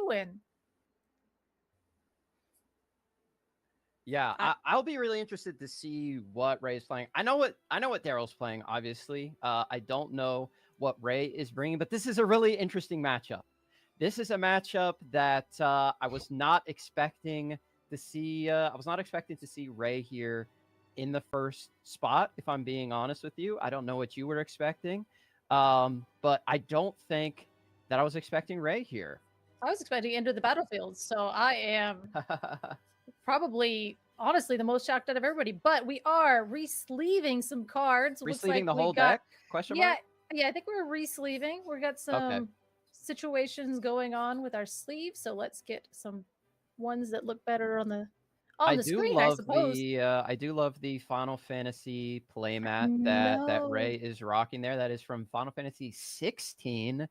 doing? Yeah, I'll be really interested to see what Ray is playing. I know what Daryl's playing. Obviously, I don't know what Ray is bringing, but this is a really interesting matchup. This is a matchup that I was not expecting to see. I was not expecting to see Ray here in the first spot. If I'm being honest with you, I don't know what you were expecting, but I don't think that I was expecting Ray here. I was expecting to enter the battlefield, so I am probably honestly the most shocked out of everybody. But we are re-sleeving some cards. Re-sleeving the whole deck? Question mark? Yeah, I think we're re-sleeving. We got some situations going on with our sleeves, so let's get some ones that look better on the screen, I suppose. I do love the Final Fantasy playmat that Ray is rocking there. That is from Final Fantasy 16.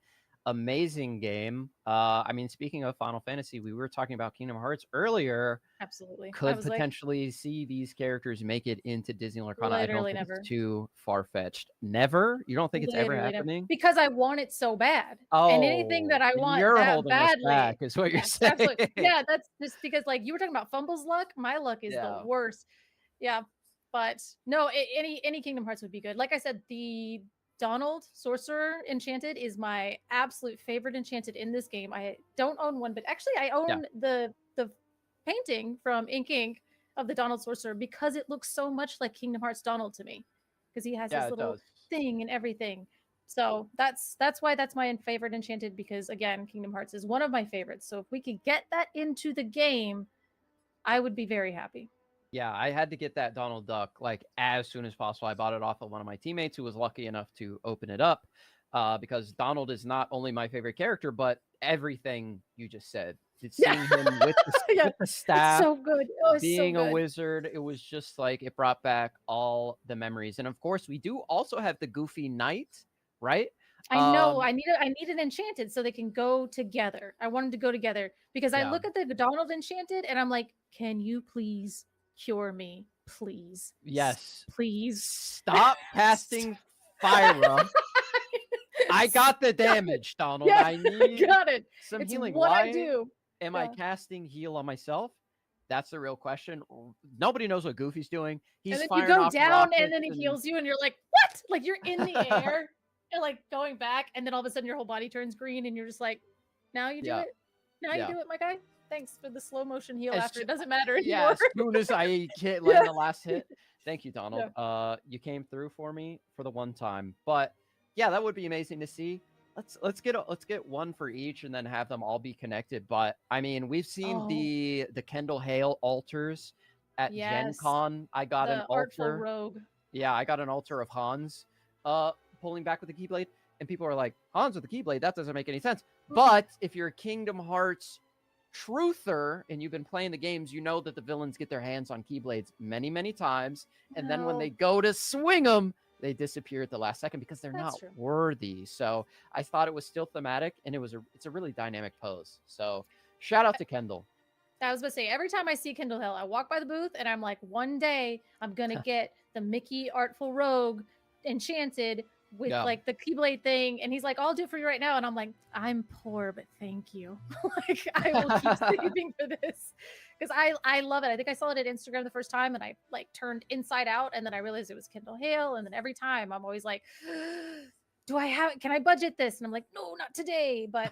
Amazing game. I mean, speaking of Final Fantasy, we were talking about Kingdom Hearts earlier. Absolutely. Could potentially see these characters make it into Disney Lorcana. I don't think it's too far-fetched. Never? You don't think it's ever happening? Never. Because I want it so bad. Oh, and anything that I want you're that holding badly, us back, is what you're saying. Absolutely. Yeah, that's just because, like, you were talking about Fumble's luck. My luck is the worst. Yeah, but no, any Kingdom Hearts would be good. Like I said, the Donald Sorcerer Enchanted is my absolute favorite Enchanted in this game. I don't own one, but actually I own the painting from Ink of the Donald Sorcerer because it looks so much like Kingdom Hearts Donald to me, because he has this little thing and everything. So that's why that's my favorite Enchanted, because again, Kingdom Hearts is one of my favorites. So if we could get that into the game, I would be very happy. Yeah, I had to get that Donald Duck like as soon as possible. I bought it off of one of my teammates who was lucky enough to open it up, because Donald is not only my favorite character, but everything you just said. Seeing him with the staff, so good. Being a wizard, it was just like it brought back all the memories. And of course, we do also have the Goofy Knight, right? I know. I need an Enchanted so they can go together. I want them to go together because I look at the Donald Enchanted and I'm like, can you please cure me, please? Yes, please stop casting Fire. I got the damage, Donald. Yes, I need some healing. What Why I do. am I casting heal on myself? That's the real question. Nobody knows what Goofy's doing. He's and then you go down and then he heals you and you're like, what? Like you're in the air and like going back, and then all of a sudden your whole body turns green and you're just like, now you do it? Now you do it, my guy? Thanks for the slow motion heal after. It doesn't matter anymore. Yeah, as soon as I land the last hit. Thank you, Donald. You came through for me for the one time. But yeah, that would be amazing to see. Let's get one for each and then have them all be connected. But I mean, we've seen the Kendall Hale altars at Gen Con. I got an altar. Rogue. Yeah, I got an altar of Hans pulling back with the Keyblade, and people are like, Hans with the Keyblade, that doesn't make any sense. But if you're a Kingdom Hearts truther and you've been playing the games, you know that the villains get their hands on Keyblades many, many times, and then when they go to swing them, they disappear at the last second because they're not worthy. So I thought it was still thematic, and it's a really dynamic pose. So shout out to Kendall. I was going to say, every time I see Kendall Hill, I walk by the booth and I'm like, one day I'm going to get the Mickey Artful Rogue Enchanted with like the Keyblade thing. And he's like, I'll do it for you right now. And I'm like, I'm poor, but thank you. Like, I will keep saving for this because I love it. I think I saw it at Instagram the first time and I like turned inside out, and then I realized it was Kendall Hale. And then every time I'm always like, can I budget this? And I'm like, no, not today, but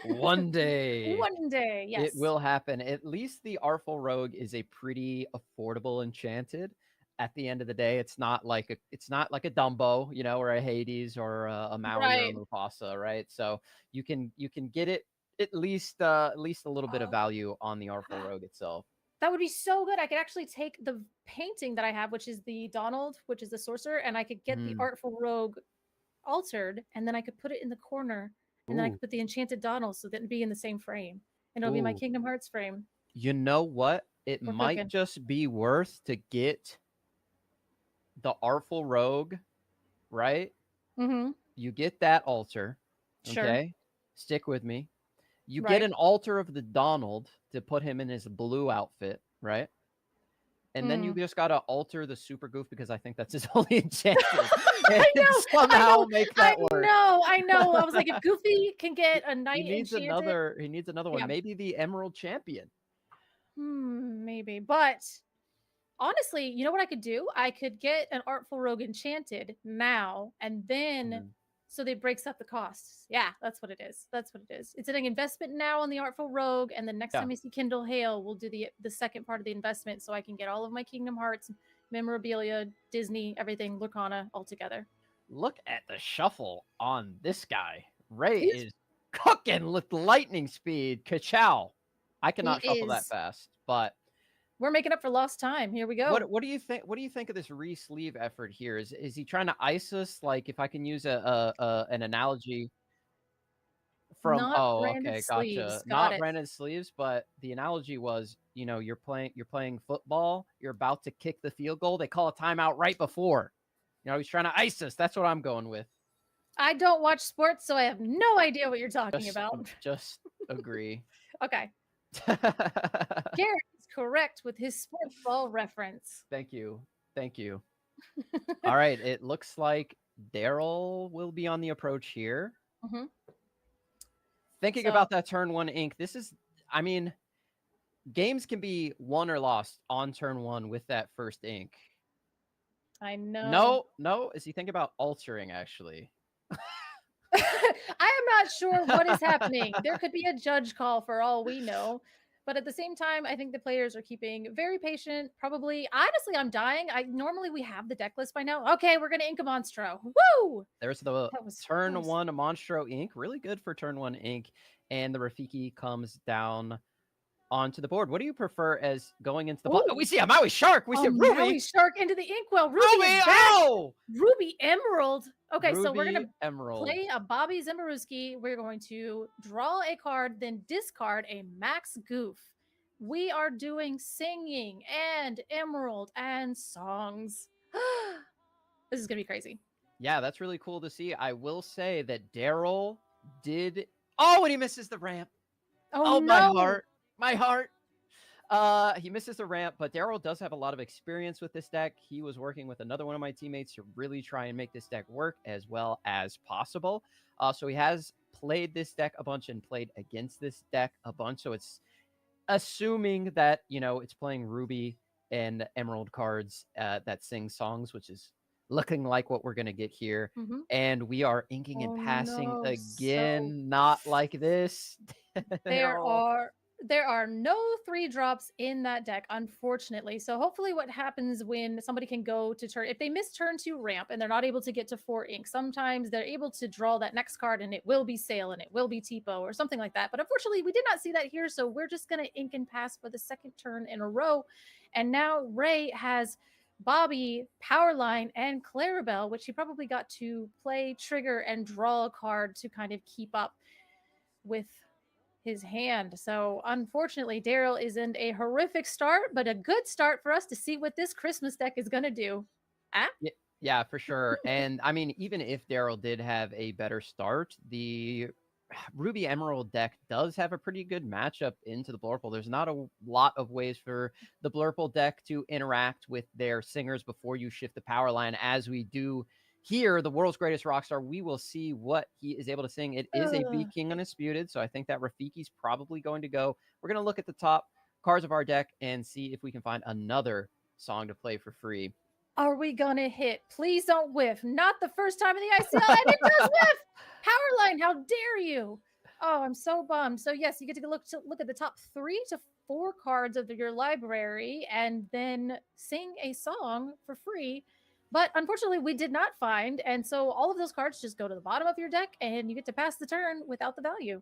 one day. One day, yes. It will happen. At least the Artful Rogue is a pretty affordable Enchanted. At the end of the day, it's not like a Dumbo, you know, or a Hades or a Maui or a Mufasa, right? So you can get it at least a little bit of value on the Artful Rogue itself. That would be so good. I could actually take the painting that I have, which is the Donald, which is the sorcerer, and I could get the Artful Rogue altered, and then I could put it in the corner, and then I could put the Enchanted Donald so that it'd be in the same frame, and it'll be my Kingdom Hearts frame. You know what? It might just be worth to get the Artful Rogue, right? Mm-hmm. You get that altar. Okay. Stick with me. You get an altar of the Donald to put him in his blue outfit, right? And then you just gotta alter the super goof because I think that's his only enchantment. And I know, somehow make that work. I know. I was like, if Goofy can get a He knight needs enchanted, another one. yeah, Maybe the Emerald Champion. maybe. But honestly, you know what I could do? I could get an Artful Rogue enchanted now, and then so they breaks up the costs. Yeah, that's what it is. That's what it is. It's an investment now on the Artful Rogue, and the next time we see Kindle Hail, we'll do the second part of the investment, so I can get all of my Kingdom Hearts memorabilia, Disney, everything, Lorcana all together. Look at the shuffle on this guy. Ray is cooking with lightning speed. Ka-chow. I cannot shuffle that fast, but we're making up for lost time. Here we go. What do you think? What do you think of this re-sleeve effort here? Is he trying to ice us? Like, if I can use an analogy from Not branded okay, sleeves. gotcha. Got Not it. branded sleeves, but the analogy was, you're playing football. You're about to kick the field goal. They call a timeout right before. He's trying to ice us. That's what I'm going with. I don't watch sports, so I have no idea what you're talking about. Just agree. Okay. Garrett is correct with his sports ball reference. Thank you. All right. It looks like Daryl will be on the approach here. Thinking about that turn 1 ink, this is, I mean, games can be won or lost on turn 1 with that first ink. I know. No. Is he thinking about altering, actually? I am not sure what is happening. There could be a judge call for all we know. But at the same time, I think the players are keeping very patient. Probably, honestly, I'm dying. Normally we have the deck list by now. Okay, we're gonna ink a Monstro. Woo! There's the turn 1 Monstro ink. Really good for turn 1 ink. And the Rafiki comes down onto the board. What do you prefer as going into the we see a Maui Shark. We see a Ruby. Maui Shark into the inkwell. Ruby, Ruby Emerald. Okay, so we're gonna play a Bobby Zimmerowski. We're going to draw a card, then discard a Max Goof. We are doing singing and Emerald and songs. This is gonna be crazy. Yeah, that's really cool to see. I will say that Daryl did. Oh, and he misses the ramp. Oh no. My heart. He misses the ramp, but Daryl does have a lot of experience with this deck. He was working with another one of my teammates to really try and make this deck work as well as possible. So he has played this deck a bunch and played against this deck a bunch. So it's assuming that, it's playing Ruby and Emerald cards that sing songs, which is looking like what we're going to get here. And we are inking and passing again. Not like this. There are no 3-drops in that deck, unfortunately. So hopefully what happens when somebody can go to turn, if they miss turn 2 ramp and they're not able to get to 4 ink, sometimes they're able to draw that next card and it will be Sail and it will be Tipo or something like that. But unfortunately, we did not see that here. So we're just going to ink and pass for the second turn in a row. And now Ray has Bobby, Powerline, and Clarabelle, which he probably got to play, trigger, and draw a card to kind of keep up with his hand. So unfortunately, Daryl is in a horrific start, but a good start for us to see what this Christmas deck is going to do. Yeah, for sure. And I mean, even if Daryl did have a better start, the Ruby Emerald deck does have a pretty good matchup into the Blurple. There's not a lot of ways for the Blurple deck to interact with their singers before you shift the power line, as we do here, the world's greatest rock star. We will see what he is able to sing. It is a B King Undisputed, so I think that Rafiki's probably going to go. We're going to look at the top cards of our deck and see if we can find another song to play for free. Are we going to hit? Please don't whiff. Not the first time in the ICL, and it does whiff! Powerline, how dare you? Oh, I'm so bummed. So yes, you get to look at the top 3 to 4 cards of your library and then sing a song for free. But unfortunately, we did not find. And so all of those cards just go to the bottom of your deck and you get to pass the turn without the value.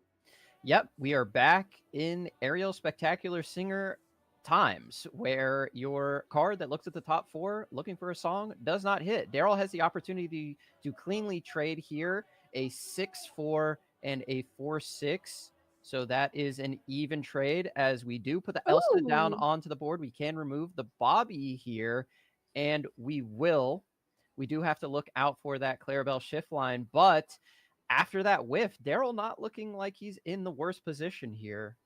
Yep, we are back in Ariel Spectacular Singer times, where your card that looks at the top 4 looking for a song does not hit. Daryl has the opportunity to cleanly trade here a 6-4 and a 4-6. So that is an even trade. As we do put the Elsa down onto the board, we can remove the Bobby here. And we do have to look out for that Clarabelle shift line. But after that whiff, Daryl not looking like he's in the worst position here.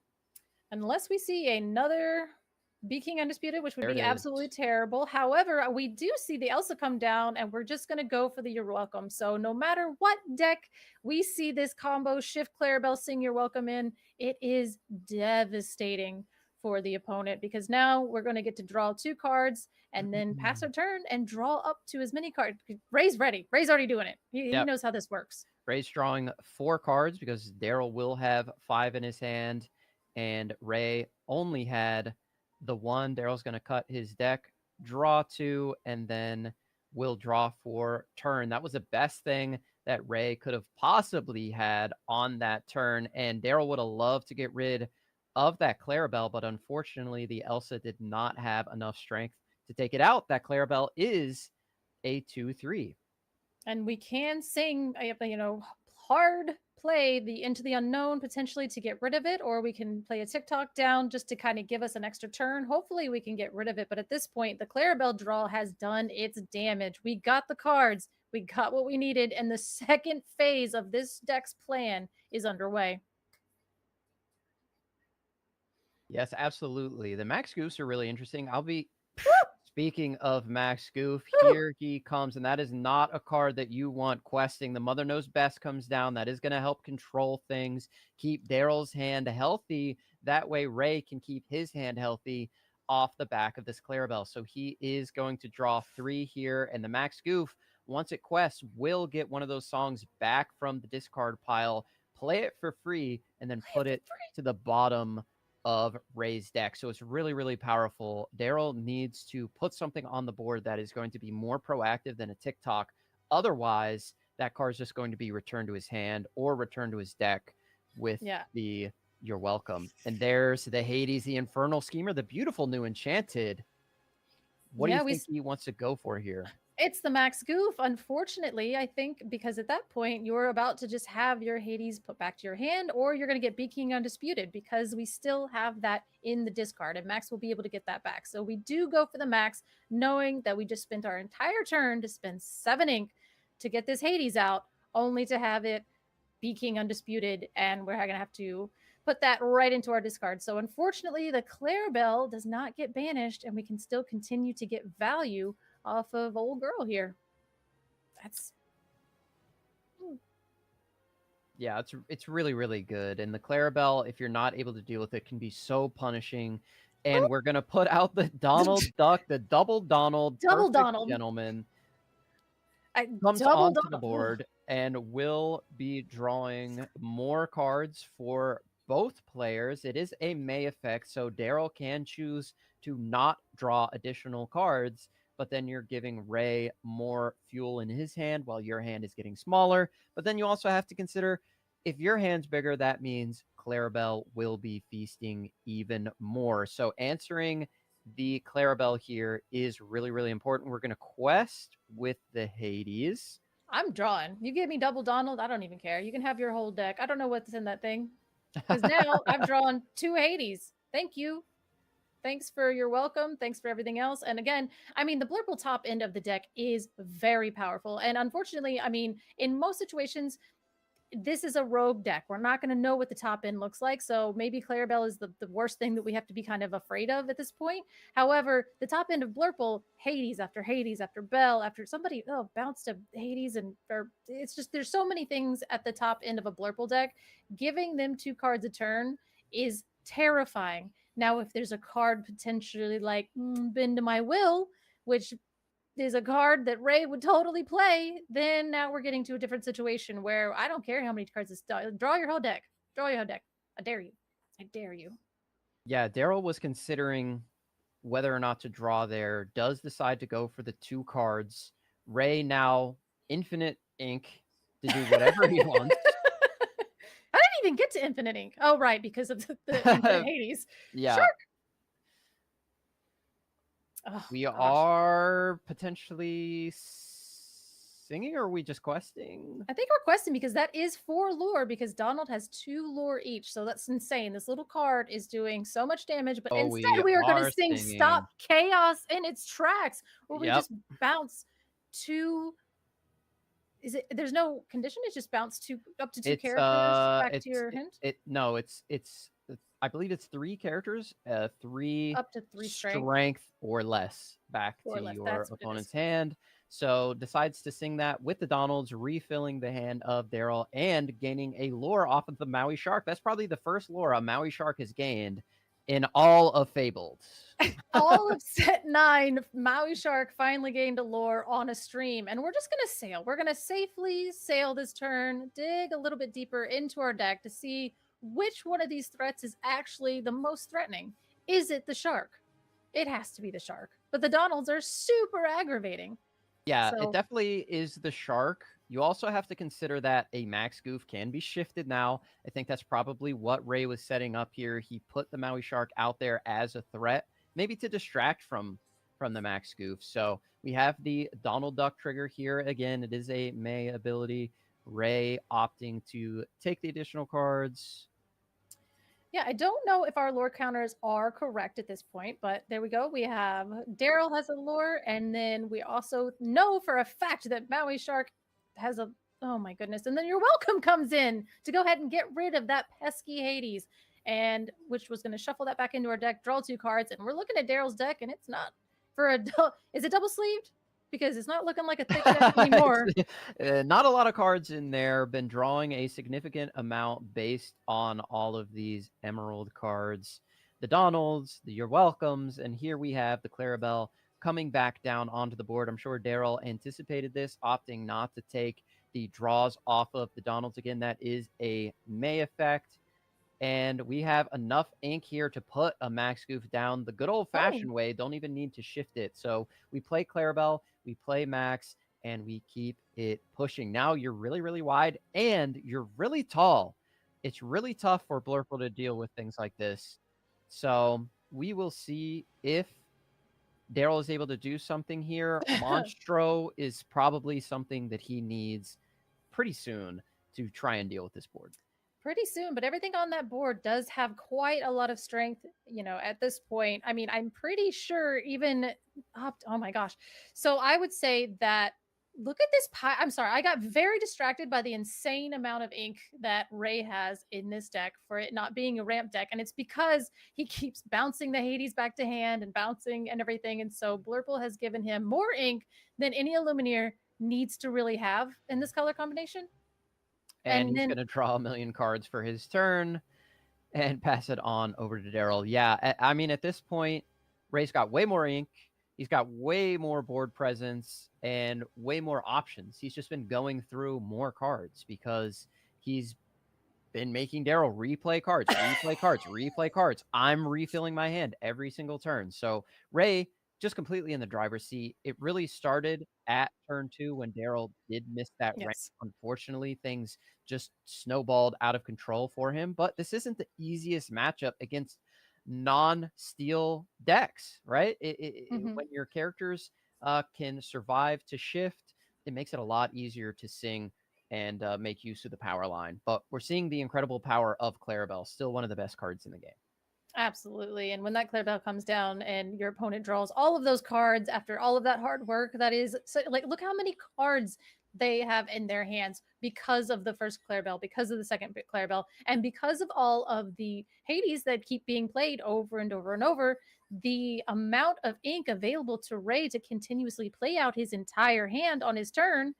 Unless we see another Be King Undisputed, which would There it be is. absolutely terrible. However, we do see the Elsa come down, and we're just going to go for the You're Welcome. So no matter what deck we see this combo shift Clarabelle sing You're Welcome in, it is devastating for the opponent because now we're going to get to draw 2 cards and then pass our turn and draw up to as many cards. Ray's ready. Ray's already doing it. He knows how this works. Ray's drawing 4 cards because Daryl will have 5 in his hand, and Ray only had the 1. Daryl's going to cut his deck, draw 2, and then will draw for turn. That was the best thing that Ray could have possibly had on that turn, and Daryl would have loved to get rid of that Clarabelle, but unfortunately the Elsa did not have enough strength to take it out. That Clarabelle is a 2/3. And we can sing, hard play the Into the Unknown potentially to get rid of it, or we can play a TikTok down just to kind of give us an extra turn. Hopefully we can get rid of it. But at this point, the Clarabelle draw has done its damage. We got the cards. We got what we needed. And the second phase of this deck's plan is underway. Yes, absolutely. The Max Goofs are really interesting. Speaking of Max Goof, here he comes, and that is not a card that you want questing. The Mother Knows Best comes down. That is going to help control things, keep Daryl's hand healthy. That way Ray can keep his hand healthy off the back of this Clarabelle. So he is going to draw 3 here, and the Max Goof, once it quests, will get one of those songs back from the discard pile, play it for free, and then put it to the bottom of Ray's deck. So it's really, really powerful. Daryl needs to put something on the board that is going to be more proactive than a TikTok. Otherwise, that card is just going to be returned to his hand or returned to his deck with the You're Welcome. And there's the Hades, the Infernal Schemer, the beautiful new Enchanted. What do you think he wants to go for here? It's the Max Goof, unfortunately, I think, because at that point, you're about to just have your Hades put back to your hand, or you're going to get Be King Undisputed because we still have that in the discard, and Max will be able to get that back. So we do go for the Max, knowing that we just spent our entire turn to spend 7 ink to get this Hades out, only to have it Be King Undisputed, and we're going to have to put that right into our discard. So unfortunately, the Clarabelle does not get banished, and we can still continue to get value off of old girl here. Yeah, it's really, really good. And the Clarabelle, if you're not able to deal with it, can be so punishing. And we're gonna put out the Donald Duck, the double Donald gentleman. Comes onto the board and will be drawing more cards for both players. It is a May effect, so Daryl can choose to not draw additional cards, but then you're giving Ray more fuel in his hand while your hand is getting smaller. But then you also have to consider, if your hand's bigger, that means Clarabelle will be feasting even more. So answering the Clarabelle here is really, really important. We're going to quest with the Hades. I'm drawing. You give me double Donald, I don't even care. You can have your whole deck. I don't know what's in that thing. Because now I've drawn 2 Hades. Thank you. Thanks for your welcome. Thanks for everything else. And again, I mean, the Blurple top end of the deck is very powerful. And unfortunately, I mean, in most situations, this is a rogue deck. We're not going to know what the top end looks like. So maybe Clarabelle is the worst thing that we have to be kind of afraid of at this point. However, the top end of Blurple, Hades after Bell, after somebody bounced to Hades, and it's just, there's so many things at the top end of a Blurple deck. Giving them 2 cards a turn is terrifying. Now, if there's a card potentially like Bend to My Will, which is a card that Ray would totally play, then now we're getting to a different situation where I don't care how many cards this draw your whole deck. Draw your whole deck. I dare you. I dare you. Yeah, Daryl was considering whether or not to draw there, does decide to go for the 2 cards. Ray now infinite ink to do whatever he wants. I didn't even get to infinite ink. Oh, right, because of the Hades. Yeah. Shark. Oh, we are potentially singing, or are we just questing? I think we're questing because that is 4 lore, because Donald has 2 lore each. So that's insane. This little card is doing so much damage, but instead we are going to sing Stop Chaos in its tracks, where we just bounce 2. Is it? There's no condition. It's just bounce up to 2 characters back to your hint. No, it's. I believe it's 3 characters, 3 Up to 3 strength strength or less back or to less. your That's goodness. opponent's hand. So decides to sing that with the Donalds, refilling the hand of Daryl and gaining a lore off of the Maui Shark. That's probably the first lore a Maui Shark has gained in all of Fabled. All of set 9, Maui Shark finally gained a lore on a stream, and we're just gonna sail. We're gonna safely sail this turn, dig a little bit deeper into our deck to see which one of these threats is actually the most threatening. Is it the shark? It has to be the shark. But the Donalds are super aggravating. Yeah, it So definitely is the shark. You also have to consider that a max goof can be shifted now. I think that's probably what Ray was setting up here. He put the Maui Shark out there as a threat, maybe to distract from the max goof. So we have the Donald Duck trigger here. Again, it is a May ability. Ray opting to take the additional cards. yeah, I don't know if our lore counters are correct at this point, but there we go. We have Daryl has a lore, and then we also know for a fact that Maui Shark has a. Oh my goodness! And then your welcome comes in to go ahead and get rid of that pesky Hades, and which was going to shuffle that back into our deck, draw 2 cards, and we're looking at Daryl's deck, and it's not for a. Is it double sleeved? Because it's not looking like a thick deck anymore. Not a lot of cards in there. Been drawing a significant amount based on all of these emerald cards. The Donalds, the You're Welcomes, and here we have the Clarabelle coming back down onto the board. I'm sure Daryl anticipated this, opting not to take the draws off of the Donalds. Again, that is a May effect. And we have enough ink here to put a max goof down the good old-fashioned way. Don't even need to shift it. So we play Clarabelle, we play Max, and we keep it pushing. Now you're really, really wide, and you're really tall. It's really tough for Blurple to deal with things like this. So we will see if Daryl is able to do something here. Monstro is probably something that he needs pretty soon to try and deal with this board. Pretty soon, but everything on that board does have quite a lot of strength, at this point. I mean, I'm pretty sure even up, oh my gosh. So I would say that look at this pie. I'm sorry, I got very distracted by the insane amount of ink that Ray has in this deck for it not being a ramp deck. And it's because he keeps bouncing the Hades back to hand and bouncing and everything. And so Blurple has given him more ink than any Illumineer needs to really have in this color combination. And he's going to draw 1 million cards for his turn and pass it on over to Daryl. Yeah, I mean, at this point, Ray's got way more ink. He's got way more board presence and way more options. He's just been going through more cards because he's been making Daryl replay cards, replay cards, replay cards. I'm refilling my hand every single turn. So Ray just completely in the driver's seat. It really started at turn 2 when Daryl did miss that rank. Unfortunately, things just snowballed out of control for him. But this isn't the easiest matchup against non-steel decks, right? When your characters can survive to shift, it makes it a lot easier to sing and make use of the power line. But we're seeing the incredible power of Clarabelle, still one of the best cards in the game. Absolutely. And when that Clarabelle comes down and your opponent draws all of those cards after all of that hard work, that is so, like, look how many cards they have in their hands because of the first Clarabelle, because of the second Clarabelle, and because of all of the Hades that keep being played over and over and over. The amount of ink available to Ray to continuously play out his entire hand on his turn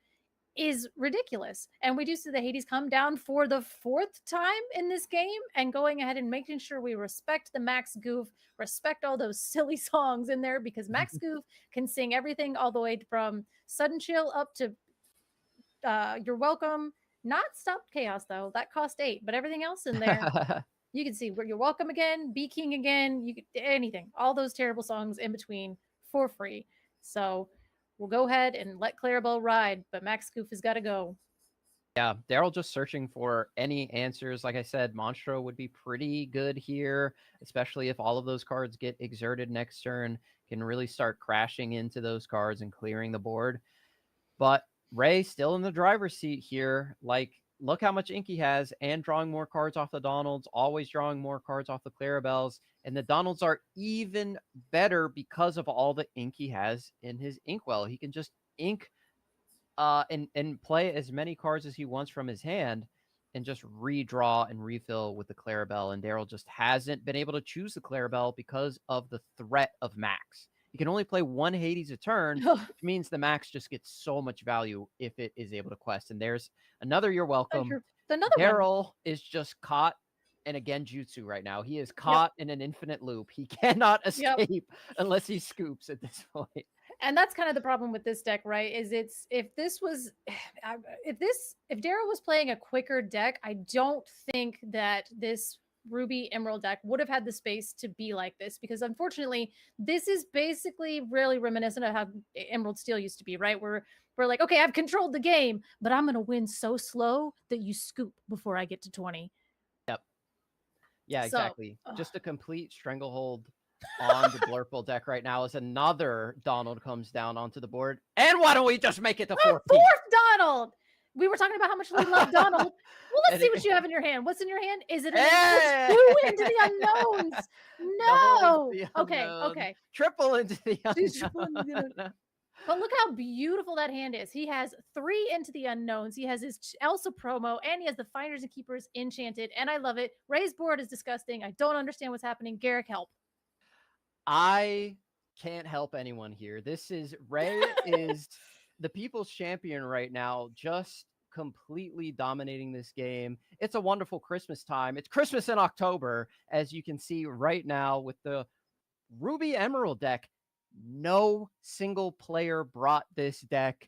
is ridiculous. And we do see the Hades come down for the 4th time in this game and going ahead and making sure we respect the Max Goof, respect all those silly songs in there, because Max Goof can sing everything all the way from Sudden Chill up to You're Welcome. Not Stop Chaos, though. That cost 8, but everything else in there, you can see where You're Welcome again, Be King again, you could anything, all those terrible songs in between for free. So we'll go ahead and let Clarabelle ride, but Max Goof has got to go. Yeah, Daryl just searching for any answers. Like I said, Monstro would be pretty good here, especially if all of those cards get exerted next turn, can really start crashing into those cards and clearing the board. But Ray still in the driver's seat here. Like, look how much ink he has and drawing more cards off the Donalds, always drawing more cards off the Clarabelles. And the Donalds are even better because of all the ink he has in his inkwell. He can just ink and play as many cards as he wants from his hand. and just redraw and refill with the Clarabelle. And Daryl just hasn't been able to choose the Clarabelle because of the threat of Max. You can only play one Hades a turn, which means the Max just gets so much value if it is able to quest. And there's another you're welcome. Daryl is just caught in a Genjutsu right now. He is caught in an infinite loop. He cannot escape unless he scoops at this point. And that's kind of the problem with this deck, right? Is if Daryl was playing a quicker deck, I don't think that this Ruby Emerald deck would have had the space to be like this, because unfortunately this is basically really reminiscent of how Emerald Steel used to be, right? We're like, okay, I've controlled the game, but I'm gonna win so slow that you scoop before I get to 20. Yep. Yeah, exactly. Just a complete stranglehold on the Blurple deck right now as another Donald comes down onto the board. And why don't we just make it the fourth Donald? We were talking about how much we love Donald. Well, let's see what you have in your hand. What's in your hand? Is it two into the unknowns? No. Okay. Triple into the unknowns. But look how beautiful that hand is. He has 3 into the unknowns. He has his Elsa promo, and he has the Finders and Keepers enchanted, and I love it. Ray's board is disgusting. I don't understand what's happening. Garrick, help. I can't help anyone here. This is Ray is the people's champion right now, just completely dominating this game. It's a wonderful Christmas time. It's Christmas in October, as you can see right now with the Ruby Emerald deck. No single player brought this deck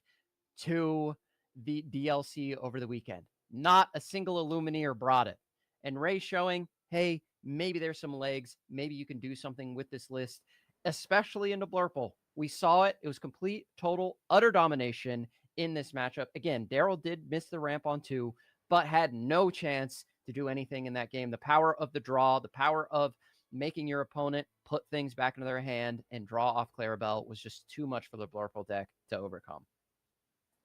to the DLC over the weekend. Not a single Illumineer brought it. And Ray showing, hey, maybe there's some legs. Maybe you can do something with this list, especially into Blurple. We saw it. It was complete, total, utter domination in this matchup. Again, Daryl did miss the ramp on 2, but had no chance to do anything in that game. The power of the draw, the power of making your opponent put things back into their hand and draw off Clarabelle was just too much for the Blurple deck to overcome.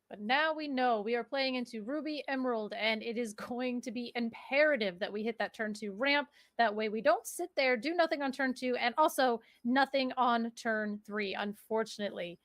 But now we know we are playing into Ruby Emerald, and it is going to be imperative that we hit that turn 2 ramp. That way we don't sit there, do nothing on turn 2, and also nothing on turn 3, unfortunately.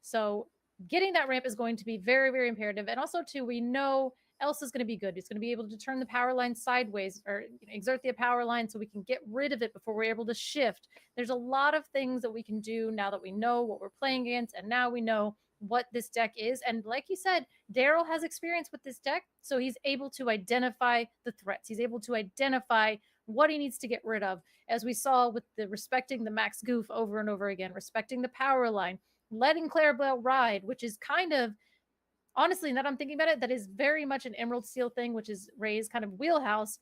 So getting that ramp is going to be very, very imperative. And also, too, we know Elsa's going to be good. It's going to be able to turn the power line sideways, or exert the power line so we can get rid of it before we're able to shift. There's a lot of things that we can do now that we know what we're playing against, and now we know what this deck is. And like you said, Daryl has experience with this deck, so he's able to identify the threats. He's able to identify what he needs to get rid of, as we saw with the respecting the max goof over and over again, respecting the power line, letting Clarabelle ride, which is kind of, honestly, now that I'm thinking about it, that is very much an Emerald Steel thing, which is Ray's kind of wheelhouse.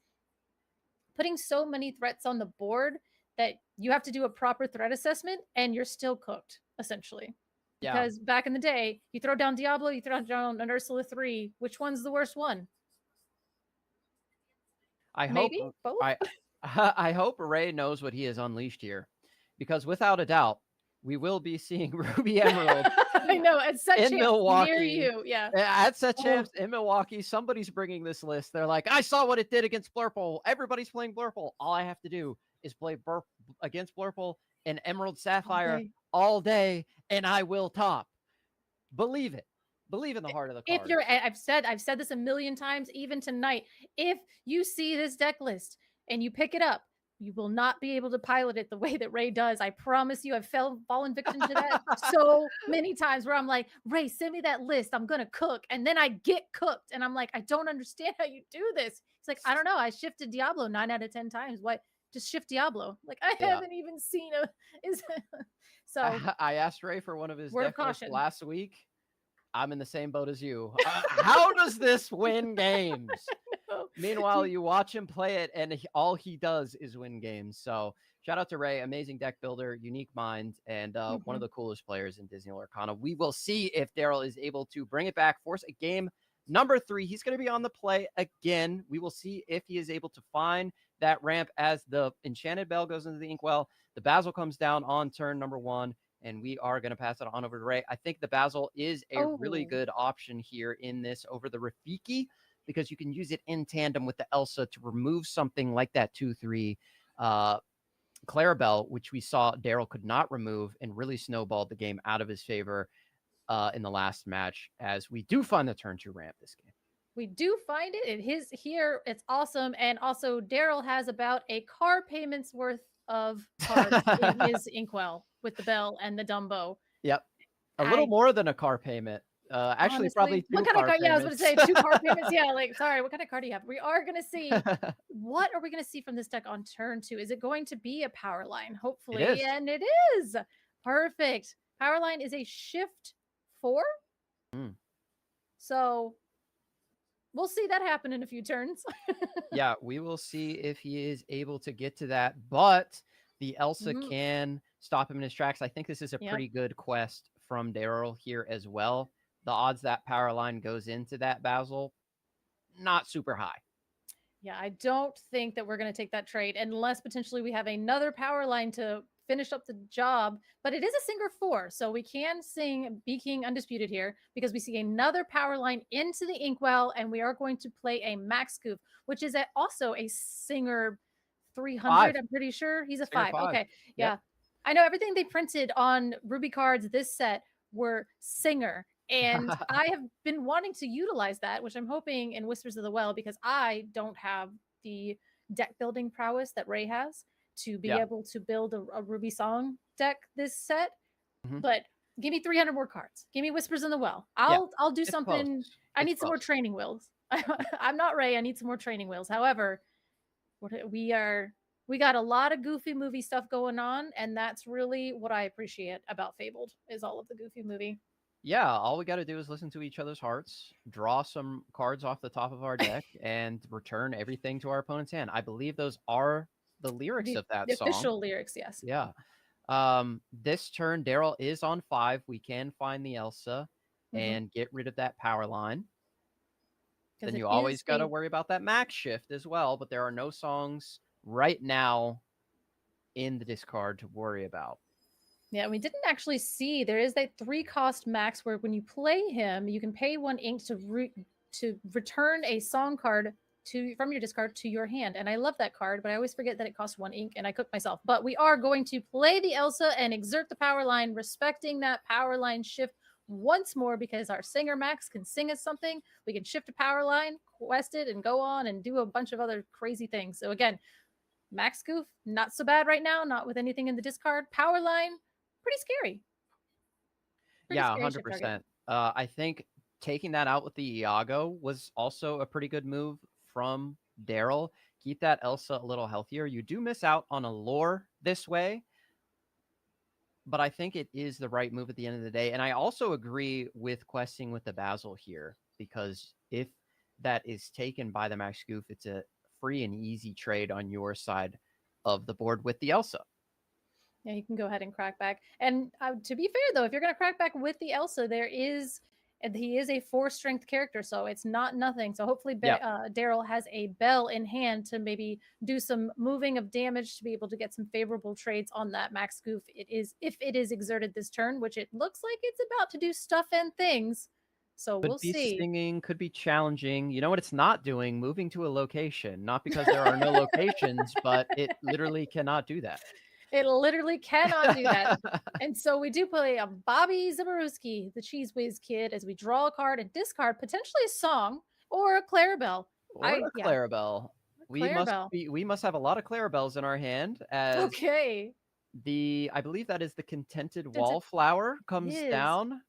Putting so many threats on the board that you have to do a proper threat assessment and you're still cooked, essentially. Yeah. Because back in the day, you throw down Diablo, you throw down an Ursula 3. Which one's the worst one? I hope both. I hope Ray knows what he has unleashed here, because without a doubt, we will be seeing Ruby Emerald. I know, at Set in Champs Milwaukee. Near you, yeah. At Set Champs in Milwaukee, somebody's bringing this list. They're like, I saw what it did against Blurple. Everybody's playing Blurple. All I have to do is play against Blurple and Emerald Sapphire all day, and I will top. Believe it. Believe in the heart of the card. If you're, I've said this a million times, even tonight. If you see this deck list and you pick it up, you will not be able to pilot it the way that Ray does. I promise you. I've fallen victim to that so many times, where I'm like, Ray, send me that list. I'm going to cook. And then I get cooked. And I'm like, I don't understand how you do this. He's like, I don't know. I shifted Diablo 9 out of 10 times. What? Just shift Diablo. Like, I haven't even seen so I asked Ray for one of his deck lists last week. I'm in the same boat as you. How does this win games? Meanwhile, you watch him play it, and all he does is win games. So shout out to Ray, amazing deck builder, unique mind, and one of the coolest players in Disney Lorcana. We will see if Daryl is able to bring it back, force a game number 3. He's going to be on the play again. We will see if he is able to find that ramp as the Enchanted Bell goes into the Inkwell. The Basil comes down on turn number 1. And we are going to pass it on over to Ray. I think the Basil is a really good option here in this over the Rafiki, because you can use it in tandem with the Elsa to remove something like that 2/3 Clarabelle, which we saw Daryl could not remove and really snowballed the game out of his favor in the last match, as we do find the turn 2 ramp this game. We do find it. It is here. It's awesome. And also, Daryl has about a car payment's worth of cards in his inkwell with the bell and the Dumbo. Yep. A little more than a car payment. Actually, Honestly, probably what 2 kind of car card? Yeah, I was payments. going to say 2 car payments. Yeah, like, sorry, what kind of card do you have? We are going to see. What are we going to see from this deck on turn 2? Is it going to be a power line? Hopefully. It is. And it is. Perfect. Power line is a shift 4. So we'll see that happen in a few turns. Yeah, we will see if he is able to get to that. But the Elsa can stop him in his tracks. I think this is a pretty good quest from Daryl here as well. The odds that power line goes into that Basil, not super high. Yeah, I don't think that we're going to take that trade unless potentially we have another power line to finish up the job. But it is a Singer 4, so we can sing Be King Undisputed here because we see another power line into the Inkwell, and we are going to play a Max Goof, which is also a Singer 300. 5. I'm pretty sure he's a Singer 5. 5. Okay, Yep. yeah. I know everything they printed on Ruby cards this set were Singer. And I have been wanting to utilize that, which I'm hoping in Whispers of the Well, because I don't have the deck building prowess that Ray has to be able to build a Ruby Song deck this set. But give me 300 more cards. Give me Whispers in the Well. I'll do something. I need some more training wheels. I'm not Ray. I need some more training wheels. However, we got a lot of goofy movie stuff going on, and that's really what I appreciate about Fabled is all of the goofy movie. Yeah, all we got to do is listen to each other's hearts, draw some cards off the top of our deck, and return everything to our opponent's hand. I believe those are the lyrics of that song. The official lyrics, yes. Yeah. This turn, Daryl is on 5. We can find the Elsa and get rid of that power line. Then you always got to worry about that max shift as well, but there are no songs right now in the discard to worry about. Yeah, we didn't actually see. There is that 3-cost max where when you play him, you can pay 1 ink to return a song card from your discard to your hand. And I love that card, but I always forget that it costs 1 ink, and I cook myself. But we are going to play the Elsa and exert the power line, respecting that power line shift once more, because our Singer Max can sing us something. We can shift a power line, quest it, and go on and do a bunch of other crazy things. So again, Max Goof, not so bad right now, not with anything in the discard. Power line, pretty scary. Yeah, 100%. I think taking that out with the Iago was also a pretty good move from Daryl. Keep that Elsa a little healthier. You do miss out on a lore this way, but I think it is the right move at the end of the day. And I also agree with questing with the Basil here, because if that is taken by the Max Goof, it's a free and easy trade on your side of the board with the Elsa. Yeah, you can go ahead and crack back. And to be fair, though, if you're going to crack back with the Elsa, he is a 4-strength character, so it's not nothing. So hopefully Daryl has a bell in hand to maybe do some moving of damage to be able to get some favorable trades on that Max Goof. If it is exerted this turn, which it looks like it's about to do stuff and things. So we'll see. Could be stinging, could be challenging. You know what it's not doing? Moving to a location. Not because there are no locations, but it literally cannot do that. It literally cannot do that. And so we do play a Bobby Zaborowski, the Cheese Whiz Kid, as we draw a card and discard potentially a song or a Clarabelle. Or a Clarabelle. We must have a lot of Clarabelles in our hand. As I believe that is the Contented Wallflower comes down.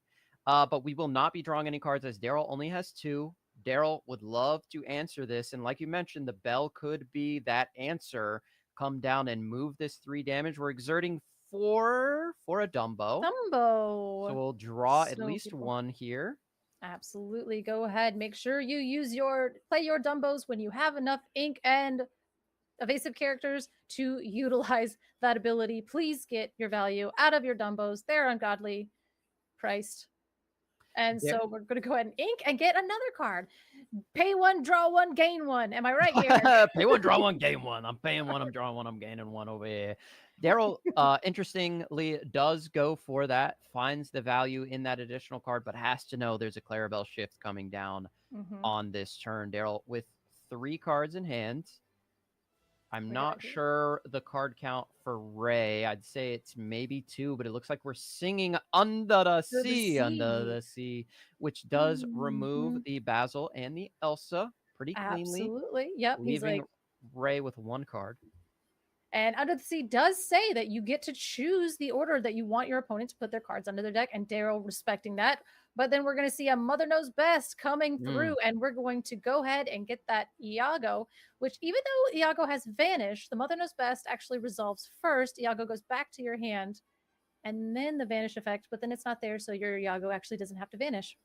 But we will not be drawing any cards as Daryl only has 2. Daryl would love to answer this. And like you mentioned, the bell could be that answer. Come down and move this 3 damage. We're exerting 4 for a Dumbo. So we'll draw at least 1 here. Absolutely. Go ahead. Make sure you play your Dumbos when you have enough ink and evasive characters to utilize that ability. Please get your value out of your Dumbos. They're ungodly priced. And so we're going to go ahead and ink and get another card. Pay 1, draw 1, gain 1. Am I right here? Pay 1, draw 1, gain 1. I'm paying 1, I'm drawing 1, I'm gaining 1 over here. Daryl, interestingly, does go for that, finds the value in that additional card, but has to know there's a Clarabelle shift coming down on this turn. Daryl, with 3 cards in hand, I'm We got not sure the card count for Ray. I'd say it's maybe 2, but it looks like we're singing Under the Sea, which does remove Mhm. the Basil and the Elsa pretty cleanly, Absolutely. Yep. He's leaving like, Ray with 1 card. and Under the Sea does say that you get to choose the order that you want your opponent to put their cards under their deck, and Daryl respecting that. But then we're going to see a Mother Knows Best coming through, and we're going to go ahead and get that Iago, which even though Iago has vanished, the Mother Knows Best actually resolves first. Iago goes back to your hand, and then the vanish effect, but then it's not there, so your Iago actually doesn't have to vanish.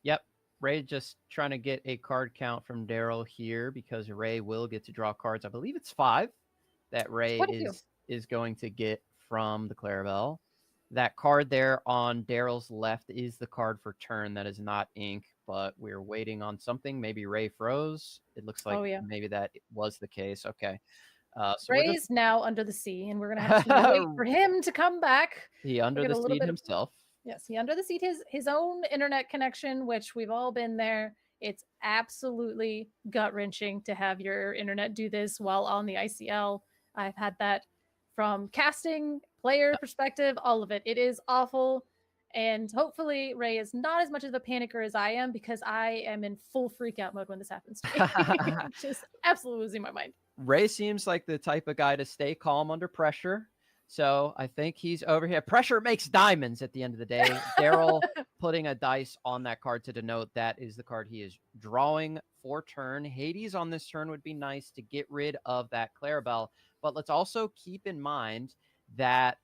Yep. Ray just trying to get a card count from Daryl here because Ray will get to draw cards. I believe it's 5 that Ray is going to get from the Clarabelle. That card there on Daryl's left is the card for turn that is not ink, but we're waiting on something. Maybe Ray froze. It looks like maybe that was the case. Okay. So Ray's now under the sea, and we're going to have to wait for him to come back. He under the sea himself. Yes, he under the sea his own internet connection, which we've all been there. It's absolutely gut-wrenching to have your internet do this while on the ICL. I've had that from casting, player perspective, all of it. It is awful. And hopefully Ray is not as much of a panicker as I am, because I am in full freak out mode when this happens to me. Just absolutely losing my mind. Ray seems like the type of guy to stay calm under pressure. So I think he's over here. Pressure makes diamonds at the end of the day. Daryl putting a dice on that card to denote that is the card he is drawing for turn. Hades on this turn would be nice to get rid of that Clarabelle. But let's also keep in mind that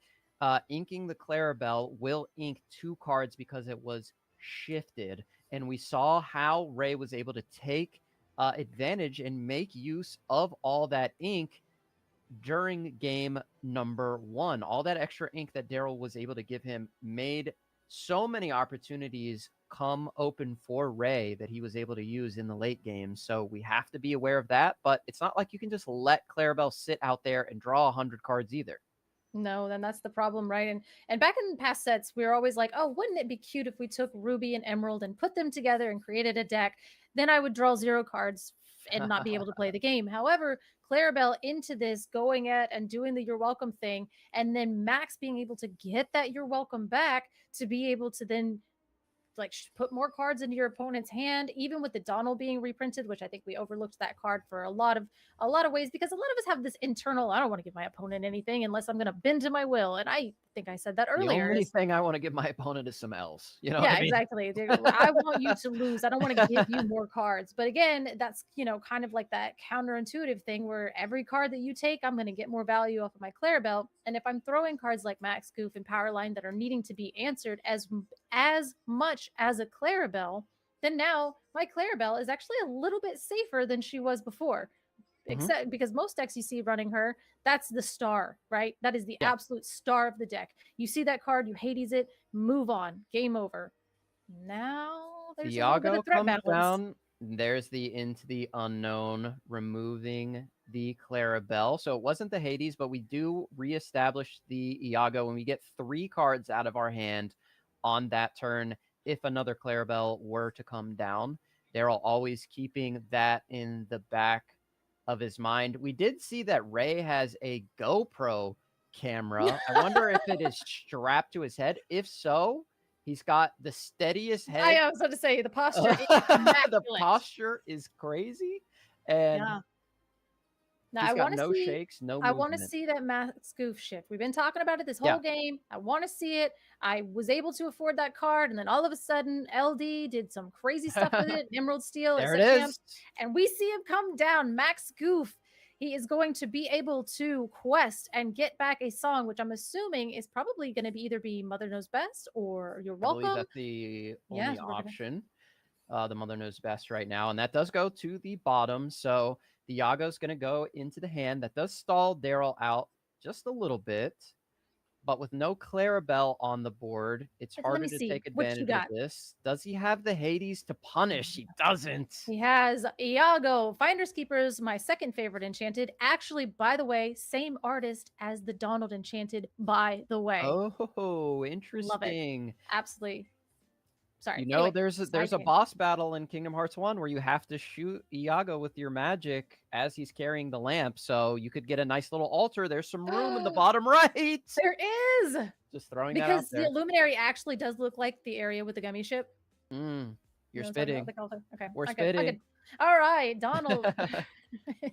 inking the Clarabelle will ink 2 cards because it was shifted. And we saw how Ray was able to take advantage and make use of all that ink during game number 1. All that extra ink that Daryl was able to give him made so many opportunities come open for Ray that he was able to use in the late game. So we have to be aware of that, but it's not like you can just let Clarabelle sit out there and draw 100 cards either. No, then that's the problem, right? And back in past sets, we were always like, oh, wouldn't it be cute if we took Ruby and Emerald and put them together and created a deck? Then I would draw 0 cards and not be able to play the game. However, Clarabelle into this, going at and doing the you're welcome thing, and then Max being able to get that you're welcome back to be able to then like put more cards into your opponent's hand, even with the Donald being reprinted, which I think we overlooked that card for a lot of ways, because a lot of us have this internal, I don't want to give my opponent anything unless I'm going to bend to my will. And I think I said that earlier. The only thing I want to give my opponent is some L's. You know yeah, what I mean? exactly. I want you to lose. I don't want to give you more cards. But again, that's, kind of like that counterintuitive thing where every card that you take, I'm going to get more value off of my Clarabelle. And if I'm throwing cards like Max Goof and Powerline that are needing to be answered as much as a Clarabelle, then now my Clarabelle is actually a little bit safer than she was before. Except because most decks you see running her, that's the star, right? That is the absolute star of the deck. You see that card, you Hades it, move on, game over. Now there's a little bit of threat comes balance. down. There's the Into the Unknown, removing the Clarabelle. So it wasn't the Hades, but we do reestablish the Iago when we get 3 cards out of our hand on that turn. If another Clarabelle were to come down, Daryl always keeping that in the back of his mind. We did see that Ray has a GoPro camera. I wonder if it is strapped to his head. If so, he's got the steadiest head. I was going to say the posture is the posture is crazy. And now, he's got no shakes, no movement. I want to see that Max Goof shift. We've been talking about it this whole game. I want to see it. I was able to afford that card, and then all of a sudden, LD did some crazy stuff with it. Emerald Steel. There it is. And we see him come down. Max Goof. He is going to be able to quest and get back a song, which I'm assuming is probably going to either be Mother Knows Best or You're Welcome. I believe that's the only option. The Mother Knows Best right now. And that does go to the bottom. So the Iago's going to go into the hand. That does stall Daryl out just a little bit. But with no Clarabelle on the board, it's harder to take advantage of this. Does he have the Hades to punish? He doesn't. He has Iago. Finders Keepers, my second favorite enchanted. Actually, by the way, same artist as the Donald enchanted, by the way. Oh, interesting. Love it. Absolutely. Sorry. You know, Anyway, there's a boss battle in Kingdom Hearts 1 where you have to shoot Iago with your magic as he's carrying the lamp. So you could get a nice little altar. There's some room in the bottom right. There is. Just throwing that out Because there. the Illuminary actually does look like the area with the gummy ship. You're spitting. Okay. We're spitting. All right, Donald. We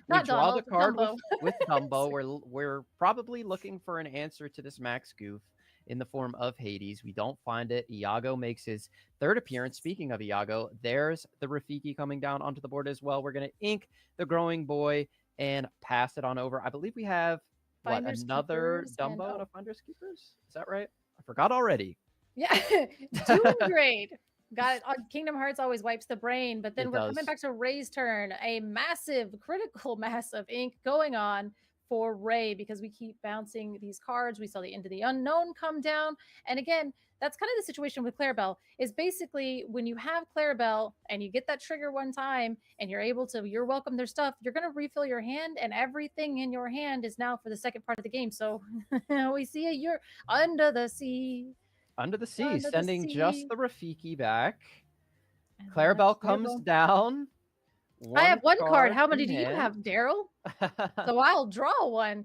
draw Donald, the card Dumbo. with Dumbo. We're probably looking for an answer to this Max Goof in the form of Hades. We don't find it. Iago makes his third appearance. Speaking of Iago, there's the Rafiki coming down onto the board as well. We're going to ink the Growing Boy and pass it on over. I believe we have another Dumbo and a Finder's Keepers? Is that right? I forgot already. Yeah, doing great. Got it. Kingdom Hearts always wipes the brain, but then we're coming back to Ray's turn. A massive, critical mass of ink going on for Ray because we keep bouncing these cards. We saw the Into the Unknown come down. And again, that's kind of the situation with Clarabelle is basically when you have Clarabelle and you get that trigger one time and you're able to, you're welcome their stuff, you're going to refill your hand and everything in your hand is now for the second part of the game. So we see you're under the sea. Under the sea, sending just the Rafiki back. Clarabelle comes down. I have one card. How many do you have, Daryl? So I'll draw one.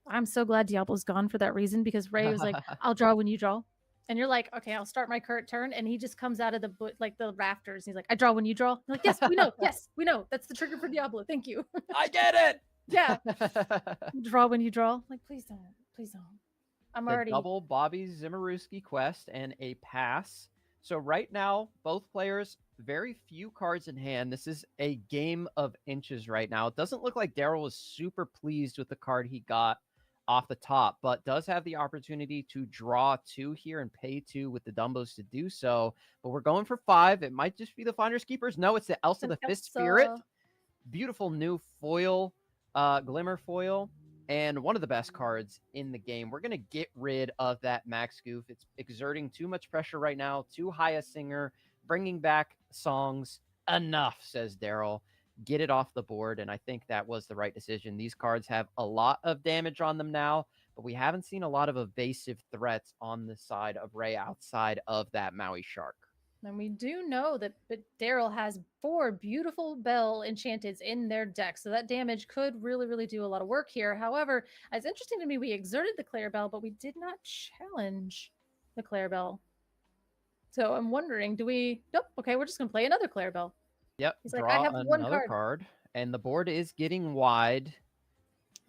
I'm so glad Diablo's gone for that reason because Ray was like, I'll draw when you draw. And you're like, okay, I'll start my current turn. And he just comes out of the rafters. He's like, I draw when you draw. I'm like, yes, we know. Yes, we know. That's the trigger for Diablo. Thank you. I get it. Yeah. Draw when you draw. Like, please don't. Please don't. I'm already double Bobby Zimmerowski quest and a pass. So right now, both players, very few cards in hand. This is a game of inches right now. It doesn't look like Daryl was super pleased with the card he got off the top, but does have the opportunity to draw 2 here and pay 2 with the Dumbos to do so. But we're going for 5. It might just be the Finder's Keepers. No, it's the Elsa the Fifth Spirit. Beautiful new foil, glimmer foil. And one of the best cards in the game. We're going to get rid of that Max Goof. It's exerting too much pressure right now. Too high a singer. Bringing back songs. Enough, says Daryl. Get it off the board. And I think that was the right decision. These cards have a lot of damage on them now. But we haven't seen a lot of evasive threats on the side of Ray outside of that Maui Shark. And we do know that Daryl has 4 beautiful Bell Enchanteds in their deck. So that damage could really, really do a lot of work here. However, it's interesting to me, we exerted the Clarabelle, but we did not challenge the Clarabelle. So I'm wondering, nope, okay, we're just going to play another Clarabelle. Yep, he's draw like, I have another card. And the board is getting wide.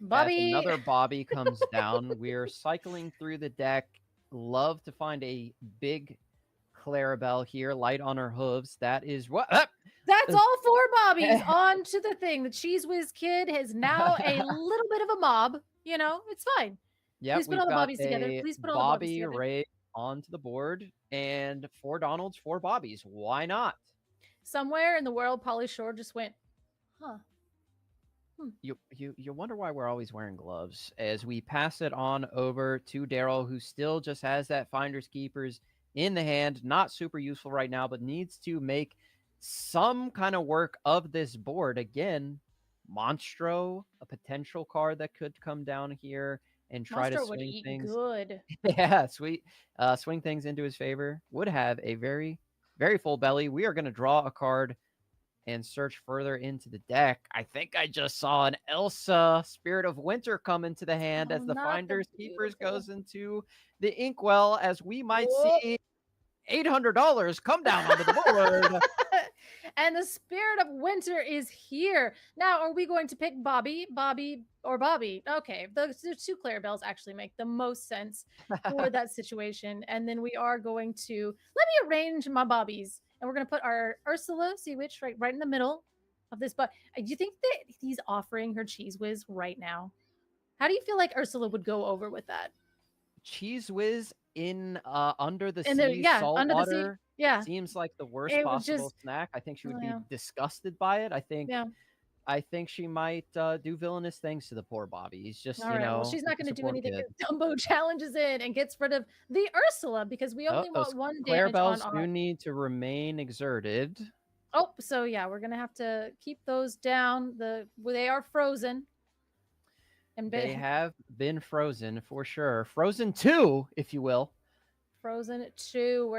Bobby! As another Bobby comes down. We're cycling through the deck. Love to find a big Clarabelle here, light on her hooves. That is what. That's all 4 Bobbies on to the thing. The Cheese Whiz Kid is now a little bit of a mob. You know, it's fine. Yeah, please put all the Bobbies together. Please put all the Bobbies together. Bobby Ray onto the board, and 4 Donalds, 4 Bobbies. Why not? Somewhere in the world, Pauly Shore just went, huh. You wonder why we're always wearing gloves. As we pass it on over to Daryl, who still just has that Finder's Keepers in the hand, not super useful right now, but needs to make some kind of work of this board. Again, Monstro, a potential card that could come down here and try to swing things. Good. Yeah, sweet. Swing things into his favor. Would have a very, very full belly. We are going to draw a card and search further into the deck. I think I just saw an Elsa Spirit of Winter come into the hand as the Finder's Keepers goes into the Inkwell, as we might see $800 come down onto the board. And the Spirit of Winter is here. Now, are we going to pick Bobby, or Bobby? Okay, the 2 Clarabelles actually make the most sense for that situation. And then we are going to, let me arrange my Bobbies. And we're going to put our Ursula Sea Witch right in the middle of this. But do you think that he's offering her Cheese Whiz right now? How do you feel like Ursula would go over with that? Cheese Whiz in under the sea, salt under water. The sea. Yeah, seems like the worst possible snack. I think she would be disgusted by it. I think she might do villainous things to the poor Bobby. He's just, you know, well, she's not going to do anything. Dumbo challenges in and gets rid of the Ursula because we only want 1 damage on our... do need to remain exerted. Oh, so yeah, we're going to have to keep those down. They are frozen. And they have been frozen for sure. Frozen 2, if you will. frozen too.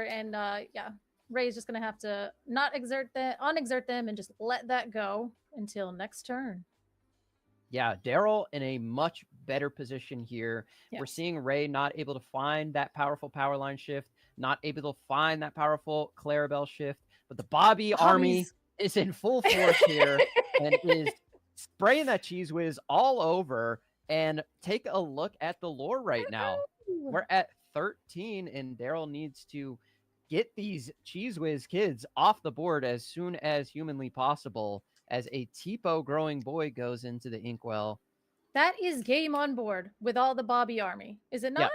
Yeah, Ray's just gonna have to not unexert them, and just let that go until next turn. Yeah, Daryl in a much better position here. Yes. We're seeing Ray not able to find that powerful power line shift, not able to find that powerful Clarabelle shift, but the Bobby army is in full force here and is spraying that cheese whiz all over. And take a look at the lore right now. We're at 13, and Daryl needs to get these cheese whiz kids off the board as soon as humanly possible, as a Tipo growing boy goes into the inkwell. That is game on board with all the Bobby army, is it not? Yep.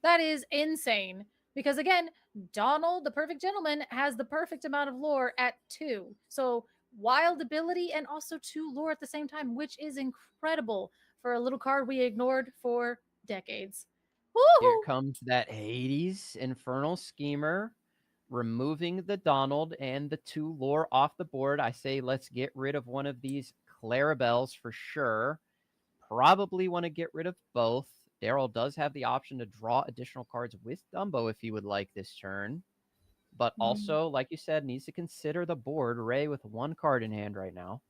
That is insane. Because again, Donald, the perfect gentleman, has the perfect amount of lore at 2. So wild ability and also 2 lore at the same time, which is incredible for a little card we ignored for decades. Here Woo-hoo! comes that Hades Infernal Schemer, removing the Donald and the 2 lore off the board. I say let's get rid of one of these Clarabelles for sure. Probably want to get rid of both. Daryl does have the option to draw additional cards with Dumbo if he would like this turn. But also, like you said, needs to consider the board. Ray with 1 card in hand right now.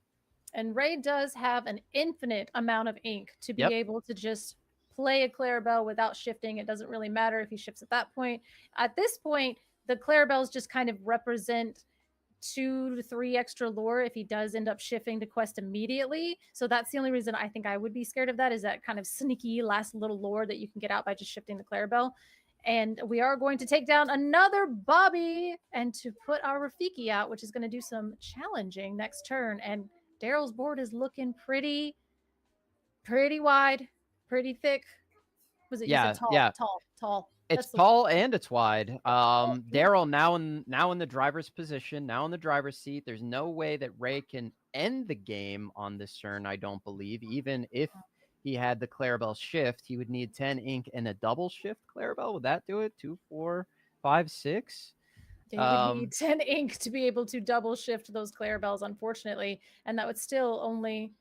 And Ray does have an infinite amount of ink to be able to just play a Clarabelle without shifting. It doesn't really matter if he shifts at that point. At this point, the Clarabelles just kind of represent 2 to 3 extra lore if he does end up shifting to quest immediately. So that's the only reason I think I would be scared of that, is that kind of sneaky last little lore that you can get out by just shifting the Clarabelle. And we are going to take down another Bobby and to put our Rafiki out, which is going to do some challenging next turn. And Daryl's board is looking pretty wide, pretty thick. Was it? Yeah, you said tall, yeah. tall. It's tall and it's wide. Daryl now in the driver's position, now in the driver's seat. There's no way that Ray can end the game on this turn, I don't believe. Even if he had the Clarabelle shift, he would need 10 ink and a double shift Clarabelle. Would that do it? 2, 4, 5, 6? Yeah, you would need 10 ink to be able to double shift those Clarabelles, unfortunately. And that would still only,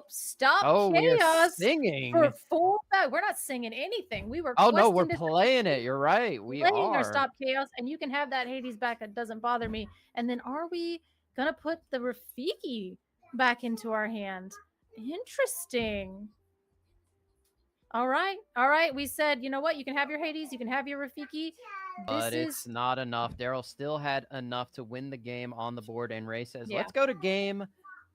stop chaos. We're singing. For full back. We're not singing anything. We were no, we're playing it. You're right. We are. Our stop chaos, and you can have that Hades back. It doesn't bother me. And then are we going to put the Rafiki back into our hand? Interesting. All right. We said, you know what? You can have your Hades. You can have your Rafiki. But it's not enough. Daryl still had enough to win the game on the board. And Ray says, let's go to game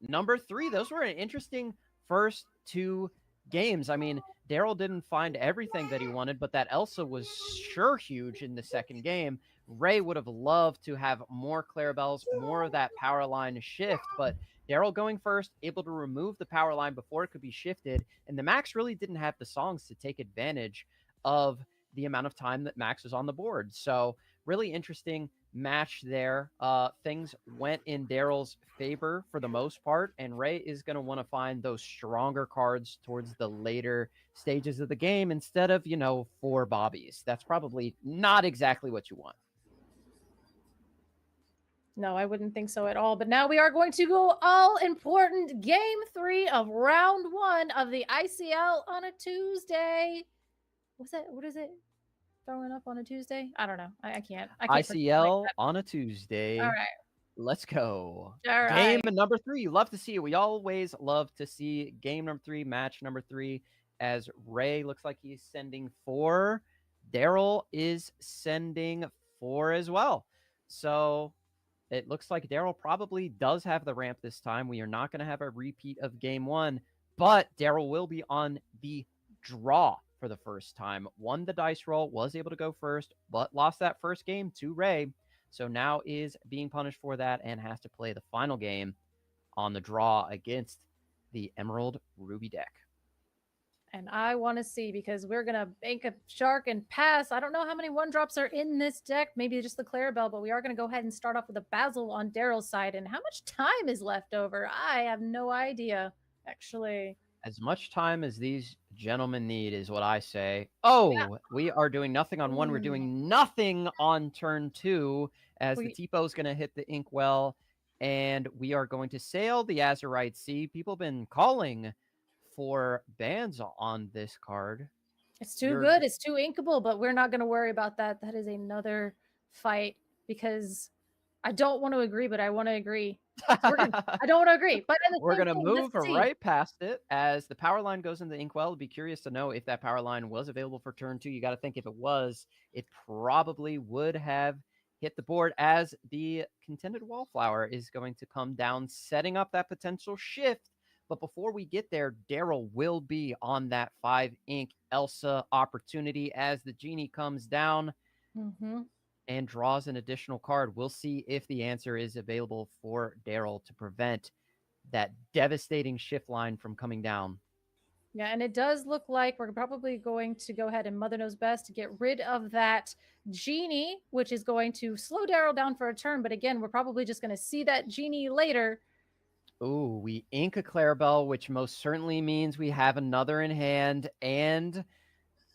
number 3. Those were an interesting first 2 games. I mean, Daryl didn't find everything that he wanted, but that Elsa was sure huge in the second game. Ray would have loved to have more Clarabelles, more of that power line shift, but Daryl going first, able to remove the power line before it could be shifted, and the Max really didn't have the songs to take advantage of the amount of time that Max was on the board. So really interesting match there. Things went in Daryl's favor for the most part, and Ray is going to want to find those stronger cards towards the later stages of the game instead of, 4 Bobbies. That's probably not exactly what you want. No, I wouldn't think so at all. But now we are going to go all important game 3 of round 1 of the ICL on a Tuesday. What is it? Throwing up on a Tuesday? I don't know. I can't. ICL on a Tuesday. All right. Let's go. All right. Game number 3. You love to see it. We always love to see game number 3, match number 3, as Ray looks like he's sending 4. Daryl is sending 4 as well. So it looks like Daryl probably does have the ramp this time. We are not going to have a repeat of game 1, but Daryl will be on the draw for the first time. Won the dice roll, was able to go first, but lost that first game to Ray. So now is being punished for that and has to play the final game on the draw against the Emerald Ruby deck. And I want to see, because we're going to bank a shark and pass. I don't know how many 1-drops are in this deck. Maybe just the Clarabelle, but we are going to go ahead and start off with a Basil on Daryl's side. And how much time is left over? I have no idea, actually. As much time as these gentlemen need is what I say. Oh, we are doing nothing on 1. We're doing nothing on turn 2 as the Tipo is going to hit the inkwell, and we are going to sail the Azurite Sea. People have been calling for bans on this card. It's too good. It's too inkable, but we're not going to worry about that. That is another fight because I don't want to agree, but I want to agree. So I don't want to agree, but we're going to move right past it as the power line goes into the inkwell. Be curious to know if that power line was available for turn 2. You got to think if it was, it probably would have hit the board as the contended wallflower is going to come down, setting up that potential shift. But before we get there, Daryl will be on that 5 ink Elsa opportunity as the genie comes down and draws an additional card. We'll see if the answer is available for Daryl to prevent that devastating shift line from coming down. Yeah, and it does look like we're probably going to go ahead and Mother Knows Best to get rid of that genie, which is going to slow Daryl down for a turn. But again, we're probably just going to see that genie later. Ooh, we ink a Clarabelle, which most certainly means we have another in hand, and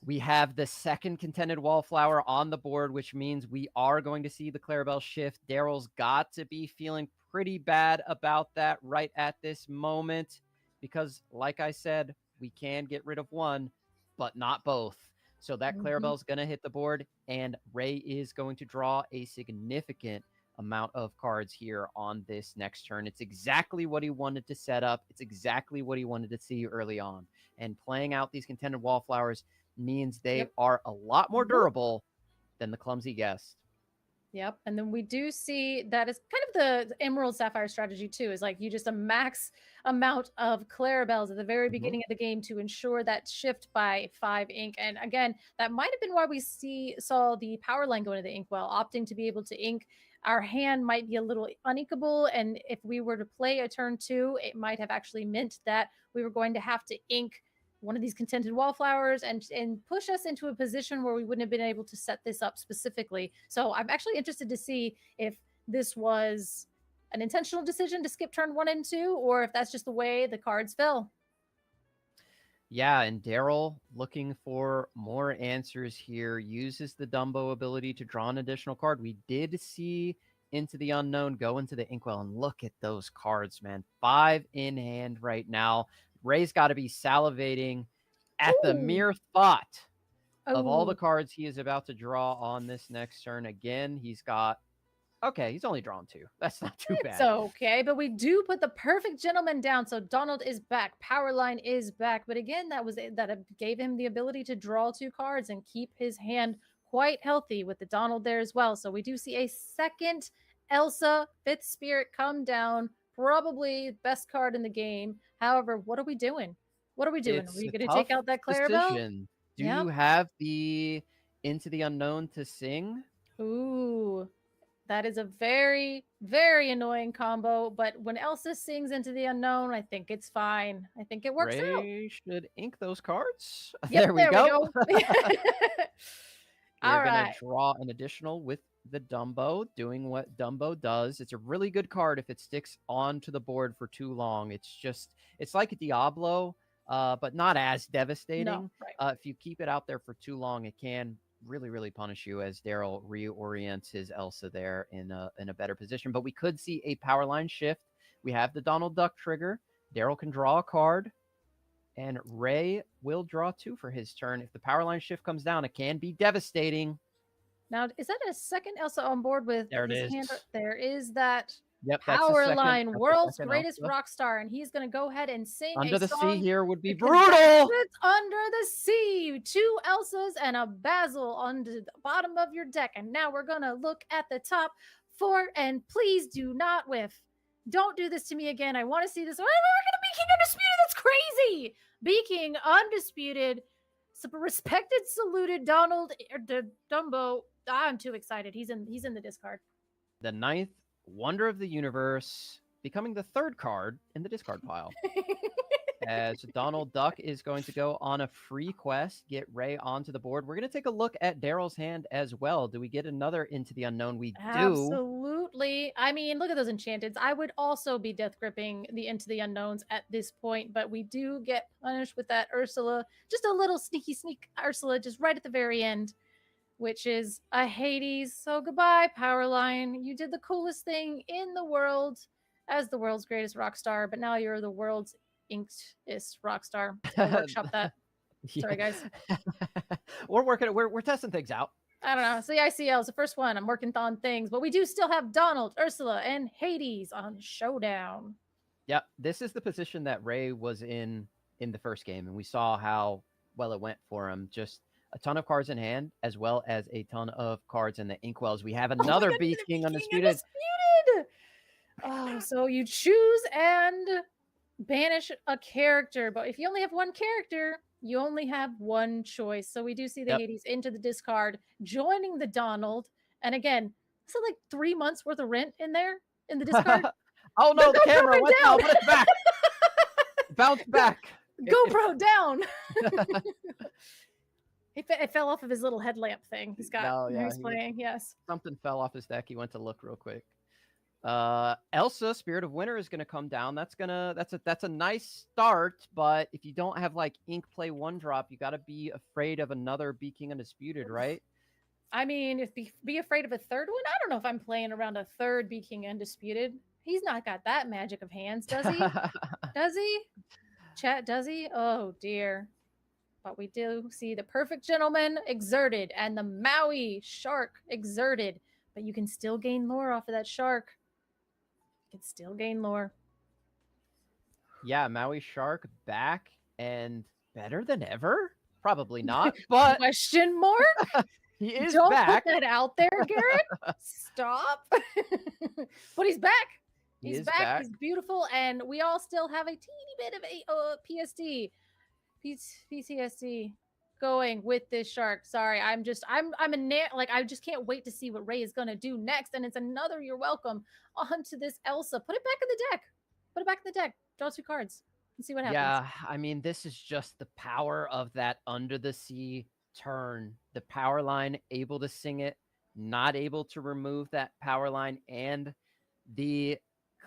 we have the second contended wallflower on the board, which means we are going to see the Clarabelle shift. Daryl's got to be feeling pretty bad about that right at this moment because, like I said, we can get rid of one, but not both. So that Clarabelle's going to hit the board, and Ray is going to draw a significant amount of cards here on this next turn. It's exactly what he wanted to set up. It's exactly what he wanted to see early on. And playing out these contended wallflowers means they are a lot more durable than the clumsy guest. Yep. And then we do see that is kind of the Emerald Sapphire strategy too, is like you just a max amount of Clarabelles at the very beginning of the game to ensure that shift by 5 ink. And again, that might have been why we saw the power line go into the inkwell, opting to be able to ink. Our hand might be a little uninkable, and if we were to play a turn 2, it might have actually meant that we were going to have to ink one of these contended wallflowers and push us into a position where we wouldn't have been able to set this up specifically. So I'm actually interested to see if this was an intentional decision to skip turn 1 and 2, or if that's just the way the cards fell. Yeah, and Daryl, looking for more answers here, uses the Dumbo ability to draw an additional card. We did see Into the Unknown go into the inkwell, and look at those cards, man. 5 in hand right now. Ray's got to be salivating at the mere thought of all the cards he is about to draw on this next turn. Again, he's got... Okay, he's only drawn 2. That's not too bad. It's okay, but we do put the perfect gentleman down. So Donald is back. Powerline is back. But again, that gave him the ability to draw 2 cards and keep his hand quite healthy with the Donald there as well. So we do see a second Elsa 5th Spirit come down. Probably best card in the game. However, what are we doing? What are we doing? Are we going to take out that Clarabelle? Do you have the Into the Unknown to sing? Ooh, that is a very, very annoying combo. But when Elsa sings Into the Unknown, I think it's fine. I think it works out. Ray should ink those cards. Yep, there we go. We're going to draw an additional with the Dumbo, doing what Dumbo does. It's a really good card if it sticks onto the board for too long. It's like a Diablo, but not as devastating. No, right. If you keep it out there for too long, it can really, really punish you as Daryl reorients his Elsa there in a better position. But we could see a power line shift. We have the Donald Duck trigger. Daryl can draw a card, and Ray will draw 2 for his turn. If the power line shift comes down, it can be devastating. Now, is that a second Elsa on board with there his hand? There is that Yep, power line, world's greatest rock star, and he's going to go ahead and sing Under the song Sea here would be brutal. It's Under the Sea. 2 Elsas and a Basil on the bottom of your deck. And now we're going to look at the top 4, and please do not whiff. Don't do this to me again. I want to see this. We're going to be King Undisputed. That's crazy. Be King Undisputed. Respected, saluted Donald Dumbo. I'm too excited. He's in the discard. The 9th Wonder of the Universe, becoming the 3rd card in the discard pile. As Donald Duck is going to go on a free quest, get Ray onto the board. We're going to take a look at Daryl's hand as well. Do we get another Into the Unknown? We do. Absolutely. I mean, look at those enchanteds. I would also be death gripping the Into the Unknowns at this point, but we do get punished with that Ursula. Just a little sneak Ursula just right at the very end, which is a Hades. So goodbye, Powerline. You did the coolest thing in the world as the world's greatest rock star, but now you're the world's inkedest rock star. So workshop that. Sorry, guys. We're testing things out. I don't know. So the ICL is the first one. I'm working on things, but we do still have Donald, Ursula, and Hades on Showdown. Yeah, this is the position that Ray was in the first game, and we saw how well it went for him. Just a ton of cards in hand, as well as a ton of cards in the inkwells. We have another Bee King Undisputed. Oh, so you choose and banish a character, but if you only have one character, you only have one choice. So we do see the Hades into the discard, joining the Donald. And again, is it like 3 months worth of rent in there in the discard? Oh no, the camera went down. Put it back. Bounce back. GoPro down. It fell off of his little headlamp thing. He's got. He's playing. Yes. Something fell off his deck. He went to look real quick. Elsa, Spirit of Winter, is gonna come down. That's a nice start, but if you don't have like ink play 1-drop, you gotta be afraid of another Bee King Undisputed, right? I mean, if be afraid of a third one. I don't know if I'm playing around a third Bee King Undisputed. He's not got that magic of hands, does he? Does he? Chat, does he? Oh dear. But we do see the Perfect Gentleman exerted and the Maui Shark exerted, but you can still gain lore off of that shark. You can still gain lore. Yeah, Maui Shark back and better than ever? Probably not, but question mark? He is Don't back. put that out there, Garrett. Stop. But he's back. He's back. He's beautiful, and we all still have a teeny bit of a PTSD going with this shark. Sorry, I just can't wait to see what Ray is gonna do next. And it's another you're welcome onto this Elsa. Put it back in the deck. Put it back in the deck. Draw 2 cards and see what happens. Yeah, I mean, this is just the power of that Under the Sea turn. The power line, able to sing it, not able to remove that power line, and the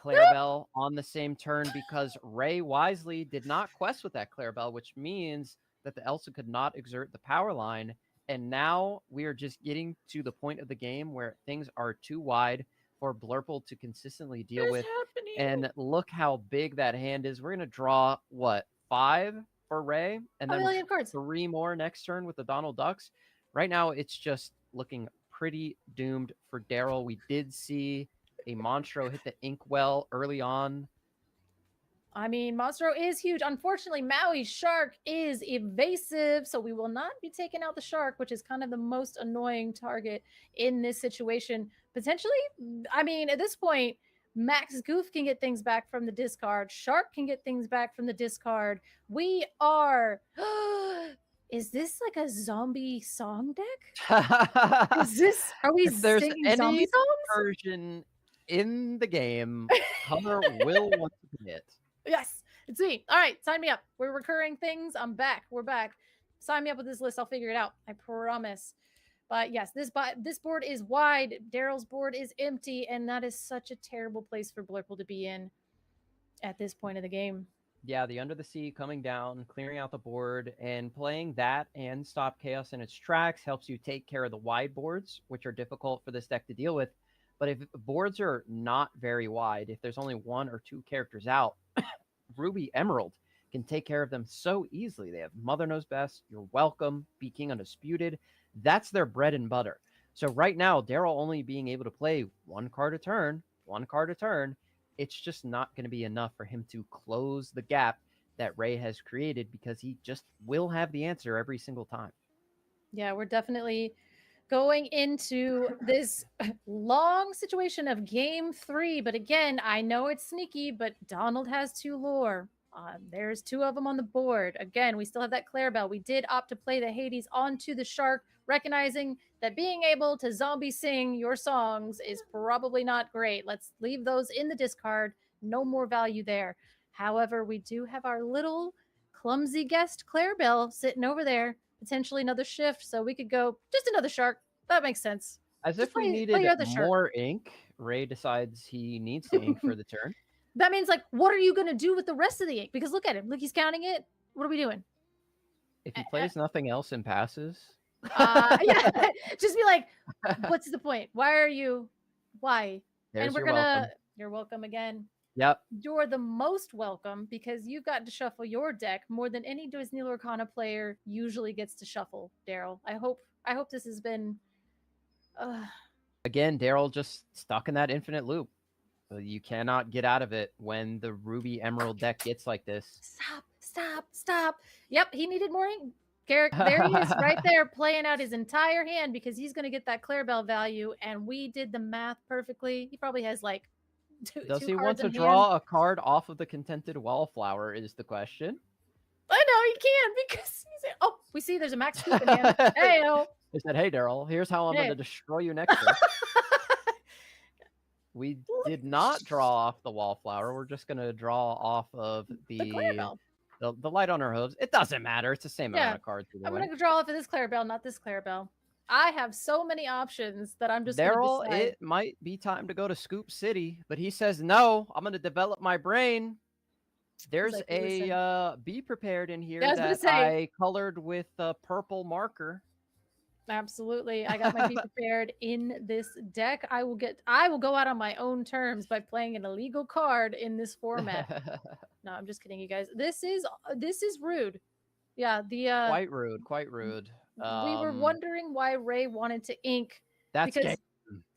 Clarabelle on the same turn, because Ray wisely did not quest with that Clarabelle, which means that the Elsa could not exert the power line. And now we are just getting to the point of the game where things are too wide for Blurple to consistently deal with. And look how big that hand is. We're going to draw, what, 5 for Ray? And then 3 more next turn with the Donald Ducks. Right now, it's just looking pretty doomed for Daryl. We did see a Monstro hit the Inkwell early on. I mean, Monstro is huge. Unfortunately, Maui's shark is evasive, so we will not be taking out the shark, which is kind of the most annoying target in this situation. Potentially, I mean, at this point, Max Goof can get things back from the discard. Shark can get things back from the discard. We are... Is this like a zombie song deck? Is this... Are we singing zombie songs? Version in the game, Hunter will want to be it. Yes, it's me. All right, sign me up. We're recurring things. I'm back. We're back. Sign me up with this list. I'll figure it out. I promise. But yes, this board is wide. Daryl's board is empty, and that is such a terrible place for Blurple to be in at this point of the game. Yeah, the Under the Sea coming down, clearing out the board, and playing that and stop chaos in its tracks helps you take care of the wide boards, which are difficult for this deck to deal with. But if boards are not very wide, if there's only 1 or 2 characters out, Ruby Emerald can take care of them so easily. They have Mother Knows Best, You're Welcome, Bee King Undisputed. That's their bread and butter. So right now, Daryl only being able to play 1 card a turn, it's just not going to be enough for him to close the gap that Ray has created, because he just will have the answer every single time. Yeah, we're definitely going into this long situation of game 3. But again, I know it's sneaky, but Donald has 2 lore. There's 2 of them on the board. Again, we still have that Clarabelle. We did opt to play the Hades onto the shark, recognizing that being able to zombie sing your songs is probably not great. Let's leave those in the discard. No more value there. However, we do have our little clumsy guest Clarabelle sitting over there. Potentially another shift, so we could go just another shark. That makes sense. As just if we needed more ink, Ray decides he needs the ink for the turn. That means, like, what are you going to do with the rest of the ink? Because look at him. Look, he's counting it. What are we doing? If he plays nothing else and passes. Yeah, just be like, what's the point? Why are you? Why? There's and we're welcome. You're welcome again. Yep. You're the most welcome because you've got to shuffle your deck more than any Disney Lorcana player usually gets to shuffle, Daryl. I hope this has been Again, Daryl just stuck in that infinite loop. You cannot get out of it when the Ruby Emerald deck gets like this. Stop. Yep, he needed more ink. Garrick, there he is, right there, playing out his entire hand because he's going to get that Clarabelle value, and we did the math perfectly. He probably has like Does two he want cards to in hand. draw a card off of the Contented Wallflower is the question. I know he can because he's... Oh, we see there's a max scoop in hand. Hey-o. He said, hey, Daryl, here's how I'm going to destroy you next turn. We did not draw off the Wallflower. We're just going to draw off of the light on her hooves. It doesn't matter. It's the same amount of cards. I'm going to draw off of this Clarabelle, not this Clarabelle. I have so many options that I'm just Daryl, going to decide. it might be time to go to Scoop City, but he says, no, I'm going to develop my brain. There's like, a be prepared in here that I colored with a purple marker. Absolutely. I got my be prepared in this deck. I will go out on my own terms by playing an illegal card in this format. No, I'm just kidding, you guys. This is rude. Yeah, quite rude. We were wondering why Ray wanted to ink. That's because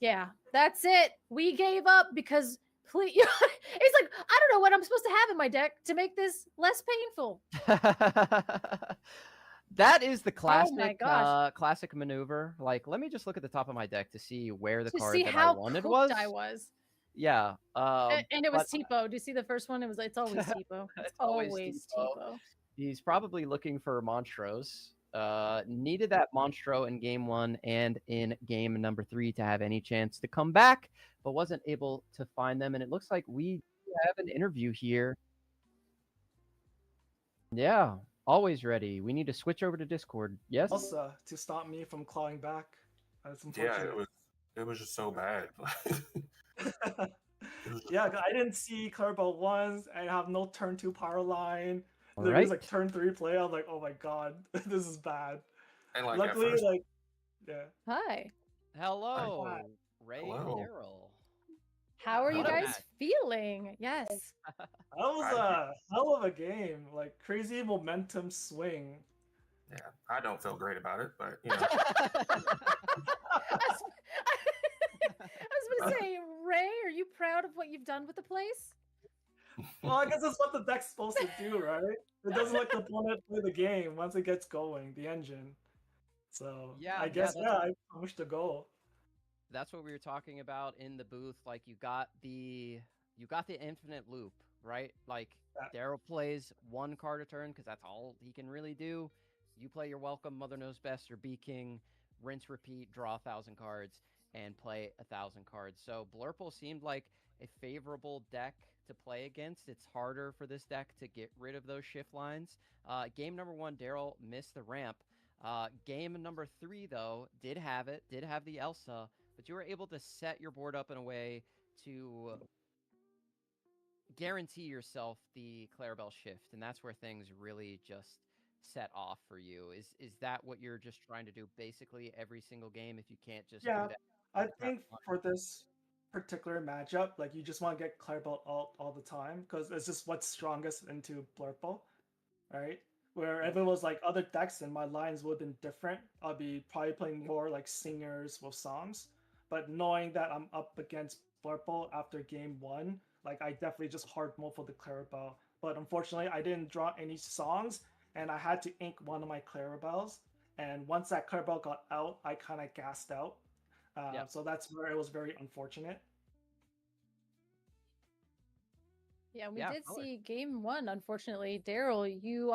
yeah, that's it. We gave up because please it's like, I don't know what I'm supposed to have in my deck to make this less painful. That is the classic classic maneuver. Like, let me just look at the top of my deck to see where the card that I wanted was. Yeah. And it was Tipo. Do you see the first one? It's always Tipo. It's always Tipo. He's probably looking for Monstros. Needed that Monstro in game 1 and in game number 3 to have any chance to come back, but wasn't able to find them. And it looks like we have an interview here. Yeah. Always ready. We need to switch over to Discord. Yes? Also, to stop me from clawing back. Yeah, it was just so bad. Yeah, I didn't see Clarabelle once. I have no turn 2 power line. There right. was like turn 3 play. I was like, oh my god, this is bad. And like, luckily, yeah. Hi. Hello, Hi. Ray and Daryl. How are you guys feeling? Yes. That was a hell of a game. Like, crazy momentum swing. Yeah, I don't feel great about it, but you know. I was gonna say, Ray, are you proud of what you've done with the place? Well, I guess that's what the deck's supposed to do, right? It doesn't let the opponent play the game once it gets going, the engine. So yeah, I guess I pushed the goal. That's what we were talking about in the booth. Like, you got the infinite loop, right? Like, Daryl plays 1 card a turn because that's all he can really do. You play your Welcome, Mother Knows Best, or Be King, rinse, repeat, draw 1,000 cards, and play 1,000 cards. So Blurple seemed like a favorable deck to play against. It's harder for this deck to get rid of those shift lines. Game number 1, Daryl missed the ramp. Game number 3, though, did have the Elsa, but you were able to set your board up in a way to guarantee yourself the Clarabelle shift, and that's where things really just set off for you. Is that what you're just trying to do basically every single game if you can't just do that? I think for this particular matchup, like, you just want to get Clarabelle all the time because it's just what's strongest into Blurple, right? Where if it was like other decks and my lines would have been different, I'll be probably playing more like singers with songs. But knowing that I'm up against Blurple after game 1, like, I definitely just hard mode for the Clarabelle. But unfortunately, I didn't draw any songs, and I had to ink one of my Clarabelles. And once that Clarabelle got out, I kind of gassed out. So that's where it was very unfortunate. Yeah, we did see game 1. Unfortunately, Daryl, you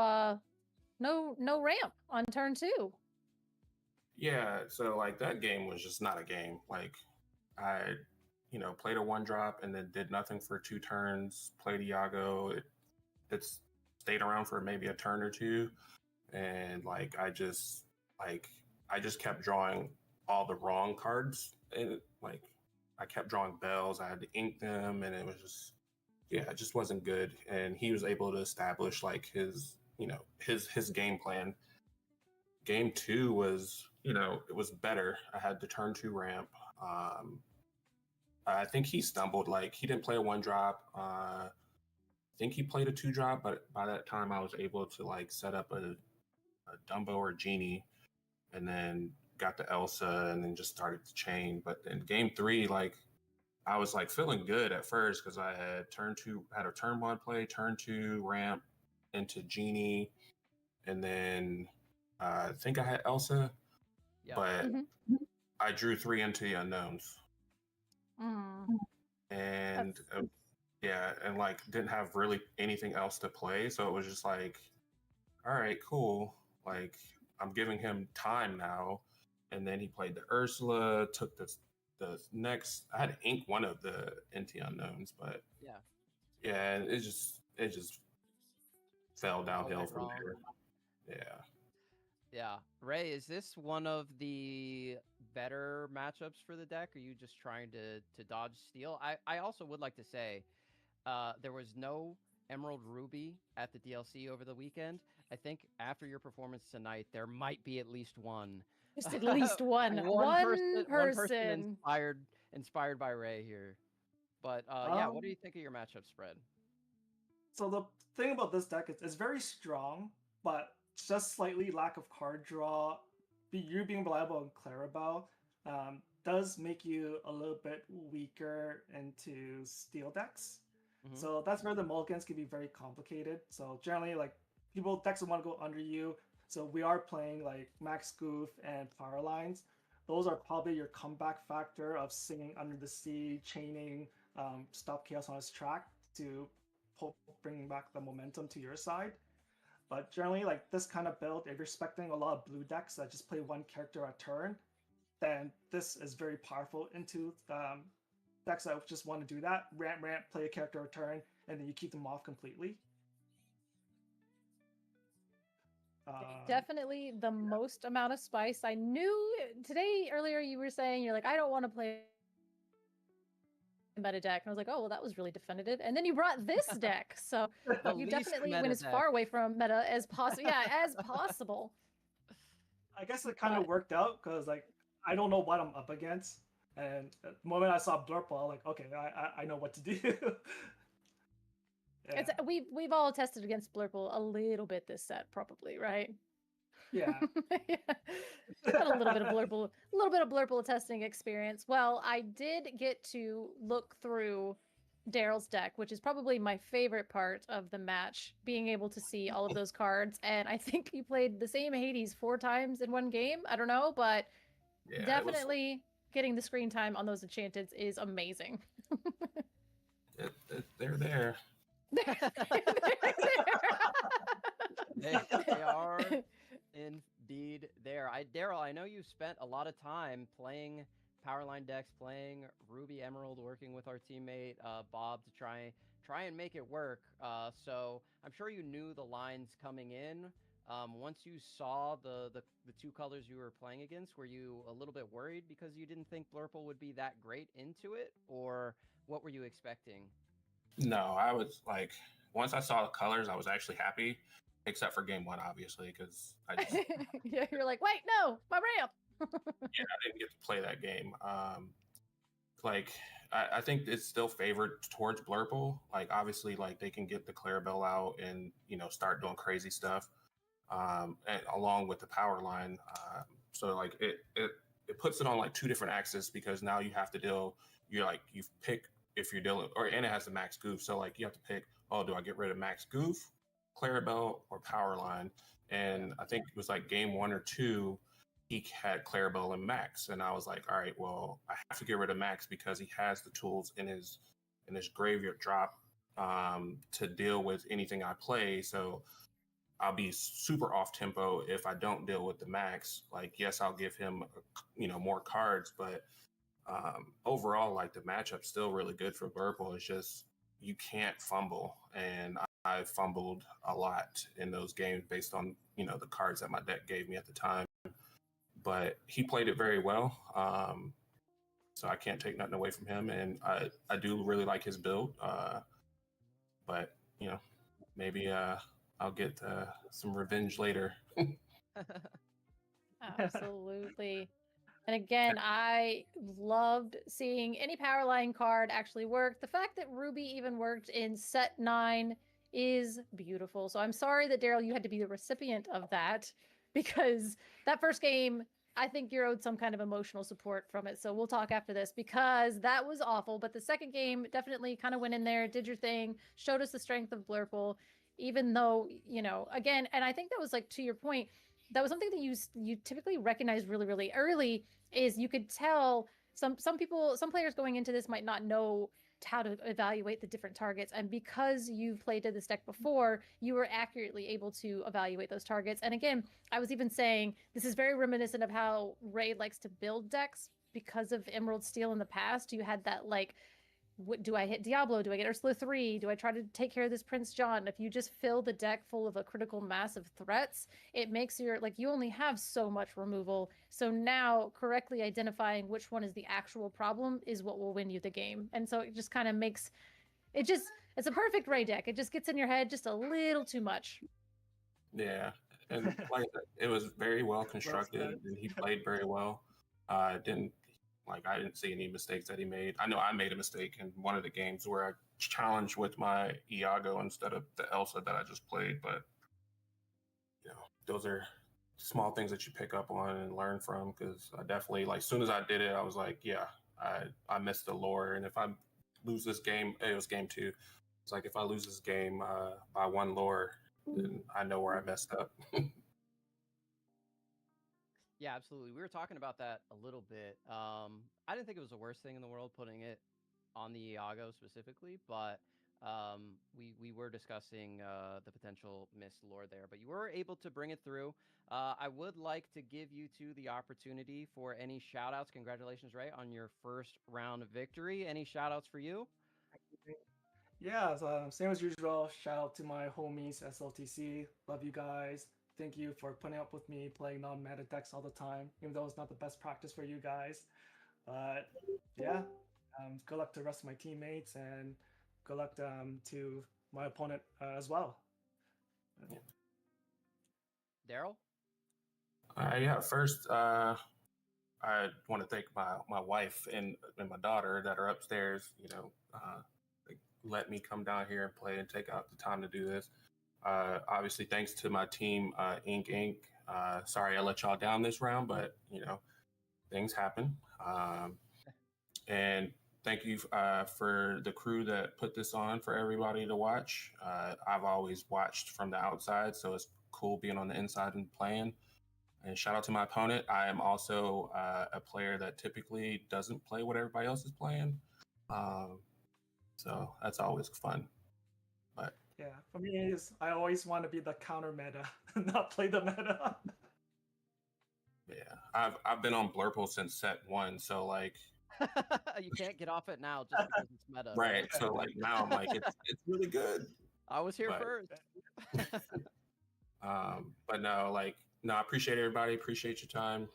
no ramp on turn 2. Yeah, so like that game was just not a game. Like, I, played a 1-drop and then did nothing for 2 turns. Played Iago. It stayed around for maybe a turn or 2, and like I just kept drawing all the wrong cards, and like I kept drawing bells. I had to ink them, and it was just it just wasn't good. And he was able to establish like his game plan. Game 2 was, it was better. I had the turn 2 ramp. I think he stumbled. Like he didn't play a 1-drop. I think he played a 2-drop, but by that time I was able to like set up a Dumbo or Genie, and then got the Elsa, and then just started to chain. But in game 3, like I was like feeling good at first because I had had a turn 1 play, turn 2 ramp into Genie, and then I think I had Elsa, but I drew 3 into the unknowns. And yeah, and like didn't have really anything else to play, so it was just like, all right, cool. Like I'm giving him time now, and then he played the Ursula, took the next. I had to ink one of the NT unknowns, but yeah, it just fell downhill from there. Yeah. Ray, is this one of the better matchups for the deck? Or are you just trying to dodge steal? I also would like to say there was no Emerald Ruby at the DLC over the weekend. I think after your performance tonight, there might be at least one. Just at least one. One person inspired by Ray here. But yeah, what do you think of your matchup spread? So the thing about this deck is it's very strong, but just slightly lack of card draw. You being reliable on Clarabelle does make you a little bit weaker into steel decks. So that's where the mulligans can be very complicated. So generally, like decks want to go under you. So we are playing like Max Goof and Power Lines. Those are probably your comeback factor of singing Under the Sea, chaining, Stop Chaos on its track to bring back the momentum to your side. But generally, like this kind of build, if you're expecting a lot of blue decks that just play one character a turn, then this is very powerful into decks that just want to do that. Ramp, play a character a turn, and then you keep them off completely. Definitely the most amount of spice. I knew today earlier you were saying you're like, I don't want to play meta deck. And I was like, oh, well, that was really definitive. And then you brought this deck. So you definitely went as far away from meta as possible. Yeah, as possible. I guess it kind of worked out because like I don't know what I'm up against. And the moment I saw Blurple, I'm like, okay, I know what to do. Yeah. We've all tested against Blurple a little bit this set, probably, right? Yeah. Got a little bit of Blurple testing experience. Well, I did get to look through Daryl's deck, which is probably my favorite part of the match, being able to see all of those cards. And I think he played the same Hades 4 times in one game. I don't know, but definitely getting the screen time on those enchanteds is amazing. They're there. They are indeed there. Daryl, I know you spent a lot of time playing Powerline decks, playing Ruby Emerald, working with our teammate Bob to try and make it work. So I'm sure you knew the lines coming in. Once you saw the 2 colors you were playing against, were you a little bit worried because you didn't think Blurple would be that great into it, or what were you expecting? No, I was like, once I saw the colors, I was actually happy, except for game 1, obviously, because I just yeah, you're like, wait, no, my ramp. Yeah, I didn't get to play that game. Like I think it's still favored towards Blurple. Like obviously, like they can get the Clarabelle out and start doing crazy stuff, and along with the power line. So like it puts it on like 2 different axes because now you have to deal. You pick if you're dealing, and it has the max goof. So like you have to pick. Oh, do I get rid of max goof, Clarabelle, or power line? And I think it was like game 1 or 2. He had Clarabelle and Max, and I was like, all right, well, I have to get rid of Max because he has the tools in his graveyard drop to deal with anything I play. So I'll be super off tempo if I don't deal with the Max. Like, yes, I'll give him more cards, but overall, like the matchup's still really good for Blurple. It's just you can't fumble, and I fumbled a lot in those games based on the cards that my deck gave me at the time. But he played it very well. So I can't take nothing away from him. And I do really like his build. But, maybe I'll get some revenge later. Absolutely. And again, I loved seeing any power line card actually work. The fact that Ruby even worked in set 9 is beautiful. So I'm sorry that Daryl, you had to be the recipient of that, because that first game, I think you're owed some kind of emotional support from it. So we'll talk after this, because that was awful. But the second game definitely kind of went in there, did your thing, showed us the strength of Blurple, even though, you know, again, and I think that was like, to your point, that was something that you typically recognize really, really early, is you could tell some players going into this might not know how to evaluate the different targets, and because you've played this deck before, you were accurately able to evaluate those targets. And again, I was even saying this is very reminiscent of how Ray likes to build decks because of Emerald Steel in the past. You had that like, what do I hit Diablo? Do I get Ursula 3? Do I try to take care of this Prince John? If you just fill the deck full of a critical mass of threats, it makes your, like, you only have so much removal. So now correctly identifying which one is the actual problem is what will win you the game. And so it just kind of makes it just, it's a perfect Ray deck. It just gets in your head just a little too much. Yeah. And like it was very well constructed and he played very well. I didn't see any mistakes that he made. I know I made a mistake in one of the games where I challenged with my Iago instead of the Elsa that I just played, but you know, those are small things that you pick up on and learn from, because I definitely, like, as soon as I did it, I was like, yeah, I missed the lore, and if I lose this game, it was game 2. It's like, if I lose this game by 1 lore, then I know where I messed up. Yeah, absolutely. We were talking about that a little bit. I didn't think it was the worst thing in the world putting it on the Iago specifically, but we were discussing the potential missed lore there. But you were able to bring it through. I would like to give you two the opportunity for any shout outs. Congratulations, Ray, on your first round of victory. Any shout outs for you? Yeah, so, same as usual. Shout out to my homies SLTC. Love you guys. Thank you for putting up with me playing non-meta decks all the time, even though it's not the best practice for you guys. But yeah, good luck to the rest of my teammates, and good luck to my opponent as well. Daryl? Yeah, first, I want to thank my wife and my daughter that are upstairs. You know, they let me come down here and play and take out the time to do this. Obviously, thanks to my team, Ink Inc. Sorry I let y'all down this round, but you know, things happen. And thank you for the crew that put this on for everybody to watch. I've always watched from the outside, so it's cool being on the inside and playing. And shout out to my opponent. I am also a player that typically doesn't play what everybody else is playing. So that's always fun. But yeah, for me, I always want to be the counter meta, not play the meta. Yeah, I've been on Blurple since set 1, so like you can't get off it now just because it's meta. Right. So like now I'm like it's really good. I was here first. But no, like no, I appreciate everybody. Appreciate your time.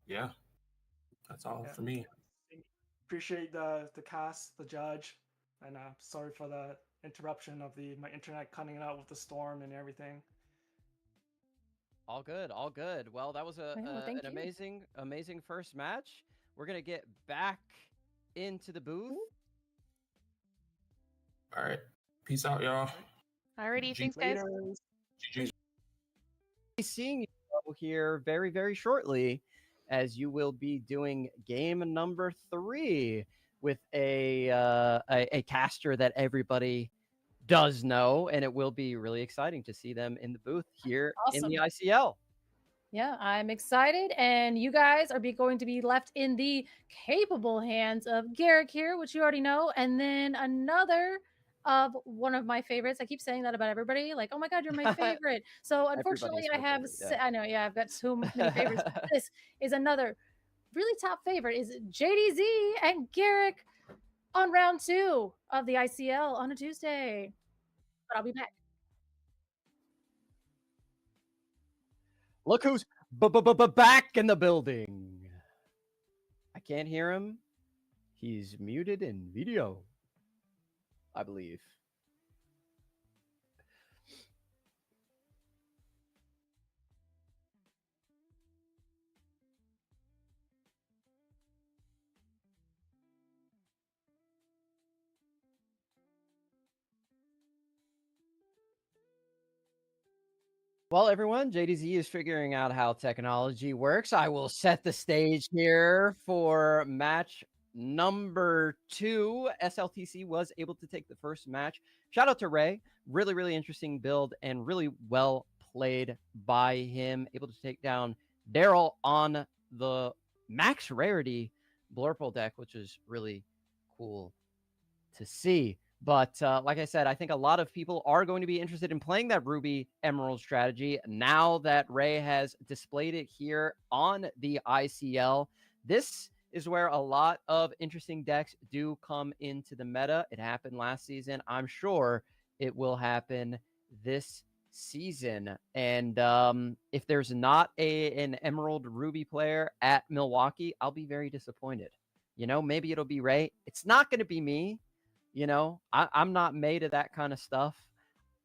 Yeah, that's all for me. Appreciate the cast, the judge, and sorry for the interruption of my internet cutting out with the storm and everything. All good, all good. Well, that was an amazing first match. We're gonna get back into the booth. All right, peace out, y'all. Alrighty, thanks, guys. Seeing you here very, very shortly, as you will be doing game number 3 with a caster that everybody does know, and it will be really exciting to see them in the booth here in the ICL. Yeah, I'm excited, and you guys are going to be left in the capable hands of Garrick here, which you already know, and then another of one of my favorites. I keep saying that about everybody, like, oh my god, you're my favorite. So unfortunately, I know, yeah, I've got so many favorites. This is another really top favorite, is JDZ and Garrick on round 2 of the ICL on a Tuesday. But I'll be back. Look who's back in the building. I can't hear him. He's muted in video, I believe. Well, everyone, JDZ is figuring out how technology works. I will set the stage here for match number 2. SLTC was able to take the first match. Shout out to Ray. Really, really interesting build and really well played by him. Able to take down Daryl on the max rarity Blurple deck, which is really cool to see. But like I said, I think a lot of people are going to be interested in playing that Ruby Emerald strategy now that Ray has displayed it here on the ICL. This is where a lot of interesting decks do come into the meta. It happened last season. I'm sure it will happen this season. And if there's not an Emerald Ruby player at Milwaukee, I'll be very disappointed. You know, maybe it'll be Ray. It's not going to be me. You know, I'm not made of that kind of stuff.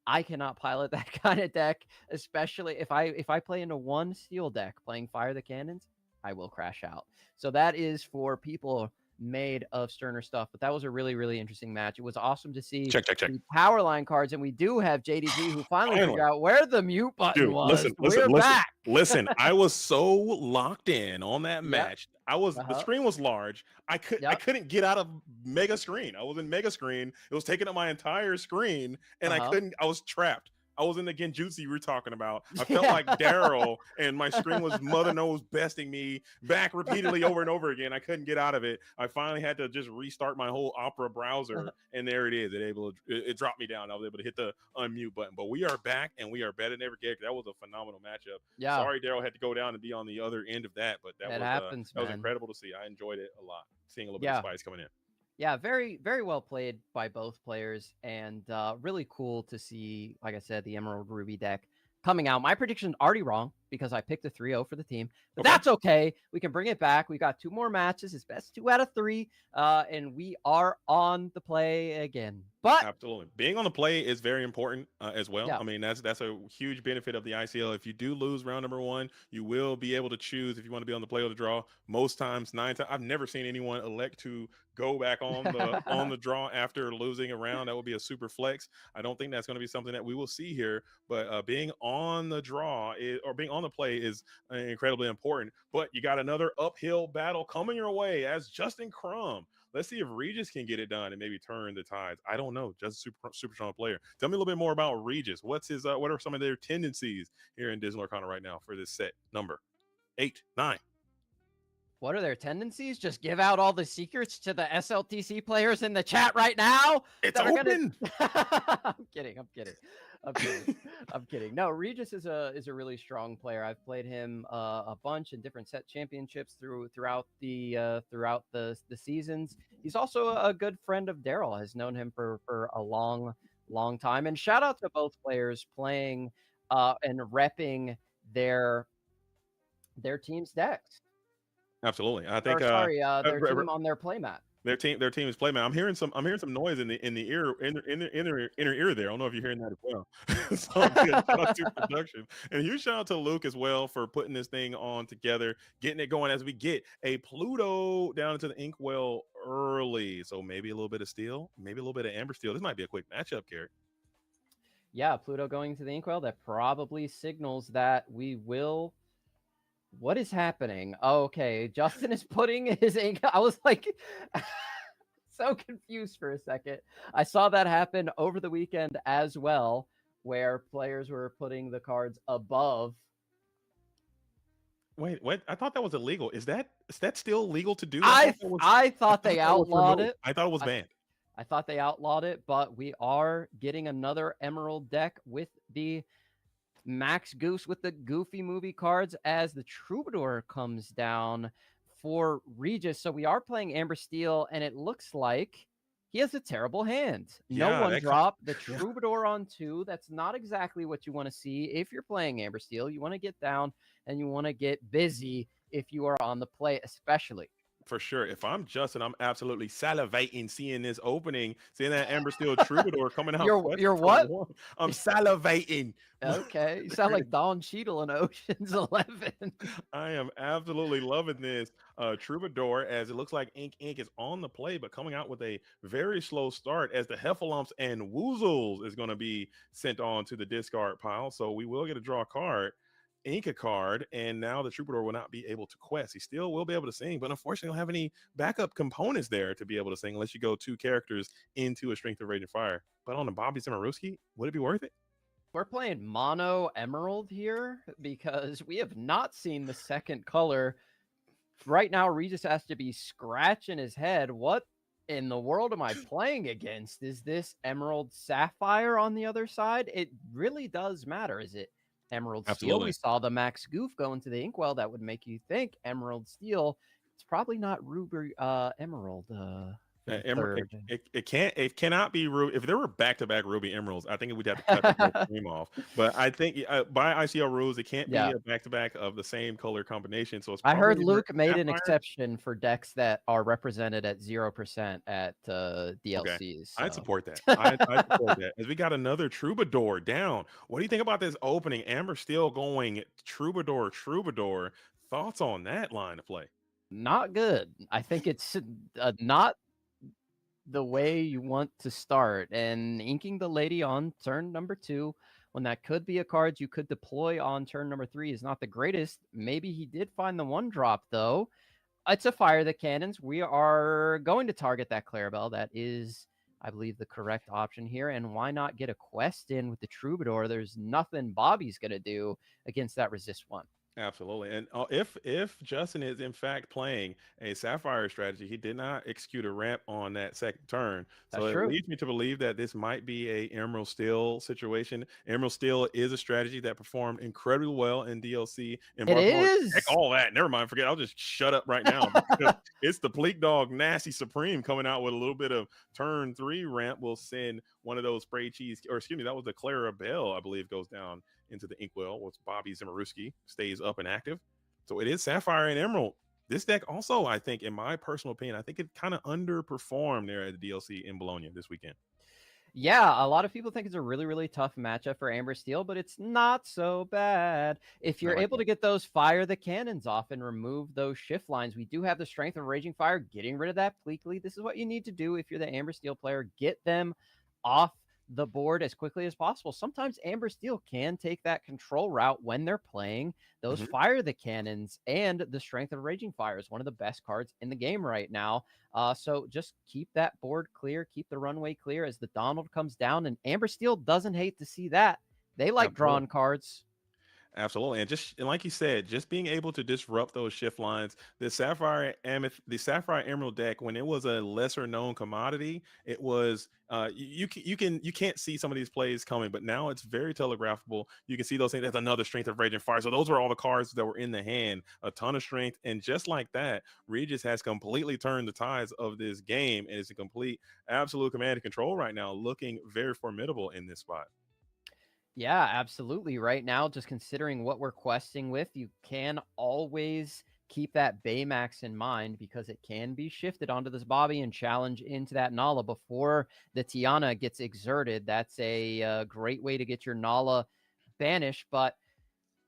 I cannot pilot that kind of deck, especially if I play into one steel deck playing Fire the Cannons, I will crash out. So that is for people made of sterner stuff. But that was a really, really interesting match. It was awesome to see the power line cards, and we do have JDZ who finally figured out where the mute button was. We're back. Listen, I was so locked in on that match. The screen was large. I couldn't get out of mega screen. I was in mega screen. It was taking up my entire screen, and I was trapped. I was in the genjutsu you were talking about. I felt like Daryl, and my screen was mother nose besting me back repeatedly over and over again. I couldn't get out of it. I finally had to just restart my whole Opera browser, and there it is. It dropped me down. I was able to hit the unmute button. But we are back, and we are better than ever. That was a phenomenal matchup. Yeah. Sorry, Daryl had to go down and be on the other end of that, but that was incredible to see. I enjoyed it a lot, seeing a little bit of spice coming in. Yeah, very, very well played by both players, and really cool to see, like I said, the Emerald Ruby deck coming out. My prediction already wrong because I picked a 3-0 for the team, but that's okay. We can bring it back. We got 2 more matches. It's best 2 out of 3, and we are on the play again. But absolutely, being on the play is very important as well. Yeah. I mean, that's a huge benefit of the ICL. If you do lose round number 1, you will be able to choose if you want to be on the play or the draw. Most times, 9 times, I've never seen anyone elect to go back on the draw after losing a round. That would be a super flex. I don't think that's going to be something that we will see here. But being on the draw or being on the play is incredibly important. But you got another uphill battle coming your way as Justin Crum. Let's see if Regis can get it done and maybe turn the tides. I don't know. Just a super strong player. Tell me a little bit more about Regis. What's his? What are some of their tendencies here in Lorcana right now for this set number 8, 9? What are their tendencies? Just give out all the secrets to the SLTC players in the chat right now. It's open. I'm kidding. No, Regis is a really strong player. I've played him a bunch in different set championships throughout the seasons. He's also a good friend of Daryl. Has known him for a long time. And shout out to both players playing and repping their team's decks. Absolutely. I think their team on their playmat. Their team is playmat. I'm hearing some noise in the ear inner ear there. I don't know if you're hearing that as well. So shout out to production. And huge shout out to Luke as well for putting this thing on together, getting it going as we get a Pluto down into the Inkwell early. So maybe a little bit of steel, maybe a little bit of amber steel. This might be a quick matchup, Garrett. Yeah, Pluto going to the Inkwell. That probably signals that we will. What is happening? Okay, Justin is putting his ink. I was like so confused for a second. I saw that happen over the weekend as well, where players were putting the cards above. Wait, what? I thought that was illegal. Is that still legal to do? I thought they outlawed it. I thought it was banned. I thought they outlawed it, but we are getting another Emerald deck with the Max Goose with the Goofy movie cards as the Troubadour comes down for Regis. So we are playing Amber Steel, and it looks like he has a terrible hand. No one drop the Troubadour on 2. That's not exactly what you want to see if you're playing Amber Steel. You want to get down and you want to get busy if you are on the play, especially For sure. If I'm Justin, I'm absolutely salivating seeing this opening, seeing that Amber Steel Troubadour coming out. You're what? I'm salivating. Okay, you sound like Don Cheadle in Ocean's 11. I am absolutely loving this Troubadour, as it looks like Ink is on the play, but coming out with a very slow start, as the Heffalumps and Woozles is going to be sent on to the discard pile. So we will get a draw card. Ink a card, and now the Troubadour will not be able to quest. He still will be able to sing, but unfortunately, don't have any backup components there to be able to sing unless you go 2 characters into a Strength of Raging Fire. But on the Bobby Zimmerowski, would it be worth it? We're playing mono emerald here because we have not seen the second color. Right now, Regis has to be scratching his head. What in the world am I playing against? Is this Emerald Sapphire on the other side? It really does matter. Is it Emerald Steel? We saw the Max Goof go into the Inkwell. That would make you think Emerald Steel. It's probably not Ruby Emerald. It cannot be Ruby. If there were back-to-back Ruby Emeralds, I think we'd have to cut the whole stream off. But I think by ICL rules, it can't be a back-to-back of the same color combination. So it's I heard Luke made an exception for decks that are represented at 0% at DLCs. Okay. So. I'd support that. I support that. As we got another Troubadour down. What do you think about this opening? Amber Steel going Troubadour. Thoughts on that line of play? Not good. I think it's not the way you want to start, and inking the lady on turn number 2 when that could be a card you could deploy on turn number 3 is not the greatest. Maybe he did find the 1-drop though. It's a fire the cannons. We are going to target that Clarabelle. That is, I believe, the correct option here. And why not get a quest in with the Troubadour? There's nothing Bobby's going to do against that resist 1. Absolutely. And if Justin is in fact playing a Sapphire strategy, he did not execute a ramp on that second turn. So it leads me to believe that this might be a Emerald Steel situation. Emerald Steel is a strategy that performed incredibly well in DLC. And it is. Heck, all that. Never mind. Forget. I'll just shut up right now. It's the Pleek Dog Nasty Supreme coming out with a little bit of turn 3 ramp. Will send one of those spray cheese, or excuse me, that was the Clarabelle, I believe, goes down into the Inkwell, which Bobby Zimmerowski stays up and active. So it is Sapphire and Emerald. This deck also, I think, in my personal opinion, I think it kind of underperformed there at the DLC in Bologna this weekend. Yeah, a lot of people think it's a really, really tough matchup for Amber Steel, but it's not so bad. If you're able to get those fire the cannons off and remove those shift lines, we do have the Strength of Raging Fire, getting rid of that Pleekly. This is what you need to do if you're the Amber Steel player. Get them off the board as quickly as possible. Sometimes Amber Steel can take that control route when they're playing those fire the cannons, and the Strength of Raging Fire is one of the best cards in the game right now. So just keep that board clear, keep the runway clear as the Donald comes down, and Amber Steel doesn't hate to see that. They like drawing cards. Absolutely. And like you said, just being able to disrupt those shift lines, the Sapphire Emerald deck, when it was a lesser known commodity, it was you can't see some of these plays coming, but now it's very telegraphable. You can see those things. That's another Strength of Raging Fire. So those were all the cards that were in the hand, a ton of strength. And just like that, Regis has completely turned the tides of this game, and it's a complete absolute command and control right now, looking very formidable in this spot. Yeah, absolutely. Right now, just considering what we're questing with, you can always keep that Baymax in mind because it can be shifted onto this Bobby and challenge into that Nala before the Tiana gets exerted. That's a great way to get your Nala banished. But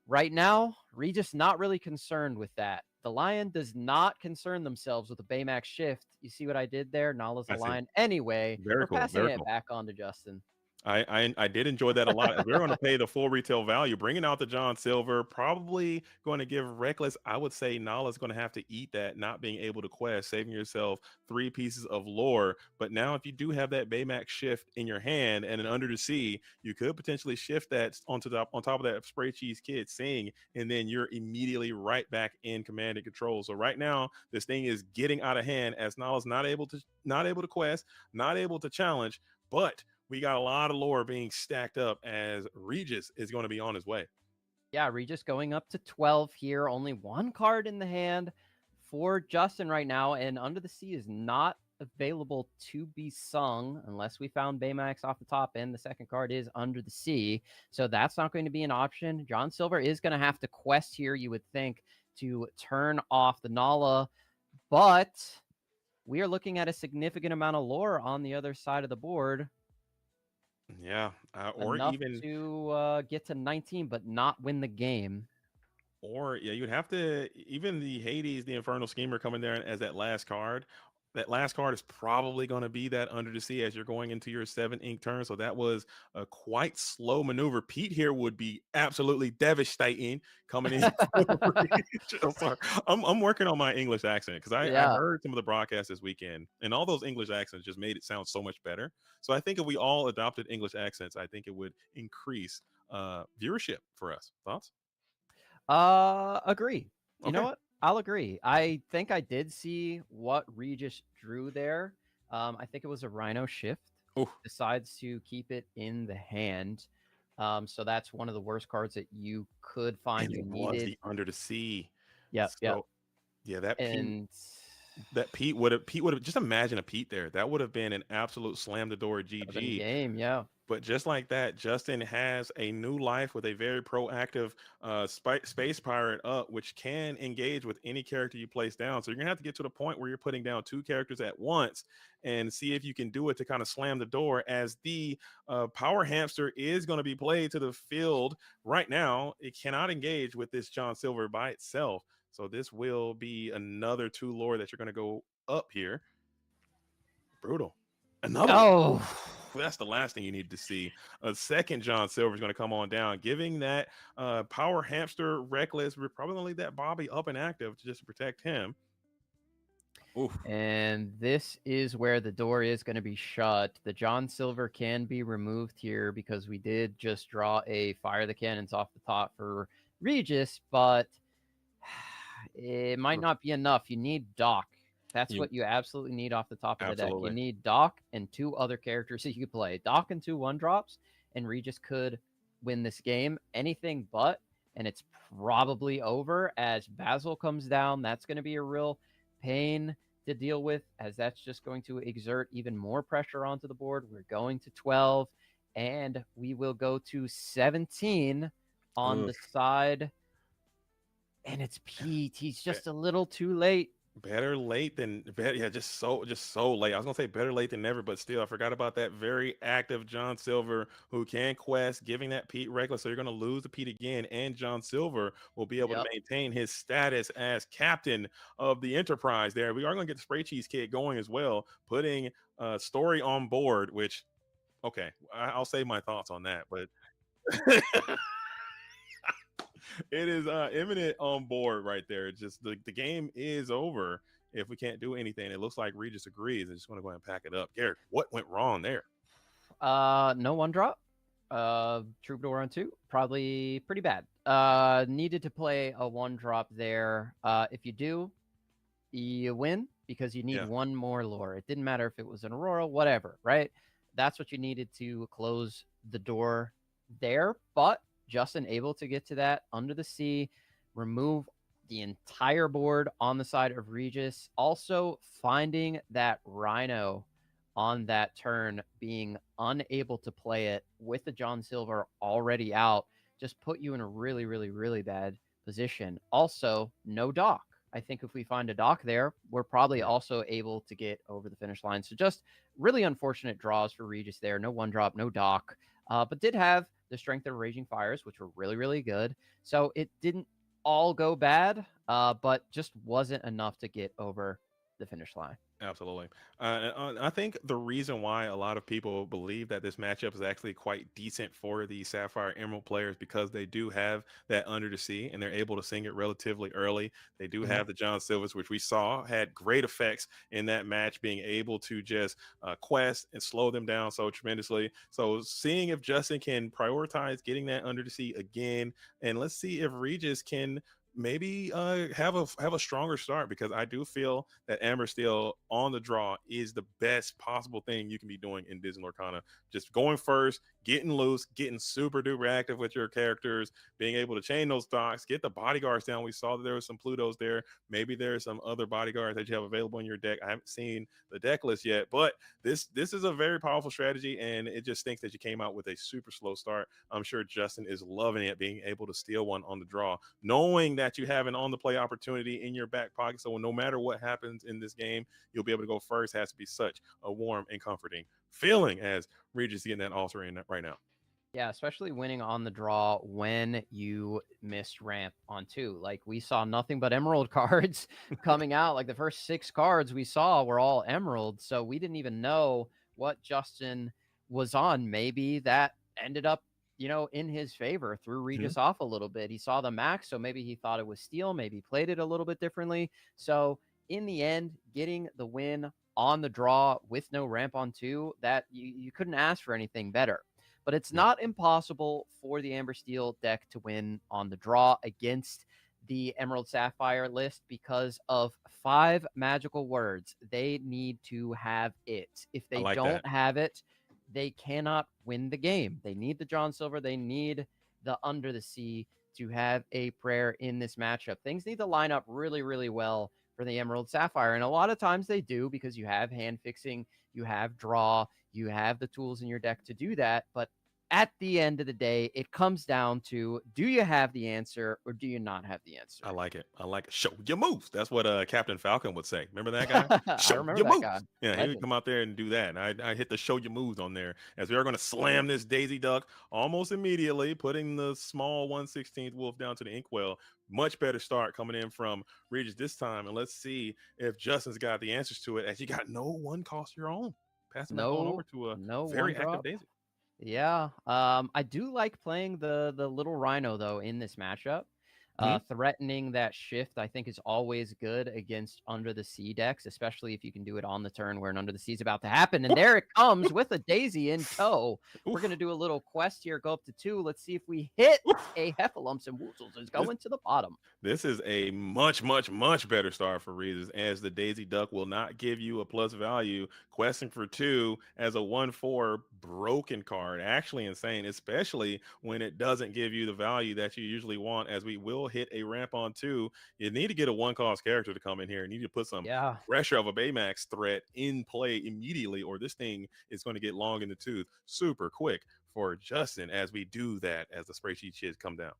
right now, Regis not really concerned with that. The Lion does not concern themselves with the Baymax shift. You see what I did there? Nala's the Lion. Anyway, we're passing it back on to Justin. I did enjoy that a lot. If we're going to pay the full retail value, bringing out the John Silver, probably going to give Reckless. I would say Nala's going to have to eat that, not being able to quest, saving yourself 3 pieces of lore. But now, if you do have that Baymax shift in your hand and an Under the Sea, you could potentially shift that on top of that Spray Cheese Kid Sing, and then you're immediately right back in command and control. So right now, this thing is getting out of hand as Nala's not able to quest, not able to challenge, but we got a lot of lore being stacked up as Regis is going to be on his way. Yeah, Regis going up to 12 here. Only 1 card in the hand for Justin right now. And Under the Sea is not available to be sung unless we found Baymax off the top. And the second card is Under the Sea. So that's not going to be an option. John Silver is going to have to quest here, you would think, to turn off the Nala. but we are looking at a significant amount of lore on the other side of the board. Yeah, or enough even to get to 19, but not win the game. Or yeah, you'd have to even the Hades, the Infernal Schemer coming there as that last card. That last card is probably going to be that Under the Sea as you're going into your 7 ink turn. So that was a quite slow maneuver. Pete here would be absolutely devastating coming in. Sorry. I'm working on my English accent because I heard some of the broadcasts this weekend, and all those English accents just made it sound so much better. So I think if we all adopted English accents, I think it would increase viewership for us. Thoughts? Agree. You know what? I'll agree. I think I did see what Regis drew there. I think it was a Rhino Shift. Ooh. Decides to keep it in the hand. So that's one of the worst cards that you could find. And you it needed. was the Under the Sea. Yeah. So, yeah, that and Pete would have just imagine a Pete there. That would have been an absolute slam the door GG game. Yeah. But just like that, Justin has a new life with a very proactive space pirate up, which can engage with any character you place down. So you're going to have to get to the point where you're putting down 2 characters at once and see if you can do it to kind of slam the door, as the power hamster is going to be played to the field right now. It cannot engage with this John Silver by itself. So this will be another 2 lore that you're going to go up here. Brutal. Another one. That's the last thing you need to see. A second John Silver is going to come on down, giving that power hamster reckless. We're probably going to leave that Bobby up and active just to protect him. Oof. And this is where the door is going to be shut. The John Silver can be removed here because we did just draw a Fire the Cannons off the top for Regis, but it might not be enough. You need Doc. That's what you absolutely need off the top of the deck. You need Doc and 2 other characters that you could play. Doc and 2 1-drops, and Regis could win this game. Anything but, and it's probably over as Basil comes down. That's going to be a real pain to deal with, as that's just going to exert even more pressure onto the board. We're going to 12, and we will go to 17 on the side. And it's Pete. He's just a little too late. Better late than better. Yeah, just so late. I was gonna say better late than never, but still, I forgot about that very active John Silver who can quest, giving that Pete reckless. So you're gonna lose the Pete again, and John Silver will be able to maintain his status as captain of the Enterprise. There, we are gonna get the Spray Cheese Kid going as well, putting Story on board. Which, okay, I'll save my thoughts on that, but. It is imminent on board right there. Just the game is over if we can't do anything. It looks like Regis agrees. I just want to go ahead and pack it up. Garrett, what went wrong there? No 1-drop. Troubadour on 2. Probably pretty bad. Needed to play a 1-drop there. If you do, you win because you need 1 more lore. It didn't matter if it was an Aurora, whatever, right? That's what you needed to close the door there. But Justin able to get to that Under the Sea, remove the entire board on the side of Regis. Also finding that Rhino on that turn, being unable to play it with the John Silver already out, just put you in a really, really, really bad position. Also, no Doc. I think if we find a Doc there, we're probably also able to get over the finish line. So just really unfortunate draws for Regis there. No 1-drop, no Doc, but did have the strength of Raging Fires, which were really, really good. So it didn't all go bad, but just wasn't enough to get over the finish line. Absolutely. I think the reason why a lot of people believe that this matchup is actually quite decent for the Sapphire Emerald players, because they do have that Under the Sea and they're able to sing it relatively early. They do have the John Silvers, which we saw had great effects in that match, being able to just quest and slow them down so tremendously. So seeing if Justin can prioritize getting that Under the Sea again, and let's see if Regis can maybe have a stronger start, because I do feel that Amber Steel on the draw is the best possible thing you can be doing in Disney Lorcana. Just going first, getting loose, getting super duper active with your characters, being able to chain those stocks, get the bodyguards down. We saw that there was some Plutos there. Maybe there's some other bodyguards that you have available in your deck. I haven't seen the deck list yet, but this is a very powerful strategy, and it just stinks that you came out with a super slow start. I'm sure Justin is loving it, being able to steal one on the draw, knowing that that you have an on-the-play opportunity in your back pocket. So no matter what happens in this game, you'll be able to go first. Has to be such a warm and comforting feeling as Regis getting that altar in right now. Yeah, especially winning on the draw when you missed ramp on 2. Like, we saw nothing but emerald cards coming out. Like, the first 6 cards we saw were all emerald, so we didn't even know what Justin was on. Maybe that ended up, in his favor, threw Regis off a little bit. He saw the max, so maybe he thought it was steel, maybe played it a little bit differently. So in the end, getting the win on the draw with no ramp on 2, that you couldn't ask for anything better. But it's not impossible for the Amber Steel deck to win on the draw against the Emerald Sapphire list because of 5 magical words. They need to have it. If they don't have it, they cannot win the game. They need the John Silver. They need the Under the Sea to have a prayer in this matchup. Things need to line up really, really well for the Emerald Sapphire. And a lot of times they do, because you have hand fixing, you have draw, you have the tools in your deck to do that. But at the end of the day, it comes down to, do you have the answer or do you not have the answer? I like it. Show your moves. That's what Captain Falcon would say. Remember that guy? Show your moves. Guy. Yeah, Legend. He would come out there and do that. And I hit the show your moves on there, as we are going to slam this Daisy Duck almost immediately, putting the small 1/16 wolf down to the Inkwell. Much better start coming in from Regis this time. And let's see if Justin's got the answers to it, as you got no one cost your own. Passing that on over to a very active Daisy. Yeah, I do like playing the little Rhino, though, in this matchup. Threatening that shift, I think, is always good against Under the Sea decks, especially if you can do it on the turn where an Under the Sea is about to happen. And there it comes with a Daisy in tow. We're going to do a little quest here, go up to 2. Let's see if we hit a Heffalumps and Woozles is going to the bottom. This is a much, much, much better start for Regis, as the Daisy Duck will not give you a plus value. Questing for 2 as a 1/4 broken card. Actually insane, especially when it doesn't give you the value that you usually want, as we will hit a ramp on 2. You need to get a 1-cost character to come in here. You need to put some pressure of a Baymax threat in play immediately, or this thing is going to get long in the tooth super quick for Justin as we do that, as the spray sheet shits come down.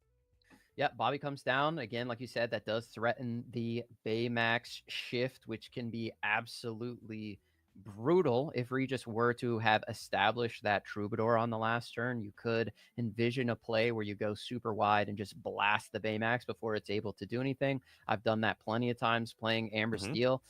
Yeah, Bobby comes down. Again, like you said, that does threaten the Baymax shift, which can be absolutely brutal. If Regis were to have established that Troubadour on the last turn, you could envision a play where you go super wide and just blast the Baymax before it's able to do anything. I've done that plenty of times playing Amber Steel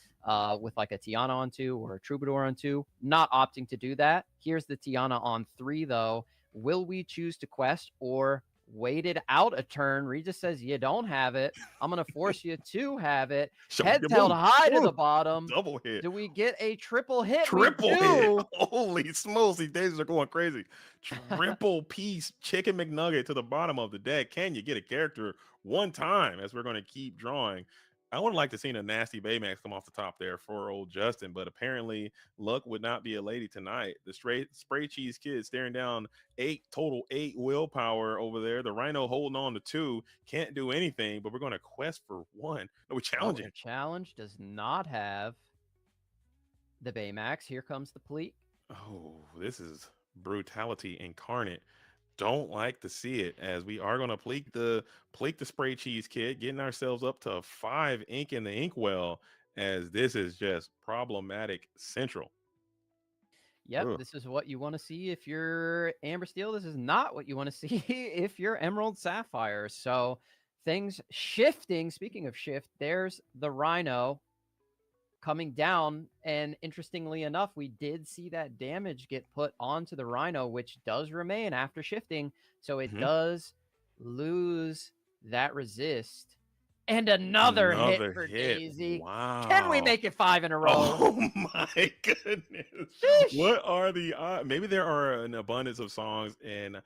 with like a Tiana on 2 or a Troubadour on 2. Not opting to do that. Here's the Tiana on 3, though. Will we choose to quest or waited out a turn? Regis says you don't have it. I'm going to force you to have it. Heads held high to the bottom. Double hit. Do we get a triple hit? Triple hit. Holy smokes, these days are going crazy. Triple piece chicken McNugget to the bottom of the deck. Can you get a character one time, as we're going to keep drawing? I would like to see a nasty Baymax come off the top there for old Justin, but apparently luck would not be a lady tonight. The spray cheese kid staring down 8 willpower over there. The Rhino holding on to 2, can't do anything, but we're going to quest for 1. No, we're challenging. Challenge does not have the Baymax. Here comes the Pleat. Oh, this is brutality incarnate. Don't like to see it, as we are going to pleak the spray cheese kit, getting ourselves up to 5 ink in the inkwell, as this is just problematic central. Yep, This is what you want to see if you're Amber Steel. This is not what you want to see if you're Emerald Sapphire. So things shifting. Speaking of shift, there's the Rhino coming down, and interestingly enough, we did see that damage get put onto the Rhino, which does remain after shifting, so it does lose that resist. And another hit for Daisy. Wow. Can we make it 5 in a row? Oh my goodness. What are the maybe there are an abundance of songs and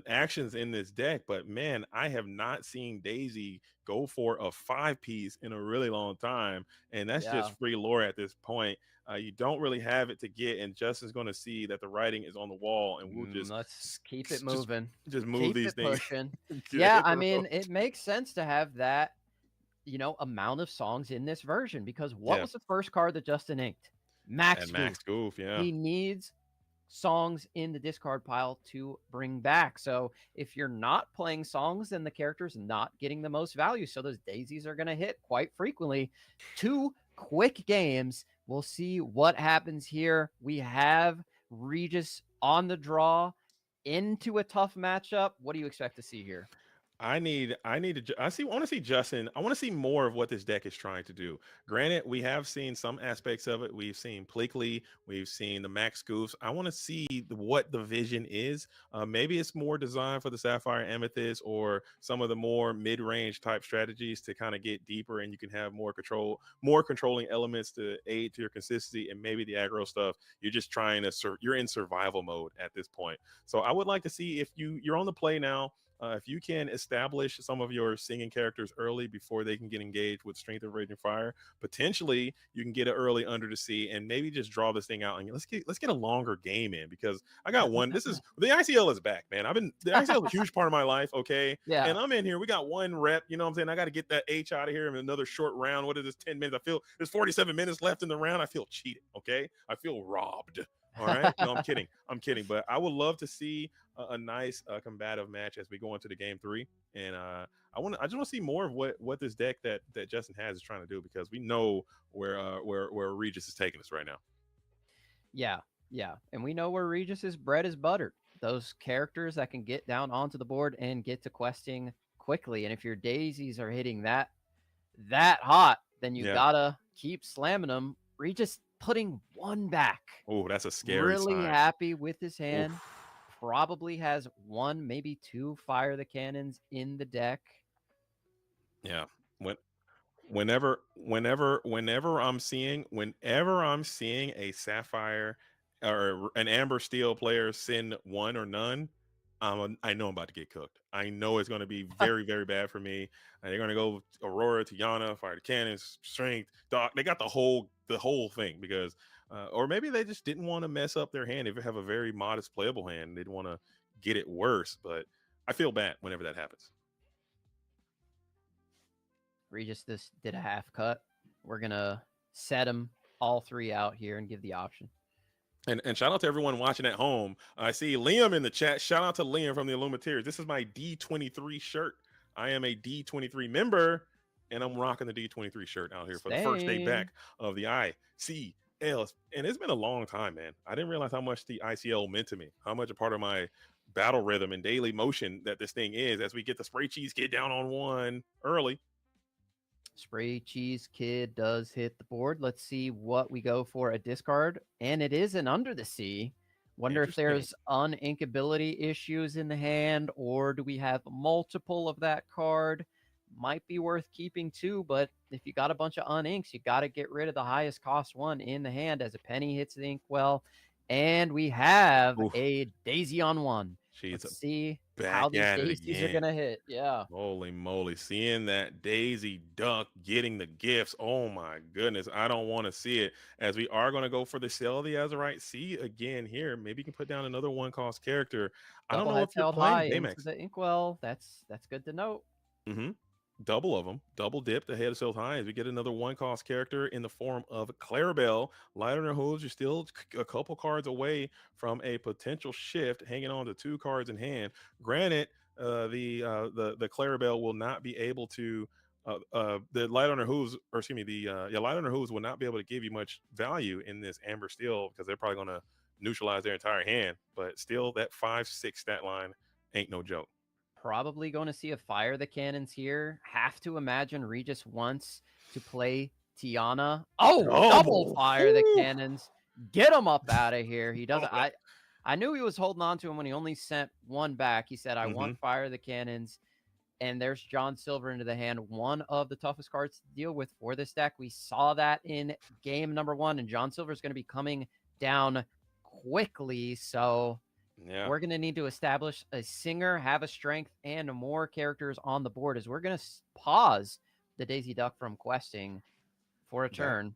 actions in this deck, but man, I have not seen Daisy go for a 5-piece in a really long time, and that's just free lore at this point. You don't really have it to get, and Justin's going to see that the writing is on the wall, and we'll just let's keep it moving. Just move these things. Pushing. Yeah, I mean, it makes sense to have that, amount of songs in this version, because what was the first card that Justin inked? Max Goof. Yeah. He needs songs in the discard pile to bring back. So if you're not playing songs, then the character's not getting the most value. So those daisies are going to hit quite frequently. 2 quick games. We'll see what happens here. We have Regis on the draw into a tough matchup. What do you expect to see here? I want to see Justin. I want to see more of what this deck is trying to do. Granted, we have seen some aspects of it. We've seen Pleakley, we've seen the Max Goofs. I want to see what the vision is. Maybe it's more designed for the Sapphire Amethyst or some of the more mid-range type strategies to kind of get deeper, and you can have more controlling elements to aid to your consistency, and maybe the aggro stuff. You're just trying to you're in survival mode at this point. So I would like to see if you're on the play now. If you can establish some of your singing characters early before they can get engaged with Strength of Raging Fire, potentially you can get it early under the sea and maybe just draw this thing out and let's get a longer game in, because I got one. This is the ICL is back, man. The ICL is a huge part of my life, okay? Yeah. And I'm in here. We got one rep, you know what I'm saying? I got to get that H out of here in another short round. What is this, 10 minutes? I feel there's 47 minutes left in the round. I feel cheated, okay? I feel robbed. All right. No, I'm kidding. But I would love to see a nice combative match as we go into the game 3. And I just want to see more of what this deck that Justin has is trying to do, because we know where Regis is taking us right now. Yeah. And we know where Regis's bread is buttered. Those characters that can get down onto the board and get to questing quickly. And if your daisies are hitting that hot, then you gotta keep slamming them. Regis putting 1 back. Oh, that's a scary Really sign. happy with his hand. Oof. Probably has 1, maybe 2 Fire the Cannons in the deck. Yeah. Whenever I'm seeing a Sapphire or an Amber Steel player send 1 or none, I know I'm about to get cooked. I know it's going to be very, very bad for me. They're going to go Aurora, Tiana, Fire the Cannons, Strength, Doc. They got the whole thing, because or maybe they just didn't want to mess up their hand. If they have a very modest playable hand, they'd want to get it worse. But I feel bad whenever that happens. Regis this did a half cut. We're gonna set them all 3 out here and give the option. And shout out to everyone watching at home. I see Liam in the chat. Shout out to Liam from the Illumineers. This is my D23 shirt. I am a D23 member, and I'm rocking the D23 shirt out here for the first day back of the ICL. And it's been a long time, man. I didn't realize how much the ICL meant to me, how much a part of my battle rhythm and daily motion that this thing is, as we get the Spray Cheese Kid down on 1 early. Spray Cheese Kid does hit the board. Let's see what we go for a discard. And it is an Under the Sea. Wonder if there's uninkability issues in the hand, or do we have multiple of that card? Might be worth keeping 2, but if you got a bunch of uninks, you got to get rid of the highest cost one in the hand as a penny hits the inkwell. And we have a daisy on 1. Let's see how these daisies are going to hit. Yeah. Holy moly. Seeing that daisy duck getting the gifts. Oh, my goodness. I don't want to see it, as we are going to go for the Sell the Azurite Sea again here. Maybe you can put down another 1-cost character. I don't know if you're playing Baymax. The inkwell. That's good to note. Mm-hmm. Double of them, double dipped ahead of Sales High as we get another 1-cost character in the form of Clarabelle. Light on her hooves, you're still a couple cards away from a potential shift, hanging on to 2 cards in hand. Granted, the Clarabelle will not be able to the Light on her hooves, or excuse me, the Light on her hooves will not be able to give you much value in this Amber Steel, because they're probably going to neutralize their entire hand. But still, that 5-6 stat line ain't no joke. Probably going to see a Fire the Cannons here. Have to imagine Regis wants to play Tiana. Double Fire the Cannons. Get him up out of here. He doesn't. I knew he was holding on to him when he only sent 1 back. He said, I want Fire the Cannons. And there's John Silver into the hand. One of the toughest cards to deal with for this deck. We saw that in game number 1. And John Silver is going to be coming down quickly. So we're going to need to establish a singer, have a strength, and more characters on the board, as we're going to pause the Daisy Duck from questing for a turn.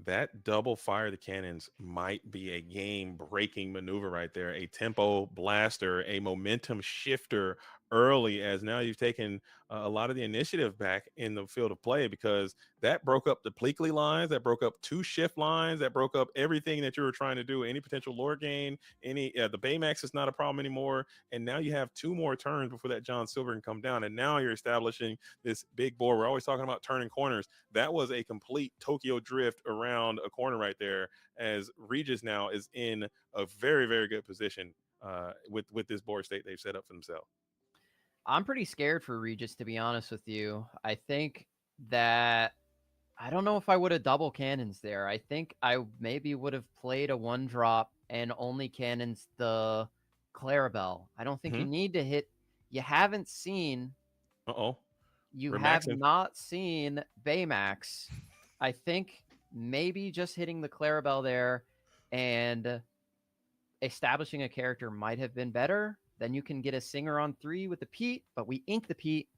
That double Fire the Cannons might be a game-breaking maneuver right there. A tempo blaster, a momentum shifter early, as now you've taken a lot of the initiative back in the field of play, because that broke up the Pleakley lines, that broke up 2 shift lines, that broke up everything that you were trying to do, any potential lore gain, the Baymax is not a problem anymore, and now you have 2 more turns before that John Silver can come down, and now you're establishing this big board. We're always talking about turning corners. That was a complete Tokyo drift around a corner right there, as Regis now is in a very, very good position with this board state they've set up for themselves. I'm pretty scared for Regis, to be honest with you. I think that I don't know if I would have double cannons there. I think I maybe would have played a 1-drop and only cannons the Clarabelle. I don't think you need to hit. You haven't seen. You have not seen Baymax. I think maybe just hitting the Clarabelle there and establishing a character might have been better. Then you can get a Singer on 3 with the Pete, but we ink the Pete.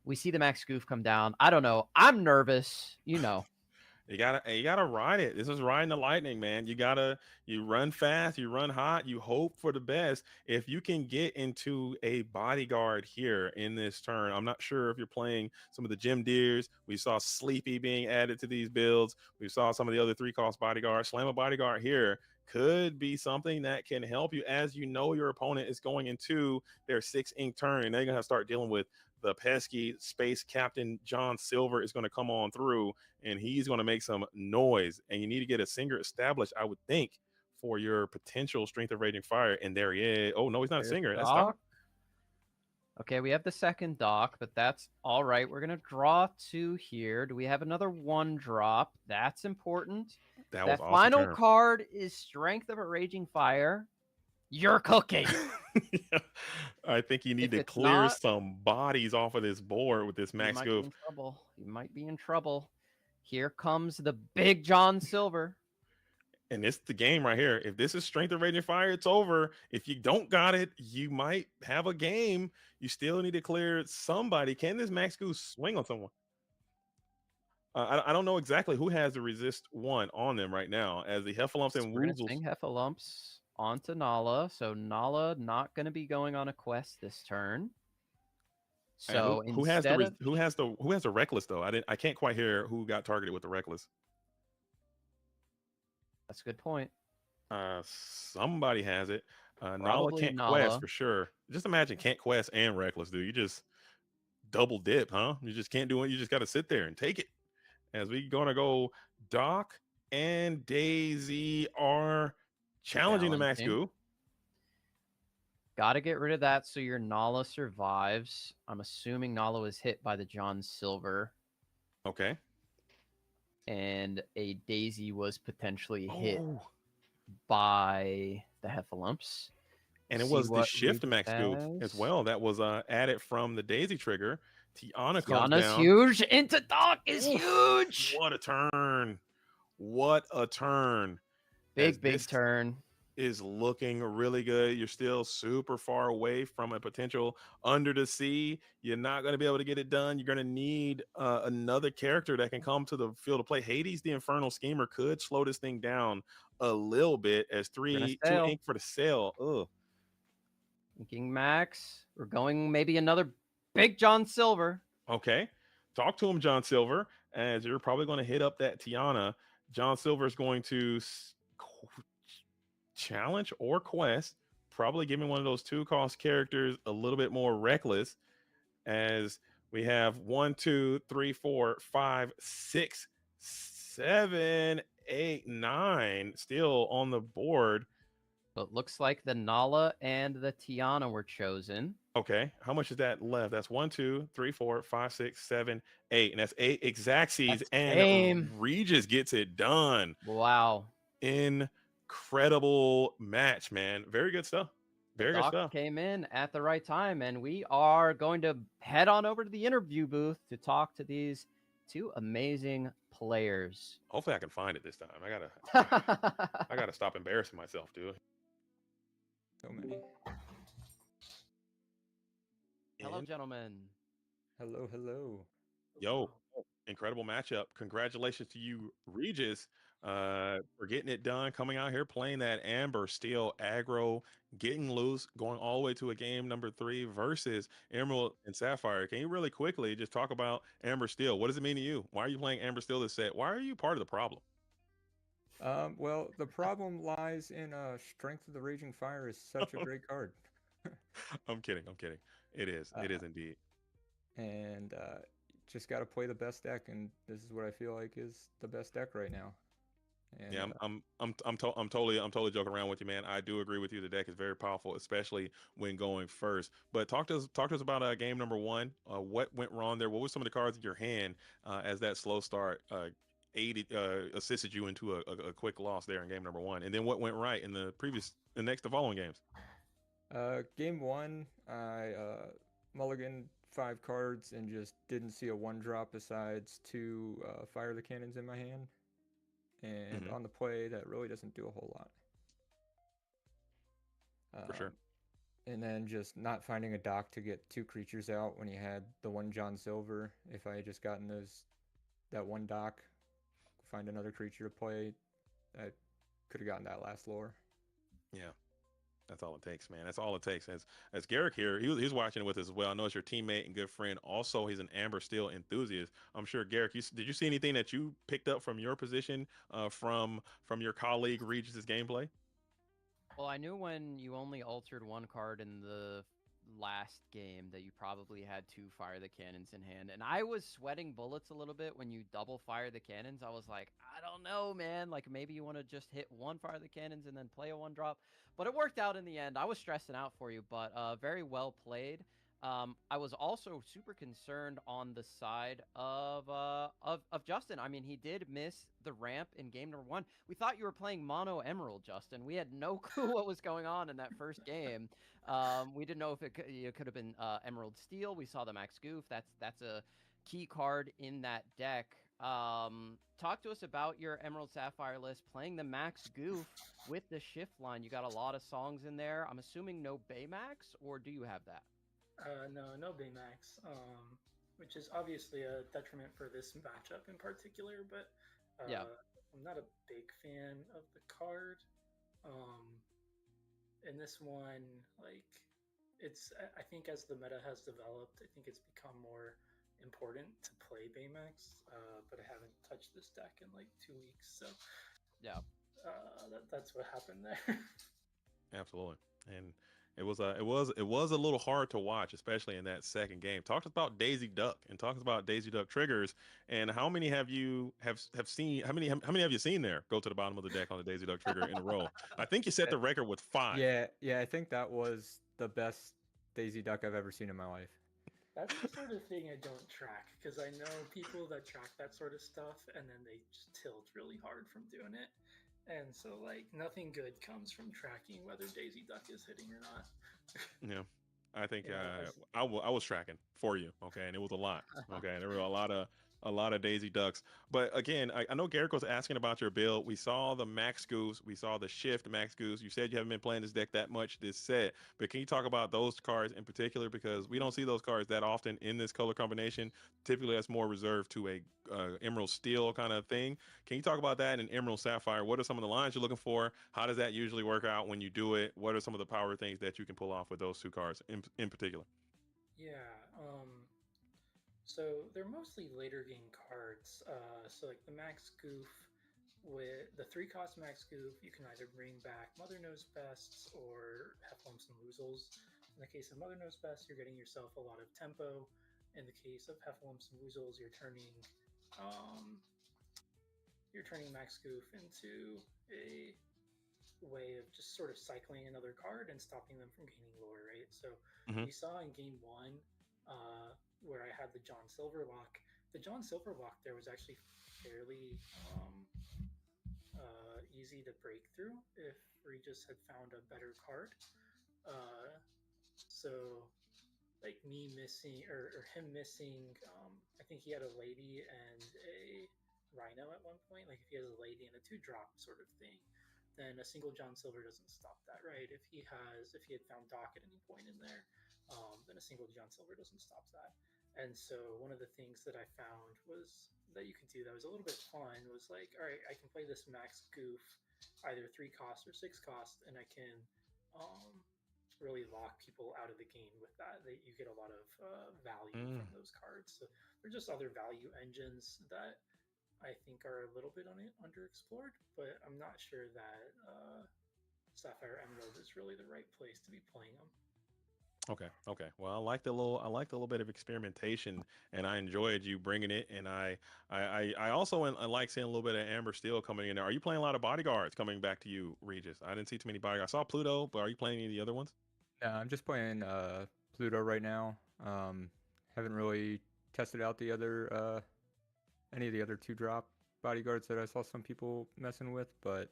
We see the Max Goof come down. I don't know. I'm nervous. You gotta ride it. This is riding the lightning, man. You run fast, you run hot, you hope for the best. If you can get into a bodyguard here in this turn, I'm not sure if you're playing some of the Gym Deers. We saw Sleepy being added to these builds. We saw some of the other 3-cost bodyguards. Slam a bodyguard here could be something that can help you, as you know your opponent is going into their 6 ink turn, and they're gonna have to start dealing with the pesky space captain. John Silver is going to come on through, and he's going to make some noise, and you need to get a Singer established, I would think, for your potential Strength of Raging Fire. And there he is. Oh no, he's not a Singer. That's Doc. Okay, we have the second Doc, but that's all right. We're going to draw 2 here. Do we have another 1-drop? That's important. That awesome final turn. card is Strength of a Raging Fire. You're cooking. I think you need to clear some bodies off of this board with this Max Goof. You might be in trouble. Here comes the big John Silver. And it's the game right here. If this is Strength of Raging Fire, it's over. If you don't got it, you might have a game. You still need to clear somebody. Can this Max Goof swing on someone? I don't know exactly who has the resist 1 on them right now, as the Heffalumps and Woozles. Heffalumps onto Nala, so Nala not going to be going on a quest this turn. So who has the Reckless though? I can't quite hear who got targeted with the Reckless. That's a good point. Somebody has it. Nala can't quest for sure. Just imagine can't quest and Reckless, dude. You just double dip, huh? You just can't do it. You just got to sit there and take it. As we gonna go, Doc and Daisy are challenging the Max Goof. Got to get rid of that so your Nala survives. I'm assuming Nala was hit by the John Silver. Okay. And a Daisy was potentially hit by the Heffalumps. And it was the shift Max Goof as well that was added from the Daisy trigger. Tiana comes down. Huge. Into Doc is huge. What a turn. What a turn. Big turn. Is looking really good. You're still super far away from a potential Under the Sea. You're not going to be able to get it done. You're going to need another character that can come to the field of play. Hades, the Infernal Schemer, could slow this thing down a little bit, as 2 ink for the sale. Ugh. Inking Max. We're going maybe another big John Silver. Okay. Talk to him, John Silver, as you're probably going to hit up that Tiana. John Silver is going to challenge or quest, probably giving one of those 2-cost characters a little bit more reckless, as we have 1, 2, 3, 4, 5, 6, 7, 8, 9 still on the board. But looks like the Nala and the Tiana were chosen. Okay, how much is that left? That's 1, 2, 3, 4, 5, 6, 7, 8, and that's 8 Exacxies, and Regis gets it done. Wow. Incredible match, man. Very good stuff. Very good stuff. Came in at the right time, and we are going to head on over to the interview booth to talk to these 2 amazing players. Hopefully I can find it this time. I gotta stop embarrassing myself, dude. So many. Hello, gentlemen. Hello. Yo, incredible matchup. Congratulations to you, Regis. for getting it done, coming out here playing that Amber Steel aggro, getting loose, going all the way to a game number 3 versus Emerald and Sapphire. Can you really quickly just talk about Amber Steel? What does it mean to you? Why are you playing Amber Steel this set? Why are you part of the problem? Well, the problem lies in Strength of the Raging Fire is such a great card. I'm kidding. It is indeed. And just got to play the best deck, and this is what I feel like is the best deck right now. And, yeah, I'm totally joking around with you, man. I do agree with you. The deck is very powerful, especially when going first. But talk to us about game number 1. What went wrong there? What were some of the cards in your hand as that slow start assisted you into a quick loss there in game number 1? And then what went right in the following games? Game 1, I mulliganed 5 cards and just didn't see a 1-drop besides 2 Fire the Cannons in my hand. And on the play, that really doesn't do a whole lot. For sure. And then just not finding a dock to get 2 creatures out when you had the 1 John Silver. If I had just gotten that 1 dock, find another creature to play, I could have gotten that last lore. Yeah. That's all it takes, man. That's all it takes. As Garrick here, he's watching with us as well. I know it's your teammate and good friend. Also, he's an Amber Steel enthusiast. I'm sure, Garrick, did you see anything that you picked up from your position from your colleague Regis's gameplay? Well, I knew when you only altered 1 card in the last game that you probably had 2 Fire the Cannons in hand, and I was sweating bullets a little bit when you double Fire the Cannons. I was like, I don't know, man, like maybe you want to just hit 1 Fire the Cannons and then play a 1-drop, but it worked out in the end. I was stressing out for you, but very well played. I was also super concerned on the side of Justin. I mean, he did miss the ramp in game number 1. We thought you were playing mono Emerald, Justin. We had no clue what was going on in that first game. We didn't know if it could have been Emerald Steel. We saw the Max Goof. That's a key card in that deck. Talk to us about your Emerald Sapphire list, playing the Max Goof with the shift line. You got a lot of songs in there. I'm assuming no Baymax, or do you have that? No Baymax, which is obviously a detriment for this matchup in particular, but yeah. I'm not a big fan of the card. In this one, like, I think as the meta has developed, I think it's become more important to play Baymax, but I haven't touched this deck in like 2 weeks, so yeah, that's what happened there. Absolutely. And it was a little hard to watch, especially in that second game. Talk about Daisy Duck and talk about Daisy Duck triggers, and how many have you seen? How many have you seen there go to the bottom of the deck on the Daisy Duck trigger in a row? I think you set the record with 5. Yeah, I think that was the best Daisy Duck I've ever seen in my life. That's the sort of thing I don't track, because I know people that track that sort of stuff and then they just tilt really hard from doing it. And so, like, nothing good comes from tracking whether Daisy Duck is hitting or not. Yeah, I think I was tracking for you, okay, and it was a lot, okay, and there were a lot of Daisy Ducks. But again, I know Garrick was asking about your build. We saw the Max Goose, we saw the Shift Max Goose. You said you haven't been playing this deck that much this set, but can you talk about those cards in particular, because we don't see those cards that often in this color combination? Typically, that's more reserved to a Emerald Steel kind of thing. Can you talk about that in Emerald Sapphire? What are some of the lines you're looking for? How does that usually work out when you do it? What are some of the power things that you can pull off with those 2 cards in particular? Yeah, so they're mostly later game cards. So like the Max Goof, with the 3-cost Max Goof, you can either bring back Mother Knows Best or Heffalumps and Woozles. In the case of Mother Knows Best, you're getting yourself a lot of tempo. In the case of Heffalumps and Woozles, you're turning Max Goof into a way of just sort of cycling another card and stopping them from gaining lore, right? So we saw in game 1 where I had the John Silverlock. The John Silverlock there was actually fairly easy to break through if Regis had found a better card. So like me missing or him missing, I think he had a lady and a rhino at one point. Like if he has a lady and a 2-drop sort of thing, then a single John Silver doesn't stop that, right? If he had found Doc at any point in there, then a single John Silver doesn't stop that. And so one of the things that I found was that you could do that was a little bit fun was like, all right, I can play this max goof either 3 cost or 6 cost, and I can really lock people out of the game with that. You get a lot of value from those cards. So they're just other value engines that I think are a little bit underexplored, but I'm not sure that Sapphire Emerald is really the right place to be playing them. Okay. Well, I like the little bit of experimentation, and I enjoyed you bringing it. And I also I like seeing a little bit of Amber Steel coming in there. Are you playing a lot of bodyguards coming back to you, Regis? I didn't see too many bodyguards. I saw Pluto, but are you playing any of the other ones? No, I'm just playing Pluto right now. Haven't really tested out the other any of the other 2-drop bodyguards that I saw some people messing with, but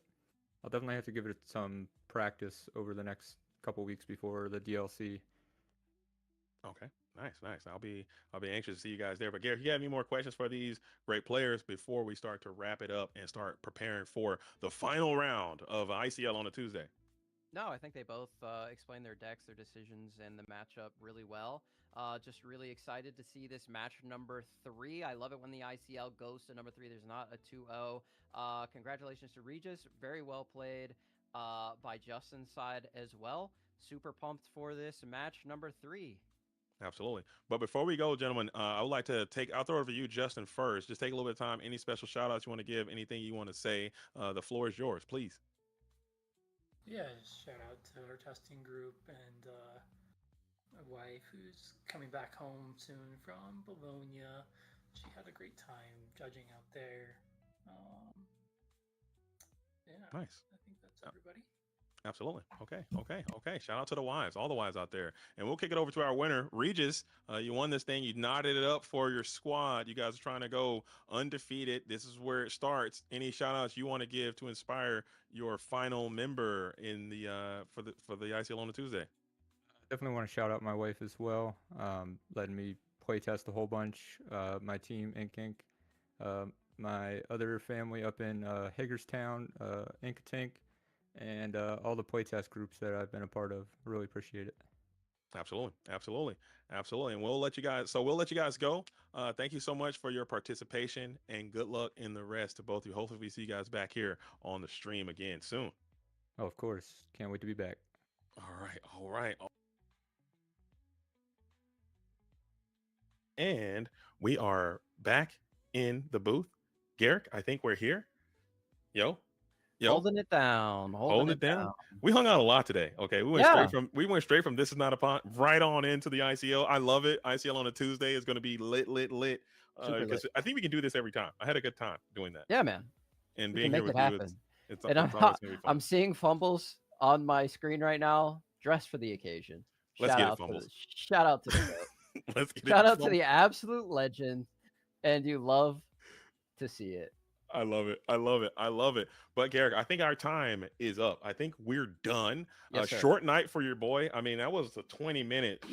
I'll definitely have to give it some practice over the next couple weeks before the DLC. Okay, nice. I'll be anxious to see you guys there. But Garrett, you have any more questions for these great players before we start to wrap it up and start preparing for the final round of ICL on a Tuesday? No, I think they both explained their decks, their decisions, and the matchup really well. Just really excited to see this match number 3. I love it when the ICL goes to number 3. There's not a 2-0. Congratulations to Regis. Very well played by Justin's side as well. Super pumped for this match number 3. Absolutely. But before we go, gentlemen, I would like to I'll throw it over you, Justin, first. Just take a little bit of time. Any special shout outs you want to give, anything you want to say, the floor is yours, please. Yeah, shout out to our testing group and my wife who's coming back home soon from Bologna. She had a great time judging out there. Yeah, nice. I think that's everybody. Absolutely. Okay. Shout out to the wives, all the wives out there. And we'll kick it over to our winner, Regis. You won this thing. You knotted it up for your squad. You guys are trying to go undefeated. This is where it starts. Any shout outs you want to give to inspire your final member in the for the ICL on a Tuesday? Definitely want to shout out my wife as well, letting me play test a whole bunch. My team, Ink. My other family up in Hagerstown, Inkatink. And all the playtest groups that I've been a part of. Really appreciate it. Absolutely. And we'll let you guys go. Thank you so much for your participation, and good luck in the rest to both of you. Hopefully we see you guys back here on the stream again soon. Oh, of course. Can't wait to be back. All right. And we are back in the booth. Garrick, I think we're here. Yo. Holding it down. Holding it down. We hung out a lot today. Okay, we went straight from This Is Not a Pond right on into the ICL. I love it. ICL on a Tuesday is going to be lit. Because I think we can do this every time. I had a good time doing that. Yeah, man. And being here with you, it's and always gonna be fun. I'm seeing Fumbles on my screen right now, dressed for the occasion. Let's get it, Fumbles. Shout out to the goat. Let's get shout out to the absolute legend, and you love to see it. I love it. But Garrick, I think our time is up. I think we're done. Yes, short night for your boy. I mean, that was a 20-minute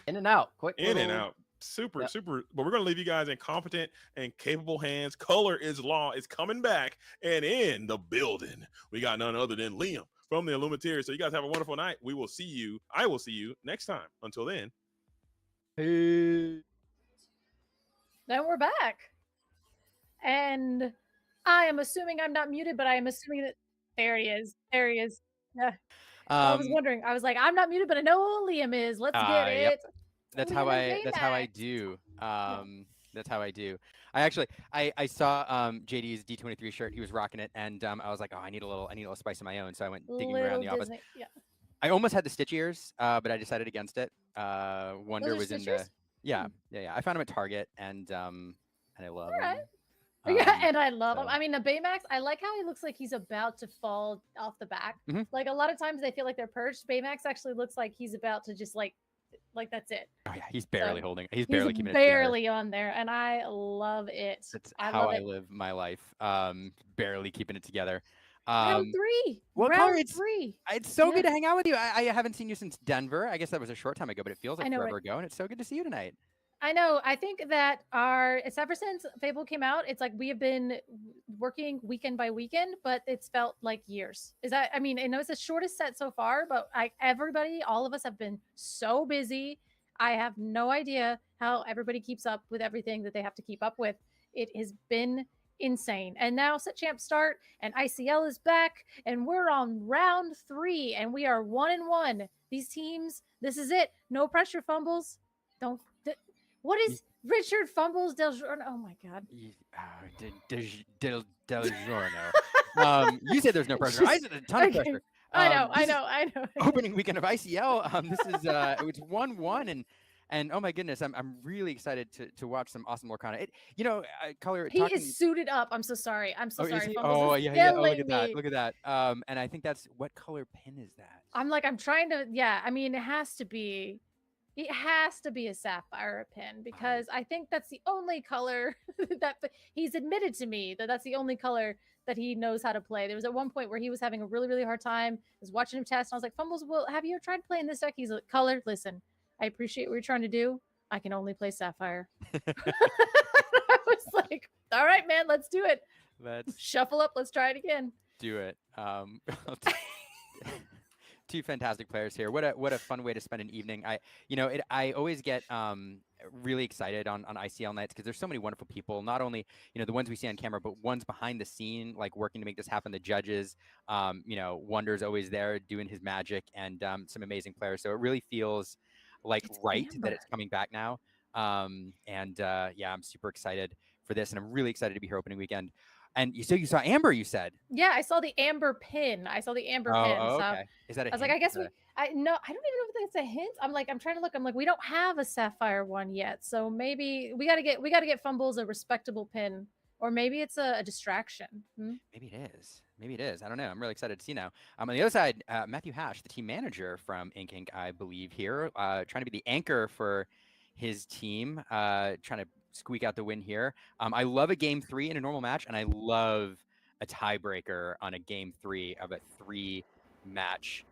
in and out, quick in and out. Super. But we're gonna leave you guys in competent and capable hands. Color is Law is coming back, and in the building, we got none other than Liam from the Illumineer. So you guys have a wonderful night. I will see you next time. Until then, peace. Then we're back, and I am assuming I'm not muted, but I am assuming that there he is. Yeah. I was wondering. I was like, I'm not muted, but I know Liam is. Let's get it. Yep. That's how I do. That's how I do. I saw JD's D23 shirt. He was rocking it, and I was like, oh, I need a little spice of my own. So I went digging around the office. Yeah. I almost had the Stitch ears, but I decided against it. Wonder was in the yeah. I found him at Target, and I love him. Yeah, and I love him. I mean, the Baymax, I like how he looks like he's about to fall off the back. Mm-hmm. Like a lot of times they feel like they're perched. Baymax actually looks like he's about to just like that's it. Oh yeah, he's barely holding. He's barely keeping it barely on there, and I love it. That's how I live my life. Barely keeping it together. Round 3. Well, round 3. It's so good to hang out with you. I haven't seen you since Denver. I guess that was a short time ago, but it feels like forever ago, and it's so good to see you tonight. I know. I think that it's ever since Fable came out, it's like we have been working weekend by weekend, but it's felt like years. I mean, I know it's the shortest set so far, but all of us have been so busy. I have no idea how everybody keeps up with everything that they have to keep up with. It has been insane. And now set champs start and ICL is back and we're on round 3 and we are 1-1. These teams, this is it. No pressure, Fumbles. What is Richard Fumbles Del Giorno? Oh my God. Del Giorno. You said there's no pressure. I said a ton of pressure. I know. Opening weekend of ICL. This is it's 1-1 and oh my goodness, I'm really excited to watch some awesome Lorcana. Color. He is suited up. I'm so sorry. I'm so sorry. Oh yeah. Oh, look at that. Look at that. And I think that's what color pin is that? I'm trying to. Yeah, I mean, it has to be a sapphire pin because I think that's the only color that he's admitted to me that's the only color that he knows how to play. There was at one point where he was having a really, really hard time. I was watching him test and I was like, Fumbles, well, have you tried playing this deck? He's like, color, listen, I appreciate what you're trying to do. I can only play sapphire. I was like, all right, man, let's do it. Let's shuffle up. Let's try it again. Do it. Two fantastic players here. What a fun way to spend an evening. I always get really excited on ICL nights because there's so many wonderful people. Not only the ones we see on camera, but ones behind the scene, like working to make this happen. The judges, Wonder's always there doing his magic, and some amazing players. So it really feels like it's that it's coming back now. I'm super excited for this, and I'm really excited to be here opening weekend. And so you saw Amber, you said? Yeah, I saw the Amber pin. Oh, So okay. Is that a hint? I was like, I guess I don't even know if that's a hint. I'm trying to look. I'm like, we don't have a sapphire one yet. So maybe we gotta get Fumbles a respectable pin. Or maybe it's a distraction. Maybe it is. I don't know. I'm really excited to see now. On the other side, Matthew Hash, the team manager from Ink, I believe here, trying to be the anchor for his team, trying to squeak out the win here. I love a game 3 in a normal match, and I love a tiebreaker on a game 3 of a 3-match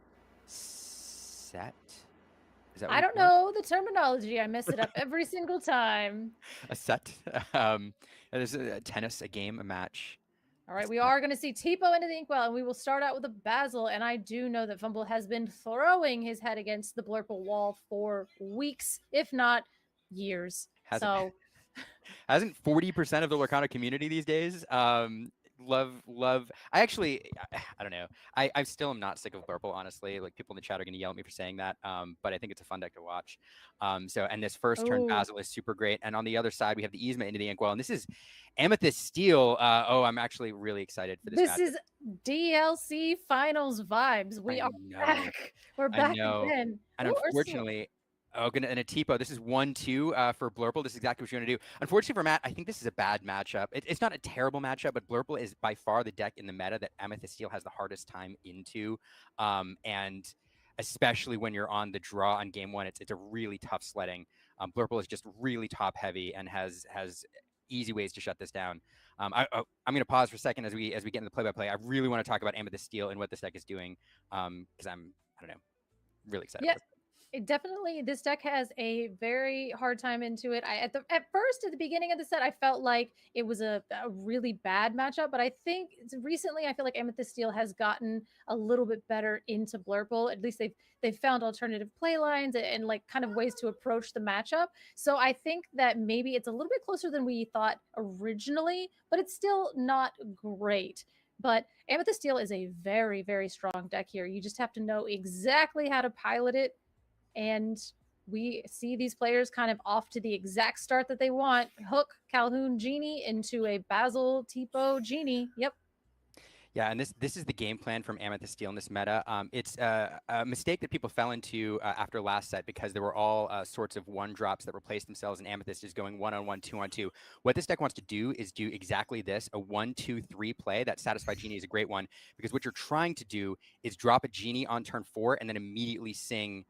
set. Is that I don't know the terminology. I mess it up every single time. A set. There's a tennis, a game, a match. All right, we are going to see Tipo into the Inkwell, and we will start out with a Basil. And I do know that Fumble has been throwing his head against the Blurple wall for weeks, if not years. Hasn't 40% of the Lorcana community these days love I don't know. I still am not sick of Blurple, honestly. Like, people in the chat are going to yell at me for saying that, but I think it's a fun deck to watch. And this first turn Basil is super great, and on the other side we have the Yzma into the Inkwell, and this is Amethyst Steel. I'm actually really again this This is DLC finals vibes. We are back. We're back again. And unfortunately, and a Tipo. This is 1-2 for Blurple. This is exactly what you're going to do. Unfortunately for Matt, I think this is a bad matchup. It's not a terrible matchup, but Blurple is by far the deck in the meta that Amethyst Steel has the hardest time into. And especially when you're on the draw on game 1, it's a really tough sledding. Blurple is just really top heavy and has easy ways to shut this down. I'm going to pause for a second as we get into the play-by-play. I really want to talk about Amethyst Steel and what this deck is doing, because I don't know, really excited. Yeah. This deck has a very hard time into it. At the beginning of the set, I felt like it was a really bad matchup, but I think recently I feel like Amethyst Steel has gotten a little bit better into Blurple. At least they've found alternative play lines and like kind of ways to approach the matchup. So I think that maybe it's a little bit closer than we thought originally, but it's still not great. But Amethyst Steel is a very, very strong deck here. You just have to know exactly how to pilot it. And we see these players kind of off to the exact start that they want. Hook, Calhoun, Genie into a Basil, Tipo, Genie. Yep. Yeah, and this is the game plan from Amethyst Steel in this meta. It's a mistake that people fell into after last set because there were all sorts of 1-drops that replaced themselves, and Amethyst is going 1-on-1, 2-on-2. What this deck wants to do is do exactly this, a 1-2-3 play. That Satisfy Genie is a great one because what you're trying to do is drop a Genie on turn 4 and then immediately sing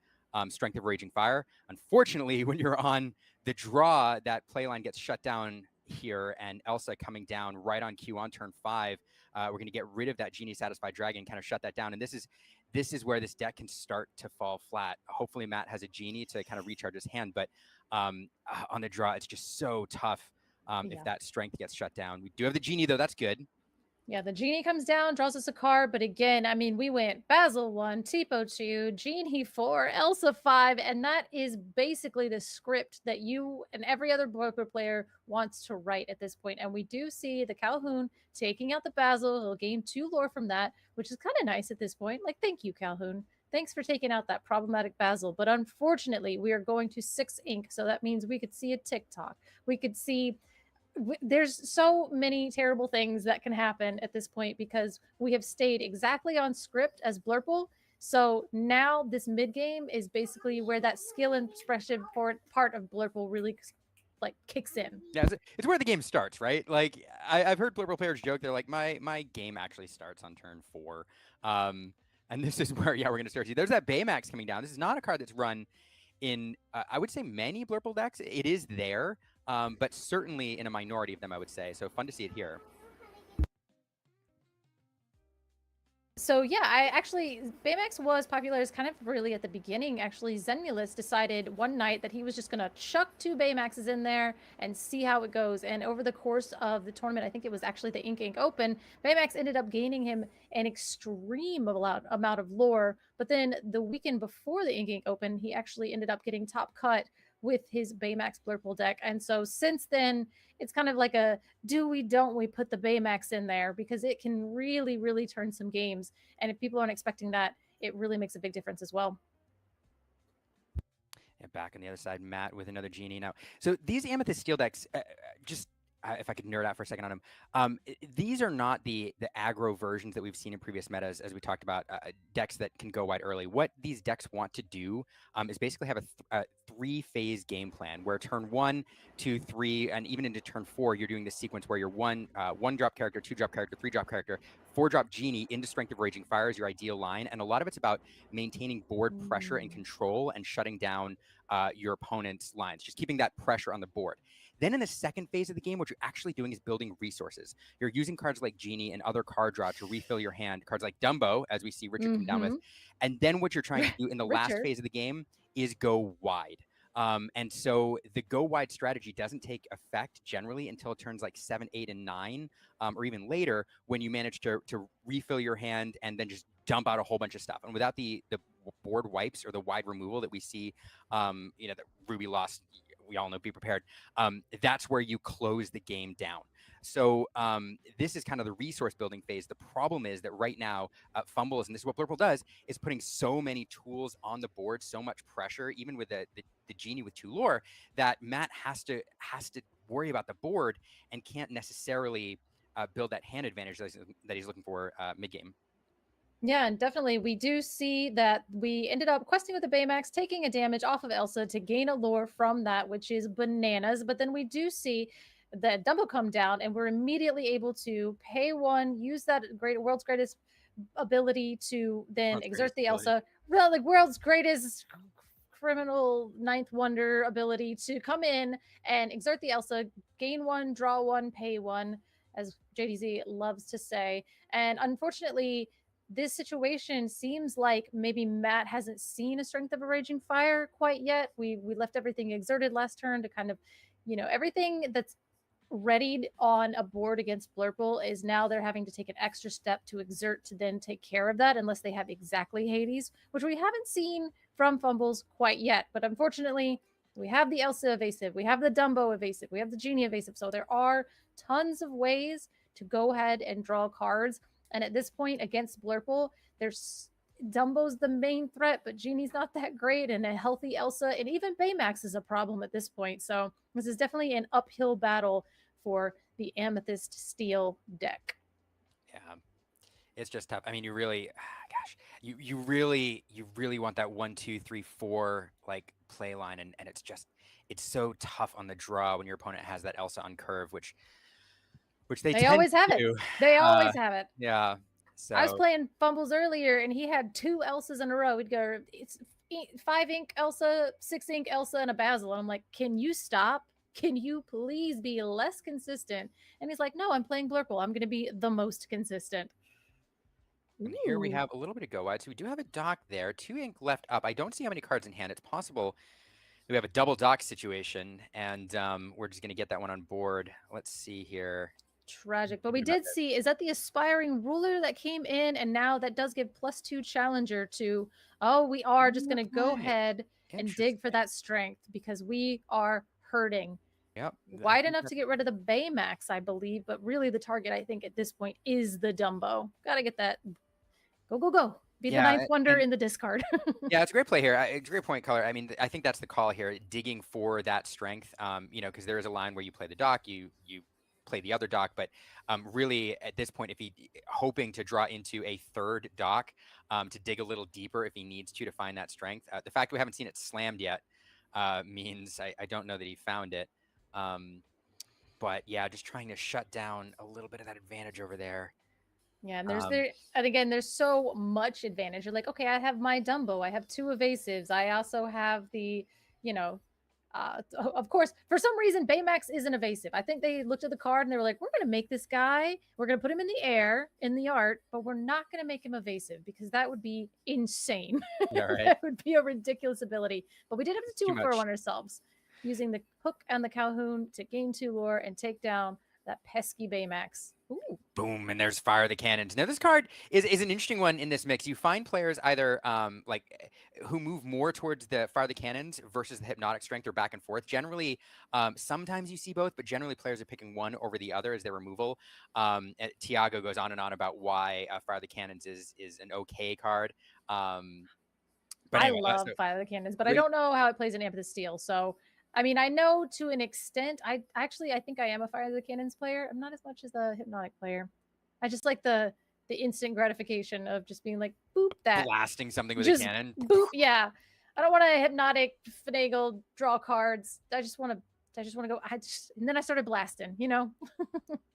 Strength of Raging Fire. Unfortunately, when you're on the draw, that playline gets shut down here, and Elsa coming down right on cue on turn 5. We're going to get rid of that Genie Satisfied Dragon, kind of shut that down. And this is this is where this deck can start to fall flat. Hopefully Matt has a Genie to kind of recharge his hand, but on the draw, it's just so tough if that strength gets shut down. We do have the Genie, though. That's good. Yeah, the Genie comes down, draws us a card, but again, I mean, we went Basil 1, Tipo 2, Genie 4, Elsa 5, and that is basically the script that you and every other broker player wants to write at this point. And we do see the Calhoun taking out the Basil. He'll gain 2 lore from that, which is kind of nice at this point. Like, thank you, Calhoun. Thanks for taking out that problematic Basil. But unfortunately, we are going to 6 ink, so that means we could see a TikTok. We could see there's so many terrible things that can happen at this point because we have stayed exactly on script as Blurple. So now this mid game is basically where that skill and expression part of Blurple really like kicks in. Yeah, it's where the game starts, right? Like I've heard Blurple players joke, they're like, my game actually starts on turn 4. And this is where, we're going to start. See, there's that Baymax coming down. This is not a card that's run in, I would say, many Blurple decks. It is there. But certainly in a minority of them, I would say. So fun to see it here. So yeah, Baymax was popular kind of really at the beginning. Actually, Zenulus decided one night that he was just going to chuck 2 Baymaxes in there and see how it goes. And over the course of the tournament, I think it was actually the Ink Open, Baymax ended up gaining him an extreme amount of lore. But then the weekend before the Ink Open, he actually ended up getting top cut with his Baymax Blurple deck. And so since then, it's kind of like a don't we put the Baymax in there, because it can really, really turn some games. And if people aren't expecting that, it really makes a big difference as well. And back on the other side, Matt with another Genie now. So these Amethyst Steel decks, if I could nerd out for a second on them, these are not the aggro versions that we've seen in previous metas, as we talked about, decks that can go wide early. What these decks want to do is basically have a 3-phase game plan, where turn 1, 2, 3, and even into turn 4, you're doing this sequence where you're 1-drop character, 2-drop character, 3-drop character, 4-drop Genie into Strength of Raging Fire is your ideal line. And a lot of it's about maintaining board pressure and control and shutting down your opponent's lines, just keeping that pressure on the board. Then in the second phase of the game, what you're actually doing is building resources. You're using cards like Genie and other card draw to refill your hand, cards like Dumbo, as we see Richard come down with. And then what you're trying to do in the last phase of the game is go wide. And so the go wide strategy doesn't take effect generally until turns like 7, 8, and 9, or even later, when you manage to refill your hand and then just dump out a whole bunch of stuff. And without the board wipes or the wide removal that we see, that Ruby lost, we all know, be prepared. That's where you close the game down. So this is kind of the resource building phase. The problem is that right now, Fumbles, and this is what Blurple does, is putting so many tools on the board, so much pressure, even with the Genie with 2 lore, that Matt has to worry about the board and can't necessarily build that hand advantage that he's looking for mid-game. Yeah, and definitely we do see that we ended up questing with the Baymax, taking a damage off of Elsa to gain a lore from that, which is bananas. But then we do see that Dumbo come down, and we're immediately able to pay 1, use that world's greatest ability to then exert the Elsa, world's greatest criminal 9th wonder ability to come in and exert the Elsa, gain 1, draw 1, pay 1, as JDZ loves to say. And unfortunately, this situation seems like maybe Matt hasn't seen a Strength of a Raging Fire quite yet. We left everything exerted last turn to kind of, everything that's readied on a board against Blurple is now they're having to take an extra step to exert to then take care of that, unless they have exactly Hades, which we haven't seen from Fumbles quite yet. But unfortunately, we have the Elsa evasive, we have the Dumbo evasive, we have the Genie evasive. So there are tons of ways to go ahead and draw cards. And at this point against Blurple, there's Dumbo's the main threat, but Genie's not that great, and a healthy Elsa and even Baymax is a problem at this point. So this is definitely an uphill battle for the Amethyst Steel deck. Yeah, it's just tough. I mean, you really, you really want that 1, 2, 3, 4 like play line, and it's so tough on the draw when your opponent has that Elsa on curve, which they always have it. They always have it. Yeah. So I was playing Fumbles earlier, and he had 2 Elsas in a row. We'd go, it's 5 ink Elsa, 6 ink Elsa, and a Basil. And I'm like, can you stop? Can you please be less consistent? And he's like, no, I'm playing Blurple. I'm going to be the most consistent. And here we Ooh. have a little bit of go wide. So we do have a dock there. 2 ink left up. I don't see how many cards in hand. It's possible we have a double dock situation, and we're just going to get that one on board. Let's see here. Tragic. But we did see, is that the Aspiring Ruler that came in, and now that does give +2 Challenger to, oh, we are just going to go ahead and dig for that strength because we are hurting. Yep. Wide enough to get rid of the Baymax, I believe, but really the target, I think, at this point is the Dumbo. Got to get that. Go, go, go. Be the ninth wonder in the discard. Yeah, it's a great play here. It's a great point, Color. I mean, I think that's the call here, digging for that strength, you know, because there is a line where you play the dock, you play the other dock, but really at this point, if he hoping to draw into a third dock to dig a little deeper if he needs to find that strength. The fact we haven't seen it slammed yet means I don't know that he found it. But yeah, just trying to shut down a little bit of that advantage over there. Yeah, and and again, there's so much advantage. You're like, okay, I have my Dumbo, I have 2 evasives, I also have the, you know, of course, for some reason, Baymax isn't evasive. I think they looked at the card and they were like, we're going to make this guy, we're going to put him in the air, in the art, but we're not going to make him evasive because that would be insane. Yeah, right. That would be a ridiculous ability. But we did have to 2-4 on ourselves, using the Hook and the Calhoun to gain 2 lore and take down that pesky Baymax. Ooh. Boom, and there's Fire the Cannons. Now, this card is an interesting one in this mix. You find players either like who move more towards the Fire the Cannons versus the Hypnotic Strength or back and forth. Generally, sometimes you see both, but generally players are picking one over the other as their removal. Tiago goes on and on about why Fire the Cannons is an okay card. But anyway, I love Fire the Cannons, but I don't know how it plays in Amethyst Steel, so... I mean, I know to an extent. I think I am a Fire the Cannons player. I'm not as much as the Hypnotic player. I just like the instant gratification of just being like, boop, that. Blasting something with just a cannon. Boop, yeah. I don't want to Hypnotic, finagle, draw cards. I just want to go. And then I started blasting, you know?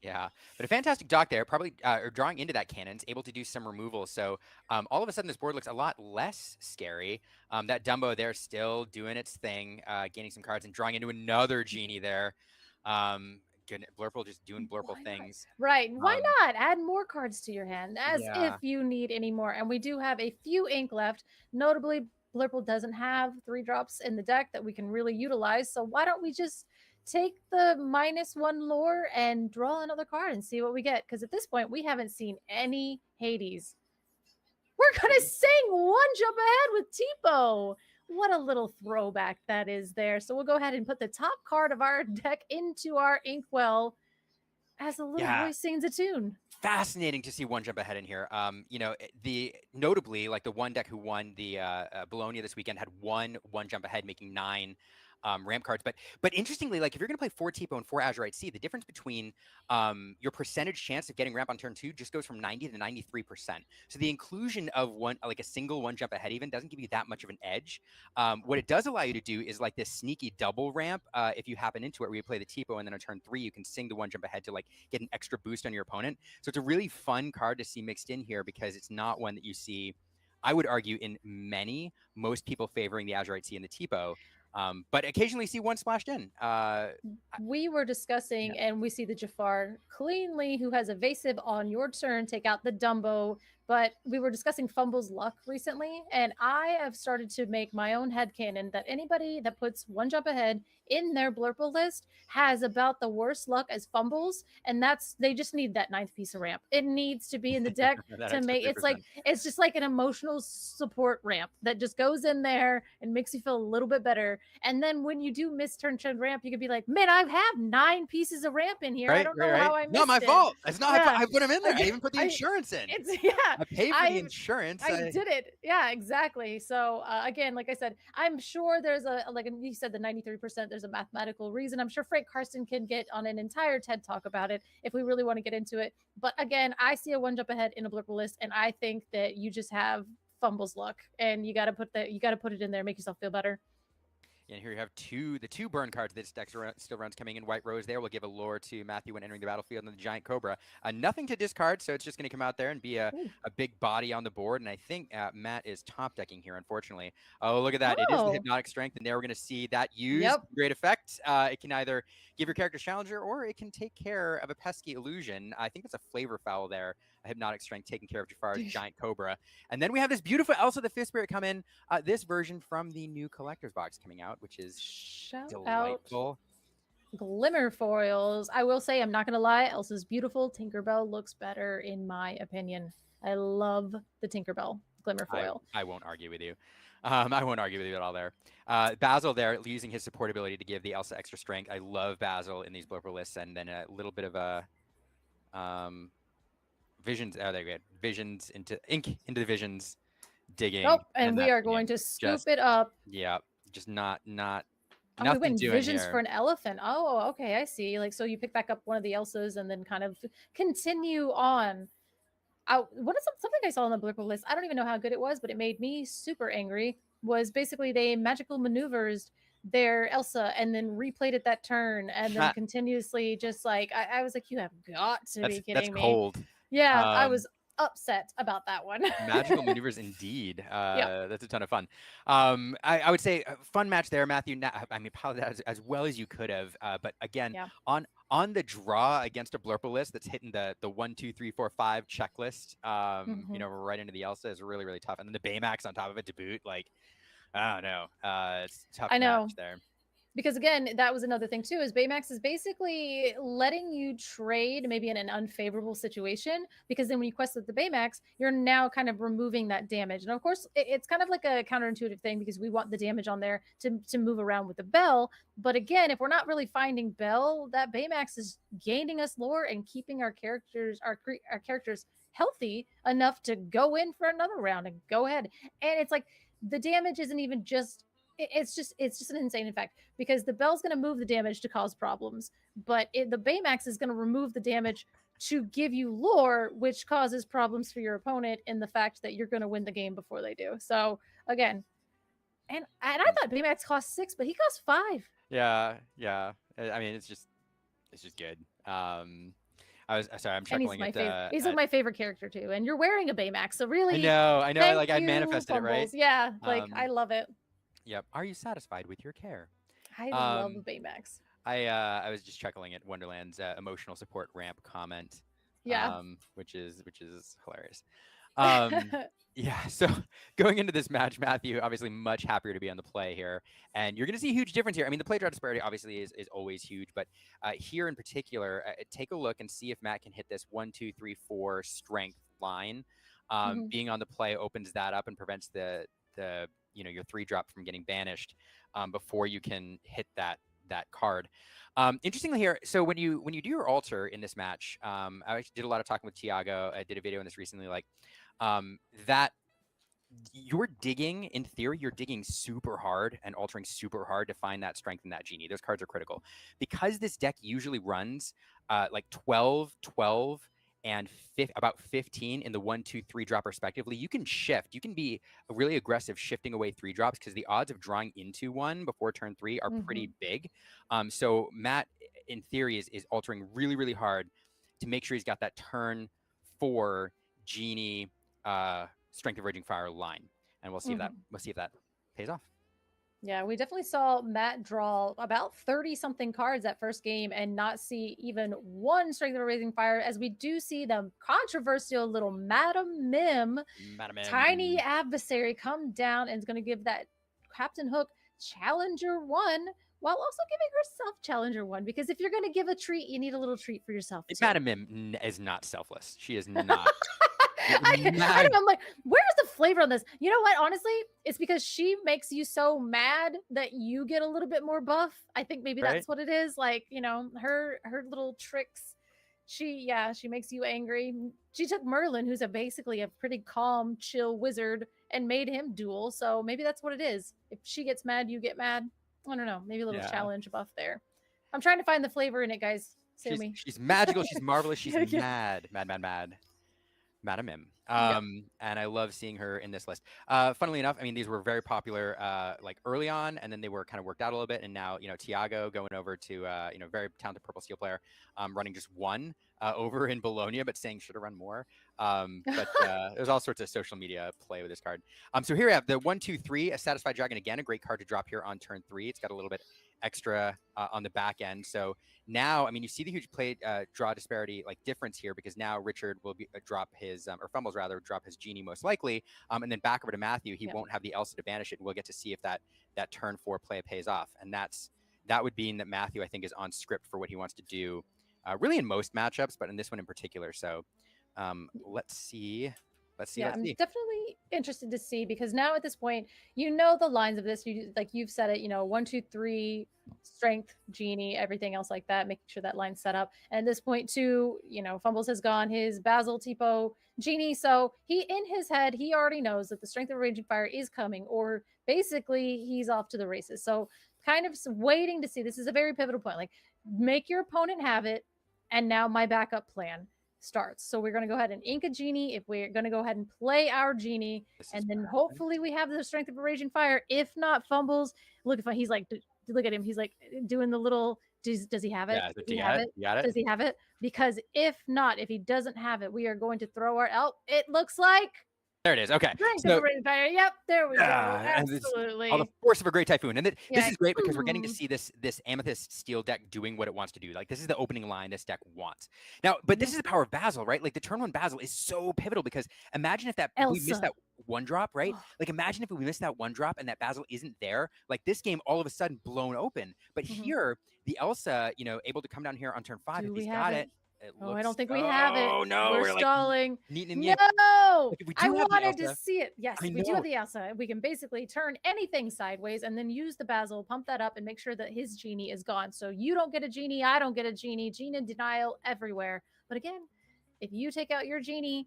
Yeah, but a fantastic dock there, probably drawing into that cannons, able to do some removal. So all of a sudden, this board looks a lot less scary. That Dumbo there still doing its thing, gaining some cards and drawing into another Genie there. Blurple just doing Blurple things. Right. Why not? Add more cards to your hand as if you need any more. And we do have a few ink left. Notably, Blurple doesn't have 3 drops in the deck that we can really utilize. So why don't we just take the -1 lore and draw another card and see what we get? Because at this point, we haven't seen any Hades. We're going to sing One Jump Ahead with Tipo. What a little throwback that is there. So we'll go ahead and put the top card of our deck into our inkwell as the little boy sings a tune. Fascinating to see One Jump Ahead in here. You know, notably, like the one deck who won the Bologna this weekend had one Jump Ahead, making 9 ramp cards. But interestingly, like if you're going to play 4 Tipo and 4 Azurite Sea, the difference between your percentage chance of getting ramp on turn 2 just goes from 90 to 93%. So the inclusion of a single one jump ahead even doesn't give you that much of an edge. What it does allow you to do is like this sneaky double ramp. If you happen into it, where you play the Tipo and then on turn 3 you can sing the one jump ahead to like get an extra boost on your opponent. So it's a really fun card to see mixed in here because it's not one that you see, I would argue, in most people favoring the Azurite Sea and the Tipo. But occasionally see one splashed in. We were discussing, and we see the Jafar cleanly, who has evasive on your turn, take out the Dumbo. But we were discussing Fumble's luck recently, and I have started to make my own headcanon that anybody that puts one jump ahead in their Blurple list has about the worst luck as Fumbles, and they just need that 9th piece of ramp. It needs to be in the deck to make it's just like an emotional support ramp that just goes in there and makes you feel a little bit better. And then when you do miss turn ramp, you could be like, man, I have 9 pieces of ramp in here. I don't know how I missed it. Not my fault. It's not. I put them in there. I even put the insurance in. I paid for the insurance. I did it. Yeah, exactly. So again, like I said, I'm sure there's like you said, the 93%, there's a mathematical reason. I'm sure Frank Carson can get on an entire TED talk about it if we really want to get into it. But again, I see a one jump ahead in a Blurple list, and I think that you just have Fumble's luck, and you got to put it in there, make yourself feel better. And here you have the two burn cards that this deck still runs coming in. White Rose there will give a lore to Matthew when entering the battlefield, and the Giant Cobra. Nothing to discard, so it's just going to come out there and be a big body on the board. And I think Matt is top decking here, unfortunately. Oh, look at that. It is the Hypnotic Strength, and there we're going to see that used. Great effect. It can either give your character Challenger, or it can take care of a pesky illusion. I think it's a flavor foul there. A Hypnotic Strength taking care of Jafar's Giant Cobra. And then we have this beautiful Elsa the Fifth Spirit come in. This version from the new collector's box coming out, which is delightful. Glimmer foils. I will say, I'm not going to lie, Elsa's beautiful. Tinkerbell looks better in my opinion. I love the Tinkerbell Glimmer foil. I won't argue with you. I won't argue with you at all there. Basil there using his support ability to give the Elsa extra strength. I love Basil in these blooper lists, and then a little bit of a visions. Oh, there we go. Visions into the visions. Digging. Oh, and we are going to scoop it up. Yeah, just not. Oh, we went visions for an elephant. Oh, okay, I see. Like, so you pick back up one of the Elsas and then kind of continue on. What is something I saw on the blooper list? I don't even know how good it was, but it made me super angry. Was basically they magical maneuvers their Elsa and then replayed it that turn and then continuously just like I was like, you have got to be kidding me. That's cold. Yeah, I was upset about that one. Magical maneuvers indeed. That's a ton of fun. I would say fun match there, Matthew. I mean, as well as you could have, but again, on the draw against a blurple list that's hitting the 1, 2, 3, 4, 5 checklist, you know, right into the Elsa is really, really tough. And then the Baymax on top of it to boot, like, I don't know. It's a tough match there. Because again, that was another thing too, is Baymax is basically letting you trade maybe in an unfavorable situation, because then when you quest with the Baymax, you're now kind of removing that damage. And of course, it's kind of like a counterintuitive thing because we want the damage on there to move around with the Bell. But again, if we're not really finding Bell, that Baymax is gaining us lore and keeping our characters healthy enough to go in for another round and go ahead. And it's like the damage isn't even just it's just an insane effect, because the Bell's going to move the damage to cause problems, but the Baymax is going to remove the damage to give you lore, which causes problems for your opponent in the fact that you're going to win the game before they do. So again, and I thought Baymax cost 6, but he cost 5. Yeah. I mean, it's just good. I'm chuckling at he's my favorite character too, and you're wearing a Baymax, so really, I know. Like I manifested Fumbles. it, right? Yeah, like I love it. Yep. Are you satisfied with your care? I love Baymax. I was just chuckling at Wonderland's emotional support ramp comment. Yeah. Which is hilarious. Yeah. So going into this match, Matthew obviously much happier to be on the play here, and you're going to see a huge difference here. I mean, the play draw disparity obviously is always huge, but here in particular, take a look and see if Matt can hit this 1, 2, 3, 4 strength line. Being on the play opens that up and prevents the your 3-drop from getting banished before you can hit that card. Interestingly here, so when you do your altar in this match, I actually did a lot of talking with Tiago. I did a video on this recently, like that you're digging, in theory, you're digging super hard and altering super hard to find that strength in that genie. Those cards are critical. Because this deck usually runs like 12, and about 15 in the 1, 2, 3 drop respectively, you can shift. You can be really aggressive shifting away 3 drops because the odds of drawing into one before turn 3 are pretty big. So Matt, in theory, is altering really, really hard to make sure he's got that turn 4 genie Strength of Raging Fire line, and we'll see if that pays off. Yeah, we definitely saw Matt draw about 30-something cards that first game and not see even one Strength of Raging Fire, as we do see the controversial little Madam Mim, tiny adversary, come down and is going to give that Captain Hook Challenger 1, while also giving herself Challenger 1, because if you're going to give a treat, you need a little treat for yourself. Madam Mim is not selfless. She is not. I'm like, where's the flavor on this? You know what? Honestly, it's because she makes you so mad that you get a little bit more buff. I think maybe that's what it is. Like, her little tricks. She makes you angry. She took Merlin, who's basically a pretty calm, chill wizard, and made him duel. So maybe that's what it is. If she gets mad, you get mad. I don't know. Maybe a little challenge buff there. I'm trying to find the flavor in it, guys. She's magical. She's marvelous. She's mad. Madam Mim. And I love seeing her in this list. Funnily enough, I mean, these were very popular like early on, and then they were kind of worked out a little bit. And now, Tiago going over to, very talented purple steel player, running just one over in Bologna, but saying should have run more. But there's all sorts of social media play with this card. So here we have the 1, 2, 3, a Satisfied Dragon. Again, a great card to drop here on turn 3. It's got a little bit extra on the back end. So now, I mean, you see the huge play draw disparity like difference here, because now Richard will be drop his or Fumbles rather drop his Genie most likely, and then back over to Matthew. He won't have the Elsa to banish it, and we'll get to see if that turn 4 play pays off. And that would mean that Matthew, I think, is on script for what he wants to do, really in most matchups, but in this one in particular. So let's see. I'm definitely interested to see, because now at this point, the lines of this. You've said it. 1, 2, 3, strength, Genie, everything else like that. Making sure that line's set up. And at this point, too, Fumbles has gone his Basil, Tipo, Genie. So in his head, he already knows that the strength of Raging Fire is coming, or basically he's off to the races. So kind of waiting to see. This is a very pivotal point. Like, make your opponent have it, and now my backup plan starts. So we're going to go ahead and ink a Genie. If we're going to go ahead and play our Genie, and then hopefully we have the strength of a Raging Fire. If not, Fumbles, look at him. He's like doing the little, does he have it? Yeah, Does he have it? Because if not, if he doesn't have it, we are going to throw it looks like there it is. Okay. So, yep, there we go. Absolutely. All the force of a great typhoon. And this is great because we're getting to see this Amethyst Steel deck doing what it wants to do. Like, this is the opening line this deck wants. Now, but this is the power of Basil, right? Like, the turn 1 Basil is so pivotal, because imagine if we missed that 1 drop, right? Like, imagine if we missed that 1 drop and that Basil isn't there. Like, this game all of a sudden blown open. But here, the Elsa, able to come down here on turn 5 if he's got it. I don't think we have it. Oh no, we're stalling. No, I wanted to see it. Yes, we do have the Elsa. We can basically turn anything sideways and then use the Basil, pump that up, and make sure that his Genie is gone. So you don't get a Genie, I don't get a Genie. Genie denial everywhere. But again, if you take out your Genie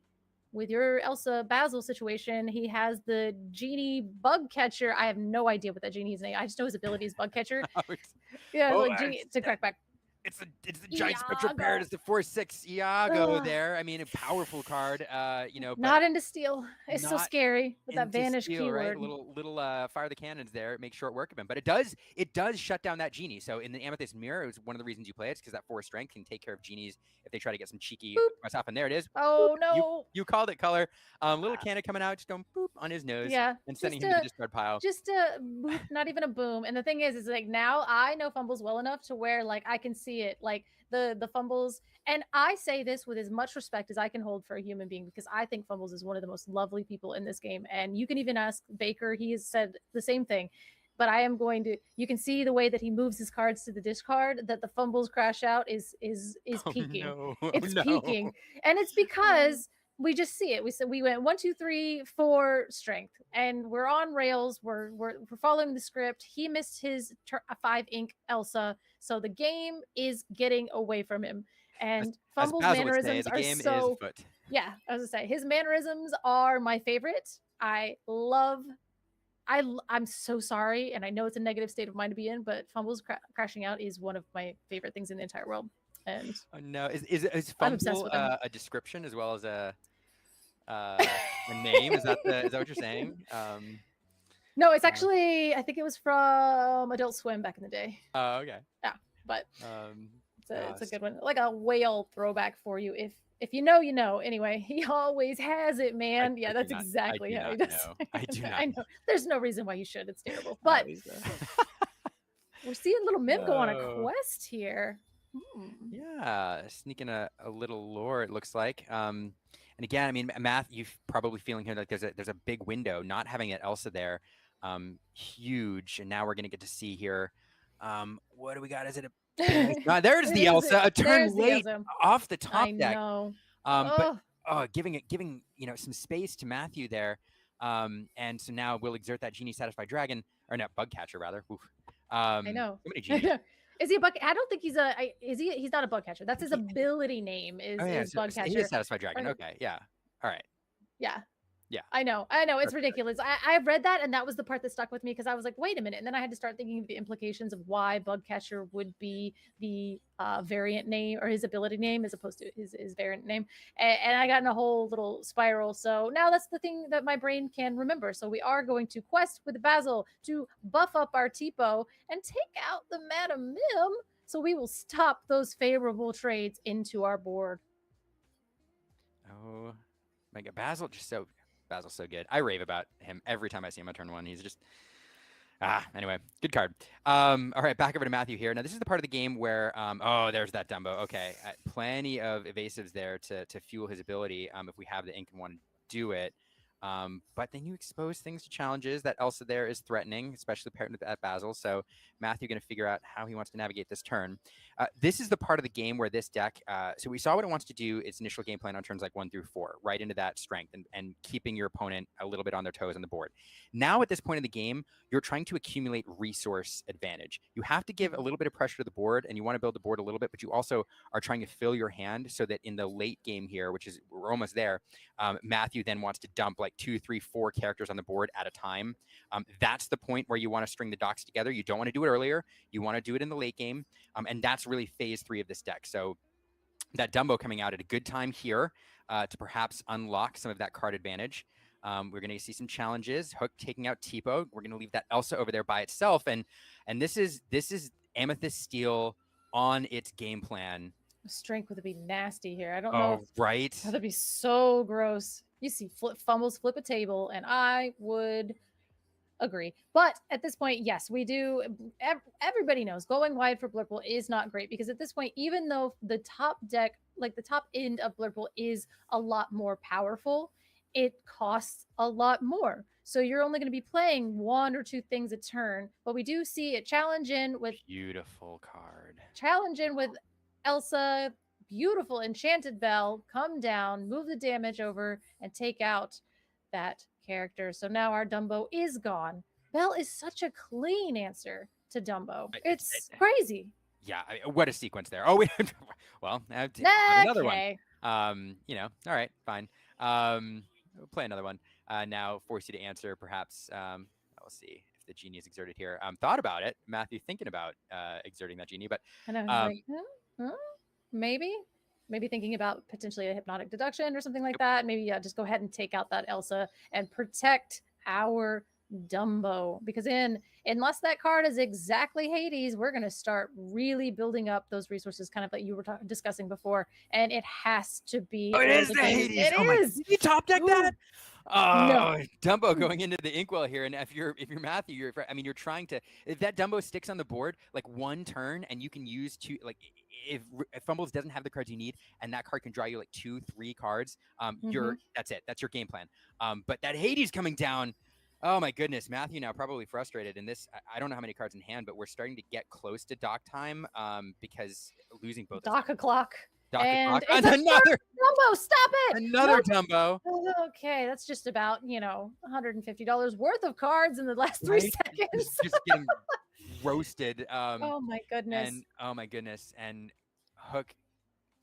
with your Elsa Basil situation, he has the Genie Bug Catcher. I have no idea what that Genie's name. I just know his ability is Bug Catcher. Genie to crack back. It's the giant spectral parrot. It's the 4/6 Iago there. I mean, a powerful card. Not into steel. It's so scary with that vanish keyword. Right? Little fire the cannons there. Make short work of him. But it does shut down that Genie. So in the Amethyst Mirror, it was one of the reasons you play it, because that 4 strength can take care of Genies if they try to get some cheeky stuff. And there it is. Oh boop. no! You called it, Color. Little cannon coming out, just going boop on his nose. Yeah, and sending him to the discard pile. Just a boop, not even a boom. And the thing is like, now I know Fumbles well enough to where like I can see it, like the Fumbles. And I say this with as much respect as I can hold for a human being, because I think Fumbles is one of the most lovely people in this game. And you can even ask Baker; he has said the same thing. But I am going to. You can see the way that he moves his cards to the discard, that the Fumbles crash out is peaking. No. It's peaking, and it's because we just see it. We went 1, 2, 3, 4 strength, and we're on rails. We're following the script. He missed his 5 ink Elsa, so the game is getting away from him. And Fumbles mannerisms are so. Yeah, I was gonna say his mannerisms are my favorite. I'm so sorry, and I know it's a negative state of mind to be in, but Fumbles crashing out is one of my favorite things in the entire world. And no, is Fumble a description as well as a name? Is that what you're saying? No, it's actually, I think it was from Adult Swim back in the day. Oh, okay. Yeah, but it's a good one, like a whale throwback for you. If you know, you know. Anyway, he always has it, man. That's exactly how he does. I do not. I know. There's no reason why you should. It's terrible. But we're seeing little Mim go on a quest here. Yeah, sneaking a little lore, it looks like. And again, I mean, Math, you're probably feeling here like there's a big window. Not having it Elsa there, huge. And now we're gonna get to see here. What do we got? Is it a there's the Elsa, a turn late off the top deck. But giving some space to Matthew there. And so now we'll exert that Genie Satisfied Dragon, or not, Bug Catcher rather. Oof. I know. So many genies. Is he a bug? I don't think he's a. He's not a bug catcher. That's his ability name. Is bug catcher. He is Satisfied Dragon. Okay. Yeah. All right. Yeah. Yeah. I know. It's ridiculous. I've read that, and that was the part that stuck with me because I was like, wait a minute. And then I had to start thinking of the implications of why Bugcatcher would be the variant name or his ability name as opposed to his variant name. And I got in a whole little spiral. So now that's the thing that my brain can remember. So we are going to quest with Basil to buff up our Tipo and take out the Madam Mim. So we will stop those favorable trades into our board. Oh my God, Basil's so good. I rave about him every time I see him on turn 1. He's just anyway, good card. All right, back over to Matthew here. Now this is the part of the game where there's that Dumbo. Okay, plenty of evasives there to fuel his ability if we have the ink and want to do it. But then you expose things to challenges. That Elsa there is threatening, especially paired with that Basil. So Matthew going to figure out how he wants to navigate this turn. This is the part of the game where this deck, so we saw what it wants to do, its initial game plan on turns like 1 through 4, right into that strength and keeping your opponent a little bit on their toes on the board. Now at this point in the game, you're trying to accumulate resource advantage. You have to give a little bit of pressure to the board, and you want to build the board a little bit, but you also are trying to fill your hand so that in the late game here, which is we're almost there, Matthew then wants to dump like 2, 3, 4 characters on the board at a time. That's the point where you want to string the docks together. You don't want to do it earlier. You want to do it in the late game. And that's really phase 3 of this deck. So that Dumbo coming out at a good time here to perhaps unlock some of that card advantage. We're going to see some challenges. Hook taking out Tipo. We're going to leave that Elsa over there by itself. And this is Amethyst Steel on its game plan. Strength would be nasty here. I don't know. Right. That'd be so gross. You see fumbles flip a table, and I would agree. But at this point, yes, we do. Everybody knows going wide for Blurple is not great because at this point, even though the top deck, like the top end of Blurple is a lot more powerful, it costs a lot more. So you're only going to be playing 1 or 2 things a turn. But we do see it challenge in with beautiful card. Challenge in with Elsa, beautiful Enchanted Bell, come down, move the damage over, and take out that character. So now our Dumbo is gone. Bell is such a clean answer to Dumbo. It's crazy. Yeah, what a sequence there. Oh, well, I have another one. All right, fine. We'll play another one. Now force you to answer, perhaps. We'll see if the genie is exerted here. Thought about it, Matthew, thinking about exerting that genie, but I know, maybe thinking about potentially a hypnotic deduction or something like that. Maybe just go ahead and take out that Elsa and protect our Dumbo, because unless that card is exactly Hades, we're going to start really building up those resources, kind of like you were discussing before, and it has to be. It is the Hades. It is. Did you top deck that? No. Dumbo going into the inkwell here, and if you're Matthew, you're trying to, if that Dumbo sticks on the board like 1 turn, and you can use 2, like if Fumbles doesn't have the cards you need, and that card can draw you like 2, 3 cards, that's it. That's your game plan. But that Hades coming down. Oh my goodness, Matthew now probably frustrated in this. I don't know how many cards in hand, but we're starting to get close to dock time because losing both. Dock o'clock. And another Dumbo, stop it! Another Dumbo. Okay, that's just about $150 worth of cards in the last 3 seconds. Just getting roasted. Oh my goodness. And Hook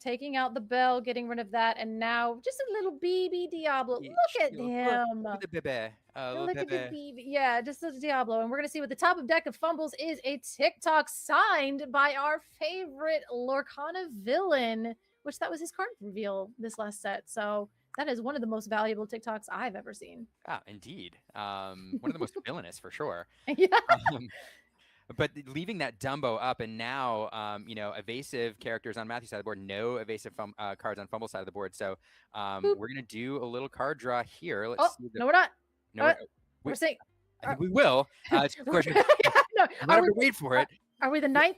taking out the Bell, getting rid of that, and now just a little BB Diablo. Look at him. Look at the bebe. Look at the BB. Yeah, just a Diablo. And we're going to see what the top of deck of Fumbles is a TikTok signed by our favorite Lorcana villain, which that was his card reveal this last set. So that is one of the most valuable TikToks I've ever seen. Ah, indeed. One of the most villainous for sure. Yeah. But leaving that Dumbo up, and now, evasive characters on Matthew's side of the board, no evasive cards on Fumble's side of the board. So we're going to do a little card draw here. Let's see. No, we're not. No, we're saying. I think we will. It's a question. We're going to wait for it. Are we the 9th?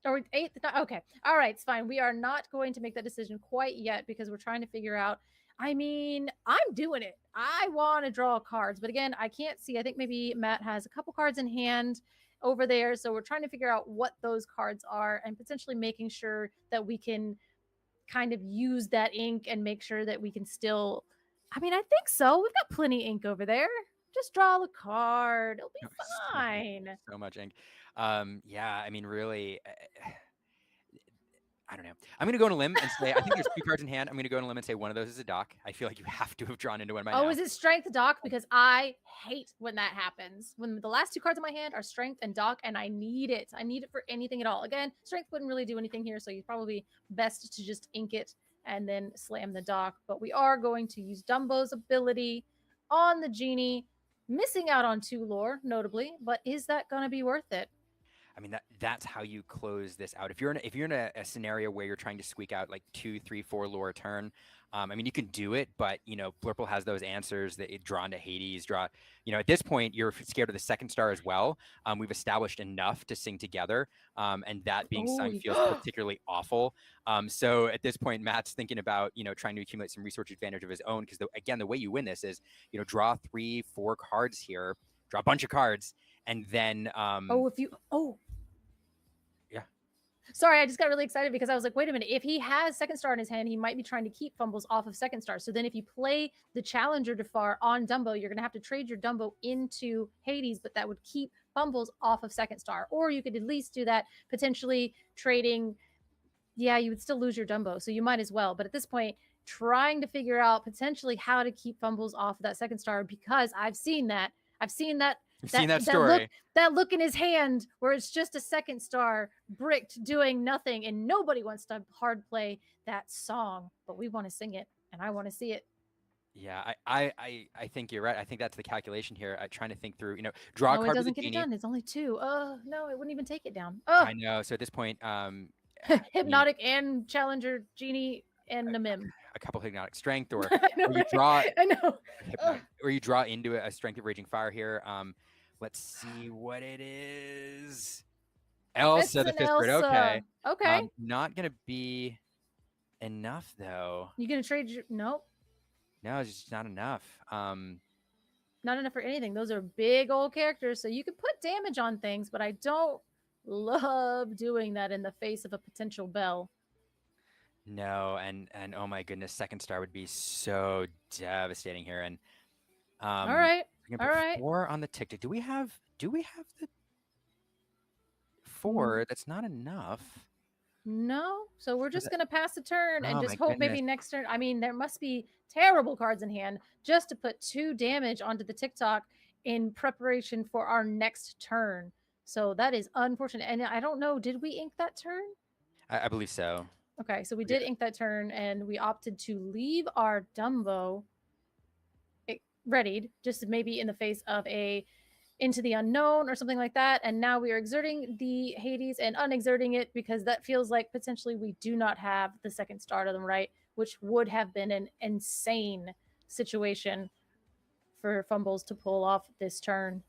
Are we 8th? Okay. All right, it's fine. We are not going to make that decision quite yet because we're trying to figure out. I mean, I'm doing it. I want to draw cards, but again, I can't see. I think maybe Matt has a couple cards in hand over there, so we're trying to figure out what those cards are and potentially making sure that we can kind of use that ink and make sure that we can still, I think so. We've got plenty of ink over there. Just draw the card. It'll be fine. So much ink. Really, I don't know. I'm going to go on a limb and say, I think there's 2 cards in hand. I'm going to go on a limb and say one of those is a dock. I feel like you have to have drawn into one by now. Oh, is it strength dock? Because I hate when that happens. When the last 2 cards in my hand are strength and dock, and I need it. I need it for anything at all. Again, strength wouldn't really do anything here, so you're probably best to just ink it and then slam the dock. But we are going to use Dumbo's ability on the genie, missing out on 2 lore, notably. But is that going to be worth it? I mean, that's how you close this out. If you're in a scenario where you're trying to squeak out like 2, 3, 4 lore a turn, I mean, you can do it, but you know, Blurple has those answers that it draw into Hades, you know, at this point, you're scared of the 2nd star as well. We've established enough to sing together, and that being sung feels particularly awful. So at this point, Matt's thinking about, you know, trying to accumulate some resource advantage of his own, because again, the way you win this is, you know, draw 3, 4 cards here, draw a bunch of cards, and then Sorry, I just got really excited because I was like, wait a minute. If he has 2nd star in his hand, he might be trying to keep fumbles off of 2nd star. So then if you play the Challenger Jafar on Dumbo, you're going to have to trade your Dumbo into Hades, but that would keep fumbles off of 2nd star. Or you could at least do that, potentially trading. Yeah, you would still lose your Dumbo, so you might as well. But at this point, trying to figure out potentially how to keep fumbles off of that 2nd star, because I've seen that. You've seen that story. That look in his hand where it's just a 2nd star bricked doing nothing, and nobody wants to hard play that song, but we want to sing it, and I want to see it. Yeah, I think you're right. I think that's the calculation here. Trying to think through, you know, draw a card. It doesn't get it done. It's only 2. No, it wouldn't even take it down. I know. So at this point, Hypnotic and Challenger Genie and Namim. A couple hypnotic strength, or know, you draw. I know. Or you draw into a strength of raging fire here. Let's see what it is. Elsa, the 5th grade. Okay. Not gonna be enough though. You gonna trade your nope. No, it's just not enough. Not enough for anything. Those are big old characters, so you can put damage on things, but I don't love doing that in the face of a potential bell. No, and oh my goodness, 2nd star would be so devastating here. And all right. 4 on the tick. Do we have the 4? That's not enough. No, so we're just gonna pass the turn and just hope maybe next turn. I mean, there must be terrible cards in hand just to put 2 damage onto the TikTok in preparation for our next turn. So that is unfortunate. And I don't know, did we ink that turn? I believe so. Okay, so we did ink that turn, and we opted to leave our Dumbo readied, just maybe in the face of a Into the Unknown or something like that. And now we are exerting the Hades and unexerting it, because that feels like potentially we do not have the 2nd star to them, right? Which would have been an insane situation for fumbles to pull off this turn.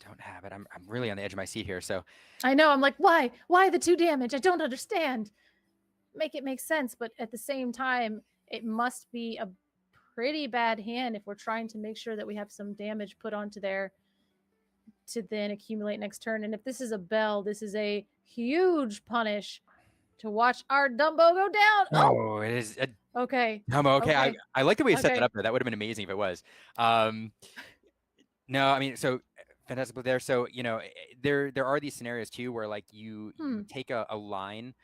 Don't have it. I'm really on the edge of my seat here. So I know. I'm like, why the 2 damage? I don't understand. Make it make sense, but at the same time, it must be a pretty bad hand if we're trying to make sure that we have some damage put onto there to then accumulate next turn. And if this is a bell, this is a huge punish to watch our Dumbo go down. Oh, it is. Okay. Dumbo. Okay. I like the way you set that up there. That would have been amazing if it was. No, I mean, so fantastic there. So, you know, there are these scenarios too where like you take a line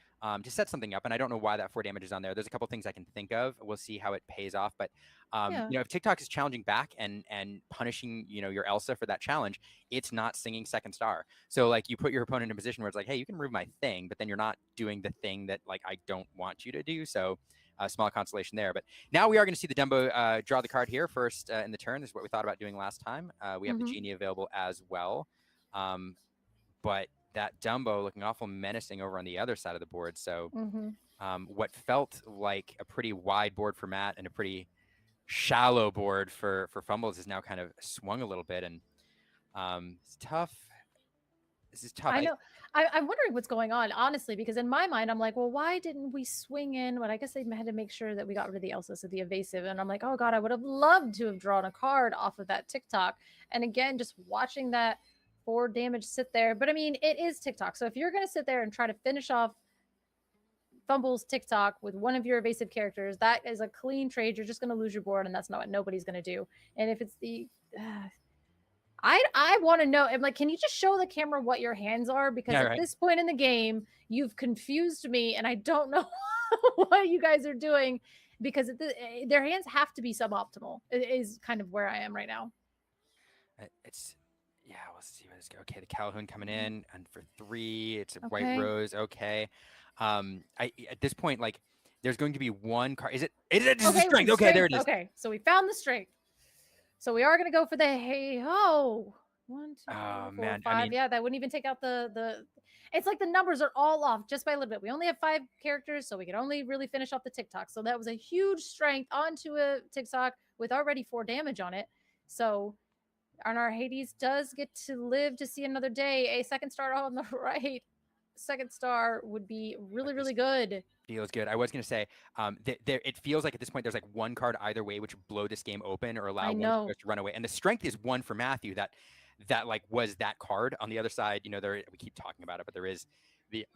to set something up, and I don't know why that 4 damage is on there. There's a couple things I can think of. We'll see how it pays off. But you know, if TikTok is challenging back and punishing, you know, your Elsa for that challenge, it's not singing 2nd star. So like you put your opponent in a position where it's like, hey, you can remove my thing, but then you're not doing the thing that like I don't want you to do. So small consolation there. But now we are going to see the Dumbo draw the card here first in the turn. This is what we thought about doing last time. We have the Genie available as well. But that Dumbo looking awful menacing over on the other side of the board. So what felt like a pretty wide board for Matt and a pretty shallow board for Fumbles is now kind of swung a little bit. And it's tough. This is tough. I know. I'm wondering what's going on, honestly, because in my mind, I'm like, well, why didn't we swing in? But I guess they had to make sure that we got rid of the Elsa, so the evasive. And I'm like, oh, God, I would have loved to have drawn a card off of that TikTok. And again, just watching that 4 damage sit there. But I mean, it is TikTok. So if you're going to sit there and try to finish off Fumbles TikTok with one of your evasive characters, that is a clean trade. You're just going to lose your board, and that's not what nobody's going to do. And if it's the... I want to know. I'm like, can you just show the camera what your hands are? Because at this point in the game, you've confused me, and I don't know what you guys are doing. Because their hands have to be suboptimal. It is kind of where I am right now. Let's see where this goes. Okay, the Calhoun coming in, and for 3, it's a White Rose. Okay, at this point, like, there's going to be one card. Is it the strength? Okay, there it is. Okay, so we found the strength. So we are going to go for the hey-ho. 1, 2, 3, 4, 5. I mean, yeah, that wouldn't even take out the. It's like the numbers are all off just by a little bit. We only have 5 characters, so we can only really finish off the TikTok. So that was a huge strength onto a TikTok with already 4 damage on it. So, and our Hades does get to live to see another day. A second star on the right. Second star would be really, really good. Feels good. I was going to say, it feels like at this point there's like one card either way which would blow this game open or allow one to run away. And the strength is 1 for Matthew that like was that card. On the other side, you know, we keep talking about it, but there is the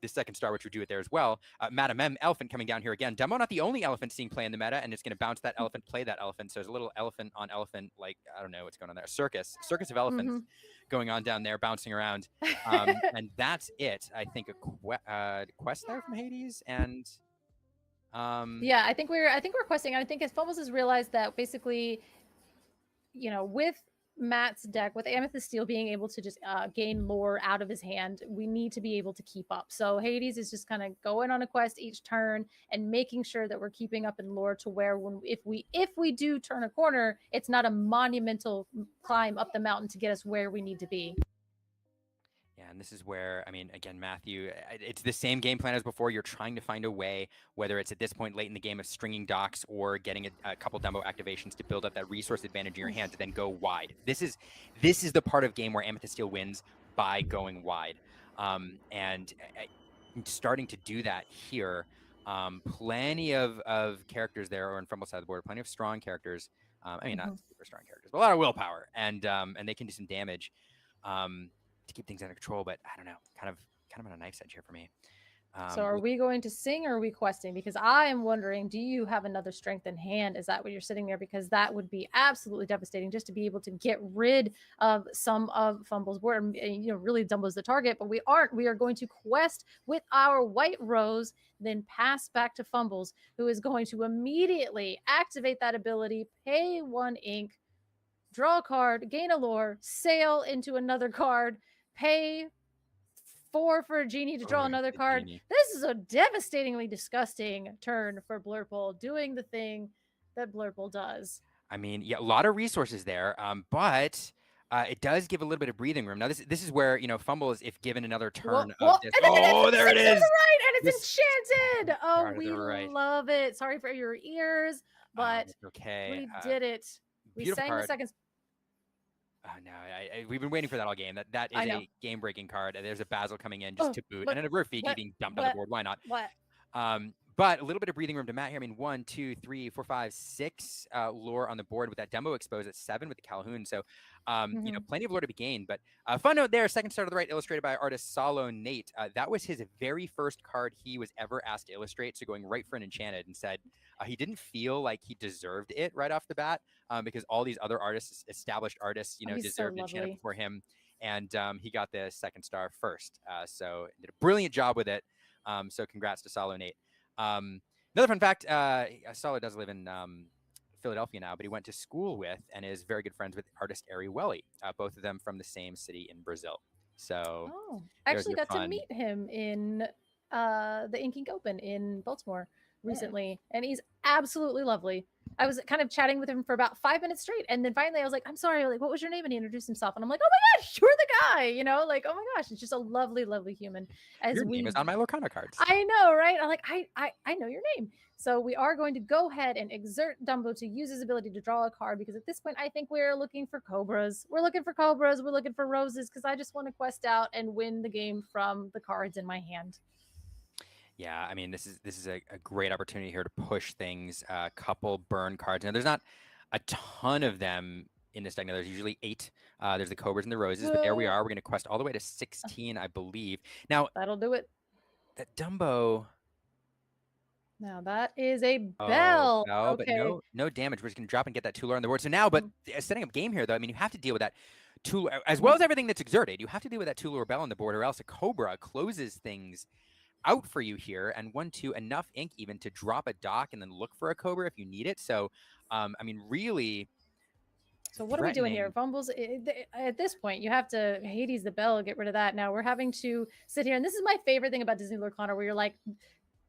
second star which would do it there as well. Madam M elephant coming down here again. Demo not the only elephant seeing play in the meta, and it's going to bounce that elephant, play that elephant. So there's a little elephant on elephant, like, I don't know what's going on there. Circus of elephants going on down there, bouncing around. And that's it. I think a quest there from Hades, and yeah, I think we're questing. I think as Fumbles has realized that basically, you know, with Matt's deck, with Amethyst Steel being able to just gain lore out of his hand, we need to be able to keep up. So Hades is just kind of going on a quest each turn and making sure that we're keeping up in lore to where if we do turn a corner, it's not a monumental climb up the mountain to get us where we need to be. Yeah, and this is where, I mean, again, Matthew, it's the same game plan as before. You're trying to find a way, whether it's at this point late in the game of stringing docks or getting a couple Dumbo activations to build up that resource advantage in your hand to then go wide. This is the part of game where Amethyst Steel wins by going wide. And starting to do that here. Plenty of characters there, or in Fumble's side of the board, plenty of strong characters. I mean, not super strong characters, but a lot of willpower, and they can do some damage. To keep things under control, but I don't know, kind of on a knife's edge here for me. So are we going to sing or are we questing? Because I am wondering, do you have another strength in hand? Is that what you're sitting there? Because that would be absolutely devastating just to be able to get rid of some of Fumble's board and you know, really Dumbo's the target, but we aren't. We are going to quest with our White Rose, then pass back to Fumbles, who is going to immediately activate that ability, pay 1 ink, draw a card, gain a lore, sail into another card, pay 4 for a genie to draw another card. Genie. This is a devastatingly disgusting turn for Blurple, doing the thing that Blurple does. I mean, yeah, a lot of resources there, but it does give a little bit of breathing room. Now, this is where, you know, Fumble is, if given another turn of this. Oh, there it is! Right, and it's enchanted! Oh, we love it. Sorry for your ears, but okay. We did it. We sang the second. No, we've been waiting for that all game. That is a game-breaking card. There's a Basil coming in just to boot, and then a Rafiki being dumped on the board. Why not? But a little bit of breathing room to Matt here. I mean, 1, 2, 3, 4, 5, 6 lore on the board with that Dumbo exposed at 7 with the Calhoun. So, you know, plenty of lore to be gained. But fun note there, second star to the right, illustrated by artist Salo Nate. That was his very first card he was ever asked to illustrate. So going right for an enchanted, and said he didn't feel like he deserved it right off the bat because all these other artists, established artists, you know, deserved an enchanted before him. And he got the second star first. So did a brilliant job with it. So congrats to Salo Nate. Another fun fact, Salo does live in Philadelphia now, but he went to school with and is very good friends with artist Ari Welly, both of them from the same city in Brazil. So I actually got to meet him in the Inking Open in Baltimore recently, and he's absolutely lovely. I was kind of chatting with him for about 5 minutes straight, and then finally I was like, I'm sorry, like, what was your name? And he introduced himself, and I'm like, oh my gosh, you're the guy, you know, like, oh my gosh, it's just a lovely, lovely human. Your name is on my Lorcana cards. I know, right? I'm like, I know your name. So we are going to go ahead and exert Dumbo to use his ability to draw a card, because at this point, I think we're looking for cobras. We're looking for cobras. We're looking for roses, because I just want to quest out and win the game from the cards in my hand. Yeah, I mean, this is a great opportunity here to push things. A couple burn cards. Now, there's not a ton of them in this deck. Now, there's usually 8. There's the Cobras and the Roses, but there we are. We're going to quest all the way to 16, I believe. Now, that'll do it. That Dumbo. Now, that is a bell. No, okay. But no damage. We're just going to drop and get that 2 lore on the board. So now, but setting up game here, though, I mean, you have to deal with that tool, as well as everything that's exerted. You have to deal with that tool or bell on the board, or else a Cobra closes things out for you here. And 1/2, enough ink even to drop a dock and then look for a Cobra if you need it. So, I mean, really. So what are we doing here? Fumbles, at this point, you have to Hades the Bell, get rid of that. Now we're having to sit here. And this is my favorite thing about Disney Lorcana, where you're like,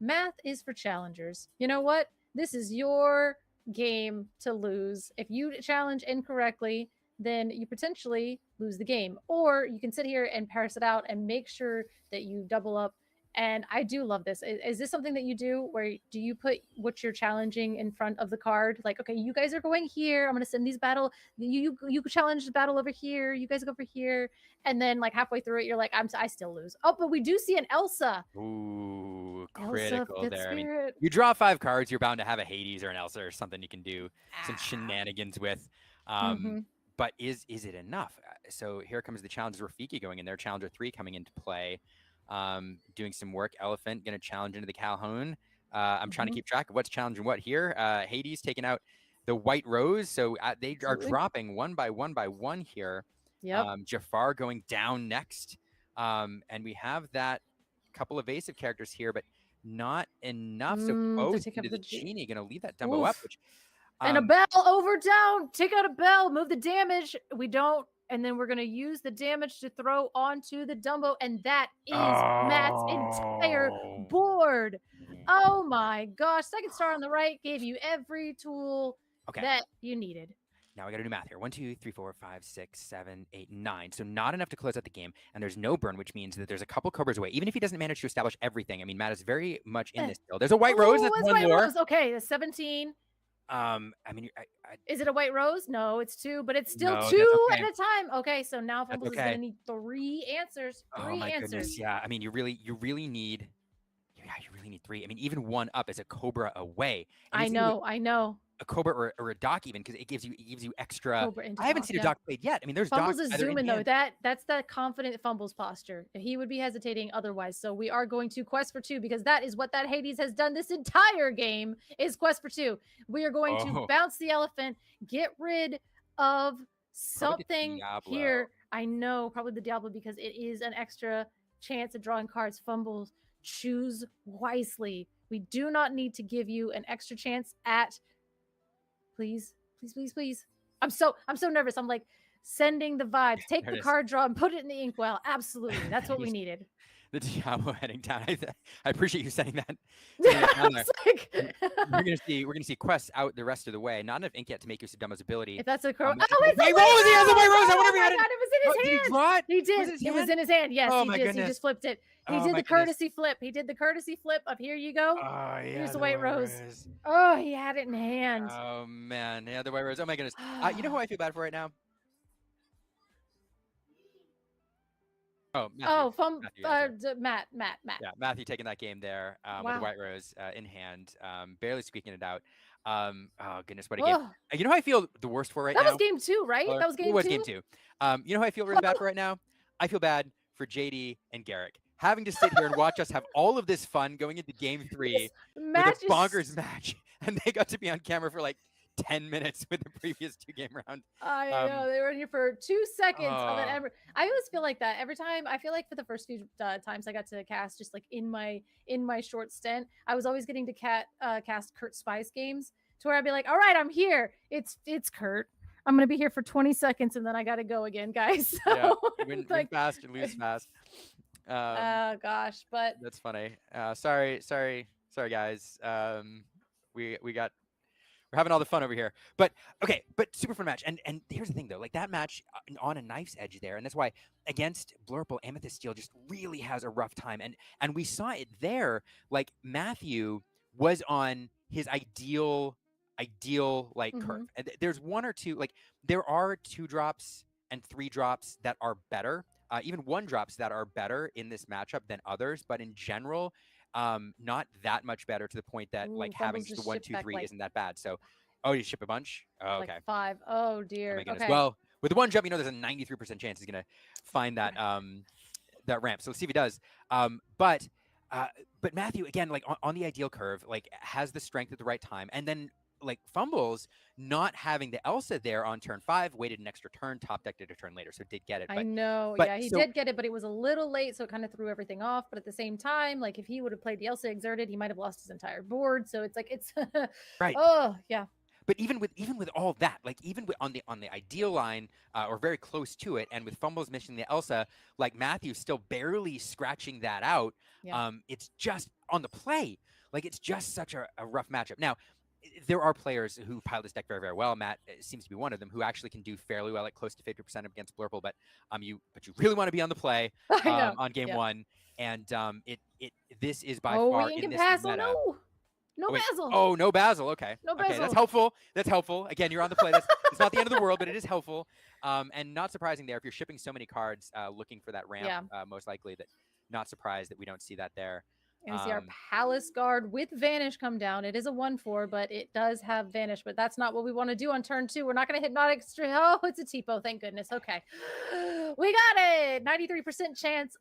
math is for challengers. You know what? This is your game to lose. If you challenge incorrectly, then you potentially lose the game. Or you can sit here and parse it out and make sure that you double up. And I do love this. Is this something that you do, where do you put what you're challenging in front of the card? Like, okay, you guys are going here. I'm going to send these battle. You challenge the battle over here. You guys go over here. And then like halfway through it, you're like, I still lose. Oh, but we do see an Elsa. Ooh, critical Elsa, there. I mean, you draw 5 cards, you're bound to have a Hades or an Elsa or something you can do some shenanigans with. But is it enough? So here comes the Challenger Rafiki going in there. Challenger 3 coming into play. Doing some work. Elephant going to challenge into the Calhoun. I'm trying to keep track of what's challenging what here. Hades taking out the White Rose. So they are dropping one by one here. Yep. Jafar going down next. And we have that couple of evasive characters here, but not enough. So both into the Genie going to leave that Dumbo up. Which, and a bell over down. Take out a bell. Move the damage. We don't. And then we're going to use the damage to throw onto the Dumbo. And that is Matt's entire board. Oh my gosh. Second star on the right gave you every tool that you needed. Now we got to do math here. 1, 2, 3, 4, 5, 6, 7, 8, 9. So not enough to close out the game. And there's no burn, which means that there's a couple Cobras away. Even if he doesn't manage to establish everything. I mean, Matt is very much in this still. There's a White Rose. That's one more. Rose. Okay, that's 17. I mean, is it a White Rose? No, it's 2, but it's still 2 at a time. Okay, so now Fumbles is going to need 3 answers. 3 answers. Goodness, yeah. I mean, you really need. Yeah, you really need 3. I mean, even 1 up is a Cobra away. I know. A Cobra or a dock even, because it gives you extra. I haven't seen a dock played yet. I mean, there's Fumbles is zooming though. That's the confident Fumbles posture. He would be hesitating otherwise. So we are going to quest for 2, because that is what that Hades has done this entire game, is quest for 2. We are going to bounce the elephant, get rid of something here. I know, probably the Diablo, because it is an extra chance at drawing cards. Fumbles, choose wisely. We do not need to give you an extra chance at. Please. I'm so nervous. I'm like sending the vibes. Take the card draw and put it in the inkwell. Absolutely. That's what we needed. The Diablo heading down. I appreciate you sending that. Down there. We're gonna see quests out the rest of the way. Not enough ink yet to make use of Dumbo's ability. If that's a White Rose, he has a White Rose. I wonder if he had it. It was in his hand. Did he draw it? He did. It was in his hand. Yes, oh, he did. He just flipped it. He did the courtesy flip. He did the courtesy flip of here you go. Here's the White Rose. Oh, he had it in hand. Oh man, yeah, the White Rose. Oh my goodness. You know who I feel bad for right now? Matthew. Matt. Yeah, Matthew taking that game there with the White Rose in hand, barely squeaking it out. Oh goodness, what a game! You know how I feel the worst for right now? That was game 2, right? That was game 2. It was game 2. You know how I feel really bad for right now? I feel bad for JD and Garrick having to sit here and watch us have all of this fun going into game 3 with a bonkers match, and they got to be on camera for like 10 minutes with the previous 2-game round. I know, they were in here for 2 seconds. I always feel like that every time. I feel like for the first few times I got to cast, just like in my short stint, I was always getting to cast Kurt Spice games, to where I'd be like, all right, I'm here. It's Kurt. I'm gonna be here for 20 seconds and then I gotta go again, guys. So, yeah, win fast and lose fast. Oh gosh, but that's funny. Sorry guys. We're having all the fun over here. But okay, super fun match. And here's the thing though, like that match on a knife's edge there, and that's why against Blurple, Amethyst Steel just really has a rough time. And we saw it there. Like Matthew was on his ideal like curve. And there's 1 or 2, like there are 2 drops and 3 drops that are better. Even 1 drops that are better in this matchup than others, but in general, not that much better, to the point that like having just the 1, 2, 3 isn't that bad. So, you ship a bunch? Oh, okay. Like 5. Oh dear. Oh my goodness. Okay. Well, with the 1 jump, there's a 93% chance he's gonna find that that ramp. So let's see if he does. But Matthew again, like on the ideal curve, like has the strength at the right time, and then like Fumbles not having the Elsa there on turn 5, waited an extra turn, top decked it a turn later, so did get it. I know, yeah, he did get it, but it was a little late, so it kind of threw everything off. But at the same time, like if he would have played the Elsa Exerted, he might have lost his entire board. So it's like it's right. Oh yeah. But even with all that, like even on the ideal line or very close to it, and with Fumbles missing the Elsa, like Matthew's still barely scratching that out. Yeah. It's just on the play, like it's just such a rough matchup. Now, there are players who pilot this deck very, very well. Matt seems to be one of them who actually can do fairly well, like close to 50% against Blurple. But you really want to be on the play on game 1, and this is by far in this meta. No Basil. Oh, no Basil. Okay. No Basil. Okay, that's helpful. That's helpful. Again, you're on the play. It's not the end of the world, but it is helpful. And not surprising there if you're shipping so many cards, looking for that ramp. Most likely that. Not surprised that we don't see that there. And we see our Palace Guard with Vanish come down. It is a 1/4, but it does have Vanish. But that's not what we want to do on turn 2. We're not going to Hypnotic Stream. Oh, it's a Tipo. Thank goodness. Okay. We got it. 93% chance.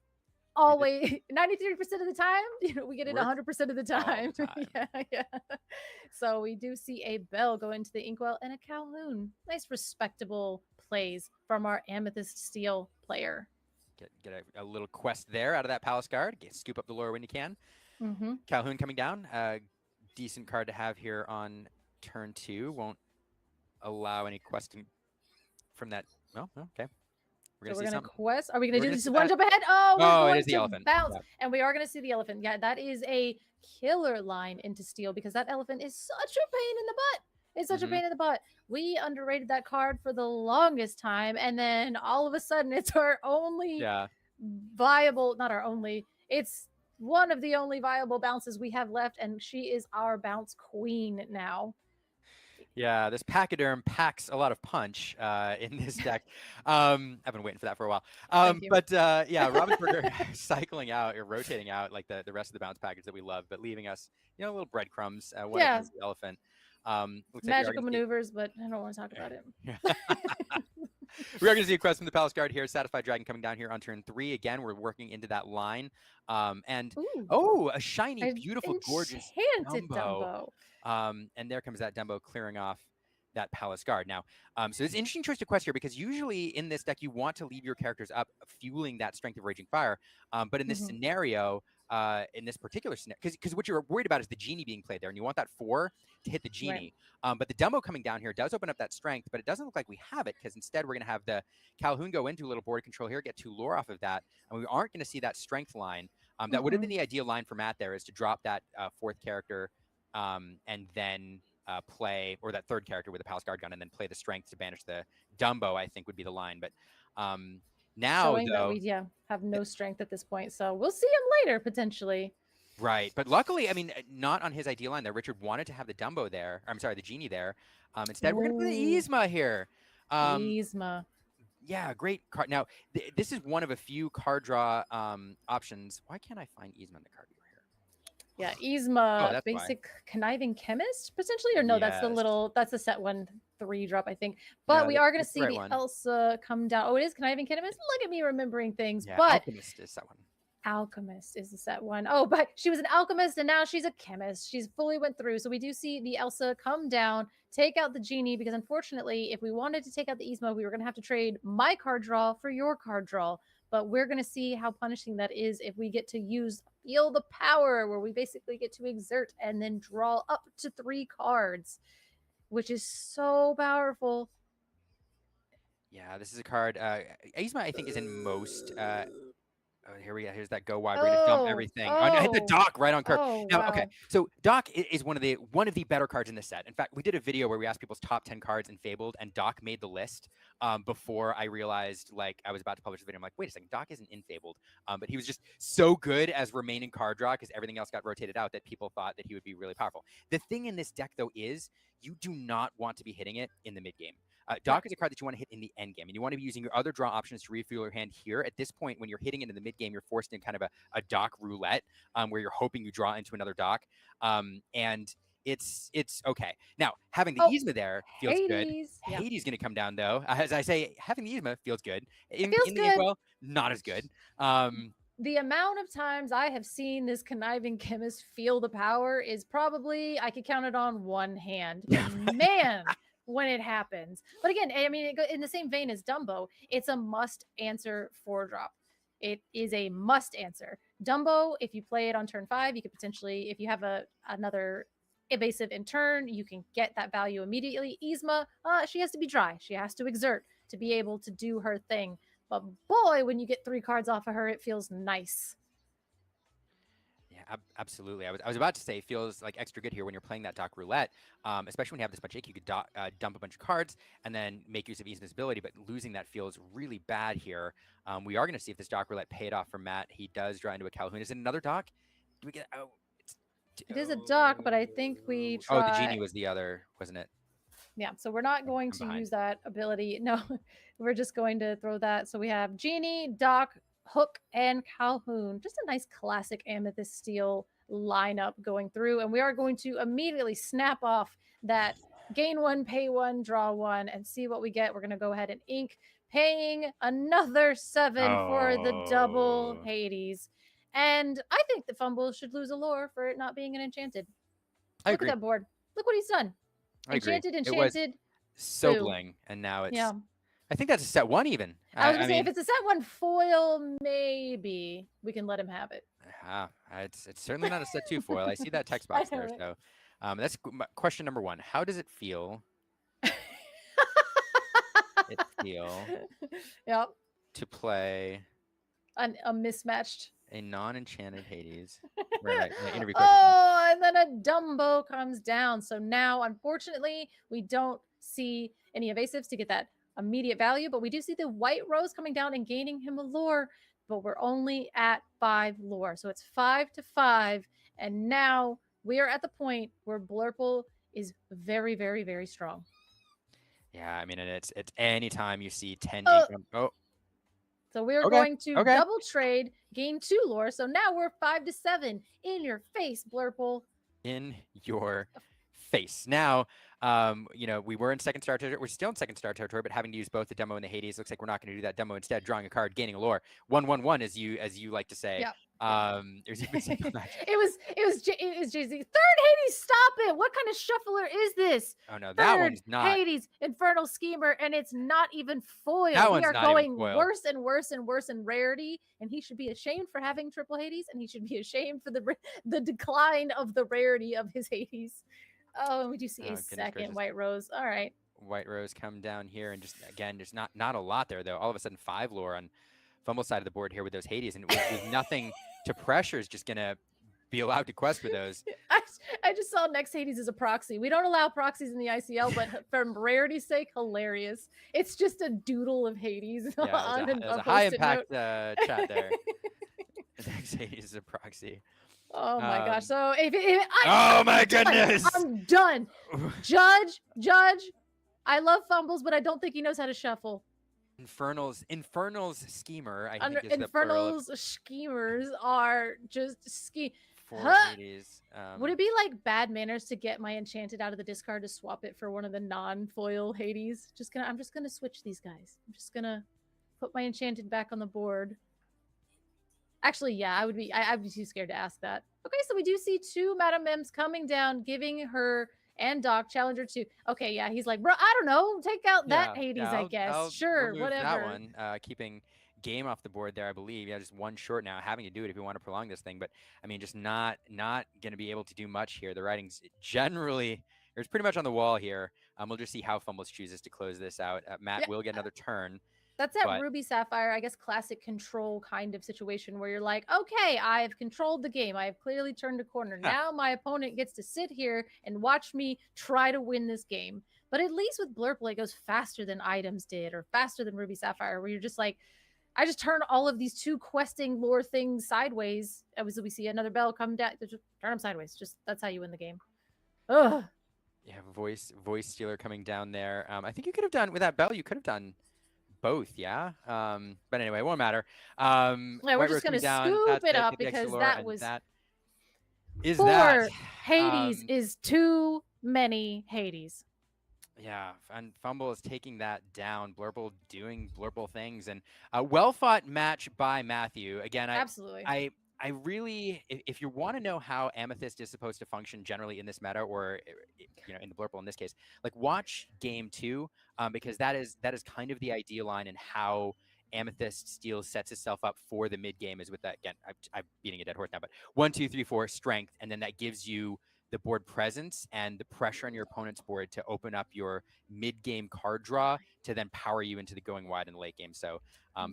Always 93% of the time, we get it 100% of the time. Yeah. So we do see a Bell go into the Inkwell and a Calhoun. Nice, respectable plays from our Amethyst Steel player. Get a little quest there out of that Palace Guard. Scoop up the lore when you can. Calhoun coming down. Decent card to have here on turn 2. Won't allow any questing from that. Well, okay. We're going to quest. Are we going to do this one jump ahead? Oh, we're going it is the elephant. Bounce. Yeah. And we are going to see the elephant. Yeah, that is a killer line into Steel because that elephant is such a pain in the butt. It's such a pain in the butt. We underrated that card for the longest time. And then all of a sudden, it's our only viable, not our only, it's one of the only viable bounces we have left. And she is our bounce queen now. Yeah, this Pachyderm packs a lot of punch in this deck. I've been waiting for that for a while. But yeah, Ravensburger cycling out or rotating out like the rest of the bounce package that we love, but leaving us, little breadcrumbs. The elephant. Magical maneuvers, but I don't want to talk about it. We are going to see a quest from the Palace Guard here. Satisfied Dragon coming down here on turn 3. Again, we're working into that line. And a shiny, beautiful, gorgeous Dumbo. And there comes that Dumbo clearing off that Palace Guard. Now, so it's an interesting choice to quest here because usually in this deck you want to leave your characters up, fueling that Strength of Raging Fire. But in this scenario, in this particular scenario, because what you're worried about is the Genie being played there, and you want that 4 to hit the Genie. Right. But the Dumbo coming down here does open up that Strength, but it doesn't look like we have it because instead we're going to have the Calhoun go into a little board control here, get 2 lore off of that, and we aren't going to see that Strength line. That would have been the ideal line for Matt there, is to drop that 4th character and then play, or that 3rd character with a Palace Guard gun, and then play the Strength to banish the Dumbo, I think would be the line. But now, showing that we have no Strength at this point, so we'll see him later potentially. Right, but luckily, I mean, not on his ideal line there. Richard wanted to have the Dumbo there. I'm sorry, the Genie there. Instead, we're going to play Yzma here. Yzma. Yeah, great card. Now, this is one of a few card draw options. Why can't I find Yzma in the card viewer here? Yeah, Yzma, basic conniving chemist potentially, or no? That's that's the set 1/3 drop, I think. But we are going to see the Elsa come down. Oh, it is conniving chemist. Look at me remembering things. Yeah, but Alchemist is set 1. Alchemist is the set 1. Oh, but she was an alchemist and now she's a chemist. She's fully went through. So we do see the Elsa come down, take out the Genie, because unfortunately, if we wanted to take out the Yzma, we were going to have to trade my card draw for your card draw. But we're going to see how punishing that is if we get to use Feel the Power, where we basically get to exert and then draw up to 3 cards, which is so powerful. Yeah, this is a card. Yzma, I think, is in most... here we go. Here's that go wide. We're gonna dump everything. Hit the Doc right on curve. Okay. So Doc is one of the better cards in this set. In fact, we did a video where we asked people's top 10 cards in Fabled, and Doc made the list before I realized I was about to publish the video. I'm like, wait a second, Doc isn't in Fabled. But he was just so good as remaining card draw because everything else got rotated out that people thought that he would be really powerful. The thing in this deck though is you do not want to be hitting it in the mid game. Doc is a card that you want to hit in the end game, and you want to be using your other draw options to refuel your hand here. At this point, when you're hitting it in the mid game, you're forced in kind of a Doc roulette, where you're hoping you draw into another Doc, and it's okay. Now, having the Yzma there feels good. Hades going to come down though. As I say, having the Yzma feels good. In the Inkwell, not as good. the amount of times I have seen this conniving chemist feel the power is probably, I could count it on one hand. Man, when it happens. But again, I mean, in the same vein as Dumbo, it's a must answer 4-drop. It is a must answer. Dumbo, if you play it on turn 5, you could potentially, if you have another evasive in turn, you can get that value immediately. Yzma, she has to be dry. She has to exert to be able to do her thing. But boy, when you get 3 cards off of her, it feels nice. Yeah, absolutely. I was about to say, it feels like extra good here when you're playing that Doc Roulette, especially when you have this much ink. You could dump a bunch of cards and then make use of Yzma's ability, but losing that feels really bad here. We are going to see if this Doc Roulette paid off for Matt. He does draw into a Calhoun. Is it another Doc? Do we get? Oh, it is a Doc, but I think we tried... Oh, the Genie was the other, wasn't it? Yeah, so we're not going to use that ability. No, we're just going to throw that. So we have Genie, Doc, Hook, and Calhoun. Just a nice classic Amethyst Steel lineup going through. And we are going to immediately snap off that gain 1, pay 1, draw 1, and see what we get. We're going to go ahead and ink, paying another 7 for the double Hades. And I think the Fumble should lose a lore for it not being an enchanted. I Look agree. at that board. Look what he's done. Enchanted, it was so boo. bling, and now it's... Yeah. I think that's a set 1 even. I was going to say, if it's a set 1 foil, maybe we can let him have it. It's certainly not a set 2 foil. I see that text box there. So that's question number 1. How does it feel? Yep. To play a mismatched, a non-enchanted Hades. Right. Interview question. Oh, and then a Dumbo comes down. So now, unfortunately, we don't see any evasives to get that immediate value, but we do see the White Rose coming down and gaining him a lore, but we're only at 5 lore. So it's 5-5. And now we are at the point where Blurple is very, very, very strong. Yeah, I mean, and it's anytime you see 10 ink. So we're going to double trade, gain 2 lore. So now we're 5-7. In your face, Blurple. In your face. Now, we were in second star territory. We're still in second star territory, but having to use both the demo and the Hades. Looks like we're not going to do that demo. Instead, drawing a card, gaining a lore. 1-1-1, as you like to say. Yep. It was Jay-Z. 3rd Hades, stop it! What kind of shuffler is this? Oh no, that one's not. Hades, Infernal Schemer, and it's not even foil. We are going worse and worse and worse in rarity, and he should be ashamed for having triple Hades, and he should be ashamed for the decline of the rarity of his Hades. Oh, we do see a second White Rose. All right. White Rose come down here, and just again, there's not a lot there though. All of a sudden, 5 lore on Fumble side of the board here with those Hades, and with nothing to pressure is just gonna be allowed to quest for those. I just saw next Hades as a proxy. We don't allow proxies in the ICL, but for rarity's sake, hilarious. It's just a doodle of Hades. Yeah, there's a high impact chat there. Next Hades is a proxy. Oh my gosh! So oh my goodness! I'm done. Judge, I love fumbles, but I don't think he knows how to shuffle. Infernal's schemer. Infernal's schemers are just Would it be like bad manners to get my enchanted out of the discard to swap it for one of the non-foil Hades? I'm just gonna switch these guys. I'm just gonna put my enchanted back on the board. Actually, yeah, I'd be too scared to ask that. Okay, so we do see 2 Madame Mems coming down, giving her and Doc Challenger 2. Okay, yeah, he's like, bro, I don't know. Take out that Hades, I guess. I'll sure, whatever. That one, keeping game off the board there, I believe. Yeah, just 1 short now, having to do it if you want to prolong this thing. But, I mean, just not going to be able to do much here. The writing's generally, it's pretty much on the wall here. We'll just see how Fumbles chooses to close this out. Matt will get another turn. That's that Ruby Sapphire, I guess, classic control kind of situation where you're like, okay, I've controlled the game. I have clearly turned a corner. Now my opponent gets to sit here and watch me try to win this game. But at least with Blurple, it goes faster than Items did or faster than Ruby Sapphire, where you're just like, I just turn all of these 2 questing lore things sideways. As we see another bell come down, just turn them sideways. Just that's how you win the game. Ugh. Yeah, voice stealer coming down there. I think you could have done with that bell. You could have done both, yeah. But anyway, it won't matter. Yeah, we're just gonna scoop it up because that was 4 Hades is too many Hades. Yeah, and Fumble is taking that down. Blurple doing Blurple things, and a well fought match by Matthew. Again, Absolutely. I really, if you want to know how Amethyst is supposed to function generally in this meta, or in the Blurple in this case, like watch game 2, because that is kind of the ideal line and how Amethyst Steel sets itself up for the mid game is with that. Again, I'm beating a dead horse now, but 1, 2, 3, 4 strength, and then that gives you the board presence and the pressure on your opponent's board to open up your mid-game card draw to then power you into the going wide in the late game. So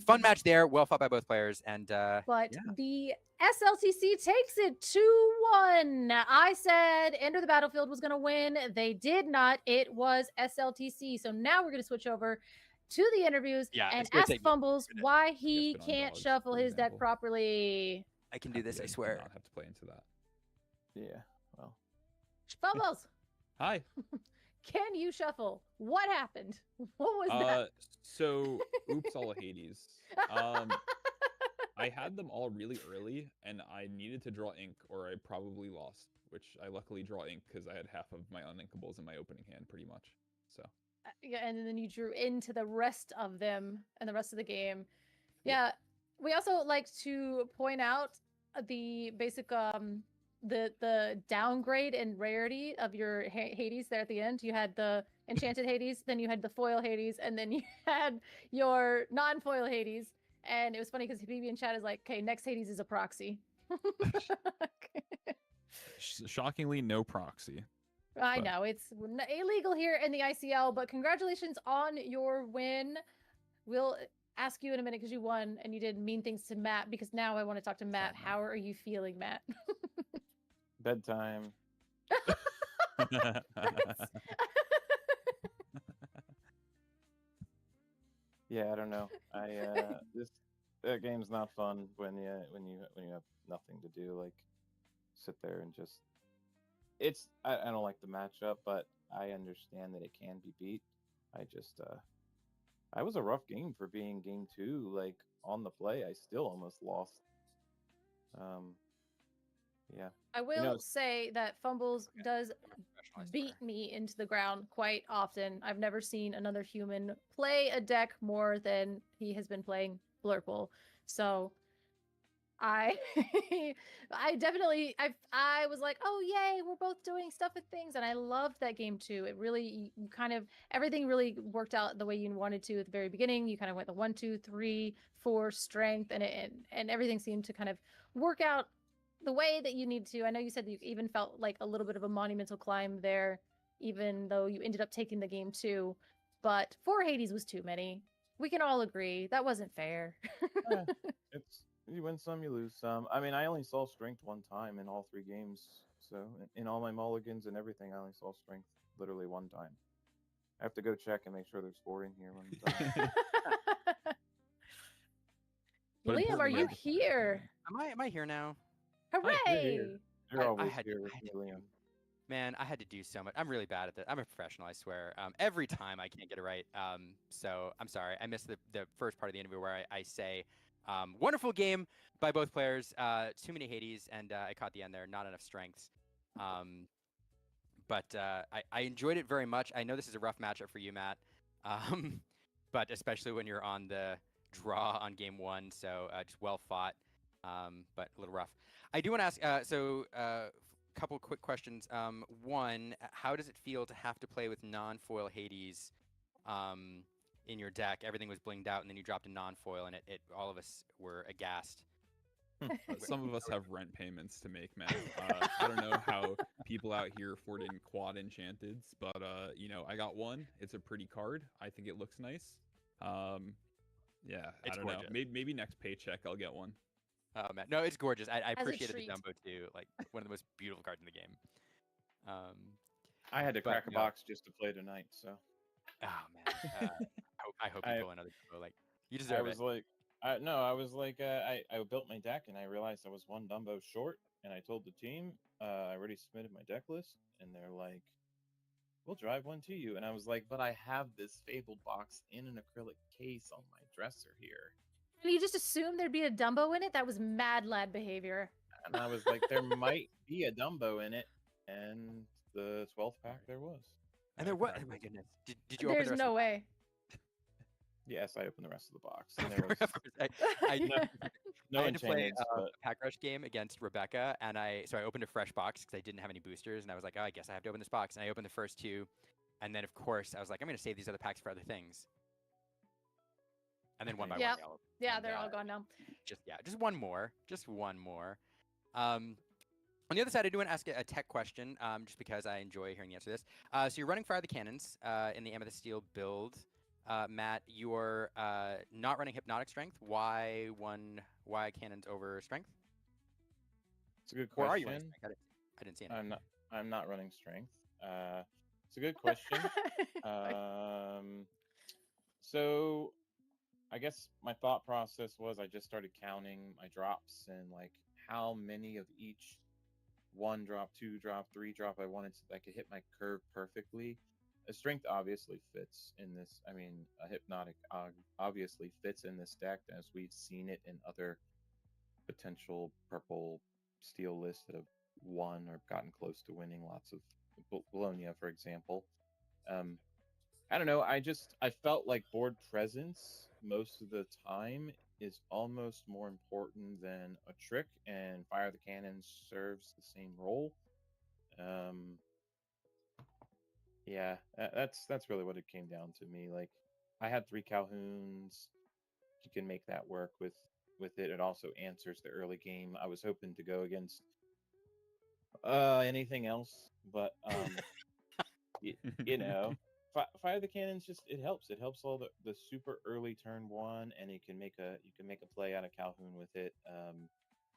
fun match there, well fought by both players. And but yeah. the SLTC takes it 2-1. I said Enter the Battlefield was going to win. They did not. It was SLTC. So now we're going to switch over to the interviews and ask Fumbles why he can't shuffle his deck properly. I can do this, I swear. Not have to play into that. Yeah, well. Fumbles. Hi. Can you shuffle? What happened? What was that? So, oops, all of Hades. I had them all really early, and I needed to draw ink, or I probably lost, which I luckily draw ink because I had half of my uninkables in my opening hand, pretty much. So. Yeah, and then you drew into the rest of them and the rest of the game. Yeah, we also like to point out the basic the downgrade and rarity of your Hades there at the end. You had the enchanted Hades, then you had the foil Hades, and then you had your non-foil Hades. And it was funny because BB in chat is like, okay, next Hades is a proxy. Shockingly, no proxy. I know, it's illegal here in the ICL, but congratulations on your win. We'll ask you in a minute because you won and you did mean things to Matt, because now I want to talk to Matt. How are you feeling, Matt? Bedtime. Yeah, I don't know. That game's not fun when you have nothing to do, like sit there and just. I don't like the matchup, but I understand that it can be beat. I was a rough game for being game 2. Like on the play, I still almost lost. Yeah. I will say that Fumbles does beat me into the ground quite often. I've never seen another human play a deck more than he has been playing Blurple. So I was like, oh yay, we're both doing stuff with things, and I loved that game too. It really, you kind of, everything really worked out the way you wanted to at the very beginning. You kind of went the 1, 2, 3, 4 strength, and everything seemed to kind of work out the way that you need to. I know you said that you even felt like a little bit of a monumental climb there, even though you ended up taking the game too. But 4 Hades was too many. We can all agree that wasn't fair. You win some, you lose some. I mean, I only saw strength one time in all 3 games. So in all my mulligans and everything, I only saw strength literally one time. I have to go check and make sure there's 4 in here one time. Liam, are you here? Am I here now? Hooray! You're always here with me, Liam. Man, I had to do so much. I'm really bad at it. I'm a professional, I swear. Every time I can't get it right. So I'm sorry. I missed the first part of the interview where I say, wonderful game by both players. Too many Hades, and I caught the end there. Not enough strengths. But I enjoyed it very much. I know this is a rough matchup for you, Matt. But especially when you're on the draw on game 1. So just well fought, but a little rough. I do want to ask, couple quick questions. One, how does it feel to have to play with non-foil Hades in your deck? Everything was blinged out, and then you dropped a non-foil, and it all of us were aghast. Some of us have rent payments to make, man. I don't know how people out here affording quad enchanteds, but I got one. It's a pretty card. I think it looks nice. Yeah, I don't know. Maybe next paycheck I'll get one. Oh man, no, it's gorgeous. I appreciated the Dumbo too. Like one of the most beautiful cards in the game. I had to crack a box just to play tonight, so. Oh man, I hope you pull another Dumbo. Like you deserve it. I was like, I built my deck and I realized I was one Dumbo short, and I told the team I already submitted my deck list, and they're like, "We'll drive one to you," and I was like, "But I have this Fabled box in an acrylic case on my dresser here." And you just assumed there'd be a Dumbo in it? That was mad lad behavior. And I was like, there might be a Dumbo in it, and the 12th pack there was. And there was. Oh my goodness! Did you open There's the rest no of the way. Yes, I opened the rest of the box. And there was I no had to play enchantments, a but pack rush game against Rebecca, and I opened a fresh box because I didn't have any boosters, and I was like, oh, I guess I have to open this box, and I opened the first two, and then of course I was like, I'm gonna save these other packs for other things, and then one by Yeah. one, they all Yeah, and, they're all gone now. just one more, On the other side, I do want to ask a tech question, just because I enjoy hearing the answer to this. So you're running Fire the Cannons in the Amethyst Steel build. Matt, you're not running Hypnotic Strength. Why Cannons over Strength? it's a good Or question. are you running Strength? I didn't see anything. I'm not running Strength. It's a good question. So I guess my thought process was I just started counting my drops and like how many of each 1 drop, 2 drop, 3 drop I wanted so I could hit my curve perfectly. A Strength obviously fits in this. I mean, a Hypnotic obviously fits in this deck as we've seen it in other potential purple steel lists that have won or gotten close to winning. Lots of Bologna, for example. I don't know. I felt like board presence most of the time is almost more important than a trick, and Fire the Cannon serves the same role. Yeah, that's really what it came down to me. Like, I had 3 Calhouns. You can make that work with it. It also answers the early game. I was hoping to go against anything else, but you know, Fire the Cannons it helps. It helps all the super early turn 1, and you can make a play out of Calhoun with it,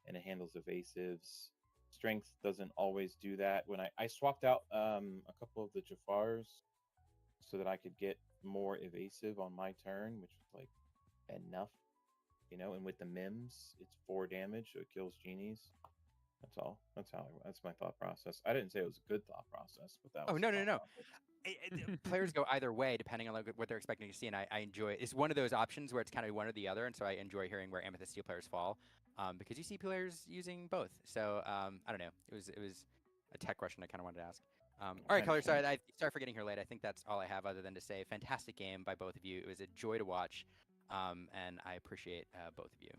and it handles evasives. Strength doesn't always do that. When I swapped out a couple of the Jafars so that I could get more evasive on my turn, which was like enough, and with the Mims, it's 4 damage, so it kills genies. That's all. That's my thought process. I didn't say it was a good thought process, but that was No. Players go either way depending on what they're expecting to see, and I enjoy it. It's one of those options where it's kind of one or the other, and so I enjoy hearing where Amethyst Steel players fall, because you see players using both. So I don't know. It was a tech question I kind of wanted to ask. All right, Color. Sorry for getting here late. I think that's all I have other than to say fantastic game by both of you. It was a joy to watch, and I appreciate both of you.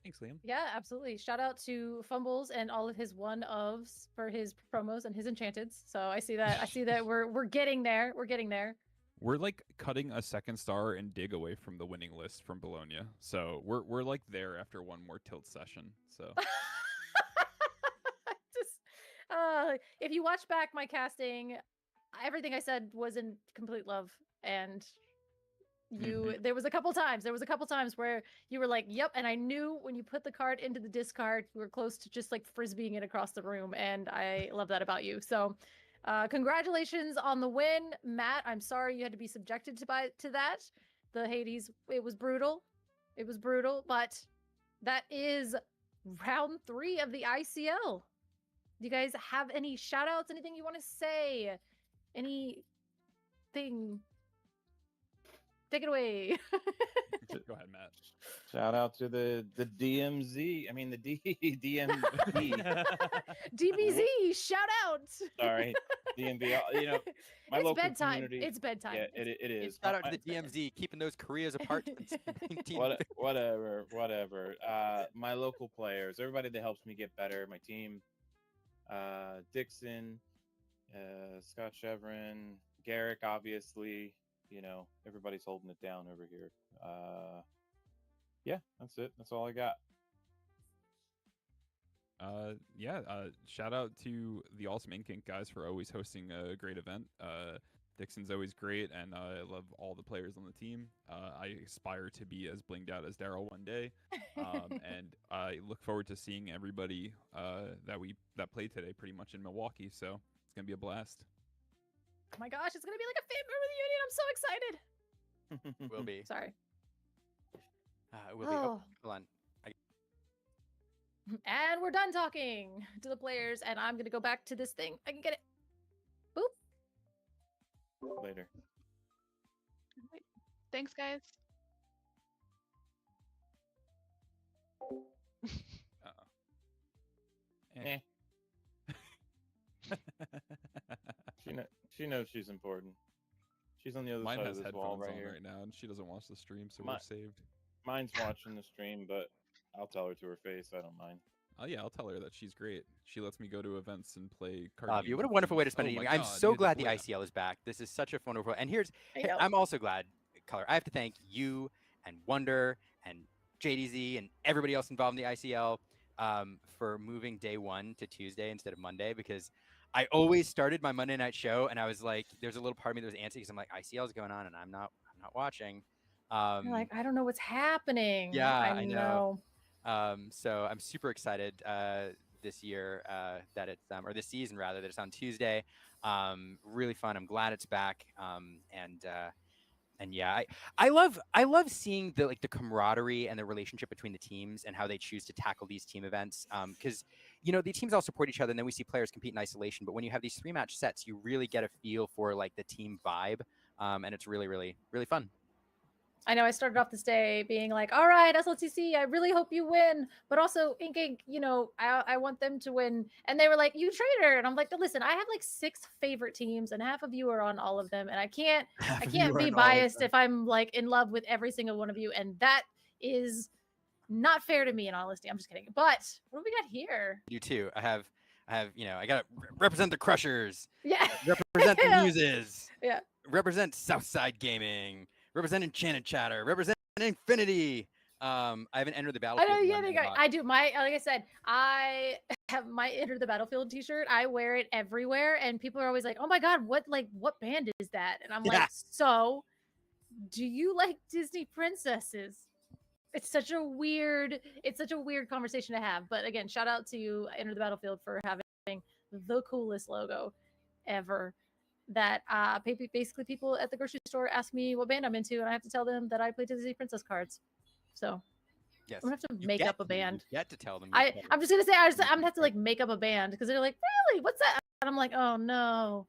Thanks, Liam. Yeah, absolutely. Shout out to Fumbles and all of his one-ofs for his promos and his enchanteds. So I see that we're getting there. We're getting there. We're like cutting a 2nd star and dig away from the winning list from Bologna. So we're like there after one more tilt session. So just if you watch back my casting, everything I said was in complete love, and there was a couple times where you were like, yep, and I knew when you put the card into the discard you were close to just like frisbeeing it across the room, and I love that about you. So congratulations on the win, Matt. I'm sorry you had to be subjected to that. The Hades, it was brutal, but that is round 3 of the ICL. Do you guys have any shout outs, anything you want to say, anything? Take it away. Go ahead, Matt. Shout out to the DMZ. I mean the DMZ. DBZ. Shout out. Sorry, DMV. My it's local bedtime. community. It's bedtime. Yeah, it is. Shout out to the DMZ keeping those careers apart. Whatever. My local players, everybody that helps me get better. My team. Dixon, Scott Chevron, Garrick, obviously. Everybody's holding it down over here. Yeah, that's it. That's all I got. Shout out to the Awesome Ink Inc. guys for always hosting a great event. Dixon's always great, and I love all the players on the team. I aspire to be as blinged out as Daryl one day, and I look forward to seeing everybody that played today pretty much in Milwaukee, so it's going to be a blast. Oh my gosh, it's going to be like a family reunion. I'm so excited. Will be. Sorry. Will be. Oh, hold on. And we're done talking to the players, and I'm going to go back to this thing. I can get it. Boop. Later. Thanks, guys. She knows she's important. She's on the other Mine side has of this wall headphones right on here. right now, and she doesn't watch the stream, so My- we're saved. Mine's watching the stream, but I'll tell her to her face. I don't mind. Oh yeah, I'll tell her that she's great. She lets me go to events and play card games. What a with wonderful way to friends. spend Oh an my evening. I'm God, so you're glad the boy. ICL is back. This is such a wonderful. And I know. I'm also glad, Color. I have to thank you and Wonder and JDZ and everybody else involved in the ICL for moving day 1 to Tuesday instead of Monday, because I always started my Monday night show and I was like, there's a little part of me that was antsy because I'm like, ICL is going on and I'm not watching. You're like, I don't know what's happening. Yeah, I know. So I'm super excited this year that it's or this season rather, that it's on Tuesday. Really fun. I'm glad it's back. And yeah, I love seeing the camaraderie and the relationship between the teams and how they choose to tackle these team events. Because the teams all support each other, and then we see players compete in isolation. But when you have these 3-match sets, you really get a feel for the team vibe, and it's really, really, really fun. I know I started off this day being like, all right, SLTC, I really hope you win. But also, Ink, I want them to win. And they were like, you traitor. And I'm like, listen, I have 6 favorite teams and half of you are on all of them. And I can't be biased if I'm in love with every single one of you. And that is not fair to me, in honesty. I'm just kidding. But what do we got here? You too. I have, I got to represent the Crushers. Yeah. Represent the Muses. Yeah. Represent Southside Gaming. Represent Enchanted Chatter. Represent Infinity. I haven't entered the battlefield. I know, I do. Like I said, I have my Enter the Battlefield t-shirt. I wear it everywhere, and people are always like, "Oh my god, what band is that?" And I'm like, "So, do you like Disney princesses?" It's such a weird conversation to have. But again, shout out to Enter the Battlefield for having the coolest logo ever. That basically people at the grocery store ask me what band I'm into, and I have to tell them that I play Disney princess cards. So yes, I'm gonna have to make up a band. You get to tell them. I'm just gonna say I'm gonna have to make up a band because they're like, really? What's that? And I'm like, oh no,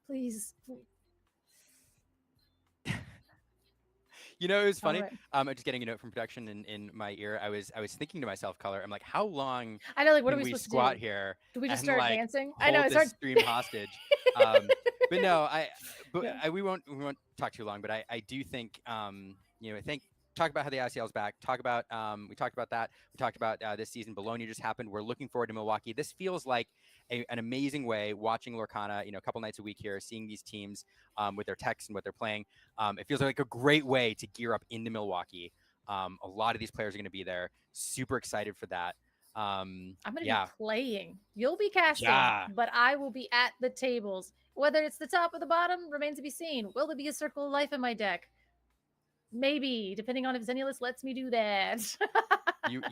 please. It was funny. Right. I'm just getting a note from production in my ear. I was thinking to myself, Color. I'm like, how long? I know, what are we supposed to squat here? Do we just start dancing? I know, it's hard. Stream hostage. But no, we won't talk too long. But I do think talk about how the ICL is back. Talk about we talked about that. We talked about this season. Bologna just happened. We're looking forward to Milwaukee. This feels like an amazing way watching Lorcana. A couple nights a week here, seeing these teams with their techs and what they're playing. It feels like a great way to gear up into Milwaukee. A lot of these players are going to be there. Super excited for that. I'm going to be playing. You'll be casting, but I will be at the tables. Whether it's the top or the bottom remains to be seen. Will there be a Circle of Life in my deck? Maybe, depending on if Zenulus lets me do that.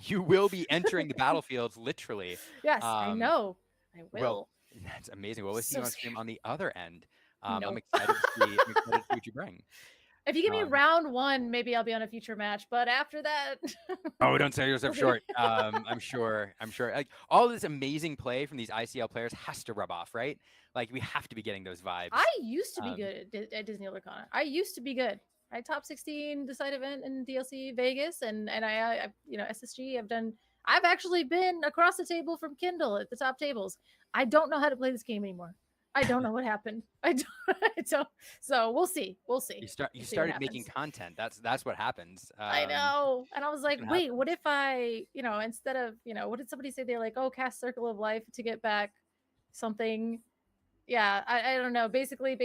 you will be entering the battlefields, literally. Yes, I know. I will. Well, that's amazing. Well, we'll see you on stream on the other end. I'm excited to see what you bring. If you give me round 1, maybe I'll be on a future match. But after that, don't sell yourself short. I'm sure. Like all this amazing play from these ICL players has to rub off, right? Like we have to be getting those vibes. I used to be good at Disney Lorcana. I used to be good. I top 16 decide event in DLC Vegas, and I SSG. I've actually been across the table from Kindle at the top tables. I don't know how to play this game anymore. I don't know what happened. I don't. So we'll see. You started making content. That's what happens. I know. And I was like, wait, what if I, instead of, what did somebody say? They're like, oh, cast Circle of Life to get back something. Yeah, I don't know. Basically,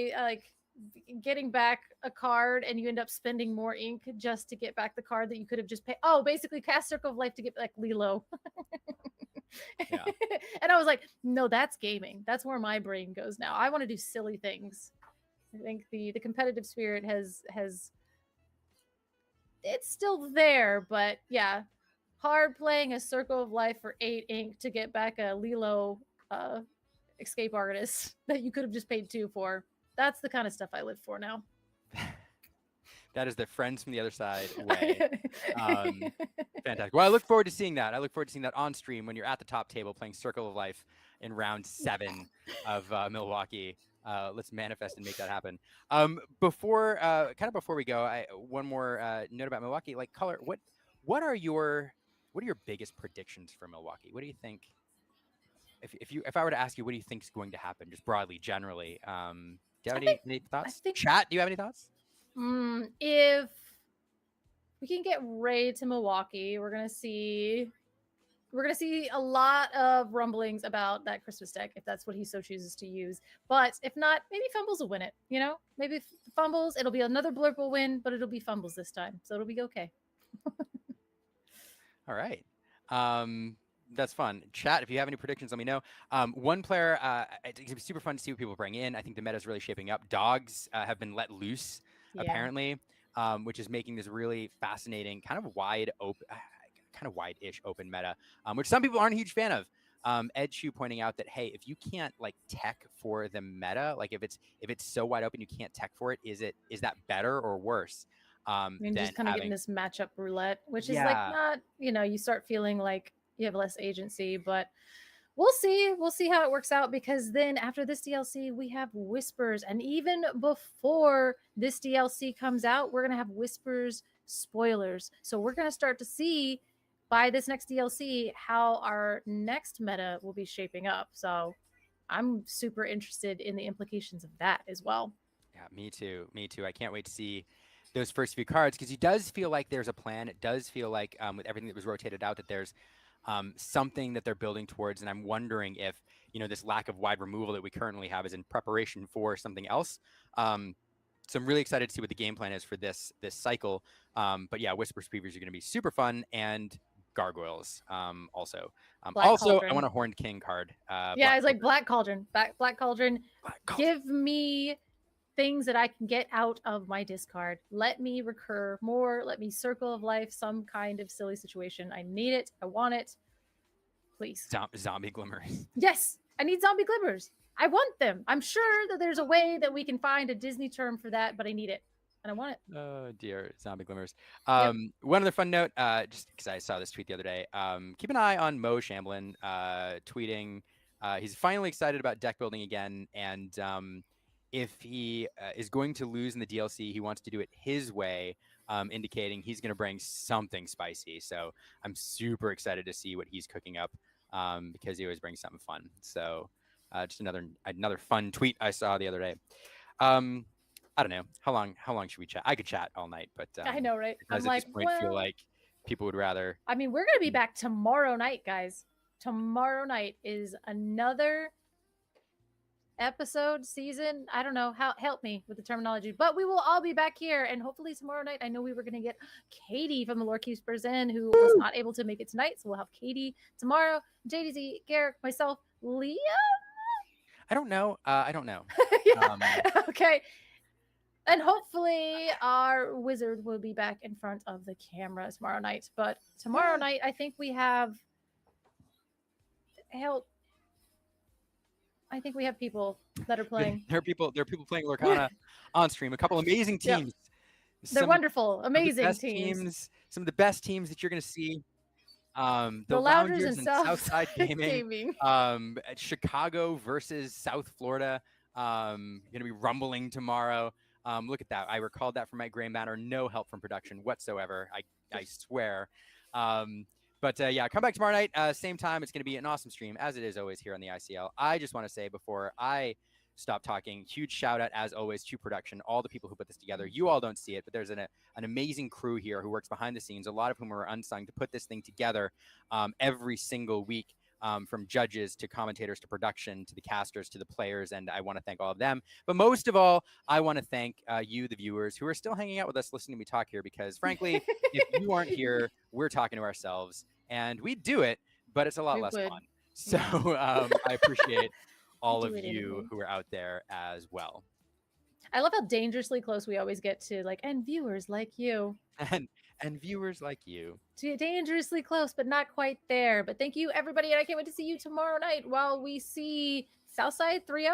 getting back a card and you end up spending more ink just to get back the card that you could have just paid. Oh, basically cast Circle of Life to get back Lilo. Yeah. And I was like, no, that's gaming. That's where my brain goes now. I want to do silly things. I think the competitive spirit has it's still there, but yeah, hard playing a Circle of Life for 8 ink to get back a Lilo escape artist that you could have just paid 2 for. That's the kind of stuff I live for now. That is the friends from the other side way. Fantastic. Well, I look forward to seeing that. I look forward to seeing that on stream when you're at the top table playing Circle of Life in round 7 of Milwaukee. Let's manifest and make that happen. Before we go, one more note about Milwaukee. Like, Color, what are your biggest predictions for Milwaukee? What do you think? If I were to ask you, what do you think is going to happen, just broadly, generally? Do you have any thoughts? Chat, do you have any thoughts? If we can get Ray to Milwaukee, we're gonna see a lot of rumblings about that Christmas deck if that's what he so chooses to use. But if not, maybe Fumbles will win it. You know, maybe Fumbles. It'll be another Blurple win, but it'll be Fumbles this time, so it'll be okay. All right. That's fun. Chat, if you have any predictions, let me know. One player, it's going to be super fun to see what people bring in. I think the meta is really shaping up. Dogs have been let loose, apparently, which is making this really fascinating, kind of wide-ish open meta, which some people aren't a huge fan of. Ed Chu pointing out that, hey, if you can't like tech for the meta, like if it's so wide open you can't tech for it, is that better or worse? Just kind of getting this matchup roulette, which is like not, you start feeling like you have less agency, but we'll see how it works out, because then after this DLC we have Whispers, and even before this DLC comes out we're gonna have Whispers spoilers, so we're gonna start to see by this next DLC how our next meta will be shaping up. So I'm super interested in the implications of that as well. Yeah, me too. I can't wait to see those first few cards, because it does feel like there's a plan. It does feel like with everything that was rotated out that there's something that they're building towards, and I'm wondering if this lack of wide removal that we currently have is in preparation for something else. So I'm really excited to see what the game plan is for this cycle. But yeah, Whispers previews are going to be super fun, and Gargoyles also. Also, I want a Horned King card. It's like Black Cauldron. Black Cauldron. Give me things that I can get out of my discard. Let me recur more. Let me Circle of Life some kind of silly situation. I need it. I want it. Please. Zombie Glimmers. Yes, I need Zombie Glimmers. I want them. I'm sure that there's a way that we can find a Disney term for that, but I need it. And I want it. Oh dear, Zombie Glimmers. One other fun note, just because I saw this tweet the other day, keep an eye on Mo Shamblin tweeting. He's finally excited about deck building again, and if he is going to lose in the DLC, he wants to do it his way, indicating he's going to bring something spicy. So I'm super excited to see what he's cooking up, because he always brings something fun. So just another fun tweet I saw the other day. I don't know how long should we chat? I could chat all night, but I know, right? I'm like, feel like people would rather. I mean, we're gonna be back tomorrow night, guys. Tomorrow night is another episode, season. I don't know how. Help me with the terminology, but we will all be back here, and hopefully tomorrow night. I know we were gonna get Katie from the Lore Keepers in, who was not able to make it tonight, so we'll have Katie tomorrow. JDZ, Garrick, myself, Leah. I don't know. Okay. And hopefully our wizard will be back in front of the camera tomorrow night. But tomorrow night, I think we have I think we have people that are playing. There are people playing Lorcana on stream. A couple amazing teams. Yep. They're wonderful, amazing teams. Some of the best teams that you're going to see. The Loungers and Southside Gaming. Chicago versus South Florida. Going to be rumbling tomorrow. Look at that. I recalled that from my Gray Matter. No help from production whatsoever. I swear. But yeah, come back tomorrow night. Same time. It's going to be an awesome stream, as it is always here on the ICL. I just want to say before I stop talking, huge shout out, as always, to production, all the people who put this together. You all don't see it, but there's an amazing crew here who works behind the scenes, a lot of whom are unsung, to put this thing together every single week. From judges to commentators to production to the casters to the players, and I want to thank all of them. But most of all, I want to thank you, the viewers, who are still hanging out with us, listening to me talk here, because frankly, if you aren't here, we're talking to ourselves, and we do it, but it's a lot less fun. So I appreciate all of you who are out there as well. I love how dangerously close we always get to, like, and viewers like you. And viewers like you. Dangerously close, but not quite there. But thank you, everybody, and I can't wait to see you tomorrow night while we see Southside 3-0.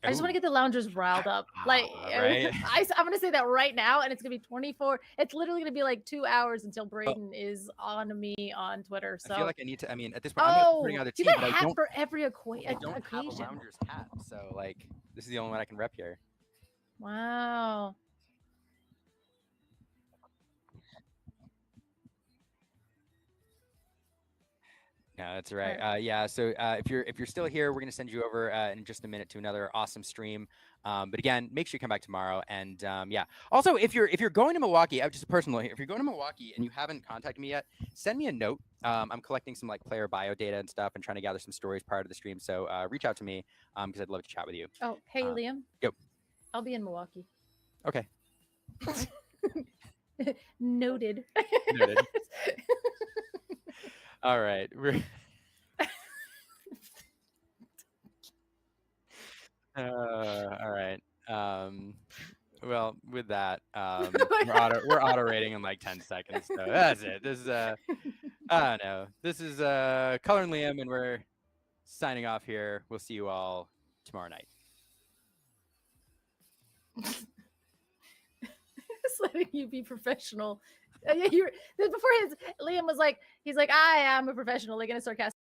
I just want to get the loungers riled up. Like, right? I'm going to say that right now, and it's going to be 24. It's literally going to be like 2 hours until Braden is on me on Twitter. So I feel like I need to. I mean, at this point, I'm putting out a team. You get a hat for every I don't have a lounger's hat, so like, this is the only one I can rep here. Wow. No, that's right. Yeah. So if you're still here, we're gonna send you over in just a minute to another awesome stream. But again, make sure you come back tomorrow. And yeah. Also, if you're going to Milwaukee, just personally, if you're going to Milwaukee and you haven't contacted me yet, send me a note. I'm collecting some like player bio data and stuff, and trying to gather some stories prior to the stream. So reach out to me because I'd love to chat with you. Oh, hey Liam. Yep. I'll be in Milwaukee. Okay. Noted. Noted. All right. All right. Well, with that, we're auto rating in like 10 seconds. So that's it. This is I don't know. This is Color and Liam, and we're signing off here. We'll see you all tomorrow night. Just letting you be professional. Before Liam was like, he's like, I am a professional, like in a sarcastic.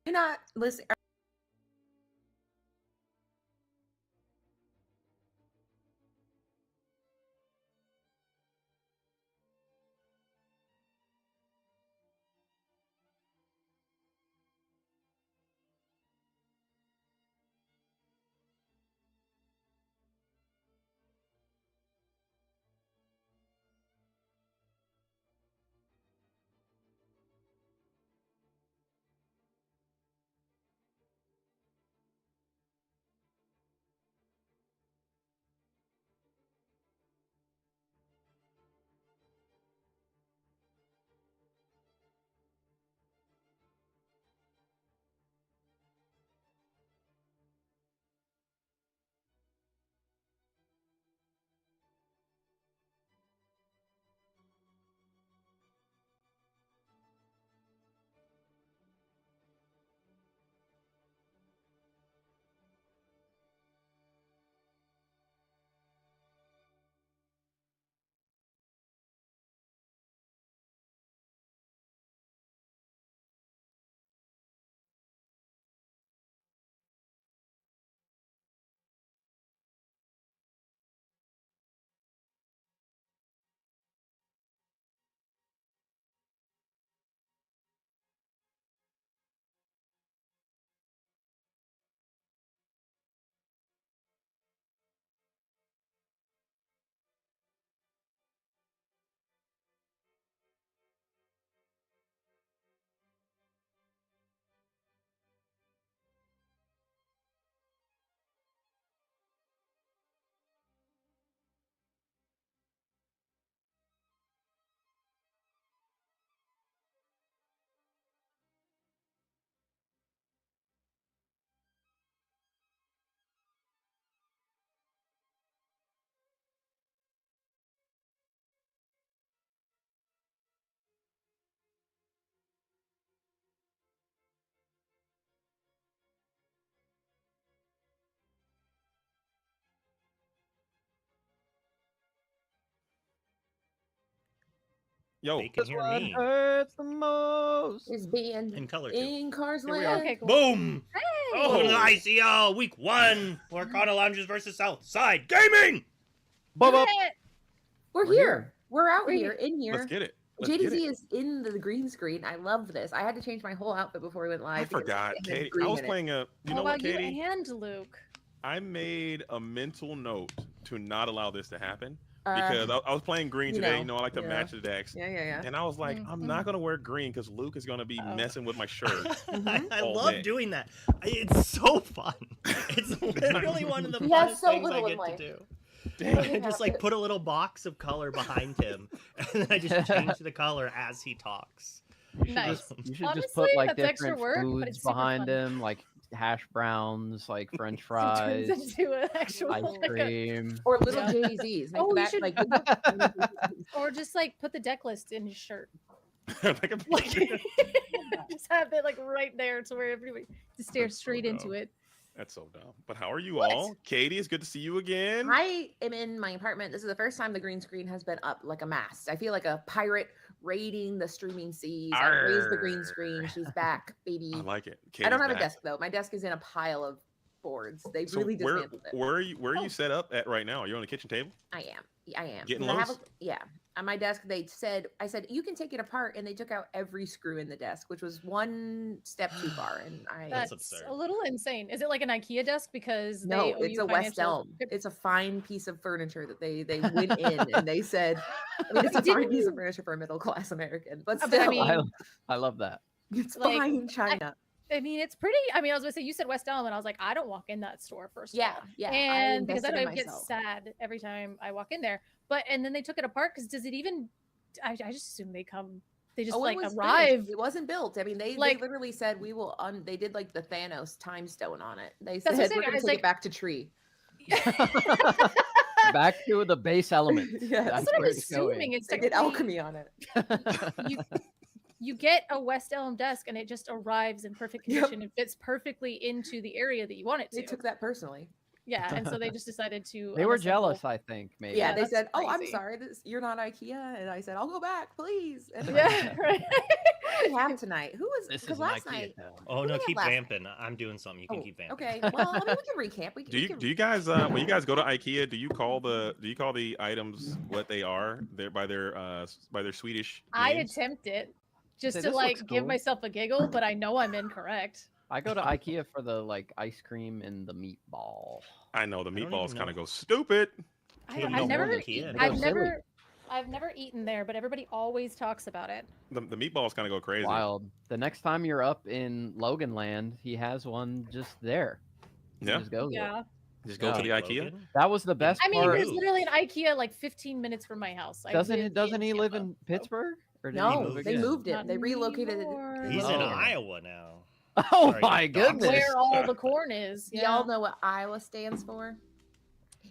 You're not listening. Yo, they can hear me. Hurts the most. Is being in color in Cars Here we Land. are. Okay, cool. Boom! Hey! Welcome to the ICL Week 1. Lorcana Lounges versus Southside Gaming! We're here. We're out here, in here. Let's get it. Let's get JDZ it. is in the green screen. I love this. I had to change my whole outfit before we went live. I forgot, because it had Katie. green I was in it. playing a. You know Well, what, Katie? you and Luke. I made a mental note to not allow this to happen because I was playing green today. You know, I like to match the decks. Yeah. And I was like, I'm not gonna wear green because Luke is gonna be messing with my shirt. I love doing that. It's so fun. It's literally one of the funnest things I get to do. I just like put a little box of color behind him, and then I just change the color as he talks. You should just Honestly, put like that's extra different work, but foods it's super behind fun. them, like hash browns, like French Turns fries, into an actual ice cream. Or little Yeah. JZs. Make Oh, the you back should, like or just like put the deck list in his shirt. Like a Like, just have it like right there to where everybody just stare That's so straight into dumb. it. That's so dumb. But how are you all? Katie, it's good to see you again. I am in my apartment. This is the first time the green screen has been up like a mast. I feel like a pirate raiding the streaming seas. I raised the green screen. She's back, baby. I like it. I don't Katie's have a back. desk though. My desk is in a pile of boards. They So really dismantled it. where are you set up at right now? Are you on the kitchen table? I am. Getting 'Cause I have loose? yeah. On my desk, I said you can take it apart, and they took out every screw in the desk, which was one step too far. And That's absurd. a little insane. Is it like an IKEA desk? Because no, they owe it's you a West financial- Elm. It's a fine piece of furniture that they went in and they said, I mean, it's a fine piece of furniture for a middle class American, but still, I mean, I love that. it's like, fine china. I mean, it's pretty. I mean, I was gonna say you said West Elm, and I was like, I don't walk in that store first. Yeah, of all. yeah, I and because I invested in don't get myself. sad every time I walk in there. But and then they took it apart because does it even? I just assume they come. They just Oh, like it was arrive. finished. It wasn't built. I mean, they literally said we will. They did like the Thanos time stone on it. They said That's what I'm we're saying, going I to was take like- it back to tree. Back to the base element. Yes. That's what I'm where it's going. assuming. It's They did technically- alchemy on it. you get a West Elm desk and it just arrives in perfect Yep. condition and fits perfectly into the area that you want it to. They took that personally. Yeah, and so they just decided to. They were unassemble- jealous, I think. Maybe. Yeah, they that's said, "Oh, I'm crazy. sorry, you're not IKEA," and I said, "I'll go back, please." And Yeah, right. what do we have tonight? Who was? This Because is an last IKEA night. town. Oh who no, did we keep have last vamping. I'm doing something. You can keep vamping. Okay. Well, I mean, we can recap. We can. Do you guys when you guys go to IKEA, do you call the items what they are? By their Swedish I names? attempt it just Say, to "This like looks give cool." myself a giggle, but I know I'm incorrect. I go to IKEA for the like ice cream and the meatball. I know the I don't meatballs even kind of know. go stupid. Can't I've know never, more than Kia. They I've go never, silly. I've never eaten there, but everybody always talks about it. The meatballs kind of go crazy. Wild. The next time you're up in Logan Land, he has one just there. You Yeah. Just go there. Yeah. Just go to the Yeah. IKEA. Logan? That was the best I mean, part. there's literally an IKEA like 15 minutes from my house. I live Doesn't he live Tampa, in so- Pittsburgh? Or did he No, move they again? moved it. Not They relocated anymore. it. He's in Oh. Iowa now. Oh Sorry, my dogs. goodness! Where all the corn is. Y'all know what Iowa stands for?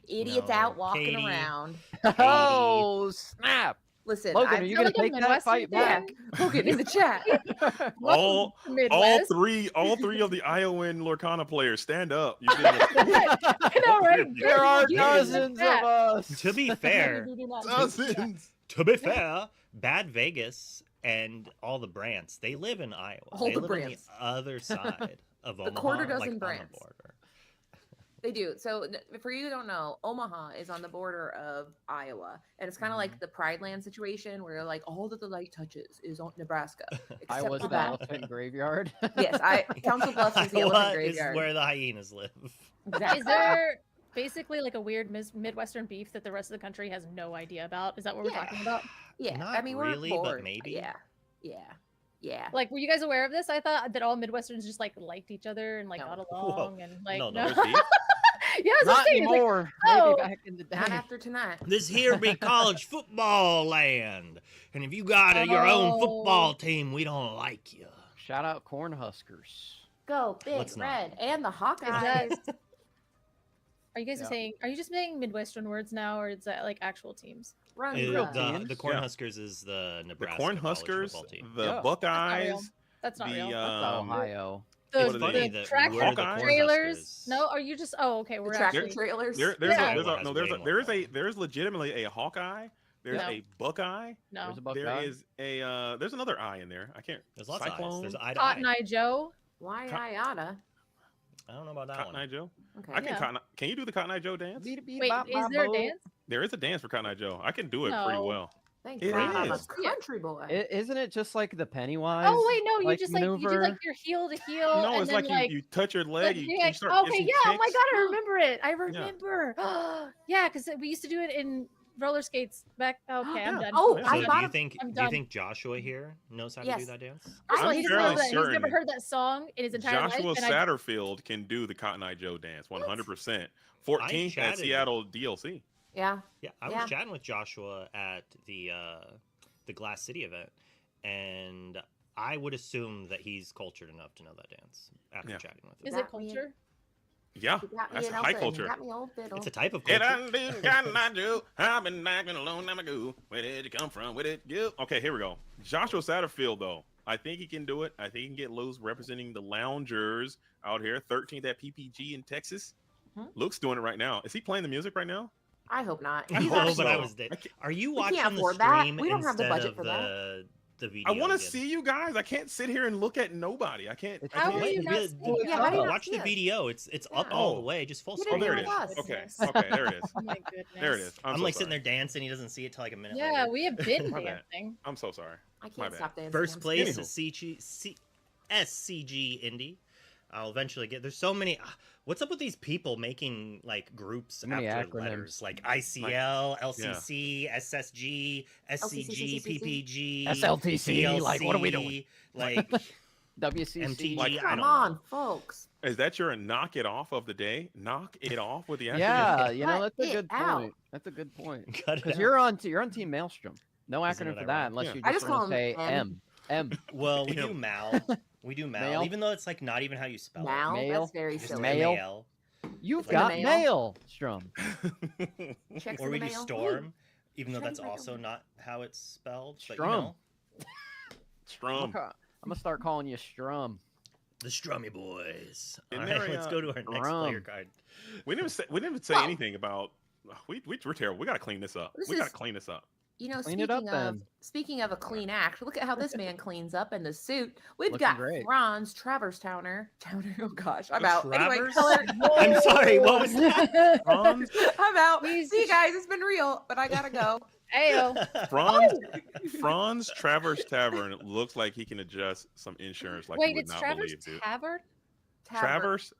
Idiots No, out walking Katie. around. Oh snap! Listen, Logan, I are you feel gonna like a take that Midwestern fight thing. back? Logan in the chat. all Welcome to Midwest. all three of the Iowan Lorcana players stand up. You did I know, right? There are Good. dozens of us. To be fair, We do not do dozens. to be fair, Bad Vegas and all the brands, they live in Iowa. All they the live brands. on the other side of Omaha. quarter like, dozen on the brands. border. They do. So for you who don't know, Omaha is on the border of Iowa, and it's kind of like the Pride Land situation where like all that the light touches is on Nebraska. I except was for the that. elephant graveyard. Yes, Council Bluffs is the elephant Iowa is graveyard. where the hyenas live. Exactly. Is there basically like a weird Midwestern beef that the rest of the country has no idea about? Is that what we're Yeah. talking about? Yeah, Not I mean we're really, but bored. maybe. Yeah. Like, were you guys aware of this? I thought that all Midwesterns just like liked each other and like No. got along and like No, There's beef? yeah, I was just Not saying, it's like, anymore. oh. Maybe back in the day. Not after tonight. This here be college football land, and if you got your own Oh. football team, we don't like you. Shout out Cornhuskers. Go big Let's not. red and the is Hawkeyes. that- are you guys Yeah. saying? Are you just saying Midwestern words now, or is that like actual teams? Run real blood. teams? The Cornhuskers is the The Nebraska college Cornhuskers, football team. the Yeah. Buckeyes, That's not the real. That's Ohio. The, what It's are funny they? the that track we're the Hawkeyes? trailers. Cornhuskers. No, are you just? Oh, okay. We're The tractor actually. trailers. there's Yeah. there's legitimately a Hawkeye. There's No. a Buckeye. No. There's a There Buckeye. is a there's another eye in there. I can't. There's lots of eyes. Cyclone. There's eye to Cotton eye. Eye Joe. Why Iota? I don't know about that Cotton one. Eye Joe. Okay. I can Yeah. Can you do the Cotton Eye Joe dance? Beat, beat, Wait, bop, is bop, there a bo. dance? There is a dance for Cotton Eye Joe. I can do it pretty No. well. Thank It God, I'm a is. country boy. Isn't it just like the Pennywise? Oh wait, no, you like, just like you do maneuver? like your heel to heel. No, and it's then, like you touch your leg. like, You, yeah, you start okay, missing yeah. Oh my kicks. god, I remember it. I remember. Yeah, because we used to do it in roller skates back. Okay, I'm Yeah. done. Oh, Yeah. I So do bought you a- think I'm do you done. think Joshua here knows how to Yes. do that dance? First of all, I'm he doesn't know fairly that. He's never certain heard that song in his entire Joshua life. And Satterfield can do the Cotton Eye Joe dance 100%. 14th at chatted. Seattle DLC. Yeah. Yeah, I Yeah. was chatting with Joshua at the Glass City event, and I would assume that he's cultured enough to know that dance after chatting with him. Is it culture? Yeah, that's high culture. It's a type of It culture. didn't got not do. I've been knocking a long time ago. Where did you come from? Where did you? Okay, here we go. Joshua Satterfield, though. I think he can do it. I think he can get loose representing the Loungers out here. 13th at PPG in Texas. Luke's doing it right now. Is he playing the music right now? I hope not. I hope, but I was dead. Are you watching the stream We don't have the instead budget of for that. the video? I want to see you guys. I can't sit here and look at nobody. I can't. How will you not see it? Watch the video. It's up all the way. Just full screen. Oh, there it is. Okay, okay, there it is. Oh my goodness. There it is. I'm so like sorry. sitting there dancing. He doesn't see it till like a minute Yeah, later. we have been My bad. dancing. I'm so sorry. I My can't bad. stop dancing. First I'm place Anywho. is SCG Indy. I'll eventually get. There's so many. What's up with these people making like groups many after acronyms. letters like ICL, LCC, SSG, SCG, PPG, SLTC, DLC, like, what are we doing? Like WCC. MTG. Like, I Come don't on, know. folks. Is that your knock it off of the day? Knock it off with the acronym? Yeah, you know, Cut that's a it good out. point. That's a good point. Cut it Because out. you're on Team Maelstrom. No Isn't acronym it for that ironic? unless Yeah. you I just just call want to say him M. Well, we do Damn. Mal. We do Mal, Mail? even though it's like not even how you spell Mal? Mail? That's very it. silly. Mail? Mail. You've Like got the Maelstrom. Checks Or in we the do mail. Storm, even though Should I that's write also down? not how it's spelled. But, Strum. you know, Strum. I'm gonna start calling you Strum. the Strummy Boys. Isn't All there right, a, let's go to our next player Strum. card. We didn't say Well- anything about. We're terrible. We gotta clean this up. This We gotta is- clean this up. You know, Clean it up, speaking of a clean act, look at how this man cleans up in the suit. We've Looking got great. Franz Travers Towner. Oh gosh, I'm The out. Anyway, Travers? color. I'm sorry, what was that? Franz, I'm out. He's- See, guys, it's been real, but I gotta go. Ayo. Franz Travers Tavern looks like he can adjust some insurance like you Wait, would it's not Travers believe, dude. Tavern? Travers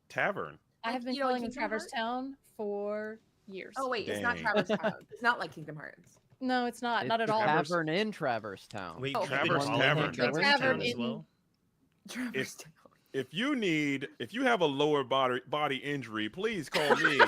Tavern. I have been You know, like calling him Kingdom Travers Hearts? Town for years. Oh wait, it's not Dang. Travers Town. It's not like Kingdom Hearts. No, it's not. Not It's at all. Tavern in Traverse Town. Wait, Oh, you Travers been calling Tavern. him Travers Tavern Town as in- well? Travers Town. If you have a lower body injury, please call me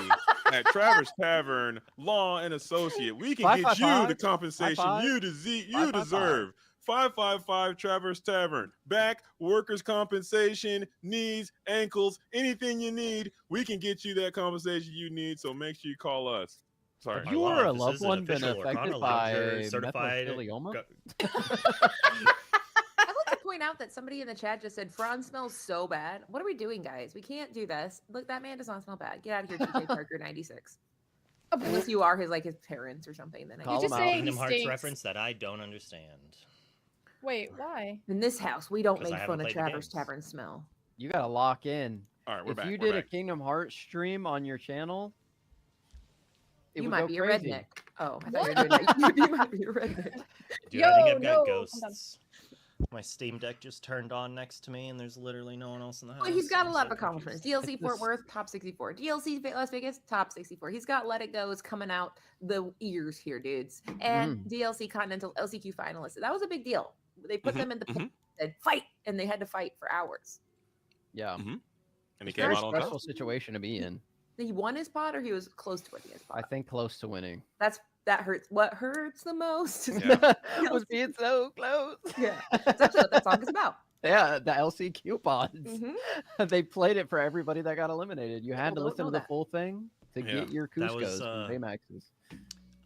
at Travers Tavern Law and Associate. We can get you the 555. compensation 55. you deserve. 555 Travers Tavern. Back, workers' compensation, knees, ankles, anything you need. We can get you that compensation you need. So make sure you call us. Sorry. My You lord, or a this loved is an one been official affected Lorcana by Lounger certified mesothelioma? I'd like to point out that somebody in the chat just said Franz smells so bad. What are we doing, guys? We can't do this. Look, that man does not smell bad. Get out of here, TJ Parker 96. Unless you are his parents or something, then I Call guess. just him out. say he Kingdom Hearts stinks. reference that I don't understand. Wait, why? In this house, we don't 'Cause I make haven't fun of played the Travers games. Tavern smell. You gotta lock in. All right, we're If back. you we're did a back. Kingdom Hearts stream on your channel, it You would might go be crazy. a redneck. Oh, I thought you were doing you might be a redneck. Dude, I think Yo, I've got no, I'm done. ghosts. My Steam Deck just turned on next to me, and there's literally no one else in the house. Well, he's got a I'm lot so of accomplishments. confused. DLC Fort Worth, top 64. DLC Las Vegas, top 64. He's got Let It Go is coming out the ears here, dudes. And DLC Continental LCQ finalists. That was a big deal. They put them in the pit, said fight, and they had to fight for hours. Yeah. And he It's came very out on stressful top. situation to be in. He won his pot, or he was close to winning his I pot. think close to winning. That hurts. What hurts the most? is Yeah. Was being so close. Yeah, that's actually what that song is about. Yeah, the LC coupons. Mhm. They played it for everybody that got eliminated. You had to People don't listen know to the that. full thing to Yeah. get your That was, Cuscos and Baymaxes.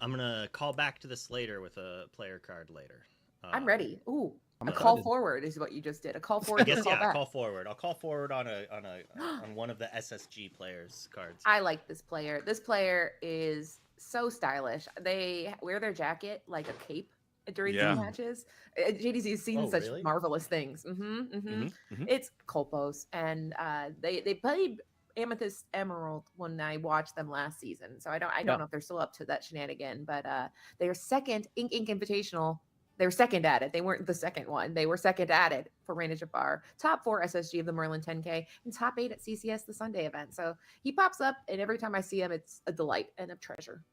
I'm gonna call back to this later with a player card later. I'm ready. Ooh, I'm a call excited. forward is what you just did. A call I forward. guess to call yeah. back. Call forward. I'll call forward on on one of the SSG players' cards. I like this player. This player is so stylish. They wear their jacket like a cape during Yeah. these matches. JDZ has seen Oh, such really? marvelous things. It's Kolpos, and they played Amethyst Emerald when I watched them last season. So I don't know if they're still up to that shenanigan, but they're second Ink Invitational. They were second at it. They weren't the second one. They were second at it for Raina Jafar. Top 4 SSG of the Merlin 10K and top 8 at CCS the Sunday event. So he pops up, and every time I see him, it's a delight and a treasure.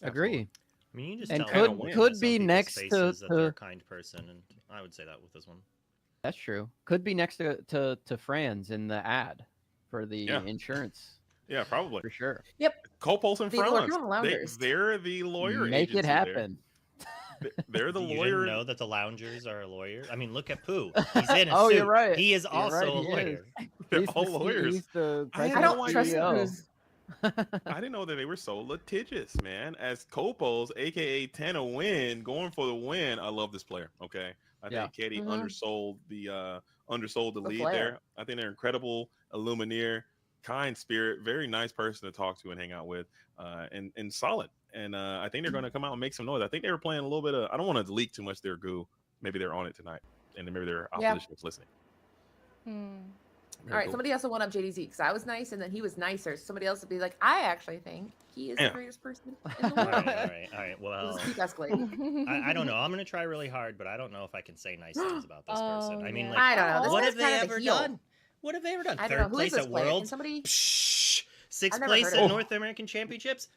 Agree. I mean, you just And tell could some be people's next faces to- that they're a kind person, and I would say that with this one. That's true. Could be next to Franz in the ad for the Yeah. insurance Yeah, probably. for sure. Copos and The Franz. Lorcana Loungers. They're the lawyer Make it agency there. happen. They're the You lawyer. didn't know that the loungers are a lawyer? I mean, look at Pooh. He's in a Oh, suit. you're right. He is You're also right, a he lawyer. They're He's all the, lawyers. He's the I had I president don't no trust idea. who's. I didn't know that they were so litigious, man. As Copos, aka Tana Win, going for the win. I love this player. Okay, I think Katie undersold the lead player. there. I think they're incredible. Illumineer, kind spirit, very nice person to talk to and hang out with, and solid. And I think they're going to come out and make some noise. I think they were playing a little bit of. I don't want to leak too much their goo. Maybe they're on it tonight, and then maybe their opposition was listening. All right, somebody else will one up JDZ because I was nice and then he was nicer. Somebody else would be like, I actually think he is the greatest person in the world. All right. Well, just keep escalating. I don't know. I'm gonna try really hard, but I don't know if I can say nice things about this person. I mean, like, I don't know. This what guy's have they kind of a ever heel. done? What have they ever done? I don't Third know. Who place is this at player? Can Worlds. somebody? Sixth never place heard at of North American Championships.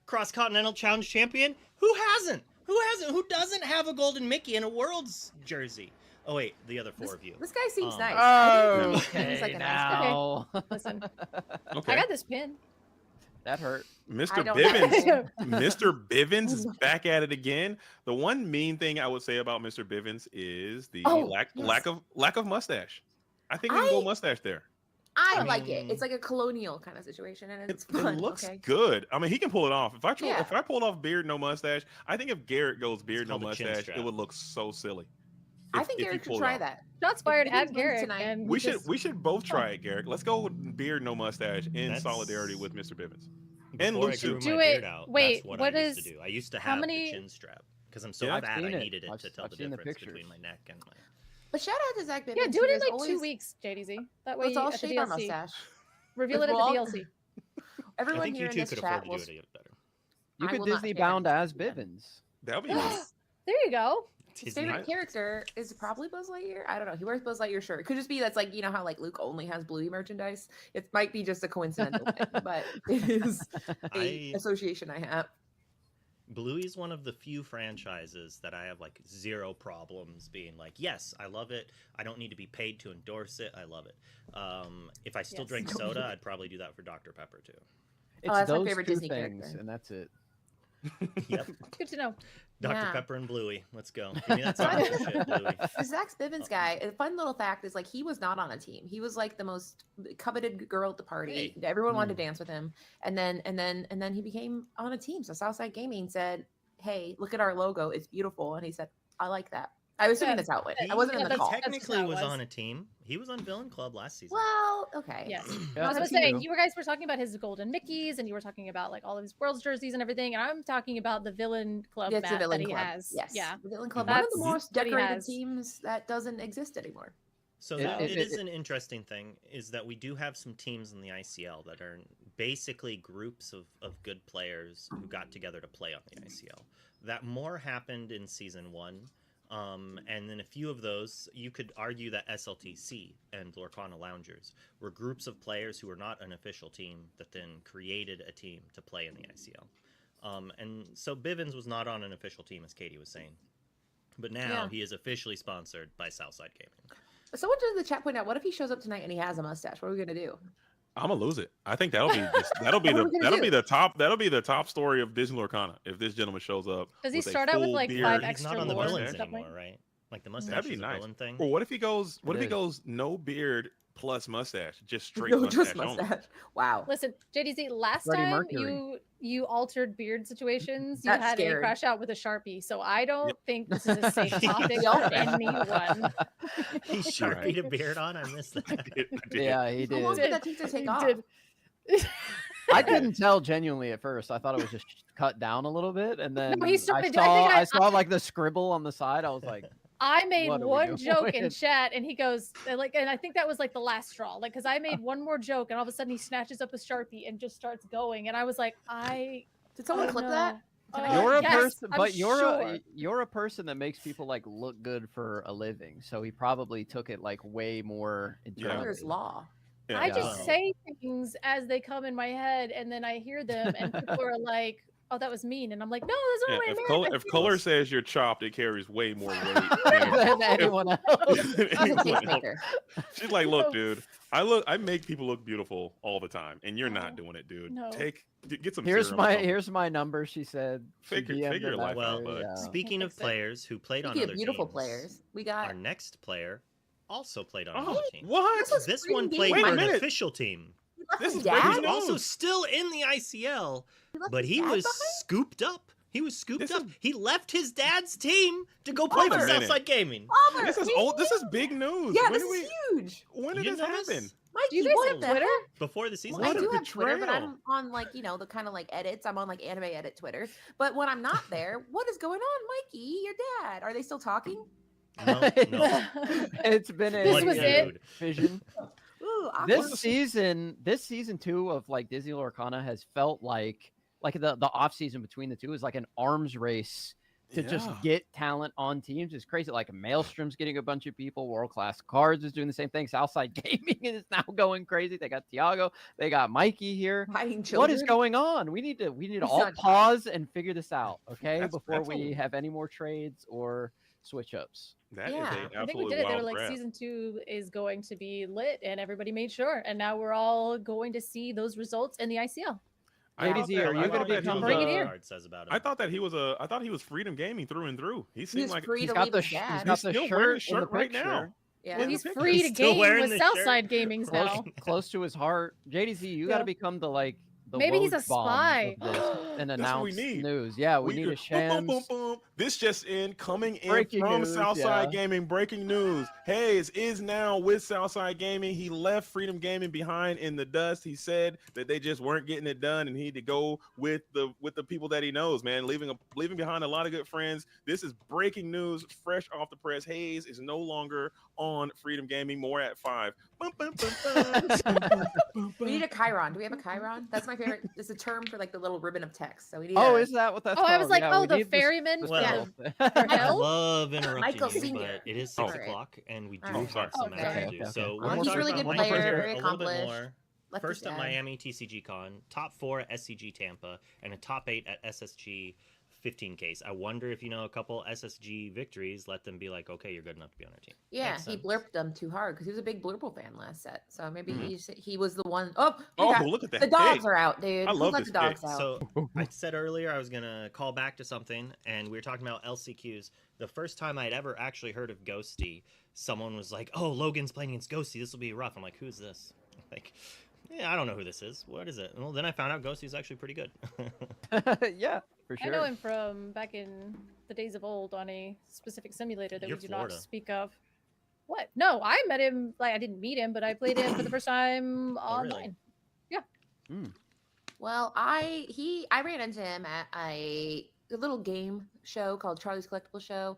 Cross Continental Challenge champion. Who hasn't? Who hasn't? Who doesn't have a golden Mickey in a Worlds jersey? Oh wait, the other four of you. This guy seems nice. Oh, He's like a now. nice guy. Listen, Okay. I got this pin. That hurt. Mr. Bivens, Mr. Bivens is back at it again. The one mean thing I would say about Mr. Bivens is the lack of mustache. I think we can go mustache there. I like it. It's like a colonial kind of situation, and it's fun. It looks okay. good. I mean, he can pull it off. If I pulled off beard, no mustache, I think if Garrett goes beard, no mustache, it would look so silly. I think Garrett should try that. Shots fired If at he wins Garrett. tonight, And We should both try it, Garrett. Let's go with beard, no mustache, in solidarity with Mr. Bivens. And Before I Luke grew too. my beard out, Wait, that's what I used is- to do. I used to how have many- the chin strap because I'm so Yeah, I've fat. seen I it. needed it to tell I've the seen the difference pictures. between my neck and my. But shout out to Zach Bibbins. Yeah, do it in like always, 2 weeks, JDZ. That way, Let's all at the shape our DLC. mustache. Reveal it at the We'll all- DLC. I Everyone think here you in two this could chat afford to will. do it better. You I could will not Disney shave bound anything. as Bivens. That would be nice. There you go. His favorite character is probably Buzz Lightyear. I don't know. He wears Buzz Lightyear shirt. It could just be that's like, you know how like Luke only has Bluey merchandise. It might be just a coincidental thing, but it is a association I have. Bluey's one of the few franchises that I have like zero problems being like, yes, I love it. I don't need to be paid to endorse it. I love it. If I still drink soda, I'd probably do that for Dr. Pepper too. It's that's my those favorite two Disney things, character. and that's it. Yep. Good to know. Dr. Yeah. Pepper and Bluey. Let's go. Give me that sponsorship, Bluey. The Zach Bibbins guy, a fun little fact is like he was not on a team. He was like the most coveted girl at the party. Hey. Everyone wanted to dance with him. And then he became on a team. So Southside Gaming said, "Hey, look at our logo. It's beautiful." And he said, "I like that." I was assuming that's how it went. I wasn't in the that's call. Technically how it was was. on a team. He was on Villain Club last season. Well, okay. Yes. Yeah, I was that's saying, true. you guys were talking about his golden Mickeys, and you were talking about like all of his World's jerseys and everything, and I'm talking about the Villain Club It's a map Villain that he Club. has. Yes. Yeah. The Villain Club. One of the That's most what he decorated has. teams that doesn't exist anymore. So it is an interesting thing is that we do have some teams in the ICL that are basically groups of good players who got together to play on the ICL. That more happened in season 1. And then a few of those, you could argue that SLTC and Lorcana Loungers were groups of players who were not an official team that then created a team to play in the ICL. And so Bivens was not on an official team, as Katie was saying. But now he is officially sponsored by Southside Gaming. Someone in the chat point out, what if he shows up tonight and he has a mustache? What are we gonna do? I'm gonna lose it. I think that'll be the top story of Disney Lorcana if this gentleman shows up. Does he with a start out with full like beard. 5 He's extra not on the lords villains and stuff anymore, like? right? Like the mustache That'd be is a nice. villain thing. Or what if he goes? What if he is. goes no beard plus mustache, just straight No, mustache just only? mustache. Wow. Listen, JDZ, last Freddie time Mercury. you altered beard situations, you That's had scary. a crash out with a Sharpie. So I don't think this is a safe topic We all for did. anyone. He sharpied a beard on. I missed that. I did. Yeah, he How long did. did that take to take He off? did. I couldn't tell genuinely at first. I thought it was just cut down a little bit, and then he started- I saw like the scribble on the side. I was like, I made What are we one doing? joke in chat, and he goes like, and I think that was like the last straw, like because I made one more joke, and all of a sudden he snatches up a Sharpie and just starts going, and I was like, Did someone Oh, clip no. that? you're a yes, person, I'm but sure. you're a person that makes people like look good for a living. So he probably took it like way more internally. There's law. Yeah. I just say things as they come in my head, and then I hear them, and people are like, oh, that was mean. And I'm like, no, that's not Yeah, what I meant. if color says you're chopped, it carries way more weight than anyone else. She's like, look, dude, I make people look beautiful all the time, and you're not doing it, dude. No. Get some. Here's serum or something. here's my number. She said. Figure your life out, bud. Well, speaking of players who played on Speaking other of beautiful teams, players, we got our next player also played on Oh, another team. what? This one played Wait a for an minute. official team. This is Dad? breaking He's news. also still in the ICL, but he dad was behind? scooped up. He was scooped This up. is- He left his dad's team to go play Wait a for minute. Southside Gaming. Father, This is old. This is big news. Yeah, when this did is huge. When did You this didn't know this? happen? Mikey, Do you guys what have the Twitter? heck? Before the season. What I a do have Twitter, but betrayal. I'm on like the kind of like edits. I'm on like anime edit Twitter. But when I'm not there, what is going on, Mikey? Your dad? Are they still talking? No. It's been a This was it. vision. Ooh, This awkward. season 2 of like Disney Lorcana has felt like the off season between the two is like an arms race to just Yeah. get talent on teams. It's crazy. Like Maelstrom's getting a bunch of people. World Class Cards is doing the same thing. Southside Gaming is now going crazy. They got Tiago. They got Mikey here. Hiding What is children? going on? We need to He's all not- pause and figure this out, okay? That's- Before that's we a- have any more trades or switch ups. That is Yeah. a I I think we absolutely did it. They were wild like, grab. season 2 is going to be lit, and everybody made sure. And now we're all going to see those results in the ICL. I thought ADZ, that- are you I gonna thought that he become was Bring a- it here. Card says about him. I thought he was Freedom Gaming through and through. He He seemed was like free He's to got leave the his he's dad. got the still wearing shirt his in the shirt right picture. now. Yeah. Well, in the he's picture. free He's to still game wearing with the shirt. Southside Gaming's close, now. close to his heart. JDZ, you got to Yeah. become the Maybe he's a Woj bomb spy. of this and That's what we announce need. news. Yeah, we need a boom, boom, Shams. boom, boom. This just coming in Breaking from news, Southside yeah. Gaming. Breaking news. Hayes is now with Southside Gaming. He left Freedom Gaming behind in the dust. He said that they just weren't getting it done, and he had to go with the people that he knows. Man, leaving behind a lot of good friends. This is breaking news, fresh off the press. Hayes is no longer on Freedom Gaming. More at 5. Bum, bum, bum, bum. We need a Chiron. Do we have a Chiron? That's my favorite. It's a term for like the little ribbon of text. So we need. Oh, a, is that what that's Oh, called? I was like, Yeah, oh, we the need ferryman. Well, for I hell? love interrupting Michael you, Senior. but it is Oh. 6 Alright. o'clock, and we do Alright. have some Okay. math to do. Okay. So Well, we'll he's talk really about good Michael player, here very a little bit accomplished. more. Left First his at dad. Miami TCG Con, top 4 at SCG Tampa, and a top 8 at SSG 15 case. I wonder if a couple SSG victories let them be like, okay, you're good enough to be on our team. Yeah, Makes he sense. blurped them too hard because he was a big Blurple fan last set. So maybe Mhm. he was the one. Oh, we Oh, got- look at that. the dogs Hey, are out, dude. I Who love let this the dogs pick. out? So I said earlier I was gonna call back to something, and we were talking about LCQs. The first time I'd ever actually heard of Ghosty, someone was like, "Oh, Logan's playing against Ghosty. This will be rough." I'm like, "Who's this?" Like, yeah, I don't know who this is. What is it? Well, then I found out Ghosty's actually pretty good. Yeah, for I know sure. him from back in the days of old on a specific simulator that You're we do Florida. not speak of. What? No, I met him. Like, I didn't meet him, but I played him for the first time Oh, really? online. Well, I ran into him at a little game show called Charlie's Collectible Show.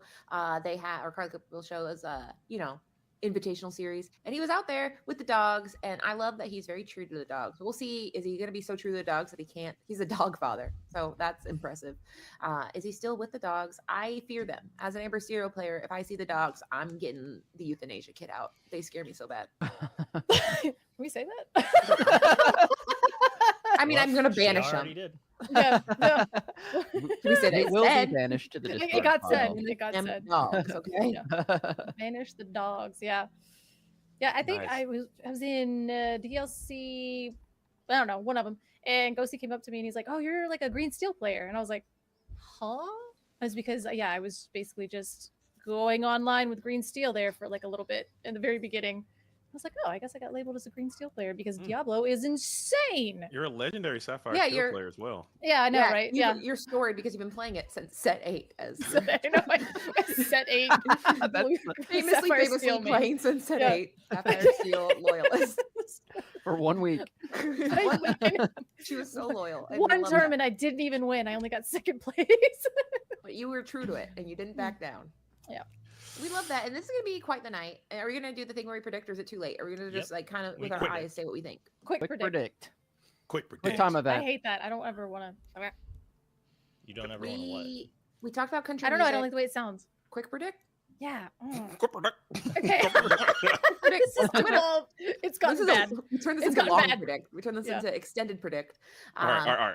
They had or Charlie's Collectible Show is invitational series, and he was out there with the dogs. And I love that he's very true to the dogs. We'll see. Is he going to be so true to the dogs that he can't? He's a dog father, so that's impressive. Is he still with the dogs? I fear them. As an Amber Serial player, if I see the dogs, I'm getting the euthanasia kit out. They scare me so bad. Can we say that? I mean, Well, I'm going to she banish already them. did. Yeah, no. We said They it's will be said. banished to the It Discord got said. file. It got Them said. dogs, okay? Banish the dogs. Yeah, yeah. I think Nice. I was in DLC. I don't know, one of them, and Ghosty came up to me and he's like, "Oh, you're like a Green Steel player," and I was like, "Huh?" It was because I was basically just going online with Green Steel there for like a little bit in the very beginning. I was like, "Oh, I guess I got labeled as a Green Steel player because Diablo is insane." You're a legendary Sapphire Yeah, Steel you're- player as well. Yeah, I know, right? Yeah. You're storied because you've been playing it since set 8 as I know, set 8. famously playing since set 8. Sapphire Steel loyalist. For 1 week. She was so loyal. and I One love term that. and I didn't even win. I only got second place. But you were true to it and you didn't back down. Yeah. We love that. And this is going to be quite the night. Are we going to do the thing where we predict or is it too late? Are we going to just like kind of with our predict. eyes say what we think? Quick Quick predict. predict. Quick Quick predict. time I event. hate that. I don't ever want to. You don't ever want to what? We talked about country I don't know. I don't like music. the way it sounds. Quick predict? Yeah. Quick predict. Okay. Predict. This is evolved. It's gotten This is bad. we turn this It's into gotten long bad. predict. We turn this Yeah. into extended predict. All right.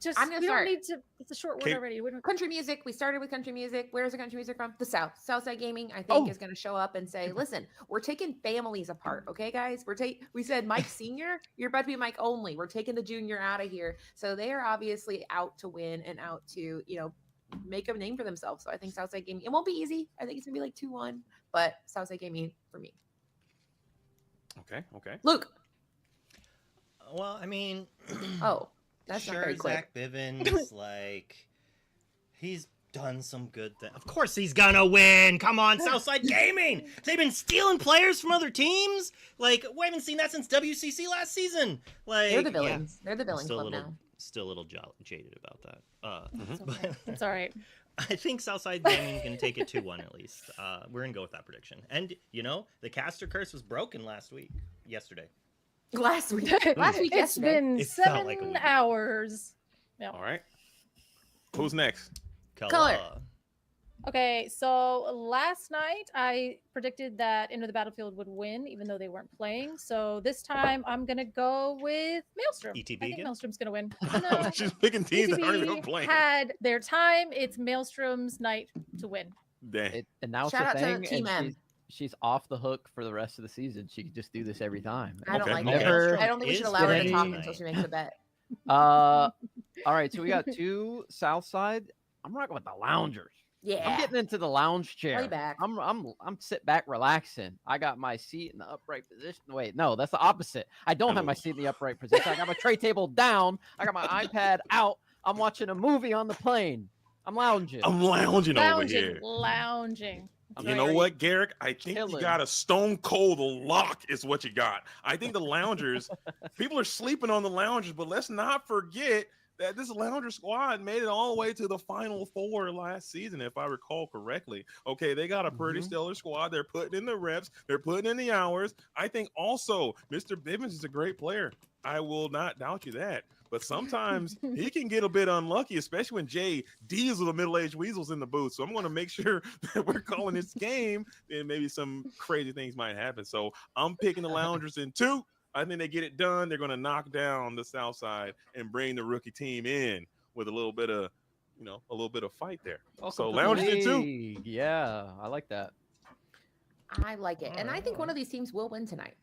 Just I'm gonna we start. don't need to. It's a short word Kate- already. We don't... Country music. We started with country music. Where's the country music from? The South. Southside Gaming, I think, is going to show up and say, "Listen, we're taking families apart, okay, guys? We said Mike Senior. You're about to be Mike only. We're taking the Junior out of here. So they are obviously out to win and out to make a name for themselves. So I think Southside Gaming. It won't be easy. I think it's gonna be like 2-1, but Southside Gaming for me. Okay. Luke. Well, I mean, that's sure, not very quick. Zach Bivens, like, he's done some good things. Of course he's gonna win. Come on, Southside Gaming. They've been stealing players from other teams. Like, we haven't seen that since WCC last season. Like, They're the villains. They're the villain club now. Still a little jaded about that. But it's all right. I think Southside Gaming can take it 2-1 at least. We're gonna go with that prediction. And the caster curse was broken yesterday. Last week. It's been It felt 7 like a week. hours. Yeah. All right. Who's next? Color. Okay, so last night I predicted that Into the Battlefield would win, even though they weren't playing. So this time I'm gonna go with Maelstrom. ETB I think again? Maelstrom's gonna win. She's picking teams that aren't even ETB playing. had their time. It's Maelstrom's night to win. Dang. And now it's Shout a out to thing, Team and M. she's off the hook for the rest of the season. She could just do this every time. I don't Okay. like Never- it. I don't think we should is allow her to getting- talk until she makes a bet. All right, so we got 2 South Side. I'm rocking with the Loungers. I'm Yeah. getting into the lounge chair. Lay back. I'm sit back relaxing. I got my seat in the upright position. Wait, no, that's the opposite. I don't have my seat in the upright position. I got my tray table down. I got my iPad out. I'm watching a movie on the plane. I'm lounging. I'm lounging over here. Lounging. You know what, Garrick? I think you Chilling. got a stone cold lock is what you got. I think the loungers, people are sleeping on the loungers, but let's not forget that this lounger squad made it all the way to the Final Four last season, if I recall correctly. Okay, they got a pretty stellar squad. They're putting in the reps. They're putting in the hours. I think also Mr. Bivens is a great player. I will not doubt you that. But sometimes he can get a bit unlucky, especially when Jay diesel the middle-aged weasels in the booth. So I'm going to make sure that we're calling this game, and maybe some crazy things might happen. So I'm picking the Loungers in 2. I think they get it done. They're going to knock down the South Side and bring the rookie team in with a little bit of fight there. So Loungers in 2. Yeah, I like that. I like it. And I think one of these teams will win tonight.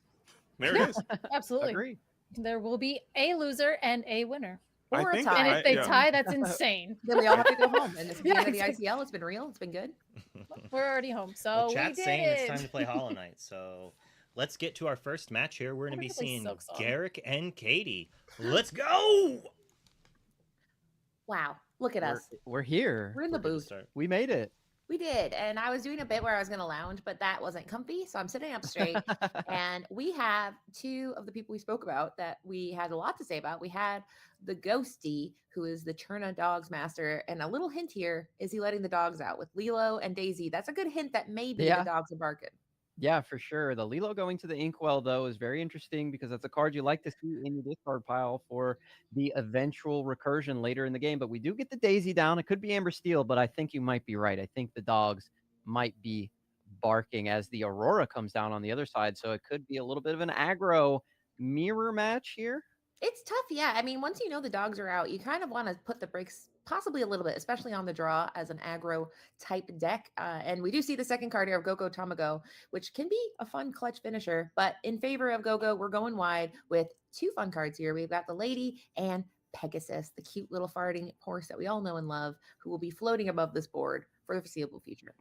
There it is. Absolutely. Agree. There will be a loser and a winner. I Or a think tie. And if they yeah. tie, that's insane. Then we all have to go home. And this is the Yeah, end of the exactly. ICL. It's been real. It's been good. We're already home. So Well, we chat's did saying it. it's time to play Hollow Knight. So let's get to our first match here. We're going to be Wonder if they seeing silk song. Garrick and Katie. Let's go. Wow. Look at us. We're here. We're in the Good to booth. start. We made it. We did. And I was doing a bit where I was going to lounge, but that wasn't comfy. So I'm sitting up straight. And we have 2 of the people we spoke about that we had a lot to say about. We had the Ghosty, who is the Cherna Dogs Master. And a little hint here, is he letting the dogs out with Lilo and Daisy? That's a good hint that maybe Yeah. the dogs are barking. Yeah, for sure. The Lilo going to the Inkwell, though, is very interesting because that's a card you like to see in your discard pile for the eventual recursion later in the game. But we do get the Daisy down. It could be Amber Steel, but I think you might be right. I think the dogs might be barking as the Aurora comes down on the other side. So it could be a little bit of an aggro mirror match here. It's tough, yeah. I mean, once you know the dogs are out, you kind of want to put the brakes possibly a little bit, especially on the draw as an aggro type deck. And we do see the second card here of Gogo Tamago, which can be a fun clutch finisher. But in favor of Gogo, we're going wide with 2 fun cards here. We've got the Lady and Pegasus, the cute little farting horse that we all know and love, who will be floating above this board for the foreseeable future.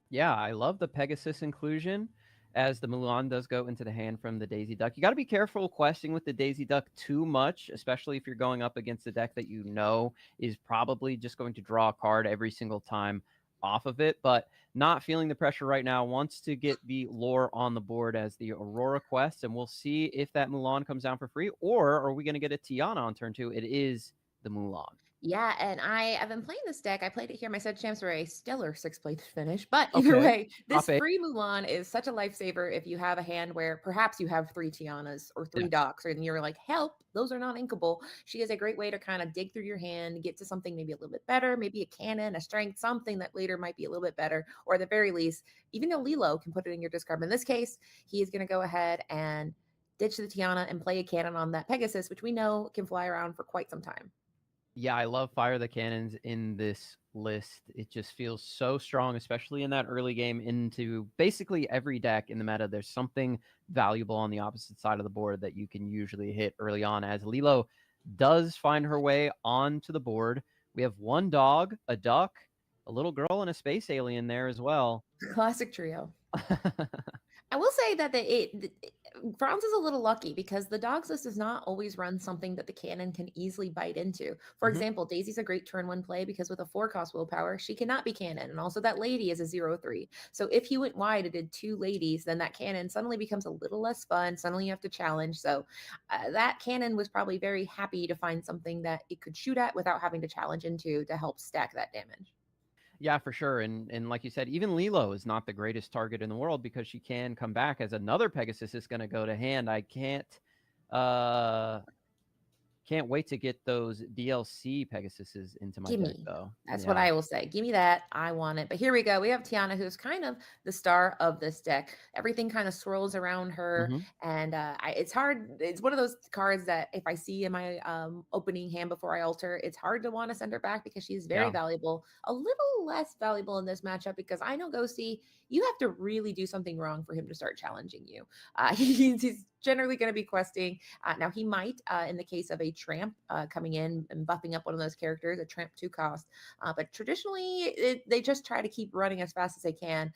Yeah, I love the Pegasus inclusion as the Mulan does go into the hand from the Daisy Duck. You got to be careful questing with the Daisy Duck too much, especially if you're going up against a deck that you know is probably just going to draw a card every single time off of it, but not feeling the pressure right now, wants to get the lore on the board as the Aurora quest, and we'll see if that Mulan comes down for free, or are we going to get a Tiana on turn 2? It is the Mulan. Yeah, and I have been playing this deck. I played it here. My Sed Champs were a stellar 6th-place finish. But either Okay. way, this Top 8. free Mulan is such a lifesaver if you have a hand where perhaps you have 3 Tianas or 3 Yes. Docs, and you're like, help, those are not inkable. She is a great way to kind of dig through your hand, get to something maybe a little bit better, maybe a cannon, a strength, something that later might be a little bit better, or at the very least, even though Lilo can put it in your discard. But in this case, he is going to go ahead and ditch the Tiana and play a cannon on that Pegasus, which we know can fly around for quite some time. Yeah, I love Fire the Cannons in this list. It just feels so strong, especially in that early game into basically every deck in the meta. There's something valuable on the opposite side of the board that you can usually hit early on, as Lilo does find her way onto the board. We have one dog, a duck, a little girl, and a space alien there as well. Classic trio. I will say that Franz is a little lucky because the dogs list does not always run something that the cannon can easily bite into. For example, Daisy's a great turn 1 play because with a 4-cost willpower, she cannot be cannon. And also that lady is a 0/3. So if he went wide and did 2 ladies, then that cannon suddenly becomes a little less fun. Suddenly you have to challenge. So that cannon was probably very happy to find something that it could shoot at without having to challenge into to help stack that damage. Yeah, for sure. And like you said, even Lilo is not the greatest target in the world because she can come back as another Pegasus is going to go to hand. I can't wait to get those DLC Pegasuses into my deck, though. That's what I will say. Give me that. I want it. But here we go. We have Tiana, who's kind of the star of this deck. Everything kind of swirls around her, and it's hard. It's one of those cards that if I see in my opening hand before I alter, it's hard to want to send her back because she's very valuable. A little less valuable in this matchup because I know Ghosty, you have to really do something wrong for him to start challenging you. He's generally going to be questing. Now, he might, in the case of a Tramp coming in and buffing up one of those characters, a Tramp 2-cost. But traditionally, they just try to keep running as fast as they can.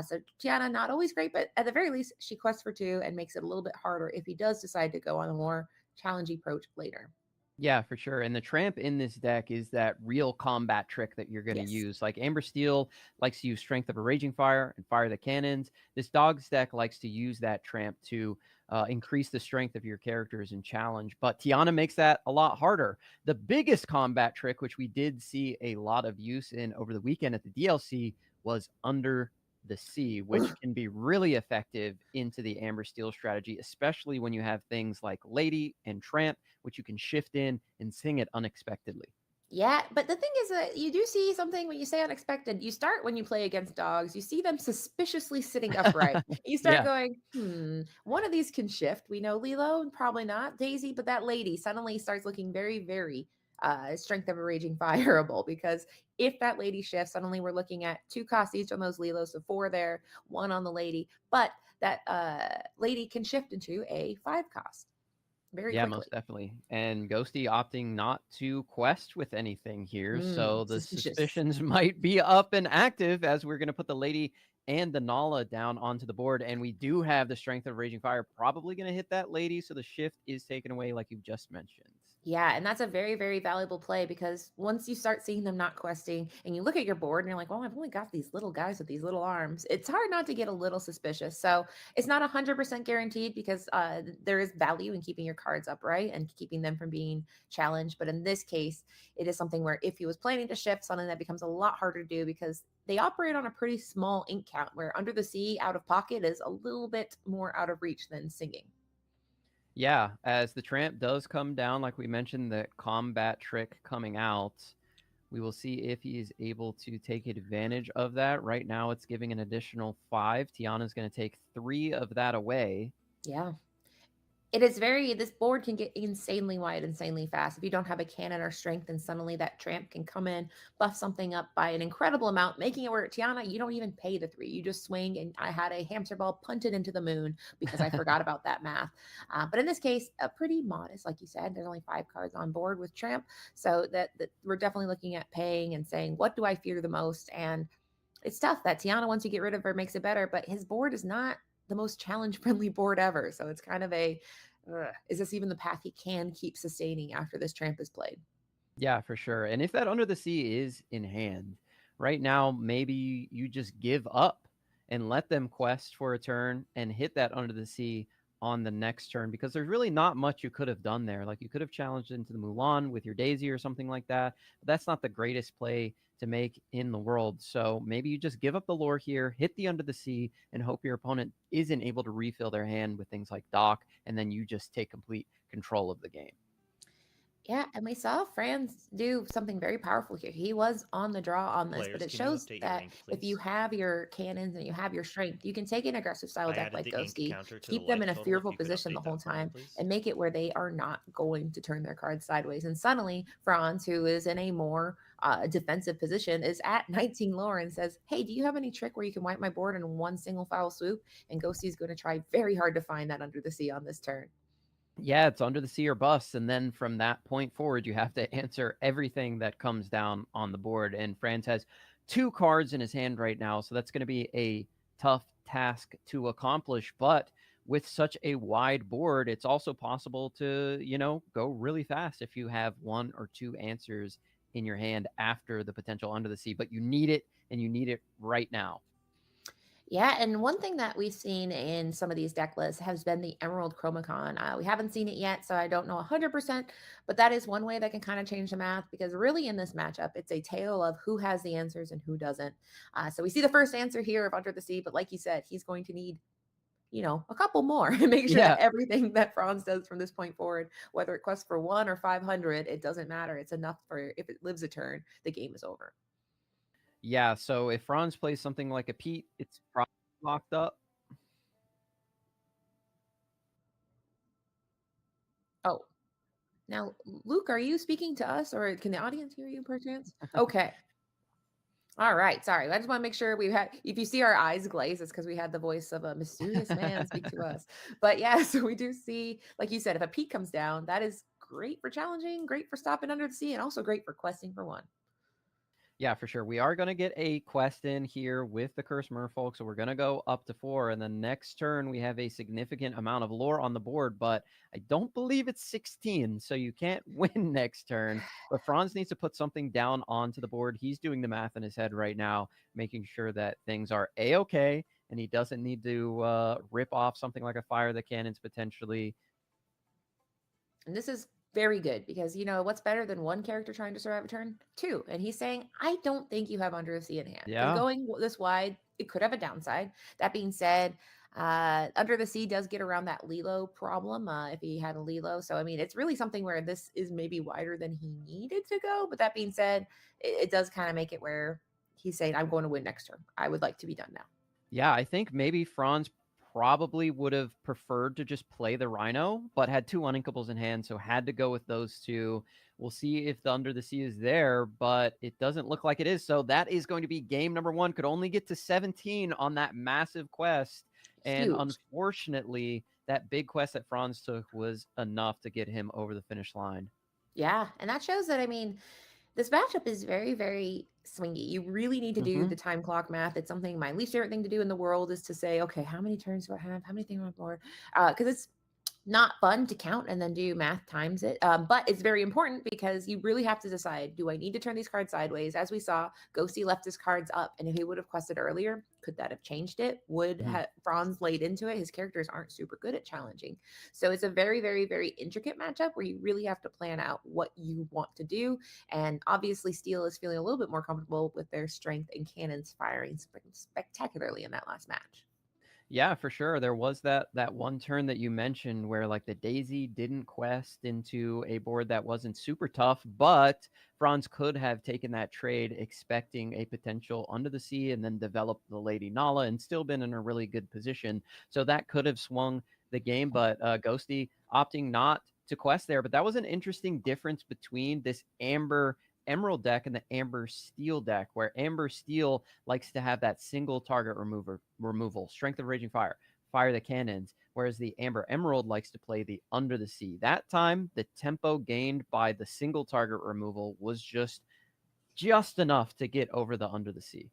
So Tiana, not always great, but at the very least, she quests for 2 and makes it a little bit harder if he does decide to go on a more challenging approach later. Yeah, for sure. And the Tramp in this deck is that real combat trick that you're going to use. Like Amber Steel likes to use Strength of a Raging Fire and Fire the Cannons. This Dog's deck likes to use that Tramp to increase the strength of your characters and challenge. But Tiana makes that a lot harder. The biggest combat trick, which we did see a lot of use in over the weekend at the DLC, was Under the Sea, which can be really effective into the Amber Steel strategy, especially when you have things like Lady and Tramp, which you can shift in and sing it unexpectedly. Yeah, but the thing is that you do see something when you say unexpected. You start when you play against dogs, you see them suspiciously sitting upright. You start going, one of these can shift. We know Lilo, probably not Daisy, but that lady suddenly starts looking very, very Strength of a Raging Fireable, because if that lady shifts, suddenly we're looking at 2 costs each on those Lilos, so 4 there, 1 on the lady, but that lady can shift into a 5-cost. Very quickly. Most definitely. And Ghosty opting not to quest with anything here, so the suspicions might be up and active as we're going to put the lady and the Nala down onto the board, and we do have the Strength of Raging Fire probably going to hit that lady, so the shift is taken away like you've just mentioned. Yeah, and that's a very, very valuable play because once you start seeing them not questing and you look at your board and you're like, well, I've only got these little guys with these little arms, it's hard not to get a little suspicious. So it's not 100% guaranteed because there is value in keeping your cards upright and keeping them from being challenged. But in this case, it is something where if he was planning to shift, something that becomes a lot harder to do because they operate on a pretty small ink count, where Under the Sea out of pocket is a little bit more out of reach than singing. Yeah, as the Tramp does come down, like we mentioned, the combat trick coming out, we will see if he is able to take advantage of that. Right now, it's giving an additional 5. Tiana's going to take 3 of that away. Yeah. It is this board can get insanely wide, insanely fast. If you don't have a cannon or strength, and suddenly that Tramp can come in, buff something up by an incredible amount, making it where Tiana, you don't even pay the 3. You just swing, and I had a hamster ball punted into the moon because I forgot about that math. But in this case, pretty modest, like you said. There's only 5 cards on board with Tramp, so that we're definitely looking at paying and saying, what do I fear the most? And it's tough that Tiana, once you get rid of her, makes it better, but his board is not the most challenge-friendly board ever. So it's kind of is this even the path he can keep sustaining after this Tramp is played? Yeah, for sure. And if that Under the Sea is in hand, right now, maybe you just give up and let them quest for a turn and hit that Under the Sea on the next turn, because there's really not much you could have done there. Like you could have challenged into the Mulan with your Daisy or something like that, but that's not the greatest play to make in the world. So maybe you just give up the lore here, hit the Under the Sea, and hope your opponent isn't able to refill their hand with things like Dock, and then you just take complete control of the game. Yeah, and we saw Franz do something very powerful here. He was on the draw on this, but Players, it can you shows update your that rank, if you please? have your cannons and you have your strength, you can take an aggressive style I deck added like the ink Ghosty, counter to the keep them life in a total. If fearful you could position the update whole that for me, time, please. and make it where they are not going to turn their cards sideways. And suddenly, Franz, who is in a more defensive position, is at 19 lore and says, "Hey, do you have any trick where you can wipe my board in one single foul swoop?" And Ghosty's going to try very hard to find that under the sea on this turn. Yeah, it's under the sea or bust. And then from that point forward, you have to answer everything that comes down on the board. And Franz has 2 cards in his hand right now. So that's going to be a tough task to accomplish. But with such a wide board, it's also possible to, go really fast if you have 1 or 2 answers in your hand after the potential under the sea. But you need it, and you need it right now. Yeah, and one thing that we've seen in some of these deck lists has been the Emerald Chromacon. We haven't seen it yet, so I don't know 100%, but that is one way that can kind of change the math, because really in this matchup, it's a tale of who has the answers and who doesn't. So we see the first answer here of Under the Sea, but like you said, he's going to need a couple more and make sure that everything that Franz does from this point forward, whether it quests for 1 or 500, it doesn't matter. It's enough for, if it lives a turn, the game is over. Yeah, so if Franz plays something like a Pete, it's probably locked up. Oh, now, Luke, are you speaking to us, or can the audience hear you perchance? Okay. All right. Sorry. I just want to make sure if you see our eyes glaze, it's because we had the voice of a mysterious man speak to us. But yeah, so we do see, like you said, if a Pete comes down, that is great for challenging, great for stopping under the sea, and also great for questing for 1. Yeah, for sure. We are going to get a quest in here with the Cursed Merfolk, so we're going to go up to 4, and then next turn we have a significant amount of lore on the board, but I don't believe it's 16, so you can't win next turn. But Franz needs to put something down onto the board. He's doing the math in his head right now, making sure that things are A-okay, and he doesn't need to rip off something like a Fire the Cannons potentially. And this is very good, because what's better than 1 character trying to survive a turn? 2. And he's saying, I don't think you have Under the Sea in hand. Yeah. Going this wide, it could have a downside. That being said, Under the Sea does get around that Lilo problem if he had a Lilo. So, I mean, it's really something where this is maybe wider than he needed to go. But that being said, it does kind of make it where he's saying, I'm going to win next turn. I would like to be done now. Yeah, I think maybe Franz probably would have preferred to just play the Rhino, but had 2 Uninkables in hand, so had to go with those 2. We'll see if the Under the Sea is there, but it doesn't look like it is. So that is going to be game number 1. Could only get to 17 on that massive quest. And unfortunately, that big quest that Franz took was enough to get him over the finish line. Yeah, and that shows that, I mean, this matchup is very, very swingy. You really need to do the time clock math. It's something, my least favorite thing to do in the world is to say, okay, how many turns do I have? How many things on my board? Because it's not fun to count and then do math times it. But it's very important, because you really have to decide, do I need to turn these cards sideways? As we saw, Ghosty left his cards up, and if he would have quested earlier, could that have changed it? Would have Franz laid into it? His characters aren't super good at challenging. So it's a very, very, very intricate matchup where you really have to plan out what you want to do. And obviously, Steel is feeling a little bit more comfortable with their strength and cannons firing spectacularly in that last match. Yeah, for sure. There was that one turn that you mentioned where like the Daisy didn't quest into a board that wasn't super tough, but Franz could have taken that trade expecting a potential Under the Sea and then developed the Lady Nala and still been in a really good position. So that could have swung the game, but Ghosty opting not to quest there. But that was an interesting difference between this Amber Emerald deck and the Amber Steel deck, where Amber Steel likes to have that single target removal, Strength of Raging Fire, Fire the Cannons, whereas the Amber Emerald likes to play the Under the Sea. That time, the tempo gained by the single target removal was just enough to get over the Under the Sea.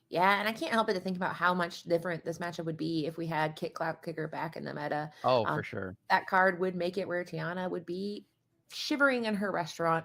Yeah, and I can't help but to think about how much different this matchup would be if we had Kit Clout Kicker back in the meta. Oh, for sure. That card would make it where Tiana would be shivering in her restaurant.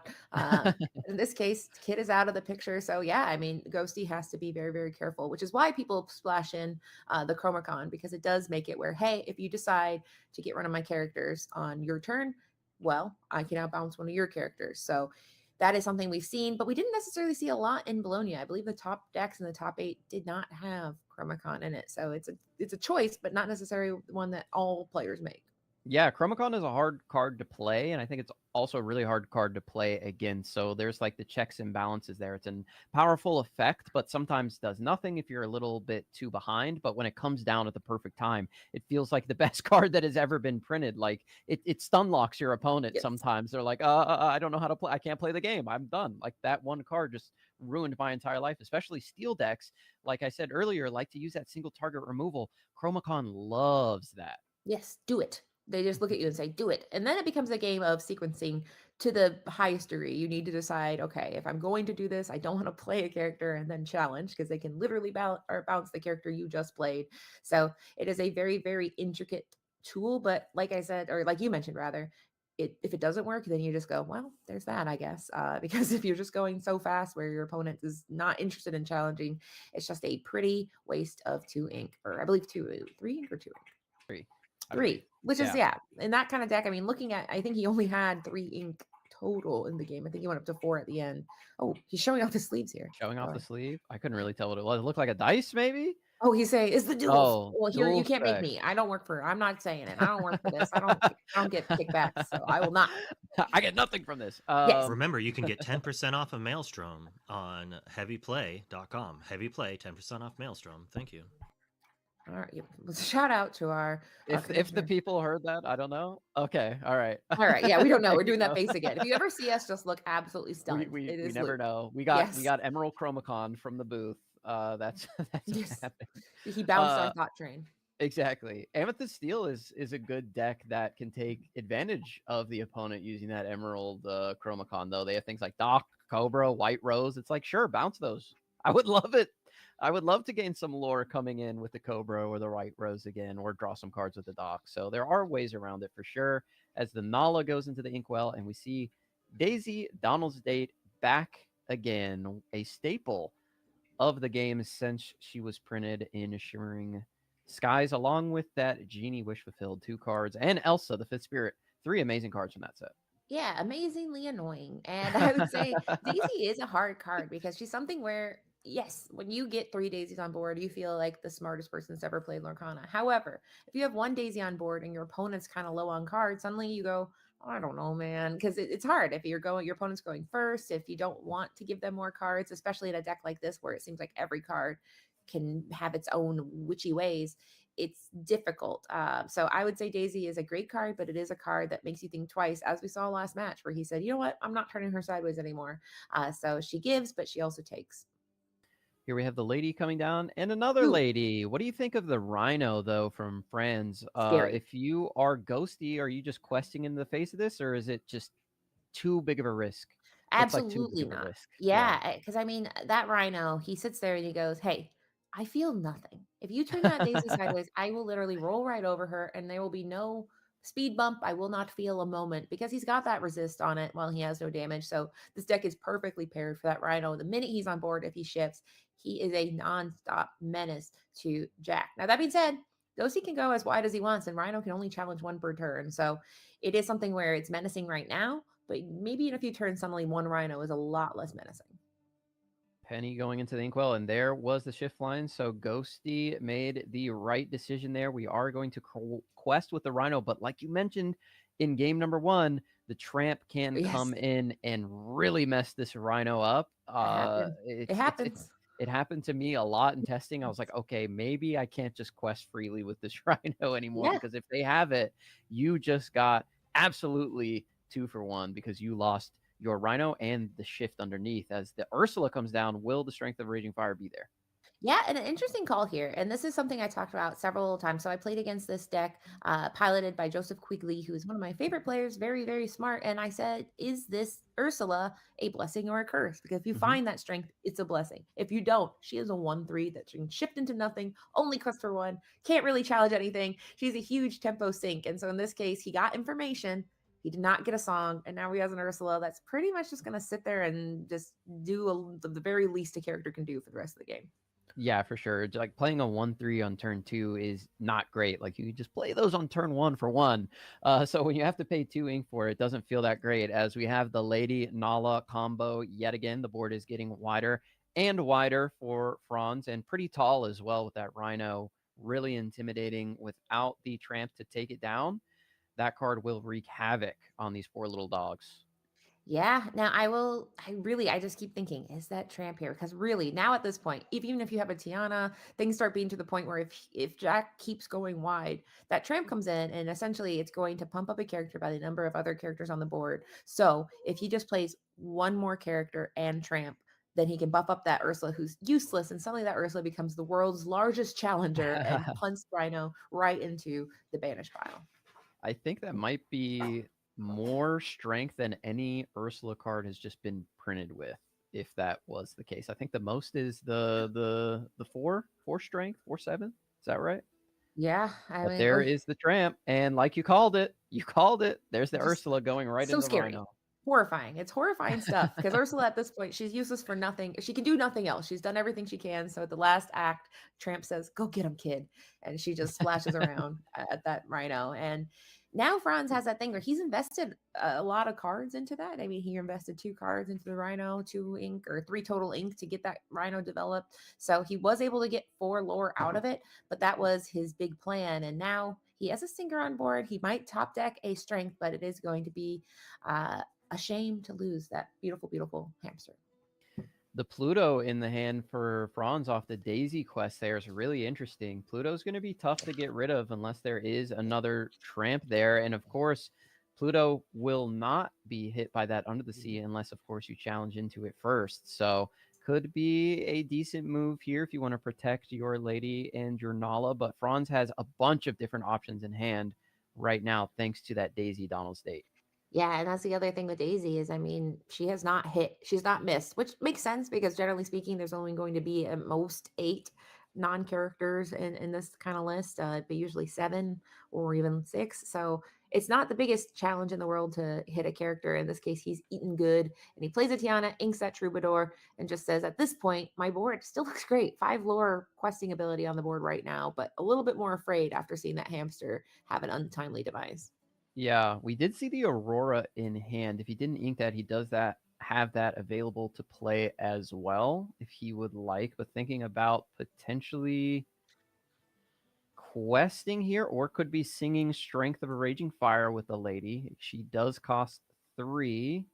In this case, Kit is out of the picture. So yeah, I mean, Ghosty has to be very, very careful, which is why people splash in the Chromacon, because it does make it where, hey, if you decide to get rid of my characters on your turn, well, I can outbounce one of your characters. So that is something we've seen, but we didn't necessarily see a lot in Bologna. I believe the top decks in the top 8 did not have Chromacon in it. So it's a choice, but not necessarily one that all players make. Yeah, Chromacon is a hard card to play, and I think it's also a really hard card to play against. So there's like the checks and balances there. It's a powerful effect, but sometimes does nothing if you're a little bit too behind. But when it comes down at the perfect time, it feels like the best card that has ever been printed. Like it stun locks your opponent. Yes. Sometimes they're like, I don't know how to play. I can't play the game. I'm done. Like that one card just ruined my entire life, especially steel decks. Like I said earlier, like to use that single target removal. Chromacon loves that. Yes, do it. They just look at you and say, do it. And then it becomes a game of sequencing to the highest degree. You need to decide, okay, if I'm going to do this, I don't want to play a character and then challenge because they can literally bounce the character you just played. So it is a very, very intricate tool. But like I said, or like you mentioned, rather, if it doesn't work, then you just go, well, there's that, I guess. Because if you're just going so fast where your opponent is not interested in challenging, it's just a pretty waste of 2 ink, or I believe 3 ink or 2 ink. 3, which is, in that kind of deck. I mean, looking at, I think he only had 3 ink total in the game. I think he went up to 4 at the end. Oh, he's showing off his sleeves here. Showing off the sleeve? I couldn't really tell what it was. It looked like a dice, maybe? Oh, he's saying, is the duel. Oh, well, here, you dual can't make specs. me. I don't work for, I'm not saying it. I don't work for this. I don't get kickbacks, so I will not. I get nothing from this. Yes. Remember, you can get 10% off of Maelstrom on heavyplay.com. Heavyplay, 10% off Maelstrom. Thank you. All right. Shout out to our if the people heard that, I don't know. Okay. All right. All right. Yeah, we don't know. We're doing that face again. If you ever see us, just look absolutely stunned. We never know. We got Emerald Chromacon from the booth. That's yes. what happened. He bounced our thought train. Exactly. Amethyst Steel is a good deck that can take advantage of the opponent using that Emerald Chromacon, though. They have things like Doc, Cobra, White Rose. It's like, sure, bounce those. I would love it. I would love to gain some lore coming in with the Cobra or the White Rose again, or draw some cards with the Doc. So there are ways around it for sure. As the Nala goes into the Inkwell, and we see Daisy Donald's Date back again, a staple of the game since she was printed in Shimmering Skies, along with that Genie Wish Fulfilled 2 cards, and Elsa, the Fifth Spirit. 3 amazing cards from that set. Yeah, amazingly annoying. And I would say Daisy is a hard card because she's something where, yes, when you get 3 Daisies on board, you feel like the smartest person that's ever played Lorcana. However, if you have 1 Daisy on board and your opponent's kind of low on cards, suddenly you go, I don't know, man, because it's hard if your opponent's going first, if you don't want to give them more cards, especially in a deck like this where it seems like every card can have its own witchy ways. It's difficult. So I would say Daisy is a great card, but it is a card that makes you think twice, as we saw last match where he said, you know what, I'm not turning her sideways anymore. So she gives, but she also takes. Here we have the lady coming down and another lady. What do you think of the Rhino, though, from Friends? If you are Ghosty, are you just questing in the face of this, or is it just too big of a risk? Absolutely not. Yeah, because I mean, that Rhino, he sits there and he goes, hey, I feel nothing. If you turn that Daisy sideways, I will literally roll right over her and there will be no speed bump. I will not feel a moment because he's got that resist on it while he has no damage. So this deck is perfectly paired for that Rhino. The minute he's on board, if he shifts, he is a nonstop menace to Jack. Now, that being said, Ghosty can go as wide as he wants, and Rhino can only challenge 1 per turn. So it is something where it's menacing right now, but maybe in a few turns, suddenly 1 Rhino is a lot less menacing. Penny going into the Inkwell, and there was the shift line. So Ghosty made the right decision there. We are going to quest with the Rhino, but like you mentioned in game number 1, the Tramp can come in and really mess this Rhino up. It happens. It happened to me a lot in testing. I was like, okay, maybe I can't just quest freely with this Rhino anymore, because if they have it, you just got absolutely 2 for 1 because you lost your Rhino and the shift underneath. As the Ursula comes down, will the Strength of Raging Fire be there? Yeah, and an interesting call here. And this is something I talked about several times. So I played against this deck piloted by Joseph Quigley, who is one of my favorite players, very, very smart. And I said, is this Ursula a blessing or a curse? Because if you find that strength, it's a blessing. If you don't, she is a 1/3 that can shift into nothing, only quest for 1, can't really challenge anything. She's a huge tempo sink. And so in this case, he got information. He did not get a song, and now he has an Ursula that's pretty much just going to sit there and just do the very least a character can do for the rest of the game. Yeah, for sure. Like playing a 1/3 on turn 2 is not great. Like you can just play those on turn 1 for 1. So when you have to pay 2 ink for it, it doesn't feel that great. As we have the Lady Nala combo yet again, the board is getting wider and wider for Franz, and pretty tall as well with that Rhino, really intimidating without the Tramp to take it down. that card will wreak havoc on these poor little dogs. Yeah. Now I just keep thinking, is that Tramp here? Because really, now at this point, even if you have a Tiana, things start being to the point where if Jack keeps going wide, that Tramp comes in and essentially it's going to pump up a character by the number of other characters on the board. So if he just plays one more character and Tramp, then he can buff up that Ursula who's useless, and suddenly that Ursula becomes the world's largest challenger and punts Rhino right into the banish pile. I think that might be more strength than any Ursula card has just been printed with, if that was the case. I think the most is the 4 strength, 4/7. Is that right? Yeah, but there is the Tramp, and like you called it. There's the Ursula going right so into the scary. Rhino. Horrifying. It's horrifying stuff because Ursula at this point, she's useless for nothing. She can do nothing else. She's done everything she can. So at the last act, Tramp says, "Go get him, kid," and she just splashes around at that Rhino. And now Franz has that thing where he's invested a lot of cards into that. I mean, he invested 2 cards into the Rhino, 2 ink or 3 total ink to get that Rhino developed. So he was able to get 4 lore out of it, but that was his big plan. And now he has a Stinger on board. He might top deck a strength, but it is going to be a shame to lose that beautiful, beautiful hamster. The Pluto in the hand for Franz off the Daisy quest there is really interesting. Pluto's going to be tough to get rid of unless there is another Tramp there. And of course, Pluto will not be hit by that Under the Sea unless, of course, you challenge into it first. So could be a decent move here if you want to protect your lady and your Nala. But Franz has a bunch of different options in hand right now, thanks to that Daisy Donald state. Yeah, and that's the other thing with Daisy is, I mean, she's not missed, which makes sense because generally speaking, there's only going to be at most 8 non-characters in this kind of list. It'd be usually 7 or even 6. So it's not the biggest challenge in the world to hit a character. In this case, he's eaten good and he plays a Tiana, inks that Troubadour, and just says, at this point, my board still looks great. 5 lore questing ability on the board right now, but a little bit more afraid after seeing that hamster have an untimely demise. Yeah, we did see the Aurora in hand. If he didn't ink that, he does have that available to play as well if he would like. But thinking about potentially questing here, or could be singing Strength of a Raging Fire with the lady. She does cost 3.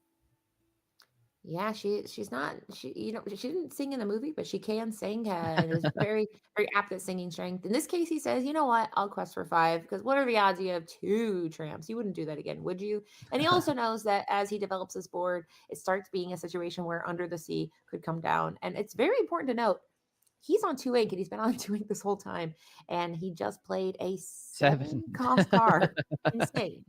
Yeah, she's not she didn't sing in the movie, but she can sing and is very very apt at singing strength. In this case, he says, "You know what? I'll quest for 5 because what are the odds you have 2 Tramps? You wouldn't do that again, would you?" And he also knows that as he develops his board, it starts being a situation where Under the Sea could come down. And it's very important to note he's on 2 ink and he's been on 2 ink this whole time, and he just played a 7 cost card. Insane.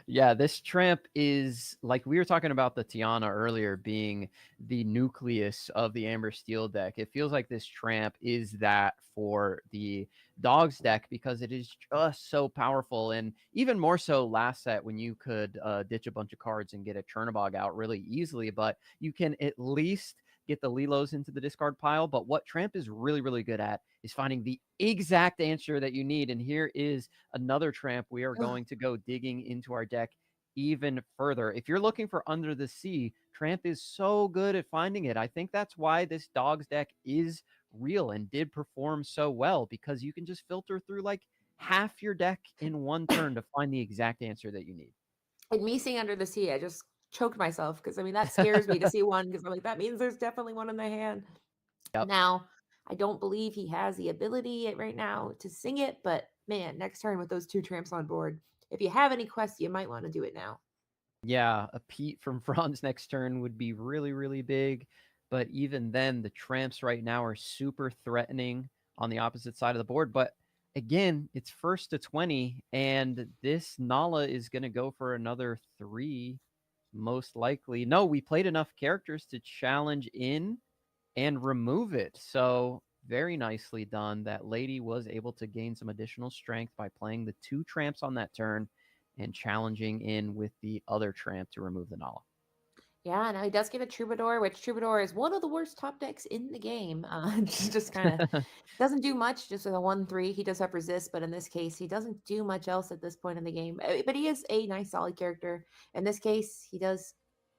Yeah, this Tramp is, like we were talking about the Tiana earlier, being the nucleus of the Amber Steel deck. It feels like this Tramp is that for the Dogs deck because it is just so powerful. And even more so last set when you could ditch a bunch of cards and get a Chernobog out really easily. But you can at least get the Lilos into the discard pile. But what Tramp is really, really good at is finding the exact answer that you need. And here is another Tramp. We are going to go digging into our deck even further. If you're looking for Under the Sea, Tramp is so good at finding it. I think that's why this Dogs deck is real and did perform so well, because you can just filter through like half your deck in one turn to find the exact answer that you need. And me seeing Under the Sea, I just choked myself because I mean that scares me to see one because I'm like, that means there's definitely one in the hand. Yep. Now, I don't believe he has the ability right now to sing it, but man, next turn with those 2 Tramps on board, if you have any quests, you might want to do it now. Yeah, a Pete from Franz next turn would be really, really big. But even then, the Tramps right now are super threatening on the opposite side of the board. But again, it's first to 20, and this Nala is going to go for another 3, most likely. No, we played enough characters to challenge in and remove it. So very nicely done. That lady was able to gain some additional strength by playing the 2 Tramps on that turn and challenging in with the other Tramp to remove the Nala. Yeah, now he does get a Troubadour, which Troubadour is one of the worst top decks in the game. Just kind of doesn't do much, just with a 1/3. He does have resist, but in this case, he doesn't do much else at this point in the game. But he is a nice, solid character. In this case, he does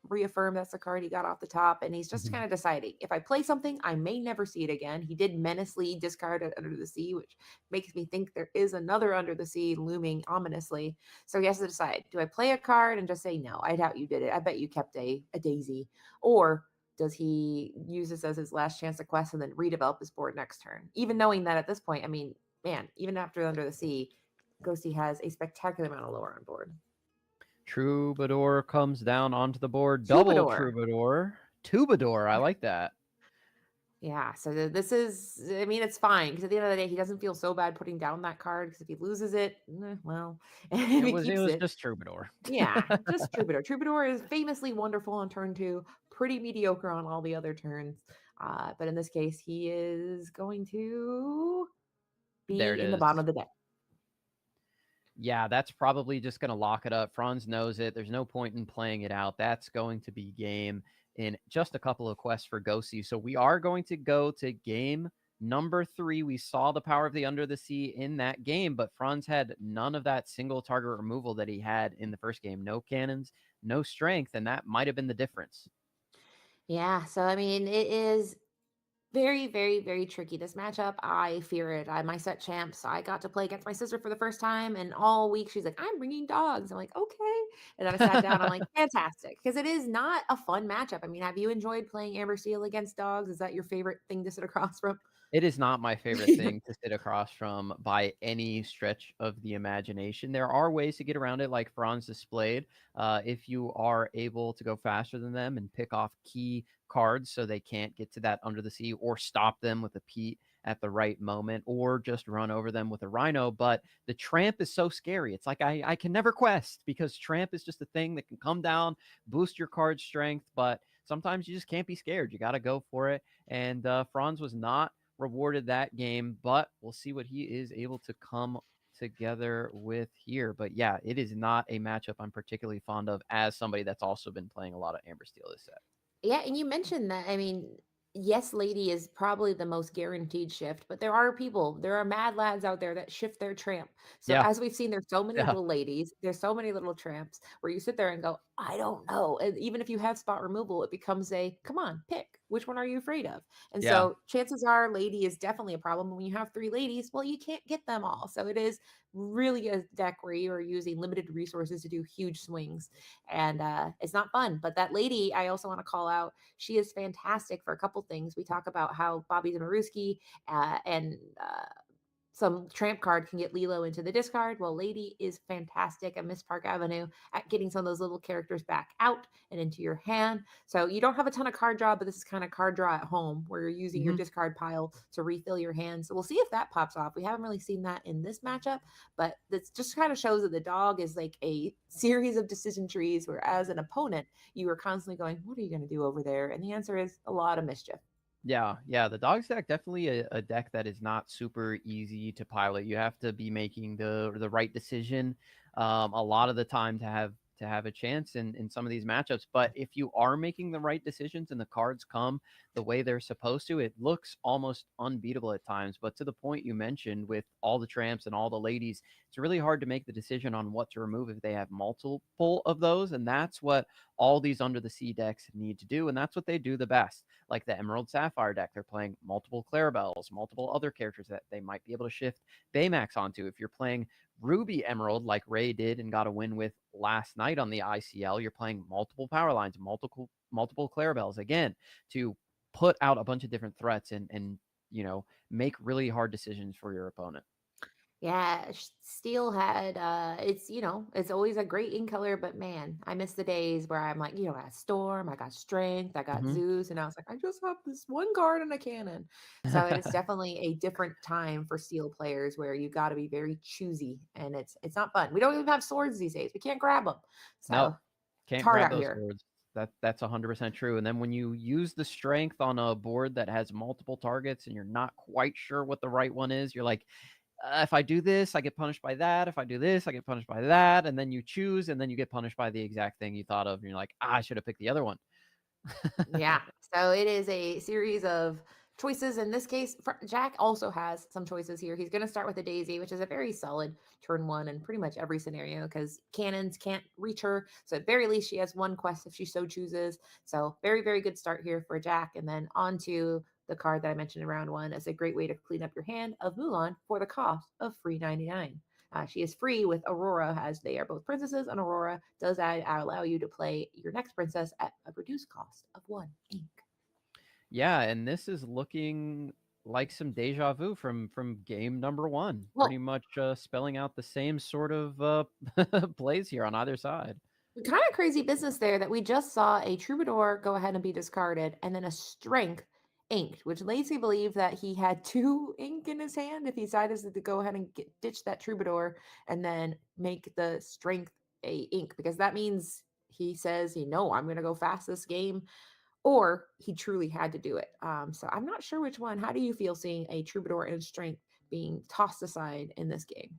reaffirm that's the card he got off the top, and he's just kind of deciding, if I play something, I may never see it again. He did menacingly discard it Under the Sea, which makes me think there is another Under the Sea looming ominously. So he has to decide, do I play a card and just say, no, I doubt you did it, I bet you kept a daisy, or does he use this as his last chance to quest and then redevelop his board next turn? Even knowing that at this point, I mean, man, even after Under the Sea, Ghosty has a spectacular amount of lore on board. Troubadour comes down onto the board. Double Troubadour. Troubadour. I like that. Yeah, so this is, I mean, it's fine, because at the end of the day, he doesn't feel so bad putting down that card, because if he loses it, well, if he keeps it was just Troubadour. Yeah, just Troubadour. Troubadour is famously wonderful on turn 2, pretty mediocre on all the other turns. But in this case, he is going to be in the bottom of the deck. Yeah, that's probably just going to lock it up. Franz knows it. There's no point in playing it out. That's going to be game in just a couple of quests for Ghosty. So we are going to go to game number 3. We saw the power of the Under the Sea in that game, but Franz had none of that single target removal that he had in the first game. No cannons, no strength, and that might have been the difference. Yeah, so I mean, it is very, very, very tricky. This matchup, I fear it. My set champs, I got to play against my sister for the first time, and all week she's like, I'm bringing dogs. I'm like, okay. And then I sat down, I'm like, fantastic. Because it is not a fun matchup. I mean, have you enjoyed playing Amber Steel against dogs? Is that your favorite thing to sit across from? It is not my favorite thing to sit across from by any stretch of the imagination. There are ways to get around it, like Franz displayed. If you are able to go faster than them and pick off key cards so they can't get to that Under the Sea, or stop them with a Pete at the right moment, or just run over them with a Rhino. But the Tramp is so scary. It's like I can never quest, because Tramp is just a thing that can come down, boost your card strength, but sometimes you just can't be scared. You got to go for it. And Franz was not rewarded that game, but we'll see what he is able to come together with here. But yeah, it is not a matchup I'm particularly fond of, as somebody that's also been playing a lot of Amber Steel this set. Yeah, and you mentioned that, I mean, yes, Lady is probably the most guaranteed shift, but there are mad lads out there that shift their Tramp. So as we've seen, there's so many little ladies, there's so many little tramps where you sit there and go, I don't know. And even if you have spot removal, it becomes a, come on, pick. Which one are you afraid of? And so chances are Lady is definitely a problem. When you have 3 ladies, well, you can't get them all. So it is really a deck where you are using limited resources to do huge swings. And it's not fun. But that Lady, I also want to call out, she is fantastic for a couple things. We talk about how Bobby Zamaruski and some Tramp card can get Lilo into the discard. Well, Lady is fantastic at Miss Park Avenue at getting some of those little characters back out and into your hand. So you don't have a ton of card draw, but this is kind of card draw at home where you're using your discard pile to refill your hand. So we'll see if that pops off. We haven't really seen that in this matchup, but this just kind of shows that the dog is like a series of decision trees where, as an opponent, you are constantly going, what are you going to do over there? And the answer is a lot of mischief. Yeah, the Dogs deck, definitely a deck that is not super easy to pilot. You have to be making the right decision a lot of the time to have a chance in some of these matchups. But if you are making the right decisions and the cards come the way they're supposed to, it looks almost unbeatable at times. But to the point you mentioned, with all the Tramps and all the ladies, it's really hard to make the decision on what to remove if they have multiple of those. And that's what all these Under the Sea decks need to do. And that's what they do the best. Like the Emerald Sapphire deck, they're playing multiple Clarabelles, multiple other characters that they might be able to shift Baymax onto. If you're playing Ruby Emerald, like Ray did and got a win with last night on the ICL, you're playing multiple power lines, multiple Clarabelles, again, to put out a bunch of different threats and make really hard decisions for your opponent. Yeah, Steel had it's always a great in color, but man, I miss the days where I'm like, I got Storm, I got Strength, I got Zeus, and I was like, I just have this one card and a cannon. So it's definitely a different time for Steel players where you got to be very choosy, and it's not fun. We don't even have swords these days. We can't grab them. So no, can't it's hard grab out those here. swords. That's 100% true. And then when you use the Strength on a board that has multiple targets and you're not quite sure what the right one is, you're like, if I do this, I get punished by that. If I do this, I get punished by that. And then you choose, and then you get punished by the exact thing you thought of. And you're like, I should have picked the other one. Yeah. So it is a series of choices in this case. Jack also has some choices here. He's going to start with a Daisy, which is a very solid turn one in pretty much every scenario because cannons can't reach her. So at very least, she has one quest if she so chooses. So very, very good start here for Jack. And then on to the card that I mentioned in round one as a great way to clean up your hand of Mulan for the cost of free 99. She is free with Aurora as they are both princesses, and Aurora does allow you to play your next princess at a reduced cost of 1 ink. Yeah, and this is looking like some deja vu from game number one. Well, pretty much spelling out the same sort of plays here on either side. Kind of crazy business there that we just saw a Troubadour go ahead and be discarded, and then a Strength inked, which leads me to believe that he had 2 ink in his hand if he decided to go ahead and ditch that Troubadour and then make the Strength a ink, because that means he says, I'm going to go fast this game, or he truly had to do it. So I'm not sure which one. How do you feel seeing a Troubadour and Strength being tossed aside in this game?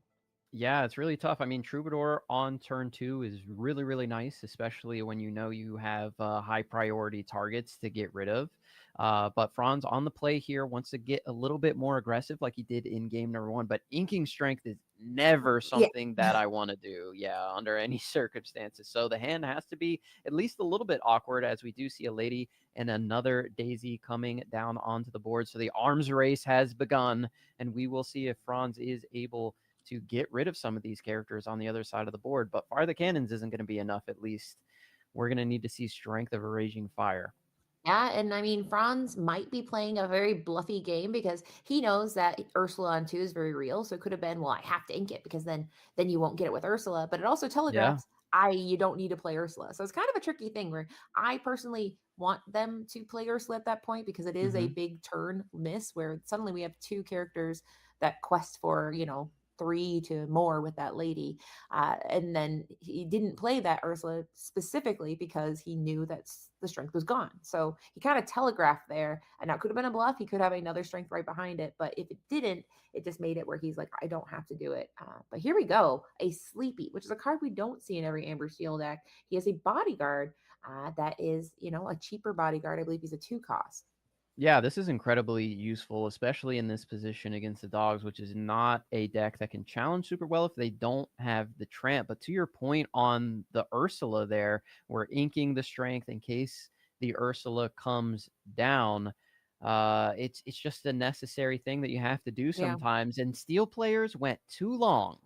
Yeah, it's really tough. I mean, Troubadour on turn 2 is really, really nice, especially when you have high priority targets to get rid of. But Franz on the play here wants to get a little bit more aggressive like he did in game number 1. But inking Strength is never something that I want to do, under any circumstances. So the hand has to be at least a little bit awkward, as we do see a lady and another Daisy coming down onto the board. So the arms race has begun, and we will see if Franz is able to get rid of some of these characters on the other side of the board. But Fire the Cannons isn't going to be enough, at least. We're going to need to see Strength of a Raging Fire. Yeah, and I mean, Franz might be playing a very bluffy game because he knows that Ursula on 2 is very real. So it could have been, I have to ink it because then you won't get it with Ursula. But it also telegraphs, you don't need to play Ursula. So it's kind of a tricky thing where I personally want them to play Ursula at that point because it is a big turn miss where suddenly we have 2 characters that quest for, 3 to more with that lady. And then he didn't play that Ursula specifically because he knew that the Strength was gone. So he kind of telegraphed there, and that could have been a bluff. He could have another Strength right behind it. But if it didn't, it just made it where he's like, I don't have to do it. But here we go. A Sleepy, which is a card we don't see in every Amber Steel deck. He has a bodyguard that is, a cheaper bodyguard. I believe he's a 2 cost. Yeah, this is incredibly useful, especially in this position against the Dogs, which is not a deck that can challenge super well if they don't have the Tramp. But to your point on the Ursula there, we're inking the Strength in case the Ursula comes down. It's just a necessary thing that you have to do sometimes. And Steel players went too long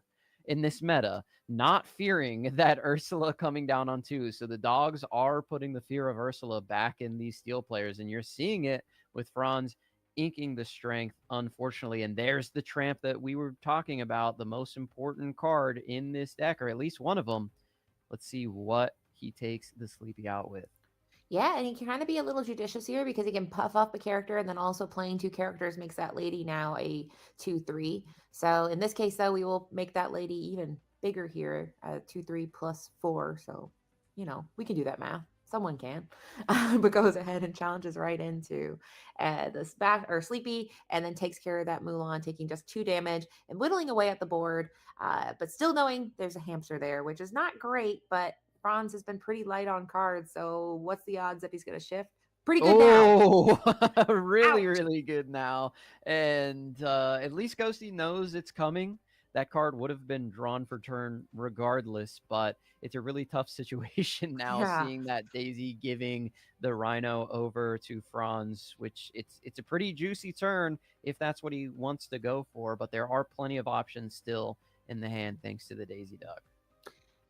in this meta not fearing that Ursula coming down on 2. So the Dogs are putting the fear of Ursula back in these Steel players, and you're seeing it with Franz inking the Strength, unfortunately. And there's the Tramp that we were talking about, the most important card in this deck, or at least one of them. Let's see what he takes the Sleepy out with. Yeah, and he can kind of be a little judicious here because he can puff up a character, and then also playing 2 characters makes that lady now a 2/3. So in this case, though, we will make that lady even bigger here at 2/3 plus 4. So, we can do that math. Someone can, but goes ahead and challenges right into this Sleepy, and then takes care of that Mulan, taking just 2 damage and whittling away at the board, but still knowing there's a hamster there, which is not great, but Franz has been pretty light on cards, so what's the odds that he's going to shift? Pretty good now. Really, really good now. And at least Ghosty knows it's coming. That card would have been drawn for turn regardless, but it's a really tough situation now, seeing that Daisy giving the Rhino over to Franz, which it's a pretty juicy turn if that's what he wants to go for, but there are plenty of options still in the hand thanks to the Daisy Duck.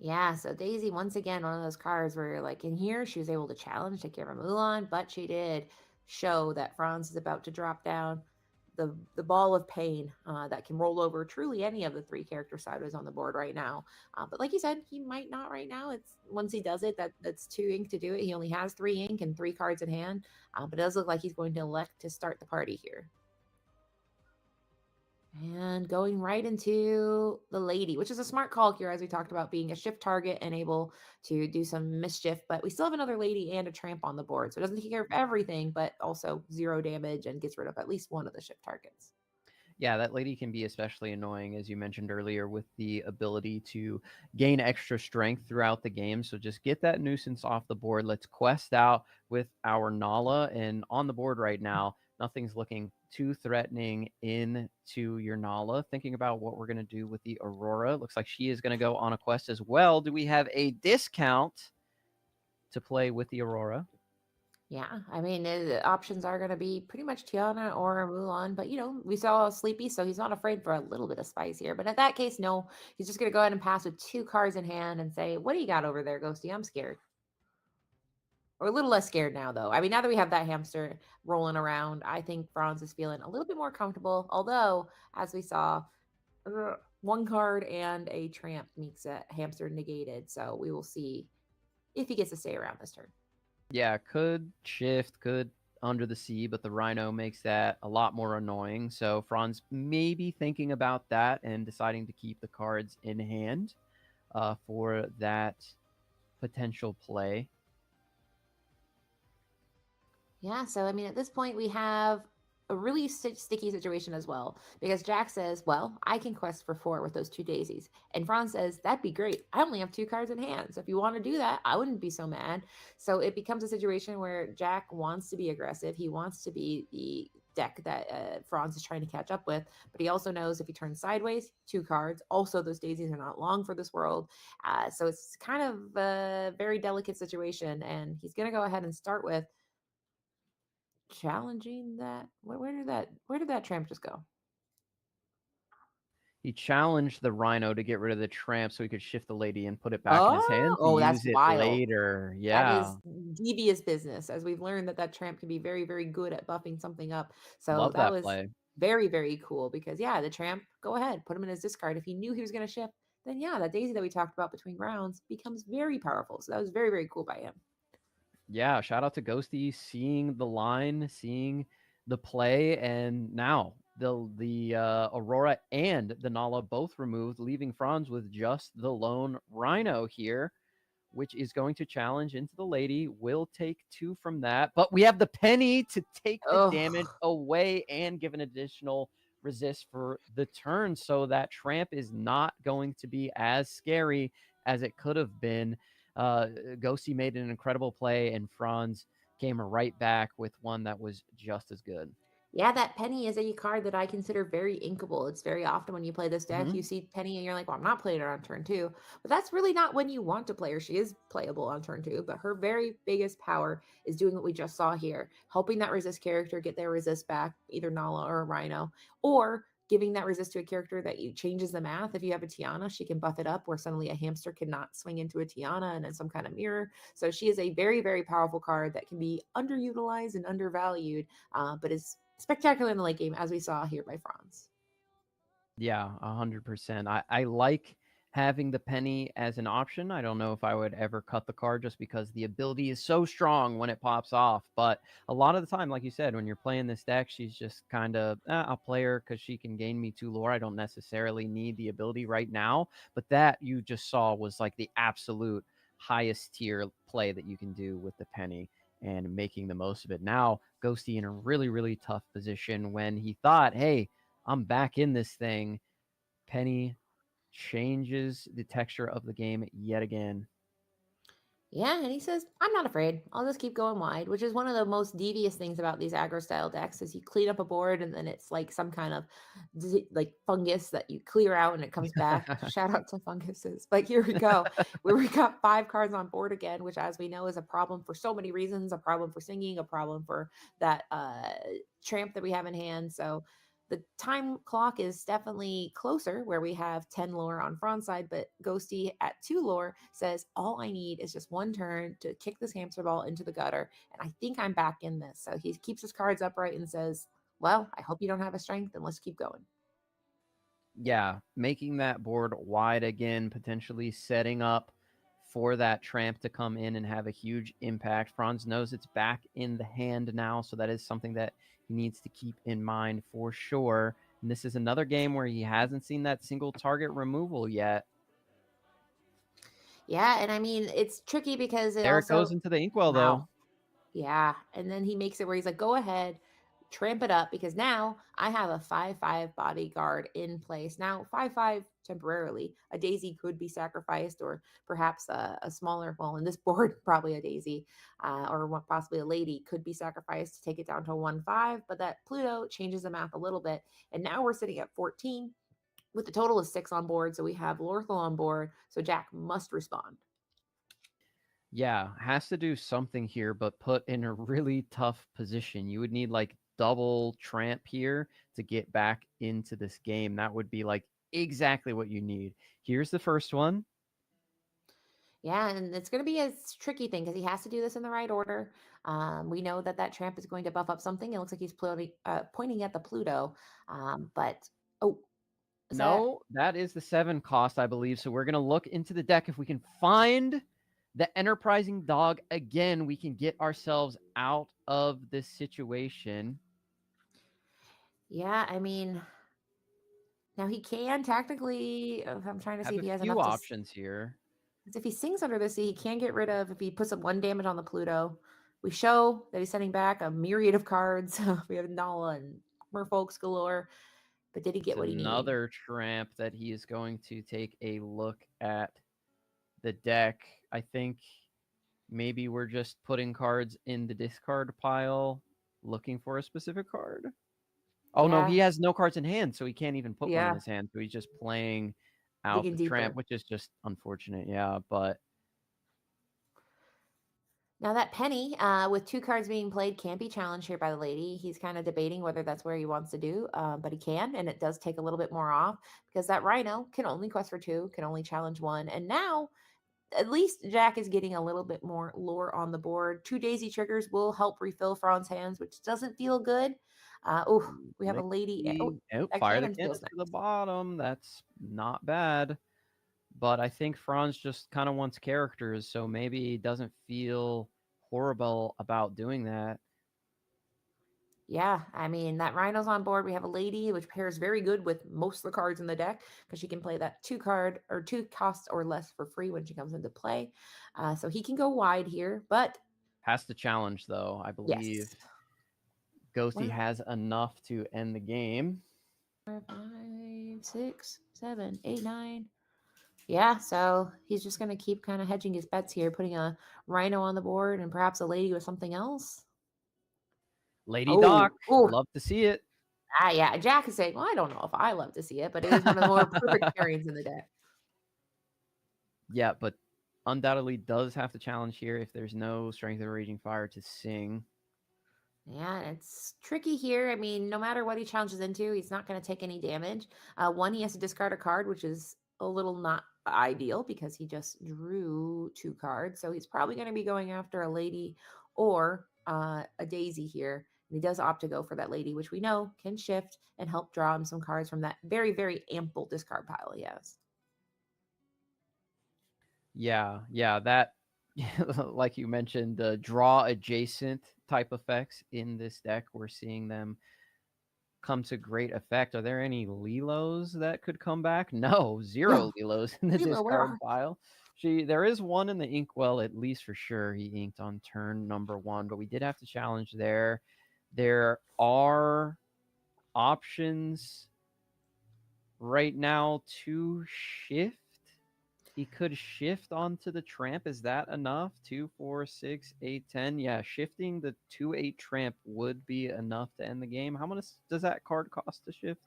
Yeah, so Daisy, once again, one of those cards where you're like, in here, she was able to challenge, take care of Mulan, but she did show that Franz is about to drop down the ball of pain that can roll over truly any of the 3 character sideways on the board right now. But like you said, he might not right now. It's once he does it, that's 2 ink to do it. He only has 3 ink and 3 cards in hand, but it does look like he's going to elect to start the party here. And going right into the lady, which is a smart call here, as we talked about being a shift target and able to do some mischief. But we still have another lady and a Tramp on the board. So it doesn't take care of everything, but also 0 damage and gets rid of at least one of the shift targets. Yeah, that lady can be especially annoying, as you mentioned earlier, with the ability to gain extra strength throughout the game. So just get that nuisance off the board. Let's quest out with our Nala. And on the board right now, Nothing's looking too threatening into your Nala. Thinking about what we're going to do with the Aurora. Looks like she is going to go on a quest as well. Do we have a discount to play with the Aurora? Yeah, I mean, the options are going to be pretty much Tiana or Mulan, but we saw Sleepy, so he's not afraid for a little bit of spice here. But in that case, no, he's just going to go ahead and pass with 2 cards in hand and say, "What do you got over there, Ghosty? I'm scared." Or a little less scared now, though. I mean, now that we have that hamster rolling around, I think Franz is feeling a little bit more comfortable. Although, as we saw, 1 card and a tramp makes a hamster negated, so we will see if he gets to stay around this turn. Yeah, could shift, could under the sea, but the Rhino makes that a lot more annoying. So Franz may be thinking about that and deciding to keep the cards in hand for that potential play. Yeah, so I mean, at this point, we have a really sticky situation as well, because Jack says, "Well, I can quest for 4 with those 2 daisies," and Franz says, "That'd be great. I only have 2 cards in hand, so if you want to do that, I wouldn't be so mad." So it becomes a situation where Jack wants to be aggressive. He wants to be the deck that Franz is trying to catch up with, but he also knows if he turns sideways, 2 cards. Also, those daisies are not long for this world, so it's kind of a very delicate situation, and he's going to go ahead and start with challenging that. Where did that tramp just go? He challenged the Rhino to get rid of the tramp so he could shift the lady and put it back in his hand to use That's it wild. later. That Yeah. is devious business, as we've learned that tramp can be very, very good at buffing something up. So Love that that was play. very, very cool, because the tramp, go ahead, put him in his discard. If he knew he was going to shift, then that daisy that we talked about between rounds becomes very powerful. So that was very, very cool by him. Yeah, shout out to Ghosty, seeing the line, seeing the play, and now the Aurora and the Nala both removed, leaving Franz with just the lone Rhino here, which is going to challenge into the lady. Will take 2 from that, but we have the penny to take the damage away and give an additional resist for the turn, so that tramp is not going to be as scary as it could have been. Ghosty made an incredible play, and Franz came right back with one that was just as good. Yeah, that penny is a card that I consider very inkable. It's very often when you play this deck, you see penny and you're like, "Well, I'm not playing her on turn 2." But that's really not when you want to play her. She is playable on turn 2, but her very biggest power is doing what we just saw here, helping that resist character get their resist back, either Nala or a Rhino, or giving that resist to a character that changes the math. If you have a Tiana, she can buff it up where suddenly a hamster cannot swing into a Tiana and then some kind of mirror. So she is a very, very powerful card that can be underutilized and undervalued, but is spectacular in the late game, as we saw here by Franz. Yeah, 100%. I like having the penny as an option. I don't know if I would ever cut the card just because the ability is so strong when it pops off. But a lot of the time, like you said, when you're playing this deck, she's just kind of, I'll play her because she can gain me 2 lore. I don't necessarily need the ability right now. But that you just saw was like the absolute highest tier play that you can do with the penny, and making the most of it. Now, Ghosty in a really, really tough position when he thought, hey, I'm back in this thing. Penny changes the texture of the game yet again. Yeah, and he says, "I'm not afraid. I'll just keep going wide," which is one of the most devious things about these aggro style decks, is you clean up a board and then it's like some kind of like fungus that you clear out and it comes back. Shout out to funguses. But here we go. Where we got 5 cards on board again, which, as we know, is a problem for so many reasons. A problem for singing, a problem for that tramp that we have in hand. So the time clock is definitely closer, where we have 10 lore on Fran's side, but Ghosty at 2 lore says, "All I need is just 1 turn to kick this hamster ball into the gutter, and I think I'm back in this." So he keeps his cards upright and says, "Well, I hope you don't have a strength, and let's keep going." Yeah, making that board wide again, potentially setting up for that tramp to come in and have a huge impact. Franz knows it's back in the hand now, so that is something that he needs to keep in mind for sure. And this is another game where he hasn't seen that single target removal yet. Yeah, and I mean, it's tricky because it there also it goes into the inkwell, though. Yeah, and then he makes it where he's like, "Go ahead, tramp it up because now I have a 5/5 bodyguard in place. Now 5/5 temporarily. A daisy could be sacrificed, or perhaps a smaller, well, in this board, probably a daisy, or possibly a lady could be sacrificed to take it down to a 1/5. But that Pluto changes the math a little bit. And now we're sitting at 14 with a total of 6 on board. So we have Lorthal on board. So Jack must respond. Yeah, has to do something here, but put in a really tough position. You would need like double tramp here to get back into this game. That would be like exactly what you need. Here's the first one. Yeah, and it's going to be a tricky thing because he has to do this in the right order. We know that tramp is going to buff up something. It looks like he's pointing at the Pluto. But, oh, no, that is the 7 cost, I believe. So we're going to look into the deck. If we can find the enterprising dog again, we can get ourselves out of this situation. Yeah, I mean, now he can technically, I'm trying to see if he has few enough options here. If he sings Under the Sea, he can get rid of, if he puts up 1 damage on the Pluto. We show that he's sending back a myriad of cards. We have Nala and Merfolks galore. But did he get what he needed? Another tramp that he is going to take a look at the deck. I think maybe we're just putting cards in the discard pile, looking for a specific card. Oh, no, he has no cards in hand, so he can't even put one in his hand. So he's just playing out the tramp, which is just unfortunate. Yeah, but now that Penny, with 2 cards being played, can't be challenged here by the lady. He's kind of debating whether that's where he wants to do, but he can, and it does take a little bit more off because that Rhino can only quest for 2, can only challenge 1, and now at least Jack is getting a little bit more lore on the board. 2 daisy triggers will help refill Fran's hands, which doesn't feel good. We have a lady. Fire the cannons to the bottom. That's not bad. But I think Franz just kind of wants characters, so maybe he doesn't feel horrible about doing that. Yeah, I mean, that Rhino's on board. We have a lady, which pairs very good with most of the cards in the deck because she can play that 2 card or 2 costs or less for free when she comes into play. So he can go wide here, but has to challenge, though, I believe. Yes. Ghosty has enough to end the game. 4, 5, 6, 7, 8, 9. Yeah, so he's just going to keep kind of hedging his bets here, putting a Rhino on the board and perhaps a lady with something else. Lady Doc, love to see it. Yeah, Jack is saying, well, I don't know if I love to see it, but it is one of the more perfect pairings in the deck. Yeah, but undoubtedly does have to challenge here if there's no Strength of Raging Fire to sing. Yeah, it's tricky here. I mean, no matter what he challenges into, he's not going to take any damage. 1, he has to discard a card, which is a little not ideal because he just drew 2 cards. So he's probably going to be going after a lady or a daisy here. And he does opt to go for that lady, which we know can shift and help draw him some cards from that very, very ample discard pile he has. Yeah, that, like you mentioned, the draw adjacent type effects in this deck, we're seeing them come to great effect. Are there any Lilos that could come back? No, 0 Lilos in the discard pile. There is one in the inkwell, at least for sure. He inked on turn number 1, but we did have to challenge there. There are options right now to shift. He could shift onto the tramp. Is that enough? 2, 4, 6, 8, 10. Yeah, shifting the 2/8 tramp would be enough to end the game. How much does that card cost to shift?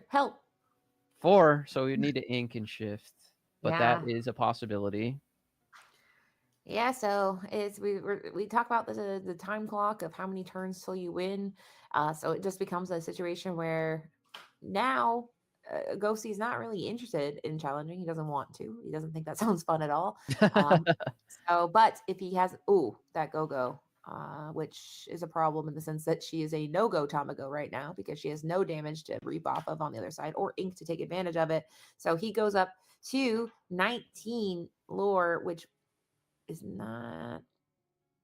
Help. 4. So we need to ink and shift, but that is a possibility. Yeah, so we talk about the time clock of how many turns till you win. So it just becomes a situation where now Ghosty's not really interested in challenging. He doesn't want to. He doesn't think that sounds fun at all. But if he has that go-go, which is a problem in the sense that she is a no-go Tamago right now because she has no damage to reap off of on the other side or ink to take advantage of it. So he goes up to 19 lore, which is not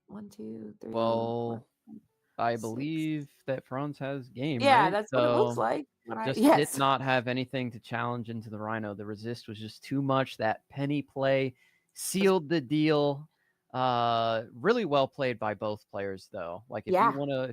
1, 2, 3. Well, 4, I believe that Franz has game. Yeah, right? that's what it looks like. Did not have anything to challenge into the Rhino. The resist was just too much. That penny play sealed the deal. Really well played by both players, though. Like if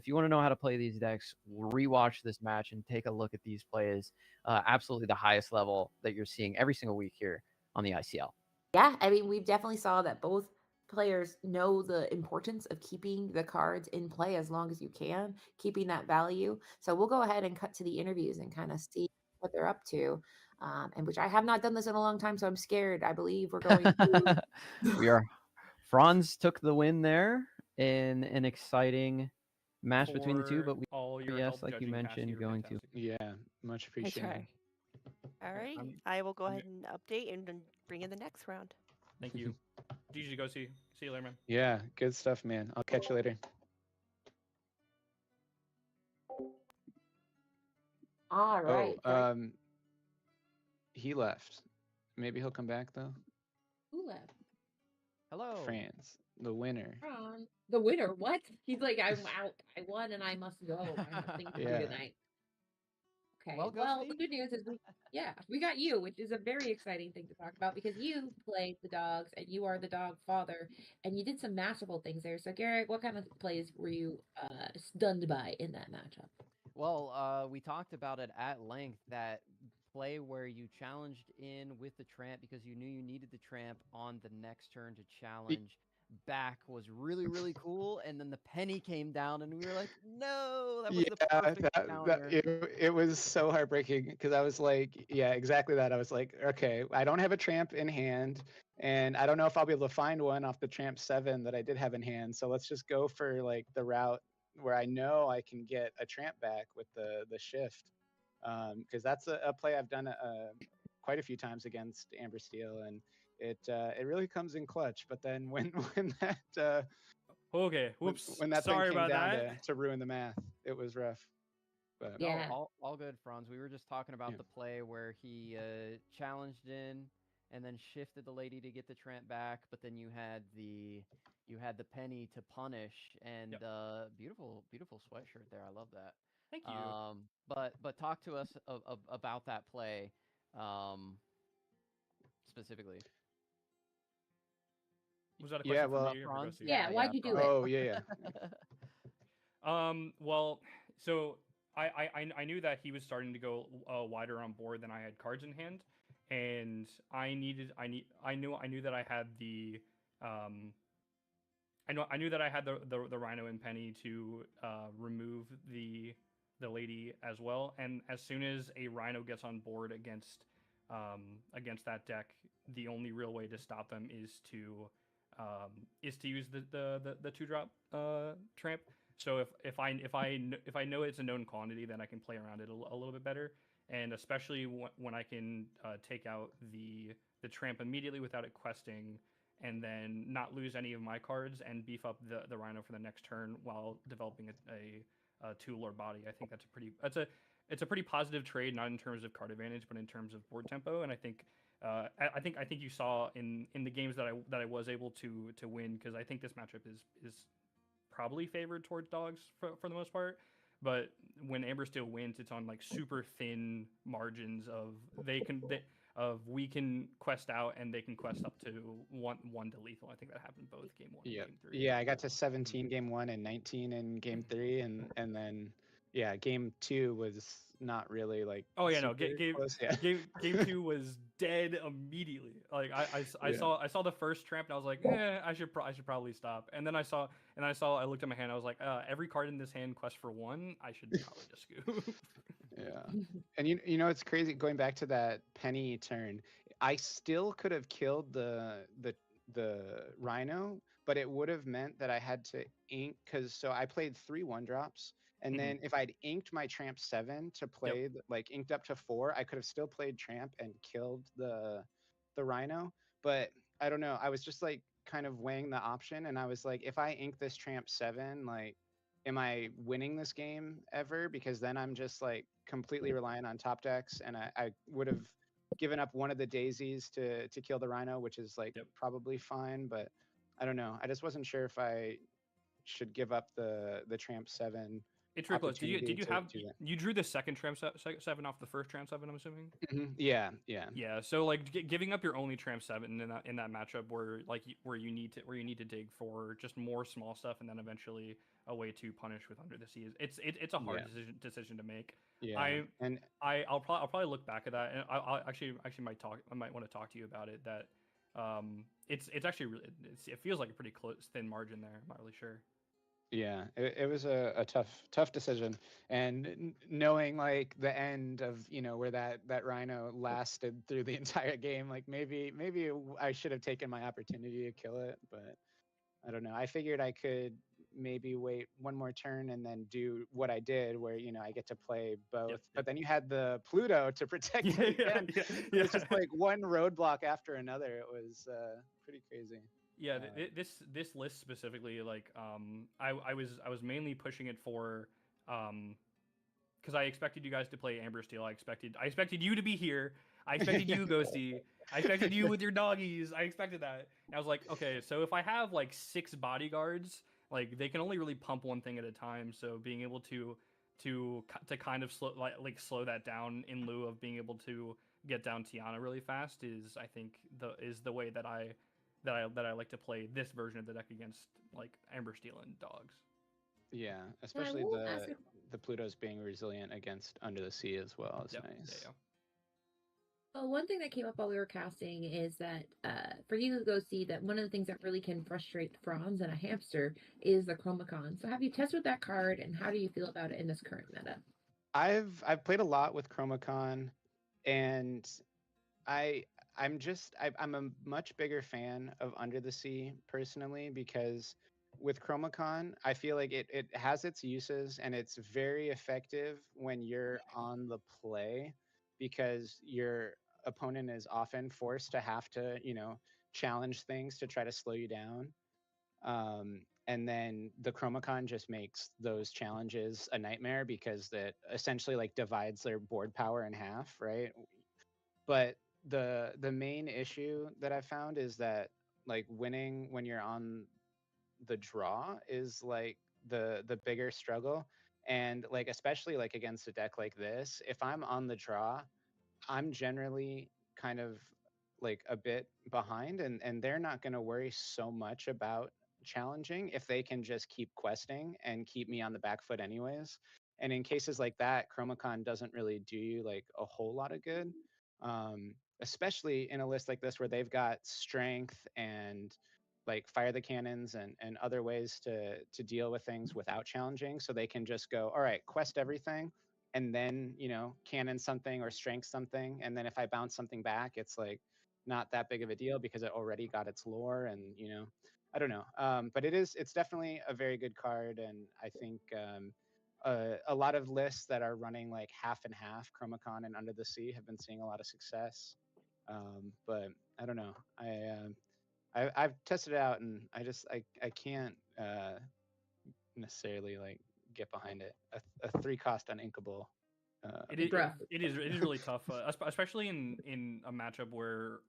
you wanna know how to play these decks, rewatch this match and take a look at these plays. Absolutely the highest level that you're seeing every single week here on the ICL. Yeah, I mean, we've definitely saw that both players know the importance of keeping the cards in play as long as you can, keeping that value. So we'll go ahead and cut to the interviews and kind of see what they're up to. And which I have not done this in a long time, so I'm scared. I believe we're going to. We are. Franz took the win there in an exciting match between the two, but we all your yes, help like you judging, Cassie, mentioned, you're going fantastic. Yeah, much appreciated. All right, I will go ahead and update and then bring in the next round. Thank you. GG, go see you later, man. Yeah, good stuff, man. I'll catch you later. All right. Oh, he left. Maybe he'll come back though. Who left? Hello. France, the winner. The winner? What? He's like, I'm out. I won and I must go. I have things to do tonight. Okay. Well, the good news is we got you, which is a very exciting thing to talk about because you played the dogs and you are the dog father and you did some masterful things there. So Garrett, what kind of plays were you stunned by in that matchup? Well, we talked about it at length, that play where you challenged in with the tramp because you knew you needed the tramp on the next turn to challenge back was really, really cool. And then the penny came down and we were like, no, that was the perfect counter. It was so heartbreaking because I was like, yeah, exactly that. I was like, okay, I don't have a tramp in hand and I don't know if I'll be able to find one off the tramp 7 that I did have in hand. So let's just go for like the route where I know I can get a tramp back with the shift. Because that's a play I've done quite a few times against Amber Steel, and it really comes in clutch. But then when that when that Sorry thing came about down that. to ruin the math, it was rough. But no, all good, Franz. We were just talking about the play where he challenged in and then shifted the lady to get the tramp back, but then you had the penny to punish, and beautiful sweatshirt there. I love that. Thank you. But talk to us about that play specifically. Was that a question for me? Franz? Why'd you do it? Oh yeah. Well, so I knew that he was starting to go wider on board than I had cards in hand, and I knew that I had the I knew that I had the Rhino and Penny to remove the lady as well, and as soon as a Rhino gets on board against that deck, the only real way to stop them is to use the 2-drop tramp. So if I know it's a known quantity, then I can play around it a little bit better, and especially when I can take out the tramp immediately without it questing, and then not lose any of my cards and beef up the Rhino for the next turn while developing a 2-lord body. I think it's a pretty positive trade, not in terms of card advantage, but in terms of board tempo. And I think you saw in the games that I was able to win, because I think this matchup is probably favored towards dogs for the most part. But when Amber Steel wins, it's on like super thin margins of we can quest out and they can quest up to one to lethal. I think that happened both game 1 and game 3. Yeah, I got to 17 game 1 and 19 in game 3, and then game 2 was not really like. Oh yeah, no, game 2 was dead immediately. Like I saw the first tramp and I was like, I should probably stop. And then I looked at my hand. I was like, every card in this hand quests for 1. I should probably just scoop. Yeah, and you know it's crazy going back to that penny turn. I still could have killed the Rhino, but it would have meant that I had to ink, because I played 3 1-drops, and then if I'd inked my tramp 7 to play like inked up to 4, I could have still played tramp and killed the Rhino. But I don't know. I was just like kind of weighing the option, and I was like, if I ink this tramp 7, like, am I winning this game ever? Because then I'm just like completely reliant on top decks, and I would have given up one of the daisies to kill the Rhino, which is like probably fine, but I don't know. I just wasn't sure if I should give up the tramp 7 It's real close. Did you opportunity to have do that. you drew the second tram 7 off the first tram 7? I'm assuming. Yeah. Yeah. So like giving up your only tram 7 in that matchup where where you need to dig for just more small stuff and then eventually a way to punish with Under the Sea it's a hard decision to make. Yeah. I'll probably look back at that, and I'll actually I might want to talk to you about it. That it's actually really it feels like a pretty close thin margin there. I'm not really sure. Yeah, it was a tough decision, and knowing like the end of where that rhino lasted through the entire game, like maybe I should have taken my opportunity to kill it, but I don't know. I figured I could maybe wait one more turn and then do what I did, where I get to play both. But then you had the Pluto to protect me again. It was just like one roadblock after another. It was pretty crazy. Yeah, this list specifically, like I was mainly pushing it for because I expected you guys to play Amber Steel. I expected you to be here. I expected you, Ghosty. I expected you with your doggies. I expected that. And I was like, okay, so if I have like 6 bodyguards, like they can only really pump one thing at a time. So being able to kind of slow that down in lieu of being able to get down Tiana really fast is, I think, the way that I like to play this version of the deck against like Amber Steel and dogs. Yeah, especially the Pluto's being resilient against Under the Sea as well is nice. Yeah. Well, one thing that came up while we were casting is that for you to go see that one of the things that really can frustrate Franz and a hamster is the Chromacon. So have you tested that card, and how do you feel about it in this current meta? I've played a lot with Chromacon, and I'm a much bigger fan of Under the Sea personally, because with Chromacon, I feel like it has its uses and it's very effective when you're on the play, because your opponent is often forced to have to, challenge things to try to slow you down. And then the Chromacon just makes those challenges a nightmare because that essentially like divides their board power in half, right? But the main issue that I found is that like winning when you're on the draw is like the bigger struggle. And like especially like against a deck like this, if I'm on the draw, I'm generally kind of like a bit behind, and they're not going to worry so much about challenging if they can just keep questing and keep me on the back foot anyways. And in cases like that, Chromacon doesn't really do you like a whole lot of good, especially in a list like this where they've got strength and like fire the cannons and other ways to deal with things without challenging. So they can just go, all right, quest everything, and then cannon something or strength something, and then if I bounce something back, it's like not that big of a deal because it already got its lore. And I don't know, but it's definitely a very good card. And I think a lot of lists that are running like half and half Chromacon and Under the Sea have been seeing a lot of success. But I don't know, I've tested it out, and I can't necessarily like get behind it. A 3-cost uninkable. It is really tough, especially in a matchup where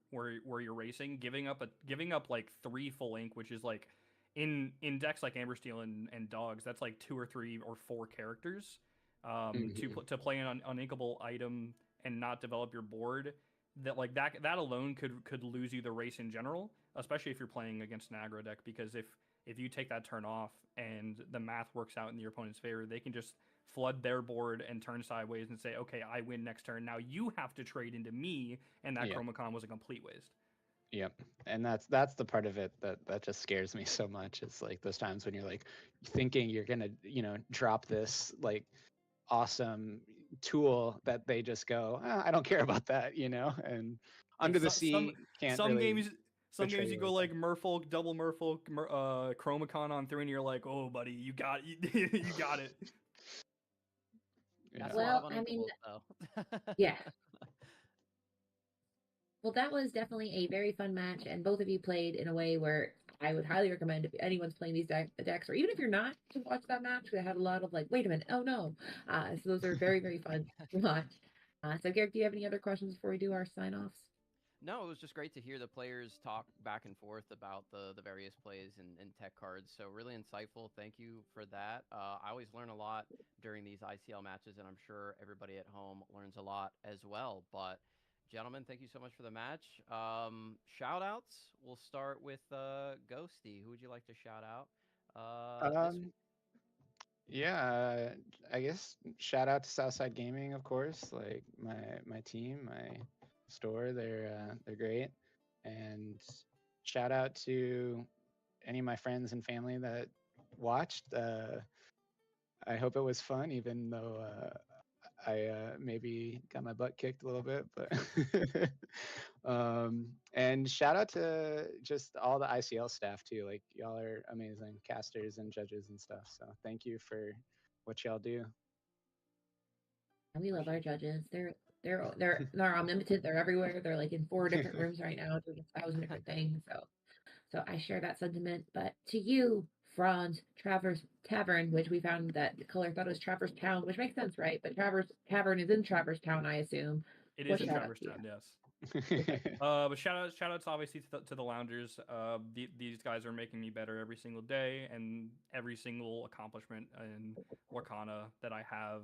you're racing, giving up like 3 full ink, which is like in decks like Amber Steel and Dogs, that's like 2 or 3 or 4 characters to play an uninkable item and not develop your board. That alone could lose you the race in general, especially if you're playing against an aggro deck, because if you take that turn off and the math works out in your opponent's favor, they can just flood their board and turn sideways and say, okay, I win next turn. Now you have to trade into me, and that Chromacon was a complete waste. Yep. And that's the part of it that just scares me so much. It's like those times when you're like thinking you're gonna, drop this like awesome tool that they just go, I don't care about that, and Under the Sea can't some really games you go like Merfolk, double Merfolk, Chromacon on 3, and you're like, oh buddy, you got it. That's well, I mean, yeah. Well, that was definitely a very fun match, and both of you played in a way where I would highly recommend if anyone's playing these decks, or even if you're not, to watch that match. They had a lot of like, wait a minute, oh no. So those are very, very fun to watch. So Garrett, do you have any other questions before we do our sign-offs? No, it was just great to hear the players talk back and forth about the various plays and tech cards. So really insightful. Thank you for that. I always learn a lot during these ICL matches, and I'm sure everybody at home learns a lot as well. But gentlemen, thank you so much for the match. Shout outs. We'll start with Ghosty. Who would you like to shout out? This week? Yeah, I guess shout out to Southside Gaming, of course. Like my team, my store, they're great. And shout out to any of my friends and family that watched. I hope it was fun, even though I maybe got my butt kicked a little bit. But and shout out to just all the ICL staff too. Like y'all are amazing casters and judges and stuff. So thank you for what y'all do. And we love our judges. They're omnipotent. They're everywhere. They're like in 4 different rooms right now doing 1,000 different things. So I share that sentiment. But to you, Franz, Travers Tavern, which we found that the color thought it was Travers Town, which makes sense, right? But Travers Tavern is in Travers Town, I assume. It is in Travers Town, yes. But shout outs obviously to the loungers. These guys are making me better every single day, and every single accomplishment in Lorcana that I have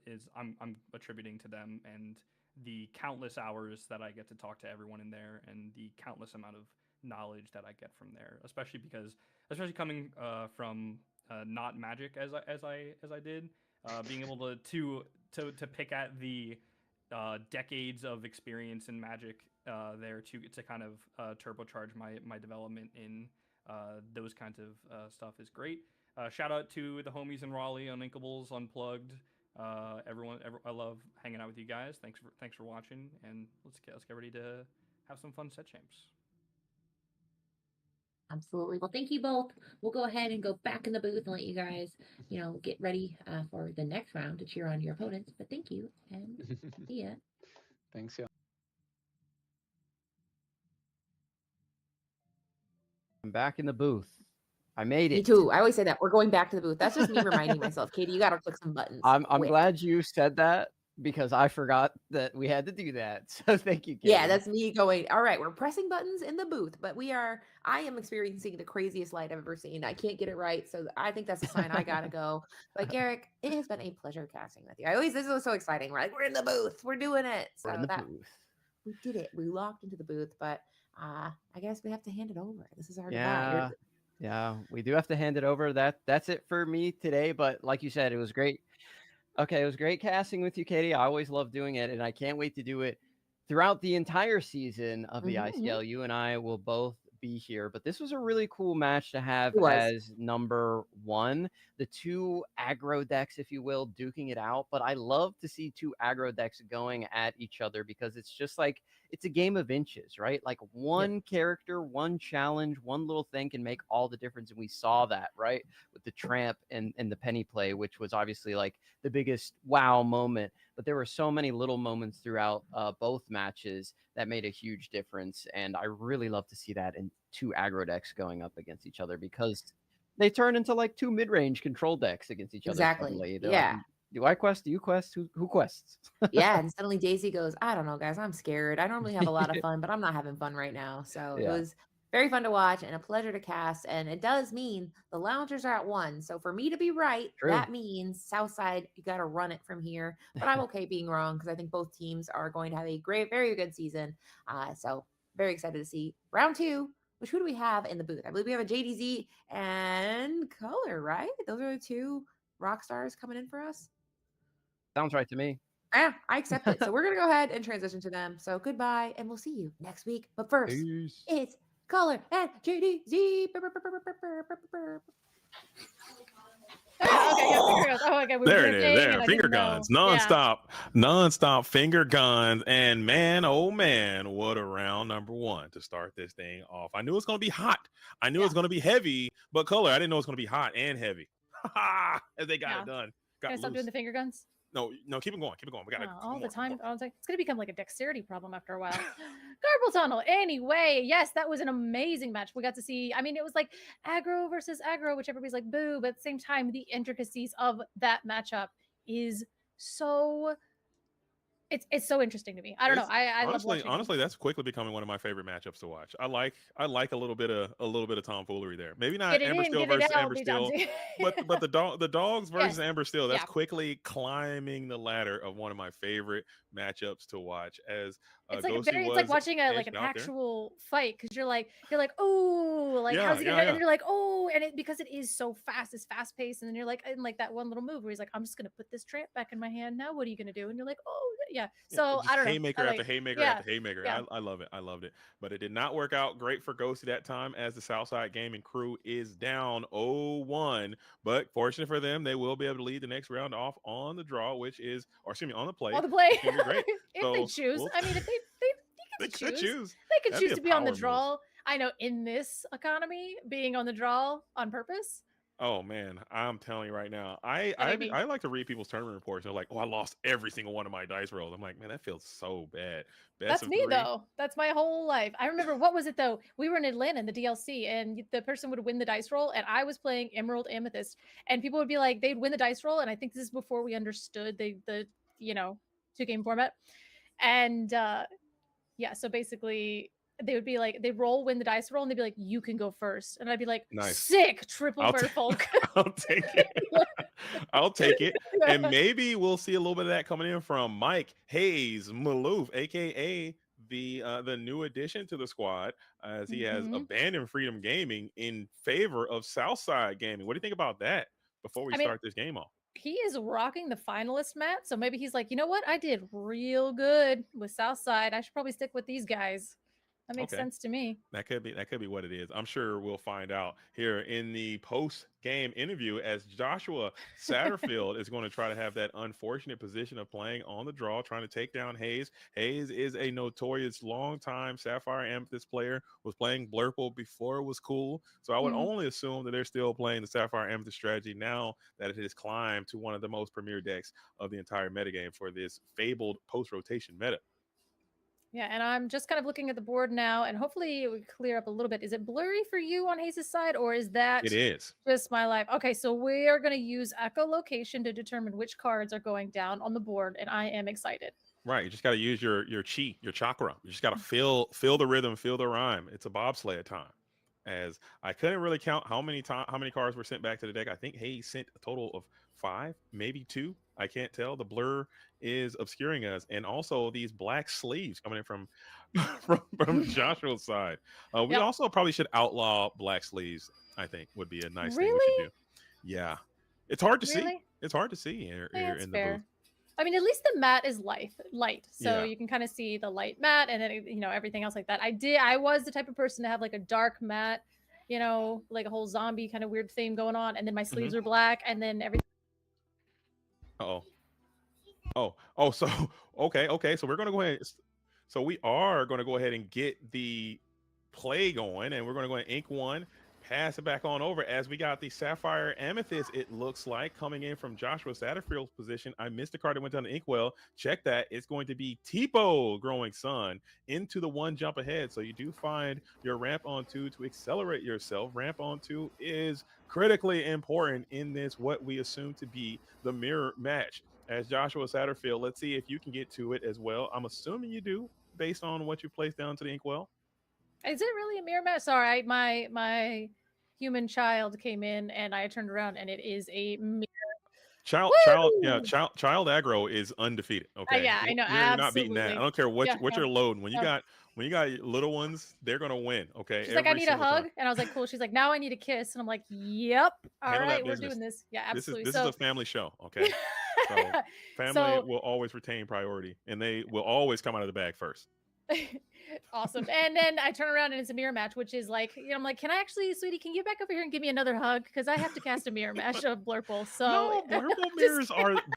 is I'm attributing to them, and the countless hours that I get to talk to everyone in there, and the countless amount of knowledge that I get from there, especially coming from not Magic as I did, being able to pick at the decades of experience in Magic there to kind of turbocharge my development in those kinds of stuff is great. Shout out to the homies in Raleigh, Uninkables, Unplugged. Everyone, I love hanging out with you guys. Thanks for watching, and let's get ready to have some fun set champs. Absolutely. Well, thank you both. We'll go ahead and go back in the booth and let you guys, get ready for the next round to cheer on your opponents. But thank you, and see ya. Thanks, y'all. I'm back in the booth. I made it. Me too. I always say that. We're going back to the booth. That's just me reminding myself. Katie, you got to click some buttons. I'm glad you said that, because I forgot that we had to do that. So thank you, Katie. Yeah, that's me going, all right, we're pressing buttons in the booth, but I am experiencing the craziest light I've ever seen. I can't get it right. So I think that's a sign I got to go. But Garrick, it has been a pleasure casting with you. This is so exciting. We're like, we're in the booth. We're doing it. So we're in the booth. We did it. We locked into the booth, but I guess we have to hand it over. This is our goodbye. Yeah, we do have to hand it over. That's it for me today. But like you said, it was great. Okay, it was great casting with you, Katie. I always love doing it, and I can't wait to do it throughout the entire season of the ICL. You and I will both be here, but this was a really cool match to have as number one. The two aggro decks, if you will, duking it out. But I love to see two aggro decks going at each other, because it's just like, it's a game of inches, right? Like one character, one challenge, one little thing can make all the difference. And we saw that, right? With the Tramp and the Penny play, which was obviously like the biggest wow moment. But there were so many little moments throughout both matches that made a huge difference. And I really love to see that in two aggro decks going up against each other, because they turn into like two mid-range control decks against each other. Exactly. Yeah. Like, do I quest? Do you quest? Who quests? Yeah. And suddenly Daisy goes, I don't know, guys. I'm scared. I normally have a lot of fun, but I'm not having fun right now. So it was very fun to watch and a pleasure to cast. And it does mean the loungers are at 1. So for me to be right, that means Southside, you got to run it from here. But I'm okay being wrong, because I think both teams are going to have a very good season. So very excited to see round 2. Who do we have in the booth? I believe we have a JDZ and Color, right? Those are the two rock stars coming in for us. Sounds right to me. Yeah, I accept it. So we're going to go ahead and transition to them. So goodbye, and we'll see you next week. But first, it's Color and JDZ. There it is. There, finger guns, nonstop finger guns, and man, oh man, what a round number 1 to start this thing off. I knew it was gonna be hot. I knew it was gonna be heavy, but Color, I didn't know it was gonna be hot and heavy. As they got it done. Can I stop doing the finger guns? No, keep it going. We got all the time. I was like, it's gonna become like a dexterity problem after a while. Garble Tunnel. Anyway, yes, that was an amazing match. We got to see. I mean, it was like aggro versus aggro, which everybody's like boo, but at the same time, the intricacies of that matchup is so it's so interesting to me. I don't know. I love watching. Honestly, that's quickly becoming one of my favorite matchups to watch. I like a little bit of tomfoolery there. Maybe not Amber Steel versus Amber Steel, but the dogs versus Amber Steel. That's quickly climbing the ladder of one of my favorite matchups to watch. As it's like it's like watching an actual fight, because you're like oh, like how's he gonna, and you're like oh, and because it is so fast, it's fast paced, and then you're like, and like that one little move where he's like, I'm just gonna put this tramp back in my hand now. What are you gonna do? And you're like, oh yeah. So I don't know. Haymaker after haymaker after haymaker. I love it. I loved it. But it did not work out great for Ghosty that time, as the Southside Gaming crew is down 0-1. But fortunate for them, they will be able to lead the next round off on the draw, which is, or excuse me, on the play. On the play. It's gonna be great. If they choose. I mean, if they could choose. They could That'd choose to be on the draw. I know, in this economy, being on the draw on purpose. Oh man, I'm telling you right now, I like to read people's tournament reports. They're like, "Oh, I lost every single one of my dice rolls." I'm like, man, that feels so bad. That's me though. That's my whole life. I remember, what was it though? We were in Atlanta in the DLC, and the person would win the dice roll, and I was playing Emerald Amethyst, and people would be like, they'd win the dice roll, and I think this is before we understood the 2-game format, and so basically, they would be like, they'd win the dice roll, and they'd be like, you can go first. And I'd be like, nice. Sick, triple merfolk. I'll take it. I'll take it. And maybe we'll see a little bit of that coming in from Mike Hayes Maloof, aka the new addition to the squad, as he has abandoned Freedom Gaming in favor of Southside Gaming. What do you think about that before we start this game off? He is rocking the finalist mat, so maybe he's like, you know what? I did real good with Southside. I should probably stick with these guys. That makes sense to me. That could be what it is. I'm sure we'll find out here in the post-game interview, as Joshua Satterfield is going to try to have that unfortunate position of playing on the draw, trying to take down Hayes. Hayes is a notorious long-time Sapphire Amethyst player, was playing Blurple before it was cool. So I would only assume that they're still playing the Sapphire Amethyst strategy now that it has climbed to one of the most premier decks of the entire metagame for this fabled post-rotation meta. Yeah, and I'm just kind of looking at the board now, and hopefully it would clear up a little bit. Is it blurry for you on Hayes' side, or is that just my life? Okay, so we are going to use echolocation to determine which cards are going down on the board, and I am excited. Right, you just got to use your chi, your chakra. You just got to feel the rhythm, feel the rhyme. It's a bobsled time. As I couldn't really count how many cards were sent back to the deck. I think Hayes sent a total of 5, maybe 2. I can't tell. The blur is obscuring us, and also these black sleeves coming in from Joshua's side. We also probably should outlaw black sleeves. I think would be a nice thing we should do. Yeah, it's hard to see. It's hard to see here in the booth. I mean, at least the mat is light, so you can kind of see the light mat, and then everything else like that. I was the type of person to have like a dark mat, like a whole zombie kind of weird theme going on, and then my sleeves are black, and then everything. So okay. So we're gonna go ahead. So we are gonna go ahead and get the play going, and we're gonna go ahead and ink one, pass it back on over, as we got the Sapphire Amethyst, it looks like, coming in from Joshua Satterfield's position. I missed the card that went down the inkwell. Check that. It's going to be Tipo Growing Sun into the 1 jump ahead. So you do find your ramp on 2 to accelerate yourself. Ramp on 2 is critically important in this, what we assume to be the mirror match. As Joshua Satterfield, let's see if you can get to it as well. I'm assuming you do, based on what you placed down to the inkwell. Is it really a mirror match? Sorry, my human child came in, and I turned around, and it is a mirror. Child aggro is undefeated. Okay, yeah, I know. You're not beating that. I don't care what you're loading. When you got little ones, they're gonna win. Okay. She's like, I need a hug, and I was like, cool. She's like, now I need a kiss, and I'm like, yep. All right, we're doing this. Yeah, absolutely. This is a family show. Okay. So family will always retain priority, and they will always come out of the bag first. Awesome. And then I turn around, and it's a mirror match, which is like, I'm like, can I actually, sweetie, can you get back over here and give me another hug? Because I have to cast a mirror match of Blurple. So no,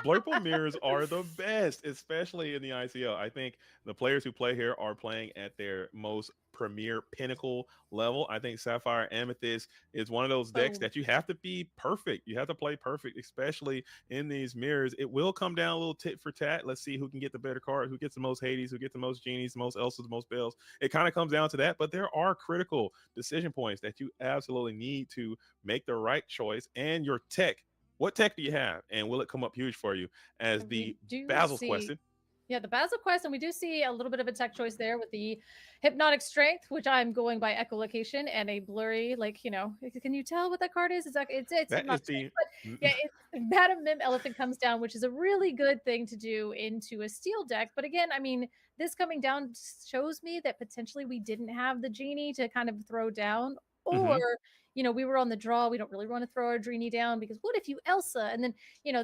Blurple mirrors are the best, especially in the ICL. I think the players who play here are playing at their most premier pinnacle level. I think Sapphire Amethyst is one of those decks that you have to be perfect. You have to play perfect, especially in these mirrors. It will come down a little tit for tat. Let's see who can get the better card, who gets the most Hades, who gets the most Genies, the most Elsas, the most Bells. It kind of comes down to that, but there are critical decision points that you absolutely need to make the right choice. And your tech, what tech do you have, and will it come up huge for you? As the Basil's question. Yeah, the Basil Quest, and we do see a little bit of a tech choice there with the Hypnotic Strength, which I'm going by echolocation, and a blurry, like, can you tell what that card is? It's That is Hypnotic Strength. But yeah, Madam Mim Elephant comes down, which is a really good thing to do into a steel deck. But again, I mean, this coming down shows me that potentially we didn't have the genie to kind of throw down, or we were on the draw. We don't really want to throw our genie down because what if you Elsa? And then,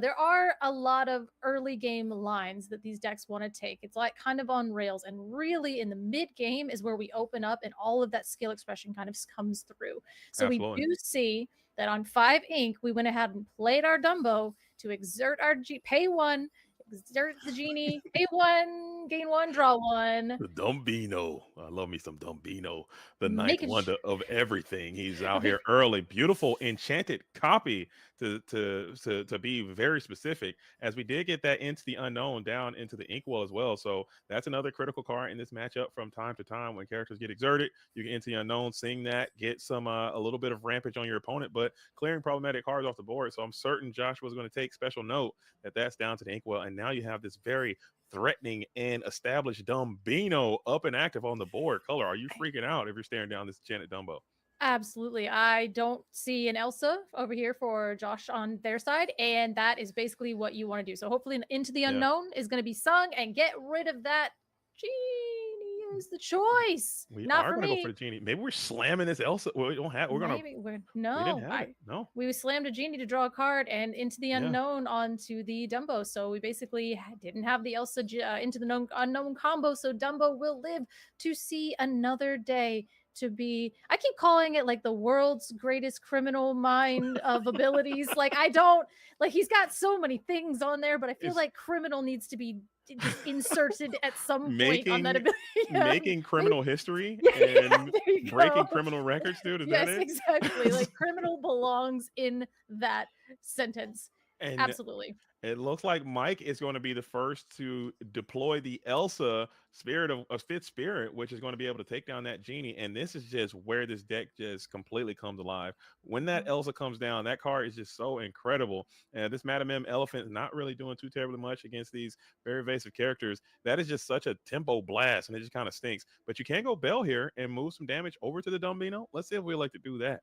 there are a lot of early game lines that these decks want to take. It's like kind of on rails. And really in the mid game is where we open up and all of that skill expression kind of comes through. So Absolutely. we do see that on 5 ink, we went ahead and played our Dumbo to exert our pay 1, exert the genie, pay 1, gain 1, draw 1. The Dumbino. I love me some Dumbino. The ninth Making wonder of everything. He's out here early. Beautiful enchanted copy to be very specific. As we did get that Into the Unknown down into the Inkwell as well. So that's another critical card in this matchup from time to time when characters get exerted. You can Into the Unknown, sing that, get some a little bit of rampage on your opponent, but clearing problematic cards off the board. So I'm certain Josh was going to take special note that that's down to the Inkwell. And now you have this very threatening and established Dumbino up and active on the board. Color, are you freaking out if you're staring down this Janet Dumbo? Absolutely. I don't see an Elsa over here for Josh on their side, and that is basically what you want to do. So hopefully Into the Unknown is going to be sung and get rid of that. Genie is the choice. We Not are for going to me. go for the genie. Maybe we're slamming this Elsa. Well, we don't have. We're going to. No, No. We slammed a genie to draw a card and Into the Unknown onto the Dumbo. So we basically didn't have the Elsa Into the Unknown combo. So Dumbo will live to see another day. To be, I keep calling it like the world's greatest criminal mind of abilities. Like he's got so many things on there, but I feel like criminal needs to be just inserted at some point on that ability. Making criminal history and breaking criminal records, dude. Is yes, that it? Exactly. Like criminal belongs in that sentence. And absolutely. It looks like Mike is going to be the first to deploy the Elsa spirit of Fifth Spirit, which is going to be able to take down that genie. And this is just where this deck just completely comes alive. When that Elsa comes down, that card is just so incredible. And this Madam M Elephant is not really doing too terribly much against these very evasive characters. That is just such a tempo blast, and it just kind of stinks. But you can go Bell here and move some damage over to the Dumbino. Let's see if we like to do that.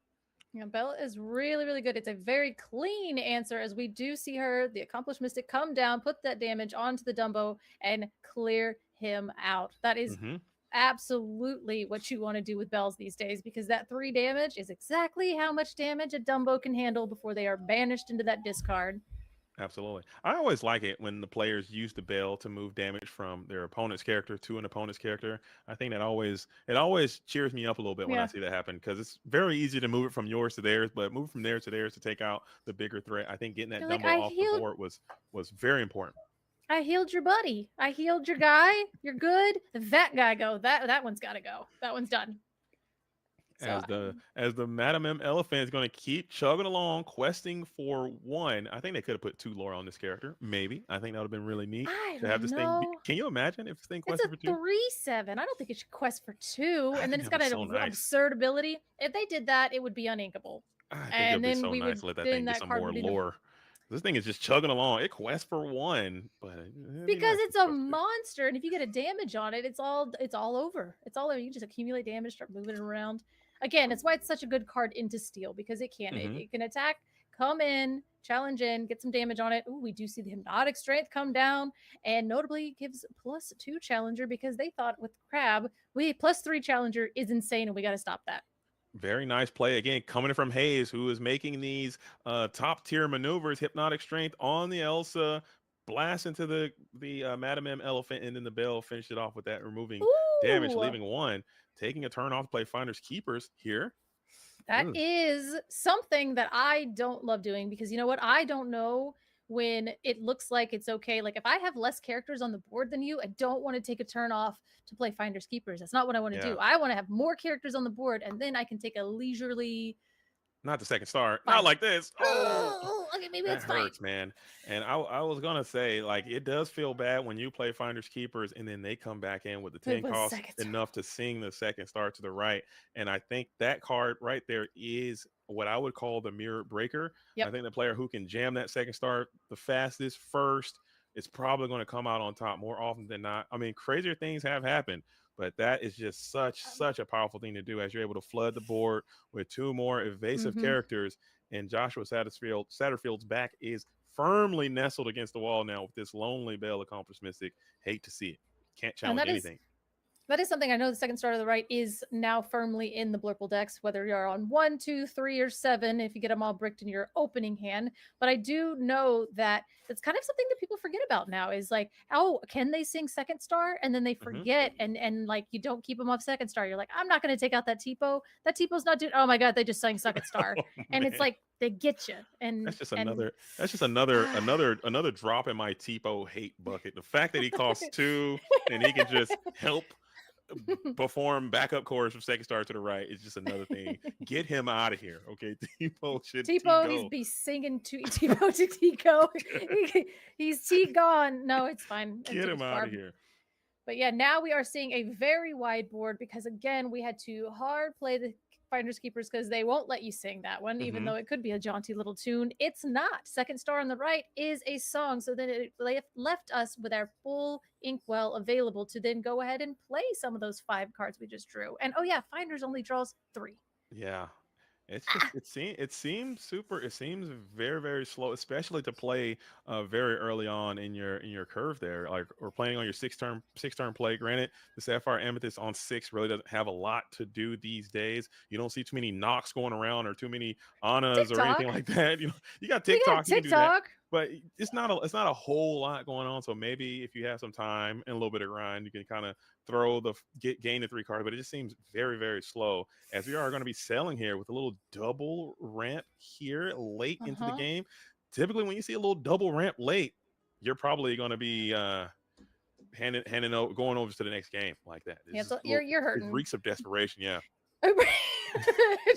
Yeah, Belle is really, really good. It's a very clean answer as we do see her, the Accomplished Mystic, come down, put that damage onto the Dumbo, and clear him out. That is absolutely what you want to do with Bells these days, because that 3 damage is exactly how much damage a Dumbo can handle before they are banished into that discard. Absolutely. I always like it when the players use the bell to move damage from their opponent's character to an opponent's character. I think that always cheers me up a little bit when I see that happen, because it's very easy to move it from yours to theirs, but move from theirs to theirs to take out the bigger threat. I think getting that Dumbo off the board was very important. I healed your buddy. I healed your guy. You're good. That guy go. That one's got to go. That one's done. So, as the Madam M Elephant is going to keep chugging along, questing for 1. I think they could have put 2 lore on this character. Maybe. I think that would have been really neat to have this thing. Can you imagine if this thing quested for 2? It's a 3/7. I don't think it should quest for 2. And then it's got an absurd ability. If they did that, it would be uninkable. I think it would be so nice to let that thing get some more lore. This thing is just chugging along. It quests for 1, but because it's a monster, and if you get a damage on it, it's all over. It's all over. You just accumulate damage, start moving it around. Again, it's why it's such a good card into Steel, because it can it can attack, come in, challenge in, get some damage on it. Ooh, we do see the Hypnotic Strength come down, and notably gives +2 Challenger, because they thought with Crab, +3 Challenger is insane, and we got to stop that. Very nice play again, coming from Hayes, who is making these top tier maneuvers. Hypnotic Strength on the Elsa, blast into the Madam M Elephant, and then the Bell finished it off with that, removing damage, leaving 1, taking a turn off to play Finders Keepers here. That is something that I don't love doing, because you know what? I don't know when it looks like it's okay. Like if I have less characters on the board than you, I don't want to take a turn off to play Finders Keepers. That's not what I want to do. I want to have more characters on the board, and then I can take a leisurely. Not the second star. Not like this. Oh, okay, maybe that hurts, man. And I was gonna say, like, it does feel bad when you play Finders Keepers and then they come back in with the 10 cost enough to sing the second star to the right. And I think that card right there is what I would call the mirror breaker. I think the player who can jam that second star the fastest first is probably going to come out on top more often than not. I mean, crazier things have happened, but that is just such a powerful thing to do, as you're able to flood the board with 2 more evasive characters. And Joshua Satterfield's back is firmly nestled against the wall now with this Lonely Bell Accomplished Mystic. Hate to see it. Can't challenge anything. That is something I know. The second star to the right is now firmly in the Blurple decks, whether you're on 1, 2, 3, or 7, if you get them all bricked in your opening hand. But I do know that it's kind of something that people forget about now, is like, oh, can they sing second star? And then they forget, and like, you don't keep them off second star. You're like, I'm not going to take out that Tipo. That Tipo's not doing, oh my God, they just sang second star. And it's like, they get you. And that's just another drop in my Tipo hate bucket. The fact that he costs 2 and he can just help perform backup chorus from second star to the right is just another thing. Get him out of here, okay? Tipo he's be singing to Tipo to Tico. He's T gone. No, it's fine. Get him out of here. But yeah, now we are seeing a very wide board, because again, we had to hard play the Finders Keepers because they won't let you sing that one, even though it could be a jaunty little tune. It's not. Second star on the right is a song, so then it left us with our full inkwell available to then go ahead and play some of those 5 cards we just drew. And oh yeah, Finders only draws 3. Yeah. It's just it seems very, very slow, especially to play very early on in your curve there. Like, we're playing on your 6-turn play. Granted, the Sapphire Amethyst on 6 really doesn't have a lot to do these days. You don't see too many knocks going around or too many Annas or anything like that. You got TikTok, you can do that. But it's not a whole lot going on. So maybe if you have some time and a little bit of grind, you can kind of gain the 3 cards. But it just seems very, very slow, as we are going to be selling here with a little double ramp here late into the game. Typically, when you see a little double ramp late, you're probably going to be going over to the next game like that. You're hurting. It reeks of desperation. Yeah.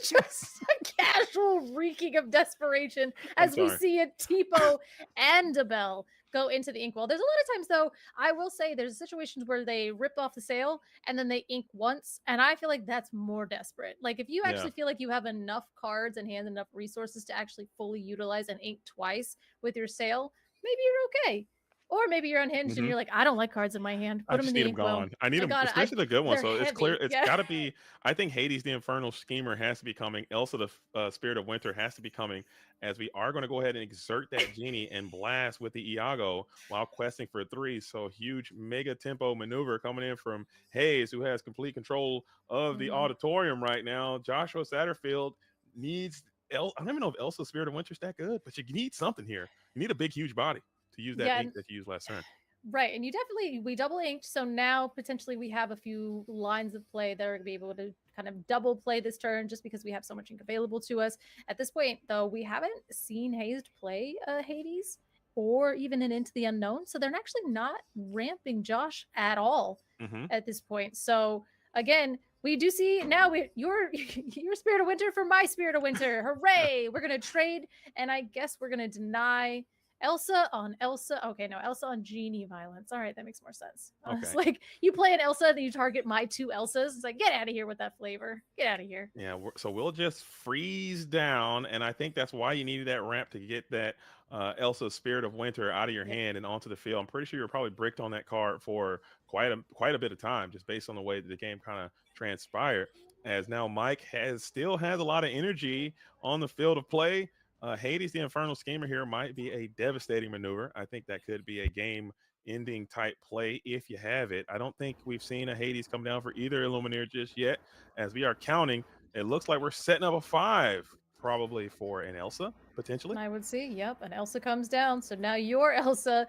Just a casual reeking of desperation as we see a Tipo and a Bell go into the inkwell. There's a lot of times, though, I will say there's situations where they rip off the sail and then they ink once, and I feel like that's more desperate. Like, if you actually feel like you have enough cards in hand, enough resources to actually fully utilize and ink twice with your sail, maybe you're okay. Or maybe you're unhinged and you're like, I don't like cards in my hand. Put them in the inkwell. Gone. I need them, especially the good ones. So it's clear. It's got to be. I think Hades, the Infernal Schemer, has to be coming. Elsa, the Spirit of Winter, has to be coming, as we are going to go ahead and exert that genie and blast with the Iago while questing for 3. So huge mega tempo maneuver coming in from Hayes, who has complete control of the auditorium right now. Joshua Satterfield needs. I don't even know if Elsa, Spirit of Winter is that good, but you need something here. You need a big, huge body to use that ink that you used last turn. Right. And we double inked. So now potentially we have a few lines of play that are going to be able to kind of double play this turn, just because we have so much ink available to us. At this point, though, we haven't seen Hazed play Hades or even an Into the Unknown. So they're actually not ramping Josh at all at this point. So again, we do see now your Spirit of Winter for my Spirit of Winter. Hooray! We're going to trade, and I guess we're going to deny Elsa on Elsa. Okay, no, Elsa on Genie Violence. All right, that makes more sense. Okay. It's like, you play an Elsa, then you target my 2 Elsas. It's like, get out of here with that flavor. Get out of here. Yeah, so we'll just freeze down, and I think that's why you needed that ramp, to get that Elsa Spirit of Winter out of your hand and onto the field. I'm pretty sure you're probably bricked on that card for quite a bit of time, just based on the way that the game kind of transpired. As now Mike still has a lot of energy on the field of play. Hades, the Infernal Schemer, here might be a devastating maneuver. I think that could be a game-ending type play if you have it. I don't think we've seen a Hades come down for either Illumineer just yet. As we are counting, it looks like we're setting up a 5, probably for an Elsa, potentially. I would see, yep, an Elsa comes down. So now your Elsa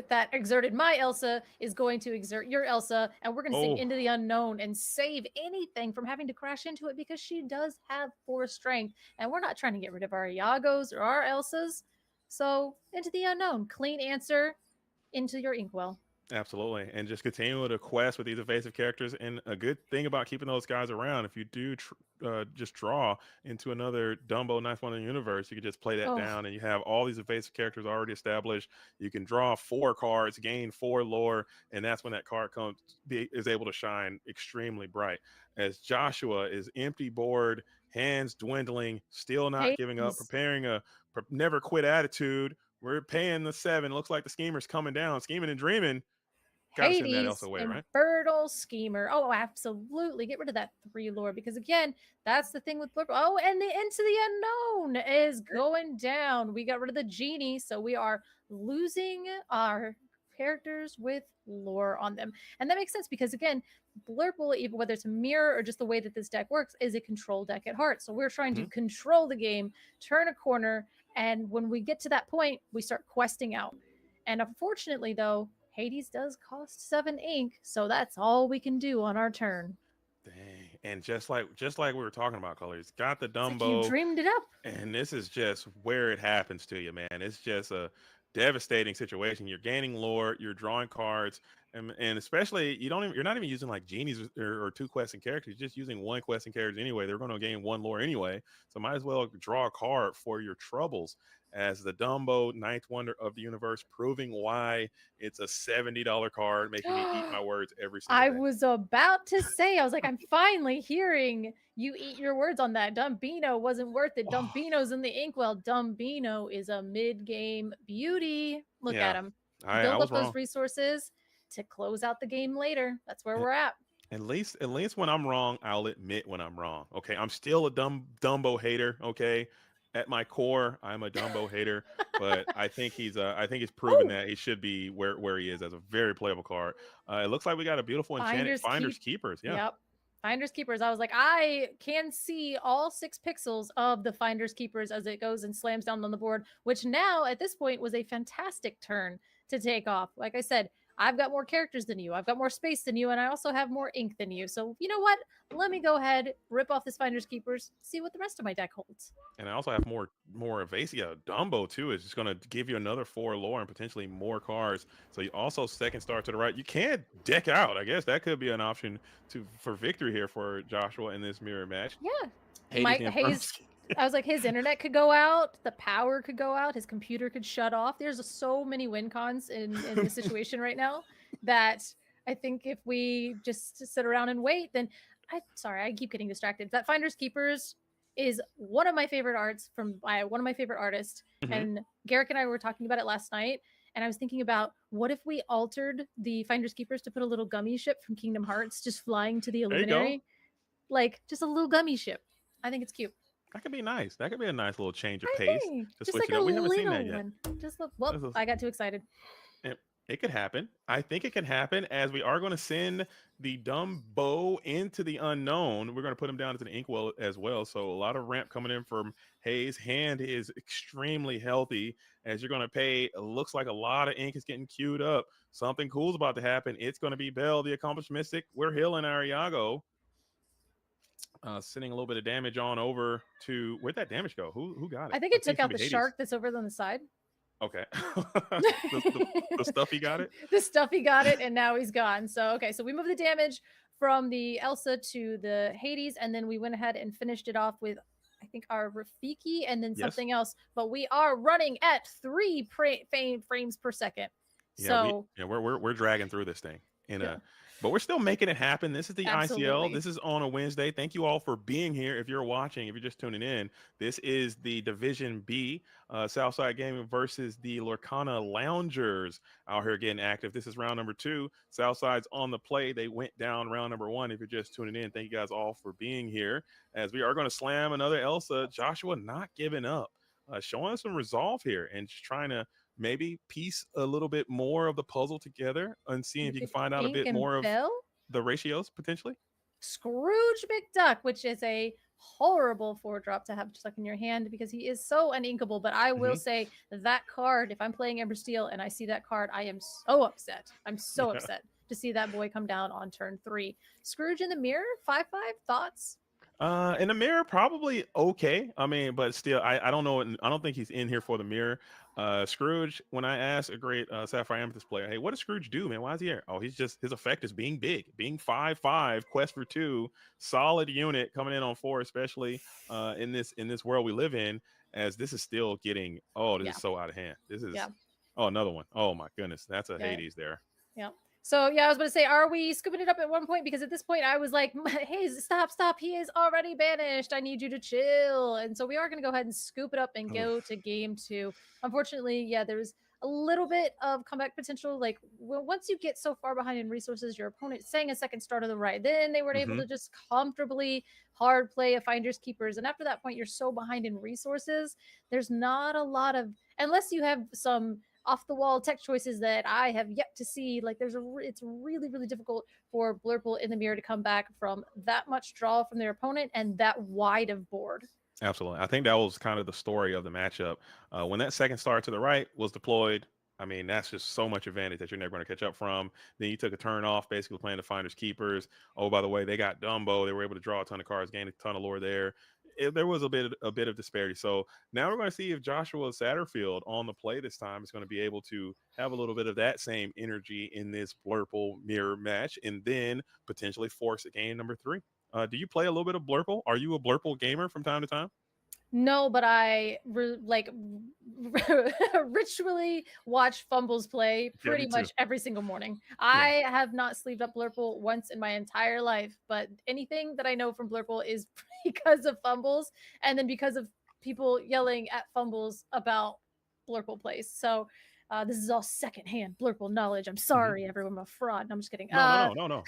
that exerted my Elsa is going to exert your Elsa, and we're going to sing Into the Unknown and save anything from having to crash into it, because she does have 4 strength, and we're not trying to get rid of our Iagos or our Elsas. So Into the Unknown, clean answer into your inkwell. Absolutely. And just continue to quest with these evasive characters. And a good thing about keeping those guys around, if you do just draw into another Dumbo Ninth One in the Universe, you can just play that down, and you have all these evasive characters already established. You can draw 4 cards, gain 4 lore, and that's when that card is able to shine extremely bright. As Joshua is empty board, hands dwindling, still not giving up, preparing a never quit attitude, We're paying the 7. Looks like the schemer's coming down, scheming and dreaming. Gotta send that else away, right? Infernal Schemer. Oh, absolutely. Get rid of that 3 lore because again, that's the thing with Blurple. Oh, and the Into the Unknown is going down. We got rid of the genie, so we are losing our characters with lore on them. And that makes sense because again, Blurple, even whether it's a mirror or just the way that this deck works, is a control deck at heart. So we're trying to control the game, turn a corner, and when we get to that point, we start questing out. And unfortunately, though, Hades does cost 7 ink, so that's all we can do on our turn. Dang. And just like we were talking about, Colors, got the Dumbo. Like you dreamed it up. And this is just where it happens to you, man. It's just a devastating situation. You're gaining lore, you're drawing cards, and especially you're not even using like genies or 2 questing characters. You're just using 1 questing character anyway. They're going to gain 1 lore anyway, so might as well draw a card for your troubles. As the Dumbo Ninth Wonder of the Universe, proving why it's a $70 card, making me eat my words every single day. I was about to say, I was like, I'm finally hearing you eat your words on that. Dumbino wasn't worth it. Dumbino's in the inkwell. Dumbino is a mid-game beauty. Look at him. Build up those resources to close out the game later. That's where we're at. At least when I'm wrong, I'll admit when I'm wrong. Okay, I'm still a Dumbo hater. Okay. At my core, I'm a Dumbo hater, but I think he's proven that he should be where he is as a very playable card. It looks like we got a beautiful enchanted Finders Keepers. Yeah. Yep. Finders Keepers. I was like, I can see all 6 pixels of the Finders Keepers as it goes and slams down on the board, which now at this point was a fantastic turn to take off. Like I said, I've got more characters than you. I've got more space than you, and I also have more ink than you. So you know what? Let me go ahead, rip off this Finders Keepers, see what the rest of my deck holds. And I also have more evasive. Yeah, Dumbo too is just going to give you another 4 lore and potentially more cards. So you also second star to the right. You can't deck out. I guess that could be an option for victory here for Joshua in this mirror match. Yeah. Hayes. I was like, his internet could go out, the power could go out, his computer could shut off. There's so many win cons in this situation right now that I think if we just sit around and wait, then I keep getting distracted. That Finders Keepers is one of my favorite arts from one of my favorite artists. And Garrick and I were talking about it last night. And I was thinking about what if we altered the Finders Keepers to put a little gummy ship from Kingdom Hearts just flying to the Illumineer? Like just a little gummy ship. I think it's cute. That could be nice. That could be a nice little change of pace. Just switch it up. We haven't seen that yet. I got too excited. It could happen. I think it can happen as we are going to send the Dumbo into the unknown. We're going to put him down into the inkwell as well. So a lot of ramp coming in from Hayes. Hand is extremely healthy as you're going to pay. Looks like a lot of ink is getting queued up. Something cool is about to happen. It's going to be Bell, the Accomplished Mystic. We're healing our Iago. Sending a little bit of damage on over to where'd that damage go? Who got it? I think it took out the shark that's over on the side. Okay. the stuff he got it? The stuff he got it, and now he's gone. So okay, so we moved the damage from the Elsa to the Hades, and then we went ahead and finished it off with I think our Rafiki and then something else. But we are running at 3 frames per second. We're dragging through this thing but we're still making it happen. This is the ICL. This is on a Wednesday. Thank you all for being here. If you're watching, if you're just tuning in, this is the Division B, Southside Gaming versus the Lorcana Loungers out here getting active. This is round number 2. Southside's on the play. They went down round number 1. If you're just tuning in, thank you guys all for being here as we are going to slam another Elsa. Joshua not giving up, showing us some resolve here and just trying to maybe piece a little bit more of the puzzle together and seeing if you can find out a bit more of the ratios potentially. Scrooge McDuck, which is a horrible 4-drop to have stuck in your hand because he is so uninkable. But I will say that card, if I'm playing Ember Steel and I see that card, I am so upset. I'm so upset to see that boy come down on turn 3. Scrooge in the mirror, 5/5 thoughts. In the mirror, probably okay. I mean, but still, I don't know. I don't think he's in here for the mirror. Scrooge, when I asked a great Sapphire Amethyst player, hey, what does Scrooge do, man? Why is he here? Oh, his effect is being big, being 5/5, quest for 2, solid unit coming in on 4, especially in this world we live in, as this is still getting, this is so out of hand. This is, another one. Oh my goodness. That's a Hades there. Yeah. So yeah, I was going to say, are we scooping it up at one point? Because at this point I was like, hey, stop. He is already banished. I need you to chill. And so we are going to go ahead and scoop it up and go to game 2. Unfortunately, yeah, there's a little bit of comeback potential. Like once you get so far behind in resources, your opponent sang a second star to the right, then they weren't able to just comfortably hard play a finders keepers. And after that point, you're so behind in resources. There's not a lot of, unless you have some off the wall tech choices that I have yet to see. Like it's really, really difficult for Blurple in the mirror to come back from that much draw from their opponent and that wide of board. Absolutely. I think that was kind of the story of the matchup. When that second star to the right was deployed, I mean, that's just so much advantage that you're never going to catch up from. Then you took a turn off, basically playing the finders keepers. Oh, by the way, they got Dumbo. They were able to draw a ton of cards, gain a ton of lore there. There was a bit of disparity. So now we're going to see if Joshua Satterfield on the play this time is going to be able to have a little bit of that same energy in this Blurple mirror match, and then potentially force a game number 3. Do you play a little bit of Blurple? Are you a Blurple gamer from time to time? No, but I ritually watch Fumbles play pretty much every single morning. I have not sleeved up Blurple once in my entire life, but anything that I know from Blurple is because of Fumbles, and then because of people yelling at Fumbles about Blurple plays. So this is all secondhand Blurple knowledge. I'm sorry, everyone. I'm a fraud. No, I'm just kidding. No. I don't know.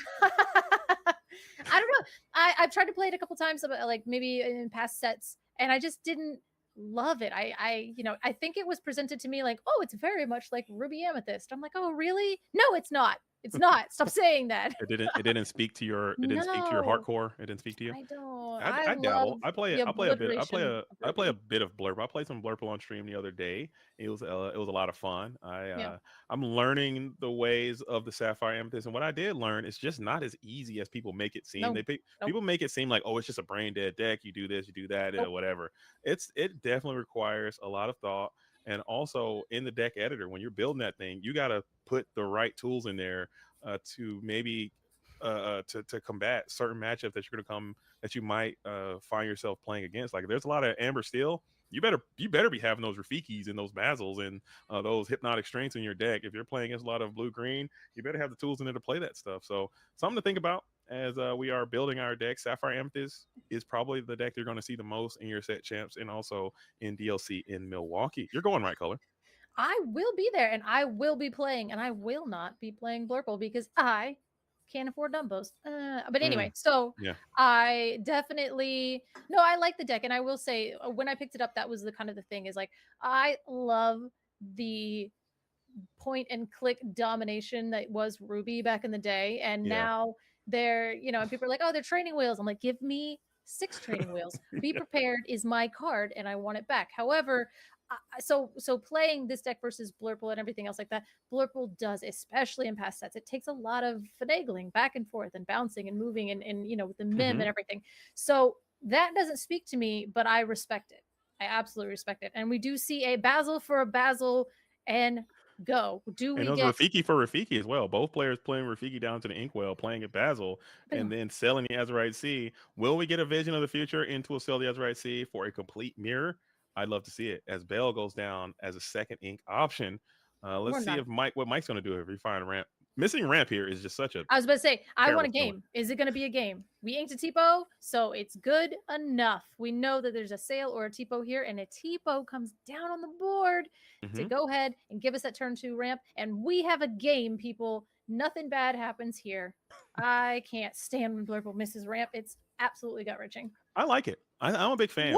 I've tried to play it a couple times, like maybe in past sets, and I just didn't love it. I think it was presented to me like, oh, it's very much like Ruby Amethyst. I'm like, oh, really? No, it's not. It's not. Stop saying that. It didn't speak to your hardcore. It didn't speak to you. I don't. I dabble. I play a bit. I play a bit of Blurple. I played some Blurple on stream the other day. It was a lot of fun. I'm learning the ways of the Sapphire Amethyst, and what I did learn is just not as easy as people make it seem. People make it seem like, oh, it's just a brain dead deck. You do this, you do that, whatever. It definitely requires a lot of thought. And also in the deck editor, when you're building that thing, you got to put the right tools in there to maybe to combat certain matchups that you might find yourself playing against. Like, there's a lot of Amber Steel. You better be having those Rafikis and those Basils and those Hypnotic Strengths in your deck. If you're playing against a lot of blue green, you better have the tools in there to play that stuff. So something to think about as we are building our deck. Sapphire Amethyst is probably the deck you're going to see the most in your set champs and also in DLC in Milwaukee. You're going right, Color. I will be there, and I will be playing, and I will not be playing Blurple because I can't afford Dumbos. But anyway, so I definitely I like the deck, and I will say when I picked it up, that was the kind of the thing is like I love the point and click domination that was Ruby back in the day, and now they're and people are like, oh, they're training wheels. I'm like, give me 6 training wheels. Be prepared is my card, and I want it back. However, so playing this deck versus Blurple and everything else like that, Blurple does, especially in past sets, it takes a lot of finagling back and forth and bouncing and moving and with the mim and everything. So that doesn't speak to me, but I respect it. I absolutely respect it. And we do see a Basil for a Basil and go. And those Rafiki for Rafiki as well. Both players playing Rafiki down to the Inkwell, playing at Basil, and then selling the Azurite Sea. Will we get a vision of the future into a sell the Azurite Sea for a complete mirror? I'd love to see it as Bell goes down as a second ink option. Let's see if what Mike's going to do if we find ramp. Missing ramp here is just such a. I was about to say, I want a game. Is it going to be a game? We inked a Tipo, so it's good enough. We know that there's a sale or a Tipo here, and a Tipo comes down on the board to go ahead and give us that turn 2 ramp, and we have a game, people. Nothing bad happens here. I can't stand when Blurple misses ramp. It's absolutely gut-wrenching. I like it. I'm a big fan.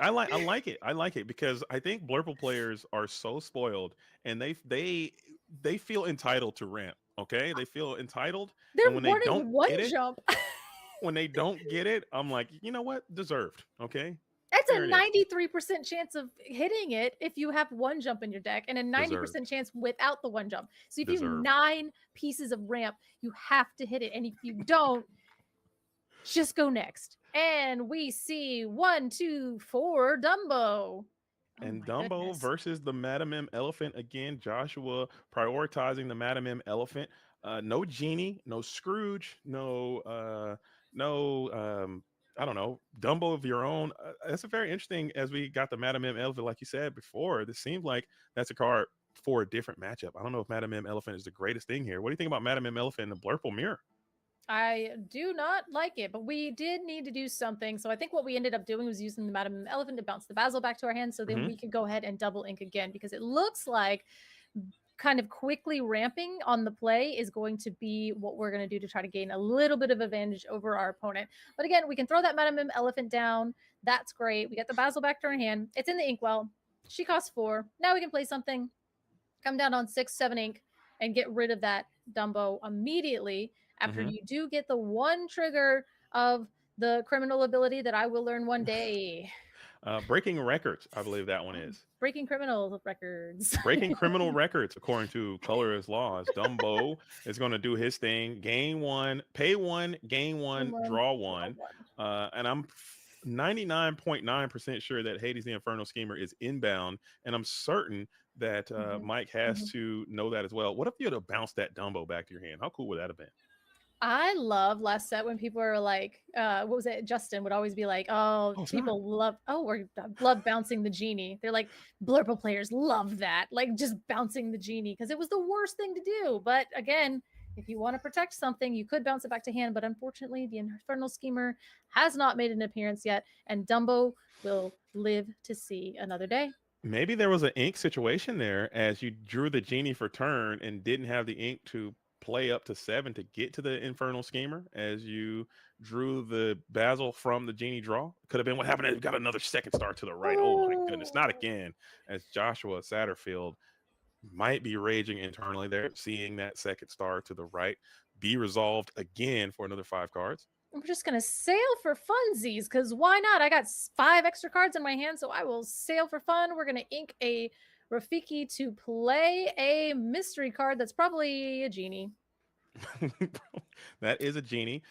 I like it. I like it because I think Blurple players are so spoiled, and they feel entitled to ramp. Okay, they feel entitled. They're and when wanting they don't one get jump. When they don't get it, I'm like, you know what? Deserved. Okay. That's a 93% chance of hitting it if you have one jump in your deck, and a 90% chance without the one jump. So if you have 9 pieces of ramp, you have to hit it. And if you don't, just go next. And we see 1, 2, 4 Dumbo. And Dumbo versus the Madam M Elephant again. Joshua prioritizing the Madam M Elephant. No Genie, no Scrooge, no I don't know, Dumbo of your own. That's a very interesting, as we got the Madam M Elephant, like you said before. This seems like that's a card for a different matchup. I don't know if Madam M Elephant is the greatest thing here. What do you think about Madam M Elephant and the Blurple Mirror? I do not like it, but we did need to do something. So I think what we ended up doing was using the Madam M Elephant to bounce the Basil back to our hand, so then we could go ahead and double ink again, because it looks like kind of quickly ramping on the play is going to be what we're going to do to try to gain a little bit of advantage over our opponent. But again, we can throw that Madam M Elephant down. That's great. We get the Basil back to our hand. It's in the inkwell. She costs 4. Now we can play something, come down on 6, 7 ink, and get rid of that Dumbo immediately after you do get the 1 trigger of the criminal ability that I will learn one day. Breaking records, I believe that one is. Breaking criminal records. Breaking criminal records, according to Colorist Laws. Dumbo is going to do his thing. Gain 1, pay 1, gain 1, draw 1. And I'm 99.9% sure that Hades the Infernal Schemer is inbound. And I'm certain that Mike has to know that as well. What if you had to bounce that Dumbo back to your hand? How cool would that have been? I love last set when people are like, what was it? Justin would always be like, oh people love bouncing the genie. They're like, Blurple players love that. Like just bouncing the genie, because it was the worst thing to do. But again, if you want to protect something, you could bounce it back to hand. But unfortunately, the Infernal Schemer has not made an appearance yet, and Dumbo will live to see another day. Maybe there was an ink situation there as you drew the genie for turn and didn't have the ink to play up to 7 to get to the Infernal Schemer as you drew the Basil from the genie draw. Could have been what happened. You've got another second star to the right. Oh my goodness, not again. As Joshua Satterfield might be raging internally there, seeing that second star to the right be resolved again for another 5 cards. I'm just going to sail for funsies, because why not? I got 5 extra cards in my hand, so I will sail for fun. We're going to ink a Rafiki to play a mystery card that's probably a genie. That is a genie.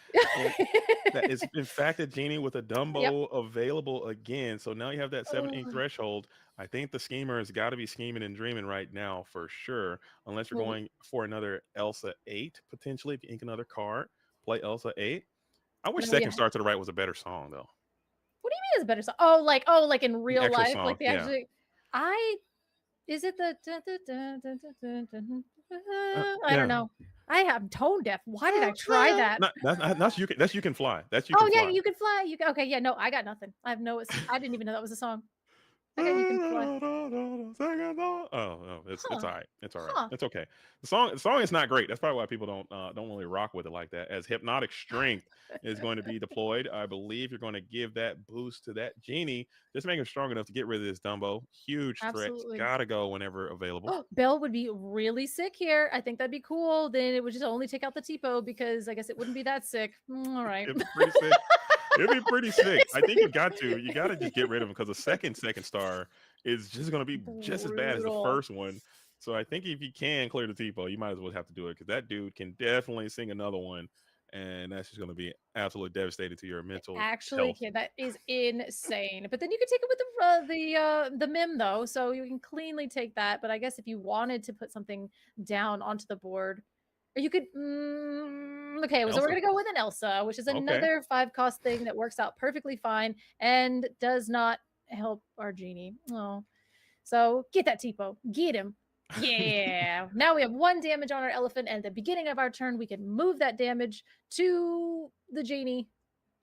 That is, in fact, a genie with a Dumbo available again. So now you have that 7 ink threshold. I think the schemer has got to be scheming and dreaming right now for sure, unless you're going for another Elsa 8 potentially. If you ink another card, play Elsa 8. I wish Second Star to the Right was a better song though. What do you mean it's a better song? Oh, like in real life, song, like the actually. Is it the? I don't know. I am tone deaf. Why did I try that? That's you can fly. That's you. Oh can yeah, fly. you can fly. Okay, yeah, no, I got nothing. I have no. I didn't even know that was a song. I got you can fly. Oh, it's all right. It's all right. It's okay. The song is not great. That's probably why people don't really rock with it like that. As Hypnotic Strength is going to be deployed, I believe you're going to give that boost to that genie. Just make him strong enough to get rid of this Dumbo. Huge threats. Gotta go whenever available. Bell would be really sick here. I think that'd be cool. Then it would just only take out the Tipo, because I guess it wouldn't be that sick. All right. It'd be pretty sick. It'd be pretty sick. I think you got to just get rid of him, because the second star is just going to be just as bad as the first one. So I think if you can clear the Tipo, you might as well have to do it, because that dude can definitely sing another one, and that's just going to be absolutely devastating to your mental health. That is insane. But then you could take it with the Mim though, so you can cleanly take that. But I guess if you wanted to put something down onto the board, or you could, okay, so we're going to go with an Elsa, which is another 5-cost thing that works out perfectly fine and does not help our genie. Oh, so get that Tipo. Get him. Yeah. Now we have 1 damage on our elephant, and at the beginning of our turn, we can move that damage to the genie,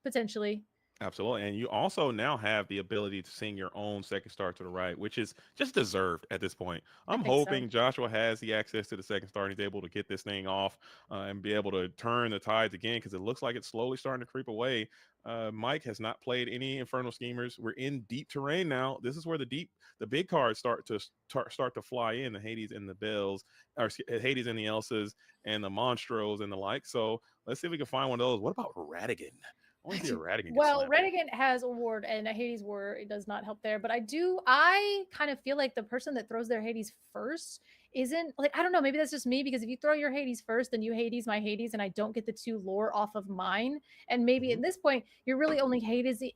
potentially. Absolutely. And you also now have the ability to sing your own second star to the right, which is just deserved at this point. I'm hoping Joshua has the access to the second star and he's able to get this thing off and be able to turn the tides again, because it looks like it's slowly starting to creep away. Mike has not played any Infernal Schemers. We're in deep terrain now. This is where the big cards start to fly in, the Hades and the Bells, or Hades and the Elsas and the Monstros and the like. So let's see if we can find one of those. What about Radigan? I want to see a Radigan. Well, Radigan has a ward, and a Hades ward, it does not help there. But I kind of feel like the person that throws their Hades first isn't, like, I don't know, maybe that's just me, because if you throw your Hades first, then you Hades my Hades, and I don't get the 2 lore off of mine. And maybe at this point, you're really only Hadesing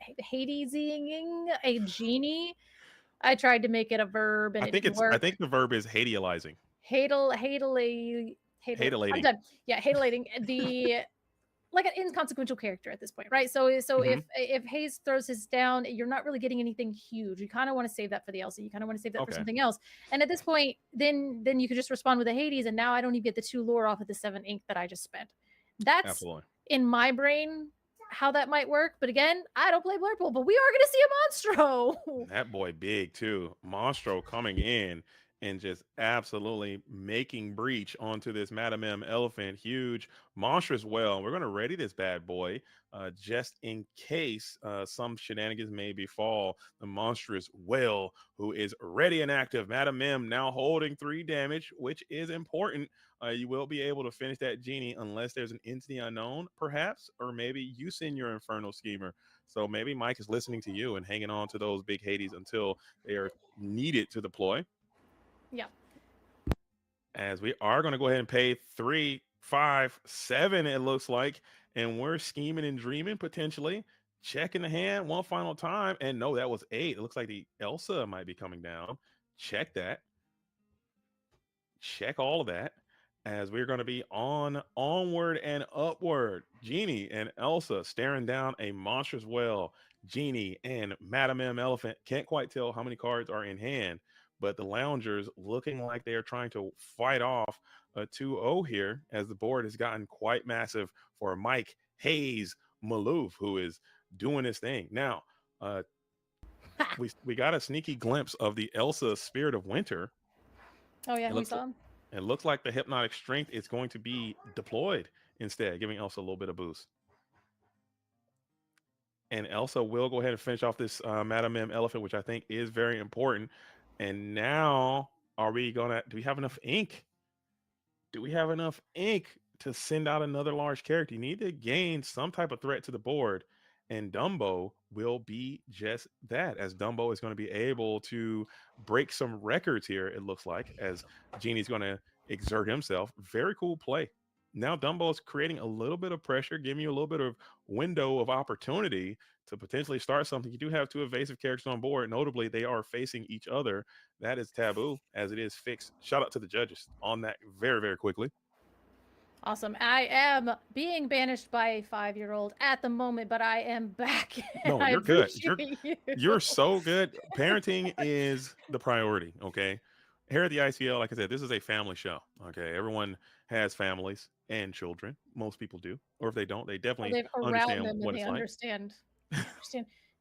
a genie. I tried to make it a verb, and it didn't work. I think the verb is Hadializing. I'm done. Yeah, Hadelating. like an inconsequential character at this point, right? So if Hayes throws his down, you're not really getting anything huge. You kind of want to save that for the Elsa. You kind of want to save that for something else. And at this point, then you could just respond with a Hades, and now I don't even get the 2 lore off of the 7 ink that I just spent. That's in my brain how that might work. But again, I don't play Blurple, but we are going to see a Monstro. That boy big too. Monstro coming in and just absolutely making breach onto this Madam M elephant. Huge, monstrous well. We're going to ready this bad boy just in case some shenanigans may befall the monstrous whale, who is ready and active. Madam M now holding 3 damage, which is important. You will be able to finish that genie unless there's an entity unknown, perhaps, or maybe you send your Infernal Schemer. So maybe Mike is listening to you and hanging on to those big Hades until they are needed to deploy. Yeah. As we are going to go ahead and pay 3, 5, 7, it looks like. And we're scheming and dreaming potentially. Checking the hand one final time. And no, that was 8. It looks like the Elsa might be coming down. Check that. Check all of that. As we're going to be onward and upward. Genie and Elsa staring down a monstrous well. Genie and Madam M Elephant. Can't quite tell how many cards are in hand, but the loungers looking like they are trying to fight off a 2-0 here, as the board has gotten quite massive for Mike Hayes Maloof, who is doing his thing. Now, we got a sneaky glimpse of the Elsa Spirit of Winter. Oh, yeah, we saw him. It looks like the Hypnotic Strength is going to be deployed instead, giving Elsa a little bit of boost. And Elsa will go ahead and finish off this Madam M Elephant, which I think is very important. And now, do we have enough ink? Do we have enough ink to send out another large character? You need to gain some type of threat to the board. And Dumbo will be just that, as Dumbo is going to be able to break some records here, it looks like, as Genie's going to exert himself. Very cool play. Now Dumbo is creating a little bit of pressure, giving you a little bit of window of opportunity to potentially start something. You do have 2 evasive characters on board. Notably, they are facing each other. That is taboo, as it is fixed. Shout out to the judges on that very, very quickly. Awesome. I am being banished by a 5-year-old at the moment, but I am back. No, you're good. You're so good. Parenting is the priority, okay? Here at the ICL, like I said, this is a family show, okay? Everyone has families and children. Most people do. Or if they don't, they definitely understand what it's like. Understand.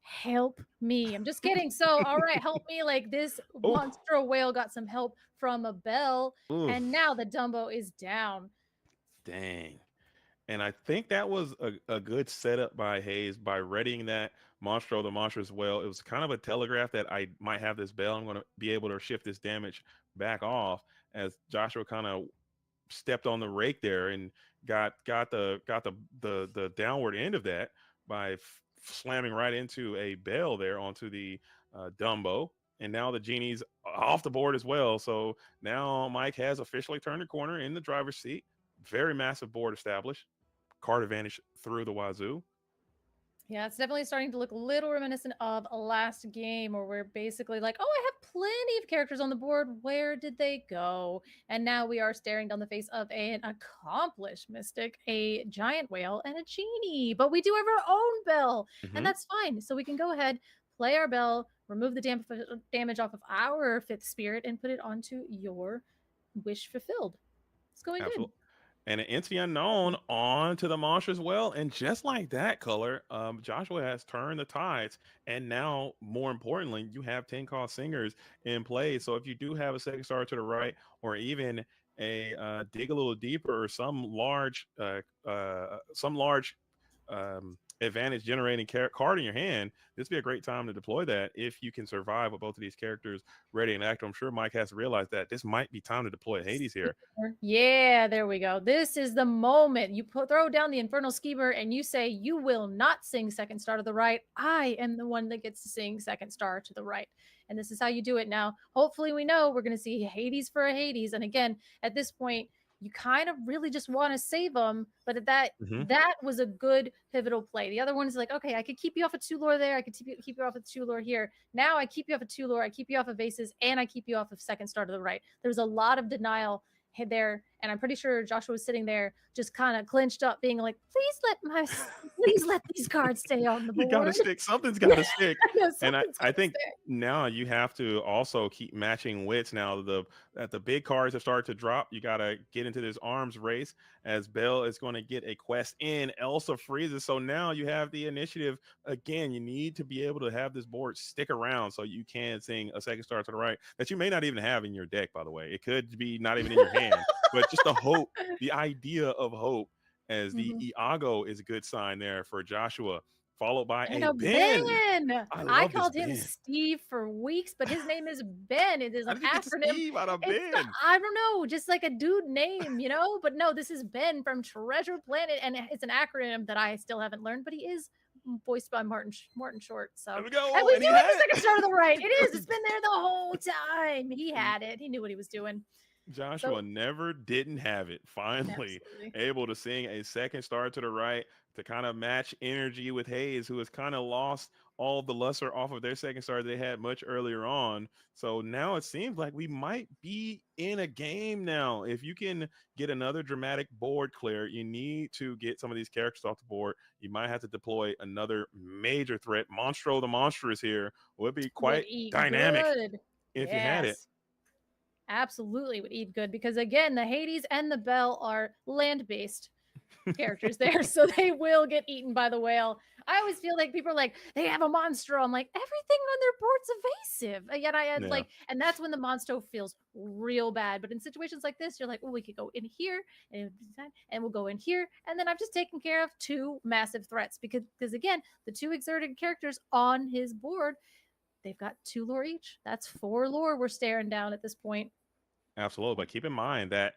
Help me. I'm just kidding. So, all right, help me. Like, this monster whale got some help from a bell, and now the Dumbo is down. Dang. And I think that was a good setup by Hayes by readying that Monstro, the monstrous well. It was kind of a telegraph that I might have this bell. I'm going to be able to shift this damage back off, as Joshua kind of stepped on the rake there and got the downward end of that by slamming right into a bell there onto the Dumbo. And now the Genie's off the board as well. So now Mike has officially turned the corner in the driver's seat. Very massive board established. Card advantage through the wazoo. Yeah, it's definitely starting to look a little reminiscent of last game, where we're basically like, oh, I have plenty of characters on the board. Where did they go? And now we are staring down the face of an accomplished mystic, a giant whale, and a genie. But we do have our own bell, and that's fine. So we can go ahead, play our bell, remove the damage off of our 5th spirit, and put it onto your wish fulfilled. It's going good. And an entity unknown onto the monstrous well. And just like that, Color, Joshua has turned the tides. And now, more importantly, you have 10 cost singers in play. So if you do have a 2nd star to the right, or even a dig a little deeper, or some large advantage generating card in your hand, this would be a great time to deploy that if you can survive with both of these characters ready and active. I'm sure Mike has realized that this might be time to deploy Hades here. Yeah, there we go. This is the moment. You throw down the Infernal Schemer and you say, you will not sing 2nd star to the right. I am the one that gets to sing 2nd star to the right. And this is how you do it now. Hopefully we know we're going to see Hades for a Hades. And again, at this point, you kind of really just want to save them, but that was a good pivotal play. The other one is like, okay, I could keep you off of 2 lore there. I could keep you off of 2 lore here. Now I keep you off of 2 lore. I keep you off of vases, and I keep you off of 2nd star to the right. There's a lot of denial there, And I'm pretty sure Joshua was sitting there just kind of clinched up, being like, please let these cards stay on the board. You gotta stick. Something's gotta stick. And I think now you have to also keep matching wits. Now the big cards have started to drop. You gotta get into this arms race as Bell is going to get a quest in. Elsa freezes. So now you have the initiative again. You need to be able to have this board stick around so you can sing a second star to the right that you may not even have in your deck, by the way. It could be not even in your hand, but just the hope, the idea of hope, as the Iago is a good sign there for Joshua, followed by a Ben. I called him Steve for weeks, but his name is Ben. It is an acronym. Steve out of Ben? I don't know, just like a dude name, you know? But no, this is Ben from Treasure Planet, and it's an acronym that I still haven't learned, but he is voiced by Martin Short. So there we go. And we do have the second star to the right. It is. It's been there the whole time. He had it. He knew what he was doing. Joshua never didn't have it. Finally able to sing a second star to the right to kind of match energy with Hayes, who has kind of lost all the luster off of their second star they had much earlier on. So now it seems like we might be in a game now. If you can get another dramatic board clear, you need to get some of these characters off the board. You might have to deploy another major threat. Monstro the Monstrous here would be quite dynamic if you had it. Absolutely would eat good, because again, the Hades and the Bell are land-based characters there, so they will get eaten by the whale. I always feel like people are like, they have a monstro. I'm like, everything on their board's evasive. And yet I had and that's when the monstro feels real bad. But in situations like this, you're like, oh, we could go in here and we'll go in here. And then I've just taken care of two massive threats because again, the two exerted characters on his board, they've got 2 lore each. That's 4 lore we're staring down at this point. Absolutely, but keep in mind that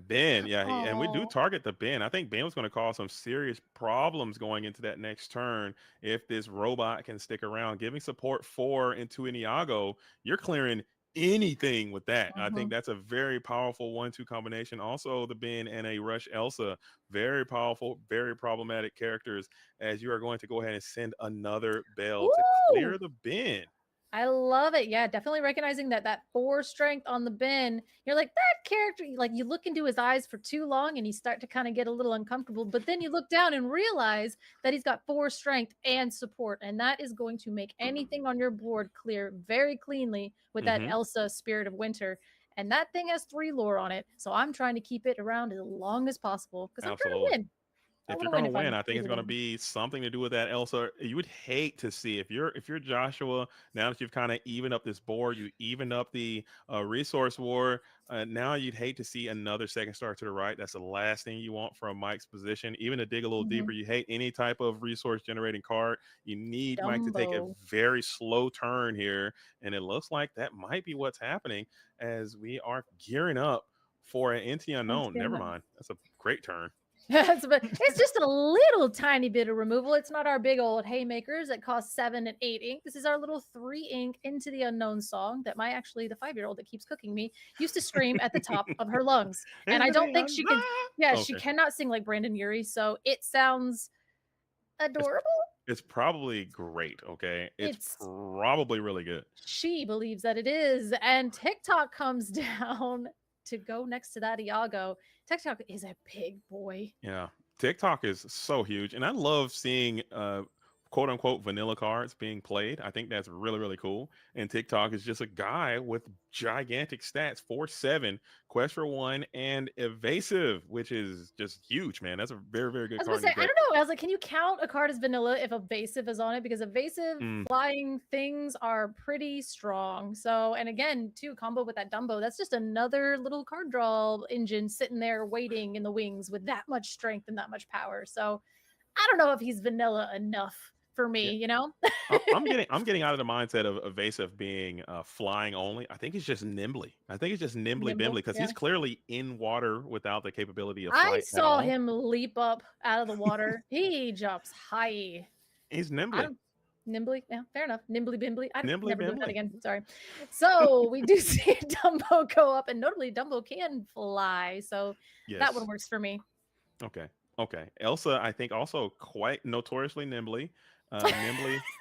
Ben, and we do target the Ben. I think Ben was going to cause some serious problems going into that next turn if this robot can stick around. Giving support 4 into an Iago, you're clearing anything with that. I think that's a very powerful 1-2 combination. Also, the Ben and a Rush Elsa, very powerful, very problematic characters, as you are going to go ahead and send another Bell to clear the Ben. I love it. Yeah, definitely recognizing that 4 strength on the Ben. You're like, that character, like you look into his eyes for too long and you start to kind of get a little uncomfortable. But then you look down and realize that he's got 4 strength and support. And that is going to make anything on your board clear very cleanly with that Elsa Spirit of Winter. And that thing has 3 lore on it. So I'm trying to keep it around as long as possible because I'm trying to win. If you're going to win, I think it's going to be something to do with that Elsa. You would hate to see if you're Joshua, now that you've kind of evened up this board, you evened up the resource war. Now you'd hate to see another second star to the right. That's the last thing you want from Mike's position. Even to dig a little deeper, you hate any type of resource generating card. You need Mike to take a very slow turn here. And it looks like that might be what's happening as we are gearing up for an Into the Unknown. Never mind. That's a great turn. It's just a little tiny bit of removal. It's not our big old haymakers that cost 7 and 8 ink. This is our little 3 ink Into the Unknown song that the 5-year-old that keeps cooking me used to scream at the top of her lungs. And I don't think she can. Yeah, she cannot sing like Brandon Urie, so it sounds adorable. It's probably great. Okay, it's probably really good. She believes that it is, and TikTok comes down to go next to that Iago. TikTok is a big boy. Yeah, TikTok is so huge, and I love seeing quote unquote vanilla cards being played. I think that's really, really cool. And TikTok is just a guy with gigantic stats, 4/7, quest for 1, and evasive, which is just huge, man. That's a very, very good card. I don't know. I was like, can you count a card as vanilla if evasive is on it? Because evasive flying things are pretty strong. So, and again, too, combo with that Dumbo, that's just another little card draw engine sitting there waiting in the wings with that much strength and that much power. So I don't know if he's vanilla enough for me, you know. I'm getting out of the mindset of evasive being flying only. I think it's just nimbly. I think it's just nimbly because he's clearly in water without the capability of flight. I saw him leap up out of the water. He jumps high. He's nimbly. Nimbly, yeah, fair enough. Nimbly bimbly. I never do that again. Sorry. So we do see Dumbo go up, and notably Dumbo can fly. So that one works for me. Okay. Elsa, I think also quite notoriously nimbly.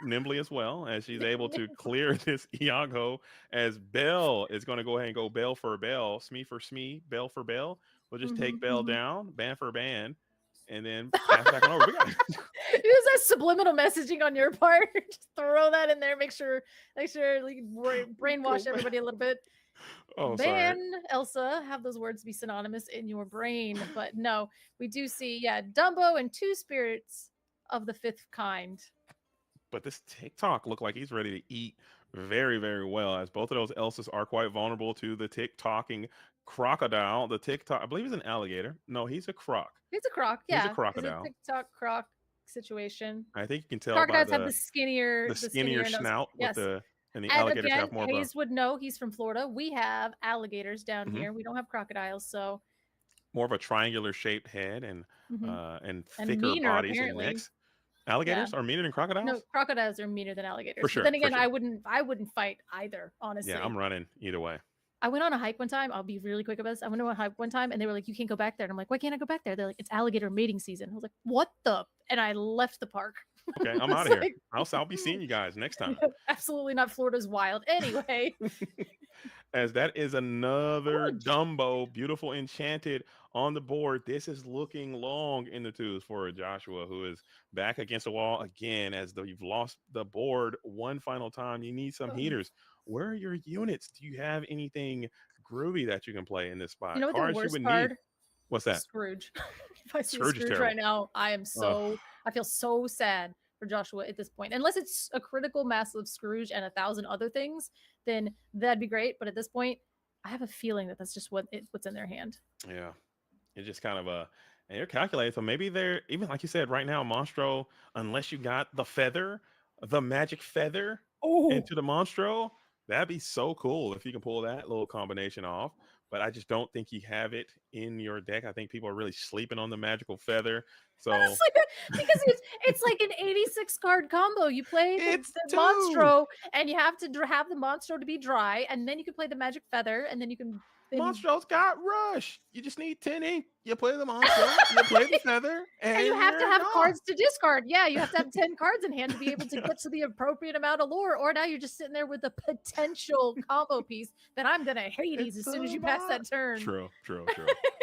Nimbly as well, as she's able to clear this Iago, as Bell is going to go ahead and go Bell for Bell, Smee for Smee, Bell for Bell, We'll just take Bell down, ban for ban, and then pass back on over. We got Use that subliminal messaging on your part. Just throw that in there. Make sure like brainwash everybody a little bit. Ban Elsa, have those words be synonymous in your brain. But no, we do see, Dumbo and 2 spirits of the 5th kind. But this TikTok looked like he's ready to eat very, very well, as both of those Elsas are quite vulnerable to the TikToking crocodile. The TikTok, I believe he's an alligator. No, he's a croc. It's a croc, yeah. He's a crocodile. It's a TikTok croc situation. I think you can tell Crocodiles by have the skinnier snout yes. and the alligators again, have more of Hayes would know, he's from Florida. We have alligators down here. We don't have crocodiles, so more of a triangular shaped head and thicker meaner, bodies apparently. and necks. Alligators are meaner than crocodiles? No, crocodiles are meaner than alligators. For sure. But then again, sure. I wouldn't fight either, honestly. Yeah, I'm running either way. I went on a hike one time. I'll be really quick about this. I went on a hike one time and they were like, you can't go back there. And I'm like, why can't I go back there? They're like, it's alligator mating season. I was like, what the? And I left the park. Okay, I'm out of here. I'll be seeing you guys next time. Absolutely not. Florida's wild. Anyway. As that is another Dumbo, beautiful enchanted on the board. This is looking long in the twos for Joshua, who is back against the wall again. As though you've lost the board one final time, you need some heaters. Where are your units? Do you have anything groovy that you can play in this spot? You know what the worst card? What's that? Scrooge. If I see Scrooge Scrooge right now, I feel so sad for Joshua at this point. Unless it's a critical massive Scrooge and 1,000 other things, then that'd be great. But at this point, I have a feeling that that's just what's in their hand. Yeah, it's just kind of and you're calculating. So maybe they're even like you said right now, Monstro. Unless you got the magic feather into the Monstro, that'd be so cool if you can pull that little combination off. But I just don't think you have it in your deck. I think people are really sleeping on the magical feather. So because it's like an 86 card combo. You play the Monstro, and you have to have the Monstro to be dry, and then you can play the magic feather, and then you can. Monstro's got rush. You just need 10 ink. You play the Monstro, you play the feather, and you have to have cards to discard. Yeah, you have to have 10 cards in hand to be able to get to the appropriate amount of lore. Or now you're just sitting there with a potential combo piece that I'm gonna Hades as soon as you pass that turn. True.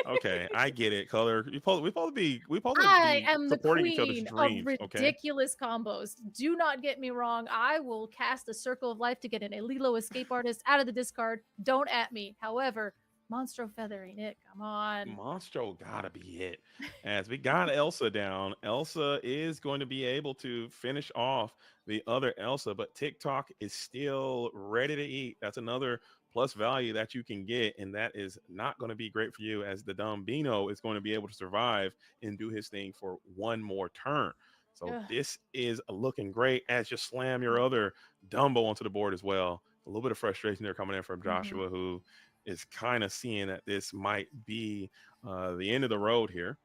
Okay, I get it. Color. We both be I am the supporting each other's queen dreams. of ridiculous combos. Do not get me wrong. I will cast a Circle of Life to get an Elilo Escape Artist out of the discard. Don't at me. However, Monstro Feather ain't it. Come on. Monstro gotta be it. As we got Elsa down, Elsa is going to be able to finish off the other Elsa, but TikTok is still ready to eat. That's another plus value that you can get, and that is not going to be great for you, as the Dumbino is going to be able to survive and do his thing for one more turn. So this is looking great as you slam your other Dumbo onto the board as well. A little bit of frustration there coming in from Joshua, who is kind of seeing that this might be the end of the road here.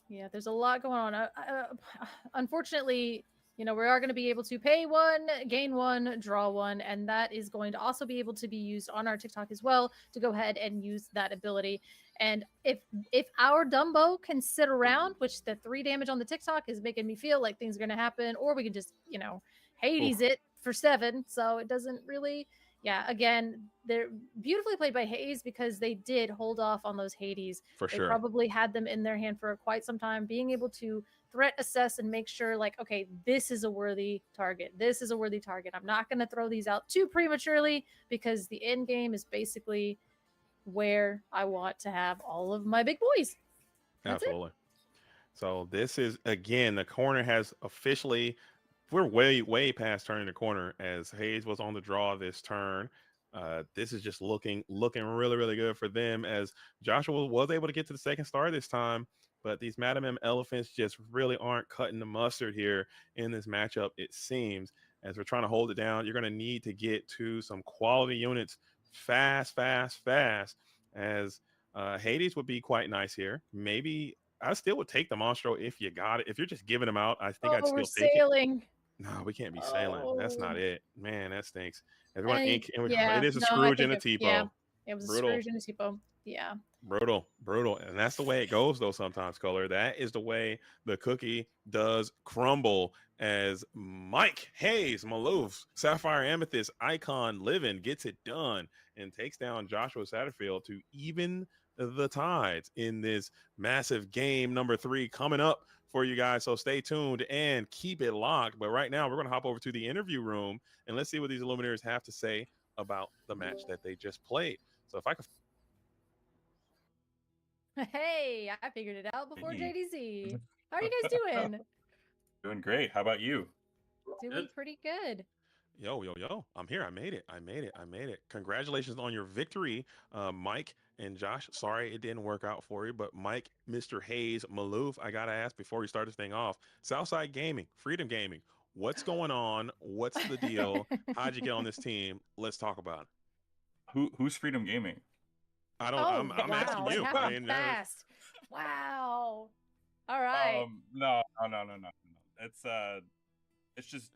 Yeah, there's a lot going on. Unfortunately, we are going to be able to pay 1, gain 1, draw 1, and that is going to also be able to be used on our TikTok as well to go ahead and use that ability. And if our Dumbo can sit around, which the 3 damage on the TikTok is making me feel like things are going to happen, or we can just, Hades it for 7. So it doesn't really... Yeah, again, they're beautifully played by Hayes because they did hold off on those Hades. For they sure. Probably had them in their hand for quite some time, being able to threat assess and make sure, like, okay, this is a worthy target. This is a worthy target. I'm not going to throw these out too prematurely because the end game is basically where I want to have all of my big boys. That's Absolutely. So this is, again, the corner has officially... We're way past turning the corner, as Hayes was on the draw this turn. This is just looking really, really good for them, as Joshua was able to get to the second star this time. But these Madam M Elephants just really aren't cutting the mustard here in this matchup, it seems. As we're trying to hold it down, you're going to need to get to some quality units fast, as Hades would be quite nice here. Maybe I still would take the Monstro if you got it. If you're just giving them out, I think I'd still take it. No, we can't be sailing. That's not it. Man, that stinks. Everyone ink. It is a Scrooge and a Tipo. Yeah, it was a Scrooge and a Tipo. Yeah. Brutal. And that's the way it goes, though, sometimes, Color. That is the way the cookie does crumble, as Mike Hayes, Maloof, Sapphire Amethyst, Icon Living gets it done and takes down Joshua Satterfield to even the Tides in this massive game number 3 coming up for you guys. So stay tuned and keep it locked. But right now, we're going to hop over to the interview room and let's see what these Illumineers have to say about the match that they just played. So if I could. Hey, I figured it out before JDZ. How are you guys doing? Doing great. How about you? Doing pretty good. Yo. I'm here. I made it. Congratulations on your victory, Mike and Josh. Sorry it didn't work out for you, but Mike, Mr. Hayes, Maloof, I got to ask before we start this thing off, Southside Gaming, Freedom Gaming, what's going on? What's the deal? How'd you get on this team? Let's talk about it. Who's Freedom Gaming? I don't. I'm asking you. I mean, fast. Wow. All right. No. It's just,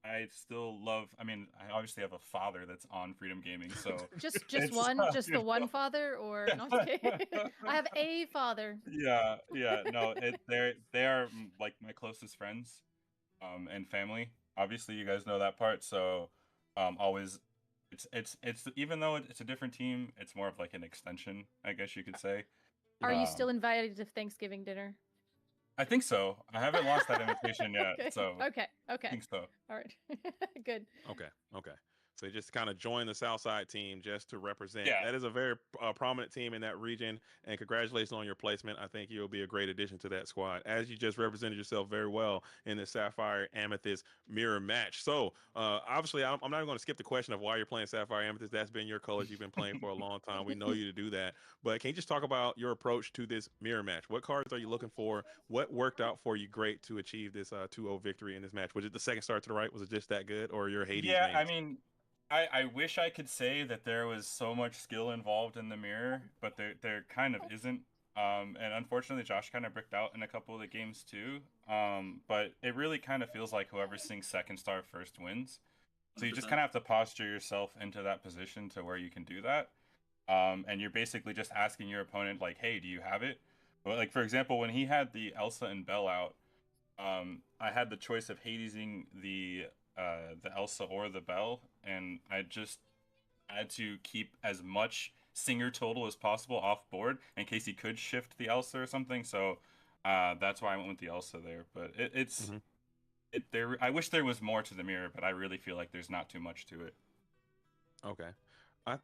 I still love. I mean, I obviously have a father that's on Freedom Gaming, so just one, just the one father, or no? I'm kidding. I have a father. Yeah. No, they are like my closest friends, and family. Obviously, you guys know that part. So, always, it's even though it's a different team, it's more of like an extension, I guess you could say. Are you still invited to Thanksgiving dinner? I think so. I haven't lost that invitation yet. Okay. So okay. I think so. All right. Good. Okay. So you just kind of join the Southside team just to represent. Yeah. That is a very prominent team in that region. And congratulations on your placement. I think you'll be a great addition to that squad, as you just represented yourself very well in the Sapphire Amethyst mirror match. So obviously, I'm not even going to skip the question of why you're playing Sapphire Amethyst. That's been your colors. You've been playing for a long time. We know you to do that. But can you just talk about your approach to this mirror match? What cards are you looking for? What worked out for you great to achieve this 2-0 victory in this match? Was it the second star to the right? Was it just that good? Or your Hades? Yeah, I mean, I wish I could say that there was so much skill involved in the mirror, but there kind of isn't. And unfortunately, Josh kind of bricked out in a couple of the games too. But it really kind of feels like whoever sings second star first wins. So you just kind of have to posture yourself into that position to where you can do that. And you're basically just asking your opponent, like, hey, do you have it? But like, for example, when he had the Elsa and Belle out, I had the choice of Hadesing the Elsa or the Belle, and I just had to keep as much singer total as possible off board in case he could shift the Elsa or something. So that's why I went with the Elsa there. But I wish there was more to the mirror, but I really feel like there's not too much to it. Okay.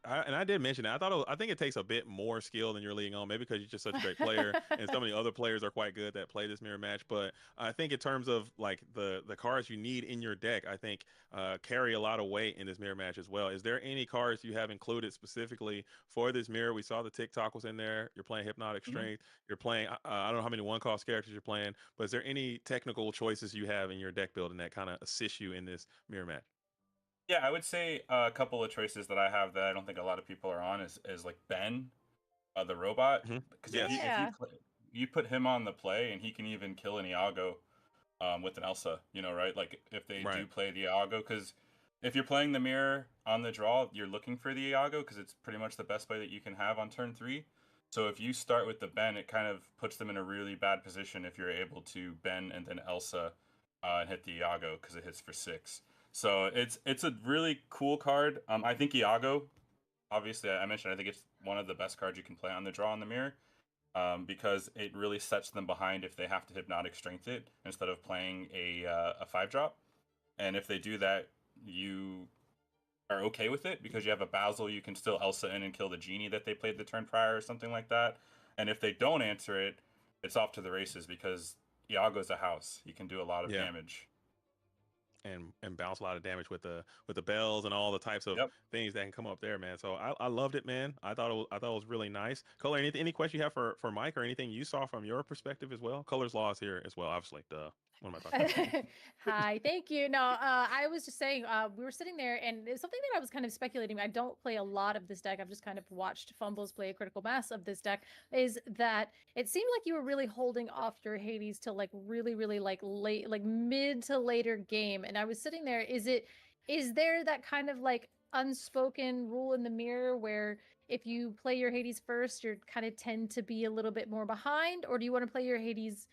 I did mention that. I think it takes a bit more skill than you're leading on, maybe because you're just such a great player, and some of the other players are quite good that play this mirror match. But I think in terms of like the cards you need in your deck, I think carry a lot of weight in this mirror match as well. Is there any cards you have included specifically for this mirror? We saw the TikTok was in there. You're playing Hypnotic Strength. You're playing I don't know how many one-cost characters you're playing, but is there any technical choices you have in your deck building that kind of assist you in this mirror match? Yeah, I would say a couple of choices that I have that I don't think a lot of people are on is like Ben, the robot. Because if you put him on the play, and he can even kill an Iago with an Elsa, right? Like if they do play the Iago, because if you're playing the mirror on the draw, you're looking for the Iago because it's pretty much the best play that you can have on turn 3. So if you start with the Ben, it kind of puts them in a really bad position if you're able to Ben and then Elsa and hit the Iago because it hits for 6. So it's a really cool card. I think Iago, obviously I mentioned, I think it's one of the best cards you can play on the draw in the mirror, because it really sets them behind if they have to Hypnotic Strength it instead of playing a 5-drop. And if they do that, you are okay with it because you have a Basil, you can still Elsa in and kill the genie that they played the turn prior or something like that. And if they don't answer it, it's off to the races because Iago's a house. He can do a lot of damage. And bounce a lot of damage with the bells and all the types of things that can come up there, man. So I loved it, man. I thought it was really nice. Color, any question you have for Mike or anything you saw from your perspective as well? Color's Law is here as well, obviously. What am I talking about? Hi, thank you. No, I was just saying, we were sitting there, and it's something that I was kind of speculating. I don't play a lot of this deck. I've just kind of watched Fumbles play a critical mass of this deck. Is that it seemed like you were really holding off your Hades till like really like late, like mid to later game. And I was sitting there. Is there that kind of like unspoken rule in the mirror where if you play your Hades first, you kind of tend to be a little bit more behind, or do you want to play your Hades?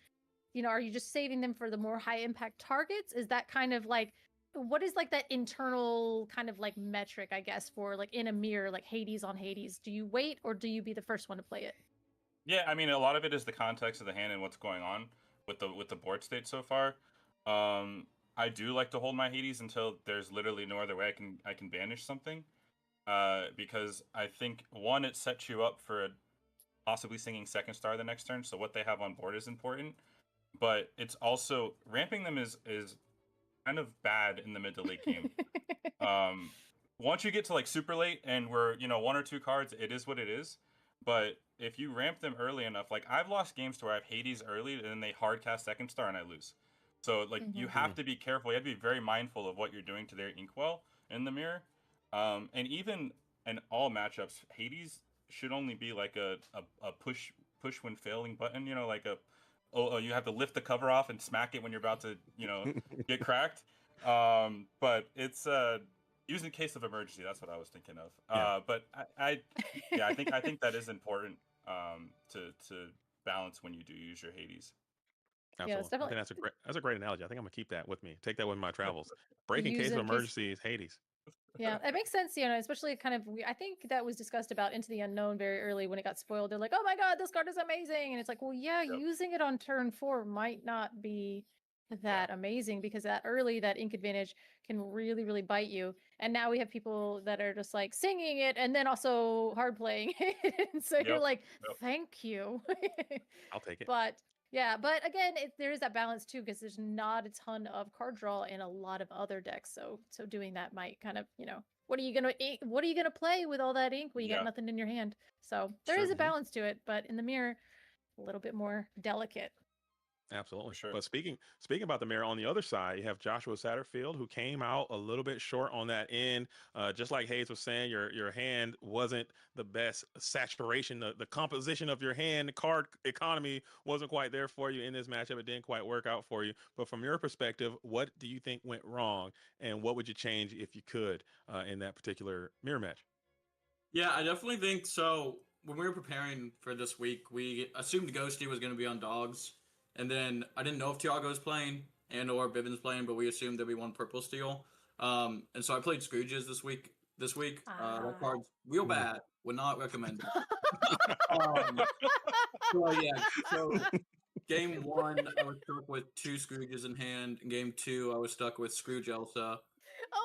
Are you just saving them for the more high impact targets? Is that kind of like what is like that internal kind of like metric, I guess, for like in a mirror, like Hades on Hades? Do you wait or do you be the first one to play it? Yeah, I mean, a lot of it is the context of the hand and what's going on with the board state so far. I do like to hold my Hades until there's literally no other way I can banish something. Because I think one, it sets you up for possibly singing second star the next turn. So what they have on board is important, but it's also ramping them is kind of bad in the mid to late game. Once you get to like super late and we're one or two cards, it is what it is. But if you ramp them early enough, like I've lost games to where I have Hades early and then they hard cast second star and I lose. So like you have to be careful. You have to be very mindful of what you're doing to their inkwell in the mirror. And even in all matchups, Hades should only be like a push when failing button. Like you have to lift the cover off and smack it when you're about to get cracked. But it's used in case of emergency. That's what I was thinking of. Yeah. But I think that is important to balance when you do use your Hades. Absolutely. Yeah, I think that's a great analogy. I think I'm gonna keep that with me. Take that with my travels. Break in Use case it of in case- emergency is Hades. Yeah, it makes sense, especially kind of, I think that was discussed about Into the Unknown very early when it got spoiled. They're like, oh my God, this card is amazing. And it's like, well, yeah, using it on turn 4 might not be that amazing because that early, that ink advantage can really, really bite you. And now we have people that are just like singing it and then also hard playing it. And so you're like, thank you. I'll take it. But yeah, but again, there is that balance too because there's not a ton of card draw in a lot of other decks. So doing that might kind of, what are you gonna play with all that ink when you got nothing in your hand? So there is a balance to it, but in the mirror, a little bit more delicate. Absolutely. Sure. But speaking about the mirror, on the other side, you have Joshua Satterfield, who came out a little bit short on that end. Just like Hayes was saying, your hand wasn't the best saturation. The composition of your hand, the card economy wasn't quite there for you in this matchup. It didn't quite work out for you. But from your perspective, what do you think went wrong, and what would you change if you could in that particular mirror match? Yeah, I definitely think so. When we were preparing for this week, we assumed Ghosty was going to be on dogs. And then I didn't know if Tiago was playing and or Bivens playing, but we assumed there'd be one purple steel. And so I played Scrooges this week. That card's real bad. Would not recommend it. So game 1, I was stuck with 2 Scrooges in hand. In game 2, I was stuck with Scrooge Elsa.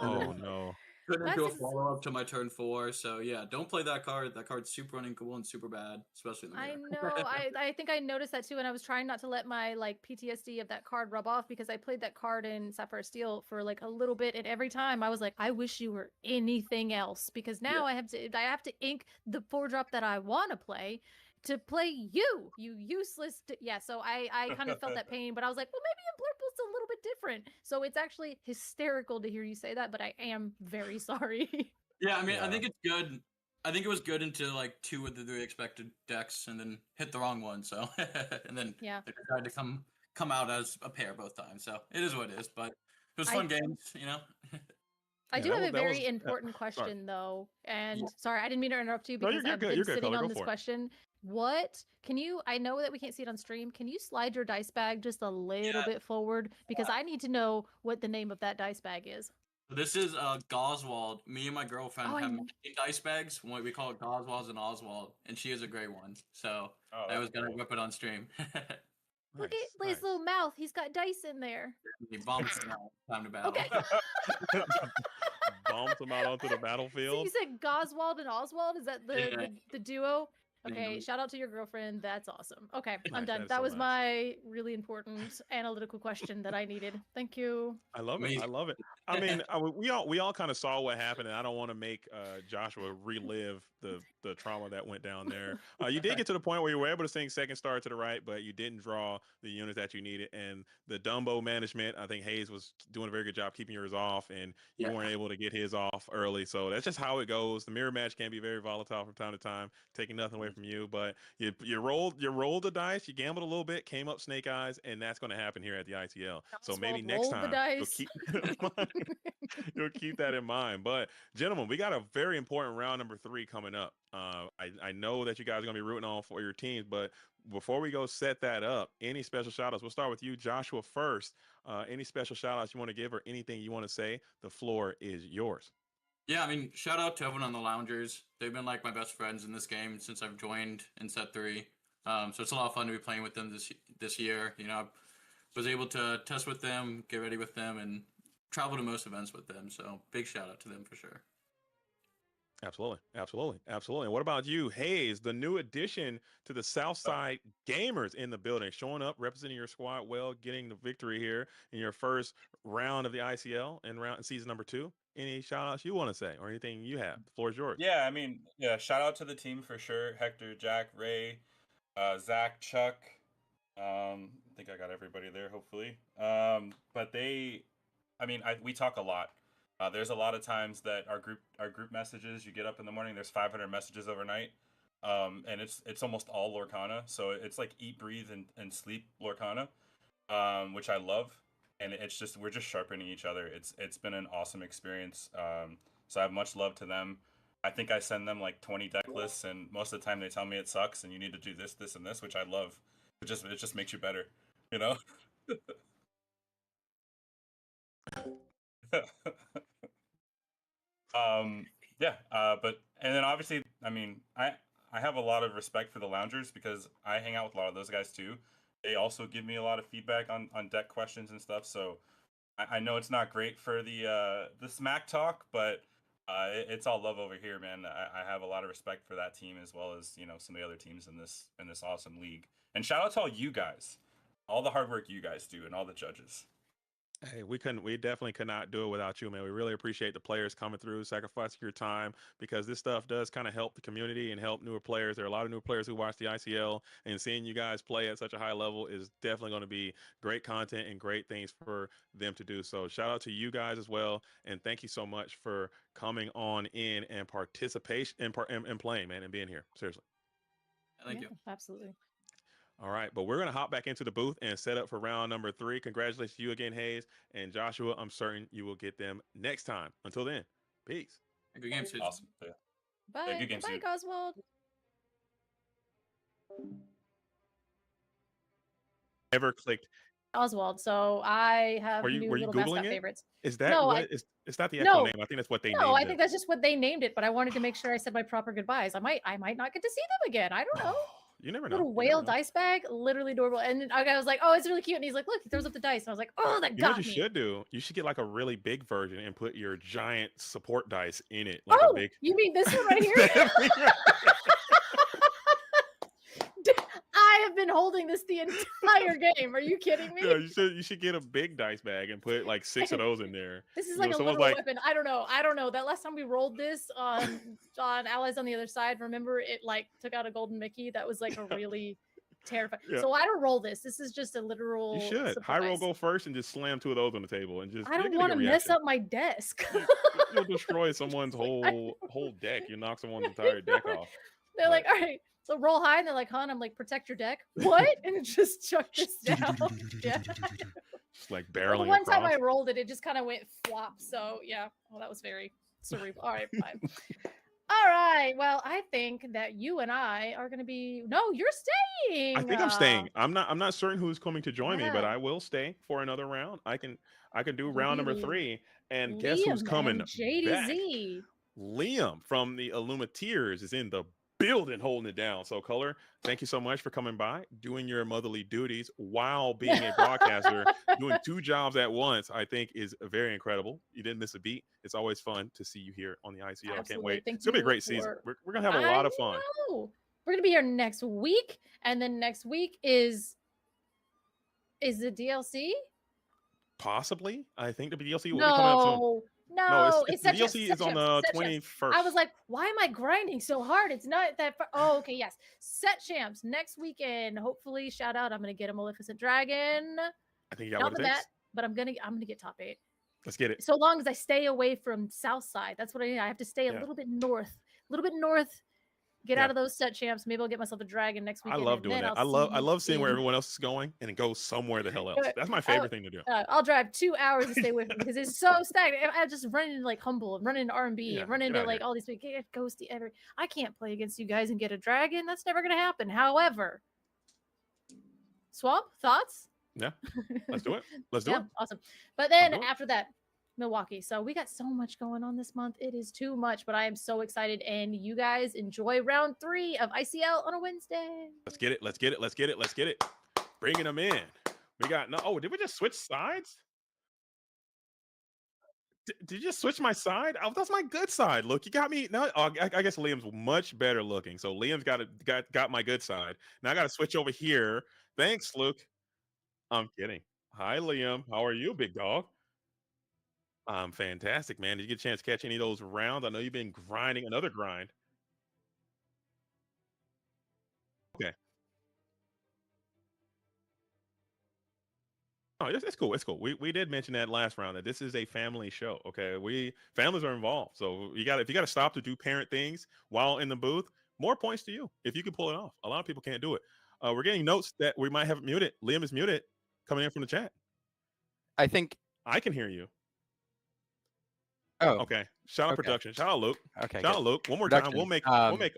Oh no. Couldn't do a follow-up to my turn 4, so yeah, don't play that card. That card's super uninkable and super bad, especially in the mirror. I know. I think I noticed that too, and I was trying not to let my like PTSD of that card rub off because I played that card in Sapphire Steel for like a little bit, and every time I was like, I wish you were anything else because now I have to ink the 4-drop that I want to play you useless. So I kind of felt that pain, but I was like, well, maybe in Blurple's a little bit different. So it's actually hysterical to hear you say that, but I am very sorry. Yeah, I mean, I think it's good. I think it was good into like 2 of the 3 expected decks and then hit the wrong one. So, and then they decided to come out as a pair both times. So it is what it is, but it was fun games, I do have a very important question though. And sorry, I didn't mean to interrupt you because I've been sitting on this question. What can you, I know that we can't see it on stream. Can you slide your dice bag just a little bit forward? Because I need to know what the name of that dice bag is. This is Goswald. Me and my girlfriend have dice bags. We call it Goswald's and Oswald, and she has a gray one. So I was going to whip it on stream. Look at his little mouth. He's got dice in there. He vomits them out. Time to battle. Okay. Bombs them out onto the battlefield. So you said Goswald and Oswald? Is that the duo? Okay, shout out to your girlfriend. That's awesome. Okay, I'm done. That was my really important analytical question that I needed. Thank you. I love it. I love it. I mean, we all kind of saw what happened, and I don't want to make Joshua relive the trauma that went down there. You did get to the point where you were able to sing second star to the right, but you didn't draw the units that you needed. And the Dumbo management, I think Hayes was doing a very good job keeping yours off, and you weren't able to get his off early. So that's just how it goes. The mirror match can be very volatile from time to time, taking nothing away from you. But you rolled the dice, you gambled a little bit, came up snake eyes, and that's going to happen here at the ICL. So maybe next time you'll keep that in mind. But gentlemen, we got a very important round number 3 coming up. I know that you guys are going to be rooting on for your teams, but before we go set that up, any special shout outs? We'll start with you, Joshua, first. Any special shout outs you want to give or anything you want to say? The floor is yours. Yeah, I mean, shout out to everyone on the loungers. They've been like my best friends in this game since I've joined in set 3. So it's a lot of fun to be playing with them this year. You know, I was able to test with them, get ready with them, and travel to most events with them. So big shout out to them for sure. Absolutely. And what about you, Hayes, the new addition to the Southside Gamers in the building, showing up, representing your squad well, getting the victory here in your first round of the ICL and season number 2. Any shout outs you want to say or anything you have? The floor is yours. Yeah, I mean, yeah, shout out to the team for sure. Hector, Jack, Ray, Zach, Chuck. I think I got everybody there, hopefully. But we talk a lot. There's a lot of times that our group messages, you get up in the morning, there's 500 messages overnight. And it's almost all Lorcana. So it's like eat, breathe, and sleep Lorcana, which I love. And we're just sharpening each other. It's been an awesome experience. So I have much love to them. I think I send them like 20 deck lists, and most of the time they tell me it sucks and you need to do this, this, and this, which I love. It just makes you better, you know? And then obviously, I mean, I have a lot of respect for the loungers because I hang out with a lot of those guys too. They also give me a lot of feedback on deck questions and stuff. So I know it's not great for the smack talk, but it's all love over here, man. I have a lot of respect for that team as well as, you know, some of the other teams in this awesome league. And shout out to all you guys, all the hard work you guys do, and all the judges. Hey, we definitely could not do it without you, man. We really appreciate the players coming through, sacrificing your time, because this stuff does kind of help the community and help newer players. There are a lot of new players who watch the ICL, and seeing you guys play at such a high level is definitely going to be great content and great things for them to do. So shout out to you guys as well, and thank you so much for coming on in and participation and playing, man, and being here. Seriously. Thank you. Absolutely. All right, but we're going to hop back into the booth and set up for round number 3. Congratulations to you again, Hayes. And Joshua, I'm certain you will get them next time. Until then, peace. Good game, Susan. Awesome. Yeah. Bye. Yeah, good game, Bye, Susan. Oswald. Ever clicked? Oswald. So I have Were you little Googling mascot it? favorites. Is that No, it's not the actual name. I think that's what they named I it. think that's just what they named it, but I wanted to make sure I said my proper goodbyes. I might not get to see them again. I don't know. You never know. Little whale dice bag, literally adorable. And then I was like, oh, it's really cute. And he's like, look, he throws up the dice. And I was like, oh, that You know got what me. you should do? You should get like a really big version and put your giant support dice in it. Like Oh, a big... you mean this one right here? I have been holding this the entire game. Are you kidding me? Yeah, you should get a big dice bag and put like 6 of those in there. This is You like know, a someone's literal like, weapon. I don't know. That last time we rolled this on Allies on the Other Side, remember it like took out a golden Mickey? That was like a really terrifying. Yeah. So I don't roll this. This is just a literal. You should. High roll go first and just slam 2 of those on the table and just. I don't want to mess up my desk. You'll destroy someone's whole deck. You knock someone's entire deck off. They're like, all right, so roll high, and they're like, "Hon," I'm like, "Protect your deck." What? And just chuck this down. Yeah. Just like barreling. The one across. time I rolled it, it just kind of went flop. So yeah, well, that was very cerebral. All right, fine. All right. Well, I think that you and I are going to be. No, you're staying. I think I'm staying. I'm not certain who's coming to join me, but Yeah. I will stay for another round. I can do round number Liam. 3, and guess who's Liam coming and JDZ. back? Liam from the Illumineers is in the building, holding it down. So, Color, thank you so much for coming by, doing your motherly duties while being a broadcaster. Doing 2 jobs at once, I think, is very incredible. You didn't miss a beat. It's always fun to see you here on the ICL. I can't wait. It's gonna be a great season. We're gonna have a lot of fun. We're gonna be here next week, and then next week is the DLC? Possibly. I think the DLC will be coming up soon. No, it's the DLC is on the 21st. I was like, why am I grinding so hard? It's not that far. Oh, okay, yes. Set champs next weekend. Hopefully, shout out. I'm gonna get a Maleficent Dragon. I think you got Not what it that, takes. but I'm gonna get top 8. Let's get it. So long as I stay away from South Side. That's what I need. I have to stay a Yeah. little bit north. Get out of those set champs. Maybe I'll get myself a dragon next I weekend. love doing that. I love seeing where everyone else is going and go somewhere the hell else. That's my favorite thing to do. I'll drive 2 hours to stay away from it because it's so stagnant. I just run into like Humble and run into R&B Yeah, and run get into outta like here. all these big Ghosty. I can't play against you guys and get a dragon. That's never gonna happen. However, Swamp, thoughts? Yeah, let's do it. Let's do it. Awesome. But then after that, Milwaukee. So we got so much going on this month. It is too much, but I am so excited. And you guys enjoy round 3 of ICL on a Wednesday. Let's get it. Let's get it. Let's get it. Let's get it. Bringing them in. We got no. Oh, did we just switch sides? Did you just switch my side? Oh, that's my good side. Look, you got me. No, I guess Liam's much better looking. So Liam's got my good side. Now I got to switch over here. Thanks, Luke. I'm kidding. Hi, Liam. How are you, big dog? I'm fantastic, man. Did you get a chance to catch any of those rounds? I know you've been grinding another grind. Okay. Oh, it's cool. It's cool. We did mention that last round that this is a family show. Okay, families are involved, so if you got to stop to do parent things while in the booth, more points to you if you can pull it off. A lot of people can't do it. We're getting notes that we might have it muted. Liam is muted, coming in from the chat. I think I can hear you. Oh, okay. Shout out production. Shout out Luke. Okay, shout out good. Luke. One more time. We'll make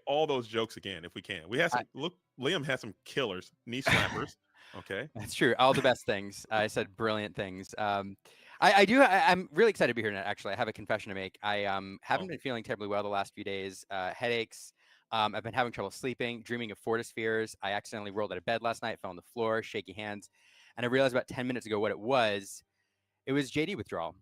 all those jokes again if we can. We had some. Look, Liam had some killers, knee slappers. Okay, that's true. All the best things. I said brilliant things. I'm really excited to be here tonight. Actually, I have a confession to make. I haven't been feeling terribly well the last few days. Headaches. I've been having trouble sleeping, dreaming of Fortispheres. I accidentally rolled out of bed last night, fell on the floor, shaky hands, and I realized about 10 minutes ago what it was. It was JD withdrawal.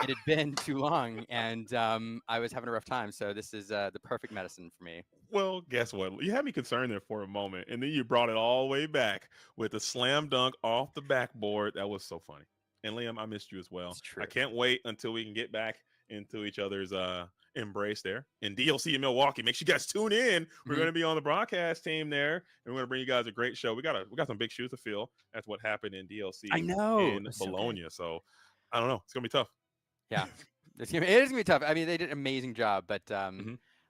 It had been too long, and I was having a rough time. So this is the perfect medicine for me. Well, guess what? You had me concerned there for a moment, and then you brought it all the way back with a slam dunk off the backboard. That was so funny. And Liam, I missed you as well. I can't wait until we can get back into each other's embrace there in DLC in Milwaukee. Make sure you guys tune in. We're going to be on the broadcast team there, and we're going to bring you guys a great show. We got some big shoes to fill. That's what happened in DLC. I know in Bologna. So I don't know. It's gonna be tough. Yeah, it is gonna be tough. I mean, they did an amazing job, but I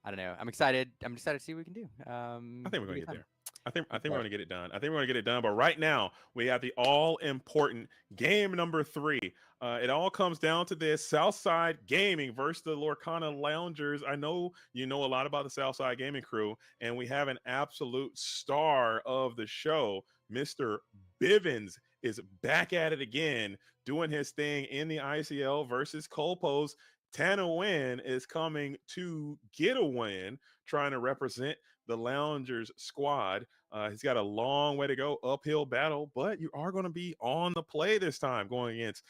don't know. I'm excited. I'm excited to see what we can do. I think we're gonna get there. I think we're gonna get it done. I think we're gonna get it done. But right now, we have the all important game number 3. It all comes down to this: Southside Gaming versus the Lorcana Loungers. I know you know a lot about the Southside Gaming crew, and we have an absolute star of the show, Mr. Bivens, is back at it again, doing his thing in the ICL versus Colpos. Tana Win is coming to get a win, trying to represent the Loungers squad. He's got a long way to go, uphill battle, but you are going to be on the play this time going against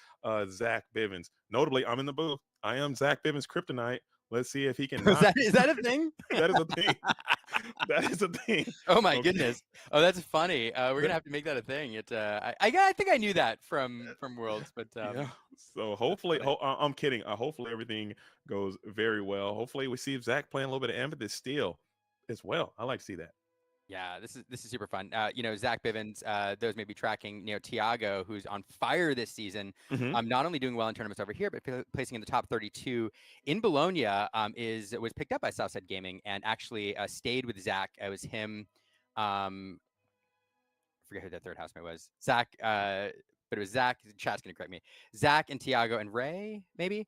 Zach Bivens. Notably, I'm in the booth. I am Zach Bivens' kryptonite. Let's see if he can. Is that a thing? That is a thing. That is a thing. Oh my goodness. Oh, that's funny. We're gonna have to make that a thing. I think I knew that from Worlds, but yeah. So hopefully, I'm kidding. Hopefully everything goes very well. Hopefully we see Zach playing a little bit of Amethyst Steel as well. I like to see that. Yeah, this is super fun. Zach Bivens, those may be tracking, Tiago, who's on fire this season. Not only doing well in tournaments over here, but placing in the top 32 in Bologna. Was picked up by Southside Gaming and actually stayed with Zach. It was him. I forget who that third housemate was. Zach. But it was Zach. The chat's gonna correct me. Zach and Tiago and Ray, maybe,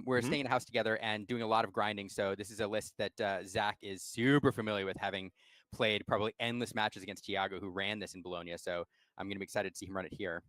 were staying in a house together and doing a lot of grinding. So this is a list that Zach is super familiar with, having played probably endless matches against Tiago, who ran this in Bologna. So I'm gonna be excited to see him run it here.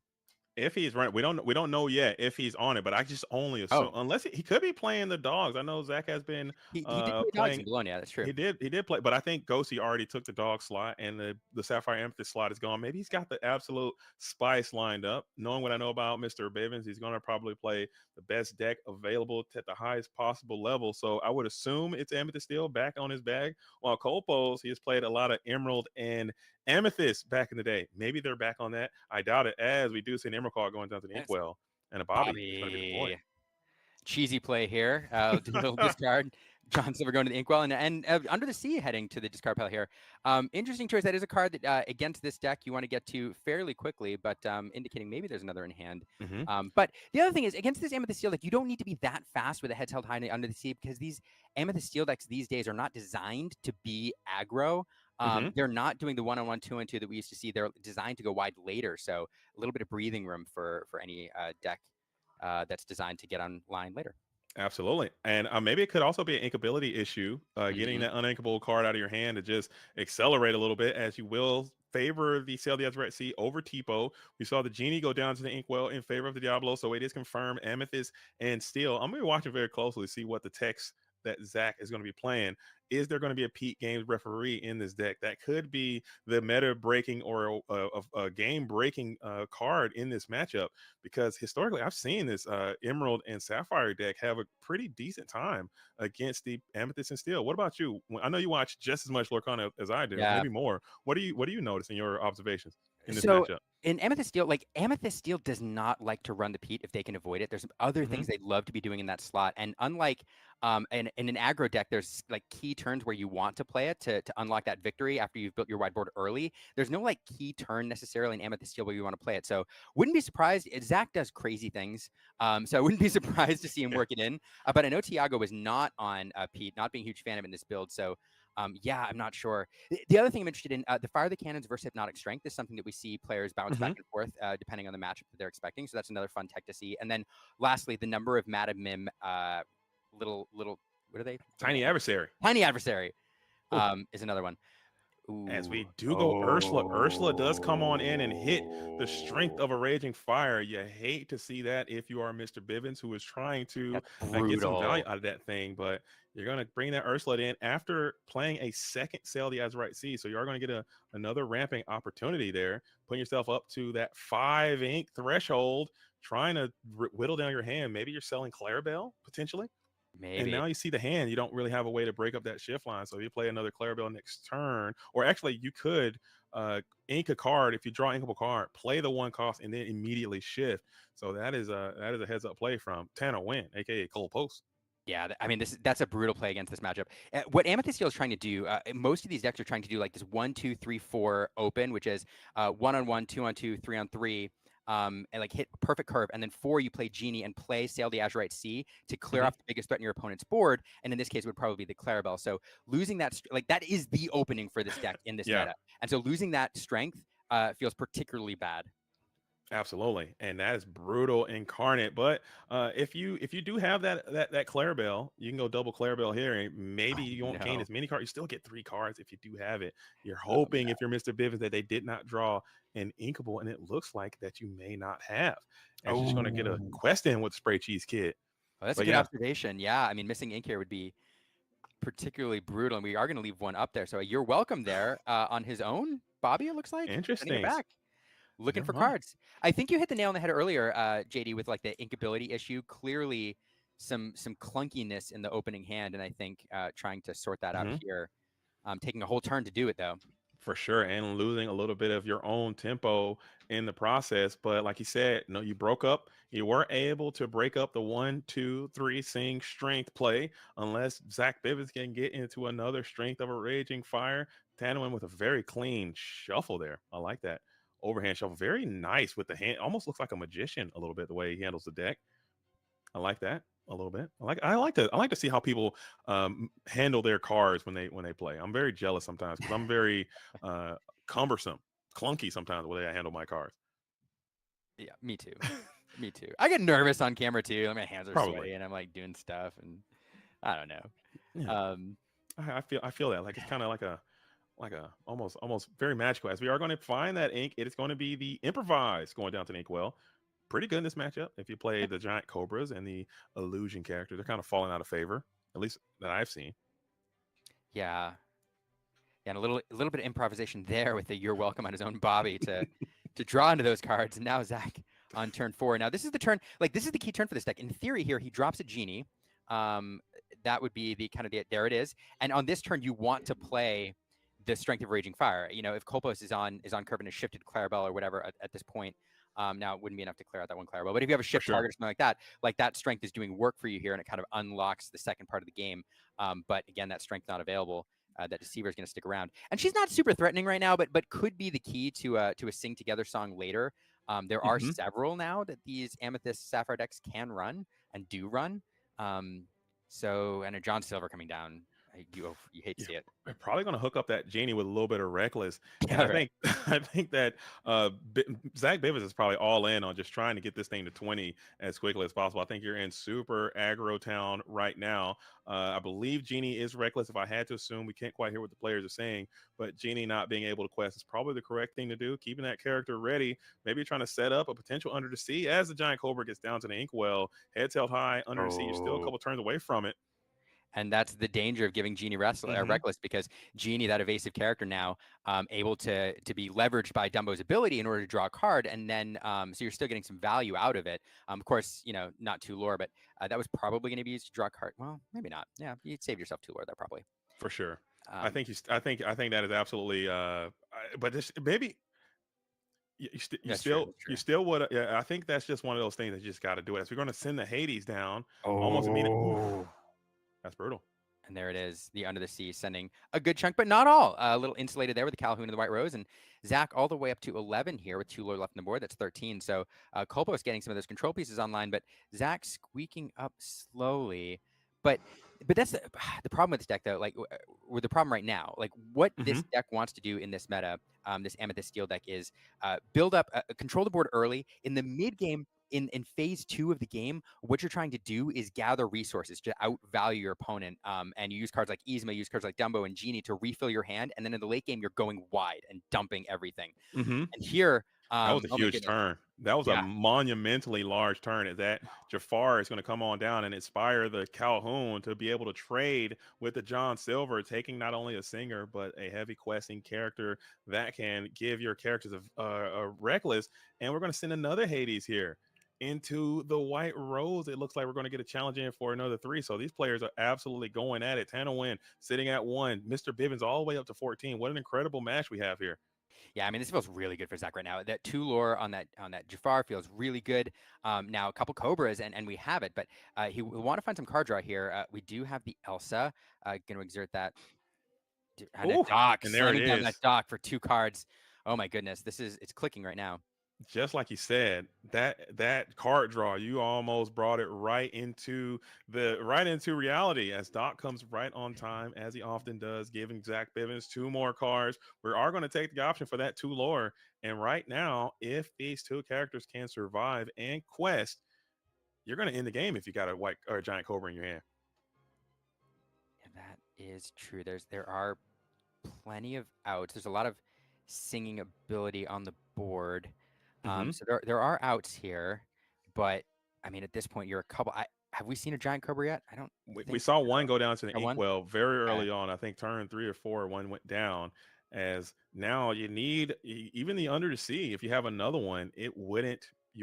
If he's running, we don't know yet if he's on it, but I just only assume unless he could be playing the dogs. I know Zach has been he did play dogs in Bologna. That's true. He did play, but I think Ghosty already took the dog slot, and the Sapphire Amethyst slot is gone. Maybe he's got the absolute spice lined up. Knowing what I know about Mr. Bivens, he's going to probably play the best deck available at the highest possible level. So I would assume it's Amethyst Steel back on his bag. While Colpos, he has played a lot of Emerald and Amethyst back in the day. Maybe they're back on that. I doubt it, as we do see an Emerald card going down to the Inkwell, and a Bobby. Gonna be the boy. Cheesy play here. Little discard. John Silver going to the Inkwell, and Under the Sea heading to the discard pile here. Interesting choice. That is a card that against this deck you want to get to fairly quickly, but indicating maybe there's another in hand. But the other thing is, against this Amethyst Steel deck, you don't need to be that fast with a heads held high Under the Sea, because these Amethyst Steel decks these days are not designed to be aggro. They're not doing the 1-on-1, 2-on-2 that we used to see. They're designed to go wide later, so a little bit of breathing room for any deck that's designed to get online later. Absolutely. And maybe it could also be an inkability issue, getting that uninkable card out of your hand to just accelerate a little bit, as you will favor the Sail the Azure Sea over Tipo. We saw the Genie go down to the Inkwell in favor of the Diablo, so it is confirmed Amethyst and Steel. I'm going to be watching very closely to see what the text that Zach is going to be playing. Is there going to be a Pete Games referee in this deck? That could be the meta breaking or a game breaking card in this matchup, because historically I've seen this Emerald and Sapphire deck have a pretty decent time against the Amethyst and Steel. What about you? I know you watch just as much Lorcana as I do, maybe more. What do you notice in your observations in this matchup? In Amethyst Steel, like Amethyst Steel does not like to run the Pete if they can avoid it. There's other things they'd love to be doing in that slot. And unlike in an aggro deck, there's like key turns where you want to play it to unlock that victory after you've built your whiteboard early. There's no like key turn necessarily in Amethyst Steel where you want to play it. So wouldn't be surprised. Zach does crazy things. So I wouldn't be surprised to see him work it in. But I know Tiago was not on Pete, not being a huge fan of it in this build. So yeah, I'm not sure. The other thing I'm interested in, the Fire the Cannons versus Hypnotic Strength is something that we see players bounce back and forth depending on the matchup that they're expecting. So that's another fun tech to see. And then lastly, the number of Madam Mim little what are they? Tiny Adversary. Tiny Adversary is another one. Ooh. As we do go Ursula. Ursula does come on in and hit the strength of a Raging Fire. You hate to see that if you are Mr. Bivens, who is trying to get some value out of that thing, but you're going to bring that Ursula in after playing a second Sail the Azurite Sea. So you are going to get another ramping opportunity there, putting yourself up to that 5 ink threshold, trying to whittle down your hand. Maybe you're selling Clarabelle, potentially. Maybe. And now you see the hand, you don't really have a way to break up that shift line. So you play another Clarabelle next turn, or actually you could ink a card. If you draw an inkable card, play the 1 cost and then immediately shift. So that is a heads up play from Tana Wynn, aka Cole Post. Yeah, I mean, that's a brutal play against this matchup. What Amethyst Steel is trying to do, most of these decks are trying to do like this 1, 2, 3, 4 open, which is 1-on-1, 2-on-2, 3-on-3. And like hit perfect curve, and then 4 you play Genie and play Sail the Azurite Sea to clear off the biggest threat in your opponent's board, and in this case it would probably be the Clarabelle. So losing that, like that is the opening for this deck in this meta, and so losing that strength feels particularly bad. Absolutely, and that is brutal incarnate. But if you do have that Clarabelle, you can go double Clarabelle here, and maybe you won't gain as many cards. You still get 3 cards if you do have it. You're hoping if you're Mr. Bivens that they did not draw an inkable, and it looks like that you may not have. And she's going to get a quest in with Spray Cheese Kid. Oh, that's a good observation. Yeah, I mean, missing ink here would be particularly brutal, and we are going to leave 1 up there. So you're welcome there on his own, Bobby. It looks like interesting. Back. Looking for cards. I think you hit the nail on the head earlier, JD, with like the inkability issue. Clearly, some clunkiness in the opening hand, and I think trying to sort that out here, taking a whole turn to do it though. For sure, and losing a little bit of your own tempo in the process. But like you said, no, you broke up. You weren't able to break up the 1, 2, 3 sing strength play unless Zach Bivens can get into another strength of a Raging Fire. Tanwin with a very clean shuffle there. I like that. Overhand shuffle, very nice with the hand. Almost looks like a magician a little bit the way he handles the deck. I like that a little bit. I like to see how people handle their cards when they play. I'm very jealous sometimes because I'm very cumbersome, clunky sometimes the way I handle my cards. Yeah, me too. Me too. I get nervous on camera too. My hands are sweaty and I'm like doing stuff, and I don't know. Yeah. I feel that like it's kind of like a almost very magical. As we are going to find that ink, it is going to be the Improvise going down to the Inkwell. Pretty good in this matchup. If you play the Giant Cobras and the Illusion character, they're kind of falling out of favor, at least that I've seen. Yeah, and a little bit of improvisation there with the "You're Welcome" on his own Bobby to draw into those cards. And now Zach on turn 4. Now this is the turn. Like this is the key turn for this deck. In theory, here he drops a Genie. That would be the kind of there it is. And on this turn, you want to play the strength of Raging Fire. You know, if Kolpos is on curve and has shifted Clarabelle or whatever at this point, now it wouldn't be enough to clear out that 1 Clarabelle. But if you have a shift target or something like that strength is doing work for you here, and it kind of unlocks the second part of the game. But again, that strength not available. That Deceiver is going to stick around, and she's not super threatening right now, but could be the key to a Sing Together song later. There are several now that these Amethyst Sapphire decks can run and do run. So and a John Silver coming down. you hate to see it. They're probably going to hook up that Genie with a little bit of Reckless. And Yeah, I right. think I think that Zach Bivens is probably all in on just trying to get this thing to 20 as quickly as possible. I think you're in super aggro town right now. I believe Genie is Reckless. If I had to assume, we can't quite hear what the players are saying, but Genie not being able to quest is probably the correct thing to do. Keeping that character ready, maybe trying to set up a potential Under the Sea as the Giant Cobra gets down to the Inkwell. Heads held high, Under the Sea. You're still a couple turns away from it. And that's the danger of giving Genie Reckless, because Genie, that evasive character now, able to be leveraged by Dumbo's ability in order to draw a card, and then so you're still getting some value out of it. Of course, not 2 lore, but that was probably going to be used to draw a card. Well, maybe not. Yeah, you'd save yourself 2 lore there probably. For sure. I think that is absolutely. But this maybe. You still would. Yeah, I think that's just one of those things that you just got to do it. As we're going to send the Hades down, almost immediately. That's brutal. And there it is, the Under the Sea sending a good chunk, but not all. A little insulated there with the Calhoun and the White Rose, and Zach all the way up to 11 here with 2 lore left on the board. That's 13. So Kolpo's getting some of those control pieces online, but Zach squeaking up slowly. But that's the problem with this deck, though. Like, or the problem right now, like what this deck wants to do in this meta, this Amethyst Steel deck, is build up, control the board early in the mid game. In phase 2 of the game, what you're trying to do is gather resources to outvalue your opponent, and you use cards like Yzma, use cards like Dumbo and Genie to refill your hand, and then in the late game, you're going wide and dumping everything. And here, that was a huge turn. That was a monumentally large turn. As that Jafar is going to come on down and inspire the Calhoun to be able to trade with the John Silver, taking not only a singer but a heavy questing character that can give your characters a Reckless. And we're going to send another Hades here into the White Rose. It looks like we're going to get a challenge in for another 3. So these players are absolutely going at it. Tanawin sitting at 1. Mr. Bivens all the way up to 14. What an incredible match we have here. Yeah, I mean, this feels really good for Zach right now. That 2 lore on that Jafar feels really good. Now a couple Cobras and we have it, but he will want to find some card draw here. We do have the Elsa. Going to exert that. And a dock, and there it is. Down that dock for 2 cards. Oh my goodness, it's clicking right now. Just like you said, that card draw, you almost brought it right into reality, as Doc comes right on time, as he often does, giving Zach Bivens 2 more cards. We are going to take the option for that 2 lore. And right now, if these 2 characters can survive and quest, you're going to end the game if you got a white or a Giant Cobra in your hand. And that is true. There are plenty of outs. There's a lot of singing ability on the board. So there are outs here, but I mean, at this point, you're a couple. Have we seen a Giant Cobra yet? I don't. We saw one go down to the Inkwell very early on. I think turn 3 or 4, one went down. As now you need even the Under the Sea. If you have another one, you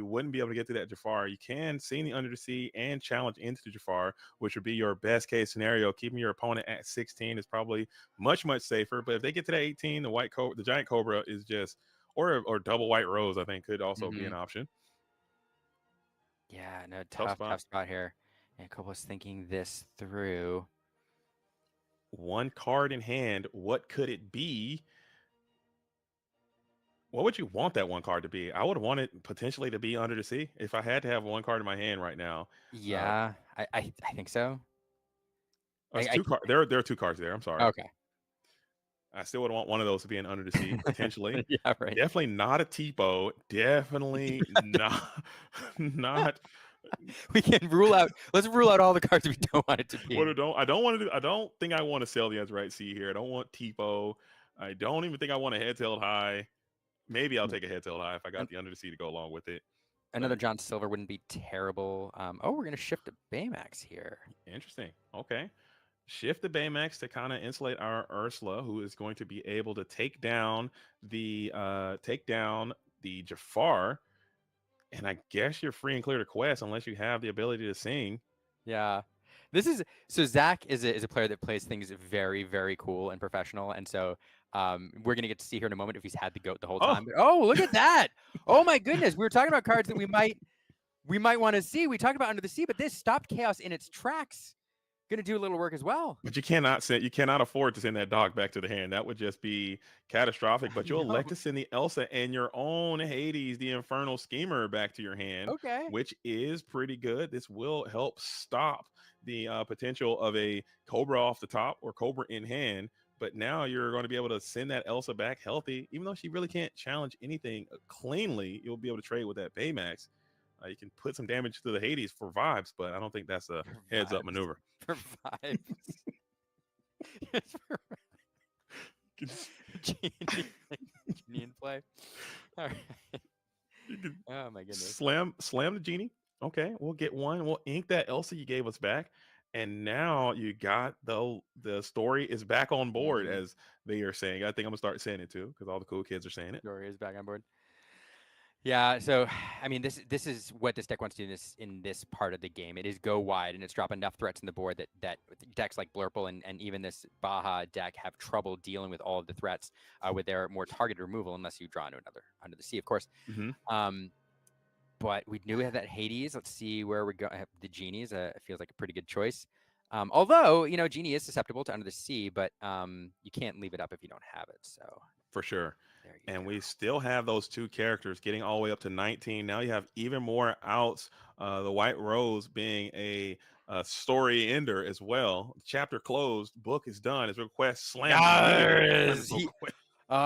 wouldn't be able to get to that Jafar. You can see the Under the Sea and challenge into the Jafar, which would be your best case scenario. Keeping your opponent at 16 is probably much safer. But if they get to that 18, the Giant Cobra is just. Or double White Rose, I think, could also be an option. Yeah, no, tough spot here. And Kobo's thinking this through. 1 card in hand. What could it be? What would you want that 1 card to be? I would want it potentially to be Under the Sea if I had to have 1 card in my hand right now. Yeah, I think so. There are 2 cards there. I'm sorry. Okay. I still would want one of those to be an Under the Sea, potentially. Yeah, right. Definitely not a Tipo. Definitely not. We can rule out. Let's rule out all the cards we don't want it to be. What I don't think I want to sell the Azurite Sea here. I don't want Tipo. I don't even think I want a Heads Held High. Maybe I'll take a Heads Held High if I got the Under the Sea to go along with it. Another John Silver wouldn't be terrible. We're going to shift to Baymax here. Interesting. Okay. Shift the Baymax to kind of insulate our Ursula, who is going to be able to take down the Jafar. And I guess you're free and clear to quest unless you have the ability to sing. Yeah. So Zach is a player that plays things very, very cool and professional. And so we're going to get to see here in a moment if he's had the goat the whole time. Oh, look at that. Oh my goodness. We were talking about cards that we might want to see. We talked about Under the Sea, but this stopped Chaos in its tracks. Going to do a little work as well. But you cannot afford to send that dog back to the hand. That would just be catastrophic. But you'll elect to send the Elsa and your own Hades, the Infernal Schemer, back to your hand. Okay. Which is pretty good. This will help stop the potential of a Cobra off the top or Cobra in hand. But now you're going to be able to send that Elsa back healthy, even though she really can't challenge anything cleanly. You'll be able to trade with that Baymax. You can put some damage to the Hades for vibes, but I don't think that's a heads-up maneuver. For vibes. Genie in play. All right. Oh my goodness. Slam the Genie. Okay, we'll get one. We'll ink that Elsa you gave us back. And now you got the story is back on board, as they are saying. I think I'm gonna start saying it too, because all the cool kids are saying it. Story is back on board. Yeah, so I mean, this is what this deck wants to do in this part of the game. It is go wide, and it's drop enough threats in the board that decks like Blurple and even this Baja deck have trouble dealing with all of the threats with their more targeted removal, unless you draw into another Under the Sea, of course. But we knew we had that Hades. Let's see where we go. The Genies feels like a pretty good choice. Although, you know, Genie is susceptible to Under the Sea, but you can't leave it up if you don't have it. So for sure. And we still have those two characters getting all the way up to 19. Now you have even more outs. The White Rose being a story ender as well. Chapter closed. Book is done. His request slammed.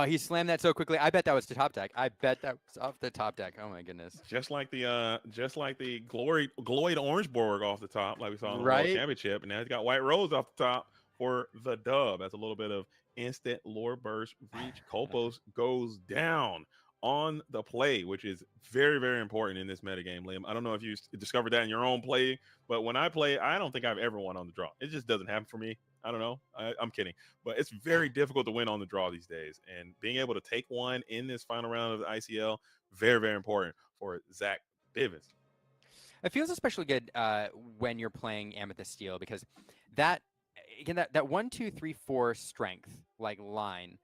He slammed that so quickly. I bet that was the top deck. I bet that was off the top deck. Oh my goodness! Just like the Gloyd Orangeborg off the top, like we saw in the Right? World Championship, and now he's got White Rose off the top for the dub. That's a little bit of instant lore burst reach. Kolpos goes down on the play, which is very, very important in this metagame, Liam. I don't know if you discovered that in your own play, but when I play, I don't think I've ever won on the draw. It just doesn't happen for me. I don't know. I'm kidding. But it's very difficult to win on the draw these days. And being able to take one in this final round of the ICL, very, very important for Zach Bivens. It feels especially good when you're playing Amethyst Steel, because that 1, 2, 3, 4 strength like line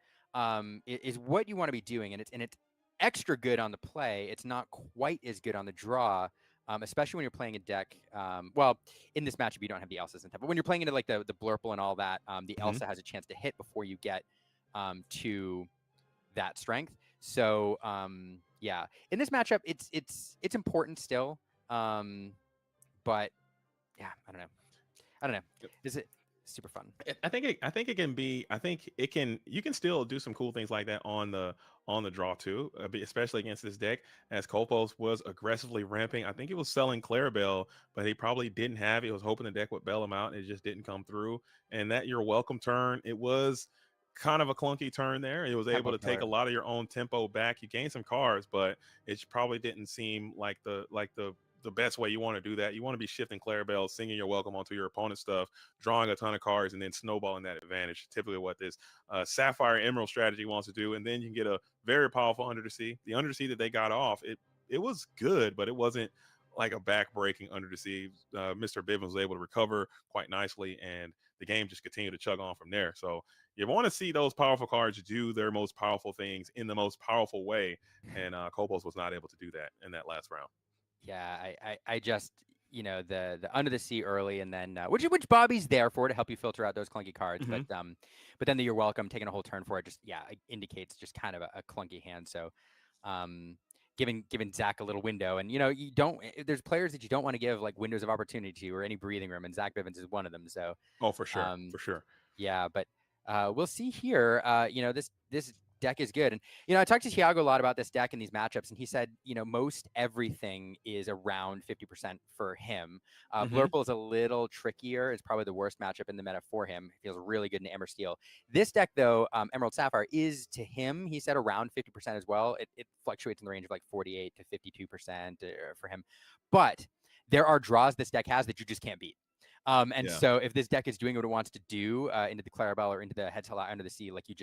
is what you want to be doing, and it's extra good on the play. It's not quite as good on the draw. Especially when you're playing a deck. Well, in this matchup, you don't have the Elsas and stuff, but when you're playing into like the Blurple and all that, the Elsa has a chance to hit before you get to that strength. So yeah, in this matchup, it's important still. But yeah, I don't know. Is it super fun? I think it can be. I think it can. You can still do some cool things like that on the draw too, especially against this deck. As Kolpos was aggressively ramping, I think he was selling Clarabelle, but he probably didn't have it. He was hoping the deck would bail him out, and it just didn't come through. And that your welcome turn, it was kind of a clunky turn there. It was able to take a lot of your own tempo back. You gained some cards, but it probably didn't seem like the best way you want to do that. You want to be shifting Clarabelle, singing your welcome onto your opponent's stuff, drawing a ton of cards, and then snowballing that advantage. Typically what this Sapphire Emerald strategy wants to do. And then you can get a very powerful Under the Sea. The Under the Sea that they got off, it was good, but it wasn't like a back-breaking Under the Sea. Mr. Bivens was able to recover quite nicely, and the game just continued to chug on from there. So you want to see those powerful cards do their most powerful things in the most powerful way, and Kolpos was not able to do that in that last round. Yeah, I just, you know, the Under the Sea early, and then which Bobby's there for, to help you filter out those clunky cards, but then the You're Welcome, taking a whole turn for it, just indicates just kind of a clunky hand. So giving Zach a little window, and you know, there's players that you don't want to give like windows of opportunity to or any breathing room, and Zach Bivens is one of them. So for sure. Yeah, but we'll see here. You know, this deck is good. And, you know, I talked to Thiago a lot about this deck and these matchups, and he said, you know, most everything is around 50% for him. Blurple is a little trickier. It's probably the worst matchup in the meta for him. He feels really good in Amber Steel. This deck, though, Emerald Sapphire, is to him, he said, around 50% as well. It fluctuates in the range of like 48 to 52% for him. But there are draws this deck has that you just can't beat. So if this deck is doing what it wants to do into the Clarabelle or into the head-to-head Under the Sea, like you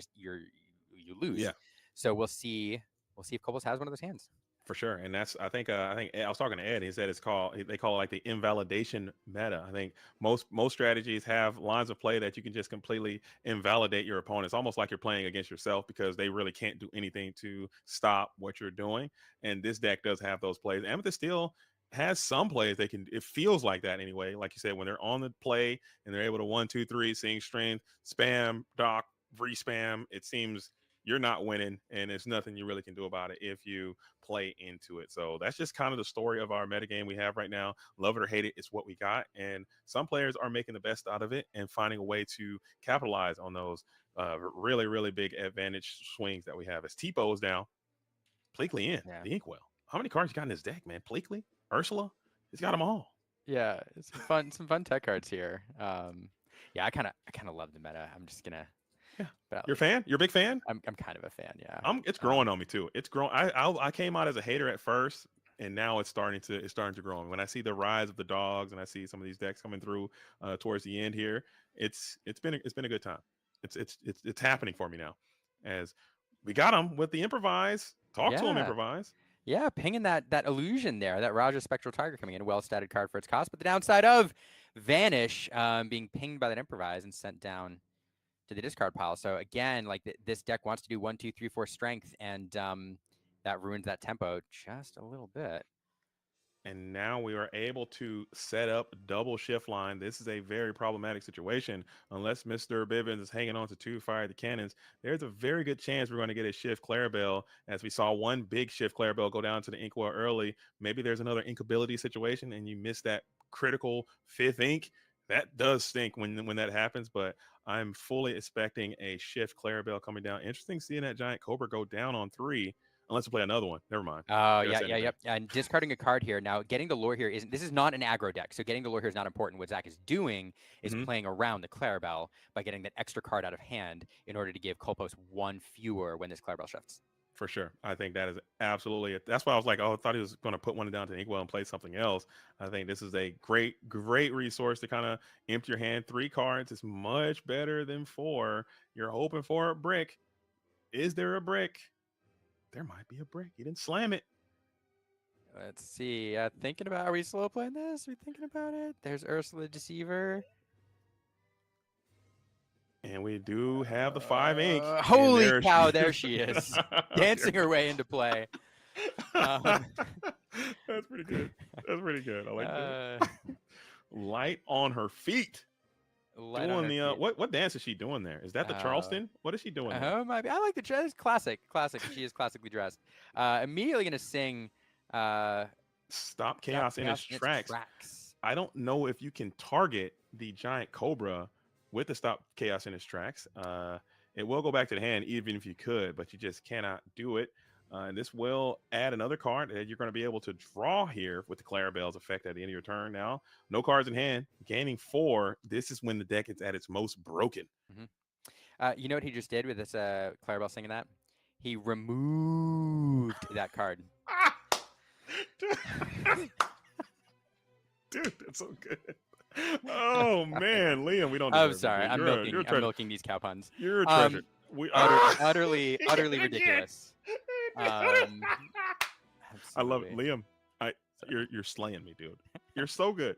lose. Yeah. So we'll see if Kolpos has one of those hands. For sure. And that's, I think I was talking to Ed. He said they call it like the invalidation meta. I think most strategies have lines of play that you can just completely invalidate your opponent. It's almost like you're playing against yourself because they really can't do anything to stop what you're doing. And this deck does have those plays. Amethyst Steel has some plays it feels like that anyway. Like you said, when they're on the play and they're able to 1, 2, 3, seeing strength, spam, dock, respam, it seems you're not winning, and there's nothing you really can do about it if you play into it. So that's just kind of the story of our metagame we have right now. Love it or hate it, it's what we got. And some players are making the best out of it and finding a way to capitalize on those really, really big advantage swings that we have. As Tipo is down, Pleakley in, the Inkwell. How many cards you got in his deck, man? Pleakley? Ursula? He's got them all. Yeah, it's some fun tech cards here. Yeah, I kind of love the meta. I'm just gonna. Yeah. You're a fan? You're a big fan? I'm kind of a fan. Yeah. It's growing on me too. It's growing. I came out as a hater at first, and now it's starting to grow. And when I see the rise of the dogs, and I see some of these decks coming through towards the end here, it's been a good time. It's happening for me now, as we got him with the improvise. Talk to him, improvise. Yeah, pinging that illusion there, that Raja Spectral Tiger coming in, a well-statted card for its cost. But the downside of Vanish being pinged by that improvise and sent down to the discard pile. So again, like this deck wants to do 1, 2, 3, 4 strength, and that ruins that tempo just a little bit. And now we are able to set up double shift line. This is a very problematic situation. Unless Mr. Bivens is hanging on to 2 Fire the Cannons, there's a very good chance we're going to get a shift Clarabelle, as we saw one big shift Clarabelle go down to the Inkwell early. Maybe there's another inkability situation and you miss that critical 5th ink. That does stink when that happens, but I'm fully expecting a shift Clarabelle coming down. Interesting seeing that Giant Cobra go down on 3. Unless you play another one. Never mind. Oh, yeah. And discarding a card here. Now, getting the lore here this is not an aggro deck, so getting the lore here is not important. What Zach is doing is playing around the Clarabelle by getting that extra card out of hand in order to give Kolpos 1 fewer when this Clarabelle shifts. For sure. I think that is absolutely it. That's why I was like, I thought he was going to put one down to the Inkwell and play something else. I think this is a great resource to kind of empty your hand. 3 cards is much better than 4. You're hoping for a brick. Is there a brick? There might be a brick. He didn't slam it. Let's see. Thinking about, are we slow playing this? Are we thinking about it? There's Ursula Deceiver. And we do have the 5 ink. Holy cow, there she is. Dancing her way into play. That's pretty good. That's pretty good. I like that. Light on her feet. Doing the what dance is she doing there? Is that the Charleston? What is she doing there? Oh, might be. I like the dress. Classic. She is classically dressed. Immediately gonna sing Stop Chaos in its tracks. I don't know if you can target the Giant Cobra with the Stop Chaos in its tracks. It will go back to the hand even if you could, but you just cannot do it. And this will add another card that you're going to be able to draw here with the Clarabelle's effect at the end of your turn. Now, no cards in hand, gaining 4. This is when the deck is at its most broken. You know what he just did with this Clarabelle singing that? He removed that card. Dude, that's so good. Oh man, Liam, we don't. I'm sorry. I'm milking these cow puns. You're a treasure. Utterly ridiculous. I love it, Liam. You're slaying me, dude. You're so good.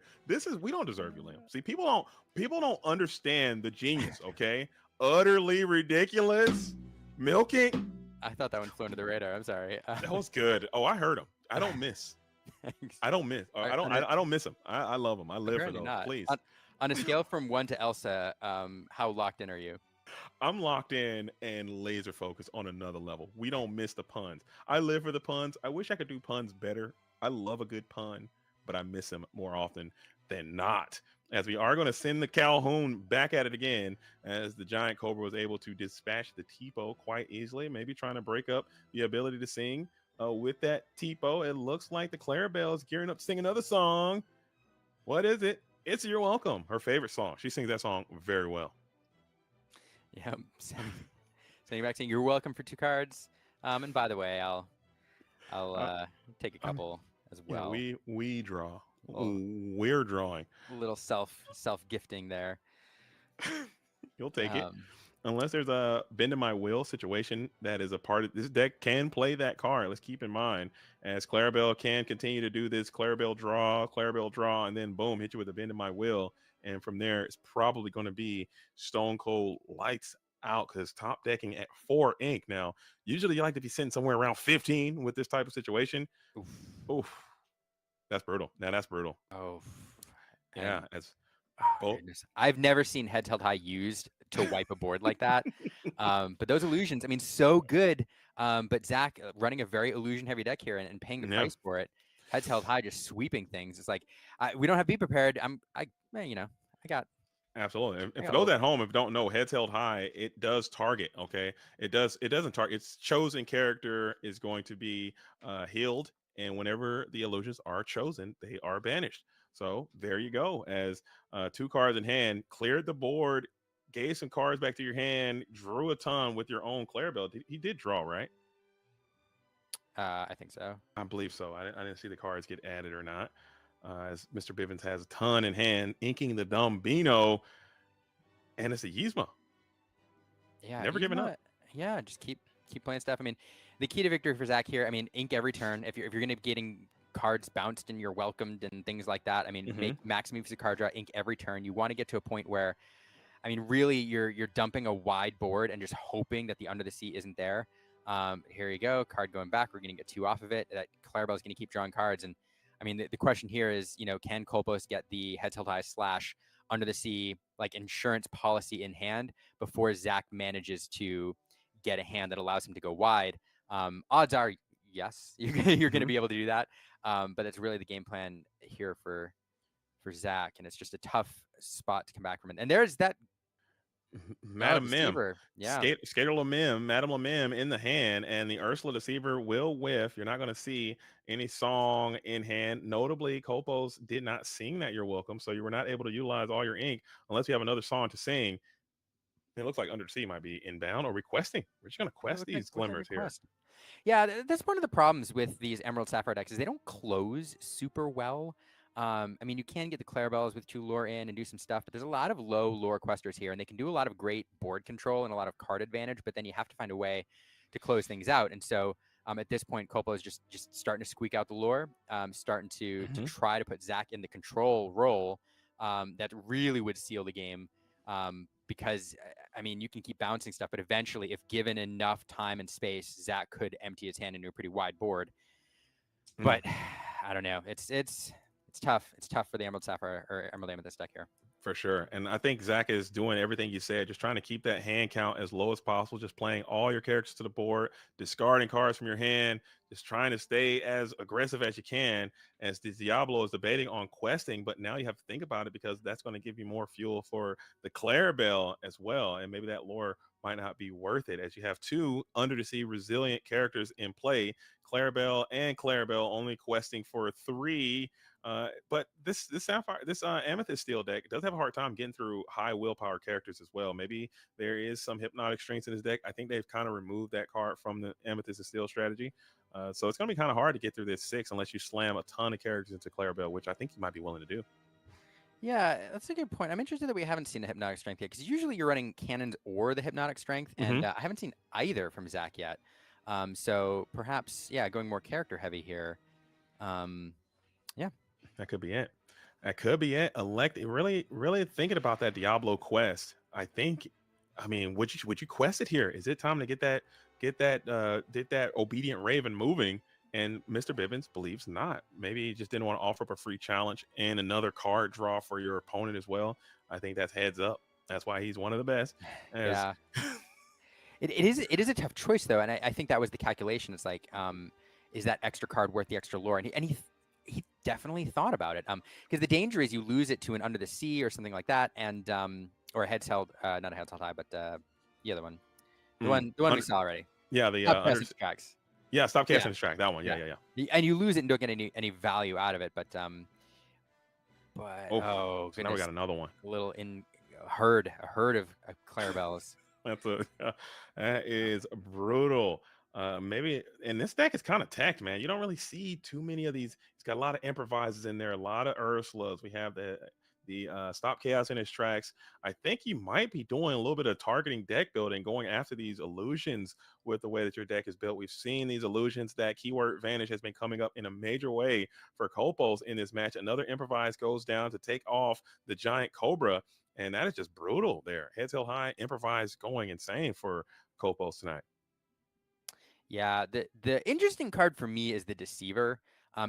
We don't deserve you, Liam. See, people don't understand the genius. Okay, utterly ridiculous. Milking. I thought that one flew under the radar. I'm sorry. That was good. Oh, I heard him. I don't miss. I don't miss. I don't miss him. I love him. I live for those. Please. On a scale from 1 to Elsa, how locked in are you? I'm locked in and laser focused on another level. We don't miss the puns. I live for the puns. I wish I could do puns better. I love a good pun, but I miss them more often than not. As we are going to send the Calhoun back at it again, as the Giant Cobra was able to dispatch the Tipo quite easily, maybe trying to break up the ability to sing with that Tipo. It looks like the Clarabelle is gearing up to sing another song. What is it? It's You're Welcome, her favorite song. She sings that song very well. Yeah, sending back saying you're welcome for 2 cards. And by the way, I'll take a couple as well. Yeah, we draw. We're drawing. A little self gifting there. You'll take it. Unless there's a bend in my will situation that is a part of this deck, can play that card. Let's keep in mind, as Clarabelle can continue to do this Clarabelle draw, and then boom, hit you with a bend in my will. And from there, it's probably going to be Stone Cold lights out, because top decking at 4 ink. Now, usually you like to be sitting somewhere around 15 with this type of situation. Oof. That's brutal. Now that's brutal. Oh, yeah. Oh, goodness. I've never seen heads held high used to wipe a board like that. But those illusions, I mean, so good. But Zach running a very illusion heavy deck here and paying the price for it. Heads held high, just sweeping things. It's like we don't have to be prepared. I got. Absolutely. And for those at home, if you don't know, heads held high, it does target. Okay, it doesn't target. Its chosen character is going to be healed, and whenever the illusions are chosen, they are banished. So there you go. As 2 cards in hand, cleared the board, gave some cards back to your hand, drew a ton with your own Clarabelle. He did draw, right? I think so. I believe so. I didn't see the cards get added or not. As Mr. Bivens has a ton in hand, inking the Dumbino, and it's a Yzma. Yeah, never giving up. Yeah, just keep playing stuff. I mean, the key to victory for Zach here. I mean, ink every turn. If you're going to be getting cards bounced and you're welcomed and things like that. I mean, make max moves to card draw, ink every turn. You want to get to a point where, I mean, really, you're dumping a wide board and just hoping that the under the sea isn't there. Here you go, card going back. We're going to get 2 off of it. That Clarabelle is going to keep drawing cards. And I mean, the question here is, can Kolpos get the heads held high / under the sea like insurance policy in hand before Zach manages to get a hand that allows him to go wide? Odds are yes, you're going to be able to do that. But it's really the game plan here for Zach, and it's just a tough spot to come back from it. And there's that Madam Mim. Yeah. Skater Lamim, Madam Lamim in the hand, and the Ursula Deceiver will whiff. You're not going to see any song in hand. Notably, Kolpos did not sing that You're Welcome, so you were not able to utilize all your ink unless you have another song to sing. It looks like Under the Sea might be inbound or requesting. We're just going to quest these glimmers here. Yeah, that's one of the problems with these Emerald Sapphire decks is they don't close super well. I mean, you can get the Clarabelles with 2 lore in and do some stuff, but there's a lot of low lore questers here, and they can do a lot of great board control and a lot of card advantage, but then you have to find a way to close things out. And so at this point, Kolpo is just starting to squeak out the lore, starting to try to put Zach in the control role that really would seal the game. Because, I mean, you can keep bouncing stuff, but eventually, if given enough time and space, Zach could empty his hand into a pretty wide board. But I don't know. It's tough. It's tough for the Emerald Sapphire or Emerald Amethyst deck here. For sure. And I think Zach is doing everything you said, just trying to keep that hand count as low as possible, just playing all your characters to the board, discarding cards from your hand, just trying to stay as aggressive as you can. As the Diablo is debating on questing, but now you have to think about it because that's going to give you more fuel for the Clarabelle as well. And maybe that lore might not be worth it as you have 2 under the sea resilient characters in play, Clarabelle and Clarabelle only questing for 3. But this Amethyst Steel deck does have a hard time getting through high willpower characters as well. Maybe there is some hypnotic strengths in this deck. I think they've kind of removed that card from the Amethyst Steel strategy. So it's going to be kind of hard to get through this 6 unless you slam a ton of characters into Clarabelle, which I think you might be willing to do. Yeah, that's a good point. I'm interested that we haven't seen the hypnotic strength yet because usually you're running cannons or the hypnotic strength, and I haven't seen either from Zach yet. So perhaps, going more character heavy here. That could be it. That could be it. Really thinking about that Diablo quest. I mean, would you quest it here? Is it time to get that obedient Raven moving? And Mr. Bivens believes not. Maybe he just didn't want to offer up a free challenge and another card draw for your opponent as well. I think that's heads up. That's why he's one of the best. Yeah. It is a tough choice though, and I think that was the calculation. It's like, is that extra card worth the extra lore? And he definitely thought about it. Because the danger is you lose it to an Under the Sea or something like that, and or a heads held, not a heads held high, but the other one, the one we saw already. Yeah, the tracks. Yeah, stop casting distract. That one. Yeah. And you lose it and don't get any value out of it, but oh, so now we got another one. A little a herd of Clarabelles. That is brutal. Maybe, and this deck is kind of tacked, man. You don't really see too many of these. It's got a lot of improvisers in there, a lot of Ursulas. We have the Stop Chaos in his tracks. I think you might be doing a little bit of targeting deck building, going after these illusions with the way that your deck is built. We've seen these illusions. That keyword Vanish has been coming up in a major way for Kolpos in this match. Another improvise goes down to take off the giant Cobra, and that is just brutal there. Heads held high, improvise going insane for Kolpos tonight. Yeah, the interesting card for me is the Deceiver.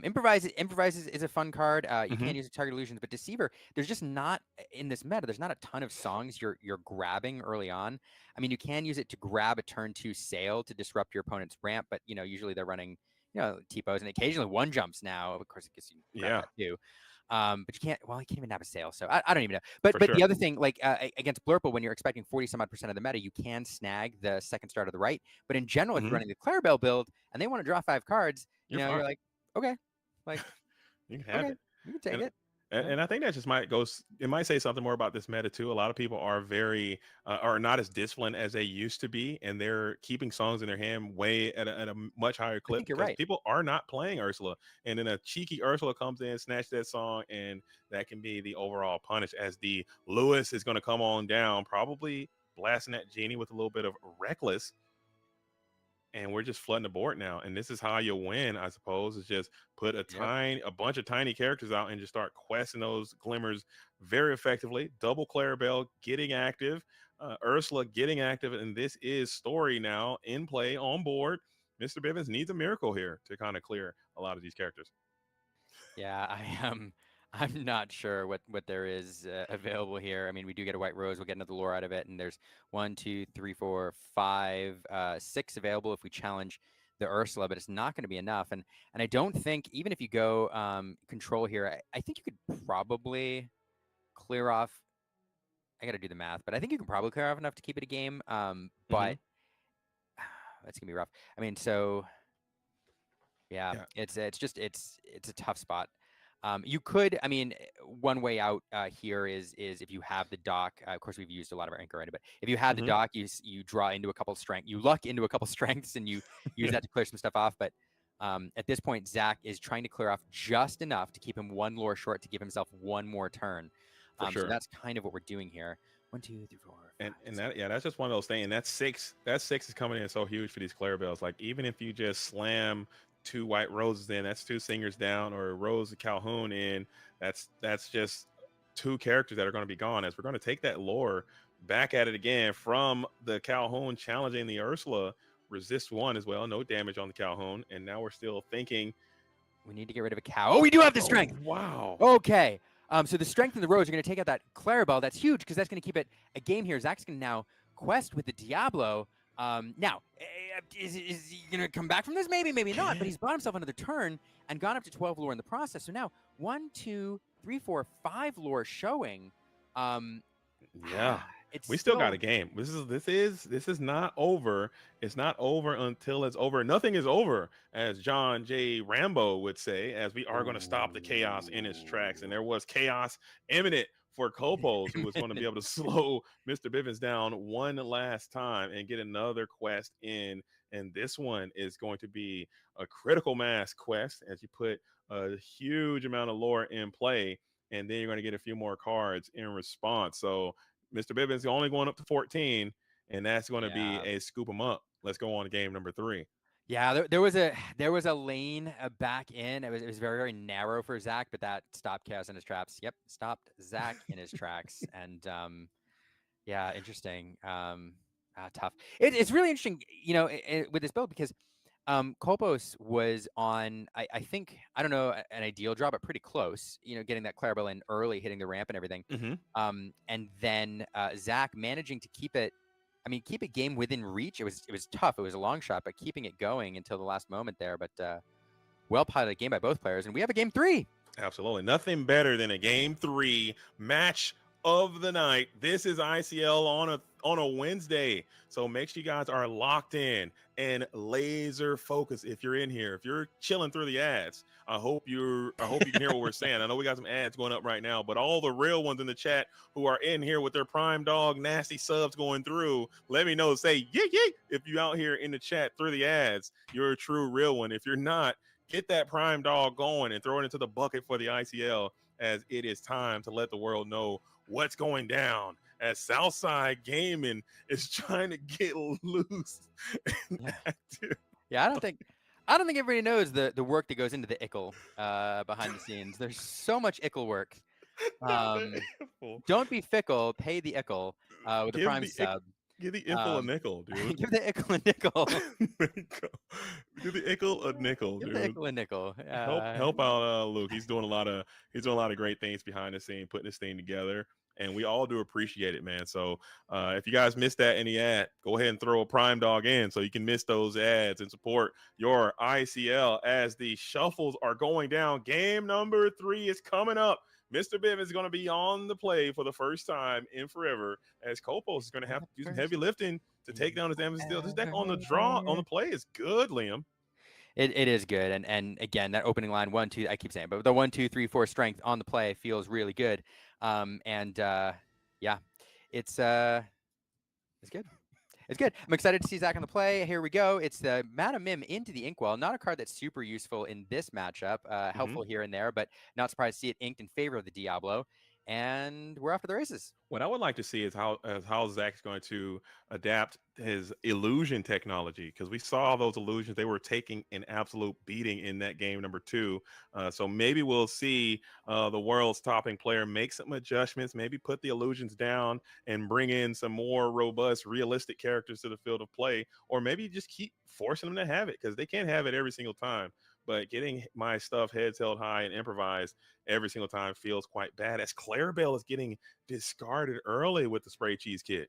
Improvise is a fun card. You can use Target Illusions, but Deceiver, there's just not in this meta. There's not a ton of songs you're grabbing early on. I mean, you can use it to grab a turn 2 sail to disrupt your opponent's ramp, but usually they're running T-pose and occasionally one jumps now. Of course, it gets you grab that too. But you can't. Well, I can't even have a sail, so I don't even know. But the other thing, like against Blurple, when you're expecting 40-some-odd% of the meta, you can snag the second star to the right. But in general, if you're running the Clarabelle build and they want to draw 5 cards, you're like, okay, like you can have it. You can take it. And I think that just it might say something more about this meta too. A lot of people are very are not as disciplined as they used to be, and they're keeping songs in their hand way at a much higher clip because people are not playing Ursula. And then a cheeky Ursula comes in, snatch that song, and that can be the overall punish as the Lewis is going to come on down, probably blasting that Genie with a little bit of Reckless. And we're just flooding the board now. And this is how you win, I suppose, is just put a bunch of tiny characters out and just start questing those glimmers very effectively. Double Clarabelle getting active, Ursula getting active, and this is story now in play on board. Mr. Bivens needs a miracle here to kind of clear a lot of these characters. Yeah, I'm not sure what there is available here. I mean, we do get a White Rose. We'll get another lore out of it. And there's 1, 2, 3, 4, 5, 6 available if we challenge the Ursula, but it's not going to be enough. And I don't think, even if you go control here, I think you could probably clear off. I got to do the math, but I think you can probably clear off enough to keep it a game. But that's going to be rough. I mean, so yeah. It's a tough spot. You could, I mean, one way out here is if you have the dock. Of course, we've used a lot of our anchor already, but if you have the dock, you draw into a couple strength, you luck into a couple strengths, and you use that to clear some stuff off. But at this point, Zach is trying to clear off just enough to keep him one lore short to give himself one more turn. So that's kind of what we're doing here. 1, 2, 3, 4. 5, and that's just one of those things. And that six is coming in so huge for these Clarabelles. Like even if you just slam 2 White Roses in, that's 2 singers down, or a Rose Calhoun in, that's just 2 characters that are going to be gone, as we're going to take that lore back at it again from the Calhoun challenging the Ursula. Resist 1 as well, no damage on the Calhoun, and now we're still thinking we need to get rid of a cow. Oh, we do have the strength. Wow. Okay. So the strength and the Rose are going to take out that Clarabelle. That's huge because that's going to keep it a game here. Zach's going to now quest with the Diablo. Now, is he going to come back from this? Maybe, maybe not. But he's bought himself another turn and gone up to 12 lore in the process. So now 1, 2, 3, 4, 5 lore showing. We still got a game. This is not over. It's not over until it's over. Nothing is over, as John J. Rambo would say, as we are going to stop the chaos in its tracks. And there was chaos imminent for Kopos, who was going to be able to slow Mr. Bivens down one last time and get another quest in. And this one is going to be a critical mass quest, as you put a huge amount of lore in play, and then you're going to get a few more cards in response. So Mr. Bivens is only going up to 14, and that's going to be a scoop them up. Let's go on to game number 3. Yeah, there was a lane back in. It was very, very narrow for Zach, but that stopped Chaos in his traps. Yep, stopped Zach in his tracks. And yeah, interesting. Tough. It's really interesting, with this build, because Kopos was on, I think, I don't know, an ideal draw, but pretty close, getting that Clarabelle in early, hitting the ramp and everything. And then Zach managing to keep it game within reach. It was tough. It was a long shot, but keeping it going until the last moment there. But well piloted game by both players. And we have a game 3. Absolutely. Nothing better than a game 3 match of the night. This is ICL on a Wednesday. So make sure you guys are locked in and laser focused. If you're in here, if you're chilling through the ads, I hope you can hear what we're saying. I know we got some ads going up right now, but all the real ones in the chat who are in here with their Prime Dog nasty subs going through, let me know. Say yay. If you out here in the chat through the ads, you're a true real one. If you're not, get that Prime Dog going and throw it into the bucket for the ICL, as it is time to let the world know what's going down, as Southside Gaming is trying to get loose. Yeah, I don't think everybody knows the work that goes into the ICL behind the scenes. There's so much ICL work. Don't be fickle. Pay the ICL with a Prime sub. Give the Ickle a nickel, dude. Give the Ickle a nickel. Give the Ickle a nickel, dude. Give the Ickle a nickel. Help out Luke. He's doing a lot of great things behind the scene, putting this thing together. And we all do appreciate it, man. So if you guys missed that in the ad, go ahead and throw a Prime Dog in so you can miss those ads and support your ICL as the shuffles are going down. Game number 3 is coming up. Mr. Bivens is going to be on the play for the first time in forever, as Kopos is going to have to do some heavy lifting to take down his Amethyst Steel. This deck on the play is good, Liam. It is good, and again, that opening line 1, 2, I keep saying, but the 1, 2, 3, 4 strength on the play feels really good. Yeah, it's good. It's good. I'm excited to see Zach on the play. Here we go. It's the Madam Mim into the Inkwell. Not a card that's super useful in this matchup. Helpful here and there, but not surprised to see it inked in favor of the Diablo. And we're off to the races. What I would like to see is how Zach's going to adapt his illusion technology, because we saw those illusions. They were taking an absolute beating in that game number 2. So maybe we'll see the world's topping player make some adjustments, maybe put the illusions down and bring in some more robust, realistic characters to the field of play, or maybe just keep forcing them to have it, because they can't have it every single time. But getting my stuff heads held high and improvised every single time feels quite bad, as Clarabelle is getting discarded early with the spray cheese kit.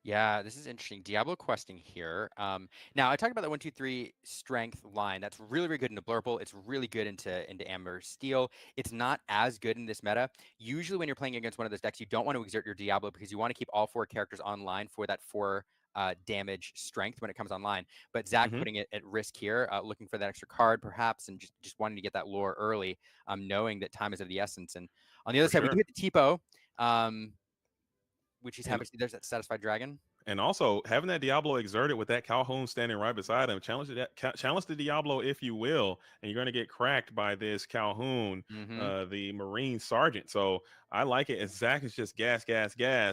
Yeah, this is interesting. Diablo questing here. Now, I talked about the 1, 2, 3 strength line. That's really, really good into Blurple. It's really good into Amber Steel. It's not as good in this meta. Usually when you're playing against one of those decks, you don't want to exert your Diablo because you want to keep all 4 characters online for that 4 damage strength when it comes online. But Zach putting it at risk here, looking for that extra card perhaps, and just wanting to get that lore early, knowing that time is of the essence. And on the other side, we do hit the Tipo, which he's happy to see. There's that Satisfied Dragon. And also having that Diablo exerted with that Calhoun standing right beside him, challenge the Diablo if you will, and you're going to get cracked by this Calhoun, the Marine Sergeant. So I like it. As Zach is just gas,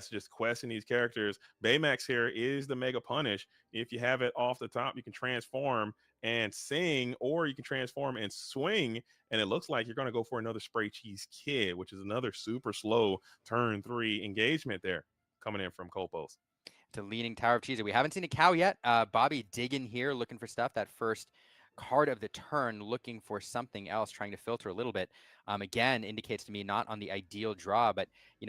just questing these characters. Baymax here is the mega punish. If you have it off the top, you can transform and sing, or you can transform and swing, and it looks like you're going to go for another Spray Cheese Kid, which is another super slow turn 3 engagement there coming in from Kolpos. To Leaning Tower of Cheese. We haven't seen a cow yet. Bobby digging here, looking for stuff. That first card of the turn, looking for something else, trying to filter a little bit. Again, indicates to me not on the ideal draw, but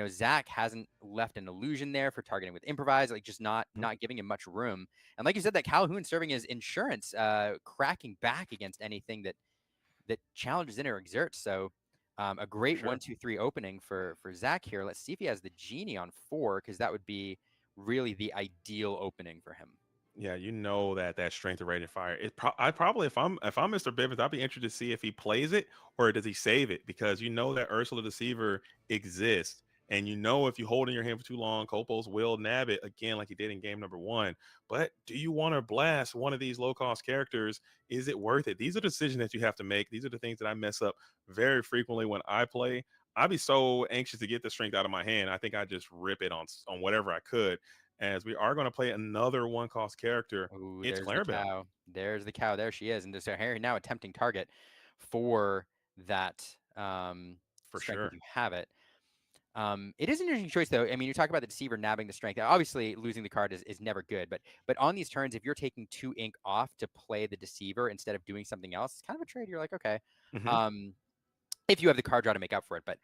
Zach hasn't left an illusion there for targeting with improvise, like just not giving him much room. And like you said, that Calhoun serving as insurance, cracking back against anything that challenges in or exerts. So a great 1, 2, 3 opening for Zach here. Let's see if he has the Genie on 4, because that would be really the ideal opening for him. Yeah, that strength of Radiant Fire. I probably, if I'm Mr. Bivens, I'd be interested to see if he plays it or does he save it, because that Ursula Deceiver exists, and if you hold in your hand for too long, Kopos will nab it again like he did in game number 1. But do you want to blast one of these low-cost characters? Is it worth it? These are decisions that you have to make. These are the things that I mess up very frequently when I play. I'd be so anxious to get the strength out of my hand. I think I'd just rip it on whatever I could, as we are going to play another 1-cost character. Ooh, it's Clarabelle. There's the cow. There she is. And so Harry now a tempting target for that. For sure. You have it. It is an interesting choice, though. I mean, you talk about the Deceiver nabbing the strength. Obviously, losing the card is never good. But on these turns, if you're taking 2 ink off to play the Deceiver instead of doing something else, it's kind of a trade. You're like, okay. If you have the card draw to make up for it. But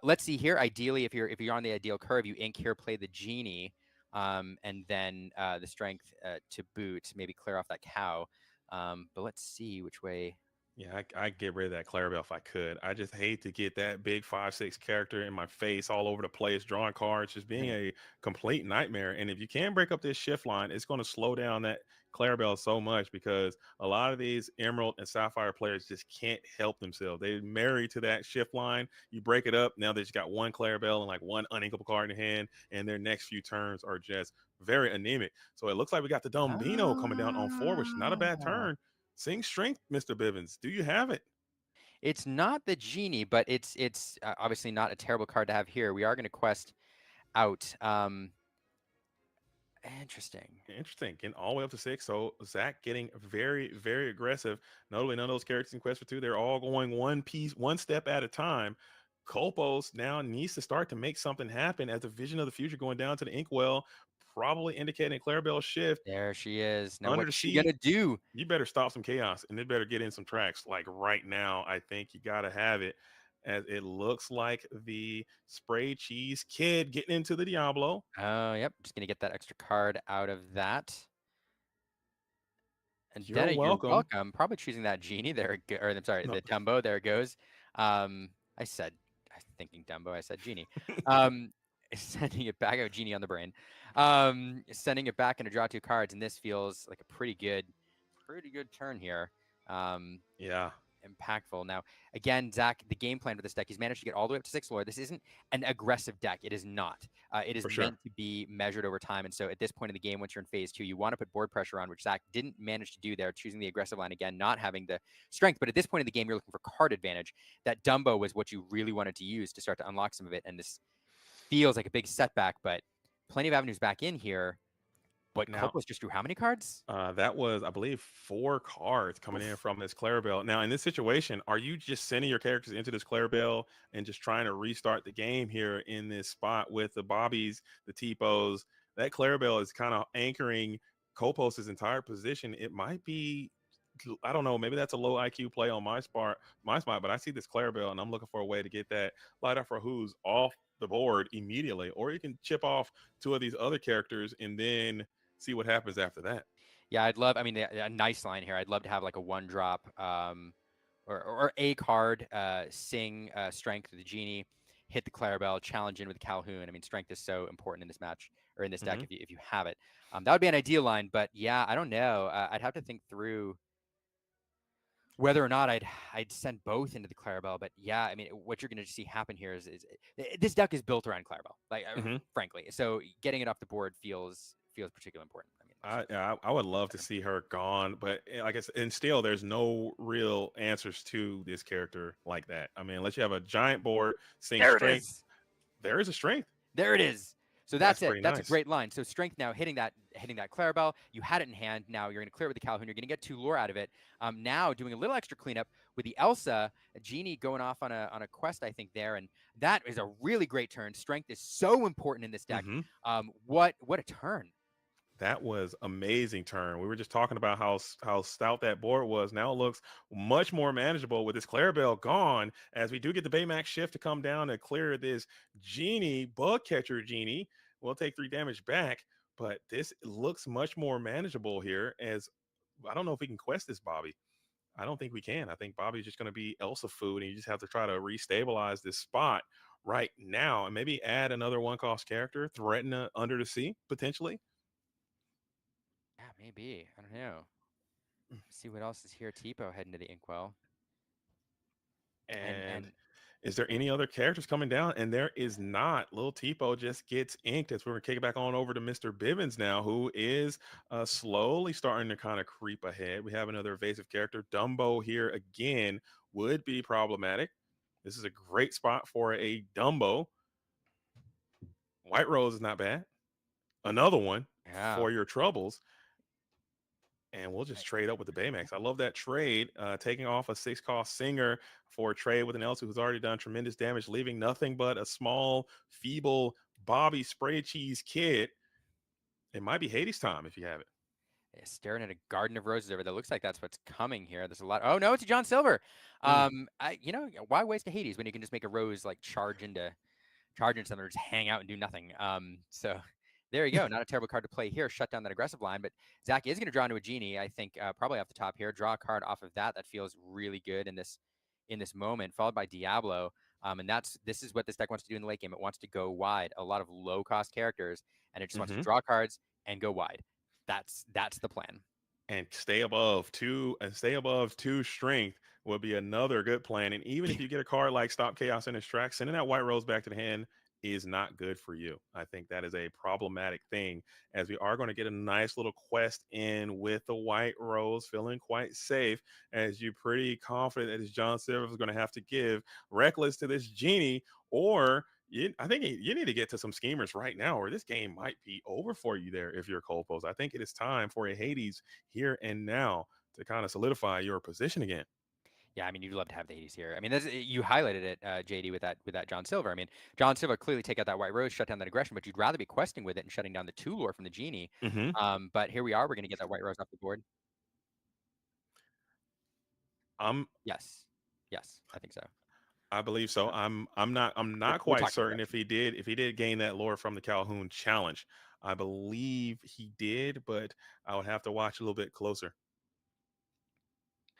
let's see here. Ideally, if you're on the ideal curve, you ink here, play the Genie, and then the strength to boot, maybe clear off that cow. But let's see which way. Yeah, I'd get rid of that Clarabelle if I could. I just hate to get that big 5/6 character in my face all over the place, drawing cards, just being a complete nightmare. And if you can break up this shift line, it's going to slow down that Clarabelle so much, because a lot of these Emerald and Sapphire players just can't help themselves. They're married to that shift line. You break it up, now they just got one Clarabelle and like one uninkable card in hand, and their next few turns are just very anemic. So it looks like we got the Dumbino coming down on 4, which is not a bad turn. Sing strength, Mr. Bivens. Do you have it? It's not the Genie, but it's obviously not a terrible card to have here. We are going to quest out. Interesting. Getting all the way up to 6. So Zach getting very, very aggressive. Notably, none of those characters in quest for 2. They're all going one step at a time. Kolpos now needs to start to make something happen, as the Vision of the Future going down to the Inkwell probably indicating a Clarabelle shift. There she is. Now Under what's the she sea, gonna do? You better stop some chaos, and it better get in some tracks like right now. I think you got to have it, as it looks like the spray cheese kid getting into the Diablo. Oh, yep. Just gonna get that extra card out of that. And You're then you're welcome. welcome. Probably choosing that genie there, or I'm sorry, No. the Dumbo. There it goes. I thinking Dumbo. I said genie. Sending it back. I have a genie on the brain. Sending it back into draw 2 cards, and this feels like a pretty good turn here. Yeah. Impactful. Now, again, Zach, the game plan with this deck, he's managed to get all the way up to 6 lore. This isn't an aggressive deck. It is not. It is meant to be measured over time. And so at this point in the game, once you're in phase 2, you want to put board pressure on, which Zach didn't manage to do there, choosing the aggressive line again, not having the strength. But at this point in the game, you're looking for card advantage. That Dumbo was what you really wanted to use to start to unlock some of it. And this feels like a big setback, but plenty of avenues back in here. But Kolpos just drew how many cards? That was, I believe, 4 cards coming in from this Clarabelle. Now, in this situation, are you just sending your characters into this Clarabelle and just trying to restart the game here in this spot with the Bobbies, the Tipos? That Clarabelle is kind of anchoring Kolpos' entire position. It might be, I don't know, maybe that's a low IQ play on my spot, but I see this Clarabelle and I'm looking for a way to get that Light Up for Who's off the board immediately. Or you can chip off 2 of these other characters and then see what happens after that. Yeah, I'd love, a nice line here. I'd love to have like a 1-drop or a card, sing Strength with the Genie, hit the Clarabelle, challenge in with Calhoun. Strength is so important in this match, or in this deck, if you have it. That would be an ideal line, but yeah, I don't know. I'd have to think through whether or not I'd send both into the Clarabelle. But yeah, what you're going to see happen here is this deck is built around Clarabelle, frankly. So getting it off the board feels particularly important. I would love to see her gone, but like I said, and still, there's no real answers to this character like that. Unless you have a giant board, saying strength. There is a strength. There it is. So that's it. That's nice. A great line. So strength now hitting that Clarabelle. You had it in hand. Now you're going to clear it with the Calhoun. You're going to get 2 lore out of it. Now doing a little extra cleanup with the Elsa, a Genie going off on a quest, I think there, and that is a really great turn. Strength is so important in this deck. What a turn. That was amazing turn. We were just talking about how stout that board was. Now it looks much more manageable with this Clarabelle gone, as we do get the Baymax shift to come down and clear this Genie, bug catcher Genie. We'll take 3 damage back, but this looks much more manageable here, as I don't know if we can quest this Bobby. I don't think we can. I think Bobby's just going to be Elsa food, and you just have to try to restabilize this spot right now and maybe add another 1-cost character, threaten Under the Sea, potentially. Yeah, maybe. I don't know. See what else is here. Tipo heading to the Inkwell. And is there any other characters coming down? And there is not. Little Tipo just gets inked, as we're going to kick it back on over to Mr. Bivens now, who is slowly starting to kind of creep ahead. We have another evasive character. Dumbo here again would be problematic. This is a great spot for a Dumbo. White Rose is not bad. Another one for your troubles. And we'll just trade up with the Baymax. I love that trade, taking off a 6-cost Singer for a trade with an Elsa who's already done tremendous damage, leaving nothing but a small, feeble Bobby Spray Cheese kid. It might be Hades time if you have it. Yeah, staring at a garden of roses over there. Looks like that's what's coming here. There's a lot. Oh no, it's a John Silver. Why waste a Hades when you can just make a rose like charge into something or just hang out and do nothing? So there you go. Not a terrible card to play here. Shut down that aggressive line. But Zach is going to draw into a Genie, I think, probably off the top here. Draw a card off of that. That feels really good in this moment, followed by Diablo. And this is what this deck wants to do in the late game. It wants to go wide. A lot of low-cost characters, and it just wants to draw cards and go wide. That's the plan. And stay above 2 strength would be another good plan. And even if you get a card like Stop Chaos in its tracks, sending that White Rose back to the hand is not good for you. I think that is a problematic thing, as we are going to get a nice little quest in with the White Rose, feeling quite safe, as you're pretty confident that this John Silver is going to have to give Reckless to this Genie, or I think you need to get to some schemers right now, or this game might be over for you there if you're Kolpos. I think it is time for a Hades here and now to kind of solidify your position again. Yeah, I mean, you'd love to have the Hades here. I mean, you highlighted it, JD, with that John Silver. I mean, John Silver clearly take out that White Rose, shut down that aggression, but you'd rather be questing with it and shutting down the 2 lore from the Genie. But here we are. We're going to get that White Rose off the board. Yes, I think so. I believe so. I'm not quite certain if he did gain that lore from the Calhoun challenge. I believe he did, but I would have to watch a little bit closer.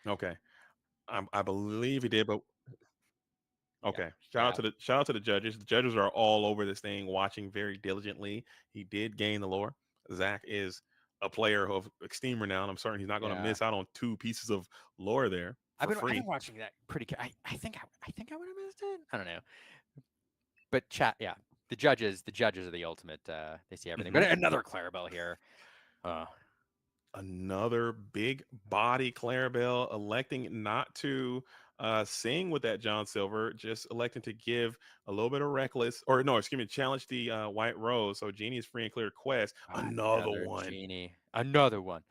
Okay, I believe he did, but okay. Shout out to the judges. The judges are all over this thing, watching very diligently. He did gain the lore. Zach is a player of extreme renown. I'm certain he's not going to miss out on 2 pieces of lore there for free. I've been watching that pretty. I think I would have missed it. I don't know. But chat, yeah, the judges are the ultimate. They see everything. But another Clarabelle here. Another big body Clarabelle electing not to sing with that John Silver, just electing to give a little bit of reckless, or no, excuse me, challenge the White Rose. So Genie is free and clear quest. Another one. Genie. Another one.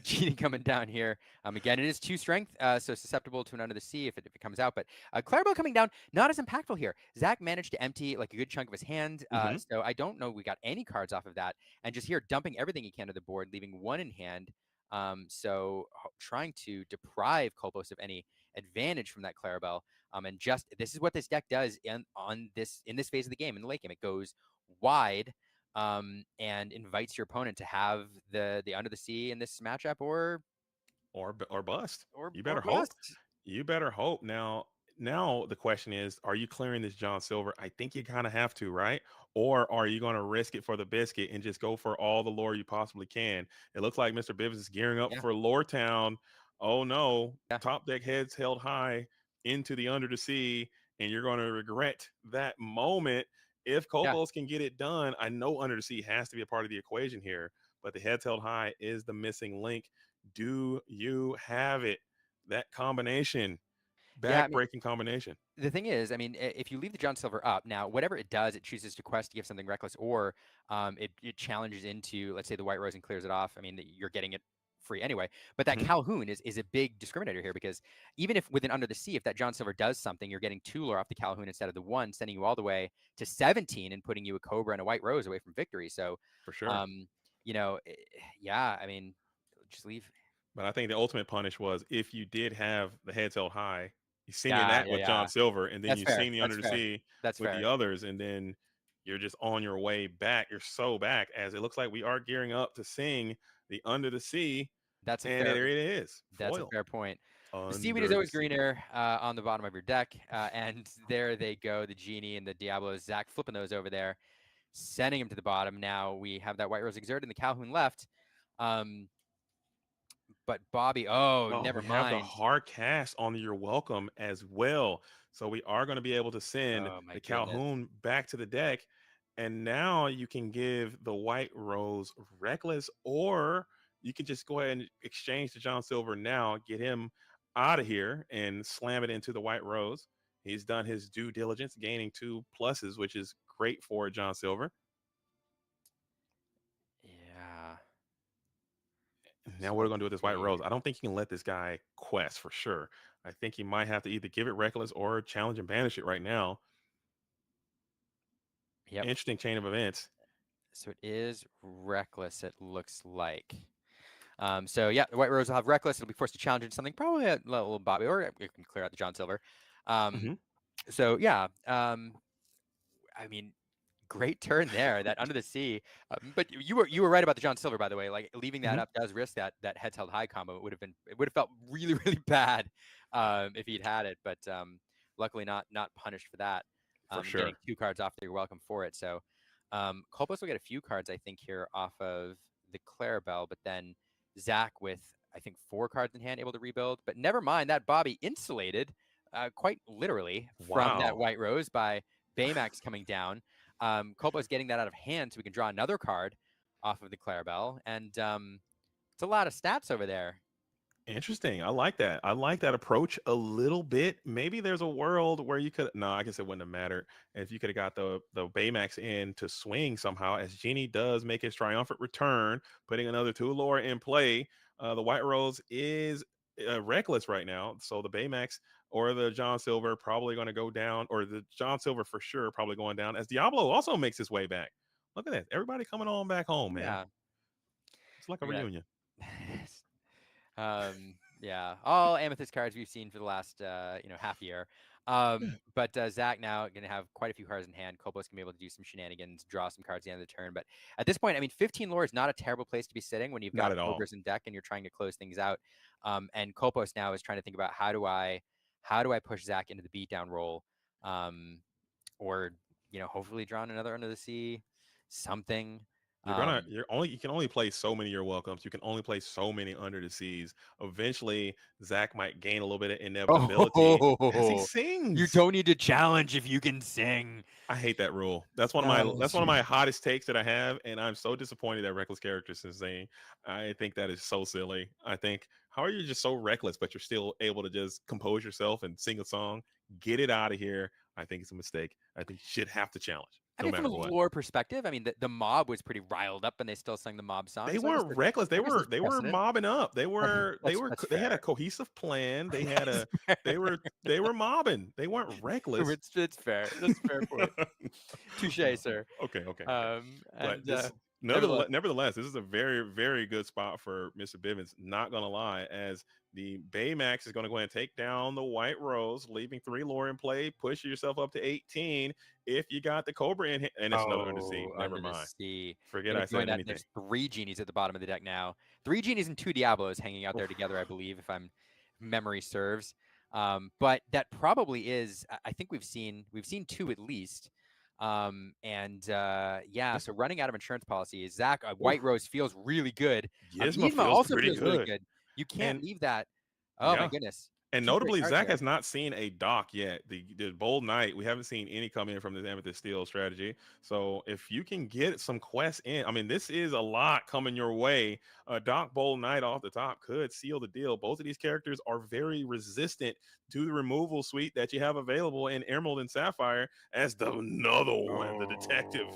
Genie coming down here. Again, it is 2 strength, so susceptible to an Under the Sea if it comes out. But Clarabelle coming down, not as impactful here. Zach managed to empty like a good chunk of his hand, so I don't know we got any cards off of that. And just here dumping everything he can to the board, leaving 1 in hand. So trying to deprive Kolpos of any advantage from that Clarabelle. And just this is what this deck does in this phase of the game, in the late game. It goes wide and invites your opponent to have the Under the Sea in this matchup or bust. You better or hope. bust. You better hope. Now the question is, are you clearing this John Silver? I think you kind of have to, right? Or are you going to risk it for the biscuit and just go for all the lore you possibly can? It looks like Mr. Bivens is gearing up for Lore Town. Oh no, top deck heads held high into the Under the Sea, and you're going to regret that moment. If Kolpos can get it done, I know Under the Sea has to be a part of the equation here, but the heads held high is the missing link. Do you have it? That combination, back-breaking combination. The thing is, I mean, if you leave the John Silver up, now whatever it does, it chooses to quest to give something reckless, or it challenges into, let's say, the White Rose and clears it off. I mean, you're getting it free anyway. But that Calhoun is a big discriminator here, because even if within Under the Sea, if that John Silver does something, you're getting 2 lore off the Calhoun instead of the 1, sending you all the way to 17 and putting you a Cobra and a White Rose away from victory. So for sure, you know, yeah, I mean, just leave. But I think the ultimate punish was if you did have the heads held high, you singing that with John Silver, and then you sing the Under the Sea with the others, and then you're just on your way back. You're so back, as it looks like we are gearing up to sing the Under the Sea. That's and there it is. That's a fair point. The seaweed is always greener on the bottom of your deck, and there they go, the Genie and the Diablos. Zach flipping those over there, sending him to the bottom. Now we have that White Rose Exert and the Calhoun left. But Bobby, never mind. We have the hard cast on your welcome as well. So we are going to be able to send the Calhoun back to the deck. And now you can give the White Rose reckless, or you can just go ahead and exchange the John Silver now, get him out of here and slam it into the White Rose. He's done his due diligence, gaining 2 pluses, which is great for John Silver. Yeah. Now what are we going to do with this White Rose? I don't think you can let this guy quest for sure. I think he might have to either give it reckless or challenge and banish it right now. Yep. Interesting chain of events. So it is reckless, it looks like. So yeah, the White Rose will have reckless. It'll be forced to challenge into something, probably a little Bobby, or you can clear out the John Silver. So yeah, I mean, great turn there, that Under the Sea. But you were right about the John Silver, by the way. Like leaving that up does risk that heads held high combo. It would have felt really, really bad if he'd had it. But luckily not punished for that. For sure. Getting 2 cards off, you're welcome for it. So Kolpos will get a few cards, I think, here off of the Clarabelle, but then Zach with, I think, 4 cards in hand, able to rebuild. But never mind, that Bobby insulated, quite literally, from that White Rose by Baymax coming down. Kolpos getting that out of hand so we can draw another card off of the Clarabelle. And it's a lot of stats over there. Interesting. I like that. I like that approach a little bit. Maybe there's a world where you could, no, I guess it wouldn't have mattered if you could have got the Baymax in to swing somehow, as Genie does make his triumphant return, putting another 2 lore in play. The White Rose is reckless right now. So the Baymax or the John Silver probably going to go down, or the John Silver for sure probably going down, as Diablo also makes his way back. Look at that. Everybody coming on back home, man. Yeah. It's like a reunion. Yeah, all Amethyst cards we've seen for the last half year. But Zach now going to have quite a few cards in hand. Kopos can be able to do some shenanigans, draw some cards at the end of the turn. But at this point, I mean, 15 lore is not a terrible place to be sitting when you've got Cobras in deck and you're trying to close things out. And Kopos now is trying to think about how do I push Zach into the beatdown role, or hopefully draw another Under the Sea, something. You can only play so many Your Welcomes. You can only play so many Under the Seas. Eventually, Zach might gain a little bit of inevitability as he sings. You don't need to challenge if you can sing. I hate that rule. That's one of my hottest takes that I have, and I'm so disappointed that reckless characters is saying. I think that is so silly. I think, how are you just so reckless, but you're still able to just compose yourself and sing a song? Get it out of here. I think it's a mistake. I think you should have to challenge. I mean, from a lore perspective, I mean, the mob was pretty riled up, and they still sang the mob song. They weren't reckless. They were mobbing up. They had a cohesive plan. They had they were mobbing. They weren't reckless. It's fair. That's a fair point. Touche, sir. Okay. But nevertheless, this is a very, very good spot for Mr. Bivens. Not gonna lie, as the Baymax is going to go ahead and take down the White Rose, leaving 3 lore in play. Push yourself up to 18 if you got the Cobra in, and it's another Under the Sea. Never mind. Forget I said anything. There's 3 genies at the bottom of the deck now. 3 genies and 2 Diablos hanging out there together, I believe, if memory serves. But that probably is. I think we've seen 2 at least. So running out of insurance policy is Zach. White Rose feels really good. Yzma also feels really good. You can't leave that. Oh my goodness. And notably, Zach has not seen a dock yet. The Bold Knight, we haven't seen any come in from the Amethyst Steel strategy. So if you can get some quests in, I mean, this is a lot coming your way. A dock Bold Knight off the top could seal the deal. Both of these characters are very resistant to the removal suite that you have available in Emerald and Sapphire, as another one, the detective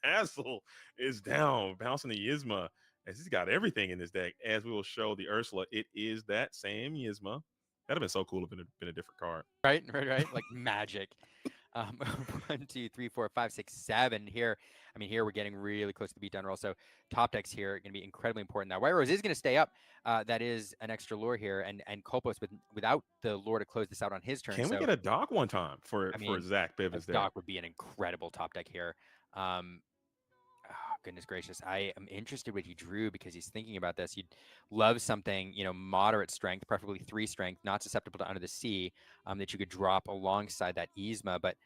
Basil is down, bouncing the Yzma. As he's got everything in this deck, as we will show the Ursula, it is that same Yzma. That'd have been so cool if it had been a different card. Right, like magic. 1, 2, 3, 4, 5, 6, 7 here. I mean, here we're getting really close to the beatdown roll. So top decks here are going to be incredibly important. Now, White Rose is going to stay up. That is an extra lure here, and Kolpos without the lure to close this out on his turn. Can we get a dock one time for Zach Bivens? A dock would be an incredible top deck here. Oh, goodness gracious. I am interested what he drew, because he's thinking about this. You'd love something, moderate strength, preferably 3 strength, not susceptible to Under the Sea, that you could drop alongside that Yzma, but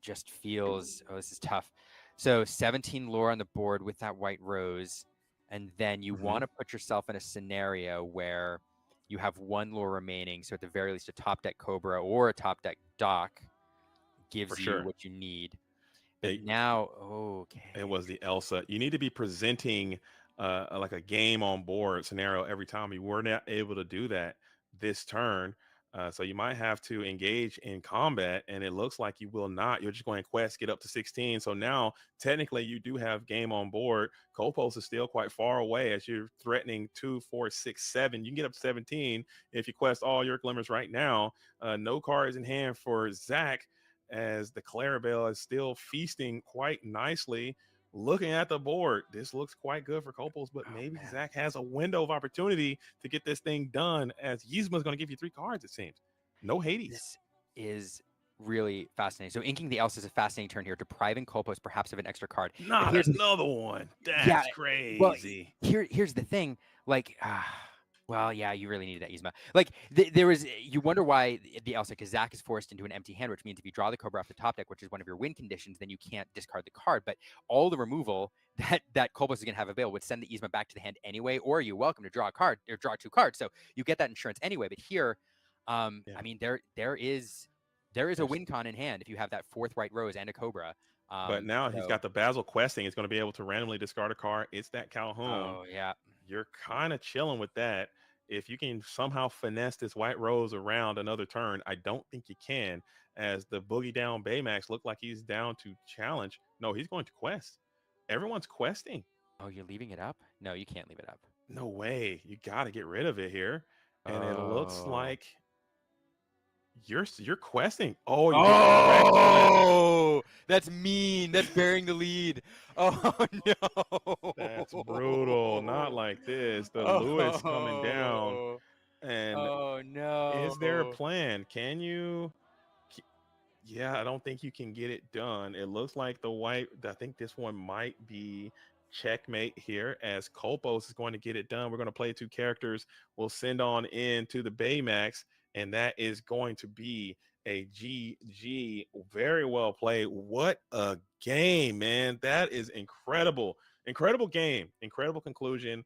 just feels, this is tough. So 17 lore on the board with that White Rose, and then you want to put yourself in a scenario where you have 1 lore remaining, so at the very least a top deck Cobra or a top deck Dock gives you what you need. It was the Elsa. You need to be presenting like a game on board scenario every time. You were not able to do that this turn. So you might have to engage in combat, and it looks like you will not. You're just going to quest, get up to 16. So now technically you do have game on board. Kolpos is still quite far away, as you're threatening 2, 4, 6, 7. You can get up to 17 if you quest all your glimmers right now. No cards in hand for Zach, as the Clarabelle is still feasting quite nicely. Looking at the board, this looks quite good for Kopos, but maybe Zach has a window of opportunity to get this thing done, as Yzma is going to give you 3 cards, it seems. No Hades. This is really fascinating. So inking the Elsa is a fascinating turn here, depriving Kopos perhaps of an extra card. Not another one. That's crazy. Well, here's the thing. You really needed that Yzma. You wonder why the Elsa, because Zach is forced into an empty hand, which means if you draw the Cobra off the top deck, which is one of your win conditions, then you can't discard the card. But all the removal that Kolpos is going to have available would send the Yzma back to the hand anyway, or you're welcome to draw a card or draw 2 cards. So you get that insurance anyway. But here, I mean, there is a win con in hand if you have that 4th White Rose and a Cobra. But now he's got the Basil questing. It's going to be able to randomly discard a card. It's that Calhoun. Oh, yeah. You're kind of chilling with that. If you can somehow finesse this White Rose around another turn, I don't think you can, as the boogie down Baymax looked like he's down to challenge. No, he's going to quest. Everyone's questing. Oh, you're leaving it up? No, you can't leave it up. No way. You got to get rid of it here. And it looks like you're questing. Oh, you hit the correct one. Oh, that's mean. That's burying the lead. Oh no. That's brutal. Not like this. The Lewis coming down. And Oh no. is there a plan? Can you? Yeah, I don't think you can get it done. It looks like the white. I think this one might be checkmate here, as Kolpos is going to get it done. We're going to play two characters. We'll send on in to the Baymax, and that is going to be a GG. Very well played. What a game, man. That is incredible. Incredible game. Incredible conclusion.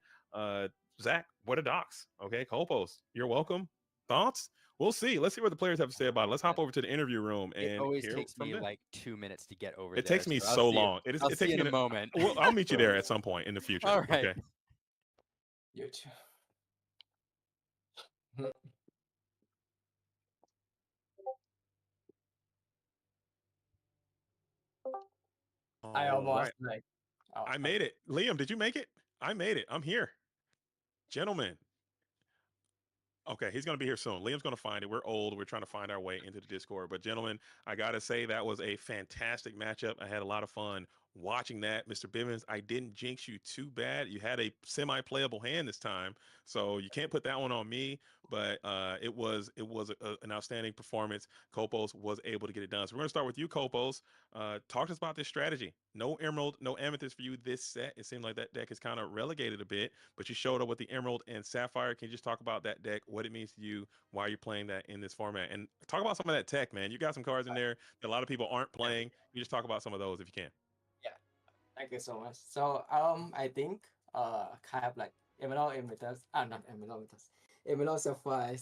Zach, what a docs. Okay, Kolpos, you're welcome. Thoughts? We'll see. Let's see what the players have to say about it. Let's hop over to the interview room and it always hear takes from me them. like 2 minutes to get over It there. takes me so so long. It takes me me in a moment. Well, I'll meet you there at some point in the future. All right. Okay. You too. I almost right. I made it. Liam, did you make it? I made it. I'm here. Gentlemen. Okay, he's going to be here soon. Liam's going to find it. We're old. We're trying to find our way into the Discord. But gentlemen, I got to say that was a fantastic matchup. I had a lot of fun watching that. Mr. Bivens, I didn't jinx you too bad. You had a semi-playable hand this time, so you can't put that one on me. But it was an outstanding performance. Kopos was able to get it done. So we're going to start with you, Kopos. Talk to us about this strategy. No Emerald, no Amethyst for you this set. It seemed like that deck is kind of relegated a bit, but you showed up with the Emerald and Sapphire. Can you just talk about that deck, what it means to you, why you're playing that in this format, and talk about some of that tech, man. You got some cards in there that a lot of people aren't playing. You just talk about some of those if you can. Yeah, thank you so much. So I think kind of like Emerald Amethyst, not Emerald Amethyst, Emerald Sapphire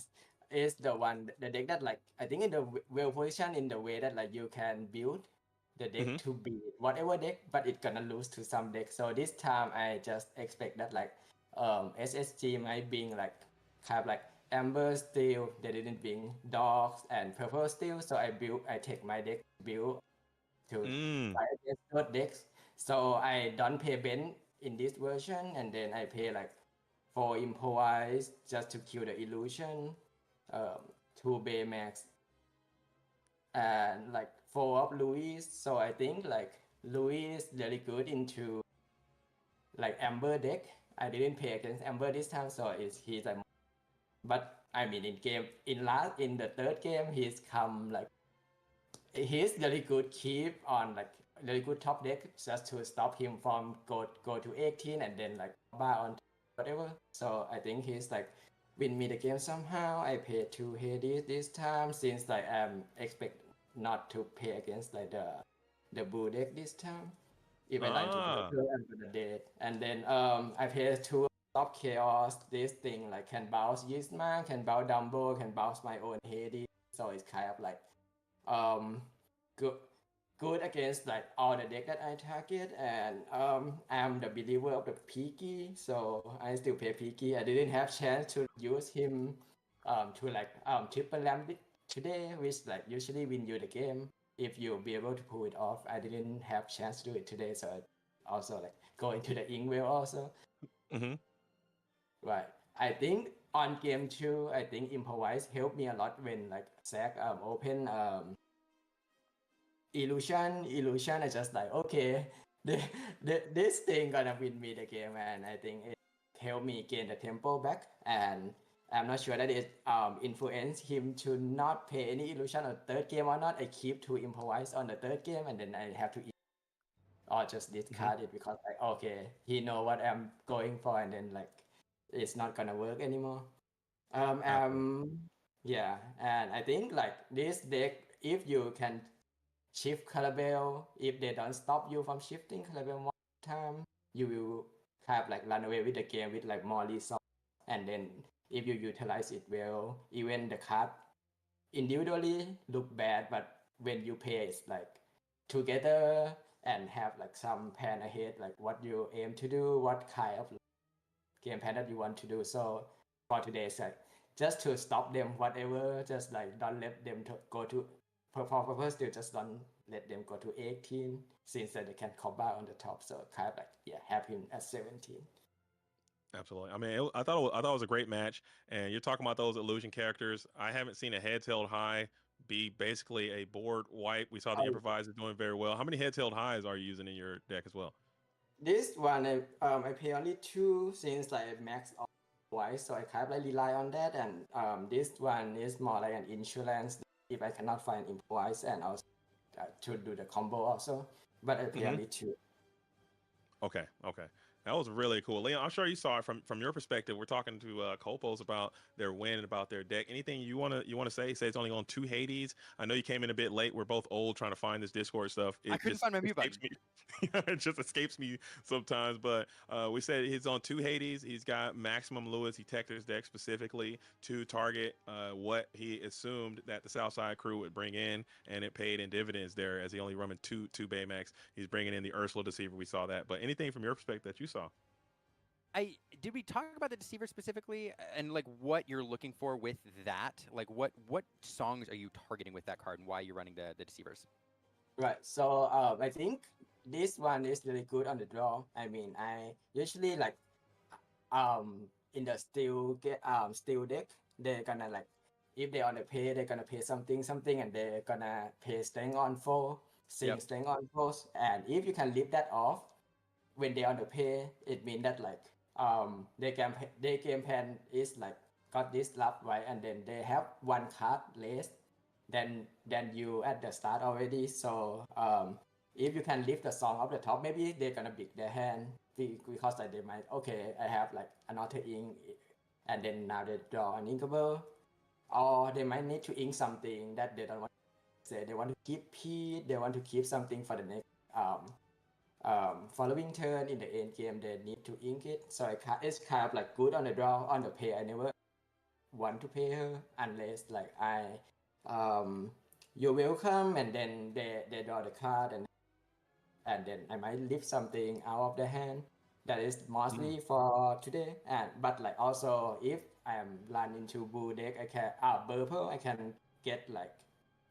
is the deck that like I think in the well position in the way that like you can build the deck to be whatever deck, but it's gonna lose to some deck. So this time I just expect that like SSG might being like kind of like Amber Steel, they didn't bring Dogs and Purple Steel, so I take my deck build to fight against those decks. So I don't pay Ben in this version, and then I pay like 4 improvise just to kill the illusion, 2 Baymax, and like 4 of Louis. So I think like Louis is really good into like Amber deck. I didn't play against Amber this time, so he's like, but I mean in the third game he's come like he's really good keep on like really good top deck just to stop him from go to 18 and then like bar on whatever. So I think he's like win me the game somehow. I paid 2 Hades this time since like I'm expect not to pay against like the blue deck this time. Even like I'm gonna dead. And then I pay 2 stop chaos. This thing like can bounce Yzma, can bounce Dumbo, can bounce my own Hades. So it's kind of like good against like all the deck that I target, and I'm the believer of the Peaky, so I still play Peaky. I didn't have chance to use him to like triple lamp today, which like usually win you the game if you'll be able to pull it off. I didn't have chance to do it today, so I also like go into the Inkwell also. Right. I think on game 2, I think improvise helped me a lot when like Zach open illusion. I just like, okay, this thing gonna win me the game, and I think it helped me gain the tempo back. And I'm not sure that it influenced him to not play any illusion on third game or not. I keep to improvise on the third game, and then I have to or just discard it because like, okay, he know what I'm going for, and then like it's not gonna work anymore. Yeah, and I think like this deck, if you can shift Clarabelle, if they don't stop you from shifting Clarabelle one time, you will have like run away with the game with like more resource. And then if you utilize it well, even the card individually look bad, but when you play it's like together and have like some plan ahead, like what you aim to do, what kind of game plan that you want to do. So for today, it's like just to stop them, whatever, just like don't let them go to for still just don't let them go to 18 since that they can combat on the top. So kind of like have him at 17. Absolutely. I mean, I thought it was a great match, and you're talking about those illusion characters. I haven't seen a heads held high be basically a board wipe. We saw the improviser doing very well. How many heads held highs are you using in your deck as well? This one I play only 2 since like max twice, so I kind of like rely on that. And this one is more like an insurance if I cannot find improvise, and also to do the combo also. But I play only 2. Okay. That was really cool. Leon, I'm sure you saw it from your perspective. We're talking to Copos about their win and about their deck. Anything you wanna say? Say it's only on 2 Hades. I know you came in a bit late. We're both old trying to find this Discord stuff. I couldn't find my mute button. It just escapes me sometimes. But we said he's on 2 Hades. He's got maximum Lewis. He teched his deck specifically to target what he assumed that the Southside crew would bring in, and it paid in dividends there as he only running two Baymax. He's bringing in the Ursula Deceiver. We saw that. But anything from your perspective that you saw? Did we talk about the Deceiver specifically, and like what you're looking for with that? Like what songs are you targeting with that card, and why you're running the Deceivers? Right. So I think this one is really good on the draw. I mean, I usually like in the steel deck, they're gonna like, if they're on the pay, they're gonna pay something, and they're gonna pay strength on 4, sing strength on 4, and if you can leave that off when they're on the pay, it means that like their game plan is like got this lap right, and then they have 1 card less than you at the start already. So if you can lift the song off the top, maybe they're gonna pick their hand because like they might, okay, I have like another ink, and then now they draw an inkable, or they might need to ink something that they don't want to say. They want to keep P, they want to keep something for the next following turn in the end game. They need to ink it. So it's kind of like good on the draw. On the pay, I never want to pay her unless like you're welcome, and then they draw the card, and then I might lift something out of the hand. That is mostly for today. And but like also if I am run into blue deck, I can purple, I can get like,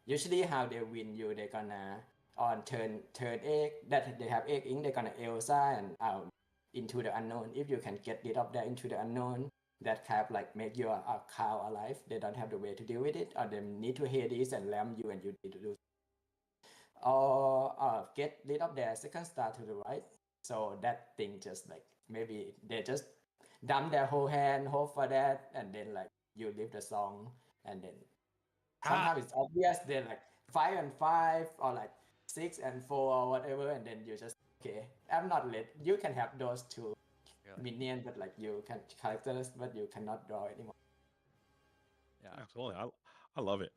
usually how they win you, they're gonna on turn 8 that they have 8 ink, they're gonna Elsa and into the unknown. If you can get rid of that into the unknown, that kind of like make your cow alive. They don't have the way to deal with it, or they need to Hades and lamb you, and you need to do, or get rid of their second star to the right. So that thing just like, maybe they just dump their whole hand, hope for that, and then like you leave the song, and then sometimes it's obvious they're like 5 and 5, or like 6 and 4, or whatever, and then you just, okay, I'm not let you can have those 2 minion, but like you can characters, but you cannot draw anymore. Yeah, absolutely. I love it.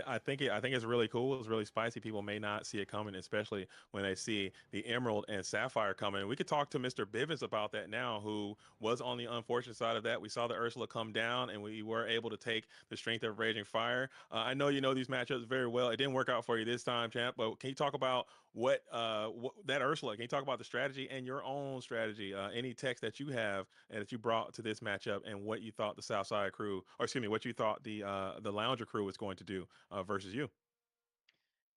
I think it's really cool. It's really spicy. People may not see it coming, especially when they see the Emerald and Sapphire coming. We could talk to Mr. Bivens about that now, who was on the unfortunate side of that. We saw the Ursula come down, and we were able to take the Strength of Raging Fire. I know you know these matchups very well. It didn't work out for you this time, champ, but can you talk about what that Ursula? Can you talk about the strategy and your own strategy? Any text that you have and that you brought to this matchup, and what you thought the Southside crew, or excuse me, what you thought the Lounger crew was going to do versus you?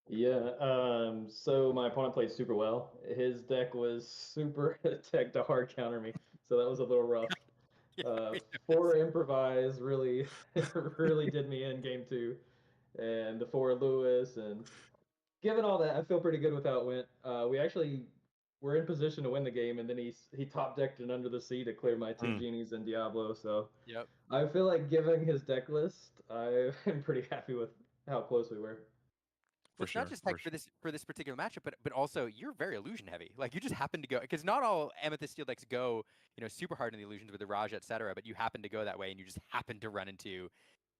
Yeah, so my opponent played super well. His deck was super tech to hard counter me, so that was a little rough. 4 improvise really really did me in game 2, and the 4 Lewis, and given all that, I feel pretty good with how it went. We actually were in position to win the game, and then he top decked an Under the Sea to clear my 2 genies and Diablo. So I feel like, given his deck list, I'm pretty happy with how close we were. Well, it's not just like for this particular matchup, but also you're very illusion heavy. Like you just happen to go, because not all Amethyst Steel decks go, super hard in the illusions with the Raja, etc. But you happen to go that way, and you just happen to run into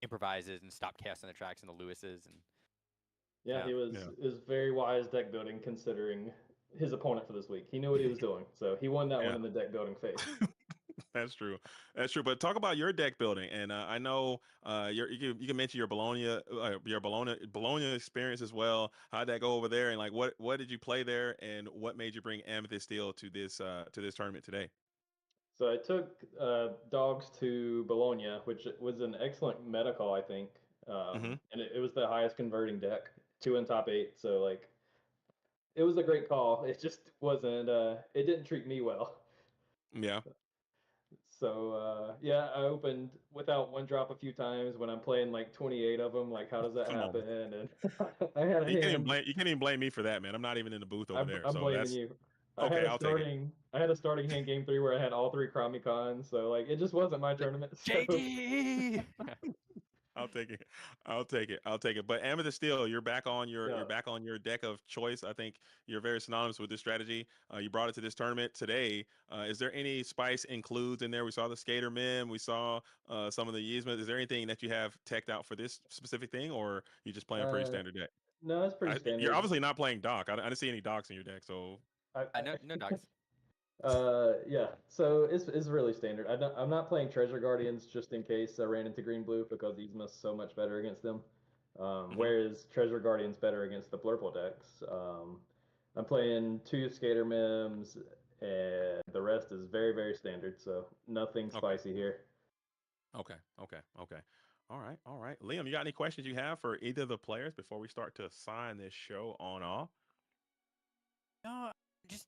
improvises and stop chaos on the tracks and the Lewises. And yeah, it was very wise deck building considering his opponent for this week. He knew what he was doing, so he won that one in the deck building phase. That's true. But talk about your deck building, and I know you can mention your Bologna experience as well. How'd that go over there, and like what did you play there, and what made you bring Amethyst Steel to this tournament today? So I took dogs to Bologna, which was an excellent meta call, I think, and it was the highest converting deck, 2 in top 8. So like, it was a great call. It just wasn't. It didn't treat me well. Yeah. So yeah, I opened without one drop a few times when I'm playing like 28 of them. Like, how does that happen? And I had a hand. You can't even blame me for that, man. I'm not even in the booth over there. I'm So blaming that's you. okay. I'll take it. I had a starting hand game 3 where I had all 3 Chromicons, so like it just wasn't my tournament. So. JD. I'll take it. I'll take it. I'll take it. But Amethyst Steel, you're back on you're back on your deck of choice. I think you're very synonymous with this strategy. You brought it to this tournament today. Is there any spice includes in there? We saw the Skater Mem. We saw some of the Yzma. Is there anything that you have teched out for this specific thing, or you just playing a pretty standard deck? No, it's pretty standard. You're obviously not playing Doc. I didn't see any Docs in your deck, so no dogs. Yeah, so it's really standard. I'm not playing Treasure Guardians just in case I ran into green blue because Yzma's so much better against them. Whereas Treasure Guardian's better against the Blurple decks. I'm playing 2 Skater Mems, and the rest is very, very standard. So nothing spicy here. Okay. All right. Liam, you got any questions you have for either of the players before we start to sign this show on off? No, just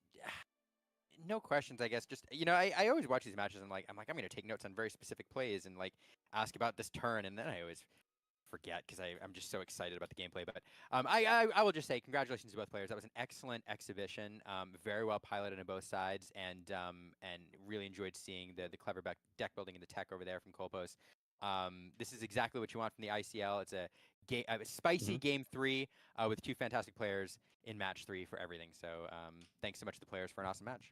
no questions, I guess. Just I always watch these matches and I'm gonna take notes on very specific plays and like ask about this turn, and then I always forget because I'm just so excited about the gameplay. But I will just say congratulations to both players. That was an excellent exhibition. Very well piloted on both sides, and really enjoyed seeing the clever deck building and the tech over there from Kolpos. This is exactly what you want from the ICL. It's a spicy game 3 with 2 fantastic players in match 3 for everything. So thanks so much to the players for an awesome match.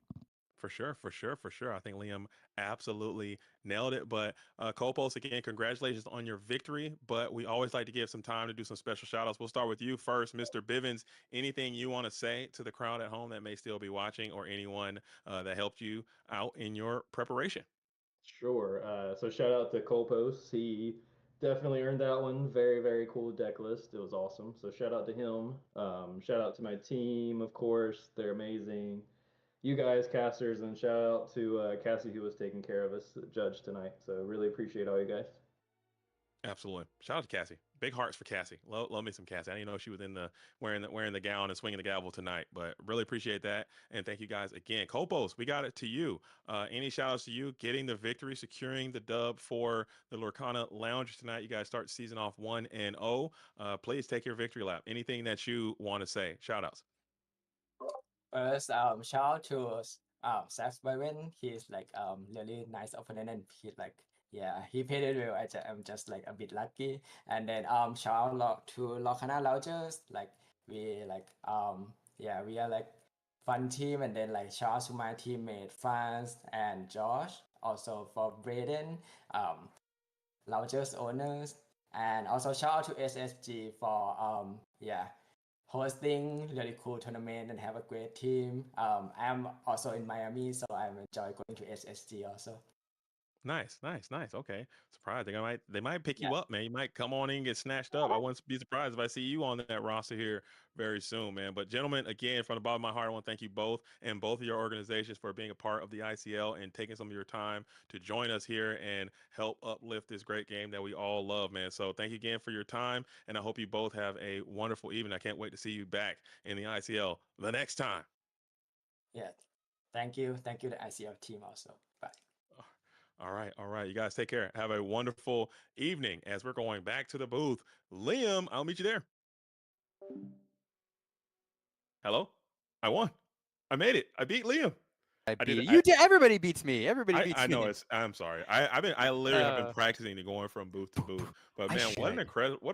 For sure. I think Liam absolutely nailed it. But Kolpos, again, congratulations on your victory. But we always like to give some time to do some special shout outs. We'll start with you first, Mr. Bivens. Anything you want to say to the crowd at home that may still be watching, or anyone that helped you out in your preparation? Sure. So shout out to Kolpos. He definitely earned that one. Very, very cool deck list. It was awesome. So shout out to him. Shout out to my team, of course. They're amazing. You guys, casters, and shout out to Cassie, who was taking care of us, judge tonight. So really appreciate all you guys. Absolutely. Shout out to Cassie. Big hearts for Cassie. Love me some Cassie. I didn't know she was in the wearing the gown and swinging the gavel tonight, but really appreciate that. And thank you guys again. Kolpos, we got it to you. Any shout outs to you getting the victory, securing the dub for the Lorcana Lounge tonight? You guys start season off 1-0. Please take your victory lap. Anything that you want to say? Shout outs. First, shout out to Sax Byron. He's like really nice opponent, and he's like he played it well. I'm just like a bit lucky. And then shout out to Lorcana Loungers. Like we we are like fun team. And then like shout out to my teammate Franz and Josh. Also for Braden, Loungers owners, and also shout out to SSG for hosting really cool tournament and have a great team. I'm also in Miami, so I'm enjoy going to SSG also. Nice. Okay. Surprised. They might pick you up, man. You might come on in and get snatched up. I wouldn't be surprised if I see you on that roster here very soon, man. But gentlemen, again, from the bottom of my heart, I want to thank you both and both of your organizations for being a part of the ICL and taking some of your time to join us here and help uplift this great game that we all love, man. So thank you again for your time, and I hope you both have a wonderful evening. I can't wait to see you back in the ICL the next time. Yeah. Thank you. Thank you, the ICL team also. Bye. All right. You guys take care. Have a wonderful evening as we're going back to the booth. Liam, I'll meet you there. Hello? I won. I made it. I beat Liam. Everybody beats me. Everybody beats me. I know I'm sorry. I literally have been practicing to going from booth to booth. But man, what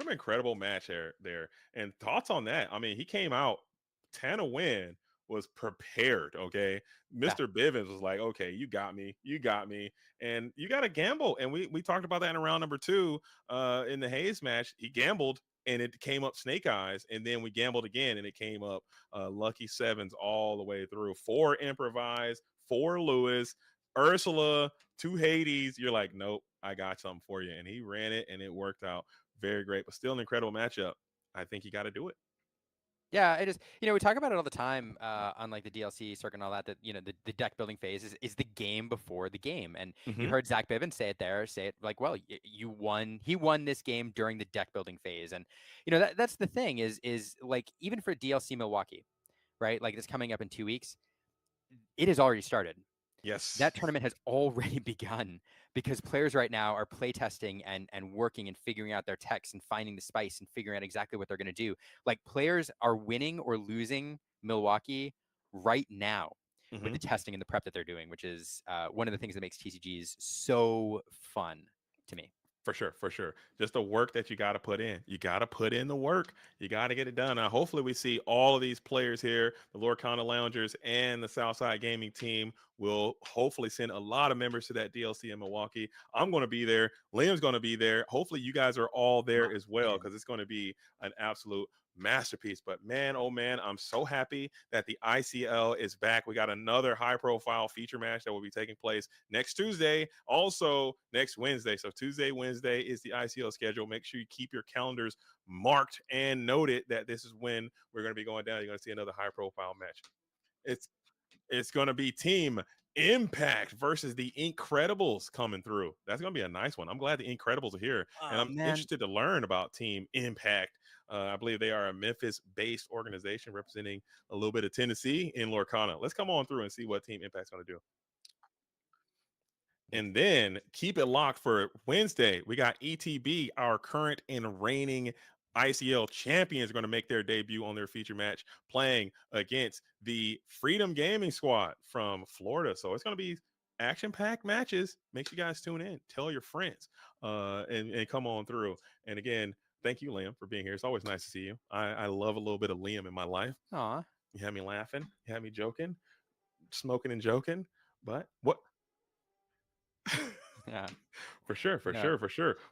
an incredible match there. And thoughts on that? I mean, he came out 10 a win. Was prepared, okay? Mr. Bivens was like, okay, you got me, and you got to gamble. And we talked about that in round number 2 in the Hayes match. He gambled, and it came up Snake Eyes, and then we gambled again, and it came up Lucky Sevens all the way through. 4 Improvise, 4 Lewis, Ursula, 2 Hades. You're like, nope, I got something for you. And he ran it, and it worked out very great, but still an incredible matchup. I think you got to do it. Yeah, it is. We talk about it all the time on like the DLC circuit and all that. That the deck building phase is the game before the game, and you heard Zach Bivens say it like, well, you won. He won this game during the deck building phase, and that's the thing is like even for DLC Milwaukee, right? Like it's coming up in 2 weeks. It has already started. Yes. That tournament has already begun because players right now are playtesting and working and figuring out their techs and finding the spice and figuring out exactly what they're going to do. Like, players are winning or losing Milwaukee right now with the testing and the prep that they're doing, which is one of the things that makes TCGs so fun to me. For sure, for sure. Just the work that you got to put in. You got to put in the work. You got to get it done. Now, hopefully we see all of these players here, the Lorcana Loungers and the Southside Gaming team will hopefully send a lot of members to that DLC in Milwaukee. I'm going to be there. Liam's going to be there. Hopefully you guys are all there as well, because it's going to be an absolute masterpiece. But man, oh man, I'm so happy that the ICL is back. We got another high profile feature match that will be taking place next Tuesday, also next Wednesday. So Tuesday, Wednesday is the ICL schedule. Make sure you keep your calendars marked and noted that this is when we're going to be going down. You're going to see another high profile match. It's going to be Team Impact versus the Incredibles coming through. That's going to be a nice one. I'm glad the Incredibles are here, and I'm interested to learn about Team Impact. I believe they are a Memphis-based organization representing a little bit of Tennessee in Lorcana. Let's come on through and see what Team Impact's going to do. And then keep it locked for Wednesday. We got ETB, our current and reigning ICL champions, are going to make their debut on their feature match, playing against the Freedom Gaming Squad from Florida. So it's going to be action-packed matches. Make sure you guys tune in. Tell your friends and come on through. And again, thank you, Liam, for being here. It's always nice to see you. I love a little bit of Liam in my life. Aw. You had me laughing. You had me joking, smoking and joking. But what? Yeah, for sure.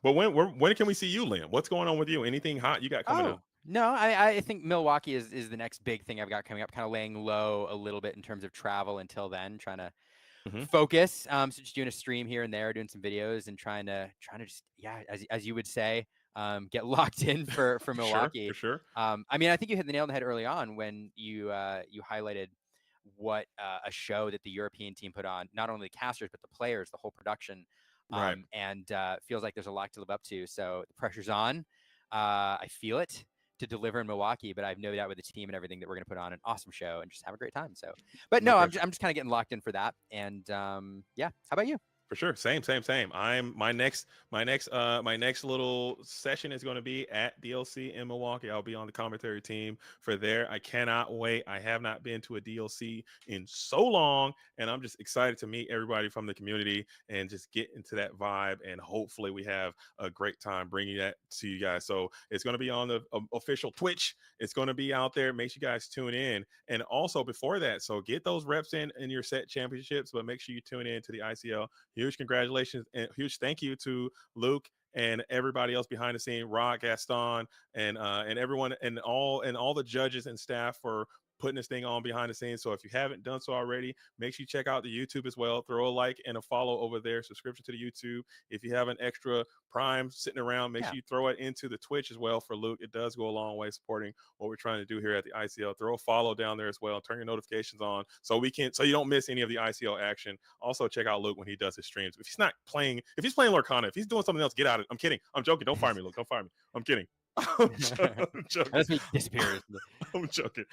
But when can we see you, Liam? What's going on with you? Anything hot you got coming up? No, I think Milwaukee is the next big thing I've got coming up, kind of laying low a little bit in terms of travel until then, trying to focus. So just doing a stream here and there, doing some videos and trying to just, as you would say, get locked in for Milwaukee. For sure. I mean, I think you hit the nail on the head early on when you highlighted what a show that the European team put on, not only the casters, but the players, the whole production. Right. And feels like there's a lot to live up to. So the pressure's on. I feel it to deliver in Milwaukee, but I have no doubt with the team and everything that we're going to put on an awesome show and just have a great time. So, but no, I'm just kind of getting locked in for that. And yeah, how about you? For sure. Same. I'm my next little session is going to be at DLC in Milwaukee. I'll be on the commentary team for there. I cannot wait. I have not been to a DLC in so long, and I'm just excited to meet everybody from the community and just get into that vibe. And hopefully we have a great time bringing that to you guys. So it's going to be on the official Twitch. It's going to be out there. Make sure you guys tune in. And also before that, so get those reps in your set championships, but make sure you tune in to the ICL. Huge congratulations and huge thank you to Luke and everybody else behind the scene, Rod, Gaston, and everyone and all the judges and staff for putting this thing on behind the scenes. So if you haven't done so already, make sure you check out the YouTube as well. Throw a like and a follow over there. Subscription to the YouTube. If you have an extra Prime sitting around, make sure you throw it into the Twitch as well for Luke. It does go a long way supporting what we're trying to do here at the ICL. Throw a follow down there as well. Turn your notifications on so you don't miss any of the ICL action. Also check out Luke when he does his streams. If he's playing Lorcana, if he's doing something else, get out of it. I'm kidding. I'm joking. Don't fire me, Luke. Don't fire me. I'm kidding. I'm joking. That's me disappears. I'm joking.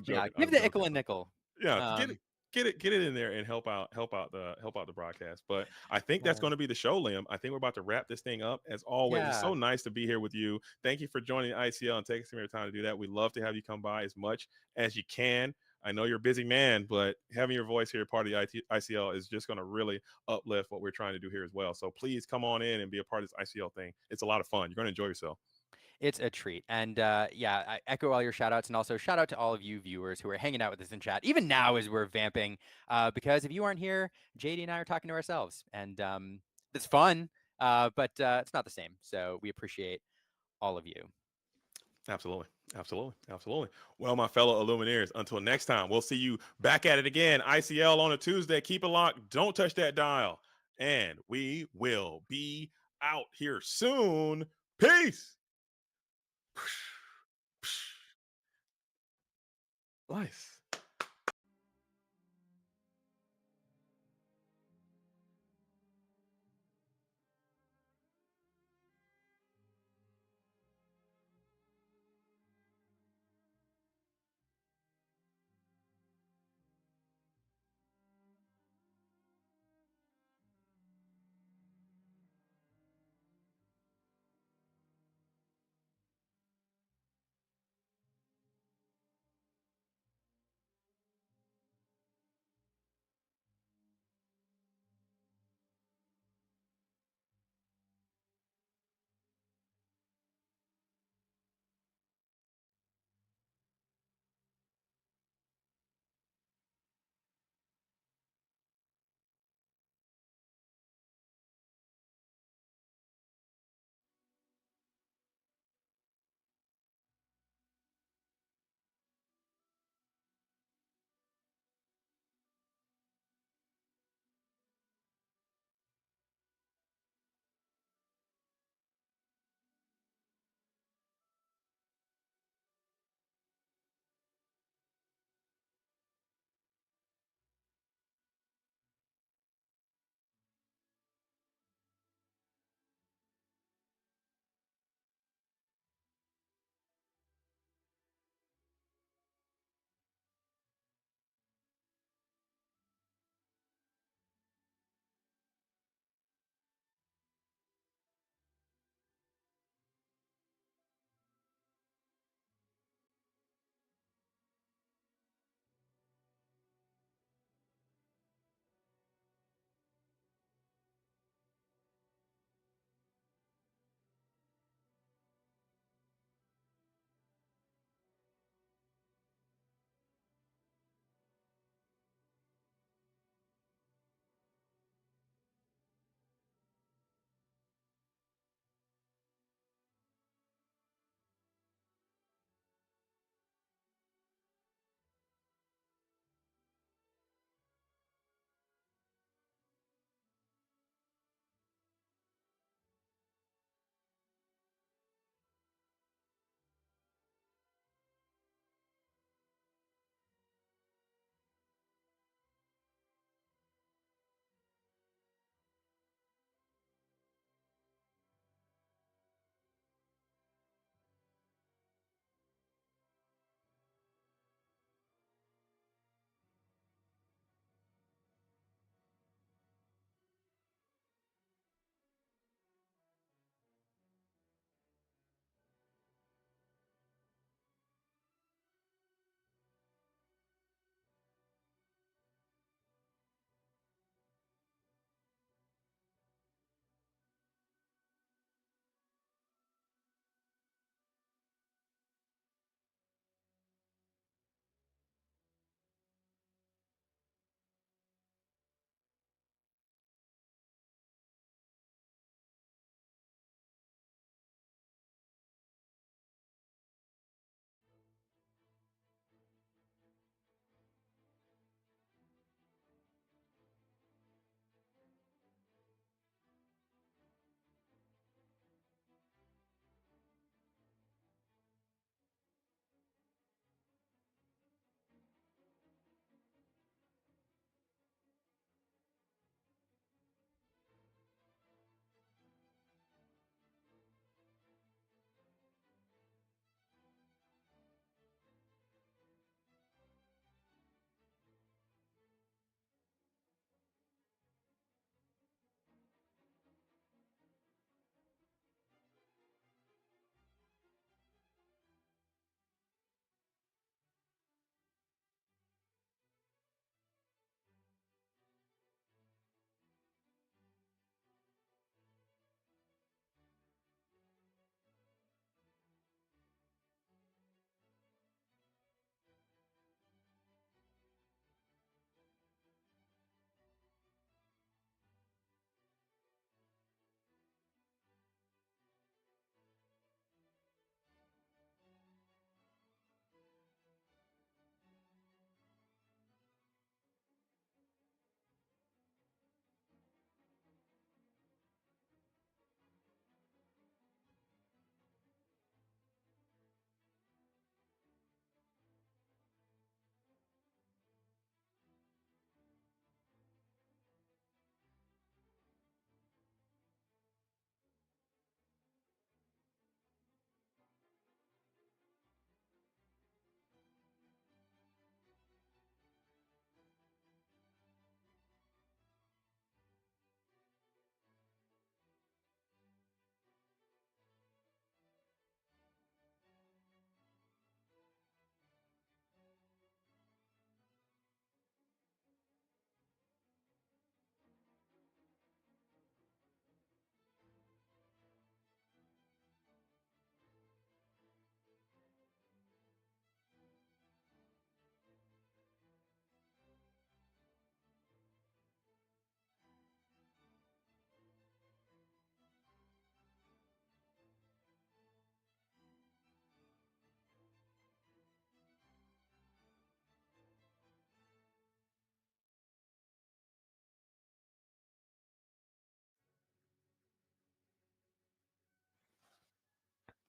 Yeah, give the ickle a nickel. Yeah, get it in there and help out the broadcast. But I think that's going to be the show, Liam. I think we're about to wrap this thing up. As always, it's so nice to be here with you. Thank you for joining the ICL and taking some of your time to do that. We'd love to have you come by as much as you can. I know you're a busy man, but having your voice here, part of the ICL, is just going to really uplift what we're trying to do here as well. So please come on in and be a part of this ICL thing. It's a lot of fun. You're going to enjoy yourself. It's a treat. And I echo all your shout outs, and also shout out to all of you viewers who are hanging out with us in chat, even now as we're vamping, because if you aren't here, JD and I are talking to ourselves, and it's fun, but it's not the same. So we appreciate all of you. Absolutely. Well, my fellow Illumineers, until next time, we'll see you back at it again. ICL on a Tuesday. Keep it locked. Don't touch that dial. And we will be out here soon. Peace. Nice.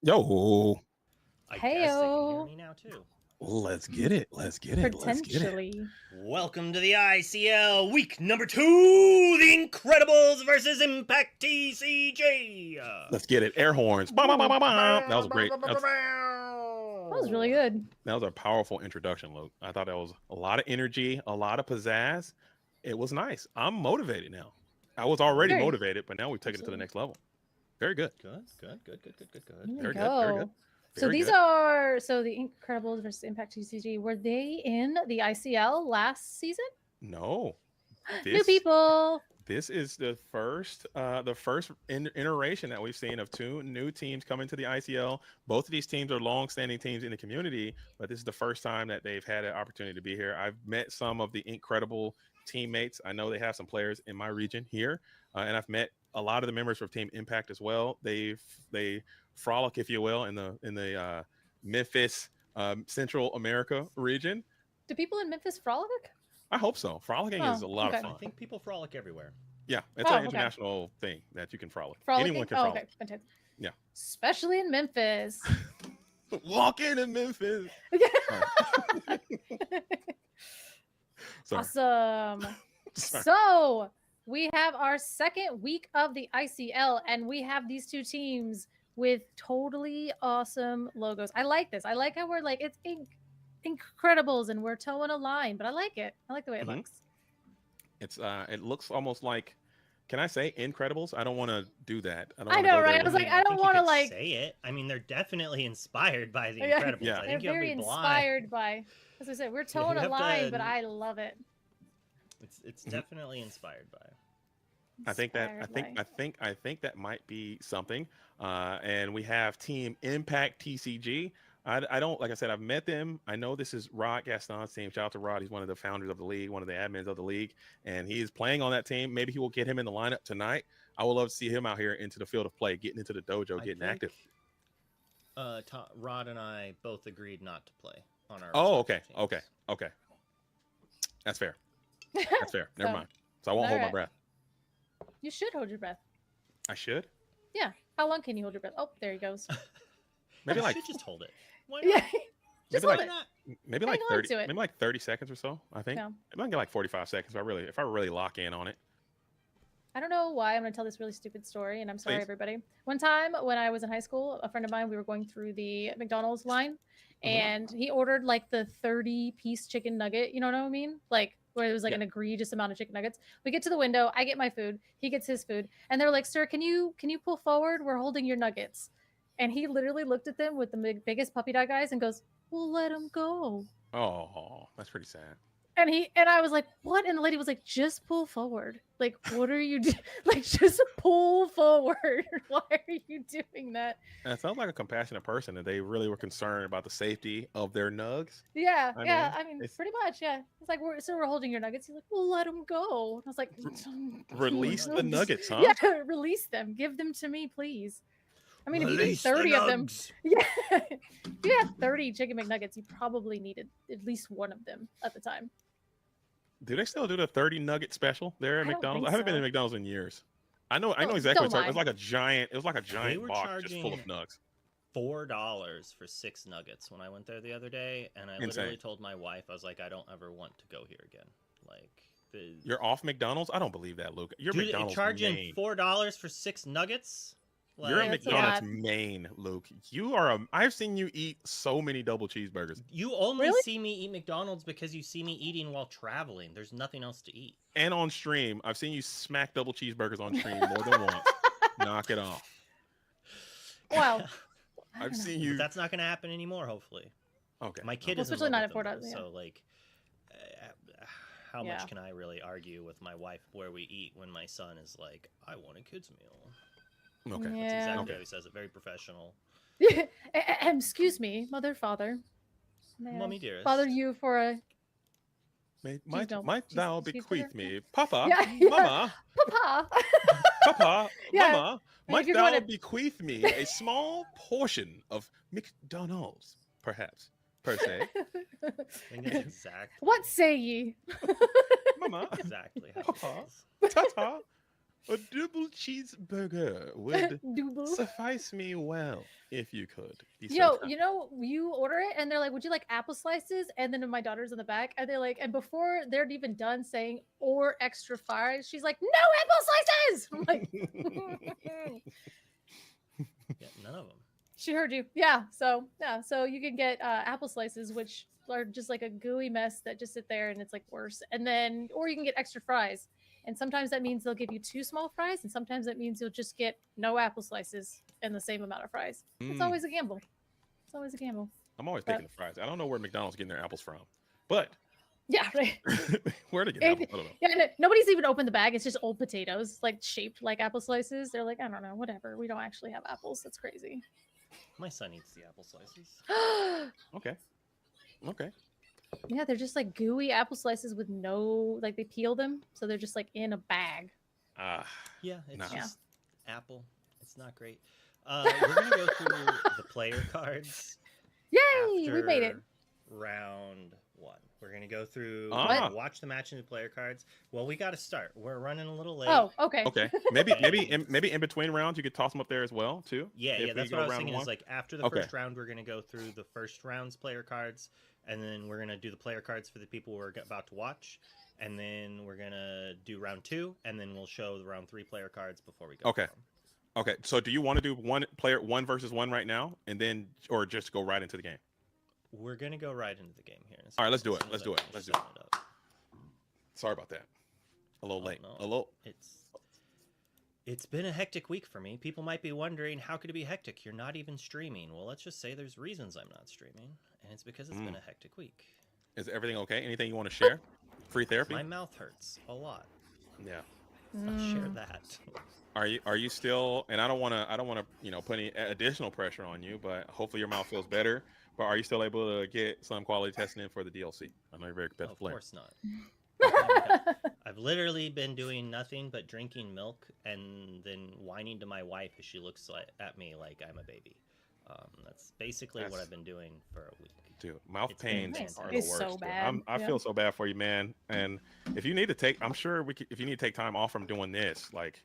Yo. I guess they can hear Heyo. me now too. Let's get it. Let's get it. Let's get it. Potentially. Welcome to the ICL week number 2, The Incredibles versus Impact TCG. Let's get it. Air horns. Bah, bah, bah, bah, bah. That was great. That was really good. That was a powerful introduction, Luke. I thought that was a lot of energy, a lot of pizzazz. It was nice. I'm motivated now. I was already motivated, but now we've taken it to the next level. Very good. Good. Very good. So these are the Incredibles versus Impact TCG. Were they in the ICL last season? No. New people. This is the first iteration that we've seen of 2 new teams coming to the ICL. Both of these teams are long-standing teams in the community, but this is the first time that they've had an opportunity to be here. I've met some of the incredible teammates. I know they have some players in my region here, and I've met a lot of the members of Team Impact as well. They frolic, if you will, in the Memphis, Central America region. Do people in Memphis frolic? I hope so. Frolicking is a lot of fun. I think people frolic everywhere. Yeah, it's an international thing that you can frolic. Frolicking? Anyone can frolic. Okay, fantastic. Yeah. Especially in Memphis. Walk in Memphis. Awesome. So we have our second week of the ICL, and we have these 2 teams with totally awesome logos. I like this. I like how we're like, it's Incredibles and we're towing a line, but I like it. I like the way it looks. It looks almost like, can I say Incredibles? I don't want to do that. I know, right? I was like, I don't want to like say it. I mean, they're definitely inspired by the Incredibles. Yeah. I think they're very inspired by. As I said, we're towing a line, but I love it. It's definitely inspired by. I think that might be something. And we have Team Impact TCG. I don't, like I said, I've met them. I know this is Rod Gaston's team. Shout out to Rod. He's one of the founders of the league, one of the admins of the league, and he is playing on that team. Maybe he will get him in the lineup tonight. I would love to see him out here into the field of play, getting into the dojo, getting active. Rod and I both agreed not to play on our. Oh, okay. That's fair. That's fair. Never mind. So I won't hold my breath. You should hold your breath. I should? Yeah. How long can you hold your breath? Oh, there he goes. Maybe like. You should just hold it. Why not? Yeah. Maybe like 30. Maybe like 30 seconds or so. I think. Yeah. It might get like 45 seconds. If I really lock in on it. I don't know why I'm going to tell this really stupid story, and I'm sorry, everybody. One time when I was in high school, a friend of mine, we were going through the McDonald's line, and he ordered like the 30-piece chicken nugget. You know what I mean? Like where it was like an egregious amount of chicken nuggets. We get to the window. I get my food. He gets his food, and they're like, "Sir, can you pull forward? We're holding your nuggets." And he literally looked at them with the biggest puppy dog eyes and goes, "We'll let him go." Oh, that's pretty sad. And I was like, "What?" And the lady was like, "Just pull forward. Like, what are you doing? Like, just pull forward. Why are you doing that?" And it sounds like a compassionate person, and they really were concerned about the safety of their nugs. Yeah, I mean, pretty much, yeah. It's like, we're holding your nuggets. He's like, "We'll let them go." And I was like, "Release the nuggets, huh?" Yeah, release them. Give them to me, please. I mean, if you need 30 of them, yeah. If you had 30 chicken McNuggets, you probably needed at least one of them at the time. Do they still do the 30 nugget special there at McDonald's? I haven't been to McDonald's in years. I know exactly what it was like a giant box just full of nugs. $4 for 6 nuggets when I went there the other day, and I literally told my wife, I was like, I don't ever want to go here again. Like, you're off McDonald's? I don't believe that, Luke. You're McDonald's charging main. $4 for 6 nuggets. Like, you're a McDonald's main, Luke. You are I've seen you eat so many double cheeseburgers. You only see me eat McDonald's because you see me eating while traveling. There's nothing else to eat. And on stream, I've seen you smack double cheeseburgers on stream more than once. Knock it off. Well, I've seen you. But that's not going to happen anymore. Hopefully. Okay. My kid is especially not at $4. Yeah. So like, how much can I really argue with my wife where we eat when my son is like, I want a kid's meal? Okay. That's exactly how he says it. Very professional. Excuse me, mother, father. Mommy dearest. Father you for a... Might thou bequeath me, Papa, Yeah. Mama, Papa. Papa, Yeah. Mama, might you're thou going to- bequeath me a small portion of McDonald's, perhaps, per se. I think that's exactly. What say ye? Mama. Exactly how Papa. Ta-ta. A double cheeseburger would suffice me well if you could. Yo, you order it and they're like, "Would you like apple slices?" And then my daughter's in the back, and they're like, and before they're even done saying "or extra fries," she's like, "No apple slices!" I'm like, yeah, none of them. She heard you. Yeah. So you can get apple slices, which are just like a gooey mess that just sit there and it's like worse. And then, or you can get extra fries. And sometimes that means they'll give you 2 small fries, and sometimes that means you'll just get no apple slices and the same amount of fries. It's always a gamble. It's always a gamble. I'm always picking the fries. I don't know where McDonald's getting their apples from, but yeah, right. Where to get apples? I don't know. Yeah, nobody's even opened the bag. It's just old potatoes, like shaped like apple slices. They're like, I don't know, whatever. We don't actually have apples. That's crazy. My son eats the apple slices. Okay. Yeah, they're just like gooey apple slices with no, like they peel them, so they're just like in a bag. Yeah, it's just apple. It's not great. We're gonna go through the player cards. Yay! We made it. Round 1. We're gonna go through. We're gonna watch the match in the player cards. Well, we got to start. We're running a little late. Oh, okay. Okay. Maybe in between rounds you could toss them up there as well too. Yeah. That's what I was thinking. Is like after the first round, we're gonna go through the first round's player cards, and then we're gonna do the player cards for the people we're about to watch, and then we're gonna do round 2, and then we'll show the round 3 player cards before we go. Okay. So do you want to do one versus one right now, and then or just go right into the game? We're gonna go right into the game here. All right, let's do it. Let's do it. Sorry about that. A little late. No. A little. It's been a hectic week for me. People might be wondering, how could it be hectic? You're not even streaming. Well, let's just say there's reasons I'm not streaming, and it's because it's been a hectic week. Is everything okay? Anything you want to share? Free therapy? My mouth hurts a lot. Yeah. I'll share that. Are you still? And I don't want to put any additional pressure on you, but hopefully your mouth feels better. But are you still able to get some quality testing in for the DLC? I know you're a very competitive player. Of course not. I've literally been doing nothing but drinking milk and then whining to my wife as she looks at me like I'm a baby. That's basically what I've been doing for a week. Dude, mouth pains are the worst. So bad. I feel so bad for you, man. And if you need to take, I'm sure if you need to take time off from doing this, like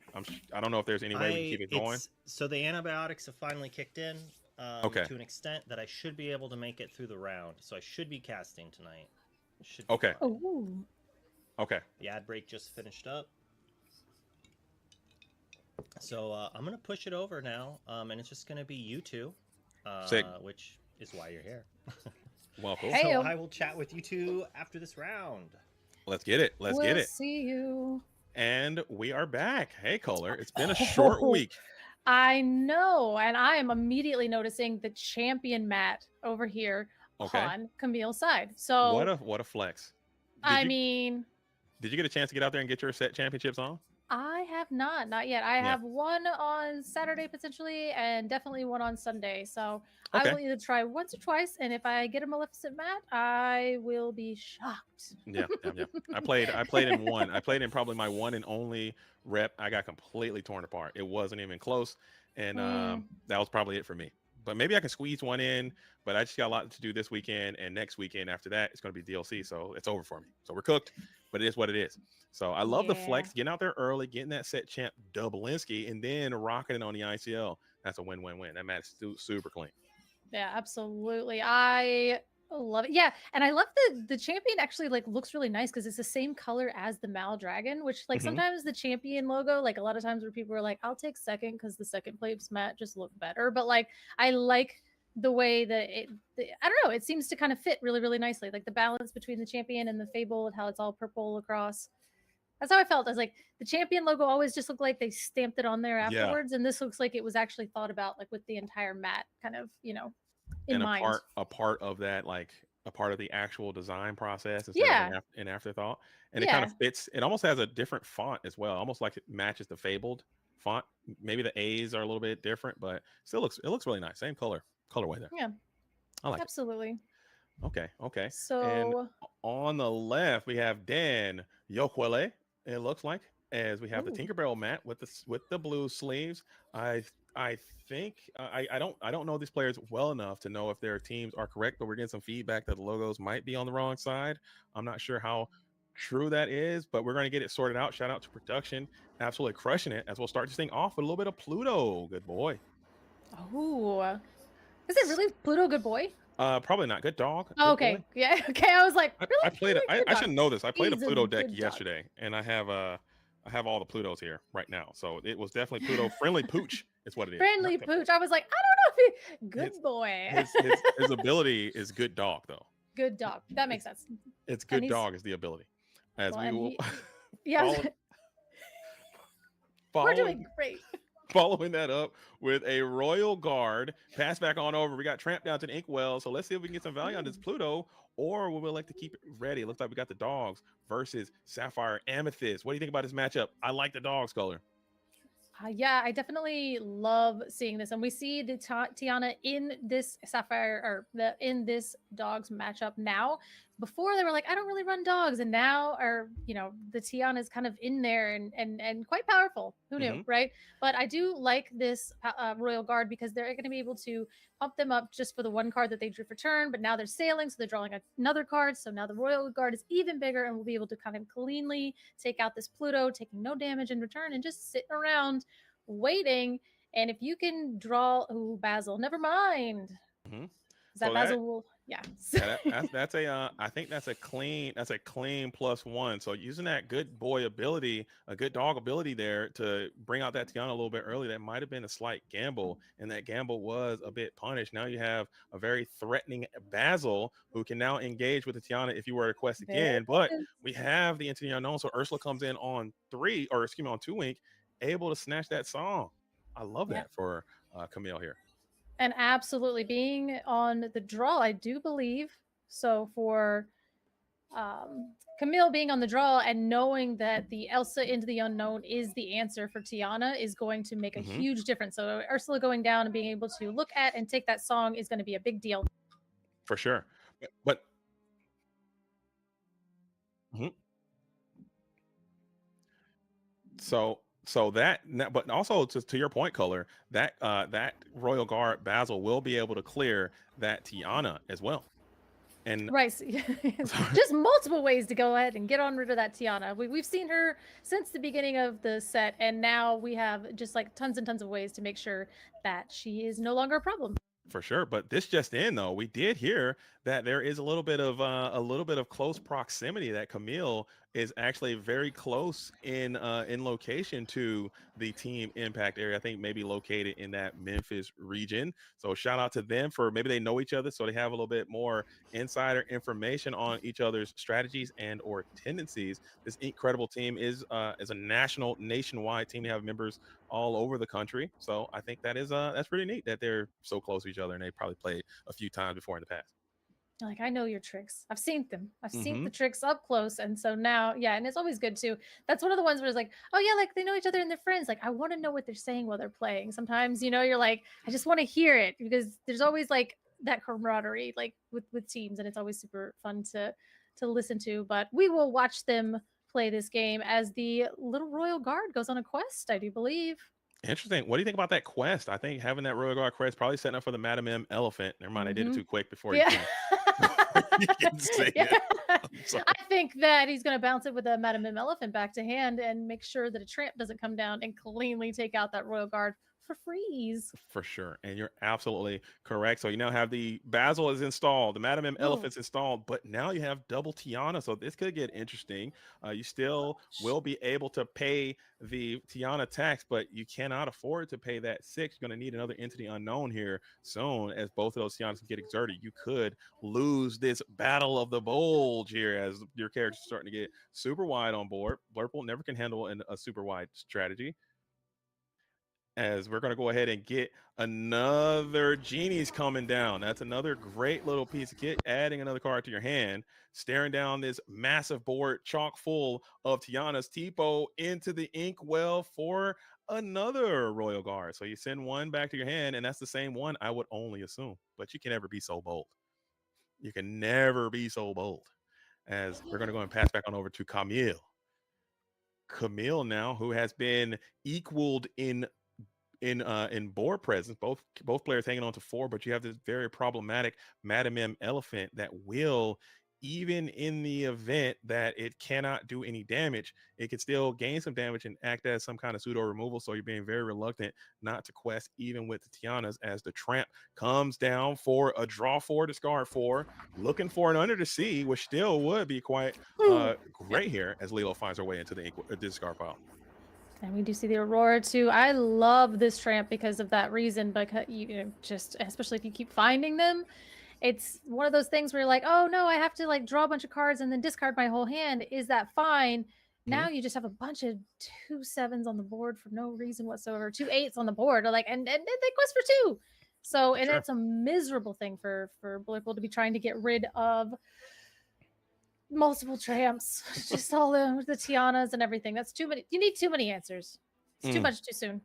I don't know if there's any way we can keep it going. So the antibiotics have finally kicked in. To an extent that I should be able to make it through the round. So I should be casting tonight. Okay. Okay. The ad break just finished up. So I'm going to push it over now, and it's just going to be you two, which is why you're here. Well, cool. So I will chat with you two after this round. Let's get it. Let's get it. See you. And we are back. Hey, Kohler. It's been a short week. I know, and I am immediately noticing the champion Matt over here on Camille's side. So what a flex. Did you get a chance to get out there and get your set championships on? I have not yet. I have one on Saturday potentially, and definitely one on Sunday. So I will either try once or twice, and if I get a Maleficent Matt, I will be shocked. Yeah. I played in one. I played in probably my one and only rep. I got completely torn apart. It wasn't even close, and that was probably it for me. But maybe I can squeeze one in. But I just got a lot to do this weekend, and next weekend after that, it's going to be DLC. So it's over for me. So we're cooked, but it is what it is. So I love the flex, getting out there early, getting that set champ Dublinsky, and then rocking it on the ICL. That's a win-win-win. That match is super clean. Yeah, absolutely. I love it. Yeah, and I love the champion actually like looks really nice because it's the same color as the Mal Dragon, which like sometimes the champion logo, like a lot of times where people are like, I'll take second because the second place Matt just look better. But like I like the way that I don't know, it seems to kind of fit really, really nicely. Like the balance between the champion and the Fable and how it's all purple across. That's how I felt. I was like, the champion logo always just looked like they stamped it on there afterwards. And this looks like it was actually thought about like with the entire mat kind of, in mind. A part of that, like a part of the actual design process instead of an afterthought. And it kind of fits. It almost has a different font as well. Almost like it matches the Fabled font. Maybe the A's are a little bit different, but still it looks really nice. Same colorway there. Yeah. I like absolutely. It. Okay. So and on the left we have Dan Yokwele, it looks like, as we have the Tinkerbell mat with the blue sleeves. I think I don't know these players well enough to know if their teams are correct, but we're getting some feedback that the logos might be on the wrong side. I'm not sure how true that is, but we're going to get it sorted out. Shout out to production, absolutely crushing it. As we'll start this thing off with a little bit of Pluto. Good boy. Oh, is it really Pluto? Good boy. Probably not. Good dog. Good Okay, boy. yeah, okay. I was like, really? I played. I should know this. I played a He's a Pluto deck good dog. yesterday, and I have all the Plutos here right now. So it was definitely Pluto friendly pooch. Is what it is. Friendly pooch. I was like, I don't know if he. Good boy. His ability is good dog though. Good dog. That makes sense. It's good dog is the ability. As well, we will. Yeah. We're doing great. Following that up with a Royal Guard. Pass back on over. We got Tramp down to the Inkwell. So let's see if we can get some value on this Pluto, or we would like to keep it ready. It looks like we got the dogs versus Sapphire Amethyst. What do you think about this matchup? I like the dogs color. Yeah, I definitely love seeing this, and we see the Tiana in this Sapphire in this dogs matchup now. Before they were like, I don't really run dogs, and now the Tiana is kind of in there and quite powerful. Who knew, right? But I do like this Royal Guard because they're going to be able to pump them up just for the one card that they drew for turn. But now they're sailing, so they're drawing another card. So now the Royal Guard is even bigger, and will be able to kind of cleanly take out this Pluto, taking no damage in return, and just sitting around waiting. And if you can draw Basil, never mind. That Basil will that's a I think that's a clean +1. So using that good boy ability, a good dog ability there to bring out that Tiana a little bit early, that might have been a slight gamble, and that gamble was a bit punished. Now you have a very threatening Basil who can now engage with the Tiana if you were to quest again. But we have the Into the Unknown, so Ursula comes in on 2 Wink, able to snatch that song. I love that for Camille here. And absolutely being on the draw, I do believe. So for Camille being on the draw and knowing that the Elsa Into the Unknown is the answer for Tiana is going to make a huge difference. So Ursula going down and being able to look at and take that song is going to be a big deal. For sure. But So that, but also to your point, Color, that Royal Guard Basil will be able to clear that Tiana as well. And right, so, just multiple ways to go ahead and get on rid of that Tiana. We've seen her since the beginning of the set, and now we have just like tons and tons of ways to make sure that she is no longer a problem. For sure, but this just in though, we did hear that there is a little bit of close proximity, that Camille is actually very close in location to the Team Impact area. I think maybe located in that Memphis region. So shout out to them for maybe they know each other, so they have a little bit more insider information on each other's strategies and or tendencies. This incredible team is a nationwide team. They have members all over the country. So I think that is that's pretty neat that they're so close to each other, and they probably played a few times before in the past. Like, I know your tricks. I've seen them. I've seen the tricks up close. And so now, yeah, and it's always good too. That's one of the ones where it's like, oh yeah, like they know each other and they're friends. Like, I want to know what they're saying while they're playing. Sometimes, you're like, I just want to hear it, because there's always like that camaraderie, like with teams, and it's always super fun to listen to. But we will watch them play this game as the little Royal Guard goes on a quest, I do believe. Interesting. What do you think about that quest? I think having that Royal Guard quest probably setting up for the Madam M elephant. Never mind, I did it too quick before you can say it. I think that he's going to bounce it with a Madam M elephant back to hand and make sure that a tramp doesn't come down and cleanly take out that Royal Guard for freeze. For sure. And you're absolutely correct. So you now have the Basil is installed, the Madam M elephant's installed, but now you have double Tiana. So this could get interesting. You still will be able to pay the Tiana tax, but you cannot afford to pay that 6. You're going to need another Entity Unknown here soon, as both of those Tianas get exerted. You could lose this Battle of the Bulge here, as your character's starting to get super wide on board. Blurple never can handle a super wide strategy. As we're going to go ahead and get another Genie's coming down. That's another great little piece of kit, adding another card to your hand, staring down this massive board chock full of Tiana's. Tipo into the Inkwell for another Royal Guard. So you send one back to your hand, and that's the same one, I would only assume. But you can never be so bold. You can never be so bold. As we're going to go and pass back on over to Camille. Camille now, who has been equaled in board presence, both players hanging on to 4, but you have this very problematic Madam M elephant that will even in the event that it cannot do any damage, it can still gain some damage and act as some kind of pseudo removal. So you're being very reluctant not to quest even with the Tianas, as the Tramp comes down for a draw 4, discard 4, looking for an Under the Sea, which still would be quite great here as Lilo finds her way into the discard pile. And we do see the Aurora too. I love this Tramp because of that reason, because you know, just especially if you keep finding them, it's one of those things where you're like, oh no, I have to like draw a bunch of cards and then discard my whole hand. Is that fine? Now you just have a bunch of 2 7s on the board for no reason whatsoever, 2 8s on the board, like, and they quest for 2. So, and it's a miserable thing for Blurple to be trying to get rid of multiple Tramps, just all the Tianas and everything. That's too many. You need too many answers. It's too much too soon.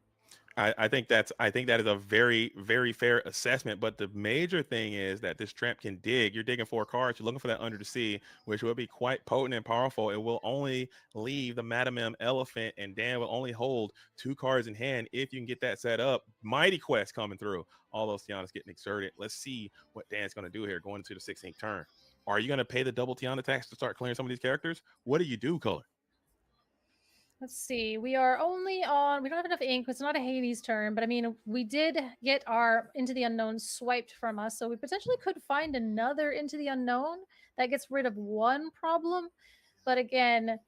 I think that is a very, very fair assessment. But the major thing is that this Tramp can dig. You're digging 4 cards. You're looking for that Under the Sea, which will be quite potent and powerful. It will only leave the Madam M Elephant, and Dan will only hold 2 cards in hand if you can get that set up. Mighty Quest coming through. All those Tianas getting exerted. Let's see what Dan's going to do here going into the 16th turn. Are you going to pay the double Tiana tax to start clearing some of these characters? What do you do, Color? Let's see. We are only on. We don't have enough ink. It's not a Hades turn, but I mean, we did get our Into the Unknown swiped from us, so we potentially could find another Into the Unknown that gets rid of one problem. But again,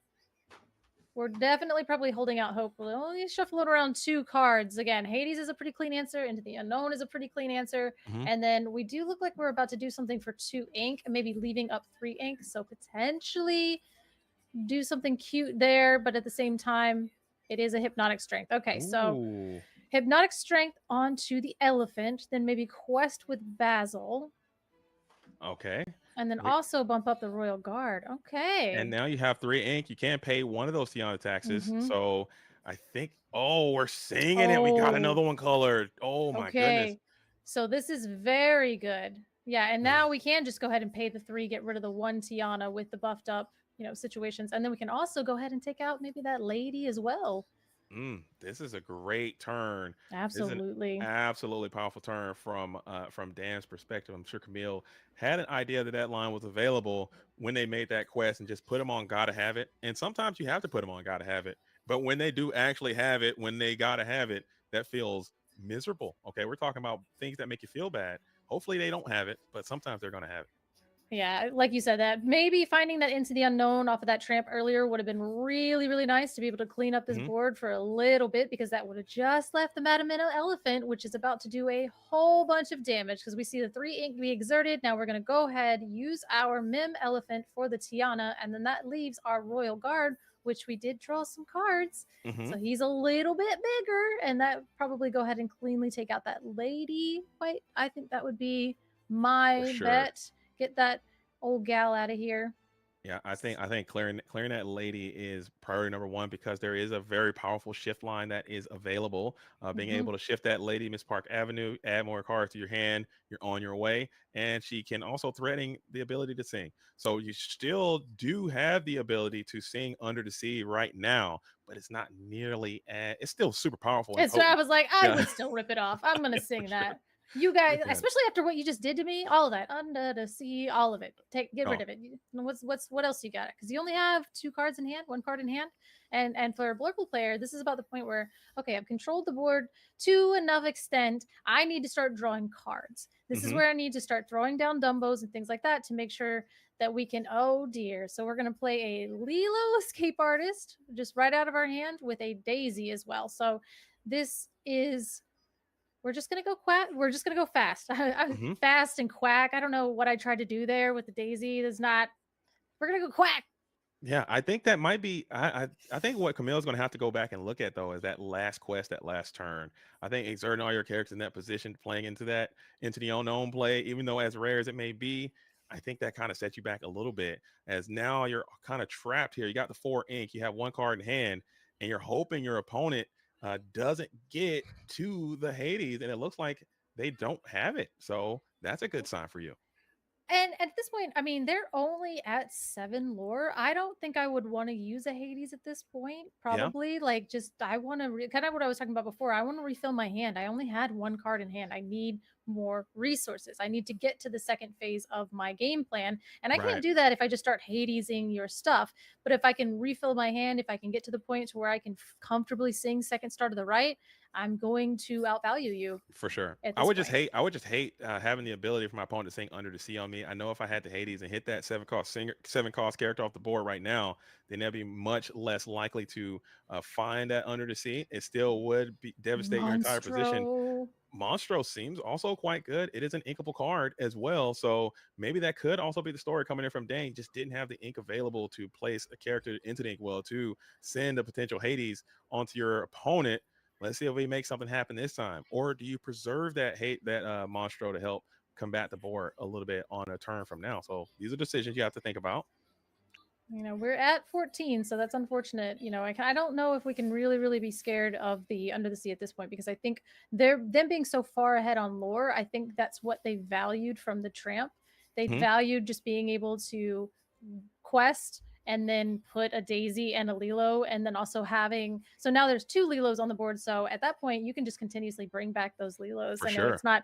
we're definitely probably holding out hope. We'll only shuffling around 2 cards. Again, Hades is a pretty clean answer. Into the Unknown is a pretty clean answer. And then we do look like we're about to do something for 2 ink and maybe leaving up 3 ink. So potentially do something cute there, but at the same time, it is a Hypnotic Strength. Okay, so Hypnotic Strength onto the Elephant, then maybe quest with Basil. Okay. And then also bump up the Royal Guard. Okay. And now you have 3 ink. You can't pay one of those Tiana taxes. So I think, we're seeing it. We got another one colored. Oh my goodness. So this is very good. Yeah, and now we can just go ahead and pay the 3, get rid of the 1 Tiana with the buffed up, situations. And then we can also go ahead and take out maybe that lady as well. This is a great turn. Absolutely. Absolutely powerful turn from Dan's perspective. I'm sure Camille had an idea that line was available when they made that quest and just put them on Gotta Have It. And sometimes you have to put them on Gotta Have It. But when they do actually have it, when they gotta have it, that feels miserable. Okay, we're talking about things that make you feel bad. Hopefully they don't have it, but sometimes they're going to have it. Yeah, like you said, that maybe finding that Into the Unknown off of that Tramp earlier would have been really, really nice to be able to clean up this board for a little bit, because that would have just left the Madam Elephant, which is about to do a whole bunch of damage because we see the 3 ink be exerted. Now we're going to go ahead, use our Mim Elephant for the Tiana, and then that leaves our Royal Guard, which we did draw some cards. So he's a little bit bigger, and that probably go ahead and cleanly take out that lady. I think that would be my bet. Get that old gal out of here. Yeah, I think clearing that lady is priority number 1, because there is a very powerful shift line that is available. Being able to shift that lady, Miss Park Avenue, add more cards to your hand, you're on your way. And she can also threaten the ability to sing. So you still do have the ability to sing Under the Sea right now, but it's not nearly it's still super powerful. And so I was like, I would still rip it off. I'm gonna sing that. You guys, especially after what you just did to me, all of that, Under the Sea, all of it. Get rid of it. What else you got? Because you only have 2 cards in hand, 1 card in hand, and for a Blurple player, this is about the point where, okay, I've controlled the board to enough extent. I need to start drawing cards. This is where I need to start throwing down Dumbos and things like that to make sure that we can. Oh dear! So we're gonna play a Lilo Escape Artist just right out of our hand with a Daisy as well. So this is. We're just gonna go quack. We're just gonna go fast. Fast and quack. I don't know what I tried to do there with the Daisy. There's not. We're gonna go quack. Yeah, I think that might be. I think what Camille's going to have to go back and look at, though, is that last quest, that last turn. I think exerting all your characters in that position, playing into the unknown play, even though as rare as it may be, I think that kind of sets you back a little bit, as now you're kind of trapped here. You got the 4 ink, you have 1 card in hand, and you're hoping your opponent doesn't get to the Hades, and it looks like they don't have it. So that's a good sign for you. And at this point, I mean, they're only at 7 lore. I don't think I would want to use a Hades at this point. Probably, like, just I want to kind of what I was talking about before. I want to refill my hand. I only had 1 card in hand. I need more resources. I need to get to the second phase of my game plan, and I can't do that if I just start Hadesing your stuff. But if I can refill my hand, if I can get to the point to where I can comfortably sing second star to the right, I'm going to outvalue you. For sure. at I this would just point. hate having the ability for my opponent to sing Under the Sea on me. I know if I had the Hades and hit that 7-cost character off the board right now, then they'd be much less likely to find that Under the Sea. It still would be devastate your entire position. Monstro. Monstro seems also quite good. It is an inkable card as well, so maybe that could also be the story coming in from Dane. Just didn't have the ink available to place a character into the inkwell to send a potential Hades onto your opponent. Let's see if we make something happen this time. Or do you preserve that Monstro to help combat the board a little bit on a turn from now? So these are decisions you have to think about. We're at 14, so that's unfortunate. I don't know if we can really be scared of the Under the Sea at this point, because I think them being so far ahead on lore, I think that's what they valued from the Tramp. They valued just being able to quest and then put a Daisy and a Lilo, and then also so now there's 2 Lilos on the board. So at that point, you can just continuously bring back those Lilos. For I know sure. it's not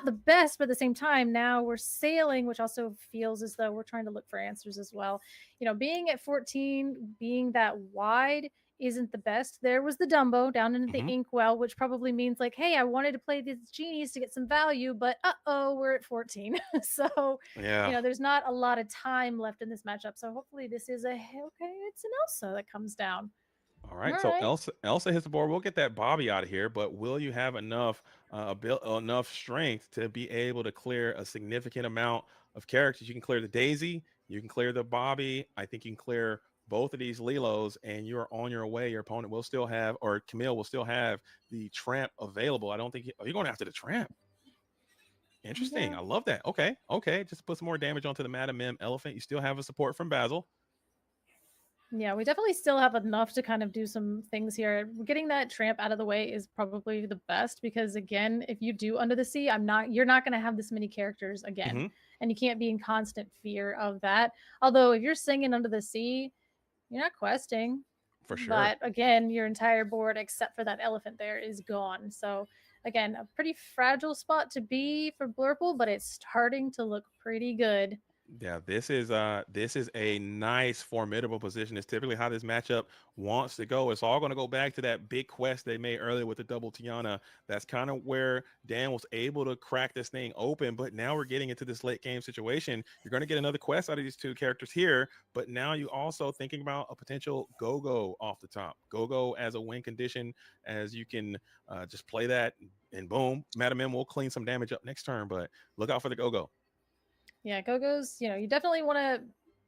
the best, but at the same time, now we're sailing, which also feels as though we're trying to look for answers as well. Being at 14, being that wide isn't the best. There was the Dumbo down in the inkwell, which probably means like, hey, I wanted to play these genies to get some value, but we're at 14. So there's not a lot of time left in this matchup. So hopefully this is it's an Elsa that comes down. All right, so Elsa hits the board. We'll get that Bobby out of here, but will you have enough strength to be able to clear a significant amount of characters? You can clear the Daisy, you can clear the Bobby. I think you can clear both of these Lilos, and you're on your way. Your opponent will still have, or Camille will still have, the Tramp available. I don't think you're going after the Tramp. Interesting. Yeah. I love that. Okay. Just put some more damage onto the Madam Mim Elephant. You still have a support from Basil. Yeah, we definitely still have enough to kind of do some things here. Getting that Tramp out of the way is probably the best, because again, if you do Under the Sea, you're not going to have this many characters again, and you can't be in constant fear of that. Although if you're singing Under the Sea, you're not questing. For sure. But again, your entire board, except for that elephant there, is gone. So again, a pretty fragile spot to be for Blurple, but it's starting to look pretty good. Yeah, this is a nice formidable position. It's typically how this matchup wants to go. It's all going to go back to that big quest they made earlier with the double Tiana. That's kind of where Dan was able to crack this thing open. But now we're getting into this late game situation. You're going to get another quest out of these 2 characters here, but now you also thinking about a potential Go-Go off the top. Go-Go as a win condition, as you can just play that, and boom, Madam M will clean some damage up next turn. But look out for the Go-Go. Yeah, Go-Go's, you definitely want to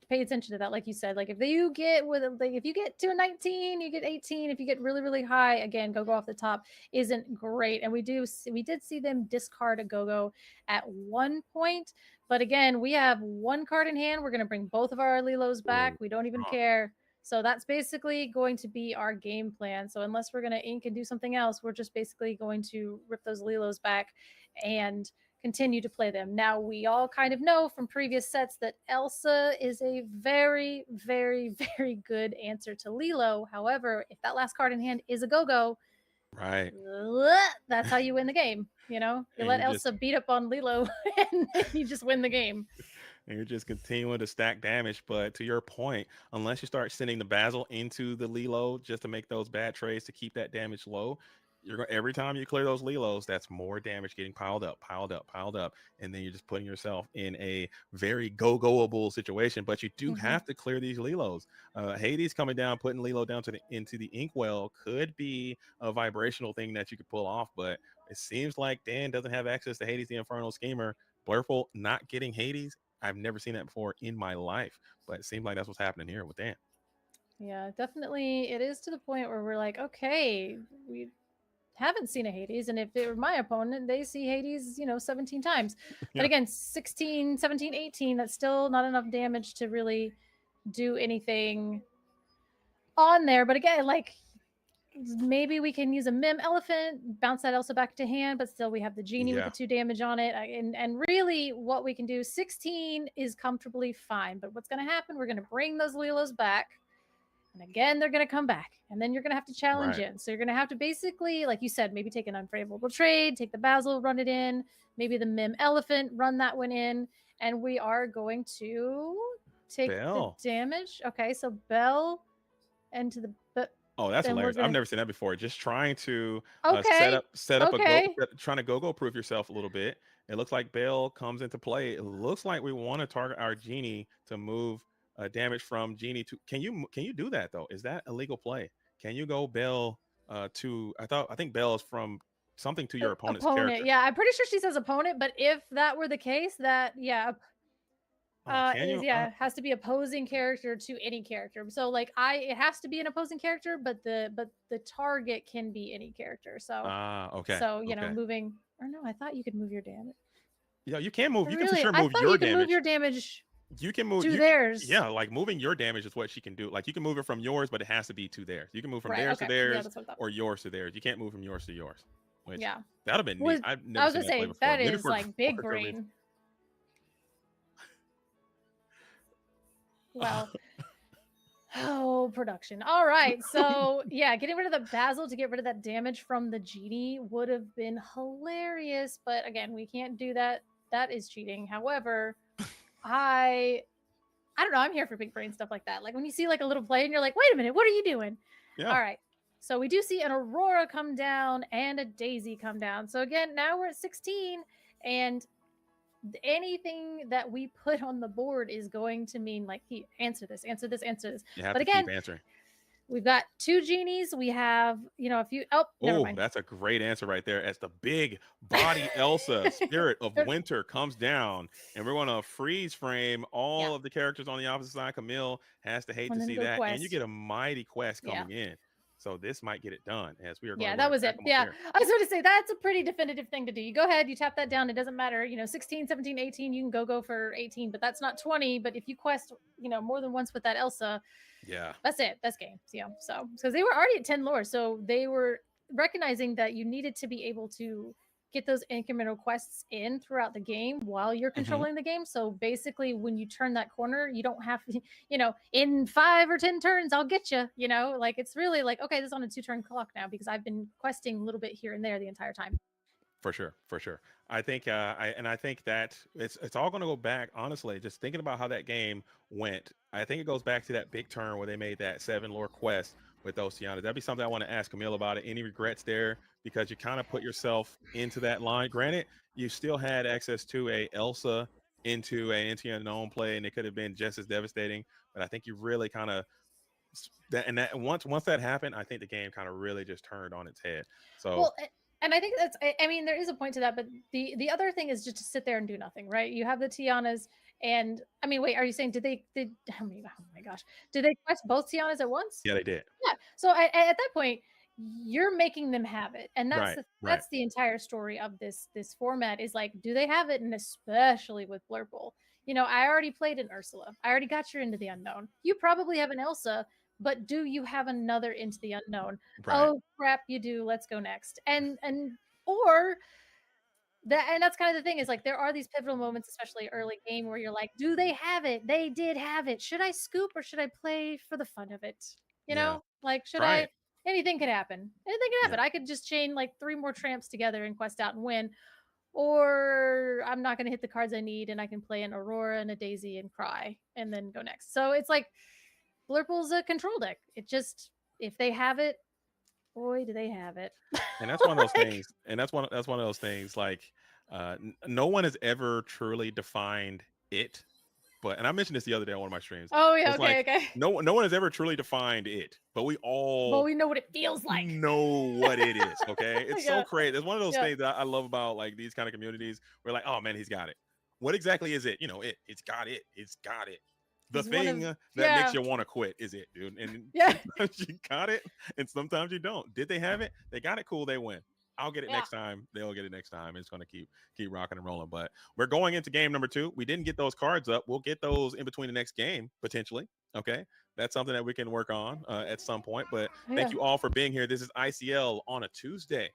pay attention to that. Like you said, like if you get to a 19, you get 18. If you get really high, again, Go-Go off the top isn't great. And we did see them discard a Go-Go at one point. But again, we have 1 card in hand. We're going to bring both of our Lilos back. We don't even care. So that's basically going to be our game plan. So unless we're going to ink and do something else, we're just basically going to rip those Lilos back and continue to play them. Now, we all kind of know from previous sets that Elsa is a very good answer to Lilo. However, if that last card in hand is a Go-Go, right, that's how you win the game. You let Elsa beat up on Lilo and you just win the game. And you're just continuing to stack damage. But to your point, unless you start sending the Basil into the Lilo just to make those bad trades to keep that damage low, every time you clear those Lilos, that's more damage getting piled up, and then you're just putting yourself in a very go-goable situation. But you do have to clear these Lilos. Hades coming down, putting Lilo down into the inkwell could be a vibrational thing that you could pull off, but it seems like Dan doesn't have access to Hades the Infernal Schemer. Blurple not getting Hades, I've never seen that before in my life, but it seems like that's what's happening here with Dan. Yeah, definitely. It is to the point where we're like, okay, we haven't seen a Hades, and if it were my opponent, they see Hades 17 times. But again, 16, 17, 18, that's still not enough damage to really do anything on there. But again, like maybe we can use a Mim Elephant, bounce that Elsa back to hand, but still we have the Genie with the 2 damage on it. And really what we can do, 16 is comfortably fine. But what's going to happen, we're going to bring those Lilos back. And again, they're going to come back. And then you're going to have to challenge in. So you're going to have to basically, like you said, maybe take an unfavorable trade, take the Basil, run it in. Maybe the Mim Elephant, run that one in. And we are going to take the damage. Okay, so Bell into the... Oh, that's hilarious! I've never seen that before. Just trying to set up trying to go proof yourself a little bit. It looks like Bell comes into play. It looks like we want to target our Genie to move damage from Genie to. Can you do that though? Is that a legal play? Can you go Bell to? I think Bell is from something to your opponent's character. Yeah, I'm pretty sure she says opponent, but if that were the case, that it has to be opposing character to any character. So like it has to be an opposing character, but the target can be any character. So okay. So moving, or no, I thought you could move your damage. Yeah, you can move. You can for Really? sure I move thought your you could damage. move your damage. You can move to theirs. Yeah, like moving your damage is what she can do. Like you can move it from yours, but it has to be to theirs. You can move from theirs to theirs or yours to theirs. You can't move from yours to yours. Which, yeah, that'd have been neat. I've never I was seen gonna say play before. that Maybe is like big brain. Well, production. All right. So yeah, getting rid of the Basil to get rid of that damage from the Genie would have been hilarious. But again, we can't do that. That is cheating. However, I don't know. I'm here for big brain stuff like that. Like when you see like a little play and you're like, wait a minute, what are you doing? Yeah. All right. So we do see an Aurora come down and a Daisy come down. So again, now we're at 16 and anything that we put on the board is going to mean like answer this. You have but to again, keep answering. We've got 2 Genies. We have, a few. Never mind. That's a great answer right there. As the big body Elsa, Spirit of Winter, comes down, and we're going to freeze frame all of the characters on the opposite side. Camille has to hate to see that, and you get a mighty quest coming in. So this might get it done as we are going to that was it. Yeah, I was going to say that's a pretty definitive thing to do. You go ahead, you tap that down. It doesn't matter, 16, 17, 18, you can go for 18, but that's not 20. But if you quest, more than once with that Elsa, that's it. That's game. So because they were already at 10 lore, so they were recognizing that you needed to be able to get those incremental quests in throughout the game while you're controlling the game. So basically when you turn that corner, you don't have to, in 5 or 10 turns, I'll get you, like it's really like, okay, this is on a 2-turn clock now because I've been questing a little bit here and there the entire time. For sure. I think I think that it's all going to go back, honestly, just thinking about how that game went. I think it goes back to that big turn where they made that 7 lore quest with those Tianas. That'd be something I want to ask Camille about it. Any regrets there? Because you kind of put yourself into that line. Granted, you still had access to a Elsa into a Into Unknown play, and it could have been just as devastating. But I think you really kind of once that happened, I think the game kind of really just turned on its head. So. And I think there is a point to that, but the other thing is just to sit there and do nothing, right? You have the Tianas, and wait, are you saying did they oh my gosh, did they quest both Tianas at once? Yeah, they did. Yeah. So at that point, you're making them have it, and that's the entire story of this format is like, do they have it? And especially with Blurple, I already played an Ursula. I already got you into the unknown. You probably have an Elsa. But do you have another Into the Unknown? Right. Oh crap, you do. Let's go next. And that's kind of the thing is like there are these pivotal moments, especially early game, where you're like, do they have it? They did have it. Should I scoop or should I play for the fun of it? Like should I? Anything could happen. Anything could happen. I could just chain like 3 more tramps together and quest out and win. Or I'm not going to hit the cards I need, and I can play an Aurora and a Daisy and cry and then go next. So it's like. Blurple's a control deck. It just, if they have it, boy, do they have it. And that's one of those things. And that's one of those things. Like, no one has ever truly defined it. And I mentioned this the other day on one of my streams. Oh yeah, okay. No one has ever truly defined it, but we all know what it feels like. Know what it is. Okay, it's so crazy. It's one of those things that I love about like these kind of communities. We're like, oh man, he's got it. What exactly is it? It's got it. It's got it. The thing that makes you want to quit is it, dude. And sometimes you got it, and sometimes you don't. Did they have it? They got it. Cool. They win. I'll get it next time. They'll get it next time. It's going to keep rocking and rolling. But we're going into game number 2. We didn't get those cards up. We'll get those in between the next game potentially. Okay, that's something that we can work on at some point. But thank you all for being here. This is ICL on a Tuesday.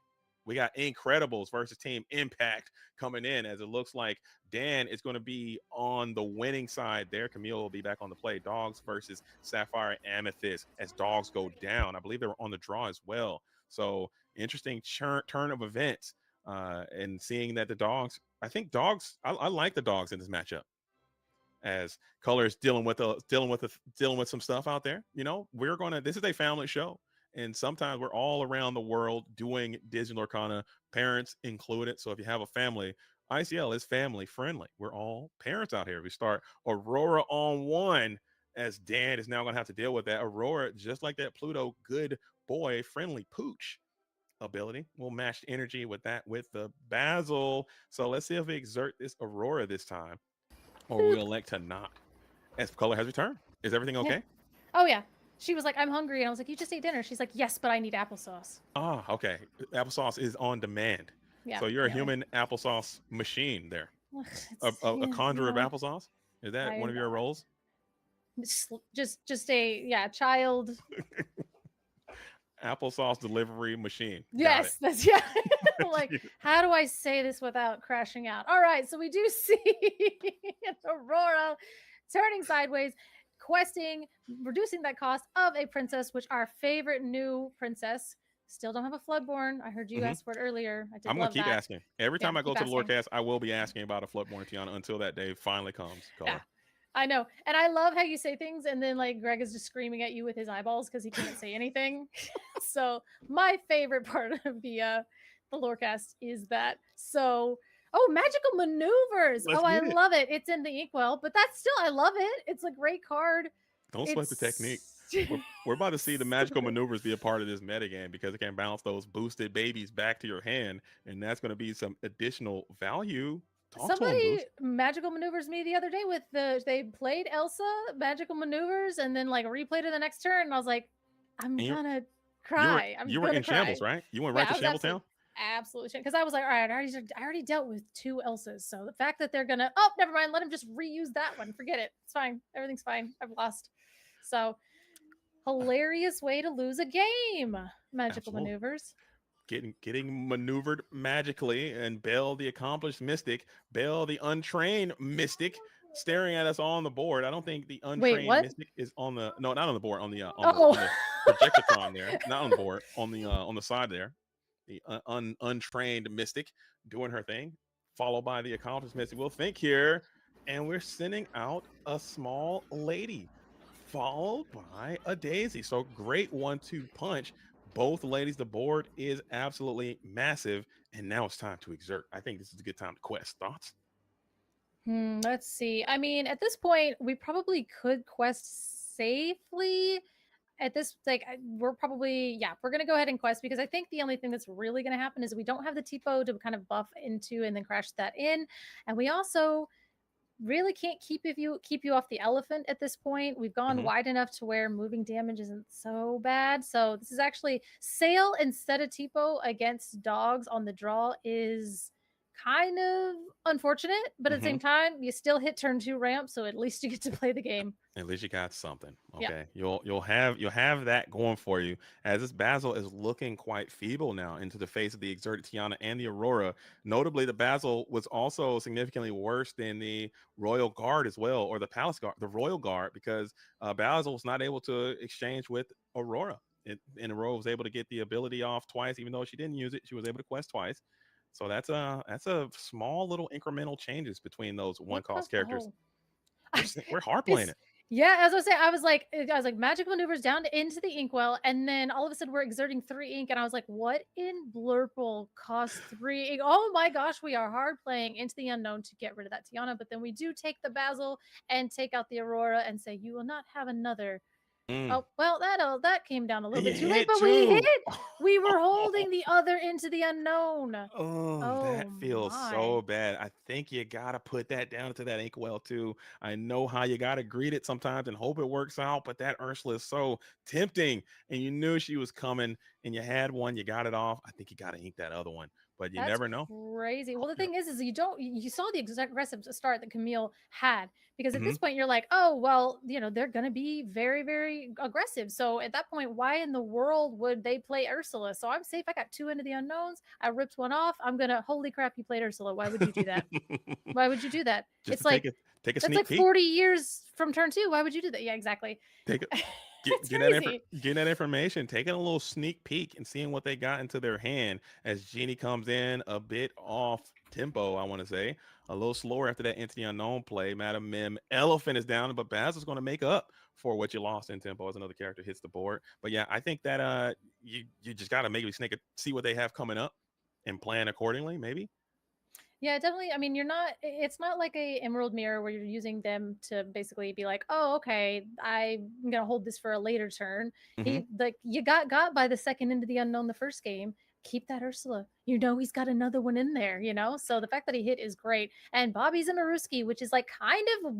We got Incredibles versus Team Impact coming in, as it looks like Dan is going to be on the winning side there. Camille will be back on the play. Dogs versus Sapphire Amethyst, as dogs go down. I believe they were on the draw as well. So interesting turn of events, and seeing that the dogs, I think dogs, I like the dogs in this matchup, as Colors dealing with some stuff out there. This is a family show, and sometimes we're all around the world doing Disney Lorcana, parents included. So if you have a family, ICL is family friendly. We're all parents out here. We start Aurora on 1, as Dan is now going to have to deal with that. Aurora, just like that Pluto good boy friendly pooch ability, will match energy with the Basil. So let's see if we exert this Aurora this time, or we elect to not. As Color has returned. Is everything okay? Yeah. Oh yeah. She was like, I'm hungry. And I was like, you just ate dinner. She's like, yes, but I need applesauce. Ah, okay. Applesauce is on demand. Yeah. So you're a human applesauce machine there. A conjurer of applesauce? Is that one of your roles? Just a child. Applesauce delivery machine. Yes, that's like, how do I say this without crashing out? All right, so we do see Aurora turning sideways, questing, reducing that cost of a princess, which our favorite new princess. Still don't have a Floodborn. I heard you ask for it earlier. I'm going to keep asking. Every time I go to the Lorecast, I will be asking about a Floodborn Tiana until that day finally comes. Color. Yeah, I know. And I love how you say things, and then like Greg is just screaming at you with his eyeballs because he can't say anything. So my favorite part of the Lorecast is that. So magical maneuvers. I love it. It's in the Inkwell, but that's still, I love it. It's a great card. Don't sweat the technique. We're about to see the magical maneuvers be a part of this metagame, because it can bounce those boosted babies back to your hand, and that's going to be some additional value. Somebody magical maneuvers me the other day with they played Elsa magical maneuvers and then like replayed it the next turn, and I was like, I'm gonna cry. You were in shambles, right? You went right to Shambles Town? Absolutely, because I was like, all right, I already dealt with 2 Elsas, so the fact that they're gonna never mind, let him just reuse that one. Forget it. It's fine. Everything's fine. I've lost. So hilarious way to lose a game. Magical maneuvers. Getting maneuvered magically, and Belle the accomplished mystic, Belle the untrained mystic, staring at us on the board. I don't think the untrained mystic is on the not on the board, on the projectron there, not on the board, on the side there. The untrained mystic doing her thing, followed by the accomplished mystic. We'll think here, and we're sending out a small lady, followed by a daisy. So great 1-2 punch. Both ladies, the board is absolutely massive, and now it's time to exert. I think this is a good time to quest. Thoughts? Let's see. I mean, at this point, we probably could quest safely. At this, we're probably, we're going to go ahead and quest, because I think the only thing that's really going to happen is we don't have the TPO to kind of buff into and then crash that in. And we also really can't keep you off the elephant at this point. We've gone wide enough to where moving damage isn't so bad. So this is actually sail instead of TPO against dogs on the draw is kind of unfortunate, but at the same time, you still hit turn 2 ramp, so at least you get to play the game. At least you got something. Okay, you'll have that going for you, as this Basil is looking quite feeble now into the face of the exerted Tiana and the Aurora. Notably, the Basil was also significantly worse than the Royal Guard as well, or the Palace Guard, the Royal Guard, because Basil was not able to exchange with Aurora. And Aurora was able to get the ability off twice, even though she didn't use it. She was able to quest twice. So that's a small little incremental changes between those cost characters. We're hard playing it. Yeah, as I was saying, I was like magical maneuvers down into the Inkwell, and then all of a sudden we're exerting 3 ink, and I was like, what in Blurple costs 3 ink? Oh my gosh, we are hard playing into the unknown to get rid of that Tiana, but then we do take the Basil and take out the Aurora and say, you will not have another. Oh, well, that came down a little bit too late, but we hit. We were holding the other into the unknown. Oh, that feels so bad. I think you got to put that down to that Inkwell too. I know how you got to greet it sometimes and hope it works out, but that Ursula is so tempting, and you knew she was coming, and you had one, you got it off. I think you got to ink that other one. but you That's never know. crazy. Well, the thing is you saw the aggressive start that Camille had, because at this Mm-hmm. point you're like, oh, well, they're going to be very, very aggressive. So at that point, why in the world would they play Ursula? So I'm safe. I got 2 into the unknowns. I ripped one off. Holy crap, you played Ursula. Why would you do that? Why would you do that? Just It's to like, take a that's sneak like peek. 40 years from turn 2. Why would you do that? Yeah, exactly. Take a, It's getting that information, taking a little sneak peek and seeing what they got into their hand as Genie comes in a bit off tempo, I want to say. A little slower after that Into the Unknown play. Madam Mim, Elephant is down, but Baz is going to make up for what you lost in tempo as another character hits the board. But yeah, I think that you just got to maybe see what they have coming up and plan accordingly, maybe. Yeah, definitely. I mean, it's not like a Emerald Mirror where you're using them to basically be like, oh, okay, I'm gonna hold this for a later turn. You got by the second Into the Unknown the first game. Keep that Ursula. He's got another one in there, So the fact that he hit is great. And Bobby's a Maruski, which is like kind of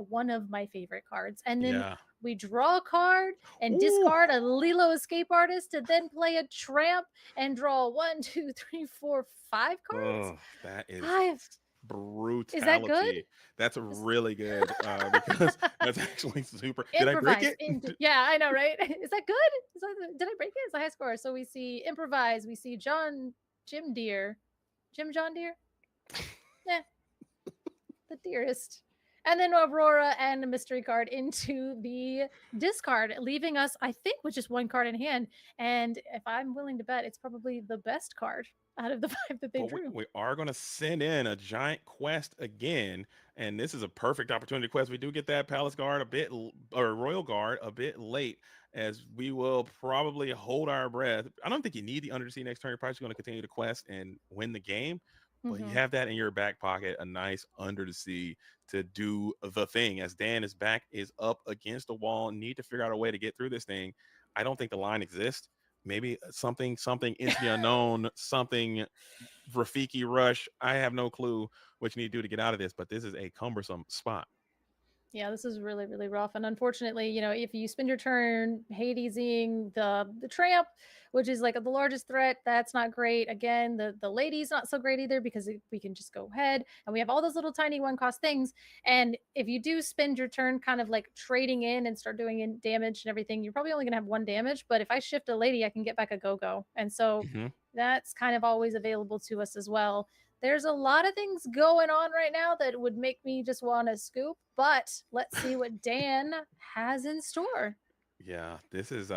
one of my favorite cards. And then we draw a card and discard a Lilo Escape Artist to then play a Tramp and draw 1, 2, 3, 4, 5 cards. Oh, that is 5. brutality. Is that good? That's really good because that's actually super. Did I break it? Yeah, I know, right? Is that good? Did I break it? It's a high score. So we see Improvise. We see Jim John Deere. Yeah, the dearest. And then Aurora and a mystery card into the discard, leaving us, I think, with just 1 card in hand. And if I'm willing to bet, it's probably the best card out of the 5 that they drew. We are going to send in a giant quest again, and this is a perfect opportunity quest. We do get that Palace Guard or Royal Guard a bit late, as we will probably hold our breath. I don't think you need the Undersea next turn. You're probably going to continue to quest and win the game. But you have that in your back pocket, a nice Under the Sea to do the thing. As Dan is up against the wall, need to figure out a way to get through this thing. I don't think the line exists. Maybe something Into the Unknown, something Rafiki Rush. I have no clue what you need to do to get out of this, but this is a cumbersome spot. Yeah, this is really, really rough. And unfortunately, if you spend your turn Hadesing the Tramp, which is like the largest threat, that's not great. Again, the lady's not so great either, because we can just go ahead and we have all those little tiny 1-cost things. And if you do spend your turn kind of like trading in and start doing damage and everything, you're probably only going to have 1 damage. But if I shift a lady, I can get back a go-go. And so that's kind of always available to us as well. There's a lot of things going on right now that would make me just want to scoop, but let's see what Dan has in store. Yeah, this is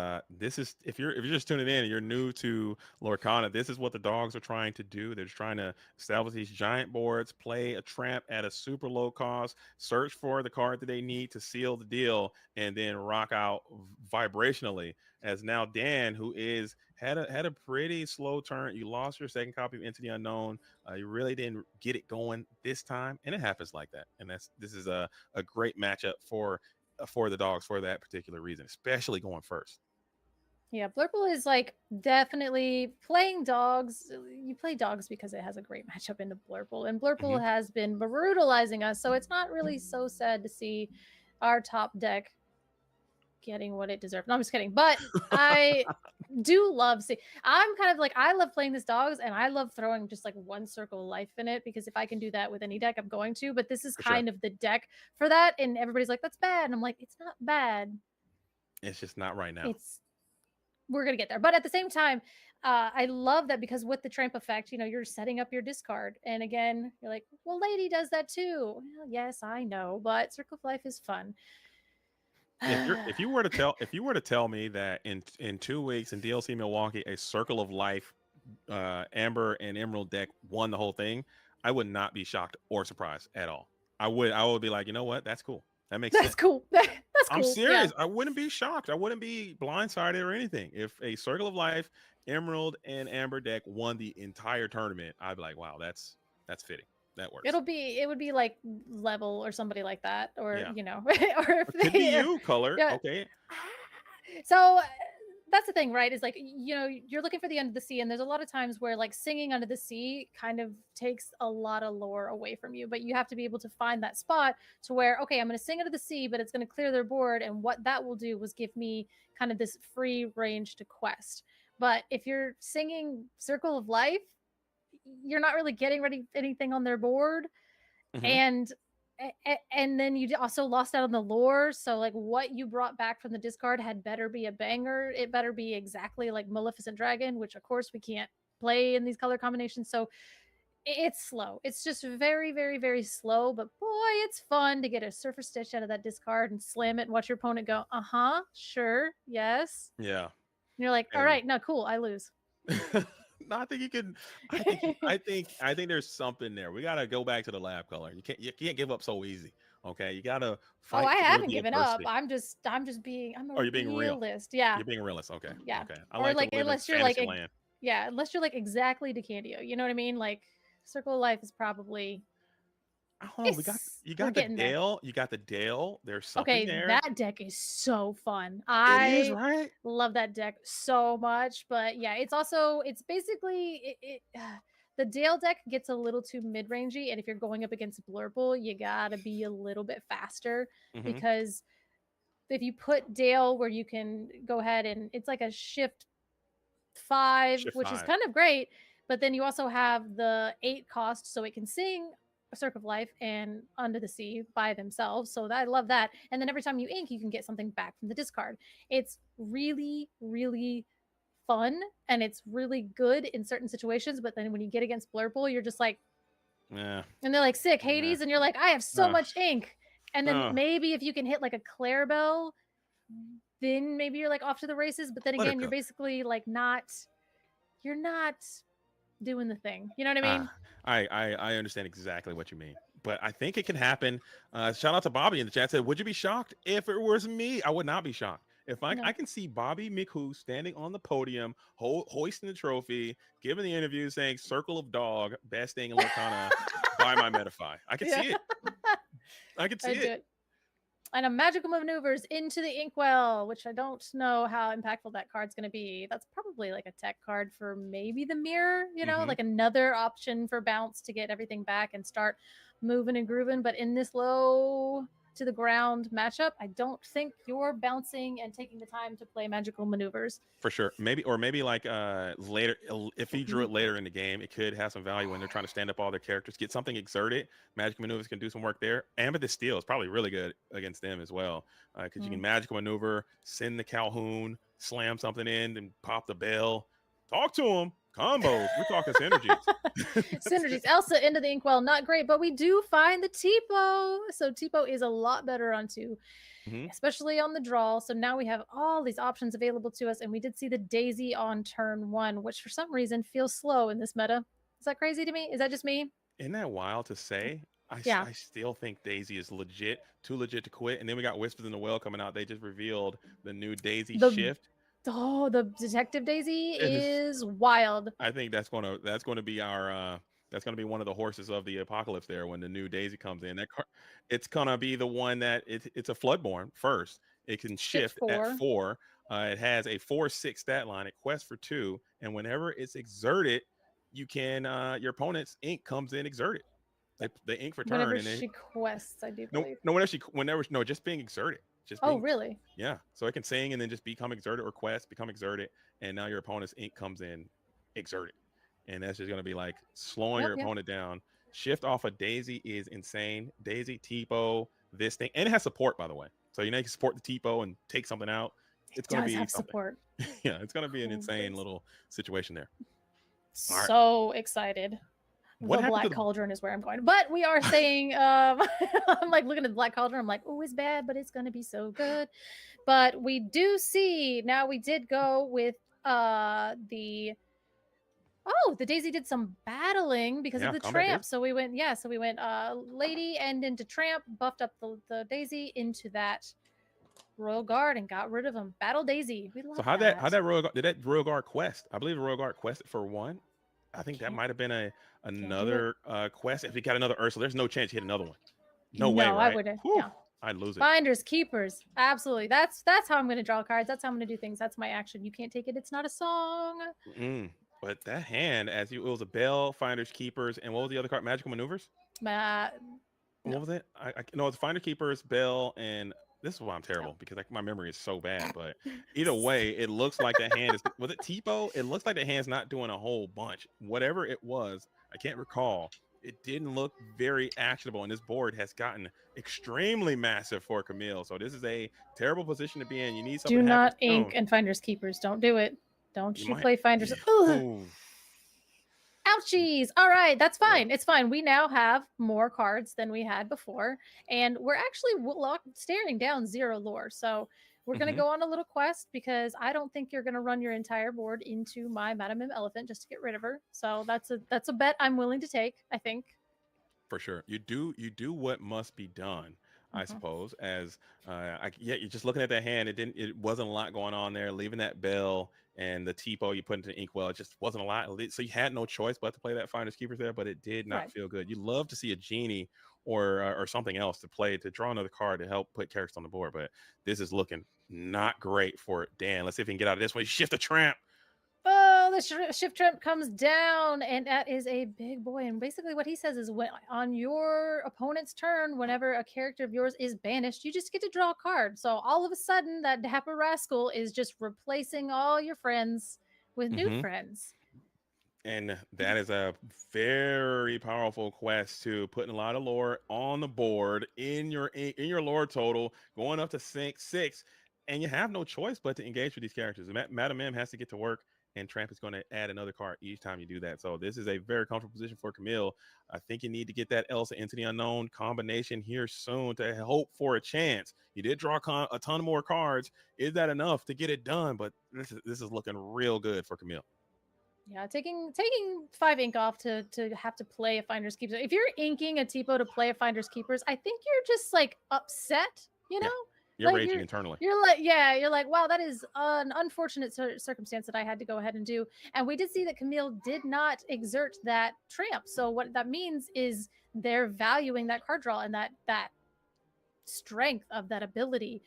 if you're just tuning in and you're new to Lorcana, this is what the dogs are trying to do. They're just trying to establish these giant boards, play a Tramp at a super low cost, search for the card that they need to seal the deal, and then rock out vibrationally. As now Dan, who had a pretty slow turn, you lost your second copy of Into the Unknown. You really didn't get it going this time, and it happens like that. And this is a great matchup for the dogs for that particular reason, especially going first. Yeah, Blurple is like definitely playing dogs. You play dogs because it has a great matchup into Blurple, and Blurple has been brutalizing us, so it's not really so sad to see our top deck getting what it deserved. No, I'm just kidding. But I do love I'm kind of like, I love playing this dogs, and I love throwing just like 1 circle of life in it, because if I can do that with any deck, I'm going to. But this is kind of the deck for that, and everybody's like, that's bad. And I'm like, it's not bad. It's just not right now. We're gonna get there. But at the same time, I love that, because with the Tramp effect, you're setting up your discard. And again, you're like, well, Lady does that too. Well, yes, I know, but Circle of Life is fun. If you were to tell me that in 2 weeks in DLC Milwaukee, a Circle of Life Amber and Emerald deck won the whole thing, I would not be shocked or surprised at all. I would be like, you know what? That's cool. That makes sense. That's cool. That's cool. I'm serious. Yeah. I wouldn't be shocked. I wouldn't be blindsided or anything. If a Circle of Life Emerald and Amber deck won the entire tournament, I'd be like, wow, that's fitting. That works. It would be like Level or somebody like that, or or if it could be you, Color. Yeah. Okay. So that's the thing, right? Is like, you're looking for the Under the Sea, and there's a lot of times where like singing Under the Sea kind of takes a lot of lore away from you, but you have to be able to find that spot to where, okay, I'm going to sing Under the Sea, but it's going to clear their board, and what that will do was give me kind of this free range to quest. But if you're singing Circle of Life, you're not really getting anything on their board. And then you also lost out on the lore. So like what you brought back from the discard had better be a banger. It better be exactly like Maleficent Dragon, which of course we can't play in these color combinations. So it's slow. It's just very, very, very slow. But boy, it's fun to get a Surfer Stitch out of that discard and slam it and watch your opponent go, sure, yes. Yeah. And you're like, all right, no, cool, I lose. No, I think you can. I think there's something there. We gotta go back to the lab color. You can't give up so easy. Okay, you gotta fight. I haven't given up. I'm just being. You're being realist. real. Yeah, you're being a realist. Okay. Yeah. Okay. Or like unless you're like unless you're like exactly DeCandio. You know what I mean? Like Circle of Life is probably. Oh, you got the Dale. You got the Dale. There's something there. That deck is so fun. It is, right? Love that deck so much. But yeah, it's basically the Dale deck gets a little too mid-rangey, and if you're going up against Blurple, you gotta be a little bit faster because if you put Dale where you can go ahead and it's like a shift 5, which is kind of great, but then you also have the 8 cost, so it can sing a Circle of Life and Under the Sea by themselves. So I love that. And then every time you ink, you can get something back from the discard. It's really, really fun and it's really good in certain situations. But then when you get against Blurple, you're just like, yeah. And they're like, sick, Hades. And you're like, I have so much ink. And then maybe if you can hit like a Clarabelle, then maybe you're like off to the races. But then again, you're basically like you're not doing the thing. You know what I mean? I understand exactly what you mean, but I think it can happen. Shout out to Bobby in the chat. Said, would you be shocked if it was me? I would not be shocked. If I can see Bobby McHugh standing on the podium, hoisting the trophy, giving the interview saying Circle of Dog, best thing in Lorcana, buy my Metafy. I can see it. I can see it. And a Magical Maneuvers into the Inkwell, which I don't know how impactful that card's going to be. That's probably like a tech card for maybe the mirror, like another option for bounce to get everything back and start moving and grooving. But in this low to the ground matchup, I don't think you're bouncing and taking the time to play Magical Maneuvers. For sure. Maybe like later, if he drew it later in the game, it could have some value when they're trying to stand up all their characters, get something exerted. Magical Maneuvers can do some work there. Amethyst Steel is probably really good against them as well, because you can Magical Maneuver, send the Calhoun, slam something in, and pop the bell. Talk to him. Combos. We're talking synergies. Synergies. Elsa into the Inkwell, not great, but we do find the Tipo. So Tipo is a lot better on 2, especially on the draw. So now we have all these options available to us, and we did see the Daisy on turn 1, which for some reason feels slow in this meta. Is that crazy to me? Is that just me? Isn't that wild to say? I still think Daisy is too legit to quit. And then we got Whispers in the Well coming out. They just revealed the new Daisy shift. Oh, the Detective Daisy is wild. I think that's gonna be our that's gonna be one of the horses of the apocalypse there when the new Daisy comes in. It's gonna be the one that it's a Floodborn first. It can shift at 4. It has a 4/6 stat line. It quests for 2, and whenever it's exerted, you can your opponent's ink comes in exerted. The ink for turn. Whenever she quests, I do believe. No, just being exerted. Really? Yeah. So it can sing and then just become exerted, or quest, become exerted, and now your opponent's ink comes in exerted. And that's just going to be like slowing your opponent down. Shift off of Daisy is insane. Daisy, Tipo, this thing. And it has support, by the way. So you can support the Tipo and take something out. It's going to be have support. Yeah, it's going to be an insane little situation there. So excited. The Black Cauldron is where I'm going. But we are saying, I'm like looking at the Black Cauldron. I'm like, oh, it's bad, but it's going to be so good. But we do see, now we did go with the Daisy did some battling because of the Tramp. So we went, Lady and into Tramp, buffed up the Daisy into that Royal Guard and got rid of him. Battle Daisy. We love that. How that Royal Guard, did that Royal Guard quest? I believe the Royal Guard quested for 1. I think that might have been another quest. If he got another Ursula, there's no chance he hit another one. No way, right? I wouldn't. I'd lose it. Finders, keepers. Absolutely. That's how I'm going to draw cards. That's how I'm going to do things. That's my action. You can't take it. It's not a song. But that hand, it was a Bell, Finders, Keepers, and what was the other card? Magical Maneuvers? No. What was it? No, it's Finders, Keepers, Bell, and this is why I'm terrible because like my memory is so bad. But either way, it looks like the hand was it Tipo? It looks like the hand's not doing a whole bunch. Whatever it was, I can't recall. It didn't look very actionable, and this board has gotten extremely massive for Camille. So this is a terrible position to be in. You need something Do to happen not soon. ink and Finders Keepers. Don't do it. Don't you might play Finders. Ugh. Ouchies. All right, that's fine. It's fine. We now have more cards than we had before, and we're actually staring down 0 lore. So we're going to go on a little quest because I don't think you're going to run your entire board into my Madame M Elephant just to get rid of her. So that's a bet I'm willing to take, I think. For sure. You do what must be done, I suppose. As you're just looking at that hand. It wasn't a lot going on there. Leaving that bell and the Tipo you put into the inkwell, it just wasn't a lot. So you had no choice but to play that Finders Keepers there, but it did not feel good. You love to see a genie or something else to play to draw another card to help put characters on the board, but this is looking not great for Dan. Let's see if we can get out of this one. Shift the Tramp. Oh, the shift tramp comes down, and that is a big boy. And basically what he says is when on your opponent's turn, whenever a character of yours is banished, you just get to draw a card. So all of a sudden, that Dapper Rascal is just replacing all your friends with new friends. And that is a very powerful quest too, putting a lot of lore on the board in your lore total, going up to 6, and you have no choice but to engage with these characters. Madam M has to get to work, and Tramp is going to add another card each time you do that. So this is a very comfortable position for Camille. I think you need to get that Elsa into the Unknown combination here soon to hope for a chance. You did draw a ton more cards. Is that enough to get it done? But this is looking real good for Camille. Yeah, taking 5 ink off to have to play a Finders Keepers. If you're inking a Tipo to play a Finders Keepers, I think you're just like upset, you know? Yeah. You're like raging internally. You're like, wow, that is an unfortunate circumstance that I had to go ahead and do. And we did see that Camille did not exert that tramp. So what that means is they're valuing that card draw and that strength of that ability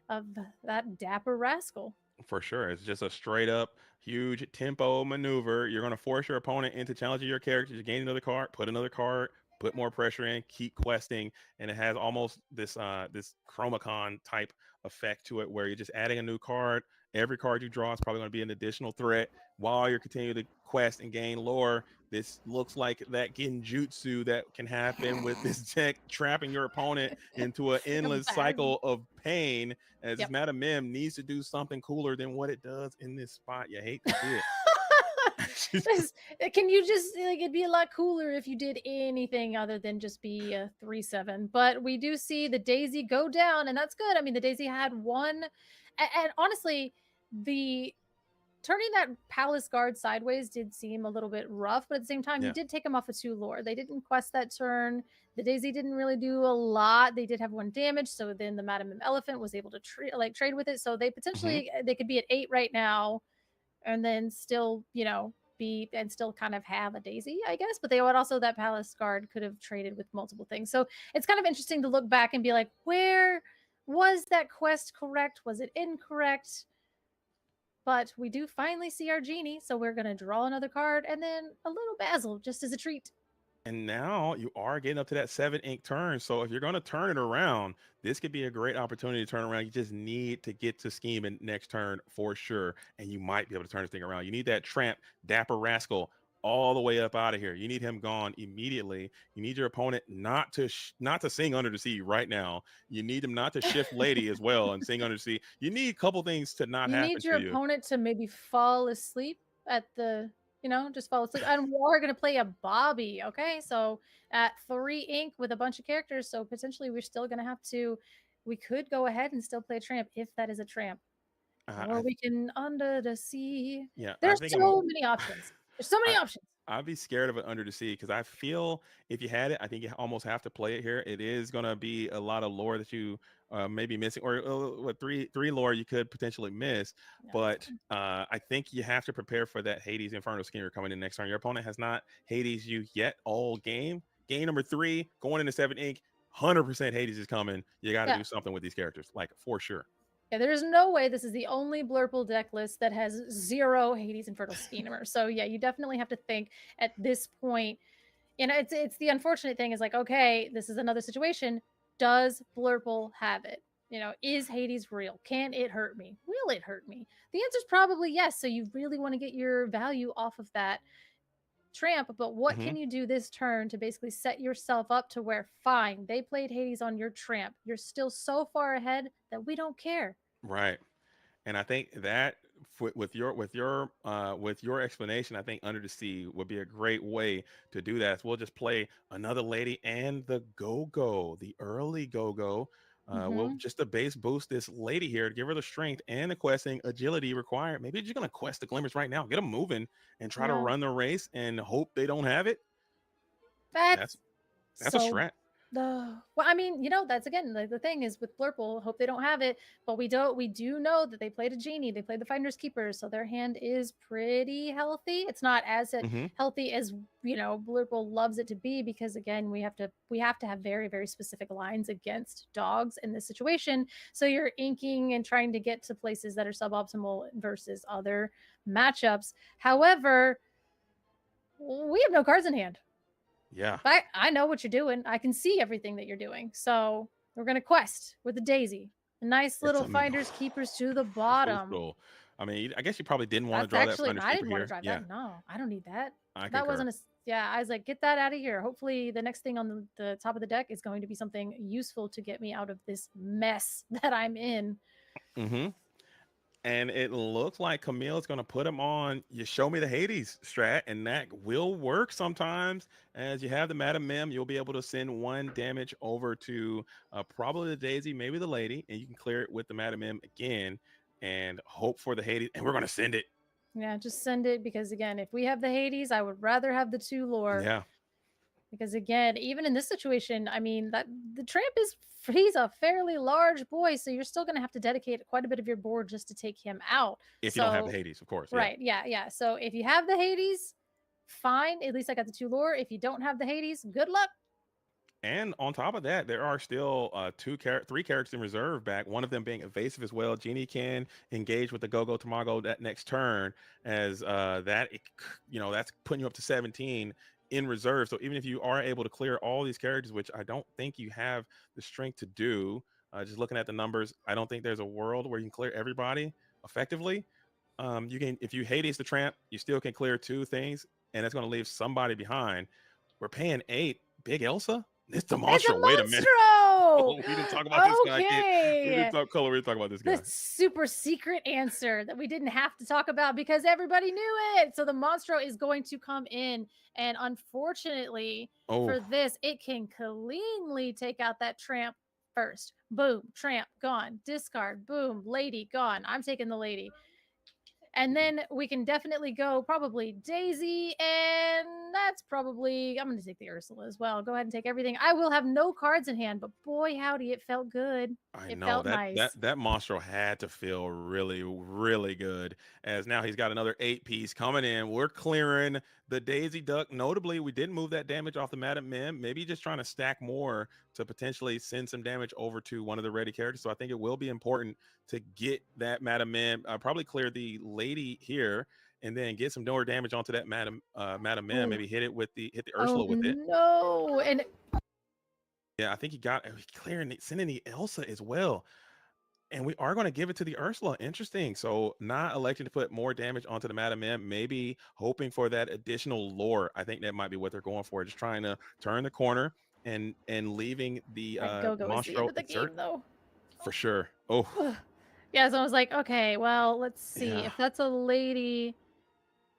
of that Dapper Rascal. For sure. It's just a straight up huge tempo maneuver. You're going to force your opponent into challenging your character to gain another card, put another card, put more pressure in, keep questing, and it has almost this Chromacon type effect to it where you're just adding a new card. Every card you draw is probably going to be an additional threat while you're continuing to quest and gain lore. This looks like that genjutsu that can happen with this deck, trapping your opponent into an endless cycle of pain, as Madam Mim needs to do something cooler than what it does in this spot. You hate to see it. Can you just like it'd be a lot cooler if you did anything other than just be a 3/7, but we do see the Daisy go down, and that's good. I mean, the Daisy had one, and honestly, the turning that Palace Guard sideways did seem a little bit rough, but at the same time, you did take him off of 2 lore. They didn't quest that turn. The Daisy didn't really do a lot. They did have 1 damage, so then the Madam M Elephant was able to trade with it. So they potentially they could be at 8 right now, and then still be and still kind of have a Daisy, I guess. But they would also that Palace Guard could have traded with multiple things. So it's kind of interesting to look back and be like, where was that quest correct? Was it incorrect? But we do finally see our genie, so we're going to draw another card and then a little Basil just as a treat. And now you are getting up to that 7 ink turn. So if you're going to turn it around, this could be a great opportunity to turn around. You just need to get to scheming next turn for sure. And you might be able to turn this thing around. You need that Tramp, Dapper Rascal all the way up out of here. You need him gone immediately. You need your opponent not to sing Under the Sea right now. You need him not to shift Lady as well and sing Under the Sea. You need a couple things to not happen to you. You need your opponent to maybe fall asleep at the just fall asleep. And we're going to play a Bobby, okay? So at 3 ink with a bunch of characters, so potentially we're still going to have to, we could go ahead and still play a Tramp if that is a Tramp. Or we can Under the Sea. Yeah, There's so many options. There's so many options. I'd be scared of it Under the Sea because I feel if you had it, I think you almost have to play it here. It is going to be a lot of lore that you may be missing, or what three lore you could potentially miss. Yeah. But I think you have to prepare for that Hades Inferno Schemer coming in next turn. Your opponent has not Hades you yet all game. Game number 3, going into 7 ink, 100% Hades is coming. You got to do something with these characters, like for sure. Yeah, there's no way this is the only Blurple deck list that has 0 Hades Infernal Schemer. So yeah, you definitely have to think at this point. It's the unfortunate thing is like, okay, this is another situation. Does Blurple have it? is Hades real? Can it hurt me? Will it hurt me? The answer is probably yes. So you really want to get your value off of that tramp, but what can you do this turn to basically set yourself up to where, fine, they played Hades on your tramp. You're still so far ahead that we don't care. Right. And I think that with your explanation, I think Under the Sea would be a great way to do that. So we'll just play another lady and the go-go, the early go-go. We'll just to base boost this lady here to give her the strength and the questing agility required. Maybe you're gonna quest the glimmers right now, get them moving, and try to run the race and hope they don't have it. That's a strat. Well, I mean, that's again like the thing is with Blurple, hope they don't have it, but we do know that they played a genie, they played the Finder's Keeper, so their hand is pretty healthy. It's not as healthy as Blurple loves it to be, because again, we have to have very, very specific lines against dogs in this situation. So you're inking and trying to get to places that are suboptimal versus other matchups. However, we have no cards in hand. Yeah. I know what you're doing. I can see everything that you're doing. So we're going to quest with the Daisy. A nice little Finders Keepers to the bottom. I mean, I guess you probably didn't want to draw that Finders Keeper here. I didn't want to drive that. No, I don't need that. That concur. Wasn't I was like, get that out of here. Hopefully the next thing on the top of the deck is going to be something useful to get me out of this mess that I'm in. And it looks like Camille's going to put him on you show me the Hades strat, and that will work sometimes. As you have the Madam Mim, you'll be able to send 1 damage over to probably the Daisy, maybe the lady, and you can clear it with the Madam Mim again and hope for the Hades, and we're going to send it. Yeah, just send it, because again, if we have the Hades, I would rather have the 2 lore. Yeah. Because again, even in this situation, I mean, that the tramp he's a fairly large boy, so you're still going to have to dedicate quite a bit of your board just to take him out. If you don't have the Hades, of course. Right. Yeah. So if you have the Hades, fine. At least I got the 2 lore. If you don't have the Hades, good luck. And on top of that, there are still 3 characters in reserve back, one of them being evasive as well. Genie can engage with the Go-Go Tamago that next turn, as that's putting you up to 17 in reserve. So even if you are able to clear all these characters, which I don't think you have the strength to do, just looking at the numbers, I don't think there's a world where you can clear everybody effectively. You can, if you Hades the Tramp, you still can clear 2 things, and that's going to leave somebody behind. We're paying 8. Big Elsa? It's the monster. Wait a minute. Oh, we didn't talk about this guy. We didn't talk color. We didn't talk about this guy. The super secret answer that we didn't have to talk about because everybody knew it. So the Monstro is going to come in, and unfortunately for this, it can cleanly take out that Tramp first. Boom, Tramp gone. Discard. Boom, Lady gone. I'm taking the Lady. And then we can definitely go probably Daisy, and that's probably, I'm going to take the Ursula as well. Go ahead and take everything. I will have no cards in hand, but boy, howdy, it felt good. It felt nice. That Monstro had to feel really, really good, as now he's got another 8-piece coming in. We're clearing the Daisy Duck. Notably, we didn't move that damage off the Madam Mim. Maybe just trying to stack more to potentially send some damage over to one of the ready characters. So I think it will be important to get that Madam Mim, probably clear the Lady here, and then get some more damage onto that Madam Mim. Maybe hit the Ursula with it. No, and yeah, I think he clearing, sending the Elsa as well. And we are going to give it to the Ursula. Interesting. So not electing to put more damage onto the Madam Mim, maybe hoping for that additional lore. I think that might be what they're going for. Just trying to turn the corner and leaving the Monstro game, though. For sure. Oh. Yeah, so I was like, okay, well, let's see. If that's a Lady,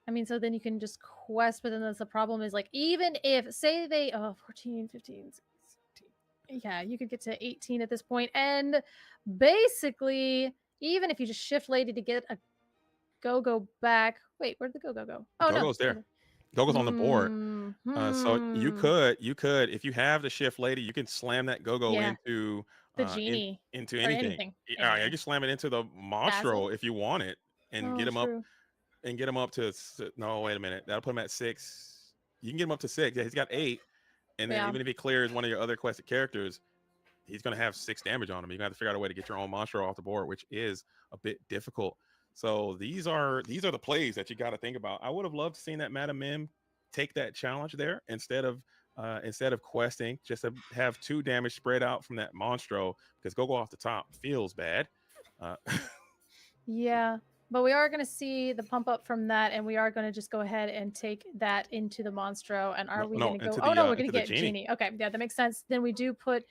I mean, so then you can just quest, but then the problem is, like, even if, say they, 14, 15, 16, yeah, you could get to 18 at this point, and basically, even if you just shift Lady to get a Go-Go back, wait, where'd the Go-Go go? Oh, Go-Go's there. Go-Go's on the board. So you could, if you have the shift Lady, you can slam that Go-Go into the Genie into anything. Yeah, you can slam it into the Monstro if you want it, and get him up, and get him up to, no, wait a minute, that'll put him at 6. You can get him up to 6. Yeah, he's got 8, and then even if he clears one of your other quested characters, he's going to have 6 damage on him. You're going to have to figure out a way to get your own Monstro off the board, which is a bit difficult. So these are the plays that you got to think about. I would have loved to seen that Madam Mim take that challenge there instead of instead of questing, just to have 2 damage spread out from that Monstro, because Go off the top feels bad. Yeah, but we are going to see the pump up from that, and we are going to just go ahead and take that into the Monstro. And are we going to go? Oh no, we're going to get Genie. Okay, yeah, that makes sense. Then we do put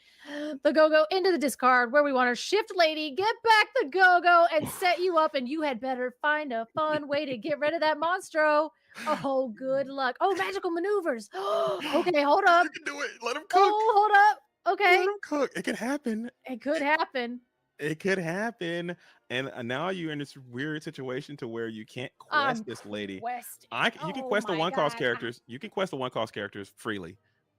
the Go-Go into the discard, where we want to shift Lady, get back the Go-Go, and set you up. And you had better find a fun way to get rid of that Monstro. Oh, good luck. Oh, magical maneuvers. Okay, hold up. You can do it. Let him cook. Oh, hold up. Okay. Let him cook. It can happen. It could happen. It could happen. And now you're in this weird situation to where you can't quest this lady. You can quest the 1-cost characters. You can quest the 1-cost characters freely.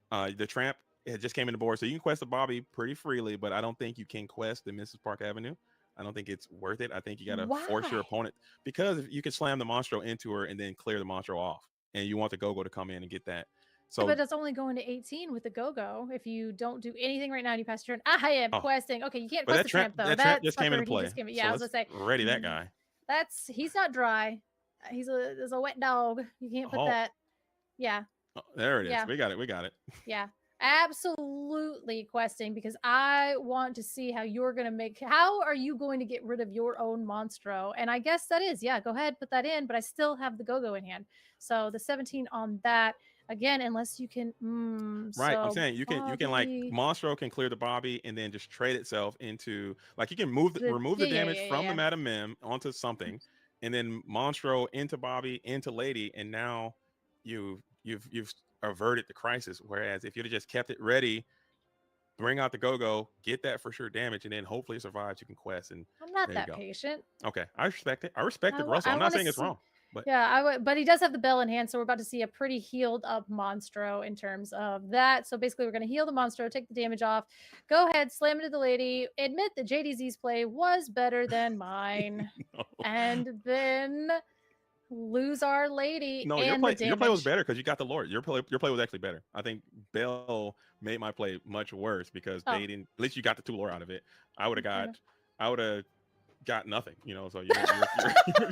The Tramp, it just came in the board, so you can quest the Bobby pretty freely, but I don't think you can quest the Mrs. Park Avenue. I don't think it's worth it. I think you got to force your opponent, because you can slam the Monstro into her and then clear the Monstro off, and you want the Go-Go to come in and get that. So, but it's only going to 18 with the Go-Go. If you don't do anything right now and you pass your turn, I am questing. Okay, you can't quest the Tramp, though. That Tramp just came into play. Yeah, so I was going to say. Ready that guy. He's not dry. He's a wet dog. You can't put that. Yeah. Oh, there it is. We got it. Yeah. Absolutely questing, because I want to see how are you going to get rid of your own Monstro? And I guess that is, go ahead, put that in, but I still have the Go-Go in hand. So the 17 on that, again, unless you can right. So I'm saying you can like Monstro can clear the Bobby and then just trade itself into, like, you can remove the damage from the Madam Mim onto something, and then Monstro into Bobby into Lady, and now you've averted the crisis. Whereas if you'd have just kept it ready, bring out the Go-Go, get that for sure damage, and then hopefully it survives, you can quest. And I'm not that patient. Okay, I respect it. I respect it, Russell. I'm not saying it's wrong. But but he does have the bell in hand, so we're about to see a pretty healed up Monstro in terms of that. So basically, we're going to heal the Monstro, take the damage off, go ahead, slam into the Lady, admit that JDZ's play was better than mine, and then lose our Lady. No, your play was better because you got the Lord. Your play was actually better. I think Bell made my play much worse because they didn't. At least you got the 2 lore out of it. I would have got nothing. So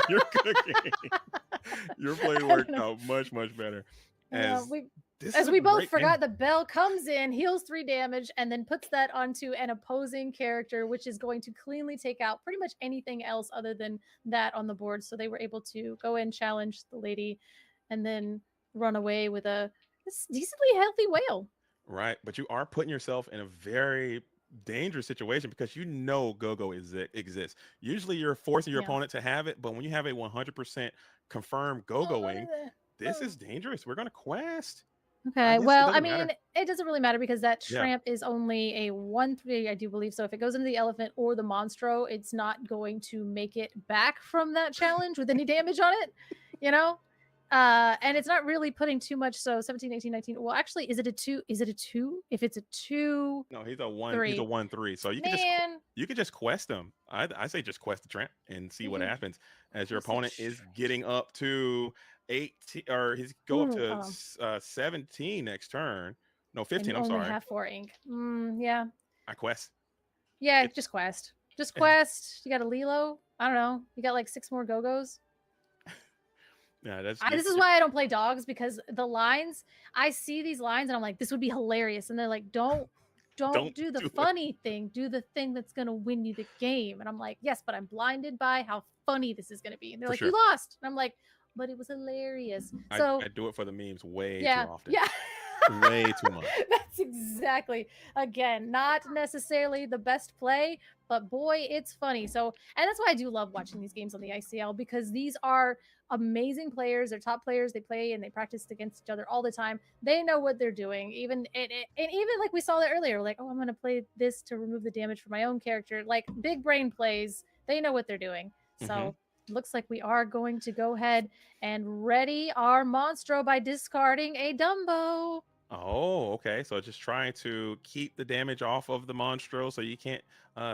you're cooking. Your play worked out much better. As we both forgot, the Bell comes in, heals 3 damage, and then puts that onto an opposing character, which is going to cleanly take out pretty much anything else other than that on the board. So they were able to go in, challenge the Lady, and then run away with a decently healthy whale. Right, but you are putting yourself in a very dangerous situation because Go-Go exists. Usually you're forcing your opponent to have it, but when you have a 100% confirmed Go-Going, this is dangerous. We're going to quest. Okay, well, I mean, it doesn't really matter because that Tramp is only a 1/3, I do believe. So if it goes into the Elephant or the Monstro, it's not going to make it back from that challenge with any damage on it, and it's not really putting too much. So 17, 18, 19. Well, actually, is it a 2? Is it a 2? If it's a 2, no, he's a 1. He's a 1/3. So you can just quest him. I say just quest the Tramp and see what happens as your opponent is getting up to 18, or he's go up to 17 next turn. No, 15. I'm sorry. Only have 4 ink. Yeah. I quest. Yeah, just quest. Just quest. You got a Lilo. I don't know. You got like 6 more Go-Gos. Yeah, this is why I don't play dogs, because the lines, I see these lines and I'm like, this would be hilarious, and they're like, don't do the funny thing. Do the thing that's gonna win you the game. And I'm like, yes, but I'm blinded by how funny this is gonna be. And they're like, you lost. And I'm like, but it was hilarious. So I do it for the memes way too often. Yeah. Way too much. That's exactly, again, not necessarily the best play, but boy, it's funny. So, and that's why I do love watching these games on the ICL, because these are amazing players. They're top players. They play and they practice against each other all the time. They know what they're doing. And even like we saw that earlier, like, oh, I'm going to play this to remove the damage from my own character. Like, big brain plays. They know what they're doing. So looks like we are going to go ahead and ready our Monstro by discarding a Dumbo. Oh, okay. So just trying to keep the damage off of the Monstro so you can't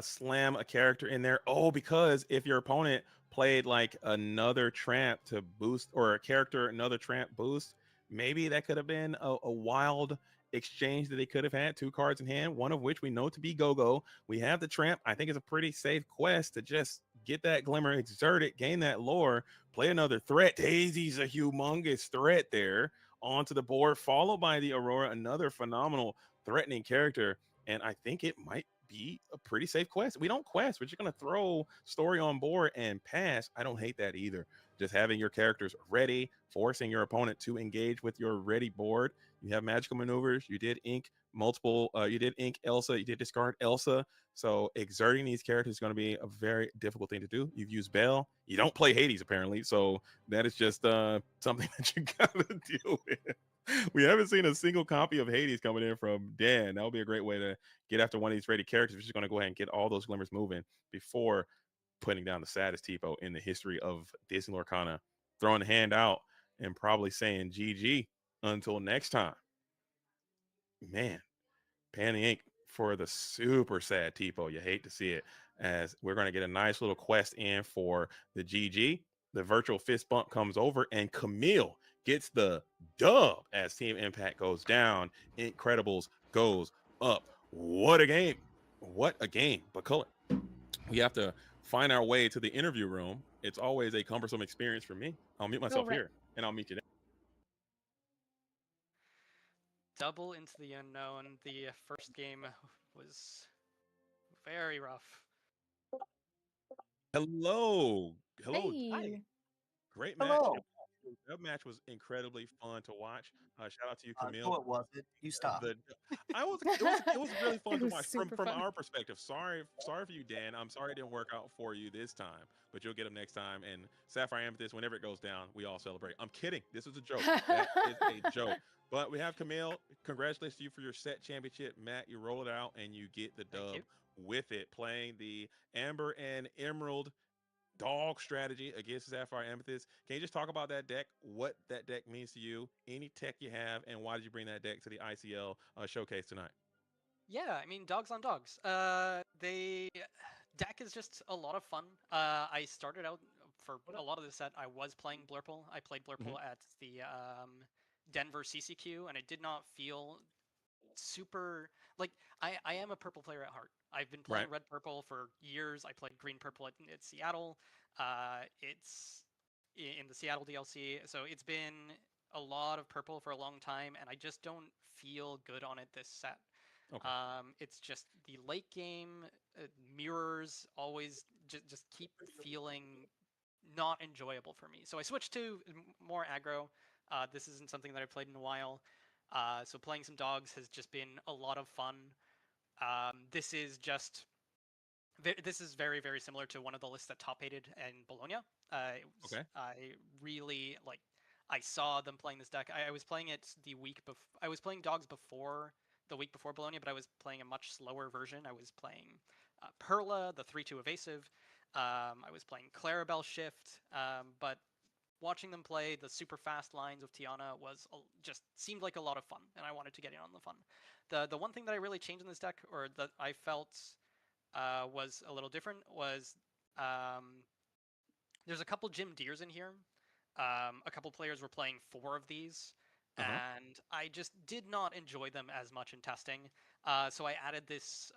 slam a character in there. Oh, because if your opponent played like another Tramp to boost, or a character another Tramp boost, maybe that could have been a wild exchange that they could have had. 2 cards in hand, one of which we know to be Go-Go. We have the Tramp. I think it's a pretty safe quest to just get that Glimmer, exert it, gain that lore, play another threat. Daisy's a humongous threat there. onto the board, followed by the Aurora, another phenomenal threatening character. And I think it might be a pretty safe quest. We don't quest, we're just going to throw story on board and pass. I don't hate that either. Just having your characters ready, forcing your opponent to engage with your ready board. You have magical maneuvers. You did ink multiple, you did ink Elsa, you did discard Elsa. So exerting these characters is going to be a very difficult thing to do. You've used Belle. You don't play Hades, apparently. So that is just something that you got to deal with. We haven't seen a single copy of Hades coming in from Dan. That would be a great way to get after one of these ready characters. We're just going to go ahead and get all those glimmers moving before putting down the saddest TPO in the history of Disney Lorcana, throwing the hand out and probably saying GG until next time. Man, pan the ink for the super sad TPO. You hate to see it, as we're going to get a nice little quest in for the GG. The virtual fist bump comes over, and Camille gets the dub as Team Impact goes down. Incredibles goes up. What a game. What a game. But Cullen, we have to find our way to the interview room. It's always a cumbersome experience for me. I'll mute myself here, and I'll meet you there. Double into the unknown. The first game was very rough. Hello. Hello. Hey. Hi. Great match. That match was incredibly fun to watch. Shout out to you, Camille. No, it wasn't. You stop. It was really fun to watch from our perspective. Sorry for you, Dan. I'm sorry it didn't work out for you this time, but you'll get them next time. And Sapphire Amethyst, whenever it goes down, we all celebrate. I'm kidding. This is a joke. That is a joke. But we have Camille. Congratulations to you for your set championship. Matt, you roll it out and you get the dub with it, playing the Amber and Emerald dog strategy against Sapphire Amethyst. Can you just talk about that deck, what that deck means to you, any tech you have, and why did you bring that deck to the ICL showcase tonight? Yeah, I mean, dogs on dogs. The deck is just a lot of fun. I started out for a lot of the set. I was playing Blurple. I played Blurple at the Denver CCQ, and I did not feel super like I am a purple player at heart. I've been playing red purple for years. I played green purple at Seattle. It's in the Seattle DLC, so it's been a lot of purple for a long time, and I just don't feel good on it this set. Okay. It's just the late game mirrors always just keep feeling not enjoyable for me. So I switched to more aggro. This isn't something that I've played in a while. So playing some dogs has just been a lot of fun. This is very, very similar to one of the lists that top aided in Bologna. I really I saw them playing this deck. I was playing it the week before. I was playing dogs before the week before Bologna, but I was playing a much slower version. I was playing Perla, the 3/2 evasive. I was playing Clarabelle Shift, but watching them play the super fast lines of Tiana was just seemed like a lot of fun, and I wanted to get in on the fun. The one thing that I really changed in this deck, or that I felt was a little different, was there's a couple Jim Deers in here. A couple players were playing 4 of these, and I just did not enjoy them as much in testing. So I added this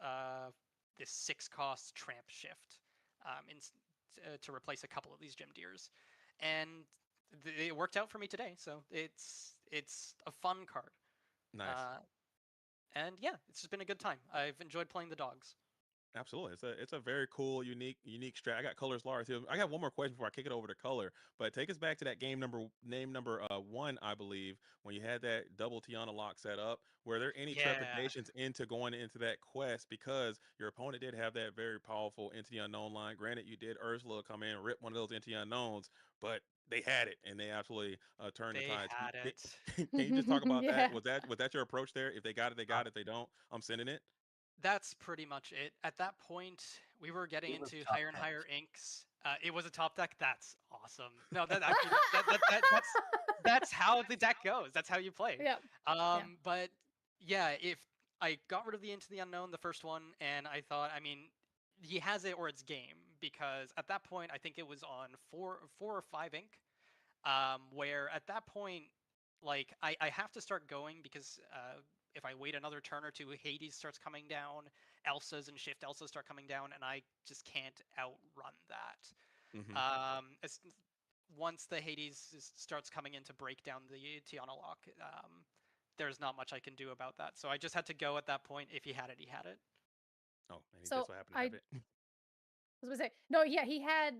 6-cost Tramp Shift to replace a couple of these Jim Deers, and it worked out for me today. So it's a fun card. Nice. And yeah, it's just been a good time. I've enjoyed playing the dogs. Absolutely. It's a very cool, unique strat. I got Color's Laura too. I got one more question before I kick it over to Color. But take us back to that game number 1, I believe, when you had that double Tiana lock set up. Were there any trepidations into going into that quest, because your opponent did have that very powerful Into the Unknown line? Granted, you did Ursula come in and rip one of those Into the Unknowns, but they had it, and they absolutely turned the tide. They had it. Can you just talk about that? Was that your approach there? If they got it, they got it. If they don't, I'm sending it. That's pretty much it. At that point, we were getting into higher and higher inks. It was a top deck. That's awesome. No, that's how the deck goes. That's how you play. Yeah. But yeah, if I got rid of the Into the Unknown, the first one, and I thought, I mean, he has it or it's game, because at that point, I think it was on 4 or 5 ink, where at that point, like, I have to start going, because if I wait another turn or two, Hades starts coming down, Elsa's and Shift Elsa start coming down, and I just can't outrun that. once the Hades starts coming in to break down the Tiana lock, there's not much I can do about that. So I just had to go at that point. If he had it, he had it. Oh, and he So just so happened to have it. I was gonna say no. Yeah, he had.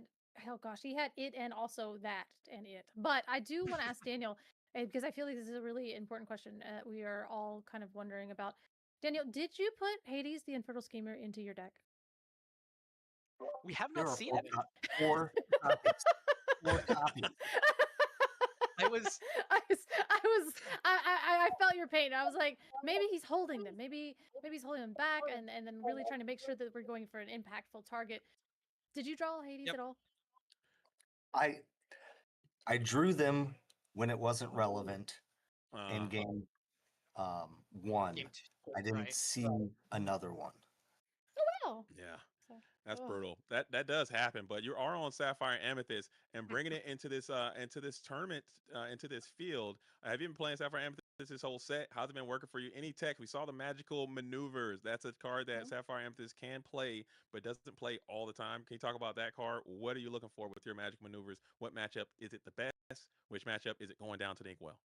Oh gosh, he had it and also that and it. But I do want to ask Daniel because I feel like this is a really important question. We are all kind of wondering about. Daniel, did you put Hades the Infernal Schemer into your deck? We have not seen it. 4 copies. 4 copies. I felt your pain. I was like, maybe he's holding them. Maybe he's holding them back and then really trying to make sure that we're going for an impactful target. Did you draw Hades at all? I drew them when it wasn't relevant in game 1. I didn't see another one. Oh wow. Yeah. That's brutal. That does happen, but you are on Sapphire Amethyst and bringing it into this tournament, into this field. Have you been playing Sapphire Amethyst this whole set? How's it been working for you? Any tech? We saw the magical maneuvers. That's a card that Sapphire Amethyst can play, but doesn't play all the time. Can you talk about that card? What are you looking for with your magic maneuvers? What matchup is it the best? Which matchup is it going down to the inkwell?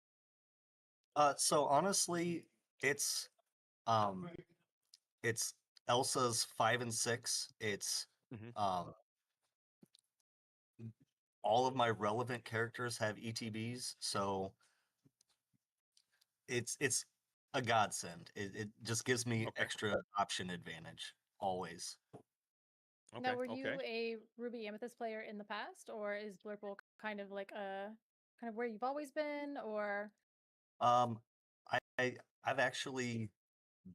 So honestly, it's Elsa's 5 and 6. It's all of my relevant characters have ETBs, so it's a godsend. It just gives me extra option advantage always. Now, were you a Ruby Amethyst player in the past, or is Blurple kind of like where you've always been, or? I've actually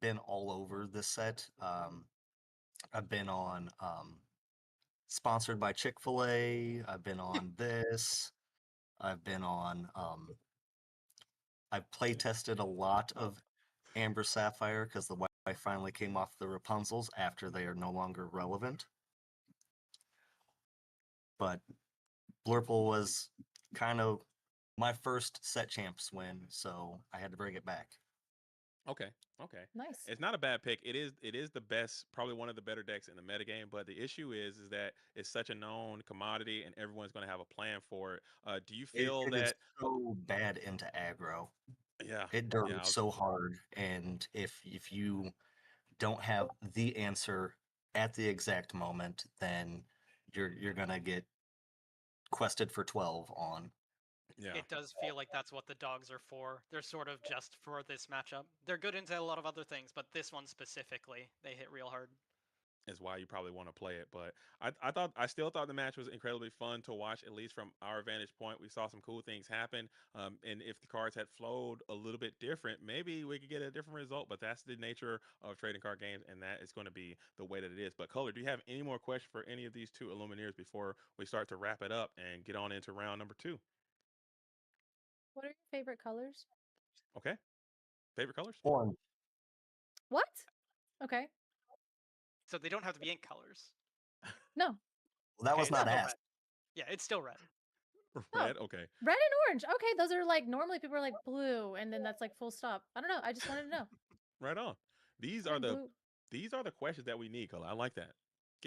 been all over this set. I've been on sponsored by Chick-fil-A. I've been on this. I've been on I've play tested a lot of Amber Sapphire because the wife finally came off the Rapunzels after they are no longer relevant. But Blurple was kind of my first set champs win, so I had to bring it back. Okay. Nice. It's not a bad pick. It is the best, probably one of the better decks in the metagame. But the issue is that it's such a known commodity, and everyone's going to have a plan for it. Do you feel it that is so bad into aggro? Yeah, it dirts so hard, and if you don't have the answer at the exact moment, then you're gonna get quested for 12 on. Yeah. It does feel like that's what the dogs are for. They're sort of just for this matchup. They're good into a lot of other things, but this one specifically, they hit real hard. Is why you probably want to play it. But I still thought the match was incredibly fun to watch, at least from our vantage point. We saw some cool things happen. And if the cards had flowed a little bit different, maybe we could get a different result. But that's the nature of trading card games, and that is going to be the way that it is. But Color, do you have any more questions for any of these two Illumineers before we start to wrap it up and get on into round number 2? What are your favorite colors? Okay. Favorite colors? Orange. What? Okay. So they don't have to be ink colors. No. Well, that was not asked. Red. Yeah, it's still red. Red? Okay. Red and orange. Okay, those are like normally people are like blue, and then that's like full stop. I don't know. I just wanted to know. Right on. These are the questions that we need, Color. I like that.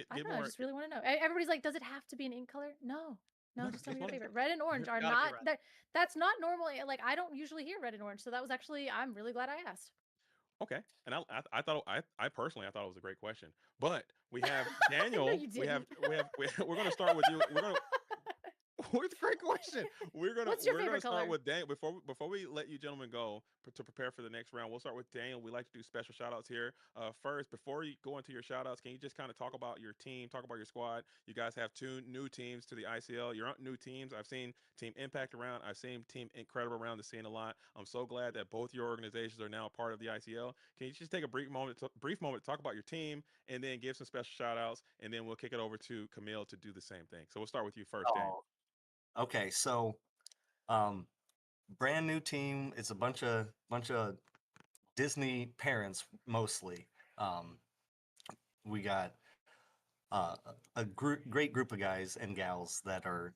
I don't know. I just really want to know. Everybody's like, does it have to be an ink color? No, just tell me your favorite. Red and orange are not. That's not normally like I don't usually hear red and orange. So that was actually I'm really glad I asked. Okay, and I thought I personally thought it was a great question, but we have Daniel. No, we're going to start with you. What's a great question? What's your favorite start color? with Daniel before we let you gentlemen go to prepare for the next round. We'll start with Daniel. We like to do special shout outs here. First, before you go into your shout outs, can you just kind of talk about your team, talk about your squad? You guys have 2 new teams to the ICL. You're on new teams. I've seen Team Impact around. I've seen Team Incredible around the scene a lot. I'm so glad that both your organizations are now a part of the ICL. Can you just take a brief moment to talk about your team and then give some special shout outs, and then we'll kick it over to Camille to do the same thing. So we'll start with you first, Daniel. Okay, so brand new team. It's a bunch of Disney parents mostly. We got a great group of guys and gals that are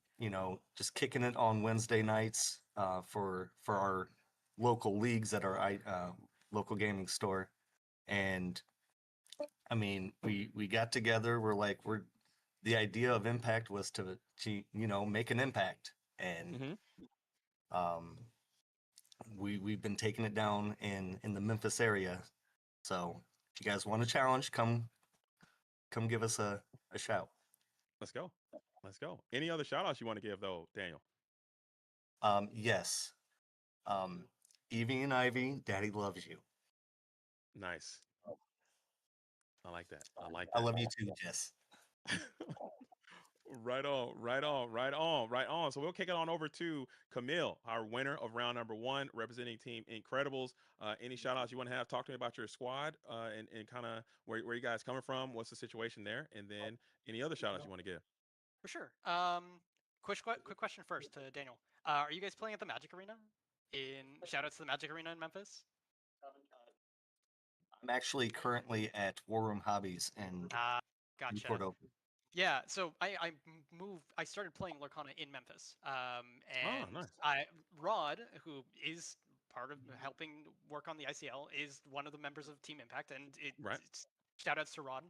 just kicking it on Wednesday nights for our local leagues at our local gaming store. And I mean, we got together. The idea of Impact was to make an impact, and we've been taking it down in the Memphis area. So if you guys want a challenge, come give us a shout. Let's go. Let's go. Any other shout outs you want to give though, Daniel? Yes. Evie and Ivy, Daddy loves you. Nice. I like that. I like that. I love you too, Jess. Right on, right on, right on, right on. So we'll kick it on over to Camille, our winner of round number 1, representing Team Incredibles. Any shout outs you want to have? Talk to me about your squad and kind of where you guys coming from. What's the situation there? And then any other shout outs you want to give? For sure. Quick question first to Daniel. Are you guys playing at the Magic Arena? Shout out to the Magic Arena in Memphis. I'm actually currently at War Room Hobbies in Gotcha. Cordova. Yeah, so I started playing Lorcana in Memphis. And nice. Rod, who is part of helping work on the ICL, is one of the members of Team Impact, and it's shout outs to Rod.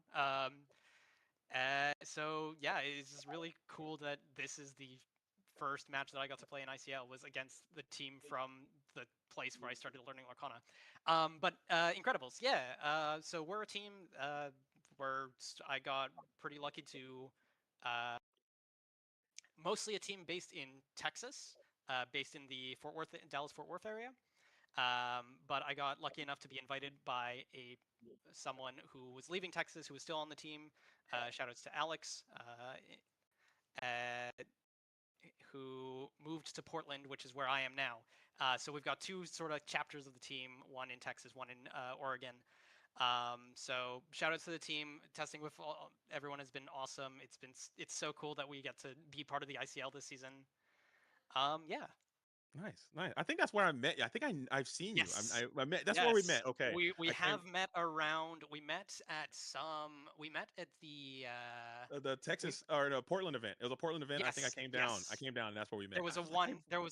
So yeah, it's just really cool that this is the first match that I got to play in ICL was against the team from the place where I started learning Lorcana. But Incredibles, yeah. So we're a team where I got pretty lucky to mostly a team based in Texas, based in the Dallas-Fort Worth area. But I got lucky enough to be invited by someone who was leaving Texas, who was still on the team. Shout outs to Alex, who moved to Portland, which is where I am now. So we've got 2 sort of chapters of the team, one in Texas, one in Oregon. So shout out to the team. Testing with everyone has been awesome. It's so cool that we get to be part of the ICL this season. Yeah. Nice. I think that's where I met you. I think I've seen you. Yes. I met. That's where we met. Okay. We have met around. We met at the Texas or the Portland event. It was a Portland event. Yes, I think I came down. yes. I came down, and that's where we met. There was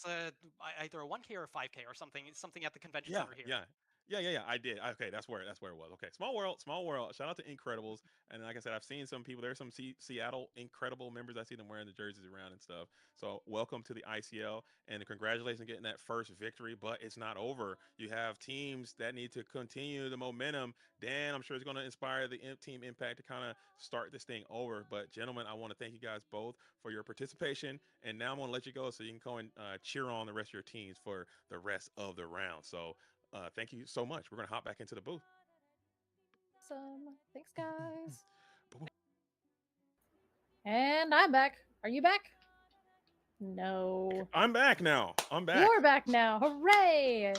either a 1K or a 5K or something at the convention center here. Yeah. I did. Okay, that's where it was. Okay, small world. Shout out to Incredibles. And like I said, I've seen some people. There's some Seattle Incredible members. I see them wearing the jerseys around and stuff. So welcome to the ICL, and congratulations on getting that first victory. But it's not over. You have teams that need to continue the momentum. Dan, I'm sure it's going to inspire the Team Impact to kind of start this thing over. But gentlemen, I want to thank you guys both for your participation. And now I'm going to let you go so you can go and cheer on the rest of your teams for the rest of the round. So. Thank you so much. We're going to hop back into the booth. Awesome. Thanks, guys. And I'm back. Are you back? No. I'm back now. I'm back. You're back now. Hooray.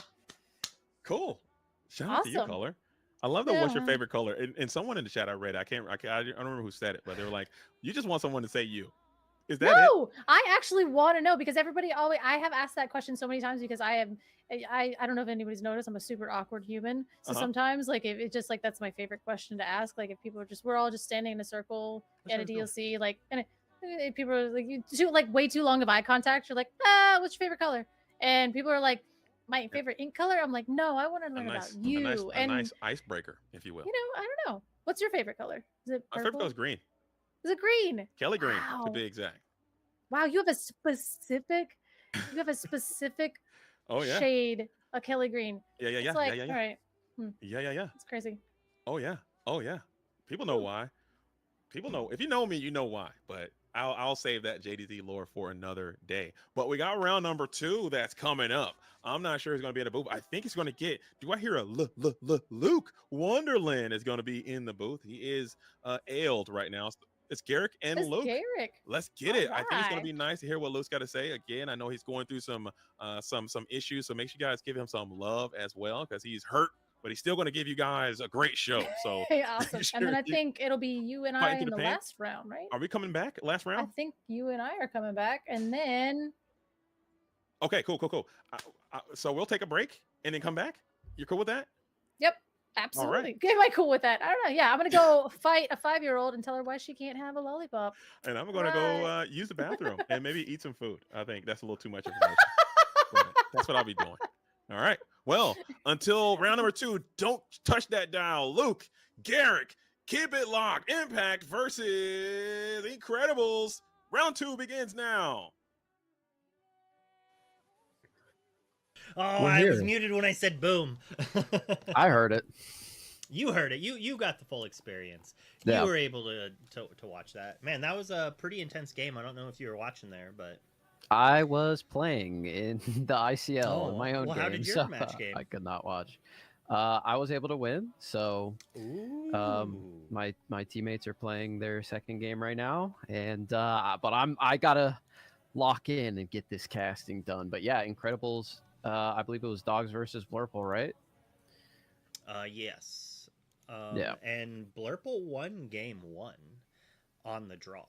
Cool. Shout out to you, Color. I love that. What's your favorite color? And someone in the chat I read, I don't remember who said it, but they were like, you just want someone to say you. Is that it? I actually want to know because everybody I have asked that question so many times because I don't know if anybody's noticed I'm a super awkward human. So sometimes like if it's just like that's my favorite question to ask. Like if people are we're all just standing in a circle at a DLC, like and people are like you do like way too long of eye contact. You're like, what's your favorite color? And people are like, my favorite ink color. I'm like, no, I want to learn about you. A nice icebreaker, if you will. You know, I don't know. What's your favorite color? Is it purple? My favorite color is green. Is it green? Kelly green, to be exact. Wow, you have a specific shade of Kelly green. Yeah. It's like, all right. Yeah. It's crazy. Oh yeah. People know why. People know. If you know me, you know why. But I'll save that JDZ lore for another day. But we got round number 2 that's coming up. I'm not sure it's going to be in the booth. I think it's going to get. Do I hear a Luke Wonderland is going to be in the booth? He is ailed right now. It's Garrick and Luke. Garrick. Let's get it. I think it's going to be nice to hear what Luke's got to say. Again, I know he's going through some issues, so make sure you guys give him some love as well because he's hurt, but he's still going to give you guys a great show. So awesome. And then I think it'll be you and I in the last round, right? Are we coming back last round? I think you and I are coming back, and then. Okay, cool. So we'll take a break and then come back. You're cool with that? Yep. Absolutely. All right. Am I cool with that? I don't know. Yeah, I'm gonna go fight a 5-year-old and tell her why she can't have a lollipop. And I'm gonna go use the bathroom and maybe eat some food. I think that's a little too much information. That's what I'll be doing. All right. Well, until round number 2, don't touch that dial. Luke, Garrick, keep it locked. Impact versus Incredibles. Round 2 begins now. Oh, We're I was here. muted when I said boom. I heard it. You heard it. You got the full experience. Yeah. You were able to watch that. Man, that was a pretty intense game. I don't know if you were watching there, but I was playing in the ICL in my own well, game, how did your so match game? I could not watch. I was able to win, so my teammates are playing their second game right now, and but I gotta lock in and get this casting done. But yeah, Incredibles. I believe it was Dogs versus Blurple, right? Yes. Yeah. And Blurple won game 1 on the draw.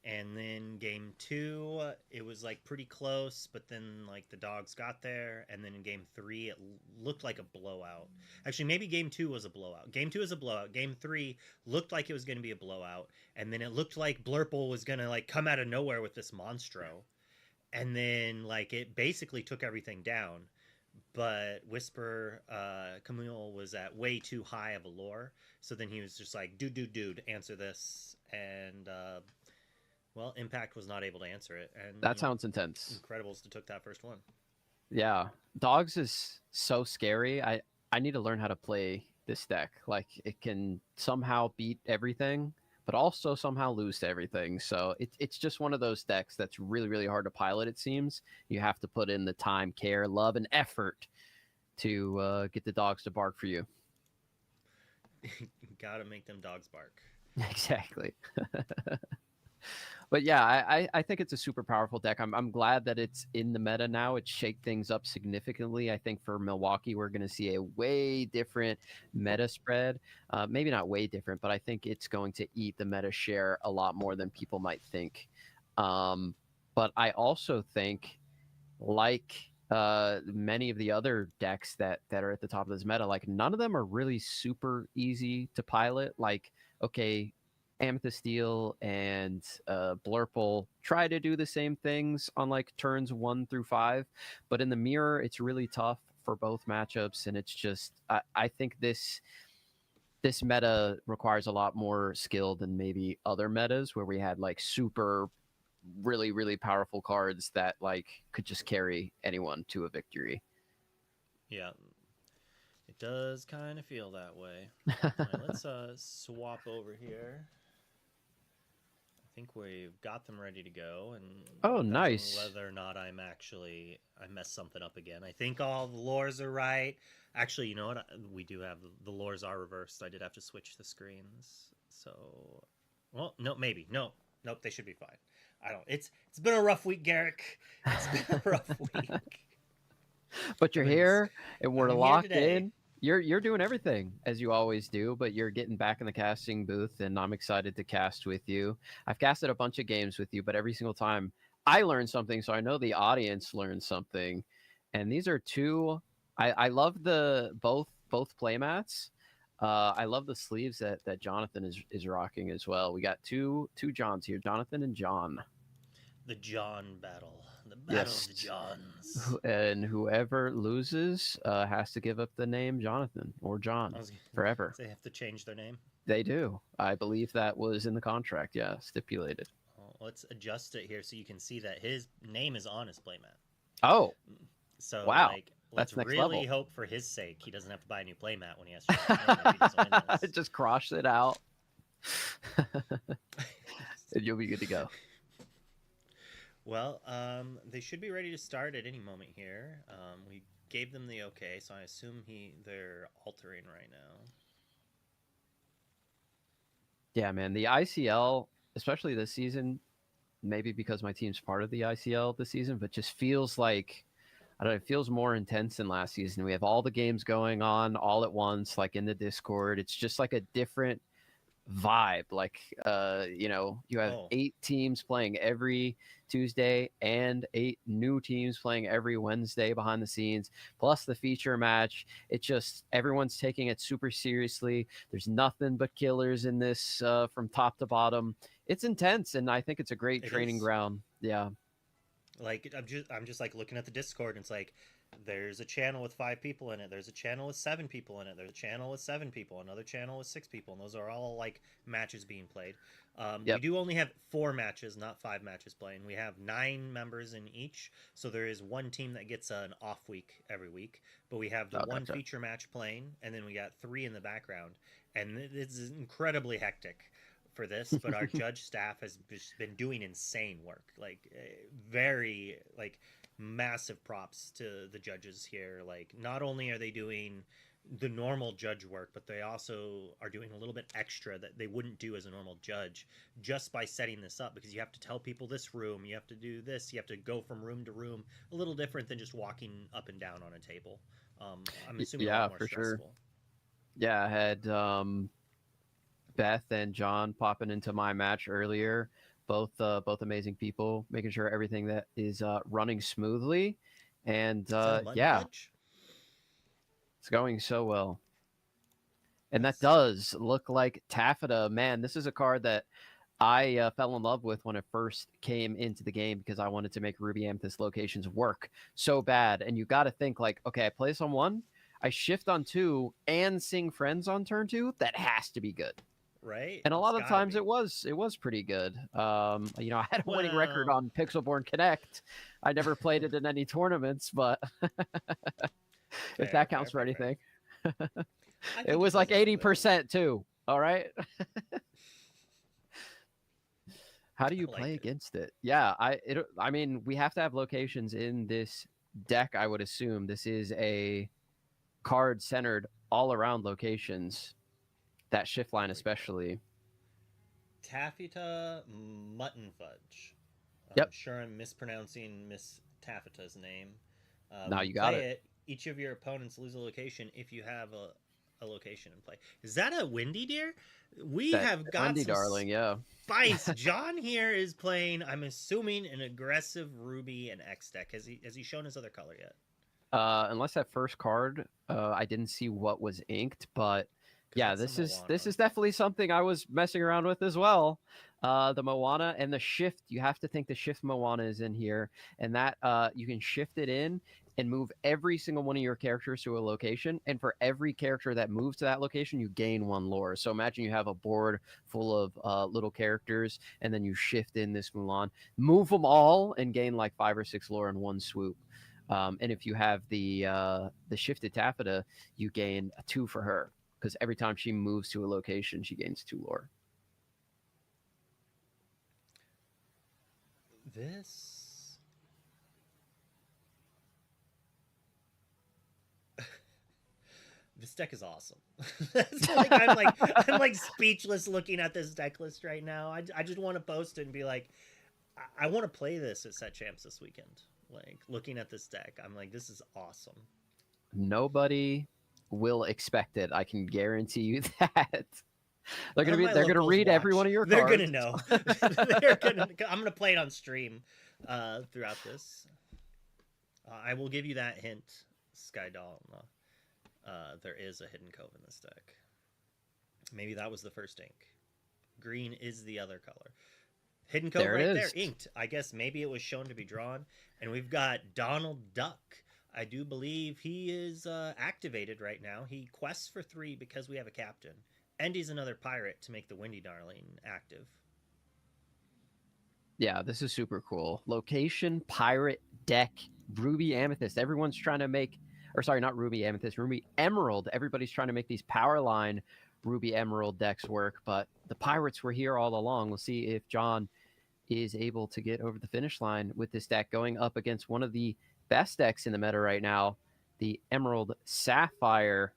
And then game 2, it was like pretty close, but then like the Dogs got there. And then in game 3, it looked like a blowout. Actually, maybe game 2 was a blowout. Game 2 was a blowout. Game 3 looked like it was going to be a blowout. And then it looked like Blurple was going to like come out of nowhere with this Monstro. And then like it basically took everything down. But Whisper, Camille was at way too high of a lore. So then he was just like, dude, answer this. And, well, Impact was not able to answer it. And That sounds intense. Incredibles took that first one. Yeah. Dogs is so scary. I need to learn how to play this deck. Like, it can somehow beat everything, but also somehow lose to everything. So it's just one of those decks that's really, really hard to pilot, it seems. You have to put in the time, care, love, and effort to get the dogs to bark for you. Gotta make them dogs bark. Exactly. But yeah, I think it's a super powerful deck. I'm glad that it's in the meta now. It's shaked things up significantly. I think for Milwaukee, we're going to see a way different meta spread. Maybe not way different, but I think it's going to eat the meta share a lot more than people might think. But I also think, like many of the other decks that are at the top of this meta, like none of them are really super easy to pilot. Like, okay, Amethyst Steel and Blurple try to do the same things on like turns 1 through 5, but in the mirror, it's really tough for both matchups, and it's just I think this meta requires a lot more skill than maybe other metas where we had like super really, really powerful cards that like could just carry anyone to a victory. Yeah, it does kind of feel that way. All right, let's swap over here. I think we've got them ready to go, and oh, nice. Whether or not I messed something up again. I think all the lores are right. Actually, you know what? We do have the lores are reversed. I did have to switch the screens. So, well, no, maybe nope. They should be fine. I don't. It's been a rough week, Garrick. It's been a rough week. But you're here, and we're locked in. You're doing everything as you always do, but you're getting back in the casting booth, and I'm excited to cast with you. I've casted a bunch of games with you, but every single time I learn something, so I know the audience learns something. And these are two. I love the both playmats. I love the sleeves that Jonathan is rocking as well. We got two Johns here, Jonathan and John. The John battle. The battle of the Johns. And whoever loses has to give up the name Jonathan or John forever. They have to change their name? They do. I believe that was in the contract, yeah, stipulated. Well, let's adjust it here so you can see that his name is on his playmat. Oh. So, wow. Like, That's let's next really level. hope for his sake he doesn't have to buy a new playmat when he has to change his name if he doesn't win this. Just cross it out. And you'll be good to go. Well, they should be ready to start at any moment here. We gave them the okay, so I assume they're altering right now. Yeah, man, the ICL, especially this season, maybe because my team's part of the ICL this season, but just feels like, I don't know, it feels more intense than last season. We have all the games going on all at once, like in the Discord. It's just like a different vibe. Like, you have 8 teams playing every Tuesday and 8 new teams playing every Wednesday behind the scenes, plus the feature match. It just, everyone's taking it super seriously. There's nothing but killers in this from top to bottom. It's intense, and I think it's a great training ground. Yeah. Like, I'm just like looking at the Discord, and it's like, there's a channel with 5 people in it. There's a channel with 7 people in it. There's a channel with 7 people. Another channel with 6 people, and those are all like matches being played. We do only have 4 matches, not 5 matches playing. We have 9 members in each, so there is one team that gets an off week every week. But we have the one feature match playing, and then we got 3 in the background. And it's incredibly hectic for this, but our judge staff has just been doing insane work. Like, very, like, massive props to the judges here. Like, not only are they doing the normal judge work, but they also are doing a little bit extra that they wouldn't do as a normal judge just by setting this up, because you have to tell people this room, you have to do this, you have to go from room to room, a little different than just walking up and down on a table. I'm assuming a lot more stressful. Sure. Yeah, I had Beth and John popping into my match earlier, both amazing people, making sure everything that is running smoothly, and yeah, it's going so well. And that does look like Taffeta. Man, this is a card that I fell in love with when it first came into the game, because I wanted to make Ruby Amethyst locations work so bad. And you got to think like, okay, I place on 1, I shift on 2, and sing friends on turn 2. That has to be good, right? And a lot of times it was pretty good. You know, I had a winning record on Pixelborn Connect. I never played it in any tournaments, but if that counts for anything. It was like 80% too. All right. How do you play against it? Yeah, I mean, we have to have locations in this deck, I would assume. This is a card centered all around locations. That shift line especially. Taffeta Mutton Fudge. Yep. I'm sure I'm mispronouncing Miss Taffeta's name. No, you got it. Each of your opponents lose a location if you have a location in play. Is that a Windy Deer? We have got Wendy some darling, yeah. spice. John here is playing, I'm assuming, an aggressive Ruby and X deck. Has he shown his other color yet? Unless that first card, I didn't see what was inked, but yeah, this is definitely something I was messing around with as well. The Moana and the shift. You have to think the shift Moana is in here, and that you can shift it in and move every single one of your characters to a location. And for every character that moves to that location, you gain 1 lore. So imagine you have a board full of little characters, and then you shift in this Mulan, move them all, and gain like 5 or 6 lore in 1 swoop. And if you have the shifted Taffeta, you gain a 2 for her, because every time she moves to a location, she gains 2 lore. This deck is awesome. I'm like speechless looking at this deck list right now. I just want to post it and be like, I want to play this at Set Champs this weekend. Like, looking at this deck, I'm like, this is awesome. Nobody will expect it. I can guarantee you that. They're gonna read every one of your cards. They're gonna know. I'm gonna play it on stream throughout this. I will give you that hint, Skydoll. There is a hidden cove in this deck. Maybe that was the first ink. Green is the other color. Hidden cove right there, inked. I guess maybe it was shown to be drawn. And we've got Donald Duck. I do believe he is activated right now. He quests for 3 because we have a captain. And he's another pirate to make the Windy Darling active. Yeah, this is super cool. Location, pirate, deck, Ruby Amethyst. Everyone's trying to make... Or sorry, not Ruby Amethyst, Ruby Emerald. Everybody's trying to make these power line Ruby Emerald decks work, but the pirates were here all along. We'll see if John is able to get over the finish line with this deck, going up against one of the best decks in the meta right now, the Emerald Sapphire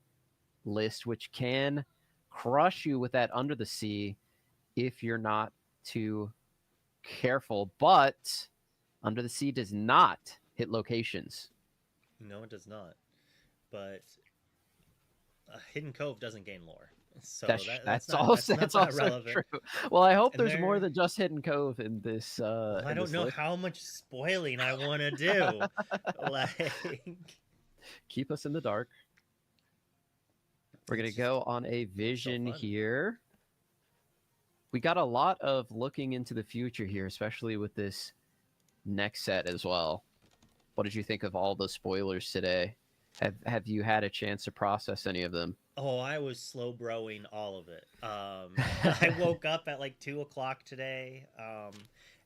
list, which can crush you with that Under the Sea if you're not too careful. But Under the Sea does not hit locations. No, it does not. But Hidden Cove doesn't gain lore. So that's also true. Well, I hope there's more than just Hidden Cove in this. I don't know how much spoiling I want to do. Like, keep us in the dark. We're gonna go on a vision here. We got a lot of looking into the future here, especially with this next set as well. What did you think of all the spoilers today? Have you had a chance to process any of them? Oh, I was slow broing all of it. I woke up at like 2 o'clock today,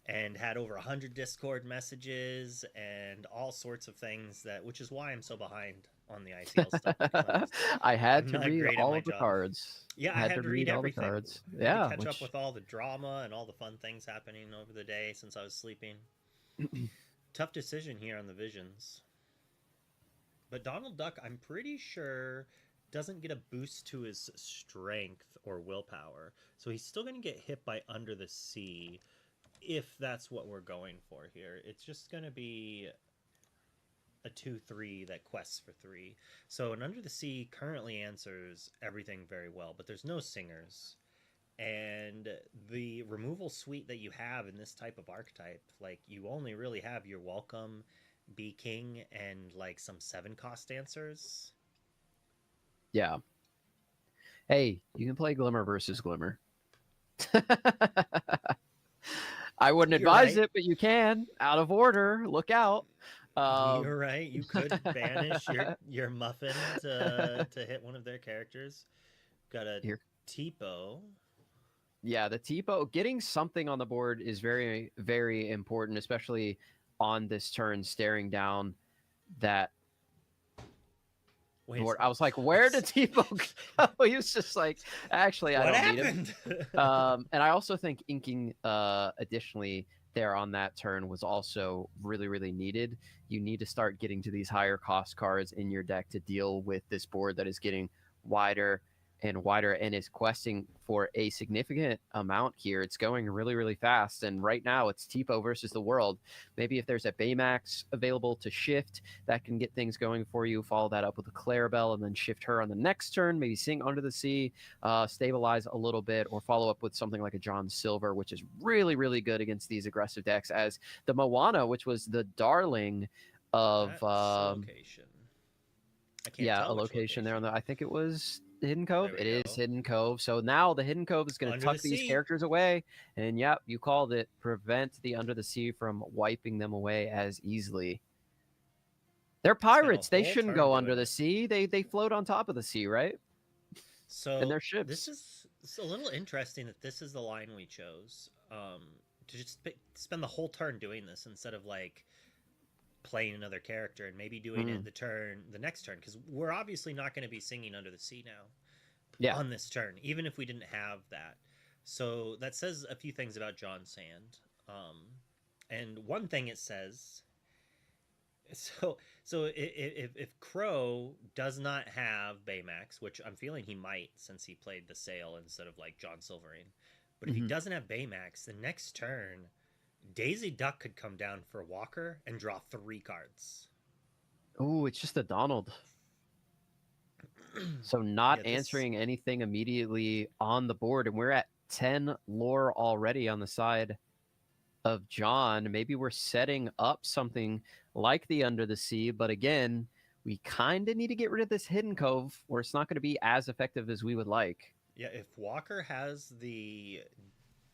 and had over 100 Discord messages and all sorts of things which is why I'm so behind on the ICL stuff. I had I'm to not read great at all my of the job. cards. Yeah, I had had to read all the everything. cards. I had Yeah, to catch up which with all the drama and all the fun things happening over the day since I was sleeping. Tough decision here on the visions. But Donald Duck, I'm pretty sure, doesn't get a boost to his strength or willpower. So he's still going to get hit by Under the Sea if that's what we're going for here. It's just going to be a 2/3 that quests for 3. So an Under the Sea currently answers everything very well, but there's no singers. And the removal suite that you have in this type of archetype, like you only really have your Welcome, Be King, and like some 7-cost answers. yeah. Hey, you can play Glimmer versus Glimmer. I wouldn't You're advise right. it, but you can. Out of order. Look out. You're right. You could banish your Muffin to hit one of their characters. Got a Tipo. Yeah, the Tipo, getting something on the board is very, very important, especially on this turn, staring down that board. I was like, where did Tipo go? He was just like, actually, I What don't happened? need him. And I also think inking additionally there on that turn was also really, really needed. You need to start getting to these higher cost cards in your deck to deal with this board that is getting wider and wider and is questing for a significant amount here. It's going really, really fast. And right now it's Tipo versus the world. Maybe if there's a Baymax available to shift, that can get things going for you. Follow that up with a Clarabelle and then shift her on the next turn. Maybe sing Under the Sea, stabilize a little bit, or follow up with something like a John Silver, which is really, really good against these aggressive decks, as the Moana, which was the darling of location. I can't yeah, tell a which location there on the, I think it was Hidden Cove. It is Hidden Cove. So now the Hidden Cove is going to tuck these characters away. And yep, you called it. Prevent the Under the Sea from wiping them away as easily. They're pirates. They shouldn't go under the sea. They float on top of the sea, right? So and their ships. This is a little interesting that this is the line we chose. To just spend the whole turn doing this instead of like playing another character and maybe doing it the next turn, because we're obviously not going to be singing Under the Sea now on this turn, even if we didn't have that. So that says a few things about John Sand. And one thing it says, so if Crow does not have Baymax, which I'm feeling he might since he played the Sail instead of like John Silverine, but if he doesn't have Baymax, the next turn Daisy Duck could come down for Walker and draw 3 cards. Oh, it's just a Donald. So not answering anything immediately on the board. And we're at 10 lore already on the side of John. Maybe we're setting up something like the Under the Sea. But again, we kind of need to get rid of this Hidden Cove, or it's not going to be as effective as we would like. Yeah, if Walker has the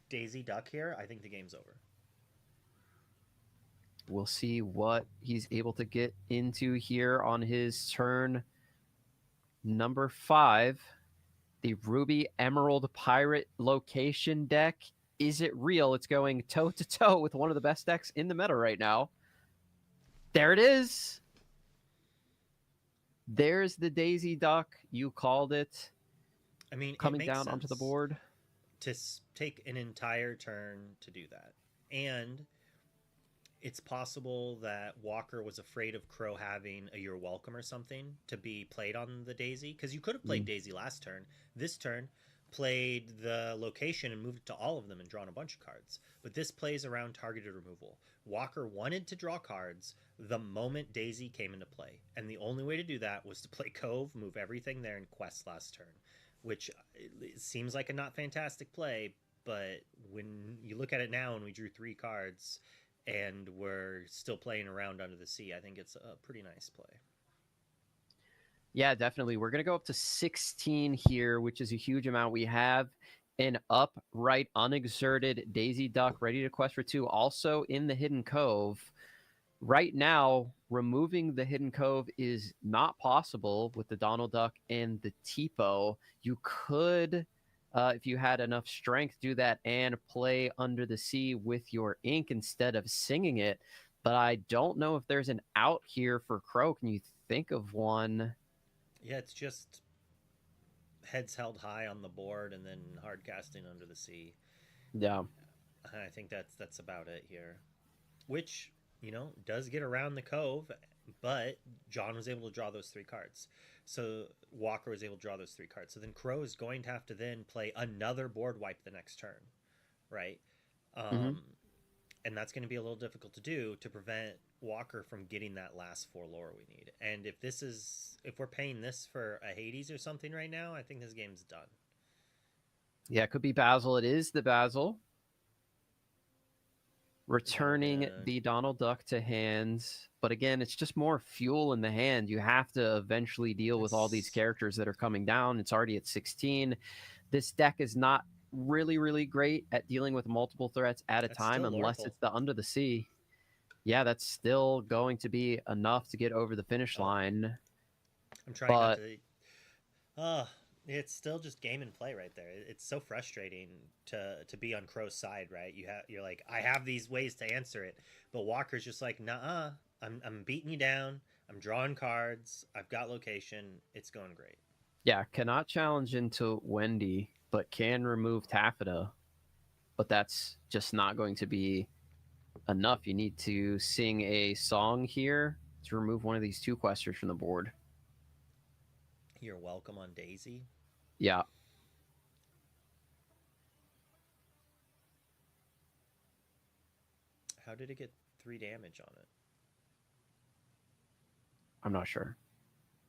Daisy Duck here, I think the game's over. We'll see what he's able to get into here on his turn number 5. The Ruby Emerald Pirate location deck. Is it real? It's going toe-to-toe with one of the best decks in the meta right now. There it is. There's the Daisy Duck. You called it. I mean, coming down onto the board. To take an entire turn to do that. And it's possible that Walker was afraid of Crow having a You're Welcome or something to be played on the Daisy, because you could have played Daisy last turn. This turn, played the location and moved it to all of them and drawn a bunch of cards. But this plays around targeted removal. Walker wanted to draw cards the moment Daisy came into play, and the only way to do that was to play Cove, move everything there, and quest last turn, which seems like a not fantastic play, but when you look at it now and we drew 3 cards and we're still playing around Under the Sea, I think it's a pretty nice play. Yeah, definitely. We're going to go up to 16 here, which is a huge amount. We have an upright, unexerted Daisy Duck ready to quest for 2, also in the Hidden Cove. right now, removing the Hidden Cove is not possible with the Donald Duck and the Tipo. You could, if you had enough strength, do that and play Under the Sea with your ink instead of singing it. But I don't know if there's an out here for Crow. Can you think of one? Yeah, it's just heads held high on the board and then hard casting Under the Sea. Yeah. I think that's about it here. Which, does get around the Cove, but John was able to draw those 3 cards. So Walker was able to draw those 3 cards. So then Crow is going to have to then play another board wipe the next turn, right? And that's going to be a little difficult to do to prevent Walker from getting that last 4 lore we need. And if we're paying this for a Hades or something right now, I think this game's done. Yeah, it could be Basil. It is the Basil. Returning the Donald Duck to hands. But again, it's just more fuel in the hand. You have to eventually deal with all these characters that are coming down. It's already at 16. This deck is not really, really great at dealing with multiple threats at a time unless it's the Under the Sea. Yeah, that's still going to be enough to get over the finish line. I'm trying not to... it's still just game and play right there. It's so frustrating to be on Crow's side, right? You're like, I have these ways to answer it, but Walker's just like, nah, I'm beating you down. I'm drawing cards. I've got location. It's going great. Yeah, cannot challenge into Wendy, but can remove Taffeta. But that's just not going to be enough. You need to sing a song here to remove one of these 2 questers from the board. You're welcome on Daisy. Yeah. How did it get 3 damage on it? I'm not sure.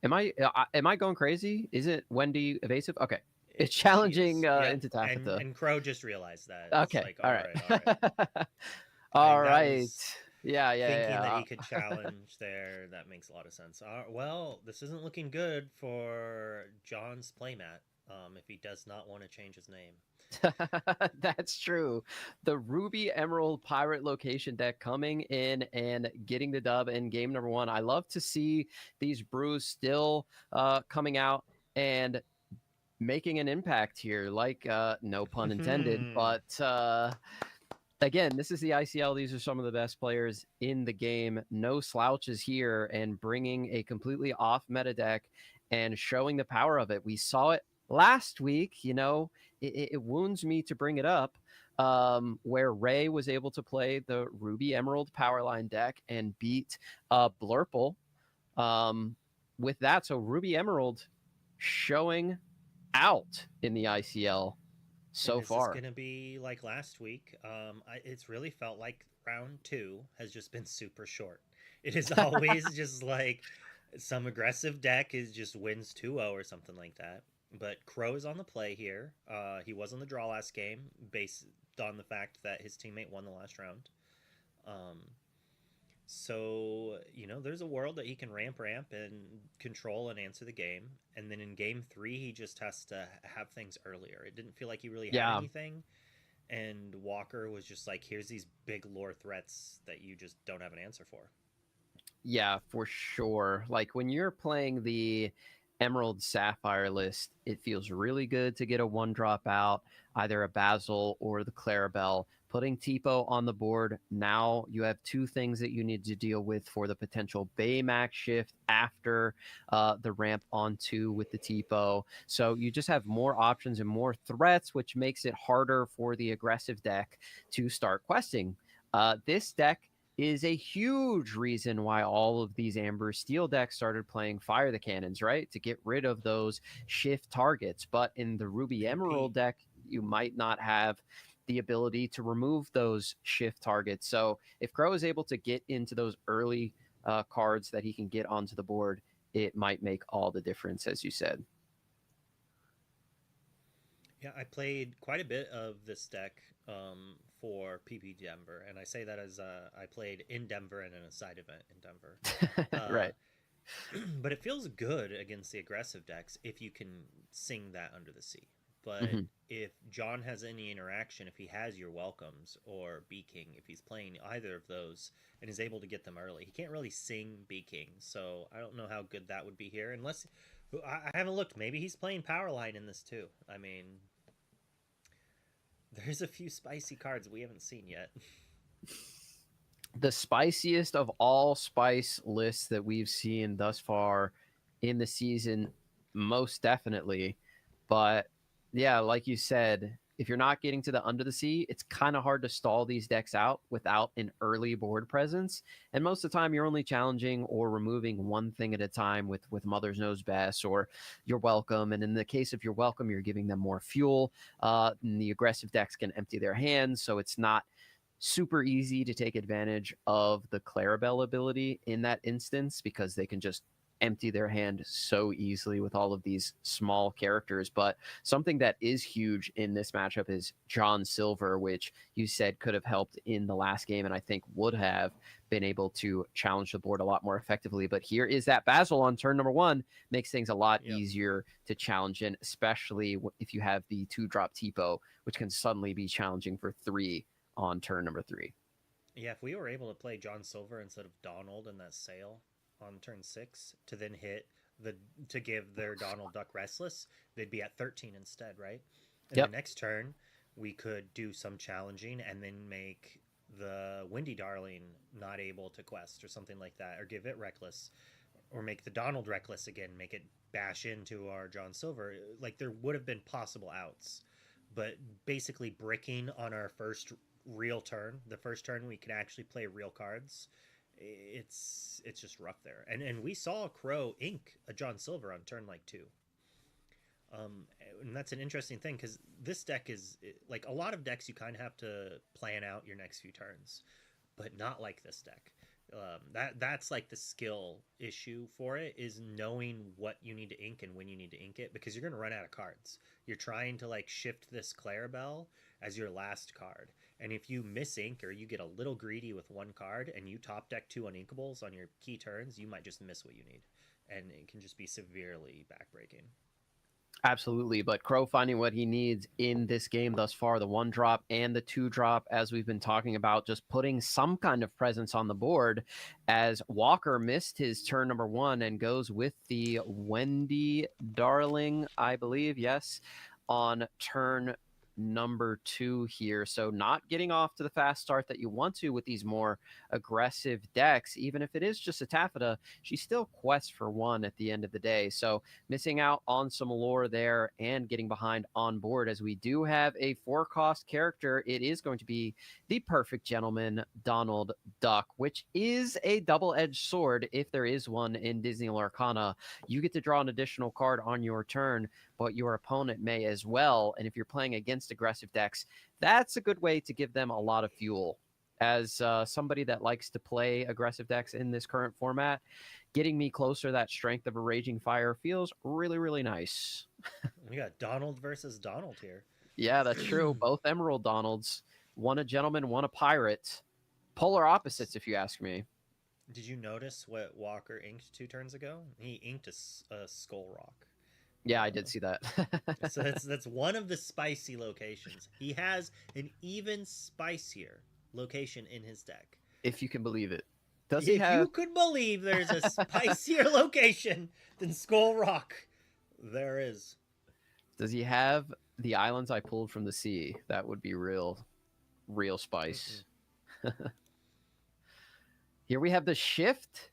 Am I going crazy? Is it Wendy evasive? Okay. It's challenging into Taffeta. And Crow just realized that. Okay. It's like, all right. All right. Yeah. Thinking that he could challenge there, that makes a lot of sense. Well, this isn't looking good for John's playmat if he does not want to change his name. That's true. The Ruby Emerald Pirate location deck coming in and getting the dub in game number 1. I love to see these brews still coming out and making an impact here, like no pun intended, but again, this is the ICL. These are some of the best players in the game. No slouches here, and bringing a completely off meta deck and showing the power of it. We saw it last week. It wounds me to bring it up, where Ray was able to play the Ruby Emerald Powerline deck and beat Blurple with that. So Ruby Emerald showing out in the ICL so far. It's going to be like last week. It's really felt like round 2 has just been super short. It is always just like some aggressive deck just wins 2-0 or something like that. But Crow is on the play here. He was on the draw last game based on the fact that his teammate won the last round. So, there's a world that he can ramp and control and answer the game. And then in game 3, he just has to have things earlier. It didn't feel like he really had anything. And Walker was just like, here's these big lore threats that you just don't have an answer for. Yeah, for sure. Like when you're playing the Emerald Sapphire list, it feels really good to get a 1-drop out, either a Basil or the Clarabelle. Putting Tipo on the board, now you have 2 things that you need to deal with for the potential Baymax shift after the ramp on 2 with the Tipo. So you just have more options and more threats, which makes it harder for the aggressive deck to start questing. This deck is a huge reason why all of these Amber Steel decks started playing Fire the Cannons, right? To get rid of those shift targets. But in the Ruby Emerald deck, you might not have the ability to remove those shift targets. So if Crow is able to get into those early cards that he can get onto the board, it might make all the difference, as you said. Yeah, I played quite a bit of this deck for PP Denver, and I say that as I played in Denver and in a side event in Denver. Right. But it feels good against the aggressive decks if you can sing that Under the Sea. but if John has any interaction, if he has your welcomes or Bee King, if he's playing either of those and is able to get them early, he can't really sing Bee King. So I don't know how good that would be here. Unless I haven't looked. Maybe he's playing Powerline in this too. I mean, there's a few spicy cards we haven't seen yet. The spiciest of all spice lists that we've seen thus far in the season, most definitely. But yeah, like you said, if you're not getting to the Under the Sea, it's kind of hard to stall these decks out without an early board presence. And most of the time, you're only challenging or removing one thing at a time with Mother's Knows Best or your Welcome. And in the case of your Welcome, you're giving them more fuel. And the aggressive decks can empty their hands, so it's not super easy to take advantage of the Clarabelle ability in that instance because they can just empty their hand so easily with all of these small characters. But something that is huge in this matchup is John Silver, which you said could have helped in the last game and I think would have been able to challenge the board a lot more effectively. But here is that Basil on turn number 1, makes things a lot easier to challenge in, especially if you have the 2-drop Tipo, which can suddenly be challenging for 3 on turn number 3. Yeah, if we were able to play John Silver instead of Donald in that sale on turn 6 to then hit to give their Donald Duck Restless, they'd be at 13 instead, right? And the next turn, we could do some challenging and then make the Windy Darling not able to quest or something like that, or give it Reckless, or make the Donald Reckless again, make it bash into our John Silver. Like, there would have been possible outs, but basically bricking on our first real turn, the first turn we could actually play real cards, it's just rough there. And we saw Crow ink a John Silver on turn 2. And that's an interesting thing because this deck is like a lot of decks you kind of have to plan out your next few turns, but not like this deck. That's like the skill issue for it, is knowing what you need to ink and when you need to ink it, because you're going to run out of cards. You're trying to like shift this Clarabelle as your last card. And if you miss ink or you get a little greedy with one card and you top deck 2 uninkables on your key turns, you might just miss what you need. And it can just be severely backbreaking. Absolutely, but Crow finding what he needs in this game thus far, the 1-drop and the 2-drop, as we've been talking about, just putting some kind of presence on the board, as Walker missed his turn number 1 and goes with the Wendy Darling, I believe, yes, on turn number 2 here. So not getting off to the fast start that you want to with these more aggressive decks. Even if it is just a Taffeta, she still quests for 1 at the end of the day. So missing out on some lore there and getting behind on board, as we do have a 4-cost character. It is going to be the Perfect Gentleman, Donald Duck, which is a double-edged sword if there is one in Disney Lorcana. You get to draw an additional card on your turn, but your opponent may as well. And if you're playing against aggressive decks, that's a good way to give them a lot of fuel. As somebody that likes to play aggressive decks in this current format, getting me closer to that strength of a Raging Fire feels really, really nice. We got Donald versus Donald here. Yeah, that's true. Both Emerald Donalds. One a gentleman, one a pirate. Polar opposites, if you ask me. Did you notice what Walker inked 2 turns ago? He inked a Skull Rock. Yeah, I did see that. So that's one of the spicy locations. He has an even spicier location in his deck. If you can believe it. If you could believe there's a spicier location than Skull Rock, there is. Does he have the islands I pulled from the sea? That would be real spice. Mm-hmm. Here we have the shift.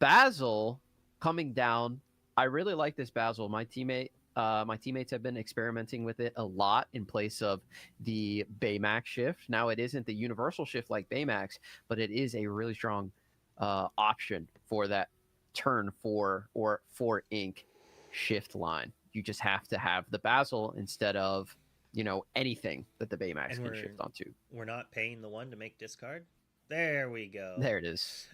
Basil coming down. I really like this Basil. My teammates have been experimenting with it a lot in place of the Baymax shift. Now, it isn't the universal shift like Baymax, but it is a really strong option for that turn 4 or 4 ink shift line. You just have to have the Basil instead of, anything that the Baymax can shift onto. We're not paying the 1 to make discard? There we go. There it is.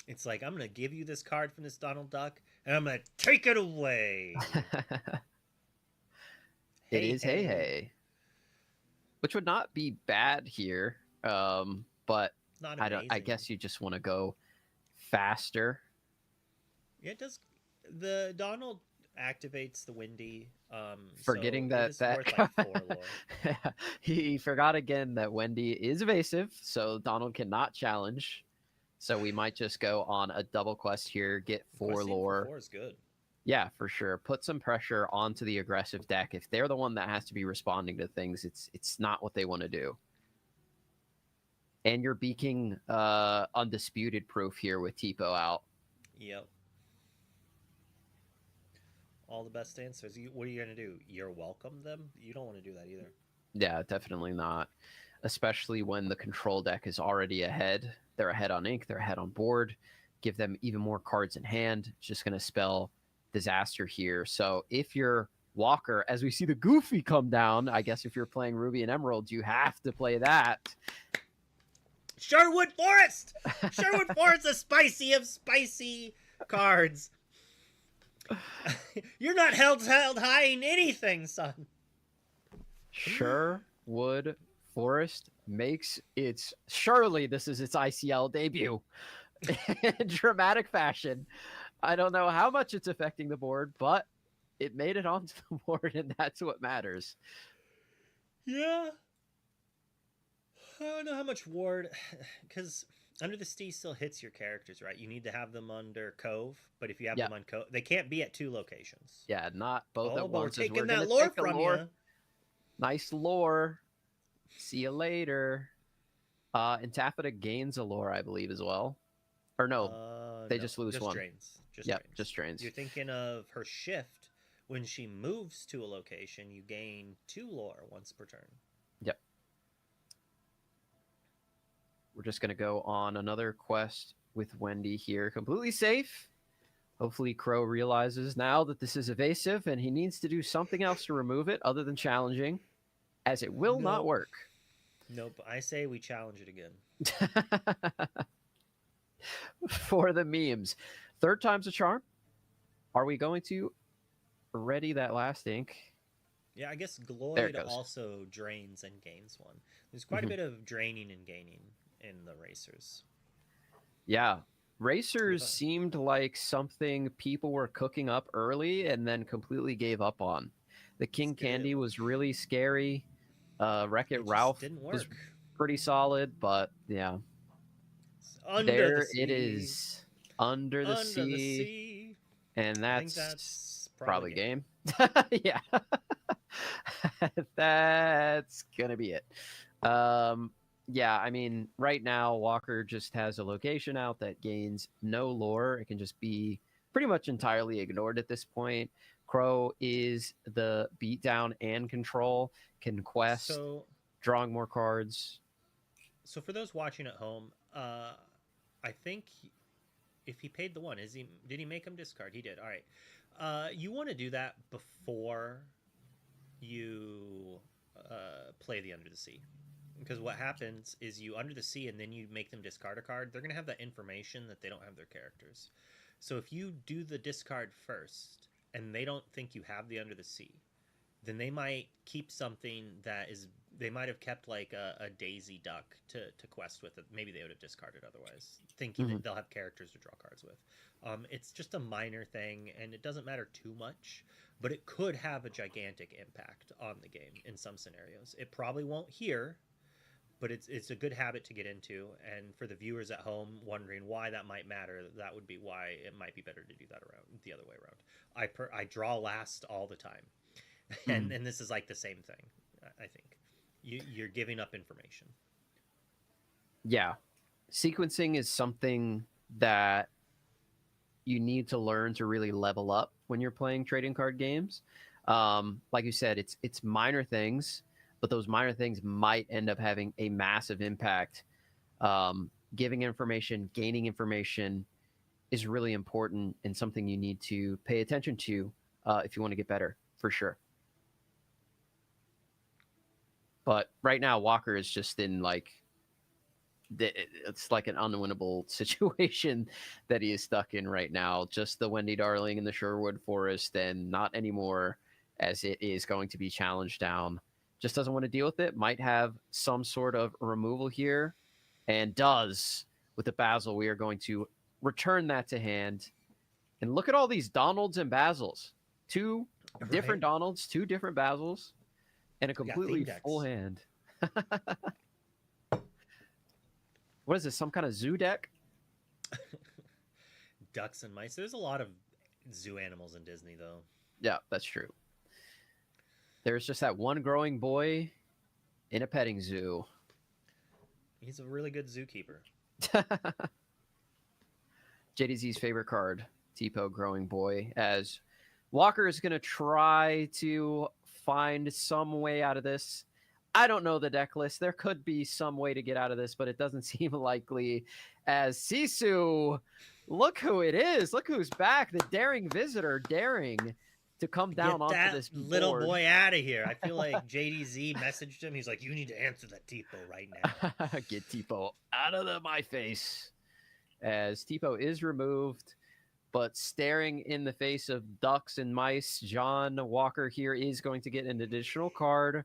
It's like, I'm going to give you this card from this Donald Duck, and I'm going to take it away. It is hey. Which would not be bad here, but I guess you just want to go faster. Yeah, it does. The Donald activates the Windy. Forgetting so that worth like 4 lore. he forgot again that Wendy is evasive, so Donald cannot challenge. So we might just go on a double quest here, get 4 lore. 4 is good. Yeah, for sure. Put some pressure onto the aggressive deck. If they're the one that has to be responding to things, it's not what they want to do. And you're beaking undisputed proof here with Tipo out. Yep. All the best answers. What are you going to do? You're welcome them? You don't want to do that either. Yeah, definitely not. Especially when the control deck is already ahead. They're ahead on ink. They're ahead on board. Give them even more cards in hand. It's just going to spell disaster here. So if you're Walker, as we see the Goofy come down, I guess if you're playing Ruby and Emerald, you have to play that. Sherwood Forest! Sherwood Forest, the spicy of spicy cards. You're not held high in anything, son. Sherwood Forest makes its... Surely this is its ICL debut. In dramatic fashion. I don't know how much it's affecting the board, but it made it onto the board, and that's what matters. Yeah. I don't know how much ward... Because... Under the Sea still hits your characters, right? You need to have them under Cove, but if you have them on Cove, they can't be at 2 locations. Yeah, not both at once. We're taking that lore from you. Nice lore. See you later. And Taffeta gains a lore, I believe, as well. Or no, they just lose one. Drains. Just drains. You're thinking of her shift. When she moves to a location, you gain 2 lore once per turn. Yep. We're just going to go on another quest with Wendy here. Completely safe. Hopefully Crow realizes now that this is evasive and he needs to do something else to remove it other than challenging, as it will not work. Nope. I say we challenge it again. For the memes. 3rd time's a charm. Are we going to ready that last ink? Yeah, I guess Gloyd also drains and gains 1. There's quite a bit of draining and gaining in the racers. Yeah. Racers seemed like something people were cooking up early and then completely gave up on. The King Candy was really scary. Wreck-It Ralph was pretty solid, but yeah. There it is. Under the sea. And that's probably game. Yeah. That's gonna be it. Yeah, I mean, right now, Walker just has a location out that gains no lore. It can just be pretty much entirely ignored at this point. Crow is the beatdown and control, can quest, drawing more cards. So for those watching at home, I think if he paid the 1, did he make him discard? He did. All right. You want to do that before you play the Under the Sea. Because what happens is you Under the Sea and then you make them discard a card. They're going to have that information that they don't have their characters. So if you do the discard first and they don't think you have the Under the Sea, then they might keep something that is... They might have kept like a Daisy Duck to quest with it. Maybe they would have discarded otherwise, thinking that they'll have characters to draw cards with. It's just a minor thing, and it doesn't matter too much, but it could have a gigantic impact on the game in some scenarios. It probably won't here, but it's a good habit to get into. And for the viewers at home wondering why that might matter, that would be why it might be better to do that the other way around. I draw last all the time, and this is like the same thing, I think. You're giving up information. Yeah. Sequencing is something that you need to learn to really level up when you're playing trading card games. Like you said, it's minor things, but those minor things might end up having a massive impact. Giving information, gaining information is really important and something you need to pay attention to if you want to get better, for sure. But right now, Walker is just in like... It's like an unwinnable situation that he is stuck in right now. Just the Wendy Darling in the Sherwood Forest, and not anymore, as it is going to be challenged down. Just doesn't want to deal with it. Might have some sort of removal here, and does with the Basil. We are going to return that to hand And look at all these Donalds and Basils. Two different Right. Donalds, two different Basils, and a We got completely theme decks. full hand. What is this? Some kind of zoo deck? Ducks and mice. There's a lot of zoo animals in Disney, though. Yeah, that's true. There's just that one growing boy in a petting zoo. He's a really good zookeeper. JDZ's favorite card, Tipo growing boy, as Walker is going to try to find some way out of this. I don't know the deck list. There could be some way to get out of this, but it doesn't seem likely. As Sisu, look who it is. Look who's back. The daring visitor, daring to come down onto that this little board. boy out of here. I feel like JDZ messaged him. He's like, you need to answer that Tipo right now. Get Tipo out of my face. As Tipo is removed, but staring in the face of ducks and mice, John Walker here is going to get an additional card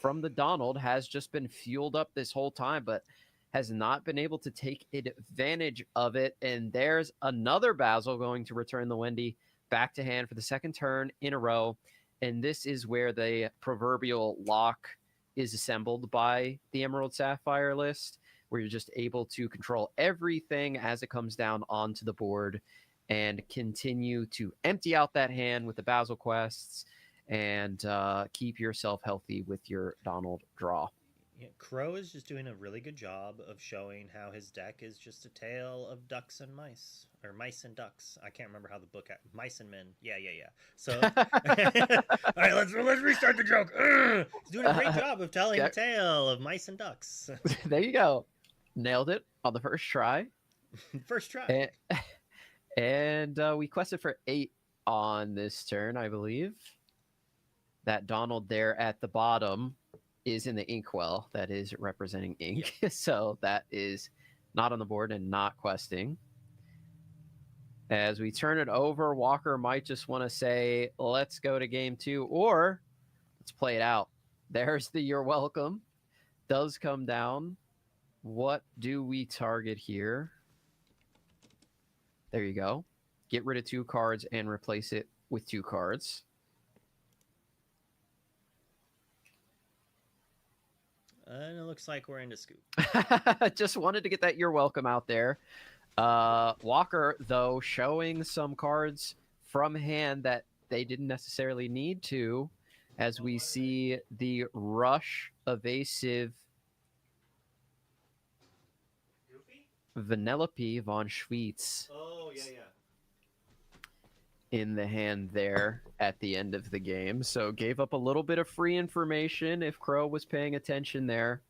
from the Donald. Has just been fueled up this whole time, but has not been able to take advantage of it. And there's another Basil going to return the Wendy back to hand for the second turn in a row. And this is where the proverbial lock is assembled by the Emerald Sapphire list, where you're just able to control everything as it comes down onto the board and continue to empty out that hand with the Basil quests and keep yourself healthy with your Donald draw. Yeah, Crow is just doing a really good job of showing how his deck is just a tale of ducks and mice, or mice and ducks. I can't remember how the book. Mice and men. Yeah. So, all right, let's restart the joke. He's doing a great job of telling a tale of mice and ducks. There you go. Nailed it on the first try. First try. And we quested for 8 on this turn, I believe. That Donald there at the bottom is in the inkwell. That is representing ink. Yeah. So that is not on the board and not questing. As we turn it over, Walker might just want to say, let's go to game 2, or let's play it out. There's the you're welcome. Does come down. What do we target here? There you go. Get rid of 2 cards and replace it with 2 cards. And it looks like we're into scoop. Just wanted to get that you're welcome out there. Walker, though, showing some cards from hand that they didn't necessarily need to, as we see the Rush Evasive Vanellope von Schweetz. Oh, yeah. In the hand there at the end of the game. So gave up a little bit of free information if Crow was paying attention there.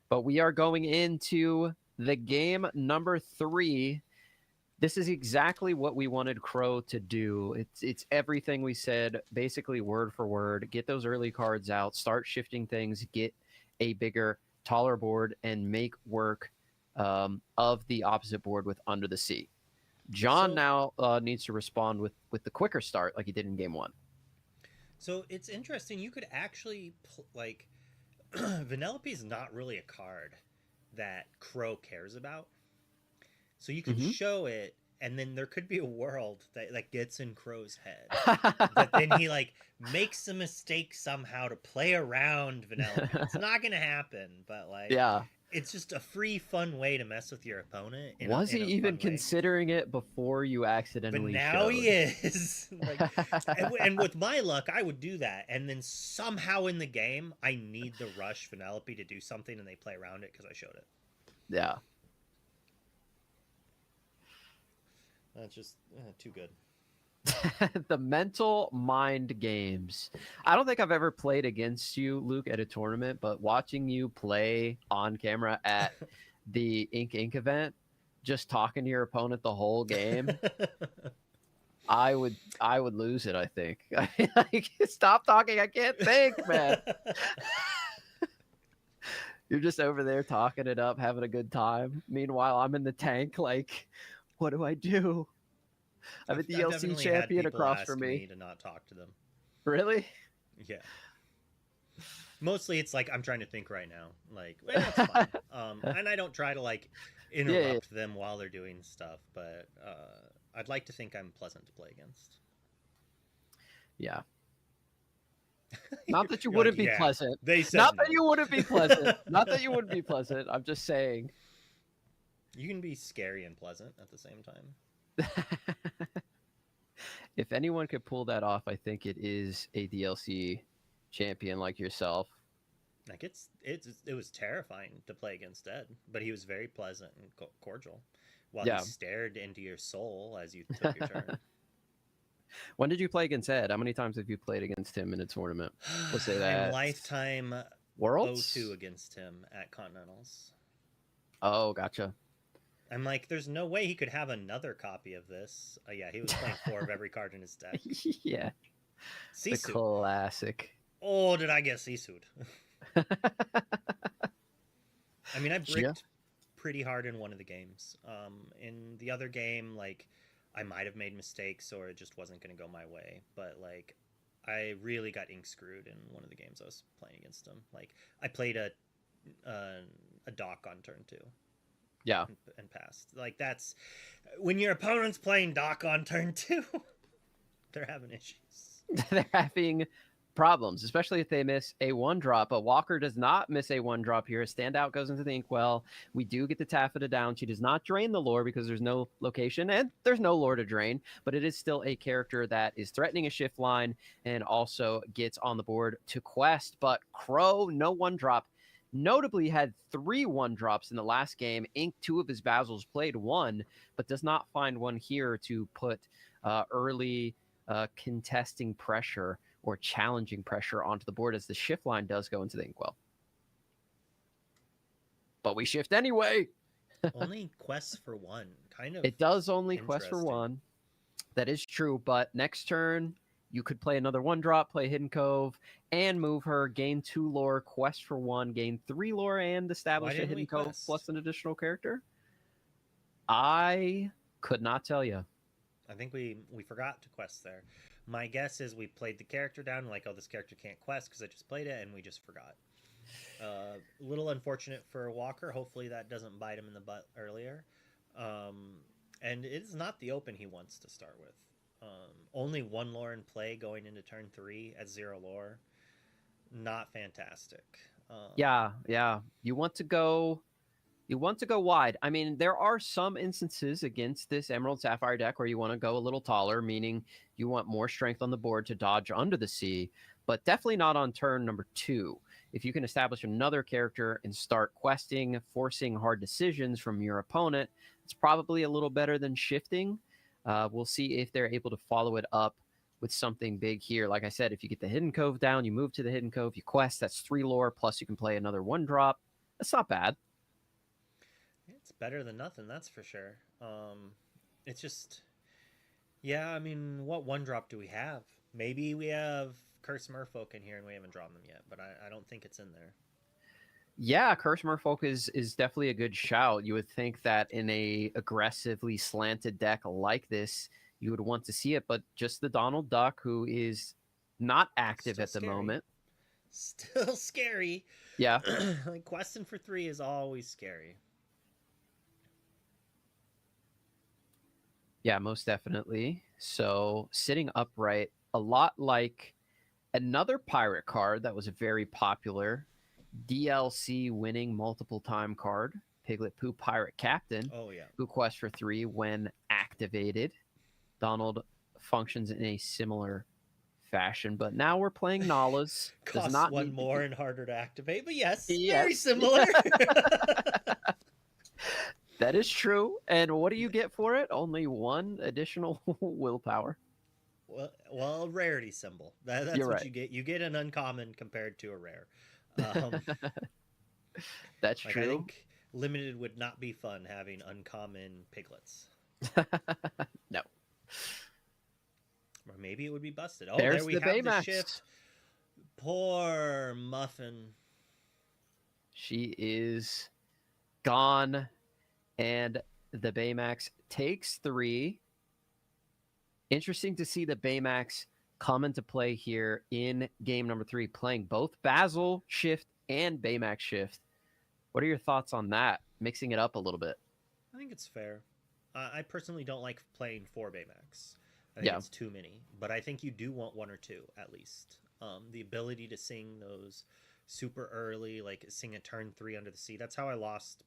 But we are going into the game number 3. This is exactly what we wanted Crow to do. It's everything we said, basically word for word. Get those early cards out, start shifting things, get a bigger, taller board, and make work of the opposite board with Under the Sea. John now needs to respond with the quicker start like he did in game 1. So it's interesting. You could actually, Vanellope is not really a card that Crow cares about. So you can show it, and then there could be a world that gets in Crow's head. But then he makes a mistake somehow to play around Vanellope. It's not going to happen, but yeah. It's just a free, fun way to mess with your opponent. Was he even considering it before you accidentally But now showed? he is. And with my luck, I would do that. And then somehow in the game, I need the Rush Vanellope to do something, and they play around it because I showed it. Yeah. That's just too good. The mental mind games. I don't think I've ever played against you, Luke, at a tournament, but watching you play on camera at the Ink event, just talking to your opponent the whole game, I would lose it, I think. Stop talking, I can't think, man. You're just over there talking it up, having a good time. Meanwhile, I'm in the tank, what do I do? I have a DLC champion across from me. To not talk to them. Really? Yeah. Mostly it's I'm trying to think right now. That's fine. And I don't try to interrupt them while they're doing stuff, but I'd like to think I'm pleasant to play against. Yeah. Not that you You're wouldn't like, be "Yeah, pleasant. they said Not no." that you wouldn't be pleasant. Not that you wouldn't be pleasant. I'm just saying. You can be scary and pleasant at the same time. If anyone could pull that off, I think it is a DLC champion like yourself. Like it was terrifying to play against Ed, but he was very pleasant and cordial, while he stared into your soul as you took your turn. When did you play against Ed? How many times have you played against him in a tournament? We'll say that. I'm lifetime Worlds 0-2 against him at Continentals. Oh, gotcha. I'm like, there's no way he could have another copy of this. Yeah, he was playing 4 of every card in his deck. Yeah. The Sisu. classic. Oh, did I get Sisu'd? I mean, I bricked pretty hard in one of the games. In the other game, like, I might have made mistakes or it just wasn't going to go my way. But, like, I really got ink screwed in one of the games I was playing against him. Like, I played a dock on turn 2. Yeah. And passed. Like, that's... When your opponent's playing dock on turn 2, they're having issues. They're having problems, especially if they miss a 1-drop. But Walker does not miss a 1-drop here. A standout goes into the Inkwell. We do get the Taffeta down. She does not drain the lore because there's no location and there's no lore to drain, but it is still a character that is threatening a shift line and also gets on the board to quest. But Crow, no 1-drop. Notably had 3 1-drops in the last game. Ink 2 of his Basils, played 1, but does not find one here to put early contesting pressure or challenging pressure onto the board as the shift line does go into the Inkwell. But we shift anyway. Only quests for 1. Kind of. It does only quest for 1. That is true, but next turn you could play another 1-drop, play Hidden Cove, and move her, gain 2 lore, quest for 1, gain 3 lore, and establish a Hidden Cove plus an additional character. I could not tell you. I think we forgot to quest there. My guess is we played the character down, like, oh, this character can't quest because I just played it, and we just forgot. A little unfortunate for Walker. Hopefully that doesn't bite him in the butt earlier. And it is not the open he wants to start with. Only 1 lore in play going into turn 3 at 0 lore. Not fantastic. Yeah. You want to go wide. I mean, there are some instances against this Emerald Sapphire deck where you want to go a little taller, meaning you want more strength on the board to dodge under the sea, but definitely not on turn number 2. If you can establish another character and start questing, forcing hard decisions from your opponent, it's probably a little better than shifting. We'll see if they're able to follow it up with something big here. Like I said, if you get the Hidden Cove down, you move to the Hidden Cove, you quest, that's 3 lore, plus you can play another 1-drop. That's not bad. It's better than nothing, that's for sure. It's just... Yeah, I mean, what 1-drop do we have? Maybe we have Curse Merfolk in here and we haven't drawn them yet, but I don't think it's in there. Yeah, Curse Merfolk is definitely a good shout. You would think that in a aggressively slanted deck like this, you would want to see it, but just the Donald Duck, who is not active at the moment. Still scary. Yeah. Like, questing for 3 is always scary. Yeah, most definitely. So sitting upright, a lot like another pirate card that was very popular, DLC winning multiple time card, Piglet Poo Pirate Captain. Oh, yeah. Who quests for 3 when activated. Donald functions in a similar fashion, but now we're playing Nalas. Costs Does not 1 more and harder to activate, but yes. Very Yes. similar. That is true. And what do you get for it? Only 1 additional willpower. Well, rarity symbol. That's You're what right. you get. You get an uncommon compared to a rare. That's like, true. I think limited would not be fun having uncommon piglets. No. Or maybe it would be busted. Oh, There's there we the have the Baymax. shift. Poor Muffin. She is gone, and the Baymax takes 3. Interesting to see the Baymax come into play here in game number 3, playing both Basil shift and Baymax shift. What are your thoughts on that? Mixing it up a little bit. I think it's fair. I personally don't like playing 4 Baymax. I think it's too many, but I think you do want 1 or 2 at least. The ability to sing those super early, like sing a turn 3 under the sea. That's how I lost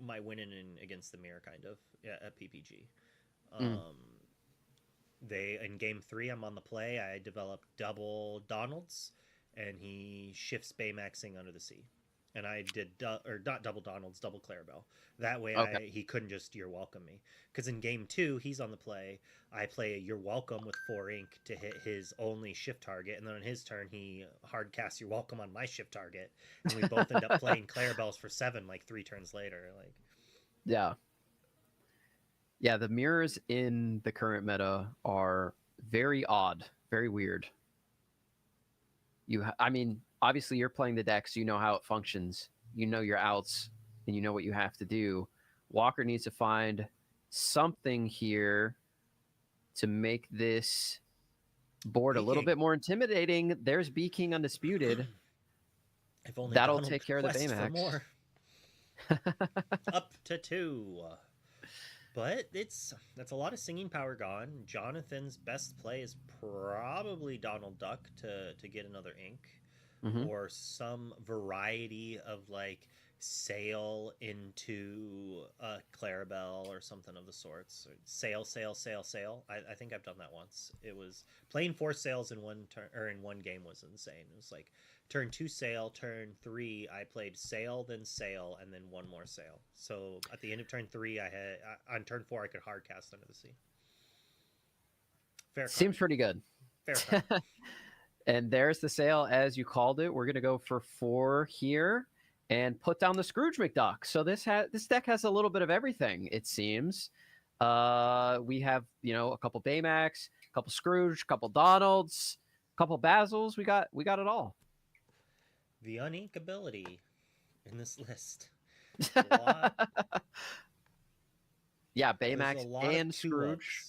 my winning against the mirror, kind of, at PPG. In game 3, I'm on the play. I developed double Donalds, and he shifts Baymaxing under the sea. And I did, or not double Donalds, double Clarabelle. That way he couldn't just You're Welcome me. Because in game 2, he's on the play. I play a You're Welcome with 4 ink to hit his only shift target. And then on his turn, he hard casts You're Welcome on my shift target. And we both end up playing Clarabelles for 7 like 3 turns later. Like, yeah. Yeah, the mirrors in the current meta are very odd, very weird. I mean, obviously you're playing the deck, so you know how it functions. You know your outs, and you know what you have to do. Walker needs to find something here to make this board a little bit more intimidating. There's B King Undisputed. If only that'll Donald take care of the quests for Baymax. more. Up to 2. But that's a lot of singing power gone. Jonathan's best play is probably Donald Duck to get another ink, or some variety of like sail into a Clarabelle or something of the sorts. Sail. I think I've done that once. It was playing 4 sails in one turn, or in one game, was insane. It was like turn 2 sail, turn 3 I played sail, then sail, and then 1 more sail. So at the end of turn 3, I had on turn 4 I could hard cast Under the Sea. Fair. Seems pretty good. Fair. And there's the sail as you called it. We're gonna go for 4 here and put down the Scrooge McDuck. So this deck has a little bit of everything, it seems. We have, a couple Baymax, a couple Scrooge, a couple Donalds, a couple Basils. We got it all. The unique ability in this list. Yeah, Baymax and Scrooge.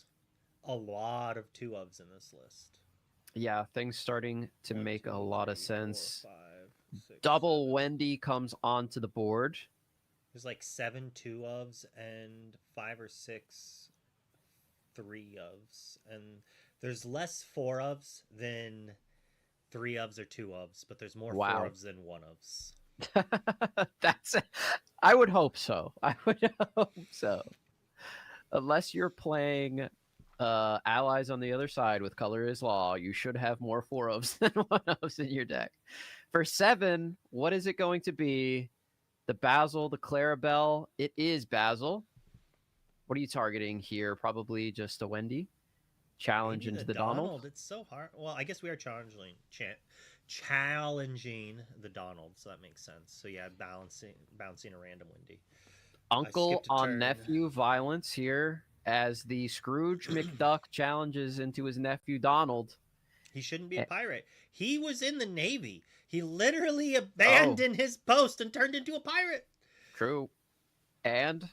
A lot of 2-ofs in this list. Yeah, things starting to make a lot of sense. 4, 5, 6, Double 7. Wendy comes onto the board. There's like 7 2-ofs and 5 or 6 3-ofs. And there's less 4-ofs than 3-ofs or 2-ofs, but there's more 4-ofs than 1-ofs. I would hope so. Unless you're playing allies on the other side with Color is Law, you should have more 4-ofs than 1-ofs in your deck. For 7, what is it going to be? The Basil, the Clarabelle. It is Basil. What are you targeting here? Probably just a Wendy. Challenge into the Donald. It's so hard. Well, I guess we are challenging the Donald, so that makes sense. So yeah, bouncing a random Wendy. Uncle on nephew violence here as the Scrooge McDuck challenges into his nephew Donald. He shouldn't be a pirate. He was in the Navy. He literally abandoned his post and turned into a pirate. True. And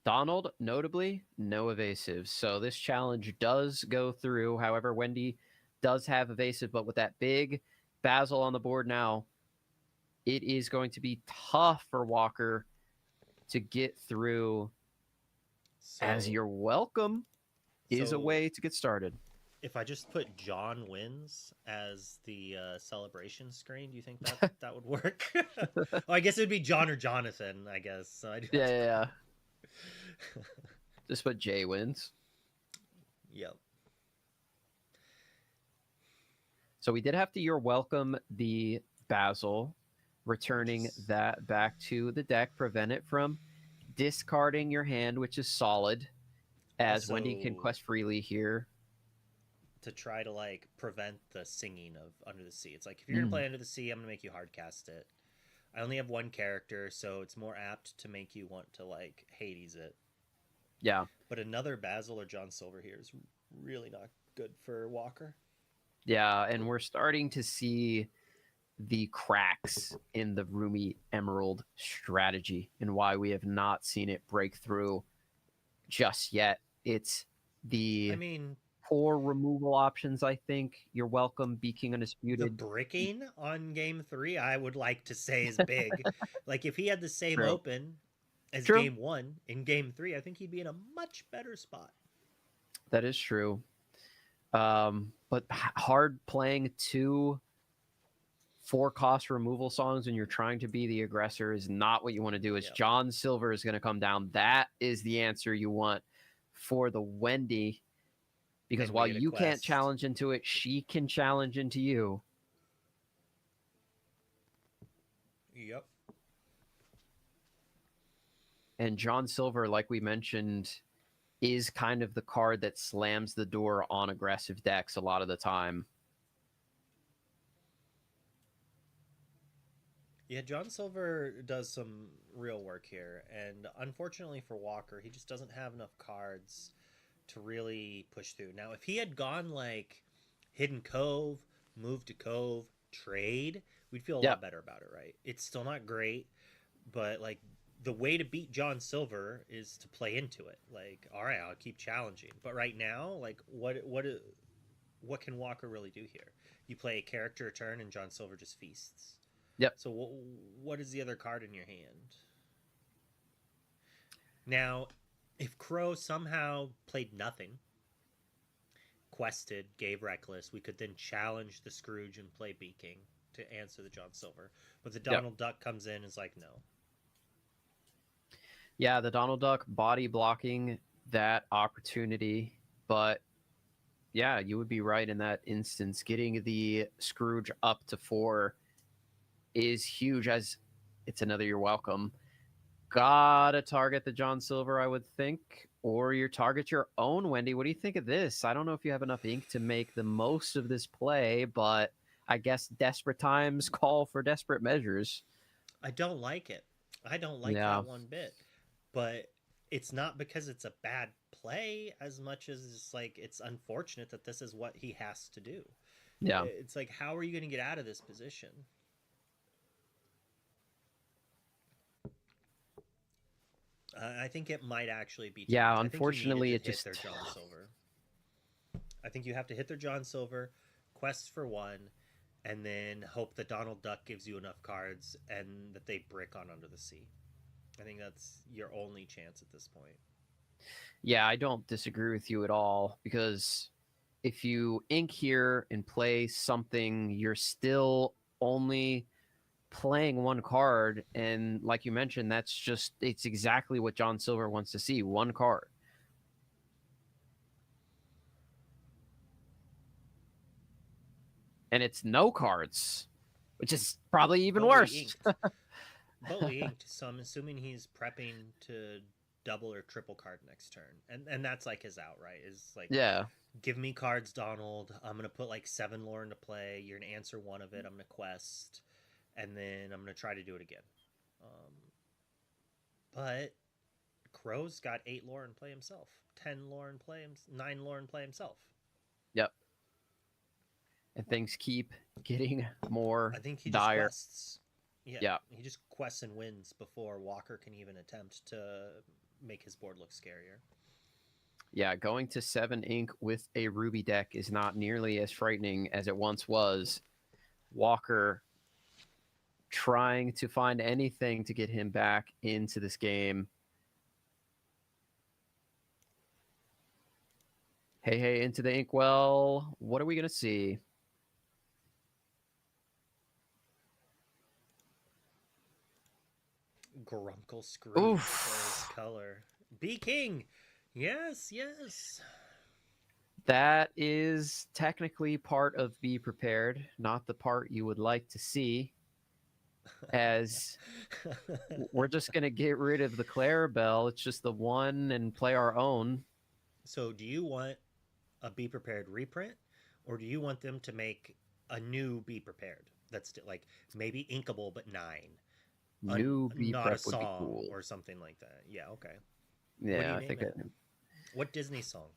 Donald, notably, no evasive. So this challenge does go through. However, Wendy does have evasive, but with that big Basil on the board now, it is going to be tough for Walker to get through. As You're Welcome is a way to get started. If I just put John Wins as the celebration screen, do you think that would work? I guess it would be John or Jonathan, I guess. So yeah. Just put Jay Wins. Yep. So we did have to You're Welcome the Basil, returning that back to the deck, prevent it from discarding your hand, which is solid, as Also, Wendy can quest freely here. To try to like prevent the singing of Under the Sea. It's like, if you're gonna play Under the Sea, I'm gonna make you hard cast it. I only have 1 character, so it's more apt to make you want to like Hades it. Yeah. But another Basil or John Silver here is really not good for Walker. Yeah, and we're starting to see the cracks in the Rumi Emerald strategy and why we have not seen it break through just yet. It's the poor removal options, I think. You're Welcome, B King Undisputed. The bricking on game 3, I would like to say, is big. Like, if he had the same open as True. game 1. In game 3, I think he'd be in a much better spot. That is true. But hard playing 2 4-cost removal songs when you're trying to be the aggressor is not what you want to do. As John Silver is going to come down, that is the answer you want for the Wendy. Because while you can't challenge into it, she can challenge into you. Yep. And John Silver, like we mentioned, is kind of the card that slams the door on aggressive decks a lot of the time. Yeah, John Silver does some real work here. And unfortunately for Walker, he just doesn't have enough cards to really push through. Now, if he had gone like Hidden Cove, Move to Cove, Trade, we'd feel a lot better about it, right? It's still not great, but like the way to beat John Silver is to play into it. Like, all right, I'll keep challenging. But right now, like what can Walker really do here? You play a character a turn and John Silver just feasts. Yep. So what is the other card in your hand? Now, if Crow somehow played nothing, quested, gave Reckless, we could then challenge the Scrooge and play Bee King to answer the John Silver. But the Donald Duck comes in and is like, no. Yeah, the Donald Duck body blocking that opportunity. But yeah, you would be right in that instance. Getting the Scrooge up to 4 is huge, as it's another you're welcome. Gotta target the John Silver, I would think, or you target your own Wendy. What do you think of this? I don't know if you have enough ink to make the most of this play, but I guess desperate times call for desperate measures. I don't like it. I don't like that one bit. But it's not because it's a bad play as much as it's like it's unfortunate that this is what he has to do. Yeah. It's like, how are you going to get out of this position? I think it might actually be. Yeah, unfortunately, it just hit their John Silver. I think you have to hit their John Silver, quest for 1, and then hope that Donald Duck gives you enough cards and that they brick on Under the Sea. I think that's your only chance at this point. Yeah, I don't disagree with you at all, because if you ink here and play something, you're still only playing 1 card, and like you mentioned, it's exactly what John Silver wants to see, 1 card. And it's no cards, which is probably even worse. Fully inked, so I'm assuming he's prepping to double or triple card next turn, and that's like his out, right? Is like, give me cards, Donald. I'm gonna put like 7 lore into play. You're gonna answer 1 of it. I'm gonna quest, and then I'm gonna try to do it again. But Crow's got 8 lore in play himself, 10 lore in play, 9 lore in play himself. Yep. And things keep getting more I think he dire. Just quests. Yeah, he just quests and wins before Walker can even attempt to make his board look scarier. Yeah, going to 7 ink with a Ruby deck is not nearly as frightening as it once was. Walker trying to find anything to get him back into this game. Hey, into the inkwell. What are we going to see? Grunkle Scrooge for his color. Bee King! Yes. That is technically part of Be Prepared, not the part you would like to see, as we're just going to get rid of the Clarabelle. It's just the 1 and play our own. So do you want a Be Prepared reprint, or do you want them to make a new Be Prepared that's like maybe inkable but 9? New Be not Prep a would be song cool. or something like that. Yeah, okay. Yeah, I think What Disney song?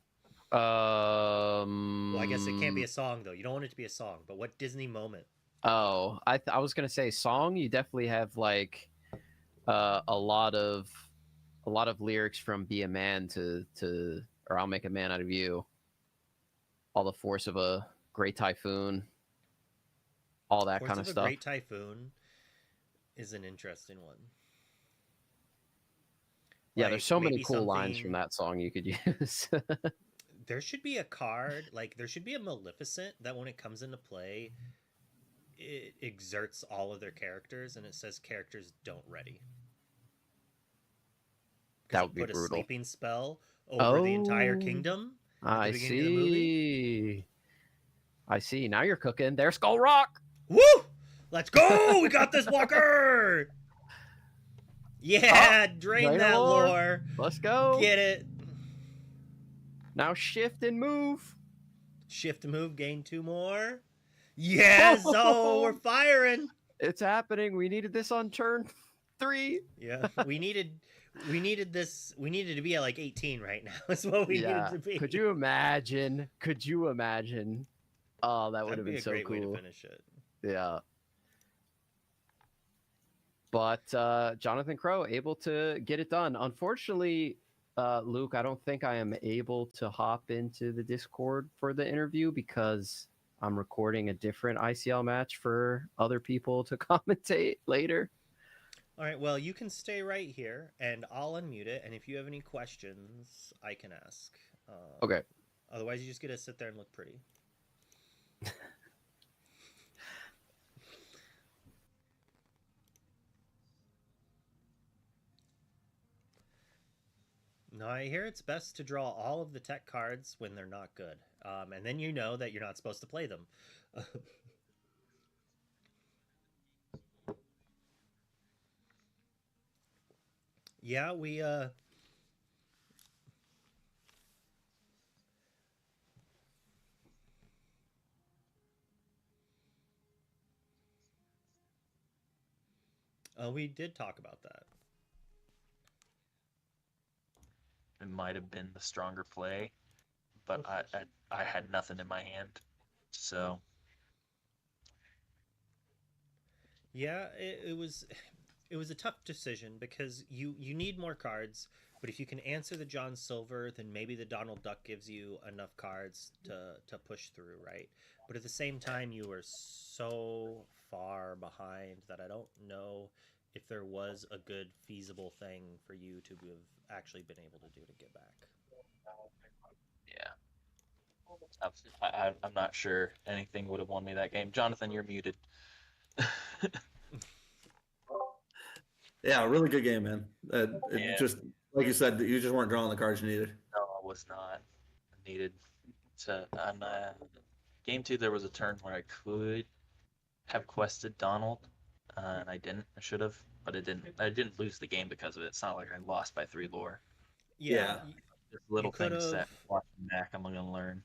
Well, I guess it can't be a song though. You don't want it to be a song, but what Disney moment? Oh, I was gonna say song. You definitely have like a lot of lyrics from "Be a Man" to or "I'll Make a Man Out of You." All the force of a great typhoon. All that kind of stuff. Great Typhoon is an interesting one. Yeah, there's so many cool lines from that song you could use. There should be a card, like there should be a Maleficent that when it comes into play, it exerts all of their characters and it says characters don't ready. That would be put brutal. A sleeping spell over the entire kingdom at the beginning of the movie. I see. Now you're cooking. There's Skull Rock. Woo! Let's go! We got this, Walker! Yeah, drain that lore. Let's go. Get it. Now shift and move. Shift and move, gain 2 more. Yes! Oh, we're firing. It's happening. We needed this on turn 3. Yeah, we needed this. We needed to be at like 18 right now. That's what we needed to be. Could you imagine? Oh, that would have been so great cool. Way to finish it. Yeah. But Jonathan Crow able to get it done. Unfortunately, Luke, I don't think I am able to hop into the Discord for the interview because I'm recording a different ICL match for other people to commentate later. All right, well, you can stay right here, and I'll unmute it, and if you have any questions, I can ask. Okay. Otherwise, you just get to sit there and look pretty. No, I hear it's best to draw all of the tech cards when they're not good, and then you know that you're not supposed to play them. Yeah, we we did talk about that. It might have been the stronger play, but I had nothing in my hand, so. Yeah, it was a tough decision because you need more cards, but if you can answer the John Silver, then maybe the Donald Duck gives you enough cards to push through, right? But at the same time, you were so far behind that I don't know if there was a good feasible thing for you to have actually been able to do to get back. Yeah. I'm not sure anything would have won me that game. Jonathan, you're muted. Yeah, really good game, man. Just like you said, you just weren't drawing the cards you needed. No, I was not needed. So on game 2, there was a turn where I could have quested Donald, and I didn't. I should have, but it didn't. I didn't lose the game because of it. It's not like I lost by 3 lore. Yeah. Just little things that watching back I'm gonna learn.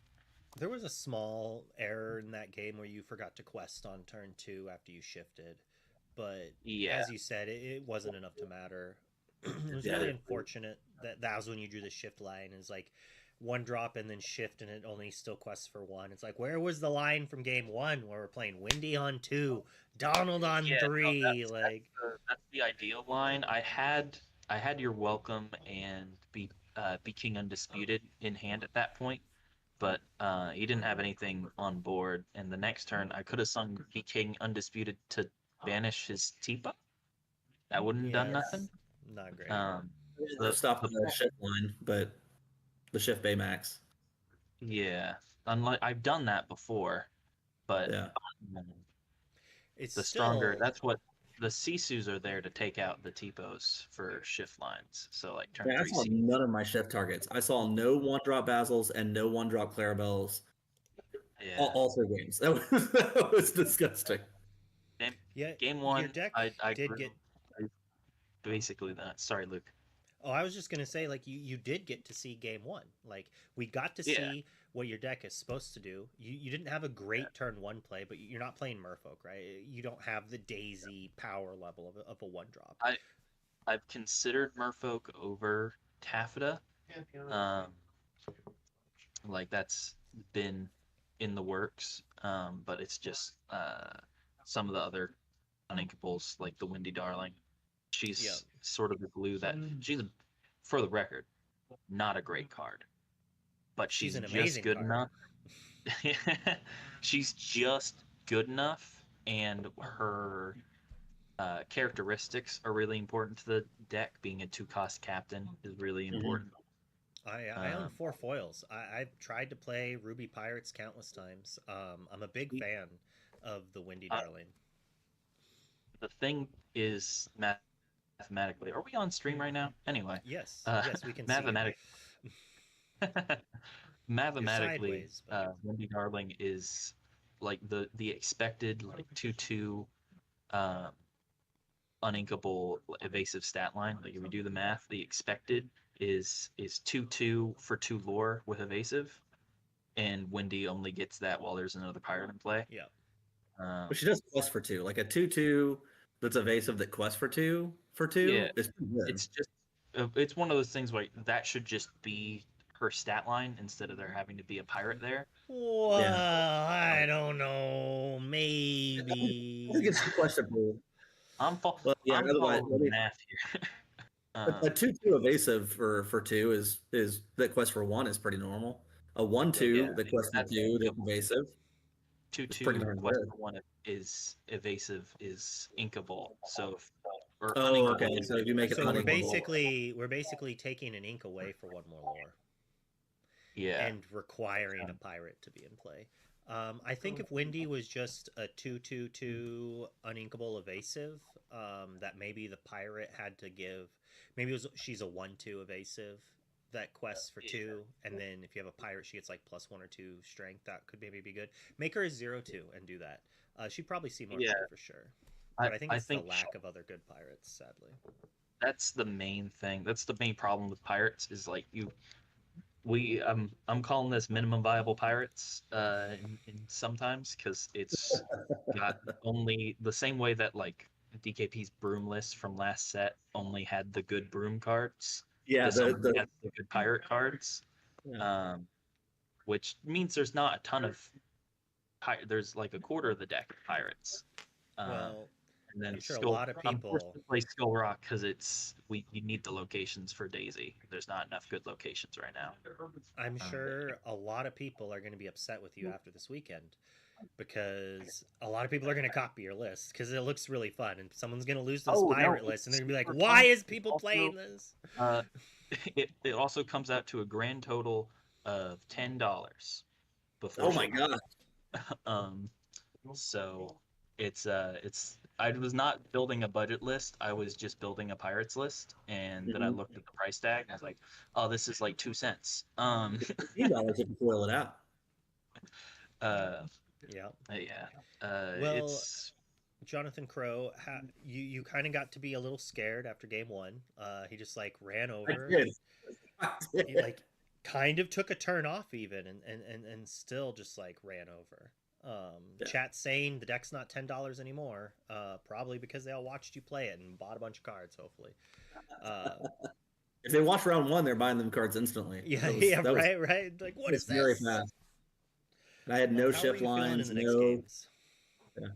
There was a small error in that game where you forgot to quest on turn 2 after you shifted. But as you said, it wasn't enough to matter. It was really unfortunate that was when you drew the shift line. It's like 1 drop and then shift, and it only still quests for 1. It's like, where was the line from game 1 where we're playing Windy on 2, Donald on 3? No, that's the ideal line. I had You're Welcome and be King Undisputed in hand at that point, but he didn't have anything on board. And the next turn, I could have sung Be King Undisputed to banish his Tipa. That wouldn't have done nothing. Not great. Stop the shift line, but the shift Baymax. Yeah, unlike I've done that before, but it's the stronger. That's what the Sisus are there to take out the Tipos for shift lines. So like turn 3. I saw none of my shift targets. I saw no 1-drop Basils and no 1-drop Clarabelles. Yeah. All 3 games. That was disgusting. Game 1, your deck I did get basically that. Sorry, Luke. Oh, I was just gonna say, like, you did get to see game 1. Like, we got to see what your deck is supposed to do. You didn't have a great turn 1 play, but you're not playing Merfolk, right? You don't have the Daisy power level of a 1-drop. I've considered Merfolk over Taffeta. Like that's been in the works, but it's just some of the other uninkables, like the Windy Darling. She's sort of the glue that she's, for the record, not a great card, but she's an just amazing good card. enough. She's just good enough, and her characteristics are really important to the deck. Being a 2-cost captain is really important. I own 4 foils. I've tried to play Ruby Pirates countless times. I'm a big fan of the Windy Darling. The thing is, mathematically, are we on stream right now? Anyway. Yes, yes, we can Mathematically, sideways, Windy Darling is like the expected like 2/2 uninkable evasive stat line. Like if we do the math, the expected is 2/2 for 2 lore with evasive, and Windy only gets that while there's another pirate in play. Yeah. But she does quest for 2, like a 2/2 that's evasive that quests for 2 Yeah, is pretty good. it's just it's one of those things where that should just be her stat line instead of there having to be a pirate there. Well, I don't know. Maybe. I think it's questionable. I'm Well, yeah, I'm otherwise, following the math here. a 2/2 evasive for 2 is that quest for 1 is pretty normal. A 1/2 that quests for 2 that's evasive. 2/2 quest for 1 is evasive is inkable. So okay. So if you make it so uninkable. we're basically taking an ink away for 1 more lore. Yeah. And requiring a pirate to be in play. I think if Windy was just a 2/2/2 uninkable evasive, that maybe the pirate had to give. Maybe she's a 1/2 evasive that quests for 2, and then if you have a pirate, she gets like +1 or 2 strength. That could maybe be good. Make her a 0/2 and do that. She'd probably see more play for sure. But I think it's the lack of other good pirates, sadly. That's the main thing. That's the main problem with pirates is like I'm calling this minimum viable pirates in sometimes because it's got only the same way that like DKP's broom list from last set only had the good broom cards. Yeah, this only has the good pirate cards. Which means there's not a ton of there's like a quarter of the deck of pirates. Well, and then I'm sure a lot of I'm forced people. to play Skull Rock because you need the locations for Daisy. There's not enough good locations right now. I'm sure a lot of people are going to be upset with you after this weekend because a lot of people are going to copy your list because it looks really fun, and someone's going to lose this pirate list, and they're going to be like, "Why is people playing this?" It also comes out to a grand total of $10 before. Oh my god! So it's I was not building a budget list. I was just building a pirates list, and then I looked at the price tag and I was like, "Oh, this is like 2 cents." $15 if you boil it out. Yeah. Well, it's Jonathan Crow. You kind of got to be a little scared after game 1. He just like ran over. I did. He, like kind of took a turn off even, and still just like ran over. Chat saying the deck's not $10 anymore, probably because they all watched you play it and bought a bunch of cards, hopefully. If they watch round 1, they're buying them cards instantly. Right. Like, what is this? Very fast. And I had no shift lines, no. Yeah.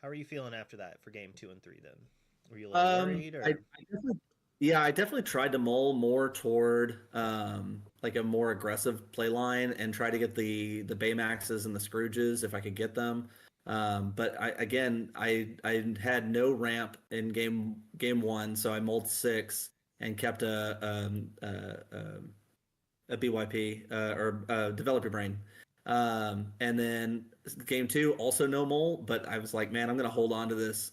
How are you feeling after that for game 2 and 3 then? Were you a little worried? Or? I definitely tried to mull more toward like a more aggressive play line and try to get the Baymaxes and the Scrooges if I could get them. But I had no ramp in game 1, so I mulled 6 and kept a BYP or developer brain. And then game 2 also no mull, but I was like, man, I'm gonna hold on to this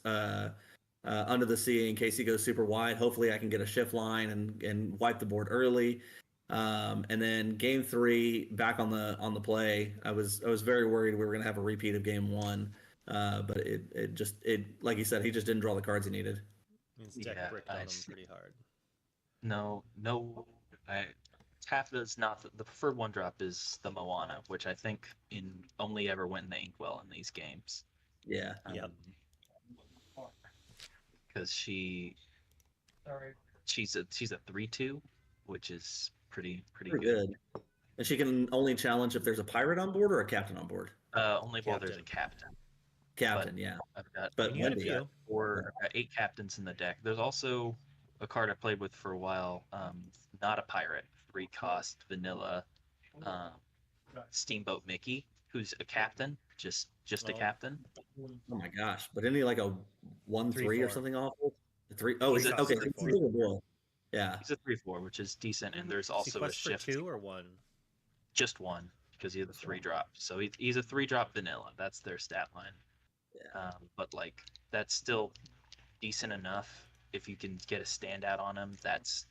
under the sea in case he goes super wide. Hopefully I can get a shift line and wipe the board early. And then game 3 back on the play, I was very worried we were gonna have a repeat of game 1. But it like you said, he just didn't draw the cards he needed. His deck bricked on him pretty hard. No, half is not the preferred 1-drop is the Moana, which I think only ever went in the inkwell in these games. Yeah. Because she's a 3/2, which is pretty good. And she can only challenge if there's a pirate on board or a captain on board. Only while there's a captain. Yeah. I've got But you had a few. I've got 8 captains in the deck. There's also a card I played with for a while. Not a pirate, 3-cost vanilla Steamboat Mickey, who's a captain, just just a captain. Oh my gosh! But isn't he like a 1/3 or something awful? 3. Oh, is He's it a okay? 3/4. He's a little boy. Yeah. He's a 3/4, which is decent, and there's Is he also a quest for shift. 2 or 1? Just 1, because he had the 3-drop. So he's a 3-drop vanilla. That's their stat line. But like that's still decent enough. If you can get a standout on him, that's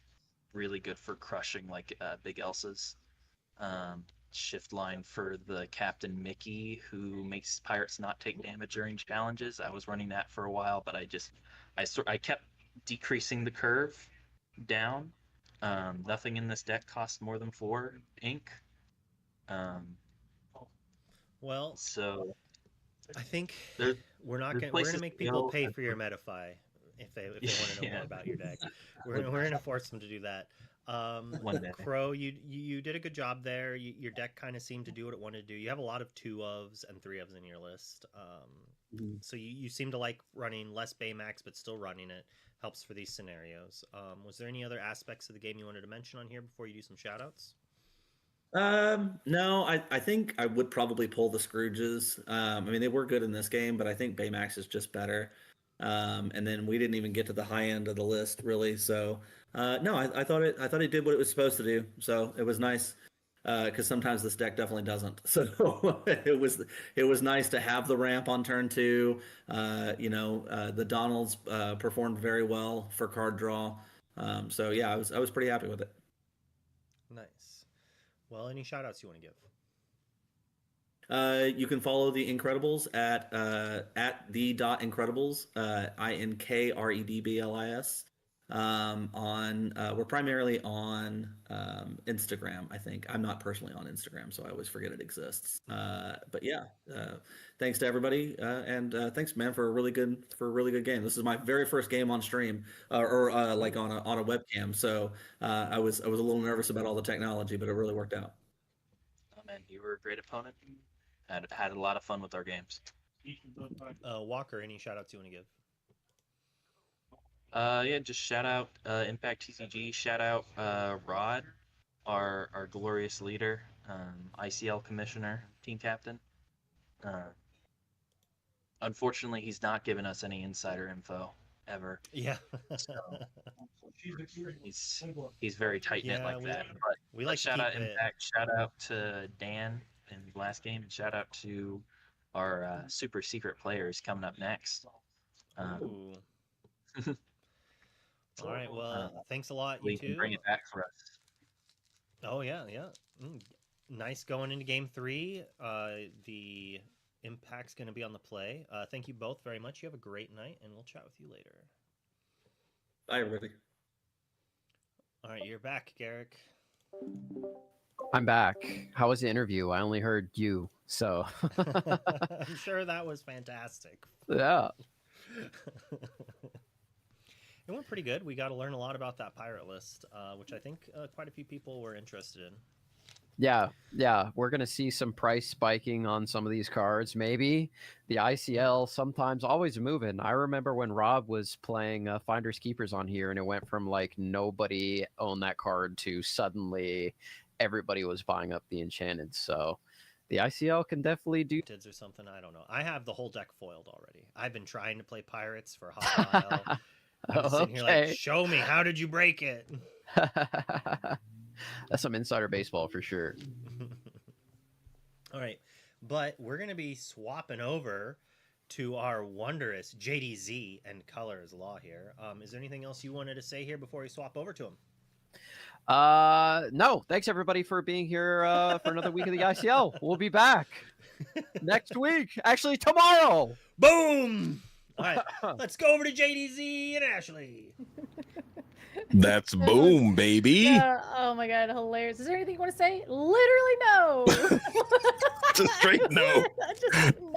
really good for crushing like big Elsa's. Shift line for the Captain Mickey, who makes pirates not take damage during challenges. I was running that for a while, but I kept decreasing the curve down. Nothing in this deck costs more than 4 ink. Well, so I think we're gonna make people pay for your Metafy if they want to know more about your deck. We're gonna force them to do that. One day. Crow, you did a good job there. Your deck kind of seemed to do what it wanted to do. You have a lot of 2-ofs and 3-ofs in your list. So you seem to like running less Baymax, but still running it. Helps for these scenarios. Was there any other aspects of the game you wanted to mention on here before you do some shoutouts? No, I think I would probably pull the Scrooges. I mean, they were good in this game, but I think Baymax is just better. And then we didn't even get to the high end of the list really. So, no, I thought it did what it was supposed to do. So it was nice. Because sometimes this deck definitely doesn't. So it was nice to have the ramp on turn 2. The Donalds performed very well for card draw. So yeah, I was pretty happy with it. Nice. Well, any shout outs you want to give? You can follow the Incredibles at the.incredibles, INKREDBLIS. We're primarily on Instagram, I think. I'm not personally on Instagram, so I always forget it exists. But yeah, thanks to everybody, and thanks, man, for a really good game. This is my very first game on stream, or like on a webcam. So I was a little nervous about all the technology, but it really worked out. Oh man, you were a great opponent. Had a lot of fun with our games. Walker, any shout outs you want to give? Yeah, just shout out Impact TCG, shout out Rod, our glorious leader, ICL commissioner, team captain. Unfortunately, he's not given us any insider info ever. Yeah. So, he's very tight knit like that. But we like shout to out keep it... Impact, shout out to Dan in the last game, and shout out to our super secret players coming up next. Ooh. All right. Well, thanks a lot. You can bring it back for us. Oh yeah. Nice going into game 3. The Impact's going to be on the play. Thank you both very much. You have a great night, and we'll chat with you later. Bye, everybody. All right, you're back, Garrick. I'm back. How was the interview? I only heard you, so. I'm sure that was fantastic. Yeah. It went pretty good. We got to learn a lot about that pirate list, which I think quite a few people were interested in. Yeah. We're going to see some price spiking on some of these cards. Maybe the ICL sometimes always moving. I remember when Rob was playing Finders Keepers on here, and it went from like nobody owned that card to suddenly everybody was buying up the Enchanted. So the ICL can definitely do or something. I don't know. I have the whole deck foiled already. I've been trying to play pirates for a hot while. I'm just sitting here like, show me, how did you break it? That's some insider baseball for sure. All right, but we're going to be swapping over to our wondrous JDZ and Colors Law here. Is there anything else you wanted to say here before we swap over to him? No, thanks everybody for being here for another week of the ICL. We'll be back next week. Actually, tomorrow. Boom! All right, let's go over to JDZ and Ashley. That's boom, baby. Oh my god, hilarious. Is there anything you want to say? Literally no. Just straight no.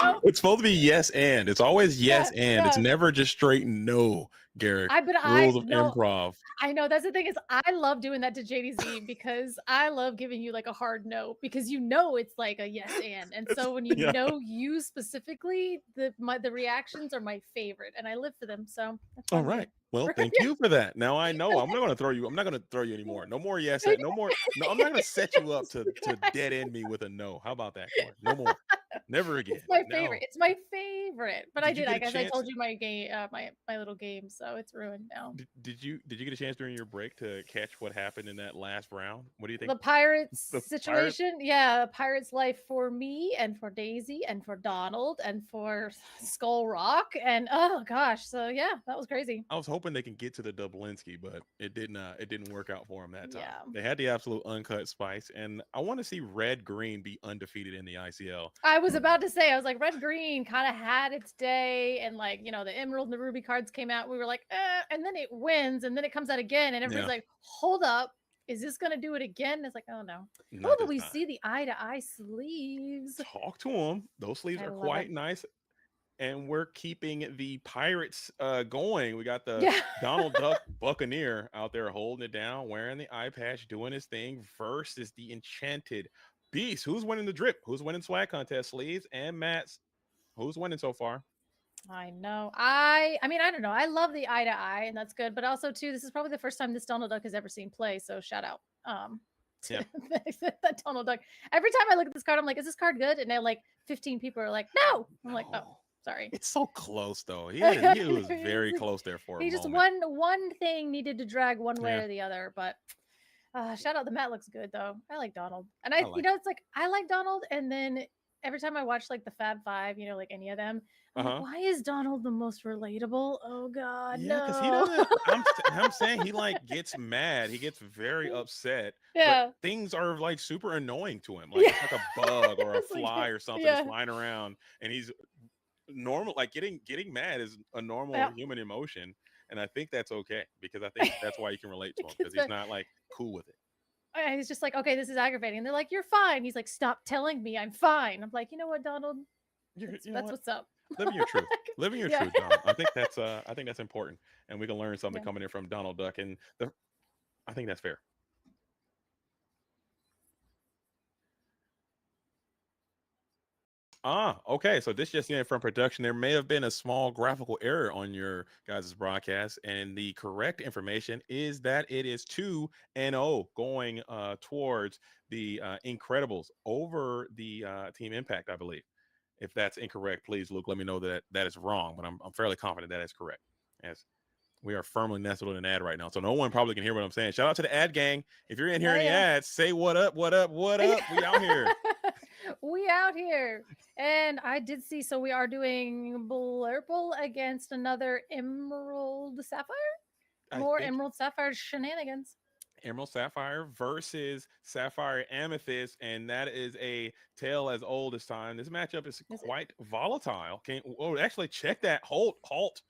No. It's supposed to be yes and. It's always yes and. It's never just straight no, Garrick. Rules of improv. I know, that's the thing is I love doing that to JDZ because I love giving you like a hard no because you know it's like a yes and so when you know you specifically, the reactions are my favorite and I live for them. So all right. Well, thank you for that. Now I know I'm not going to throw you. I'm not going to throw you anymore. No more yes. No more. No, I'm not going to set you up to dead end me with a no. How about that, Corn? No more. Never again. It's my favorite. It's my favorite. But I get a guess I chance- told you my game, my little game, so it's ruined now. Did you get a chance during your break to catch what happened in that last round? What do you think? The Pirates The situation, yeah, Pirates life for me and for Daisy and for Donald and for Skull Rock and oh gosh, so yeah, that was crazy. I was hoping they can get to the Dublinsky, but it didn't work out for them that time. Yeah. They had the absolute uncut spice, and I want to see Red Green be undefeated in the ICL. I was about to say, I was like, Red Green kind of had its day, and like, you know, the Emerald and the Ruby cards came out. We were like, and then it wins, and then it comes out again, and everybody's like, hold up, is this gonna do it again? And it's like, oh no. Not Oh, but this we time. see the eye-to-eye sleeves. Talk to them. Those sleeves I are love quite it. nice. And we're keeping the Pirates going. We got the Yeah. Donald Duck Buccaneer out there holding it down, wearing the eye patch, doing his thing versus the Enchanted Beast. Who's winning the drip? Who's winning swag contest sleeves? And Matt's, who's winning so far? I know. I mean, I don't know. I love the eye to eye, and that's good. But also, too, this is probably the first time this Donald Duck has ever seen play. So shout out. Yeah. That Donald Duck. Every time I look at this card, I'm like, is this card good? And then like 15 people are like, no. I'm like, oh, sorry. It's so close though. He was very close there for a He just moment. one thing needed to drag one way Yeah. or the other, but shout out, the mat looks good though. I like Donald, and I like you know, it's like I like Donald, and then every time I watch like the Fab Five, you know, like any of them, I'm like, why is Donald the most relatable? Oh God, Yeah, because he no. doesn't. I'm saying he like gets mad. He gets very upset. Yeah. But things are like super annoying to him. Like it's like a bug or a It's like, fly or something yeah. that's flying around, and he's normal. Like getting mad is a normal Yeah. human emotion, and I think that's okay because I think that's why you can relate to him because he's not like cool with it. And he's just like, okay, this is aggravating. And they're like, you're fine. He's like, stop telling me I'm fine. I'm like, you know what, Donald? That's what's up. Living your truth. Living your Yeah. truth, Donald. I think that's important, and we can learn something Yeah. coming in from Donald Duck, and I think that's fair. Okay. So this just in from production. There may have been a small graphical error on your guys' broadcast, and the correct information is that it is 2-0 going towards the Incredibles over the Team Impact, I believe. If that's incorrect, please, Luke, let me know that that is wrong. But I'm fairly confident that is correct. As we are firmly nestled in an ad right now, so no one probably can hear what I'm saying. Shout out to the ad gang. If you're in here in the ads, say what up, what up, what up. We out here. We out here. And I did see, so we are doing Blurple against another Emerald Sapphire. More Emerald Sapphire shenanigans. Emerald Sapphire versus Sapphire Amethyst, and that is a tale as old as time. This matchup is quite volatile. Actually check that. Halt.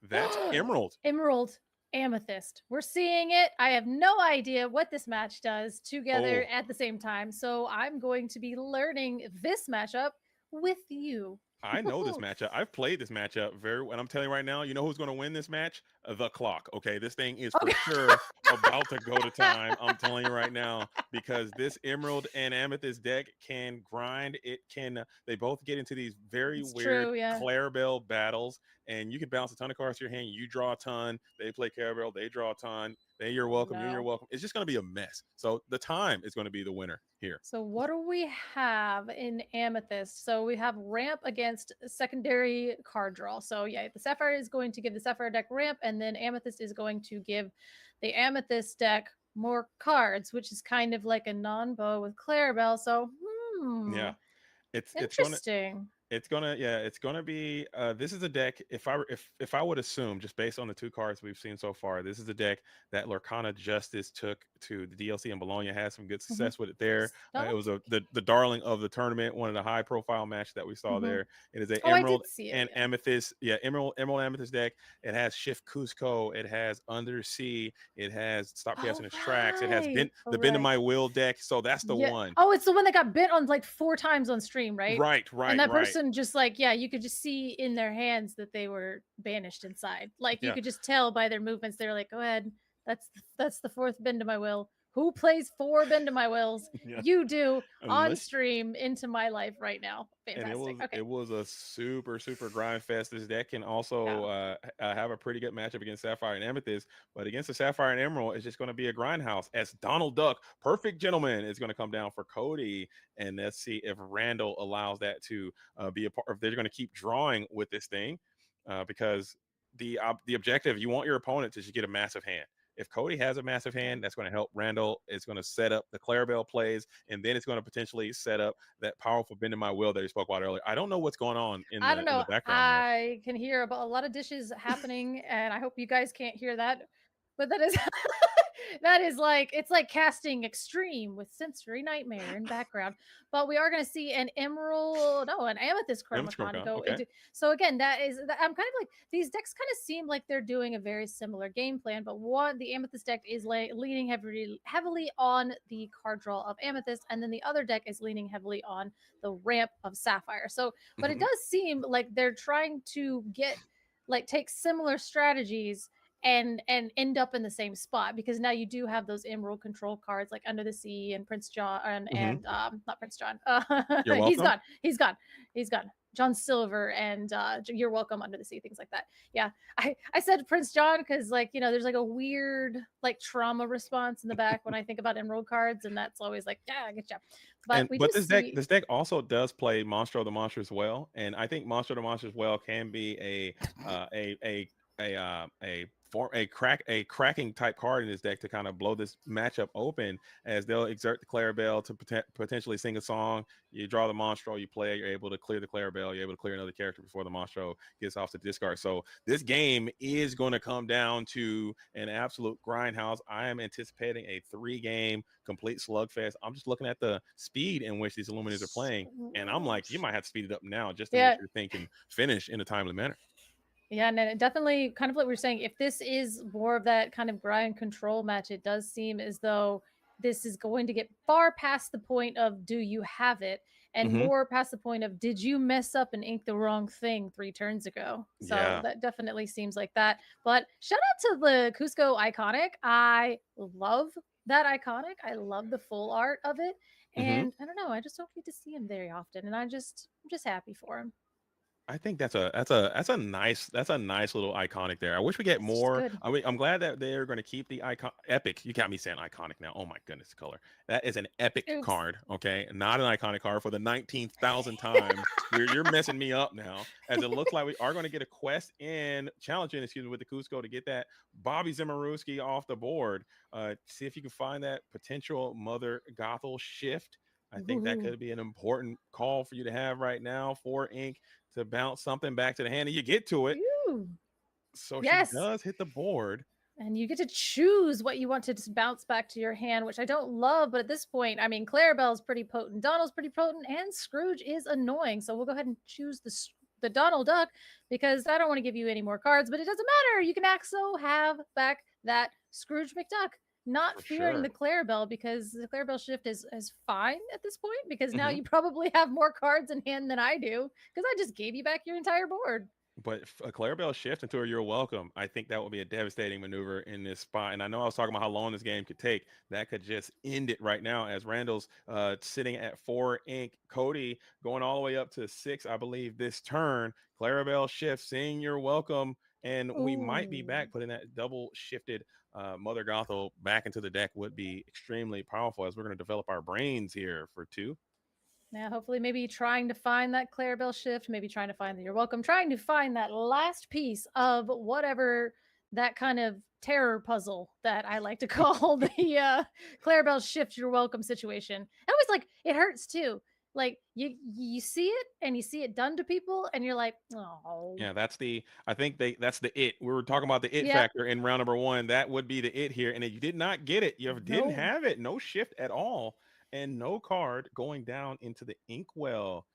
That's Emerald. Emerald Amethyst. We're seeing it. I have no idea what this match does together at the same time. So I'm going to be learning this matchup with you. I know this matchup. I've played this matchup very well. And I'm telling you right now, you know who's going to win this match? The clock. Okay. This thing is for sure about to go to time. I'm telling you right now, because this Emerald and Amethyst deck can grind. It can, they both get into these very weird Clarabelle battles, and you can bounce a ton of cards to your hand. You draw a ton. They play Clarabelle. They draw a ton. You're welcome. You're welcome. It's just going to be a mess. So the time is going to be the winner here. So what do we have in Amethyst? So we have ramp against secondary card draw. So yeah, the Sapphire is going to give the Sapphire deck ramp, and then Amethyst is going to give the Amethyst deck more cards, which is kind of like a non-bow with Clarabelle. So yeah, it's interesting. It's gonna be this is a deck. If I would assume, just based on the two cards we've seen so far, this is a deck that Lorcana Justice took to the DLC in Bologna, had some good success with it there. It was the darling of the tournament, one of the high profile matches that we saw there. It is a Emerald and Amethyst, Emerald Amethyst deck. It has Shift Cusco, it has Undersea, it has Stop Chaos in its Tracks, it has the Bend of My Will deck. So that's the one. Oh, it's the one that got bit on like 4 times on stream, right? Right. And that person just like, you could just see in their hands that they were banished inside. Like you could just tell by their movements. They're like, go ahead. That's the 4th Bend to My Will. who plays 4 Bend to My Wills. Yeah. You do on Unless- stream into my life right now. Fantastic. And it was a super grind fest. This deck can also have a pretty good matchup against Sapphire and Amethyst, but against the Sapphire and Emerald, it's just going to be a grindhouse. As Donald Duck, Perfect Gentleman, is going to come down for Cody, and let's see if Randall allows that to be a part. If they're going to keep drawing with this thing, because the objective, you want your opponent to just get a massive hand. If Cody has a massive hand, that's going to help Randall. It's going to set up the Clarabelle plays, and then it's going to potentially set up that powerful Bend in My Will that you spoke about earlier. I don't know what's going on in I don't know. the background there. I can hear about a lot of dishes happening, and I hope you guys can't hear that. But that is that is like, it's like casting Extreme with Sensory Nightmare in background. But we are going to see an Amethyst Chromacon go into. So again, I'm kind of like, these decks kind of seem like they're doing a very similar game plan, but the Amethyst deck is leaning heavily on the card draw of Amethyst, and then the other deck is leaning heavily on the ramp of Sapphire. So, but it does seem like they're trying to take similar strategies and end up in the same spot, because now you do have those Emerald control cards like Under the Sea and Prince John and not Prince John. He's gone. John Silver and You're Welcome, Under the Sea, things like that. Yeah, I said Prince John because there's like a weird trauma response in the back when I think about Emerald cards, and that's always like, yeah, good job. But this deck also does play Monstro the Monstrous Well, and I think Monstro the Monstrous Well can be a cracking type card in this deck to kind of blow this matchup open, as they'll exert the Clarabelle to potentially sing a song. You draw the Monstro, you play, you're able to clear the Clarabelle, you're able to clear another character before the Monstro gets off the discard. So this game is going to come down to an absolute grindhouse. I am anticipating a 3-game complete slugfest. I'm just looking at the speed in which these Illuminators are playing, and I'm like, you might have to speed it up now just to make sure the thing can finish in a timely manner. Yeah, and it definitely, kind of like we were saying, if this is more of that kind of grind control match, it does seem as though this is going to get far past the point of do you have it, and more past the point of did you mess up and ink the wrong thing 3 turns ago. So that definitely seems like that. But shout out to the Cusco Iconic. I love that Iconic. I love the full art of it. And I don't know, I just don't get to see him very often, and I'm just happy for him. I think that's a nice little iconic there. I wish we get more. I'm glad that they're going to keep the icon epic. You got me saying iconic now. Oh my goodness, color. That is an epic card, okay? Not an iconic card for the 19,000th time. You're messing me up now. As it looks like we are going to get a quest in challenging, with the Cusco to get that Bobby Zimmerowski off the board. See if you can find that potential Mother Gothel shift. I think that could be an important call for you to have right now for Ink to bounce something back to the hand, and you get to it. So she does hit the board. And you get to choose what you want to bounce back to your hand, which I don't love. But at this point, I mean, Clarabelle's pretty potent, Donald's pretty potent, and Scrooge is annoying. So we'll go ahead and choose the Donald Duck, because I don't want to give you any more cards, but it doesn't matter. You can also have back that Scrooge McDuck. Not fearing the Clarabelle, because the Clarabelle shift is fine at this point, because now you probably have more cards in hand than I do, because I just gave you back your entire board. But a Clarabelle shift into a You're Welcome, I think that would be a devastating maneuver in this spot. And I know I was talking about how long this game could take. That could just end it right now, as Randall's sitting at 4 ink. Cody going all the way up to 6, I believe, this turn. Clarabelle shift, saying You're Welcome. And we might be back. Putting that double shifted Mother Gothel back into the deck would be extremely powerful, as we're going to develop our brains here for 2. Now, hopefully, maybe trying to find that Clarabelle shift, maybe trying to find the You're Welcome, trying to find that last piece of whatever that kind of terror puzzle that I like to call the Clarabelle shift You're Welcome situation. I always it hurts too. You see it, and you see it done to people, and you're like, oh. Yeah, that's the it. We were talking about the it factor in round number 1. That would be the it here. And if you did not get it, you didn't have it. No shift at all. And no card going down into the inkwell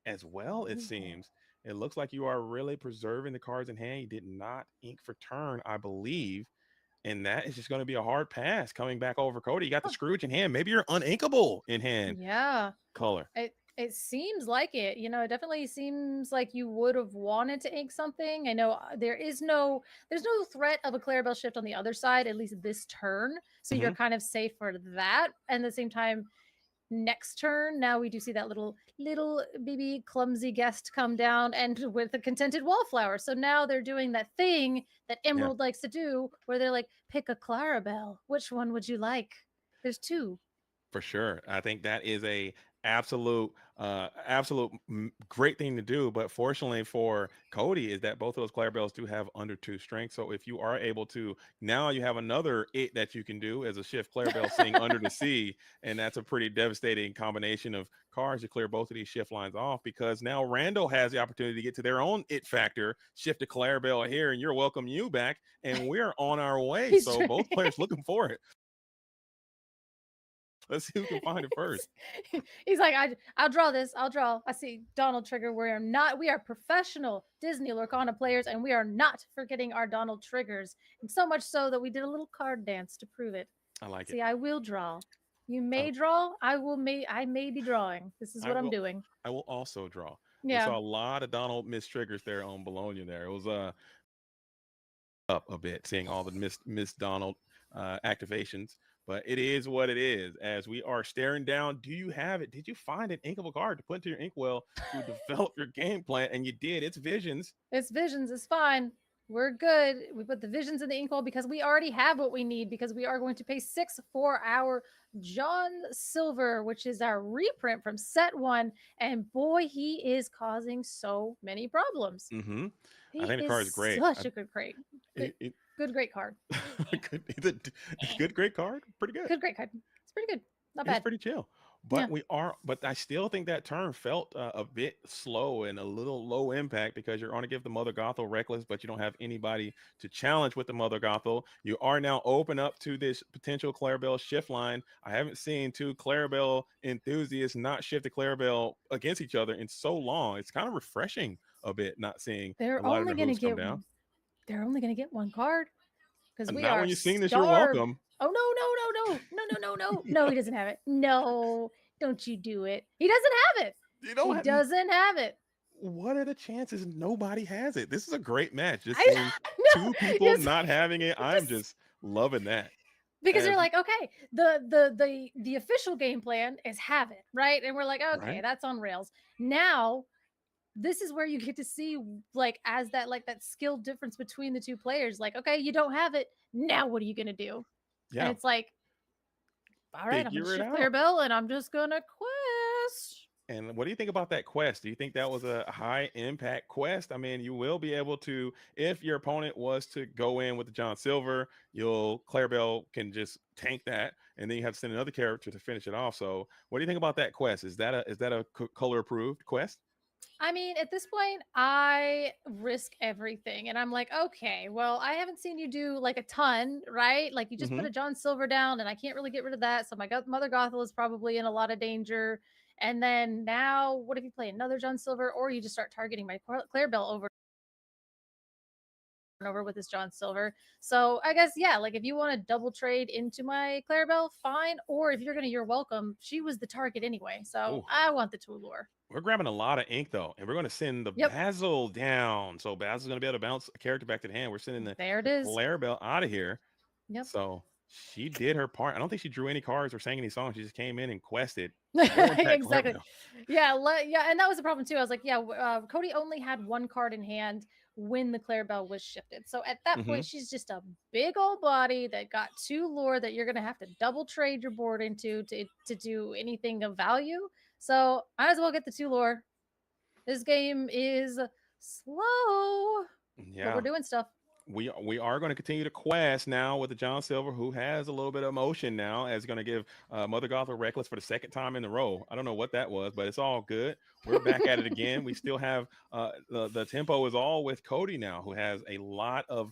as well, it seems. It looks like you are really preserving the cards in hand. You did not ink for turn, I believe. And that is just going to be a hard pass coming back over Cody. You got the Scrooge in hand. Maybe you're uninkable in hand. Yeah. Color. It seems like it. You know, it definitely seems like you would have wanted to ink something. I know there's no threat of a Clarabelle shift on the other side, at least this turn. So you're kind of safe for that. And at the same time, next turn, now we do see that little baby clumsy guest come down and with a contented wallflower. So now they're doing that thing that Emerald likes to do, where they're like, pick a Clarabelle. Which one would you like? There's two. For sure. I think that is a absolute great thing to do, but fortunately for Cody is that both of those Clarabelles do have under 2 strength. So if you are able to, now you have another it that you can do as a shift Clarabelle sitting under the sea, and that's a pretty devastating combination of cards to clear both of these shift lines off, because now Randall has the opportunity to get to their own it factor, shift a Clarabelle here, and you're welcome you back, and we're on our way. So both players looking for it. Let's see who can find it first. He's like, I'll draw this. I'll draw. I see Donald Trigger. We are professional Disney Lorcana players, and we are not forgetting our Donald Triggers. And so much so that we did a little card dance to prove it. I like it. See, I will draw. You may draw. I may be drawing. This is what I'm doing. I will also draw. Yeah. We saw a lot of Donald missed triggers there on Bologna there. It was up a bit seeing all the missed Donald activations. But it is what it is. As we are staring down, do you have it? Did you find an inkable card to put into your inkwell to develop your game plan? And you did. It's Visions. It's Visions. It's fine. We're good. We put the Visions in the inkwell because we already have what we need, because we are going to pay 6 for our John Silver, which is our reprint from set 1. And boy, he is causing so many problems. Mm-hmm. I think the card is great. Such a good crate. Good, great card. Good, great card. Pretty good. Good, great card. It's pretty good. Not bad. It's pretty chill. But but I still think that turn felt a bit slow and a little low impact, because you're going to give the Mother Gothel Reckless, but you don't have anybody to challenge with the Mother Gothel. You are now open up to this potential Clarabelle shift line. I haven't seen 2 Clarabelle enthusiasts not shift a Clarabelle against each other in so long. It's kind of refreshing a bit not seeing a lot of the hooves come down. They're only going to get 1 card, because we not are when you've seen starved. this, you're welcome. Oh, no, he doesn't have it. No, don't you do it. He doesn't have it. He doesn't have it. What are the chances nobody has it? This is a great match. Just seeing 2 people not having it. I'm just loving that. Because you're like, okay, the official game plan is have it, right? And we're like, okay, that's on rails. Now, this is where you get to see, like, as that skill difference between the 2 players. Like, okay, you don't have it. Now what are you gonna do? Yeah. And it's like, all right, I'm gonna shift Clarabelle and I'm just gonna quest. And what do you think about that quest? Do you think that was a high impact quest? I mean, you will be able to, if your opponent was to go in with the John Silver, Clarabelle can just tank that, and then you have to send another character to finish it off. So what do you think about that quest? Is that a color approved quest? I mean, at this point, I risk everything. And I'm like, okay, well, I haven't seen you do like a ton, right? Like you just put a John Silver down and I can't really get rid of that. So my Mother Gothel is probably in a lot of danger. And then now, what if you play another John Silver, or you just start targeting my Clarabelle over and over with this John Silver? So I guess, yeah, like if you want to double trade into my Clarabelle, fine. Or if you're welcome. She was the target anyway. So I want the Toolor. We're grabbing a lot of ink, though, and we're going to send the Basil down. So Basil's going to be able to bounce a character back to the hand. We're sending the Clarabelle out of here. Yep. So she did her part. I don't think she drew any cards or sang any songs. She just came in and quested. Exactly. Yeah. And that was the problem, too. I was like, Cody only had 1 card in hand when the Clarabelle was shifted. So at that point, she's just a big old body that got 2 lore that you're going to have to double trade your board into to do anything of value. So might as well get the 2 lore. This game is slow. Yeah. But we're doing stuff. We are going to continue to quest now with the John Silver, who has a little bit of emotion now, as going to give Mother Gothel Reckless for the 2nd time in a row. I don't know what that was, but it's all good. We're back at it again. We still have the tempo is all with Cody now, who has a lot of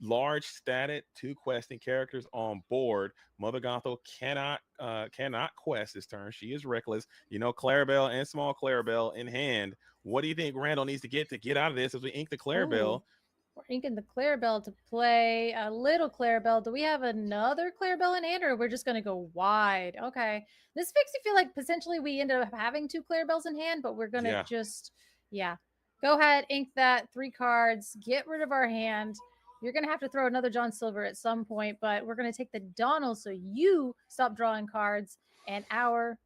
large statted 2 questing characters on board. Mother Gothel cannot quest this turn. She is reckless. Clarabelle and small Clarabelle in hand. What do you think Randall needs to get out of this as we ink the Clarabelle? We're inking the Clarabelle to play a little Clarabelle. Do we have another Clarabelle in hand, or we're just going to go wide? Okay. This makes me feel like potentially we ended up having 2 Clarabelles in hand, but we're going to just, go ahead, ink that, 3 cards, get rid of our hand. You're going to have to throw another John Silver at some point, but we're going to take the Donald so you stop drawing cards, and we're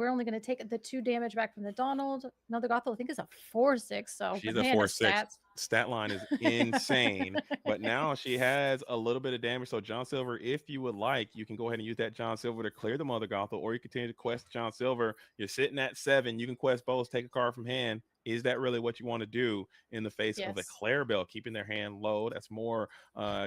only going to take the 2 damage back from the Donald. Another Gothel, I think, is a 4/6. So she's a 4/6. Stat line is insane. But now she has a little bit of damage. So John Silver, if you would like, you can go ahead and use that John Silver to clear the Mother Gothel, or you continue to quest John Silver. You're sitting at 7. You can quest both, take a card from hand. Is that really what you want to do in the face of the Clarabelle, keeping their hand low? That's more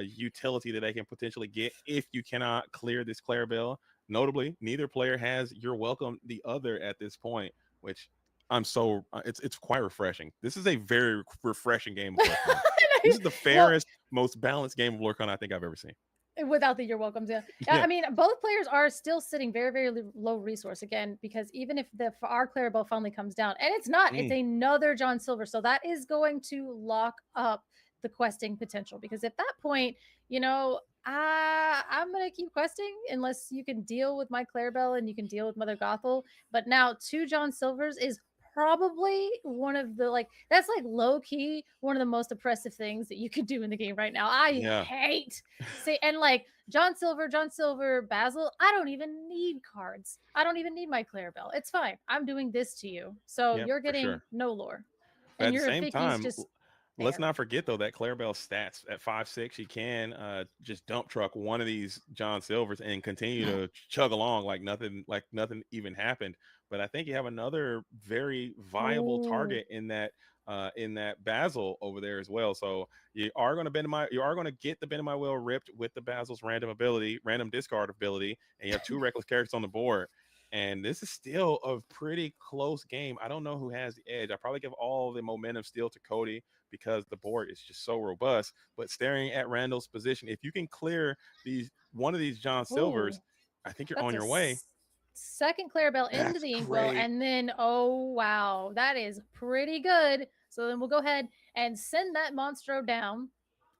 utility that they can potentially get if you cannot clear this Clarabelle. Notably, neither player has You're Welcome the other at this point, which I'm so it's quite refreshing. This is a very refreshing game of Lorcana. This is the fairest, most balanced game of Lorcana I think I've ever seen. Without the You're Welcome. Yeah. I mean, both players are still sitting very, very low resource again, because even if our Clarabelle finally comes down, and it's not, it's another John Silver. So that is going to lock up the questing potential, because at that point, I'm going to keep questing unless you can deal with my Clarabelle and you can deal with Mother Gothel. But now 2 John Silvers is probably one of the that's low key one of the most oppressive things that you could do in the game right now. I hate and John Silver, Basil. I don't even need cards. I don't even need my Clarabelle. It's fine. I'm doing this to you, so you're getting no lore. And at the same time, let's not forget though that Clarabelle stats at 5/6, she can just dump truck one of these John Silvers and continue to chug along like nothing even happened. But I think you have another very viable target in that Basil over there as well. So you are going to get the bend of my will ripped with the Basil's random discard ability, and you have 2 reckless characters on the board. And this is still a pretty close game. I don't know who has the edge. I probably give all the momentum still to Cody because the board is just so robust. But staring at Randall's position, if you can clear one of these John Silvers, I think you're on your way. Second Clarabelle into the Inkwell, and then wow, that is pretty good. So then we'll go ahead and send that Monstro down.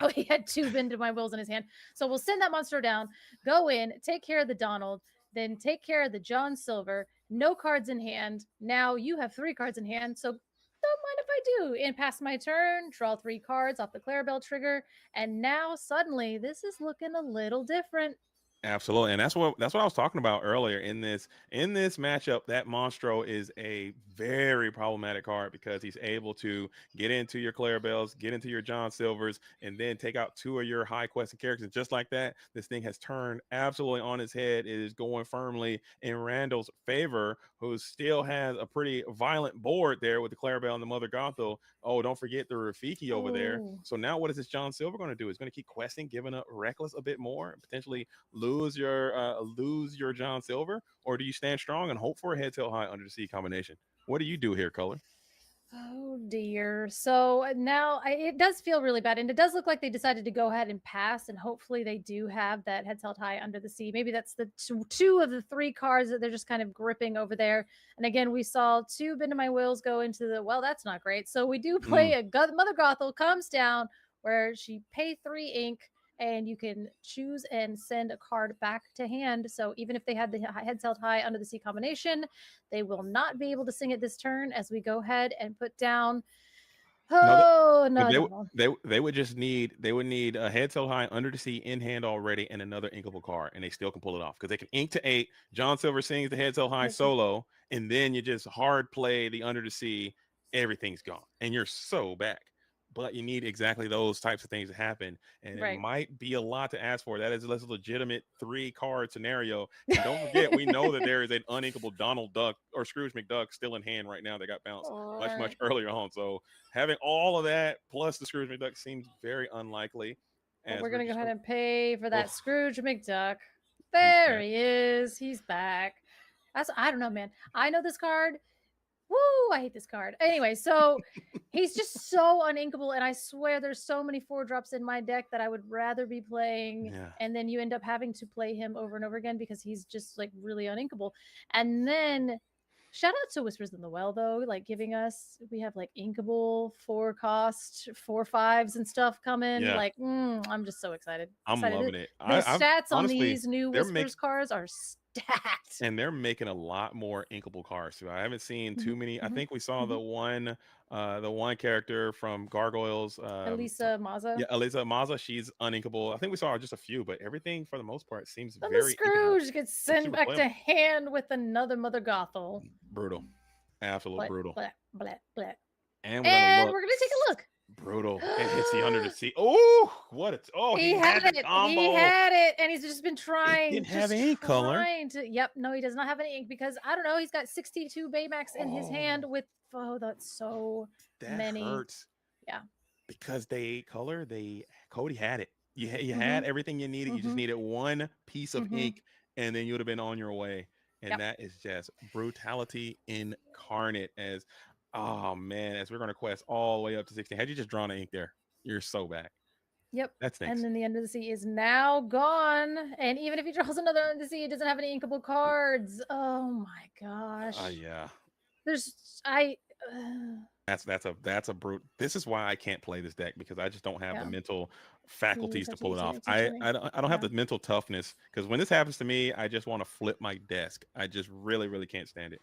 Oh, he had 2 bend to my wills in his hand. So we'll send that Monstro down, go in, take care of the Donald, then take care of the John Silver. No cards in hand. Now you have 3 cards in hand, so don't mind if I do. And pass my turn, draw 3 cards off the Clarabelle trigger, and now suddenly this is looking a little different. Absolutely, and that's what I was talking about earlier in this matchup. That Monstro is a very problematic card because he's able to get into your Clarabelles, get into your John Silvers, and then take out 2 of your high questing characters. And just like that, this thing has turned absolutely on its head. It is going firmly in Randall's favor, who still has a pretty violent board there with the Clarabelle and the Mother Gothel. Oh, don't forget the Rafiki over there. So now what is this John Silver going to do? It's going to keep questing, giving up Reckless a bit more, and potentially lose your John Silver, or do you stand strong and hope for a head tail high under the sea combination? What do you do here, Color? Oh dear. So now it does feel really bad, and it does look like they decided to go ahead and pass, and hopefully they do have that heads held high under the sea. Maybe that's the two of the 3 cards that they're just kind of gripping over there. And again, we saw 2 bend to my wills go into the, well, that's not great. So we do play a Mother Gothel comes down where she pay 3 ink, and you can choose and send a card back to hand. So even if they had the heads held high under the sea combination, they will not be able to sing it this turn as we go ahead and put down. They would need a heads held high under the sea in hand already and another inkable card, and they still can pull it off because they can ink to 8. John Silver sings the heads held high solo, and then you just hard play the under the sea. Everything's gone, and you're so back. But you need exactly those types of things to happen, and it might be a lot to ask for. That is a legitimate 3-card scenario. And don't forget, we know that there is an uninkable Donald Duck or Scrooge McDuck still in hand right now that got bounced much earlier on. So having all of that plus the Scrooge McDuck seems very unlikely. Well, we're going to go ahead and pay for that Scrooge McDuck. There he is. He's back. I don't know, man. I know this card. Woo, I hate this card. Anyway, so he's just so uninkable, and I swear there's so many 4-drops in my deck that I would rather be playing, and then you end up having to play him over and over again because he's just really uninkable. And then Shout out to Whispers in the Well though, like giving us, we have like inkable 4-cost 4/5s and stuff coming. Yeah. Like I'm just so excited. I'm loving it. The stats on honestly, these new Whispers cards are stacked. And they're making a lot more inkable cards too. I haven't seen too many. I mhm, think we saw the one character from Gargoyles. Elisa Maza. Yeah, Elisa Maza. She's uninkable. I think we saw just a few, but everything for the most part seems Then very the inkable. Scrooge gets sent super back to playable. hand with another Mother Gothel. Brutal, absolute Blah, brutal. blah, blah, blah. And And we're gonna take a look. Brutal. And hits the under the sea. Oh, what it's he had the it. combo. He had it, and he's just been trying. didn't have any color. Yep, no, he does not have any ink because I don't know. He's got 62 Baymax in his hand with. Oh, that's so That many. hurts. Yeah. Because Cody had it. You had everything you needed. You just needed one piece of ink, and then you would have been on your way. And that is just brutality incarnate. Oh man, as we're going to quest all the way up to 16. Had you just drawn an ink there, you're so back. Yep. That stinks. And then the end of the sea is now gone. And even if he draws another end of the sea, it doesn't have any inkable cards. Oh my gosh. Yeah. That's a brute. This is why I can't play this deck, because I just don't have the mental faculties to pull it off. I don't have the mental toughness, because when this happens to me, I just want to flip my desk. I just really, really can't stand it.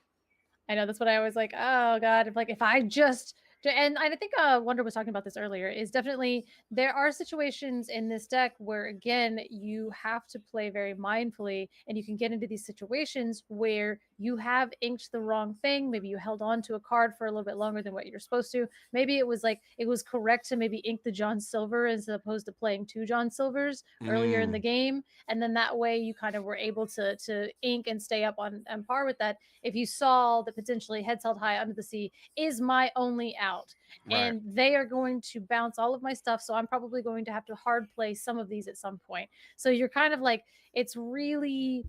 I know, that's what I always like. Oh God, if I just, and I think Wonder was talking about this earlier, is definitely there are situations in this deck where, again, you have to play very mindfully, and you can get into these situations where you have inked the wrong thing. Maybe you held on to a card for a little bit longer than what you're supposed to. Maybe it was correct to maybe ink the John Silver as opposed to playing 2 John Silvers earlier in the game, and then that way you kind of were able to ink and stay up on par with that. If you saw that potentially Heads Held High Under the Sea is my only out, and they are going to bounce all of my stuff, so I'm probably going to have to hard play some of these at some point. So you're kind of like, it's really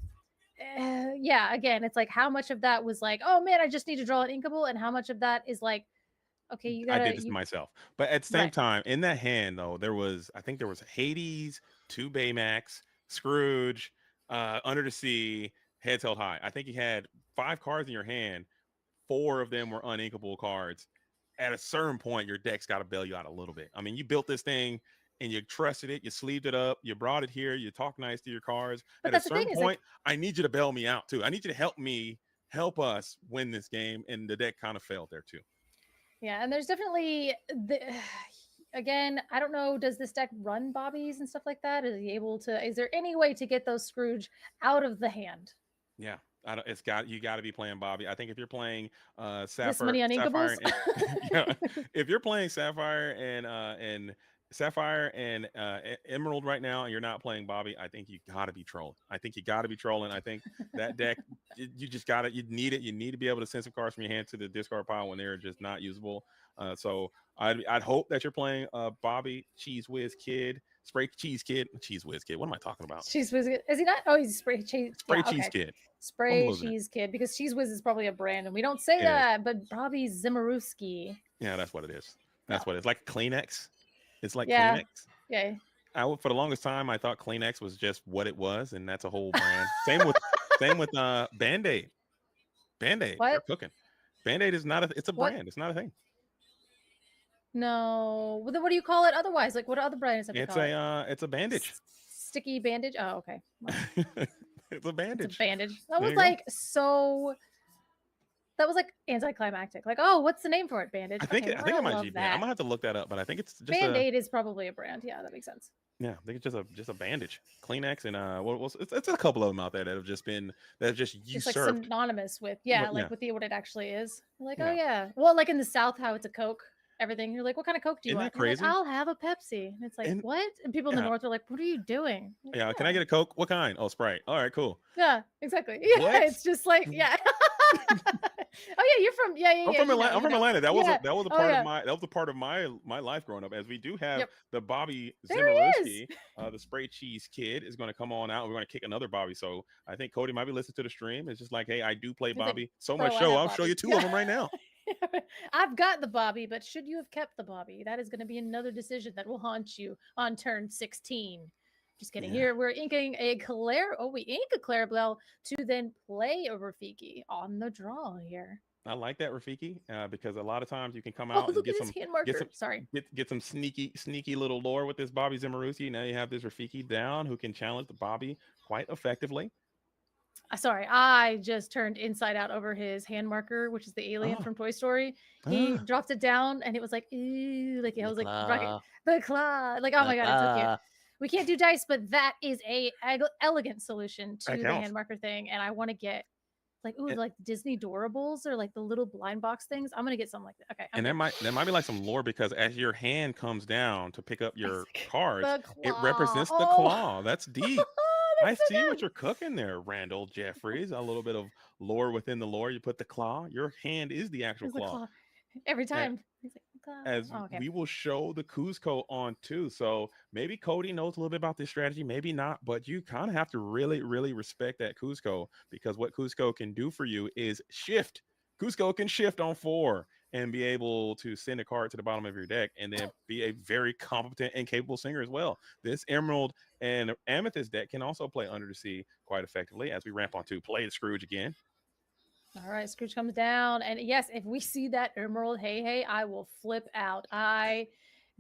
again, it's like how much of that was like, oh man, I just need to draw an inkable, and how much of that is like, okay, you gotta. I did this to myself. But at the same time, in that hand though, I think there was Hades, 2 Baymax, Scrooge, Under the Sea, Heads Held High. I think you had 5 cards in your hand. 4 of them were uninkable cards. At a certain point, your deck's got to bail you out a little bit. I mean, you built this thing and you trusted it, you sleeved it up, you brought it here, you talk nice to your cards. But at a certain point, I need you to bail me out too. I need you to help us win this game. And the deck kind of failed there too. Yeah, and there's definitely again, I don't know, does this deck run Bobbies and stuff like that? Is there any way to get those Scrooge out of the hand? Yeah. You got to be playing Bobby. I think if you're playing Sapphire, this many uninkables? If you're playing Sapphire and Emerald right now, and you're not playing Bobby, I think you got to be trolling. I think that deck, you need it. You need to be able to send some cards from your hand to the discard pile when they're just not usable. So I'd hope that you're playing Bobby, Cheese Whiz Kid, Spray Cheese Kid. Cheese Whiz Kid. What am I talking about? Cheese Whiz Kid. Is he not? Oh, he's Spray Cheese. Cheese Kid. Spray Cheese Kid, because Cheese Whiz is probably a brand, and we don't say that, but Bobby Zimmerowski. Yeah, that's what it is. That's what it's like. Kleenex. It's like Kleenex. Yeah. For the longest time, I thought Kleenex was just what it was, and that's a whole brand. Same with Band-Aid. Band-Aid. They're cooking. Band-Aid is not it's a brand. It's not a thing. No. Well, then what do you call it otherwise? Like, what other brands have you called it? It's a bandage. Sticky bandage? Oh, okay. It's a bandage. It's a bandage. That was like that was like anticlimactic. Like, oh, what's the name for it? Bandage. I think it might be. I'm gonna have to look that up, but I think it's just Band-Aid is probably a brand. Yeah, that makes sense. Yeah, I think it's just a bandage. Kleenex and it's a couple of them out there that have just usurped. It's like synonymous with what it actually is. Like, oh yeah. Well, like in the South, how it's a Coke. Everything. You're like, what kind of Coke do you want? Isn't that crazy? Like, I'll have a Pepsi. And it's like, what? And people in the North are like, what are you doing? Like, yeah, can I get a Coke? What kind? Oh, Sprite. All right, cool. Yeah, exactly. Yeah, what? It's just like, yeah. Oh yeah, you're from I'm from Atlanta. I'm from Atlanta. That was a part of my life growing up. As we do have the Bobby Zimmerowski, the Spray Cheese Kid is going to come on out. We're going to kick another Bobby. So I think Cody might be listening to the stream. It's just like, hey, I do play Bobby. So much show. I'll show you 2 of them right now. I've got the Bobby, but should you have kept the Bobby? That is going to be another decision that will haunt you on turn 16. Just kidding. Here we're inking a Claire. Oh, we ink a Clarabelle to then play a Rafiki on the draw here. I like that, Rafiki, because a lot of times you can come out and get some sneaky little lore with this Bobby Zimmerowski. Now you have this Rafiki down who can challenge the Bobby quite effectively. Sorry, I just turned inside out over his hand marker, which is the alien from Toy Story. He dropped it down, and it was like, ooh, like I was like, the claw, like, oh my god, it's so cute. We can't do dice, but that is a elegant solution to the hand marker thing, and I want to get like, ooh, like Disney Doorables or like the little blind box things. I'm gonna get something like that. Okay. And there might be like some lore, because as your hand comes down to pick up your cards, it represents the claw. That's deep. I see what you're cooking there, Randall Jeffries. A little bit of lore within the lore. You put the claw. Your hand is the actual claw. Every time. As we will show the Cuzco on too. So maybe Cody knows a little bit about this strategy, maybe not, but you kind of have to really, really respect that Cuzco, because what Cuzco can do for you is shift. Cuzco can shift on 4 and be able to send a card to the bottom of your deck and then be a very competent and capable singer as well. This Emerald and Amethyst deck can also play Under the Sea quite effectively, as we ramp on to play the Scrooge again. All right, Scrooge comes down. And yes, if we see that Emerald Hey, I will flip out. I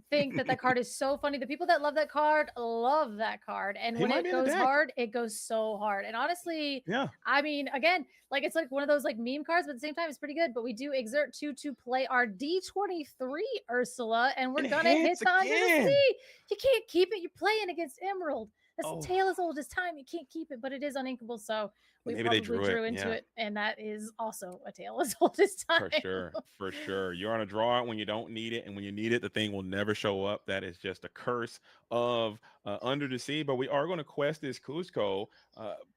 think that card is so funny. The people that love that card love that card. And when it goes hard, it goes so hard. And honestly, I mean, again, like it's like one of those like meme cards, but at the same time, it's pretty good. But we do exert 2 to play our D23 Ursula, and we're going to hit the Under the Sea. You can't keep it. You're playing against Emerald. That's a tale as old as time. You can't keep it, but it is uninkable. So we probably drew into it, and that is also a tale as old as time. For sure. You're on a draw when you don't need it, and when you need it, the thing will never show up. That is just a curse of Under the Sea. But we are going to quest this Cuzco,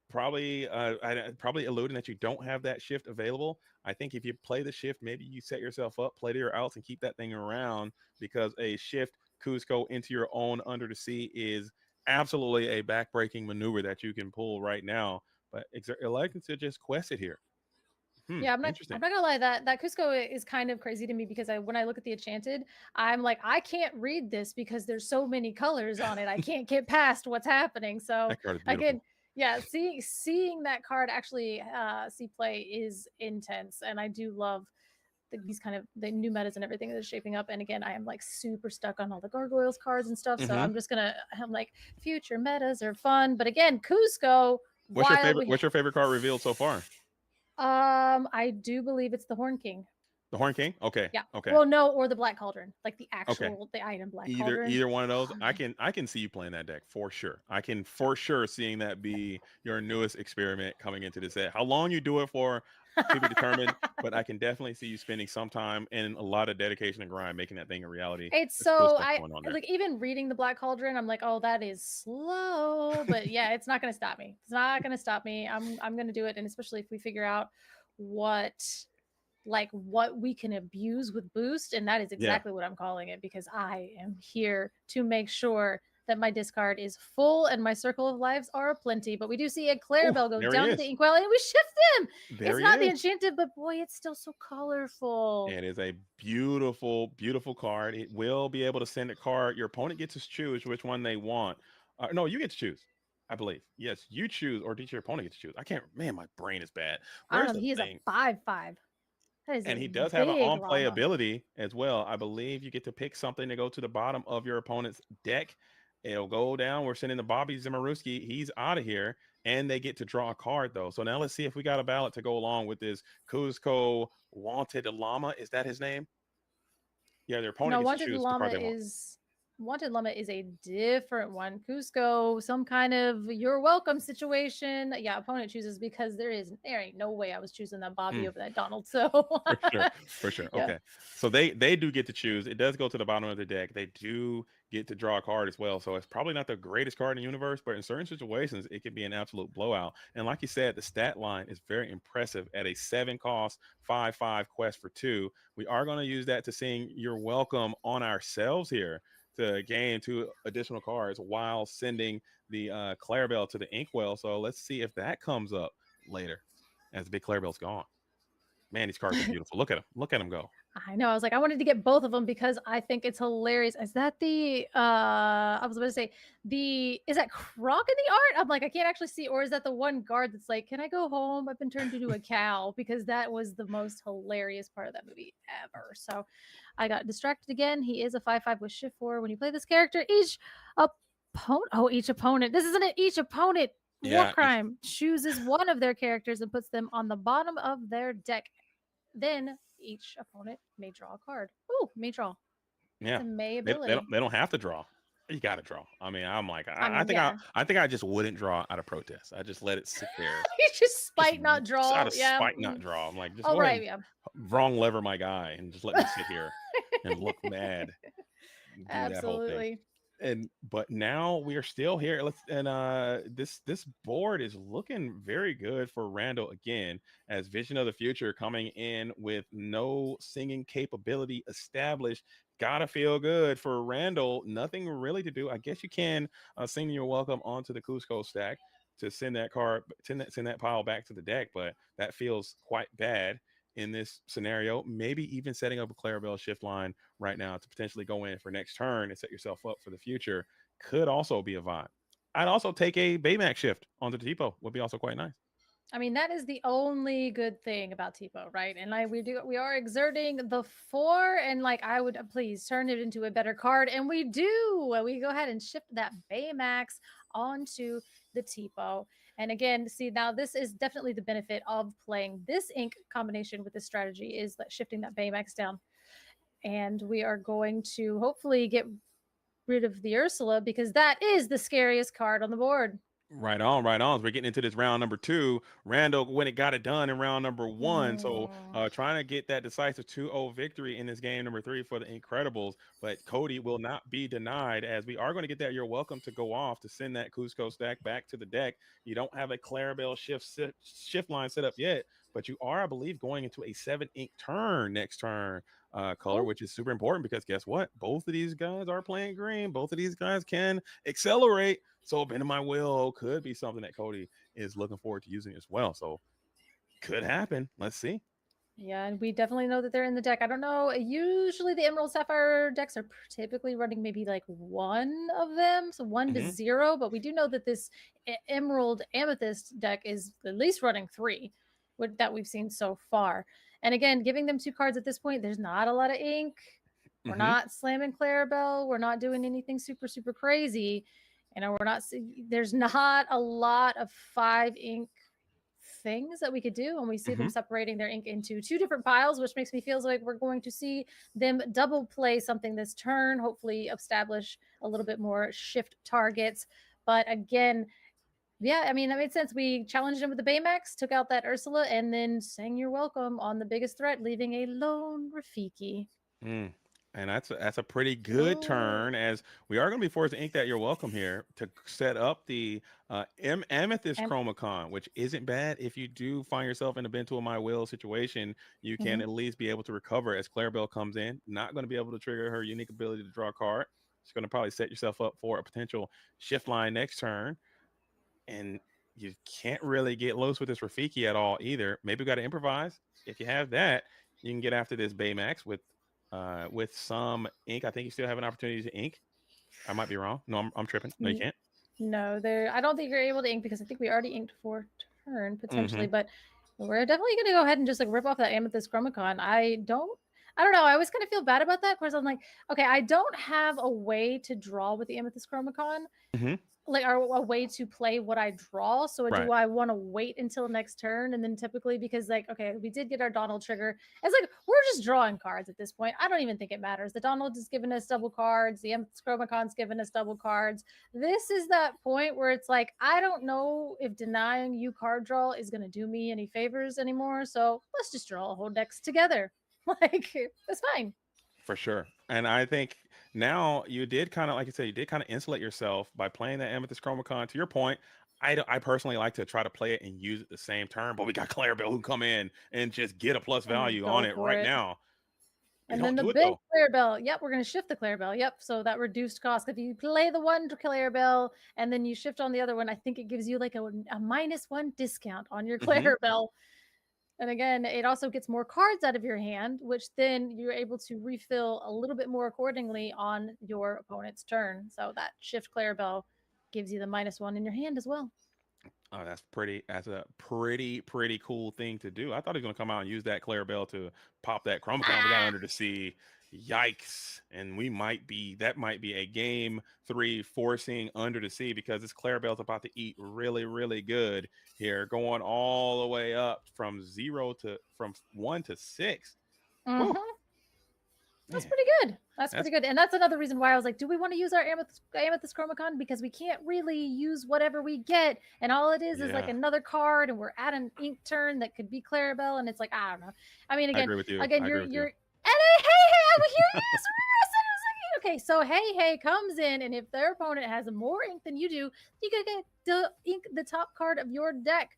probably alluding that you don't have that shift available. I think if you play the shift, maybe you set yourself up, play to your outs, and keep that thing around, because a shift Cuzco into your own Under the Sea is absolutely a backbreaking maneuver that you can pull right now. But electing to just quest it here. Yeah, I'm not gonna lie, that Cusco is kind of crazy to me, because when I look at the Enchanted, I'm like, I can't read this because there's so many colors on it. I can't get past what's happening. So again, seeing that card actually see play is intense, and I do love these kind of the new metas and everything that's shaping up. And again, I am like super stuck on all the gargoyles cards and stuff. So I'm like, future metas are fun, but again, Cusco. What's your favorite card revealed so far? I do believe it's the Horn King. The Horn King? Okay. Yeah. Okay. Well, no, or the Black Cauldron, like the actual the item Black Cauldron. Either one of those. I can see you playing that deck for sure. I can for sure seeing that be your newest experiment coming into this set. How long you do it for to be determined, but I can definitely see you spending some time and a lot of dedication and grind making that thing a reality. It's so like even reading the Black Cauldron, I'm like, oh, that is slow, but yeah, it's not gonna stop me. It's not gonna stop me. I'm gonna do it, and especially if we figure out what we can abuse with boost, and that is exactly what I'm calling it, because I am here to make sure that my discard is full and my circle of lives are aplenty. But we do see a Clarabelle go down to the Inkwell, and we shift him. It's not the Enchanted, but boy, it's still so colorful. It is a beautiful, beautiful card. It will be able to send a card. Your opponent gets to choose which one they want. No, you get to choose, I believe. Yes, you choose, or did your opponent get to choose? I can't. Man, my brain is bad. He is a 5/5. And he does have an on-play ability as well. I believe you get to pick something to go to the bottom of your opponent's deck. It'll go down. We're sending the Bobby Zimmerowski. He's out of here. And they get to draw a card, though. So now let's see if we got a ballot to go along with this Cuzco Wanted Llama. Is that his name? Yeah, their opponent gets to choose the card they want. Wanted Llama is a different one. Cusco, some kind of you're welcome situation. Yeah, opponent chooses, because there ain't no way I was choosing that Bobby over that Donald. So for sure. Okay. So they do get to choose. It does go to the bottom of the deck. They do get to draw a card as well. So it's probably not the greatest card in the universe, but in certain situations, it can be an absolute blowout. And like you said, the stat line is very impressive at a 7-cost 5/5 quest for 2. We are going to use that to sing You're Welcome on ourselves here, to gain 2 additional cards while sending the Clarabelle to the Inkwell. So let's see if that comes up later as the big Clarabelle's gone. Man, these cards are beautiful. Look at them go. I know. I was like, I wanted to get both of them because I think it's hilarious. Is that the I was about to say is that Croc in the art? I'm like, I can't actually see, or is that the one guard that's like, can I go home? I've been turned into a cow, because that was the most hilarious part of that movie ever. So I got distracted again. He is a 5/5 with shift 4. When you play this character, each opponent. This isn't it. Each opponent war crime chooses one of their characters and puts them on the bottom of their deck. Then each opponent may draw a card. Ooh, may draw. Yeah, it's a may they ability. don't have to draw. You got to draw. I mean, I'm like, I I mean, think yeah. I think I just wouldn't draw out of protest. I just let it sit there. You just spite not Just draw. out of Yeah. spite, not draw. I'm like, just Oh, go ahead right. and Yeah. wrong lever my guy and just let me sit here and look mad. Do that whole thing. Absolutely. But now we are still here. This board is looking very good for Randall again, as Vision of the Future coming in with no singing capability established. Gotta feel good for Randall. Nothing really to do. I guess you can sing your welcome onto the Cusco stack to send that card, send that pile back to the deck, but that feels quite bad in this scenario. Maybe even setting up a Clarabelle shift line right now to potentially go in for next turn and set yourself up for the future could also be a vibe. I'd also take a Baymax shift onto the depot. Would be also quite nice. I mean, that is the only good thing about Tipo, right? And like we are exerting the 4, and like I would please turn it into a better card, and we do. We go ahead and shift that Baymax onto the Tipo. And again, see, now this is definitely the benefit of playing this ink combination with this strategy, is that shifting that Baymax down. And we are going to hopefully get rid of the Ursula, because that is the scariest card on the board. Right on, right on. So we're getting into this round number 2. Randall when it got it done in round number 1. So trying to get that decisive 2-0 victory in this game number 3 for the Incredibles. But Cody will not be denied, as we are going to get that. You're welcome to go off to send that Cusco stack back to the deck. You don't have a Clarabelle shift line set up yet, but you are, I believe, going into a 7 ink turn next turn. Color, which is super important, because guess what? Both of these guys are playing green. Both of these guys can accelerate. So bend in my will could be something that Cody is looking forward to using as well. So could happen. Let's see. Yeah, and we definitely know that they're in the deck. I don't know. Usually the Emerald Sapphire decks are typically running maybe like one of them, so 1 to 0. But we do know that this Emerald Amethyst deck is at least running 3 that we've seen so far. And again, giving them 2 cards at this point, there's not a lot of ink. We're not slamming Clarabelle. We're not doing anything super, super crazy. You know, there's not a lot of 5 ink things that we could do, and we see them separating their ink into 2 different piles, which makes me feel like we're going to see them double play something this turn, hopefully establish a little bit more shift targets. But again, yeah, I mean, that made sense. We challenged him with the Baymax, took out that Ursula, and then sang your welcome on the biggest threat, leaving a lone Rafiki. And that's a pretty good turn, as we are going to be forced to ink that you're welcome here to set up the Amethyst Chromacon, which isn't bad. If you do find yourself in a bend to my will situation, you can at least be able to recover as Clarabelle comes in. Not going to be able to trigger her unique ability to draw a card. It's going to probably set yourself up for a potential shift line next turn. And you can't really get loose with this Rafiki at all either. Maybe we got to improvise. If you have that, you can get after this Baymax with some ink. I think you still have an opportunity to ink. I might be wrong. No, I'm tripping. No, you can't. No, I don't think you're able to ink, because I think we already inked for turn potentially, but we're definitely going to go ahead and just like rip off that Amethyst Chromacon. I don't know. I always kind of feel bad about that, because I'm like, okay, I don't have a way to draw with the Amethyst Chromacon. Like, or a way to play what I draw. So do I want to wait until next turn? And then typically, because like, okay, we did get our Donald trigger. It's like, we're just drawing cards at this point. I don't even think it matters. The Donald is giving us double cards. The Chromacon's giving us double cards. This is that point where it's like, I don't know if denying you card draw is going to do me any favors anymore. So let's just draw a whole decks together. Like, that's fine. For sure. And I think now you did kind of, like you said, you did kind of insulate yourself by playing that Amethyst Chromacon. To your point, I personally like to try to play it and use it the same turn, but we got Clarabelle who come in and just get a plus value on it right now. And then the big Clarabelle. Yep, we're going to shift the Clarabelle. Yep, so that reduced cost. If you play the one Clarabelle and then you shift on the other one, I think it gives you like a -1 discount on your Clarabelle. And again, it also gets more cards out of your hand, which then you're able to refill a little bit more accordingly on your opponent's turn. So that Shift Clarabelle gives you the -1 in your hand as well. Oh, that's pretty. That's a pretty cool thing to do. I thought he was gonna come out and use that Clarabelle to pop that Chromacon we got under the sea. Yikes! And that might be a game 3 forcing under the sea because this Clarabelle's about to eat really good here, going all the way up from 1 to 6. Mm-hmm. That's pretty good. That's pretty good. And that's another reason why I was like, do we want to use our Amethyst Chromacon? Because we can't really use whatever we get. And all it is like another card, and we're at an ink turn that could be Clarabelle. And it's like, I don't know. I mean, again, I agree with you. Again, you're and hey, I'm here. Okay, so hey comes in, and if their opponent has more ink than you do, you can get the top card of your deck.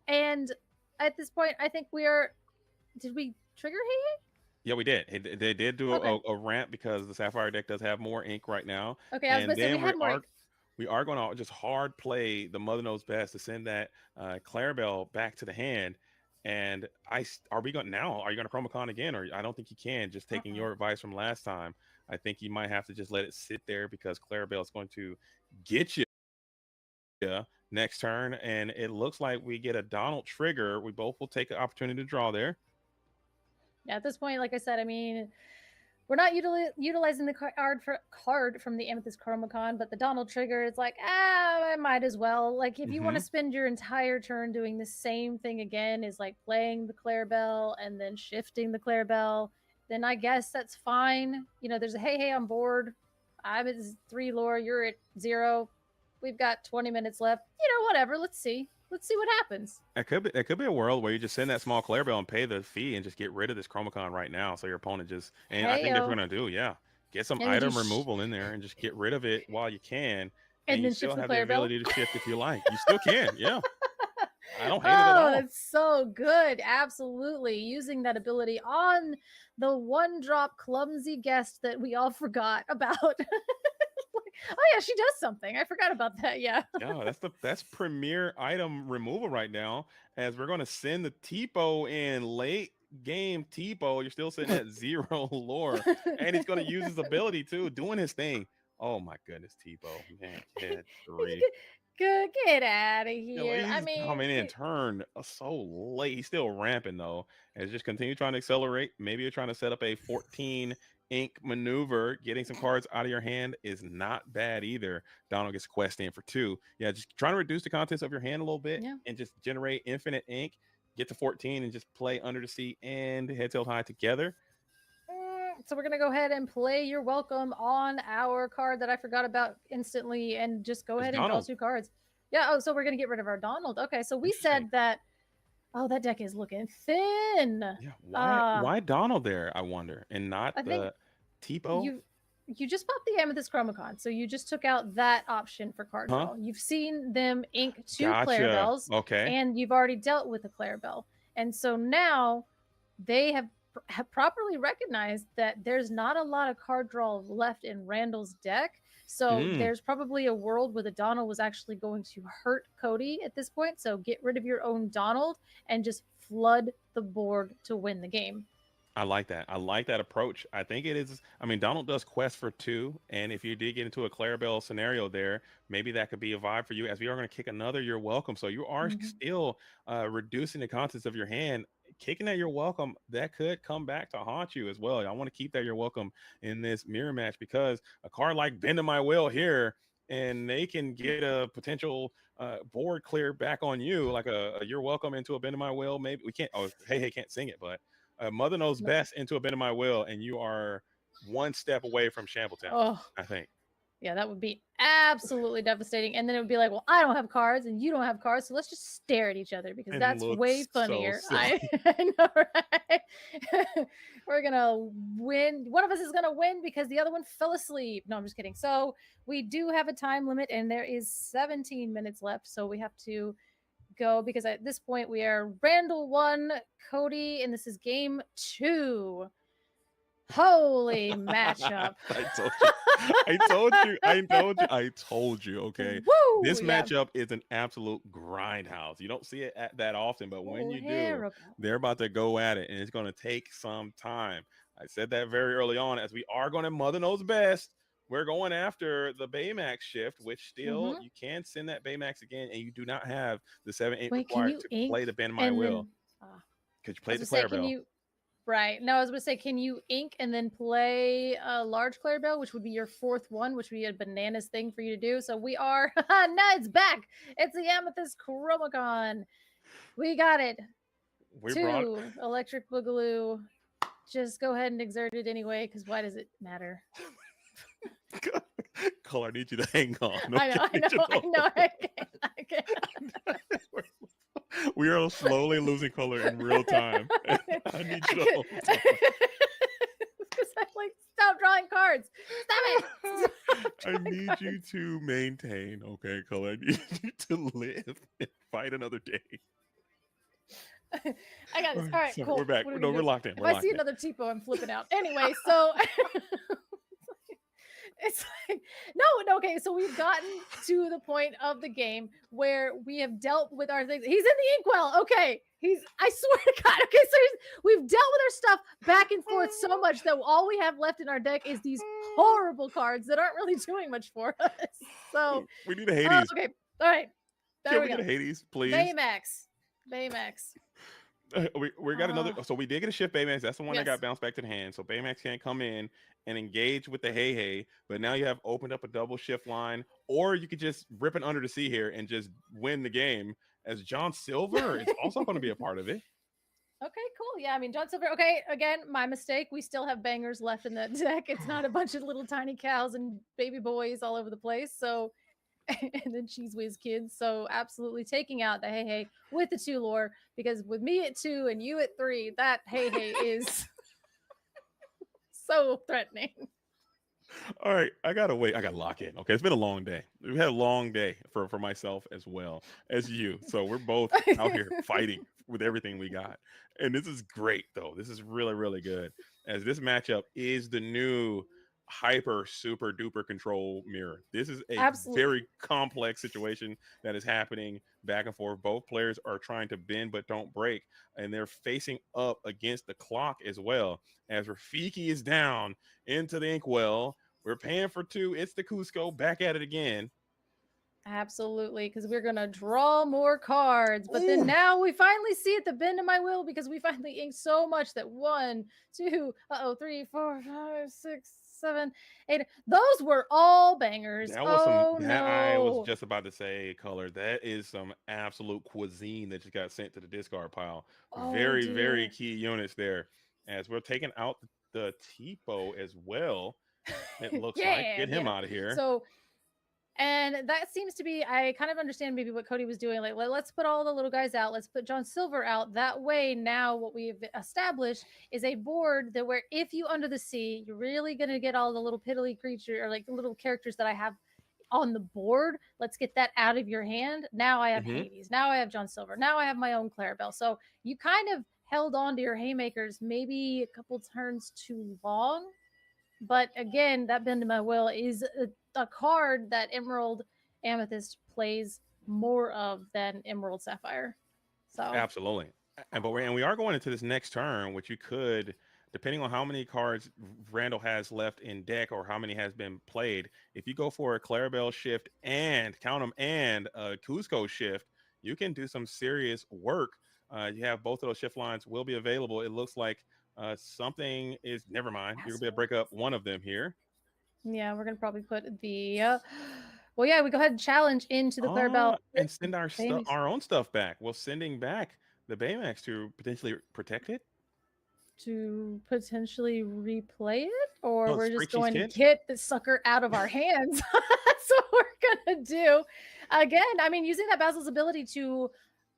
And at this point, I think did we trigger hey? Yeah, we did. They did do a ramp because the Sapphire deck does have more ink right now. Okay, I was going to say we had more ink. We are going to just hard play the Mother Knows Best to send that Clarabelle back to the hand. And are you going to Chromacon again? Or I don't think you can. Just taking your advice from last time, I think you might have to just let it sit there because Clarabelle is going to get you next turn. And it looks like we get a Donald trigger. We both will take an opportunity to draw there. Yeah, at this point, like I said, I mean, we're not utilizing the card from the Amethyst Chromacon, but the Donald trigger is like, I might as well. Like, if you want to spend your entire turn doing the same thing again, is like playing the Clarabelle and then shifting the Clarabelle, then I guess that's fine. You know, there's a hey on board. I'm at 3 lore. You're at 0. We've got 20 minutes left. You know, whatever. Let's see what happens. It could be a world where you just send that small Clarabelle and pay the fee and just get rid of this Chromacon right now. So your opponent just I think they're going to do get some item removal in there and just get rid of it while you can. And you still have the ability to shift if you like. You still can, yeah. I don't hate it at all. It's so good. Absolutely. Using that ability on the 1-drop clumsy guest that we all forgot about. Oh yeah, she does something. I forgot about that. Yeah. Yeah, that's premier item removal right now. As we're going to send the Tipo in late game. Tipo, you're still sitting at 0 lore, and he's going to use his ability too, doing his thing. Oh my goodness, Tipo, man, kid 3. Good, get out of here. I mean, coming in turn so late. He's still ramping though, and just continue trying to accelerate. Maybe you're trying to set up a 14 ink maneuver. Getting some cards out of your hand is not bad either. Donald gets quest in for 2. Yeah, just trying to reduce the contents of your hand a little bit and just generate infinite ink. Get to 14 and just play Under the Sea and Head Tail High together. So we're going to go ahead and play You're Welcome on our card that I forgot about instantly and just go ahead and draw 2 cards. Yeah, oh, so we're going to get rid of our Donald. Okay, so we said that, that deck is looking thin. Yeah, why Donald there, I wonder, and not the Tipo? You just bought the Amethyst Chromacon, so you just took out that option for card draw. You've seen them ink 2 Clarabelles, and you've already dealt with a Clarabelle. And so now they have properly recognized that there's not a lot of card draw left in Randall's deck. So there's probably a world where the Donald was actually going to hurt Cody at this point. So get rid of your own Donald and just flood the board to win the game. I like that. I like that approach. I think it is. I mean, Donald does quest for 2. And if you did get into a Clarabelle scenario there, maybe that could be a vibe for you, as we are going to kick another You're Welcome. So you are still reducing the contents of your hand. Kicking that You're Welcome, that could come back to haunt you as well. I want to keep that You're Welcome in this mirror match, because a card like Bending My Will here, and they can get a potential board clear back on you, like a You're Welcome into a Bending My Will. Maybe we can't. Oh, hey, can't sing it, but Mother Knows Best into a Bending My Will, and you are 1 step away from Shambletown. I think. Yeah, that would be absolutely devastating. And then it would be like, well, I don't have cards and you don't have cards, so let's just stare at each other, because that's way funnier. So I know, right? We're gonna win. One of us is gonna win because the other one fell asleep. No, I'm just kidding. So we do have a time limit, and there is 17 minutes left. So we have to go, because at this point we are Randall 1, Cody, and this is game 2. Holy matchup. I told you. I told you. Okay, Woo! this Yeah. matchup is an absolute grindhouse. You don't see it that often, but when you do, Terrible. they're about to go at it, and it's going to take some time. I said that very early on, as we are going to Mother Knows Best. We're going after the Baymax shift, which still you can send that Baymax again, and you do not have the 7/8 Wait, can required you to ink play the Bend My and Will. then? Because you I play was the gonna say, can Clarabelle. you? Right. No, I was gonna say, can you ink and then play a large Clarabelle, which would be your fourth one, which would be a bananas thing for you to do. So we are. No, it's back. It's the Amethyst Chromacon. We got it. We 2 Electric Boogaloo. Just go ahead and exert it anyway, because why does it matter? Cole, I need you to hang on. I know. I can't. We are slowly losing color in real time. I need you to hold on. Because I'm like, stop drawing cards. Stop it. I need you to maintain, okay, color. I need you to live and fight another day. I got this. All right, So cool. we're back. What are we No, gonna we're do? locked in. If We're I locked see in. another Tipo, I'm flipping out. Anyway, so it's like no, okay. So we've gotten to the point of the game where we have dealt with our things. He's in the inkwell. Okay, I swear to God. Okay, so we've dealt with our stuff back and forth so much that all we have left in our deck is these horrible cards that aren't really doing much for us. So we need a Hades. Okay, all right. There Can we we go. get a Hades, please? Baymax. We got another. So we did get a shift Baymax. That's the one that Yes. got bounced back to the hand. So Baymax can't come in and engage with the Hey. But now you have opened up a double shift line, or you could just rip it under the sea here and just win the game. As John Silver is also going to be a part of it. Okay, cool. Yeah, I mean, John Silver. Okay, again, my mistake. We still have bangers left in the deck. It's not a bunch of little tiny cows and baby boys all over the place. So, and then Cheese Whiz kids. So, absolutely taking out the Hey with the 2 lore, because with me at 2 and you at 3, that Hey is so threatening. All right, I gotta wait. I gotta lock in. Okay, it's been a long day. We've had a long day for myself as well as you. So we're both out here fighting with everything we got, and this is great though. This is really, really good. As this matchup is the new hyper super duper control mirror. This is a very complex situation that is happening back and forth. Both players are trying to bend but don't break, and they're facing up against the clock as well. As Rafiki is down into the inkwell, we're paying for 2. It's the Cusco back at it again. Absolutely, because we're gonna draw more cards, but then now we finally see it, the bend of my will, because we finally inked so much that 1, 2, 3, 4, 5, 6, 7, 8. Those were all bangers. That was no. I was just about to say, color. That is some absolute cuisine that just got sent to the discard pile. Very, very key units there. As we're taking out the Tipo as well. It looks like get him out of here. So, and that seems to be, I kind of understand maybe what Cody was doing. Like, let's put all the little guys out. Let's put John Silver out. That way, now what we've established is a board that where if you under the sea, you're really going to get all the little piddly creature or like the little characters that I have on the board. Let's get that out of your hand. Now I have Hades. Now I have John Silver. Now I have my own Clarabelle. So you kind of held on to your haymakers maybe a couple turns too long. But again, that bend to my will is a card that Emerald Amethyst plays more of than Emerald Sapphire. So absolutely. And we are going into this next turn, which you could, depending on how many cards Randall has left in deck or how many has been played, if you go for a Clarabelle shift and count them and a Cusco shift, you can do some serious work. You have both of those shift lines will be available. It looks like something is, never mind. You're gonna be able to break up one of them here. Yeah, we're gonna probably put the well, yeah, we go ahead and challenge into the Clarabelle and send our stuff, our own stuff back. Well, sending back the Baymax to potentially protect it, to potentially replay it, or we're just going to Kid? get the sucker out of our hands. That's what we're gonna do. Again, I mean, using that Basil's ability to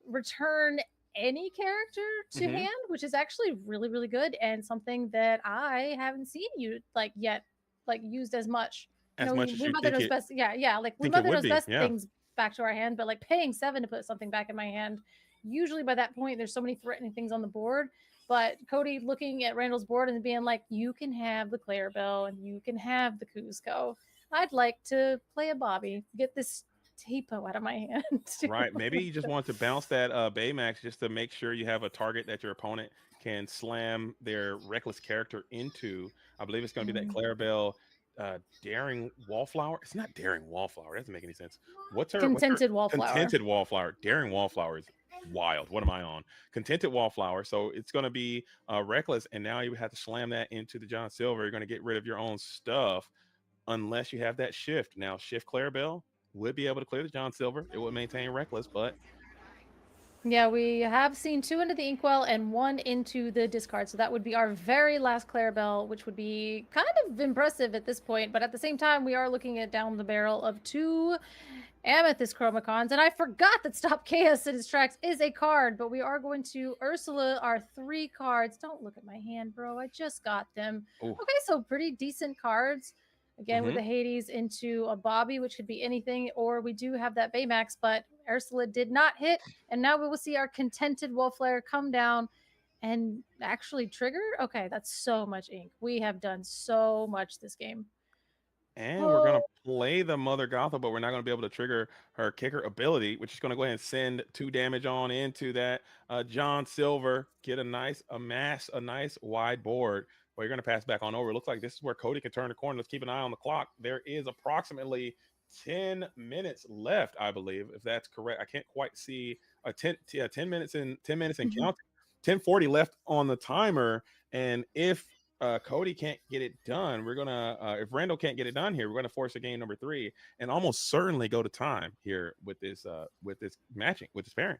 return any character to hand, which is actually really, really good, and something that I haven't seen you like yet, like used as much. As much as we you Mother think knows it- best. Yeah, like we think it Mother would knows be, best yeah. things back to our hand, but like paying 7 to put something back in my hand, usually by that point there's so many threatening things on the board. But Cody looking at Randall's board and being like, you can have the Clarabelle and you can have the Cusco. I'd like to play a Bobby. Get this Tapo out of my hand. Right. Maybe you just want to bounce that Baymax just to make sure you have a target that your opponent can slam their reckless character into. I believe it's going to be that Clarabelle Daring Wallflower. It's not Daring Wallflower. That doesn't make any sense. What's her Contented Wallflower? Contented Wallflower. Daring Wallflower is wild. What am I on? Contented Wallflower. So it's going to be reckless, and now you have to slam that into the John Silver. You're going to get rid of your own stuff unless you have that shift. Now, shift Clarabelle would be able to clear the John Silver. It would maintain reckless, but yeah, we have seen 2 into the Inkwell and 1 into the discard. So that would be our very last Clarabelle, which would be kind of impressive at this point. But at the same time, we are looking at down the barrel of 2 Amethyst Chromacons. And I forgot that Stop Chaos in his tracks is a card, but we are going to Ursula our 3 cards. Don't look at my hand, bro. I just got them. Ooh. Okay, so pretty decent cards. Again, with the Hades into a Bobby, which could be anything, or we do have that Baymax, but Ursula did not hit. And now we will see our Contented Wallflare come down and actually trigger. Okay, that's so much ink. We have done so much this game. And we're going to play the Mother Gothel, but we're not going to be able to trigger her kicker ability, which is going to go ahead and send 2 damage on into that John Silver, get a nice wide board. Well, you're going to pass back on over. It looks like this is where Cody can turn the corner. Let's keep an eye on the clock. There is approximately 10 minutes left, I believe, if that's correct. I can't quite see 10 minutes and counting. 10:40 left on the timer. And if Cody can't get it done, we're gonna if Randall can't get it done here, we're gonna force a game number 3 and almost certainly go to time here with this matching, with this pairing.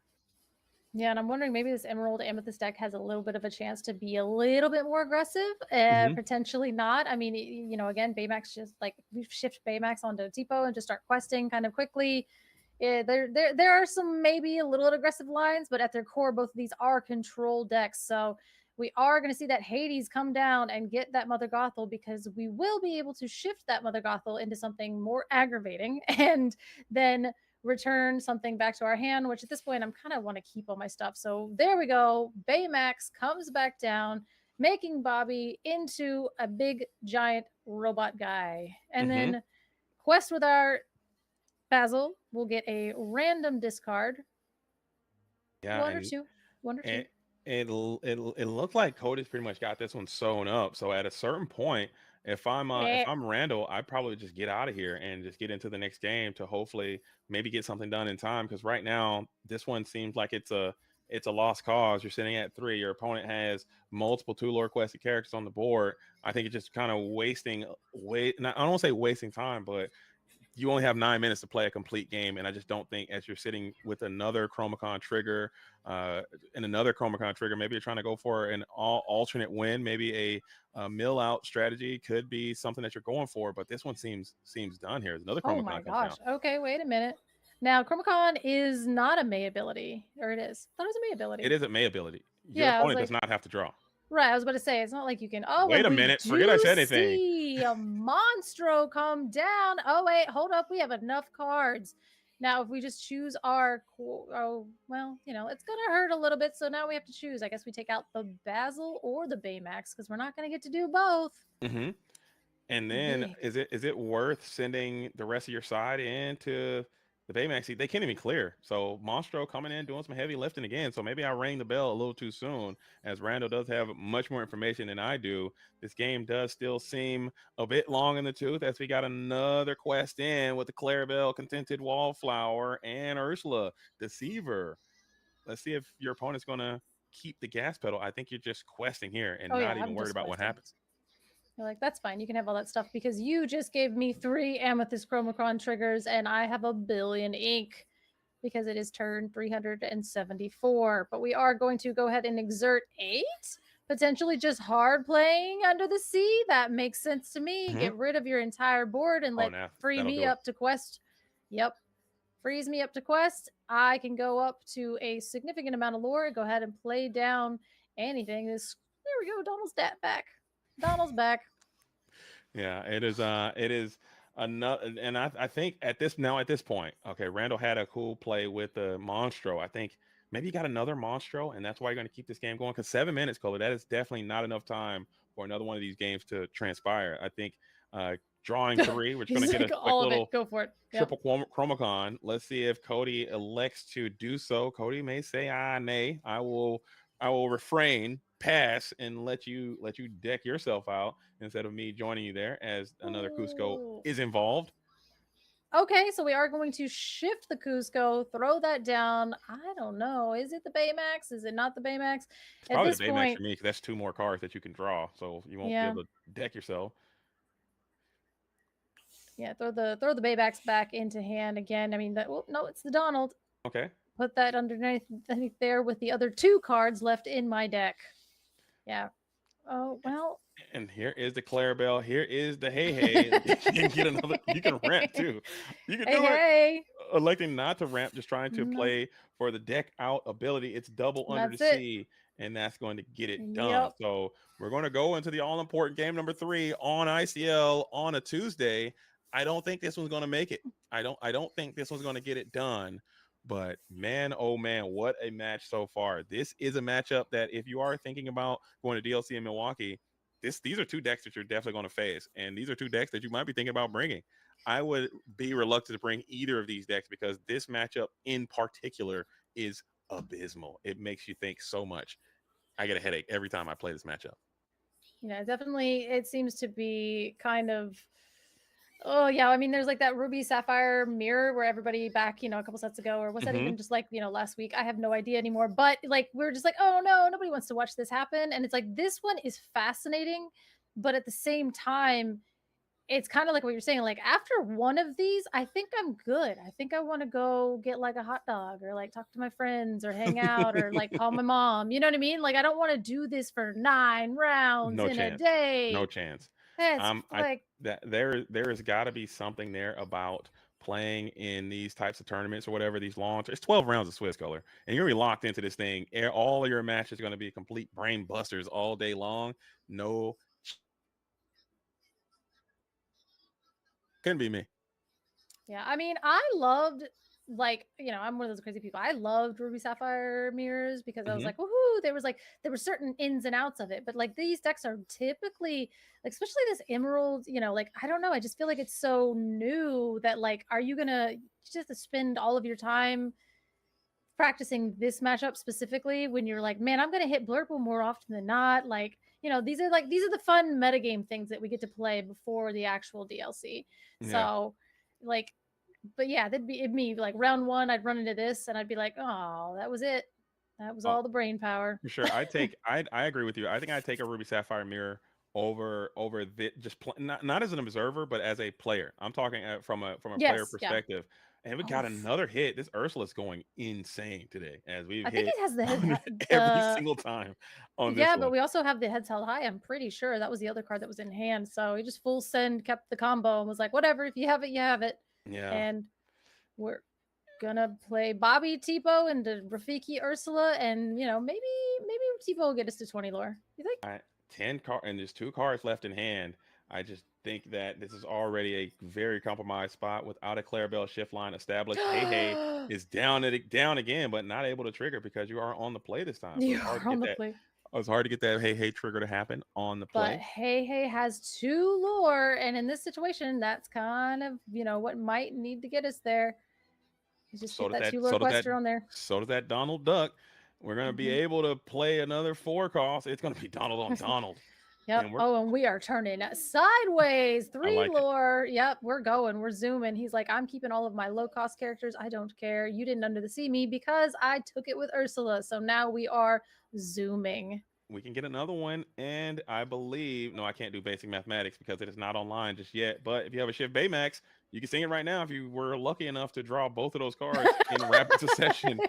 Yeah, and I'm wondering maybe this Emerald Amethyst deck has a little bit of a chance to be a little bit more aggressive, potentially not. I mean, you know, again, Baymax just like we shift Baymax onto Tipo and just start questing kind of quickly. Yeah, there are some maybe a little aggressive lines, but at their core, both of these are control decks. So we are going to see that Hades come down and get that Mother Gothel, because we will be able to shift that Mother Gothel into something more aggravating and then return something back to our hand, which at this point I'm kind of want to keep all my stuff. So there we go. Baymax comes back down, making Bobby into a big giant robot guy. And then quest with our Basil will get a random discard. Yeah, one or two. It looked like Cody's pretty much got this one sewn up. So at a certain point, if I'm Randall, I probably just get out of here and just get into the next game to hopefully maybe get something done in time. Because right now, this one seems like it's a lost cause. You're sitting at 3. Your opponent has multiple 2 lore quested characters on the board. I think it's just kind of wasting. I don't want to say wasting time, but you only have 9 minutes to play a complete game, and I just don't think, as you're sitting with another Chromacon trigger and another Chromacon trigger, maybe you're trying to go for an alternate win. Maybe a mill out strategy could be something that you're going for, but this one seems done here. There's another Chromacon. Oh my gosh! Okay, wait a minute. Now Chromacon is not a May ability, or it is. I thought it was a May ability. It is a May ability. Your opponent does not have to draw. Right, I was about to say, it's not like you can. Oh, wait a minute! Forget I said anything. See a Monstro come down. Oh wait, hold up. We have enough cards. Now, if we just choose our, well, you know, it's gonna hurt a little bit. So now we have to choose. I guess we take out the Basil or the Baymax, because we're not gonna get to do both. And then is it worth sending the rest of your side into the Baymax? They can't even clear. So Monstro coming in doing some heavy lifting again. So maybe I rang the bell a little too soon, as Randall does have much more information than I do. This game does still seem a bit long in the tooth, as we got another quest in with the Clarabelle, Contented Wallflower, and Ursula Deceiver. Let's see if your opponent's going to keep the gas pedal. I think you're just questing here and not even worried about what happens. You're like, that's fine. You can have all that stuff, because you just gave me 3 Amethyst Chromacron triggers and I have 1 billion ink, because it is turn 374. But we are going to go ahead and exert 8, potentially just hard playing Under the Sea. That makes sense to me. Get rid of your entire board and free me up to quest. Yep. Frees me up to quest. I can go up to a significant amount of lore. Go ahead and play down anything. There we go. Donald's back. Donald's back. Yeah, it is another, and I think at this point, okay, Randall had a cool play with the Monstro. I think maybe you got another Monstro, and that's why you're going to keep this game going. Because 7 minutes, Color, that is definitely not enough time for another one of these games to transpire. I think drawing 3, we're just going to get a quick little go for it. triple Chromacon. Let's see if Cody elects to do so. Cody may say, nay. I will refrain, pass, and let you deck yourself out instead of me joining you there, as another Cusco is involved. Okay, so we are going to shift the Cusco, throw that down. I don't know. Is it the Baymax? Is it not the Baymax? It's probably the Baymax for me, because that's 2 more cards that you can draw, so you won't be able to deck yourself. Yeah, throw the Baymax back into hand again. I mean, no, it's the Donald. Okay. Put that underneath there with the other 2 cards left in my deck. Yeah. Oh, well. And here is the Clarabelle. Here is the Hey. You can get another. You can ramp too. You can do it. Electing not to ramp, just trying to play for the deck out ability. It's double under the sea, and that's going to get it done. So we're going to go into the all important game number 3 on ICL on a Tuesday. I don't think this one's going to make it. I don't think this one's going to get it done. But man, oh man, what a match so far. This is a matchup that if you are thinking about going to DLC in Milwaukee, these are 2 decks that you're definitely going to face. And these are 2 decks that you might be thinking about bringing. I would be reluctant to bring either of these decks, because this matchup in particular is abysmal. It makes you think so much. I get a headache every time I play this matchup. Yeah, definitely. It seems to be kind of... Oh, yeah. I mean, there's like that Ruby Sapphire mirror where everybody back, a couple sets ago, or was that even just like, last week? I have no idea anymore. But like, we're just like, oh no, nobody wants to watch this happen. And it's like, this one is fascinating. But at the same time, it's kind of like what you're saying. Like, after one of these, I think I'm good. I think I want to go get like a hot dog, or like talk to my friends, or hang out, or like call my mom. You know what I mean? Like, I don't want to do this for 9 rounds in a day. No chance. That there has got to be something there about playing in these types of tournaments or whatever, these long. It's 12 rounds of Swiss Color, and you're gonna be locked into this thing. All of your matches are going to be complete brain busters all day long. No, couldn't be me. Yeah, I mean, I loved, like, I'm one of those crazy people. I loved Ruby Sapphire mirrors because I was like, woohoo! There were certain ins and outs of it, but like these decks are typically, like, especially this Emerald, like, I don't know, I just feel like it's so new that, like, are you gonna just have to spend all of your time practicing this matchup specifically when you're like, man, I'm gonna hit Blurple more often than not? Like, these are the fun metagame things that we get to play before the actual DLC. Yeah. So, like, but yeah, it'd be like round 1, I'd run into this and I'd be like, oh, that was it. That was all the brain power. For sure. I agree with you. I think I'd take a Ruby Sapphire mirror over not as an observer, but as a player. I'm talking from a player perspective. Yeah. And we got another hit. This Ursula's going insane today, as we've hit it has the head every single time on this one. But we also have the heads held high. I'm pretty sure that was the other card that was in hand. So he just full send, kept the combo, and was like, whatever, if you have it, you have it. Yeah. And we're gonna play Bobby Tipo into Rafiki Ursula, and maybe Tipo will get us to 20 lore. You think? 10 cards, and there's 2 cards left in hand. I just think that this is already a very compromised spot without a Clarabelle shift line established. Hey is down again, but not able to trigger because you are on the play this time. So you are on the play. It's hard to get that hey trigger to happen on the play. But hey has 2 lore, and in this situation, that's kind of what might need to get us there. Just get that 2 lore quester on there. So does that Donald Duck. We're gonna be able to play another 4 cost. It's gonna be Donald on Donald. Yep. And we are turning sideways. 3 lore. Yep. We're going. We're zooming. He's like, I'm keeping all of my low cost characters. I don't care. You didn't under the sea me because I took it with Ursula. So now we are zooming. We can get another one. And I believe, no, I can't do basic mathematics because it is not online just yet. But if you have a Shift Baymax, you can sing it right now if you were lucky enough to draw both of those cards in rapid succession.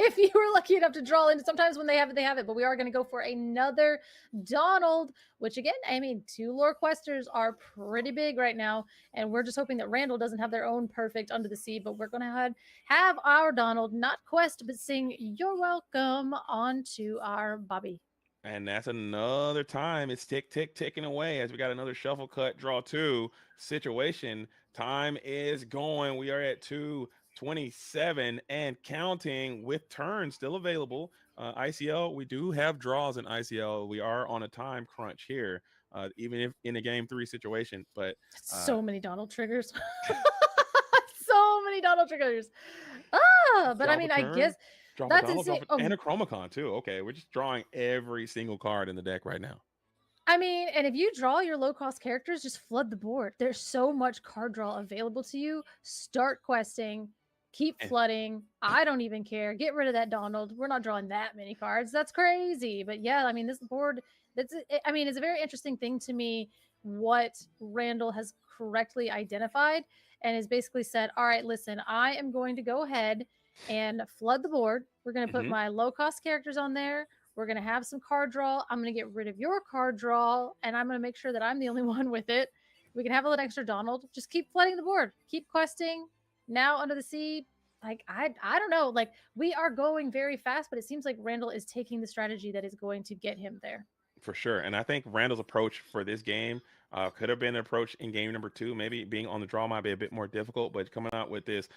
If you were lucky enough to draw in, sometimes when they have it, but we are going to go for another Donald, which again, I mean, 2 lore questers are pretty big right now, and we're just hoping that Randall doesn't have their own perfect under the sea, but we're going to have our Donald not quest, but sing You're Welcome onto our Bobby. And that's another time. It's ticking away as we got another shuffle cut, draw 2 situation. Time is going. We are at 2 27 and counting with turns still available. ICL, we do have draws in ICL. We are on a time crunch here, even if in a game 3 situation. But so many Donald triggers. So many Donald triggers. But I mean, I guess that's insane. And a Chromacon too. Okay, we're just drawing every single card in the deck right now. I mean, and if you draw your low-cost characters, just flood the board. There's so much card draw available to you. Start questing. Keep flooding. I don't even care. Get rid of that Donald. We're not drawing that many cards. That's crazy. But yeah, I mean, this board, it's a very interesting thing to me what Randall has correctly identified and has basically said, all right, listen, I am going to go ahead and flood the board. We're going to put my low-cost characters on there. We're going to have some card draw. I'm going to get rid of your card draw, and I'm going to make sure that I'm the only one with it. We can have a little extra Donald. Just keep flooding the board. Keep questing. Now Under the Sea, like, I don't know. Like, we are going very fast, but it seems like Randall is taking the strategy that is going to get him there. For sure. And I think Randall's approach for this game could have been an approach in game number 2. Maybe being on the draw might be a bit more difficult, but coming out with this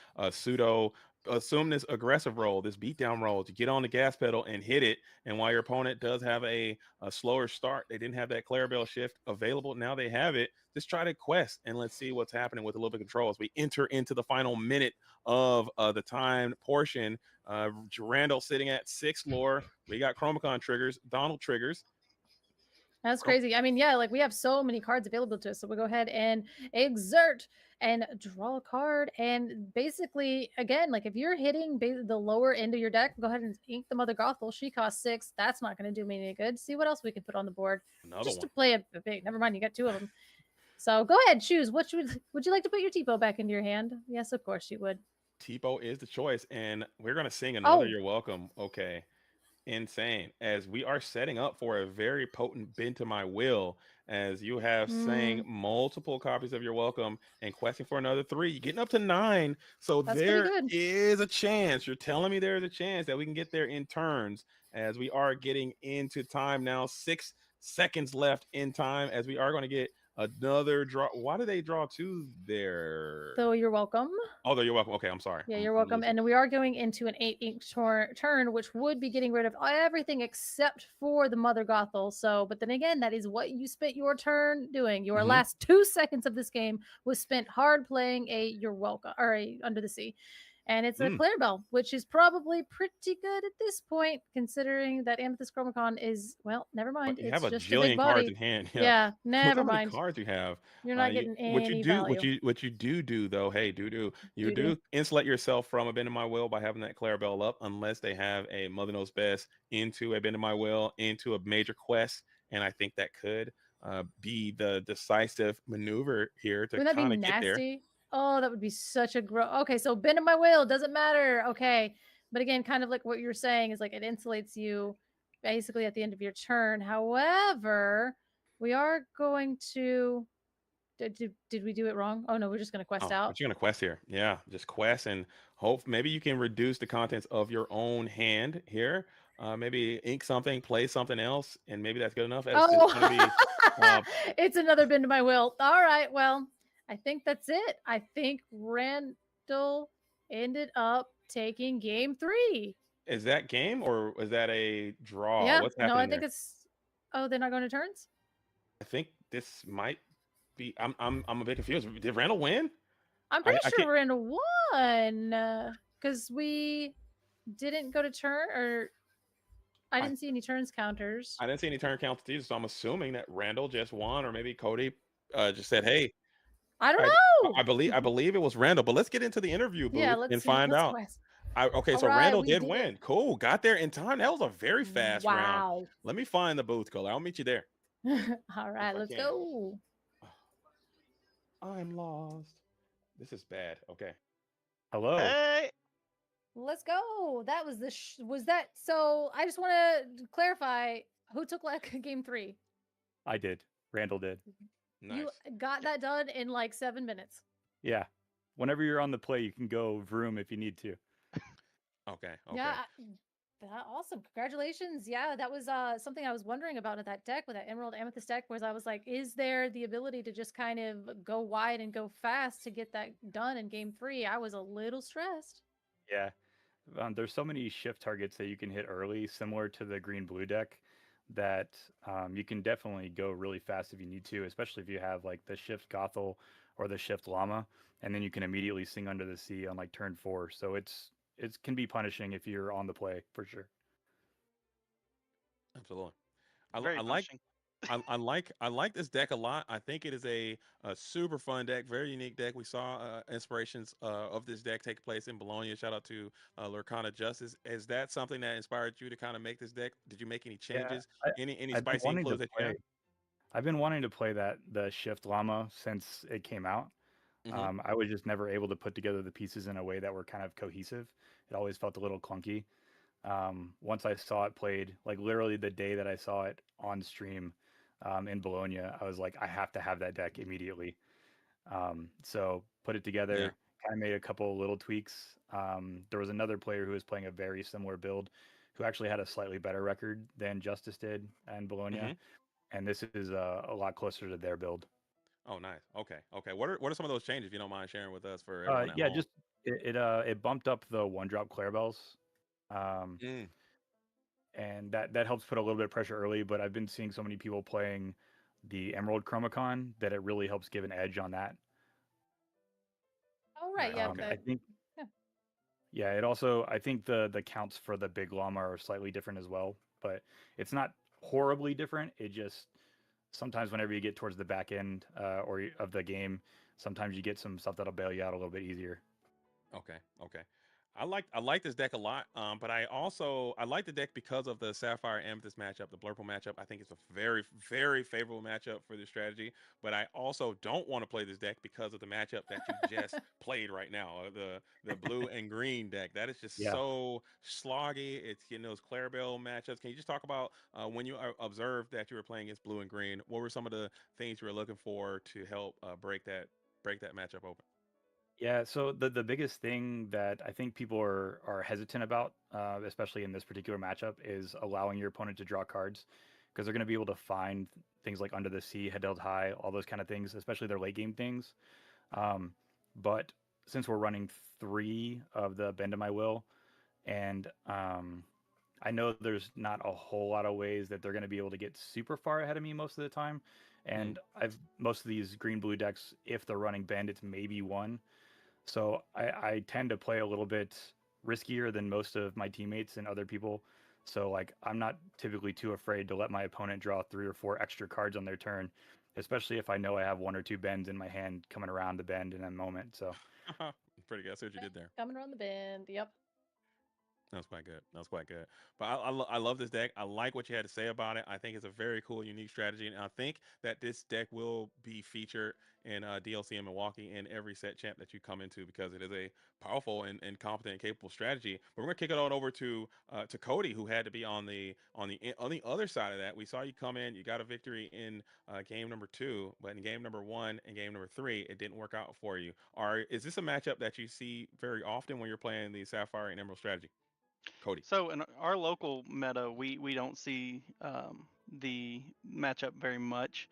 assume this aggressive roll, this beatdown roll to get on the gas pedal and hit it. And while your opponent does have a slower start, they didn't have that Clarabelle shift available. Now they have it. Just try to quest and let's see what's happening with a little bit of control as we enter into the final minute of the time portion. Randall sitting at 6 lore. We got Chromacon triggers, Donald triggers. That's crazy. I mean, yeah, like we have so many cards available to us. So we'll go ahead and exert and draw a card. And basically, again, like if you're hitting the lower end of your deck, go ahead and ink the Mother Gothel. She costs 6. That's not going to do me any good. See what else we can put on the board. Another just one. to play a big. Never mind, you got 2 of them. So go ahead, choose. Would you like to put your Tipo back into your hand? Yes, of course you would. Tipo is the choice. And we're going to sing another You're Welcome. Okay. Insane, as we are setting up for a very potent bend to my will, as you have sang multiple copies of You're Welcome and questing for another 3. You're getting up to 9, so there is a chance. You're telling me there's a chance that we can get there in turns, as we are getting into time now. 6 seconds left in time, as we are going to get another draw. Why do they draw 2 there? So You're Welcome. Oh, You're Welcome. Okay, I'm sorry. Yeah, You're Welcome. And we are going into an 8 ink turn, which would be getting rid of everything except for the Mother Gothel. So, but then again, that is what you spent your turn doing. Your last 2 seconds of this game was spent hard playing a You're Welcome or a Under the Sea. And it's a Clarabelle, which is probably pretty good at this point, considering that Amethyst Chromacon is, well, never mind. You it's have a just jillion a big body. Cards in hand. Yeah, never Look how mind. many cards you have. You're not getting any value. What you do though, hey, do insulate yourself from a Bend in My Will by having that Clarabelle up, unless they have a Mother Knows Best into a Bend in My Will into a major quest, and I think that could be the decisive maneuver here to kind of get there. Oh, that would be such a okay, so Bend in My Will doesn't matter. Okay. But again, kind of like what you're saying is like it insulates you basically at the end of your turn. However, we are going to did we do it wrong? Oh no, we're just going to quest out. You're going to quest here. Yeah, just quest and hope maybe you can reduce the contents of your own hand here. Maybe ink something, play something else, and maybe that's good enough. It's going to be it's another Bend in My Will. All right, well, I think that's it. I think Randall ended up taking game 3. Is that game or is that a draw? Yeah, What's happening? No, I think it's. Oh, they're not going to turns. I think this might be. I'm a bit confused. Did Randall win? I'm pretty sure Randall won because we didn't go to turn, or I didn't see any turns counters. I didn't see any turn counters either, so I'm assuming that Randall just won, or maybe Cody just said, "Hey." I don't know. I believe it was Randall, but let's get into the interview booth and find out. Okay, so Randall did win. Cool. Got there in time. That was a very fast round. Let me find the booth, Cole. I'll meet you there. All right, let's go. I'm lost. This is bad. Okay. Hello. Hey. Let's go. That was was that. So I just want to clarify who took like game 3. I did. Randall did. Nice. You got that done in like 7 minutes. Yeah. Whenever you're on the play, you can go vroom if you need to. Okay. Yeah. Awesome. Congratulations. Yeah, that was something I was wondering about at that deck with that Emerald Amethyst deck, was I was like, is there the ability to just kind of go wide and go fast to get that done in game 3? I was a little stressed. Yeah. There's so many shift targets that you can hit early, similar to the green-blue deck, that you can definitely go really fast if you need to, especially if you have like the shift Gothel or the shift Llama, and then you can immediately sing Under the Sea on like turn 4. So it can be punishing if you're on the play for sure. Absolutely. Very I like punishing. I like this deck a lot. I think it is a super fun deck, very unique deck. We saw inspirations of this deck take place in Bologna. Shout out to Lorcana Justice. Is that something that inspired you to kind of make this deck? Did you make any Yeah, changes? Any I've been spicy wanting to influence that you have? play. I've been wanting to play the Shift Llama since it came out. I was just never able to put together the pieces in a way that were kind of cohesive. It always felt a little clunky. Once I saw it played, like literally the day that I saw it on stream in Bologna, I was like, I have to have that deck immediately. So put it together, kind of made a couple little tweaks. There was another player who was playing a very similar build who actually had a slightly better record than Justice did in Bologna. And this is a lot closer to their build. Oh, nice. Okay. Okay. What are some of those changes, if you don't mind sharing with us for everyone at Yeah, home? just it bumped up the 1-drop Clarabells. And that helps put a little bit of pressure early, but I've been seeing so many people playing the Emerald Chromacon that it really helps give an edge on that. Oh, right. Yeah. I think yeah, it also, I think the counts for the big llama are slightly different as well, but it's not horribly different. It just sometimes whenever you get towards the back end of the game, sometimes you get some stuff that'll bail you out a little bit easier. Okay. Okay. I like this deck a lot, but I like the deck because of the Sapphire Amethyst matchup, the Blurple matchup. I think it's a very favorable matchup for this strategy. But I also don't want to play this deck because of the matchup that you just played right now, the blue and green deck. That is just so sloggy. It's getting those Clarabelle matchups. Can you just talk about when you observed that you were playing against blue and green? What were some of the things you were looking for to help break that matchup open? Yeah, so the biggest thing that I think people are hesitant about, especially in this particular matchup, is allowing your opponent to draw cards, because they're going to be able to find things like Under the Sea, Head Held High, all those kind of things, especially their late game things. But since we're running 3 of the Bend of My Will, and I know there's not a whole lot of ways that they're going to be able to get super far ahead of me most of the time. And most of these green blue decks, if they're running Bend, it's maybe 1. So I tend to play a little bit riskier than most of my teammates and other people. So like I'm not typically too afraid to let my opponent draw 3 or 4 extra cards on their turn, especially if I know I have 1 or 2 bends in my hand coming around the bend in that moment. So pretty good. I see what you did there. Coming around the bend. Yep. That's quite good. That's quite good. But I love this deck. I like what you had to say about it. I think it's a very cool, unique strategy, and I think that this deck will be featured in DLC in Milwaukee in every set champ that you come into, because it is a powerful and competent and capable strategy. But we're gonna kick it on over to Cody, who had to be on the other side of that. We saw you come in. You got a victory in game number 2, but in game number 1 and game number 3, it didn't work out for you. Is this a matchup that you see very often when you're playing the Sapphire and Emerald strategy? Cody. So in our local meta, we don't see the matchup very much.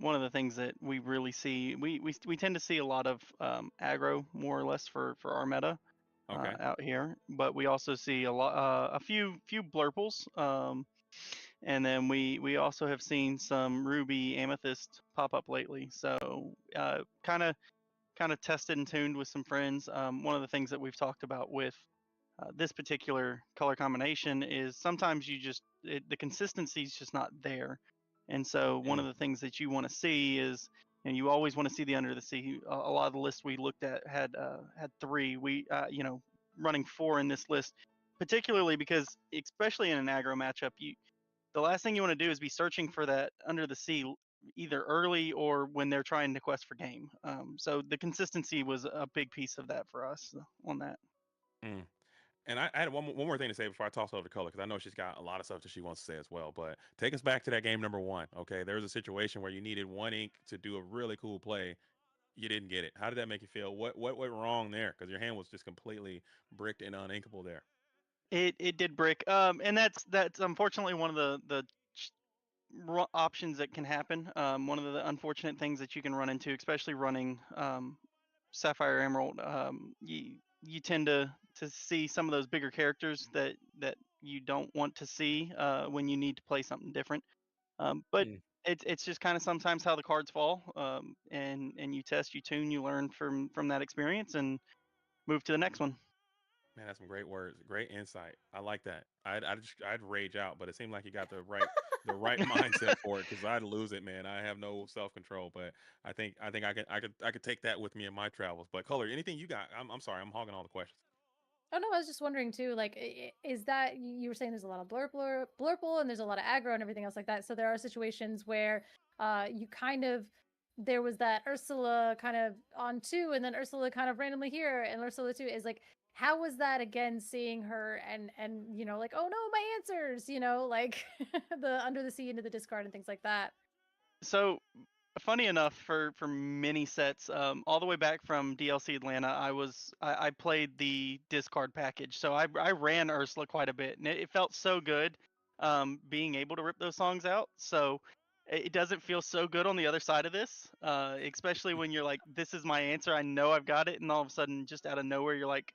One of the things that we really see, we tend to see a lot of aggro, more or less, for our meta out here. But we also see a few blurples, and then we also have seen some ruby amethyst pop up lately. So kind of tested and tuned with some friends. One of the things that we've talked about with this particular color combination is sometimes the consistency is just not there. And so one of the things that you want to see is, and you always want to see the Under the Sea. A lot of the lists we looked at had 3. We running 4 in this list, particularly because, especially in an aggro matchup, the last thing you want to do is be searching for that Under the Sea either early or when they're trying to quest for game. So the consistency was a big piece of that for us on that. And I had one more thing to say before I toss it over to Color, because I know she's got a lot of stuff that she wants to say as well. But take us back to that game number 1. Okay, there was a situation where you needed 1 ink to do a really cool play. You didn't get it. How did that make you feel? What went wrong there? Because your hand was just completely bricked and uninkable there. It did brick. And that's unfortunately one of the options that can happen. One of the unfortunate things that you can run into, especially running Sapphire Emerald, you tend to see some of those bigger characters that you don't want to see when you need to play something different. But it's just kind of sometimes how the cards fall, and you test, you tune, you learn from that experience, and move to the next one. Man, that's some great words, great insight. I like that. I'd rage out, but it seemed like you got the right mindset for it, because I'd lose it, man. I have no self control, but I think I could take that with me in my travels. But Color, anything you got? I'm sorry, I'm hogging all the questions. Oh no, I was just wondering too. Like, is that you were saying there's a lot of blurple and there's a lot of aggro and everything else like that. So there are situations where you kind of there was that Ursula kind of on 2, and then Ursula kind of randomly here, and Ursula 2 is like, how was that again? Seeing her and like, oh no, my answers, like the under the sea into the discard and things like that. So funny enough, for many sets, all the way back from DLC Atlanta, I played the discard package, so I ran Ursula quite a bit, and it felt so good, being able to rip those songs out. So it doesn't feel so good on the other side of this, especially when you're like, this is my answer, I know I've got it, and all of a sudden, just out of nowhere, you're like,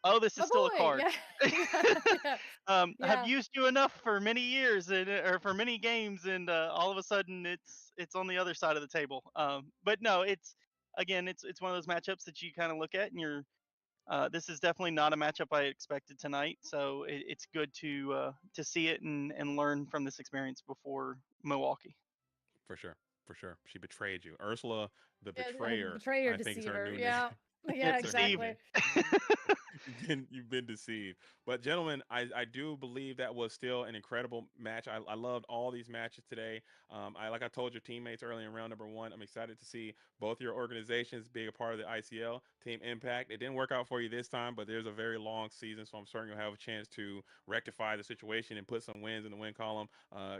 oh, this is still a card. Yeah. I've used you enough for many years or for many games, and all of a sudden it's on the other side of the table. But no, it's one of those matchups that you kind of look at, and you're this is definitely not a matchup I expected tonight. So it's good to see it and learn from this experience before Milwaukee. For sure, for sure. She betrayed you, Ursula, the Yeah, betrayer. betrayer, I think is her deceiver. new Yeah. name. Yeah, That's her new exactly. name. You've been deceived. But gentlemen, I do believe that was still an incredible match. I loved all these matches today. Like I told your teammates early in round number 1, I'm excited to see both your organizations being a part of the ICL Team Impact. It didn't work out for you this time, but there's a very long season, so I'm certain you'll have a chance to rectify the situation and put some wins in the win column.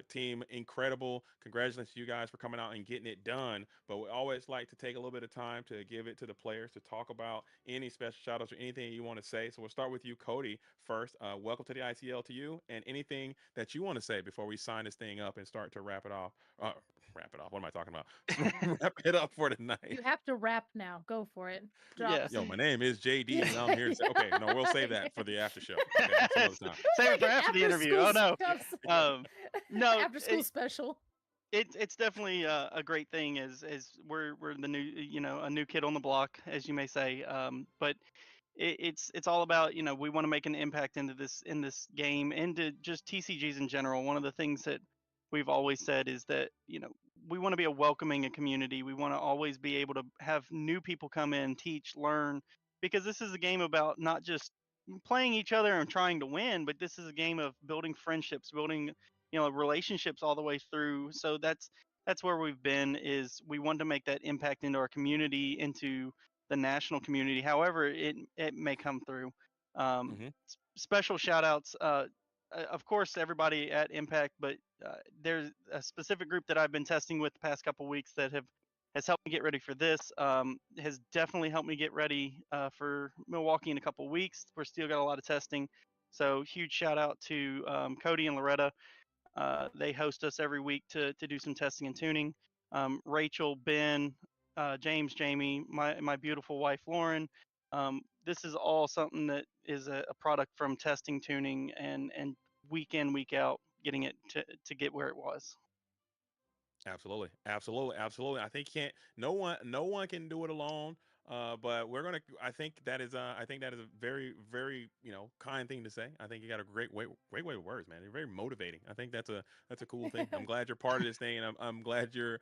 Team Incredible, congratulations to you guys for coming out and getting it done. But we always like to take a little bit of time to give it to the players to talk about any special shout outs or anything you want to say. So we'll start with you, Cody, first. Welcome to the ICL to you, and anything that you want to say before we sign this thing up and start to wrap it off. Wrap it off. What am I talking about? Wrap it up for tonight. You have to rap now. Go for it. Yeah. Yo, my name is JD, and I'm here to say, okay, no, we'll save that for the after show. Okay, some other time. Save it for after the interview. Oh no. No. After school special. It's definitely a great thing as we're the new, a new kid on the block, as you may say. But it's all about, we want to make an impact in this game, into just TCGs in general. One of the things that we've always said is that, we want to be a welcoming community. We want to always be able to have new people come in, teach, learn, because this is a game about not just playing each other and trying to win, but this is a game of building friendships, building, relationships all the way through. So that's where we've been, is we want to make that impact into our community, into the national community, however it may come through. Special shout outs, of course, everybody at Impact, but there's a specific group that I've been testing with the past couple weeks that has helped me get ready for this. Has definitely helped me get ready for Milwaukee in a couple weeks. We're still got a lot of testing, so huge shout out to Cody and Loretta. They host us every week to do some testing and tuning. Rachel, Ben, James, Jamie, my beautiful wife Lauren. This is all something that is a product from testing, tuning, and week in, week out, getting it to get where it was. Absolutely. I think no one can do it alone. But we're gonna. I think that is a very, very kind thing to say. I think you got a great way with words, man. You're very motivating. I think that's a cool thing. I'm glad you're part of this thing, and I'm glad you're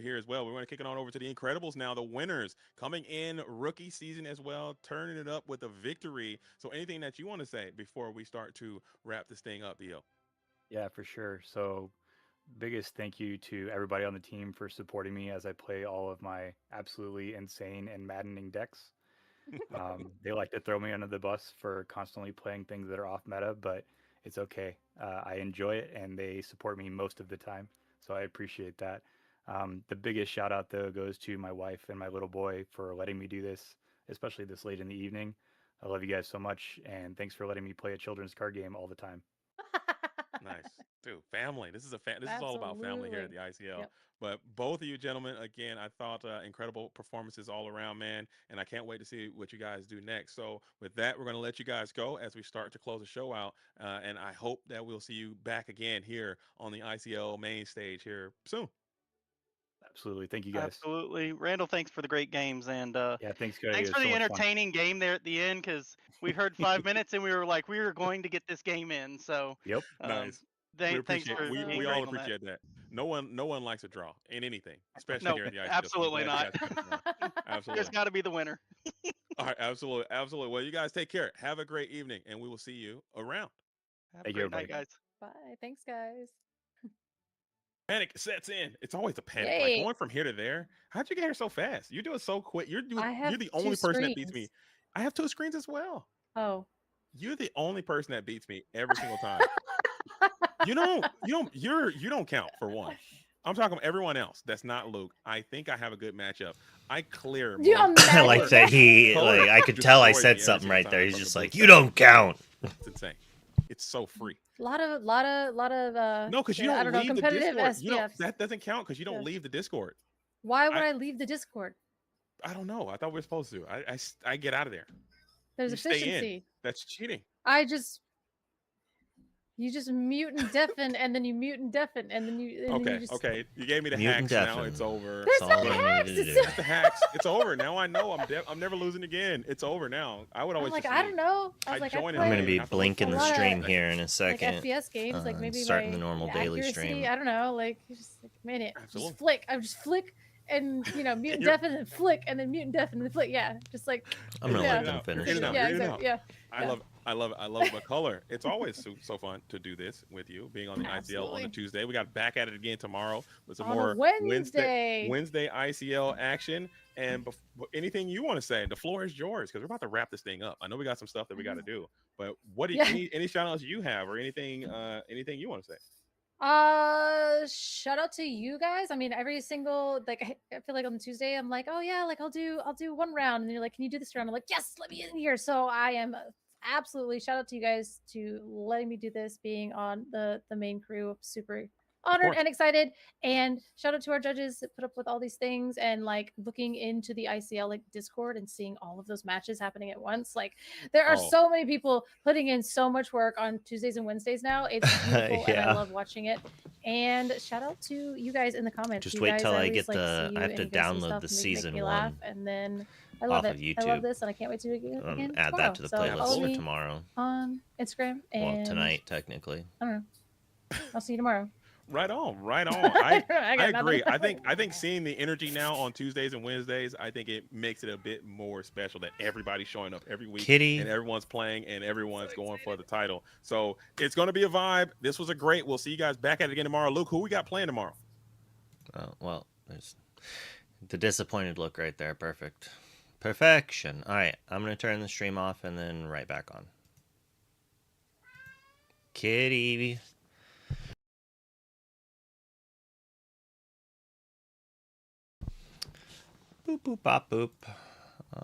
here as well. We're gonna kick it on over to the Incredibles now. The winners coming in rookie season as well, turning it up with a victory. So anything that you want to say before we start to wrap this thing up, Dio? Yeah, for sure. So biggest thank you to everybody on the team for supporting me as I play all of my absolutely insane and maddening decks. They like to throw me under the bus for constantly playing things that are off meta, but it's okay. I enjoy it, and they support me most of the time, so I appreciate that. The biggest shout out, though, goes to my wife and my little boy for letting me do this, especially this late in the evening. I love you guys so much, and thanks for letting me play a children's card game all the time. Nice, dude. Family. This is this is all about family here at the ICL. Yep. But both of you gentlemen, again, I thought incredible performances all around, man. And I can't wait to see what you guys do next. So with that, we're going to let you guys go as we start to close the show out. And I hope that we'll see you back again here on the ICL main stage here soon. Absolutely. Thank you guys. Absolutely. Randall, thanks for the great games. And Yeah, thanks, guys. thanks It for was so the much fun. entertaining game there at the end, because we heard 5 minutes and we were like, we were going to get this game in. So Yep. Nice. We thanks appreciate for being we great all on that. appreciate that. No one likes a draw in anything, especially No, here at the ICL. absolutely So I'm glad not. you guys got a draw. Absolutely. There's got to be the winner. All right, absolutely, absolutely. Well, you guys take care. Have a great evening, and we will see you around. Have a great night, guys. Bye. Thanks, guys. Panic sets in. It's always a panic. Yay. Like going from here to there. How'd you get here so fast? You do it so quick. You're the only person that beats me. I have 2 screens as well. Oh. You're the only person that beats me every single time. You don't count for one. I'm talking about everyone else. That's not Luke. I think I have a good matchup. I clear. I like that I could tell I said something right there. He's just like, you don't count. It's insane. It's so free. A lot of No, because you don't I don't know, leave the competitive Discord. SPFs. That doesn't count because you don't leave the Discord. Why would I leave the Discord? I don't know. I thought we were supposed to. I get out of there. There's You stay in. efficiency. That's cheating. You just mute and deafen, and then you mute and deafen, and then you. Okay. You gave me the Mute and hacks. Now deafen. it's over. There's That's no all I hacks. needed to It's do. The hacks. It's over. Now I know I'm never losing again. It's over now. I would I'm always like, just I leave. don't know. I was like, I join play in I'm gonna be after blinking a the lot of, stream here in a like second. FPS games, like maybe starting my the normal daily stream. accuracy, I don't know, like just like a minute, Absolutely. just flick. I would just flick and mute and You're- deafen and flick and then mute and deafen and flick. Yeah, just like I'm gonna yeah. let them finish. You're in and out. Yeah, You're in and exactly. out. Yeah. I love McCullough. It's always so fun to do this with you, being on the ICL on Absolutely. a Tuesday. We got back at it again tomorrow with some On a more Wednesday. Wednesday ICL action. And anything you want to say, the floor is yours because we're about to wrap this thing up. I know we got some stuff that we got to do, but what do you, any shout outs you have or anything you want to say? Shout out to you guys. I mean, every single I feel like on Tuesday I'm like, oh yeah, like I'll do 1 round, and you're like, can you do this round? I'm like, yes, let me in here. So I am absolutely shout out to you guys to letting me do this, being on the main crew. Super honored and excited, and shout out to our judges that put up with all these things and like looking into the ICL like Discord and seeing all of those matches happening at once. Like there are so many people putting in so much work on Tuesdays and Wednesdays now. It's beautiful and I love watching it. And shout out to you guys in the comments. Just You wait guys, till I always, get like, the. see you I have and to you guys do download stuff the and make season me laugh, 1 and then I love off it. of YouTube. I love this, and I can't wait to do it again. Add tomorrow. that to the So playlist follow for me tomorrow. on Instagram. And Well, tonight technically. I don't know. I'll see you tomorrow. Right on. I got agree. nothing. I think seeing the energy now on Tuesdays and Wednesdays, I think it makes it a bit more special that everybody's showing up every week Kitty. and everyone's playing and everyone's going for the title. So it's going to be a vibe. This was a great. We'll see you guys back at it again tomorrow. Luke, who we got playing tomorrow? Well, there's the disappointed look right there. Perfect. Perfection. All right, I'm gonna turn the stream off and then right back on. Kitty. Boop boop bop boop.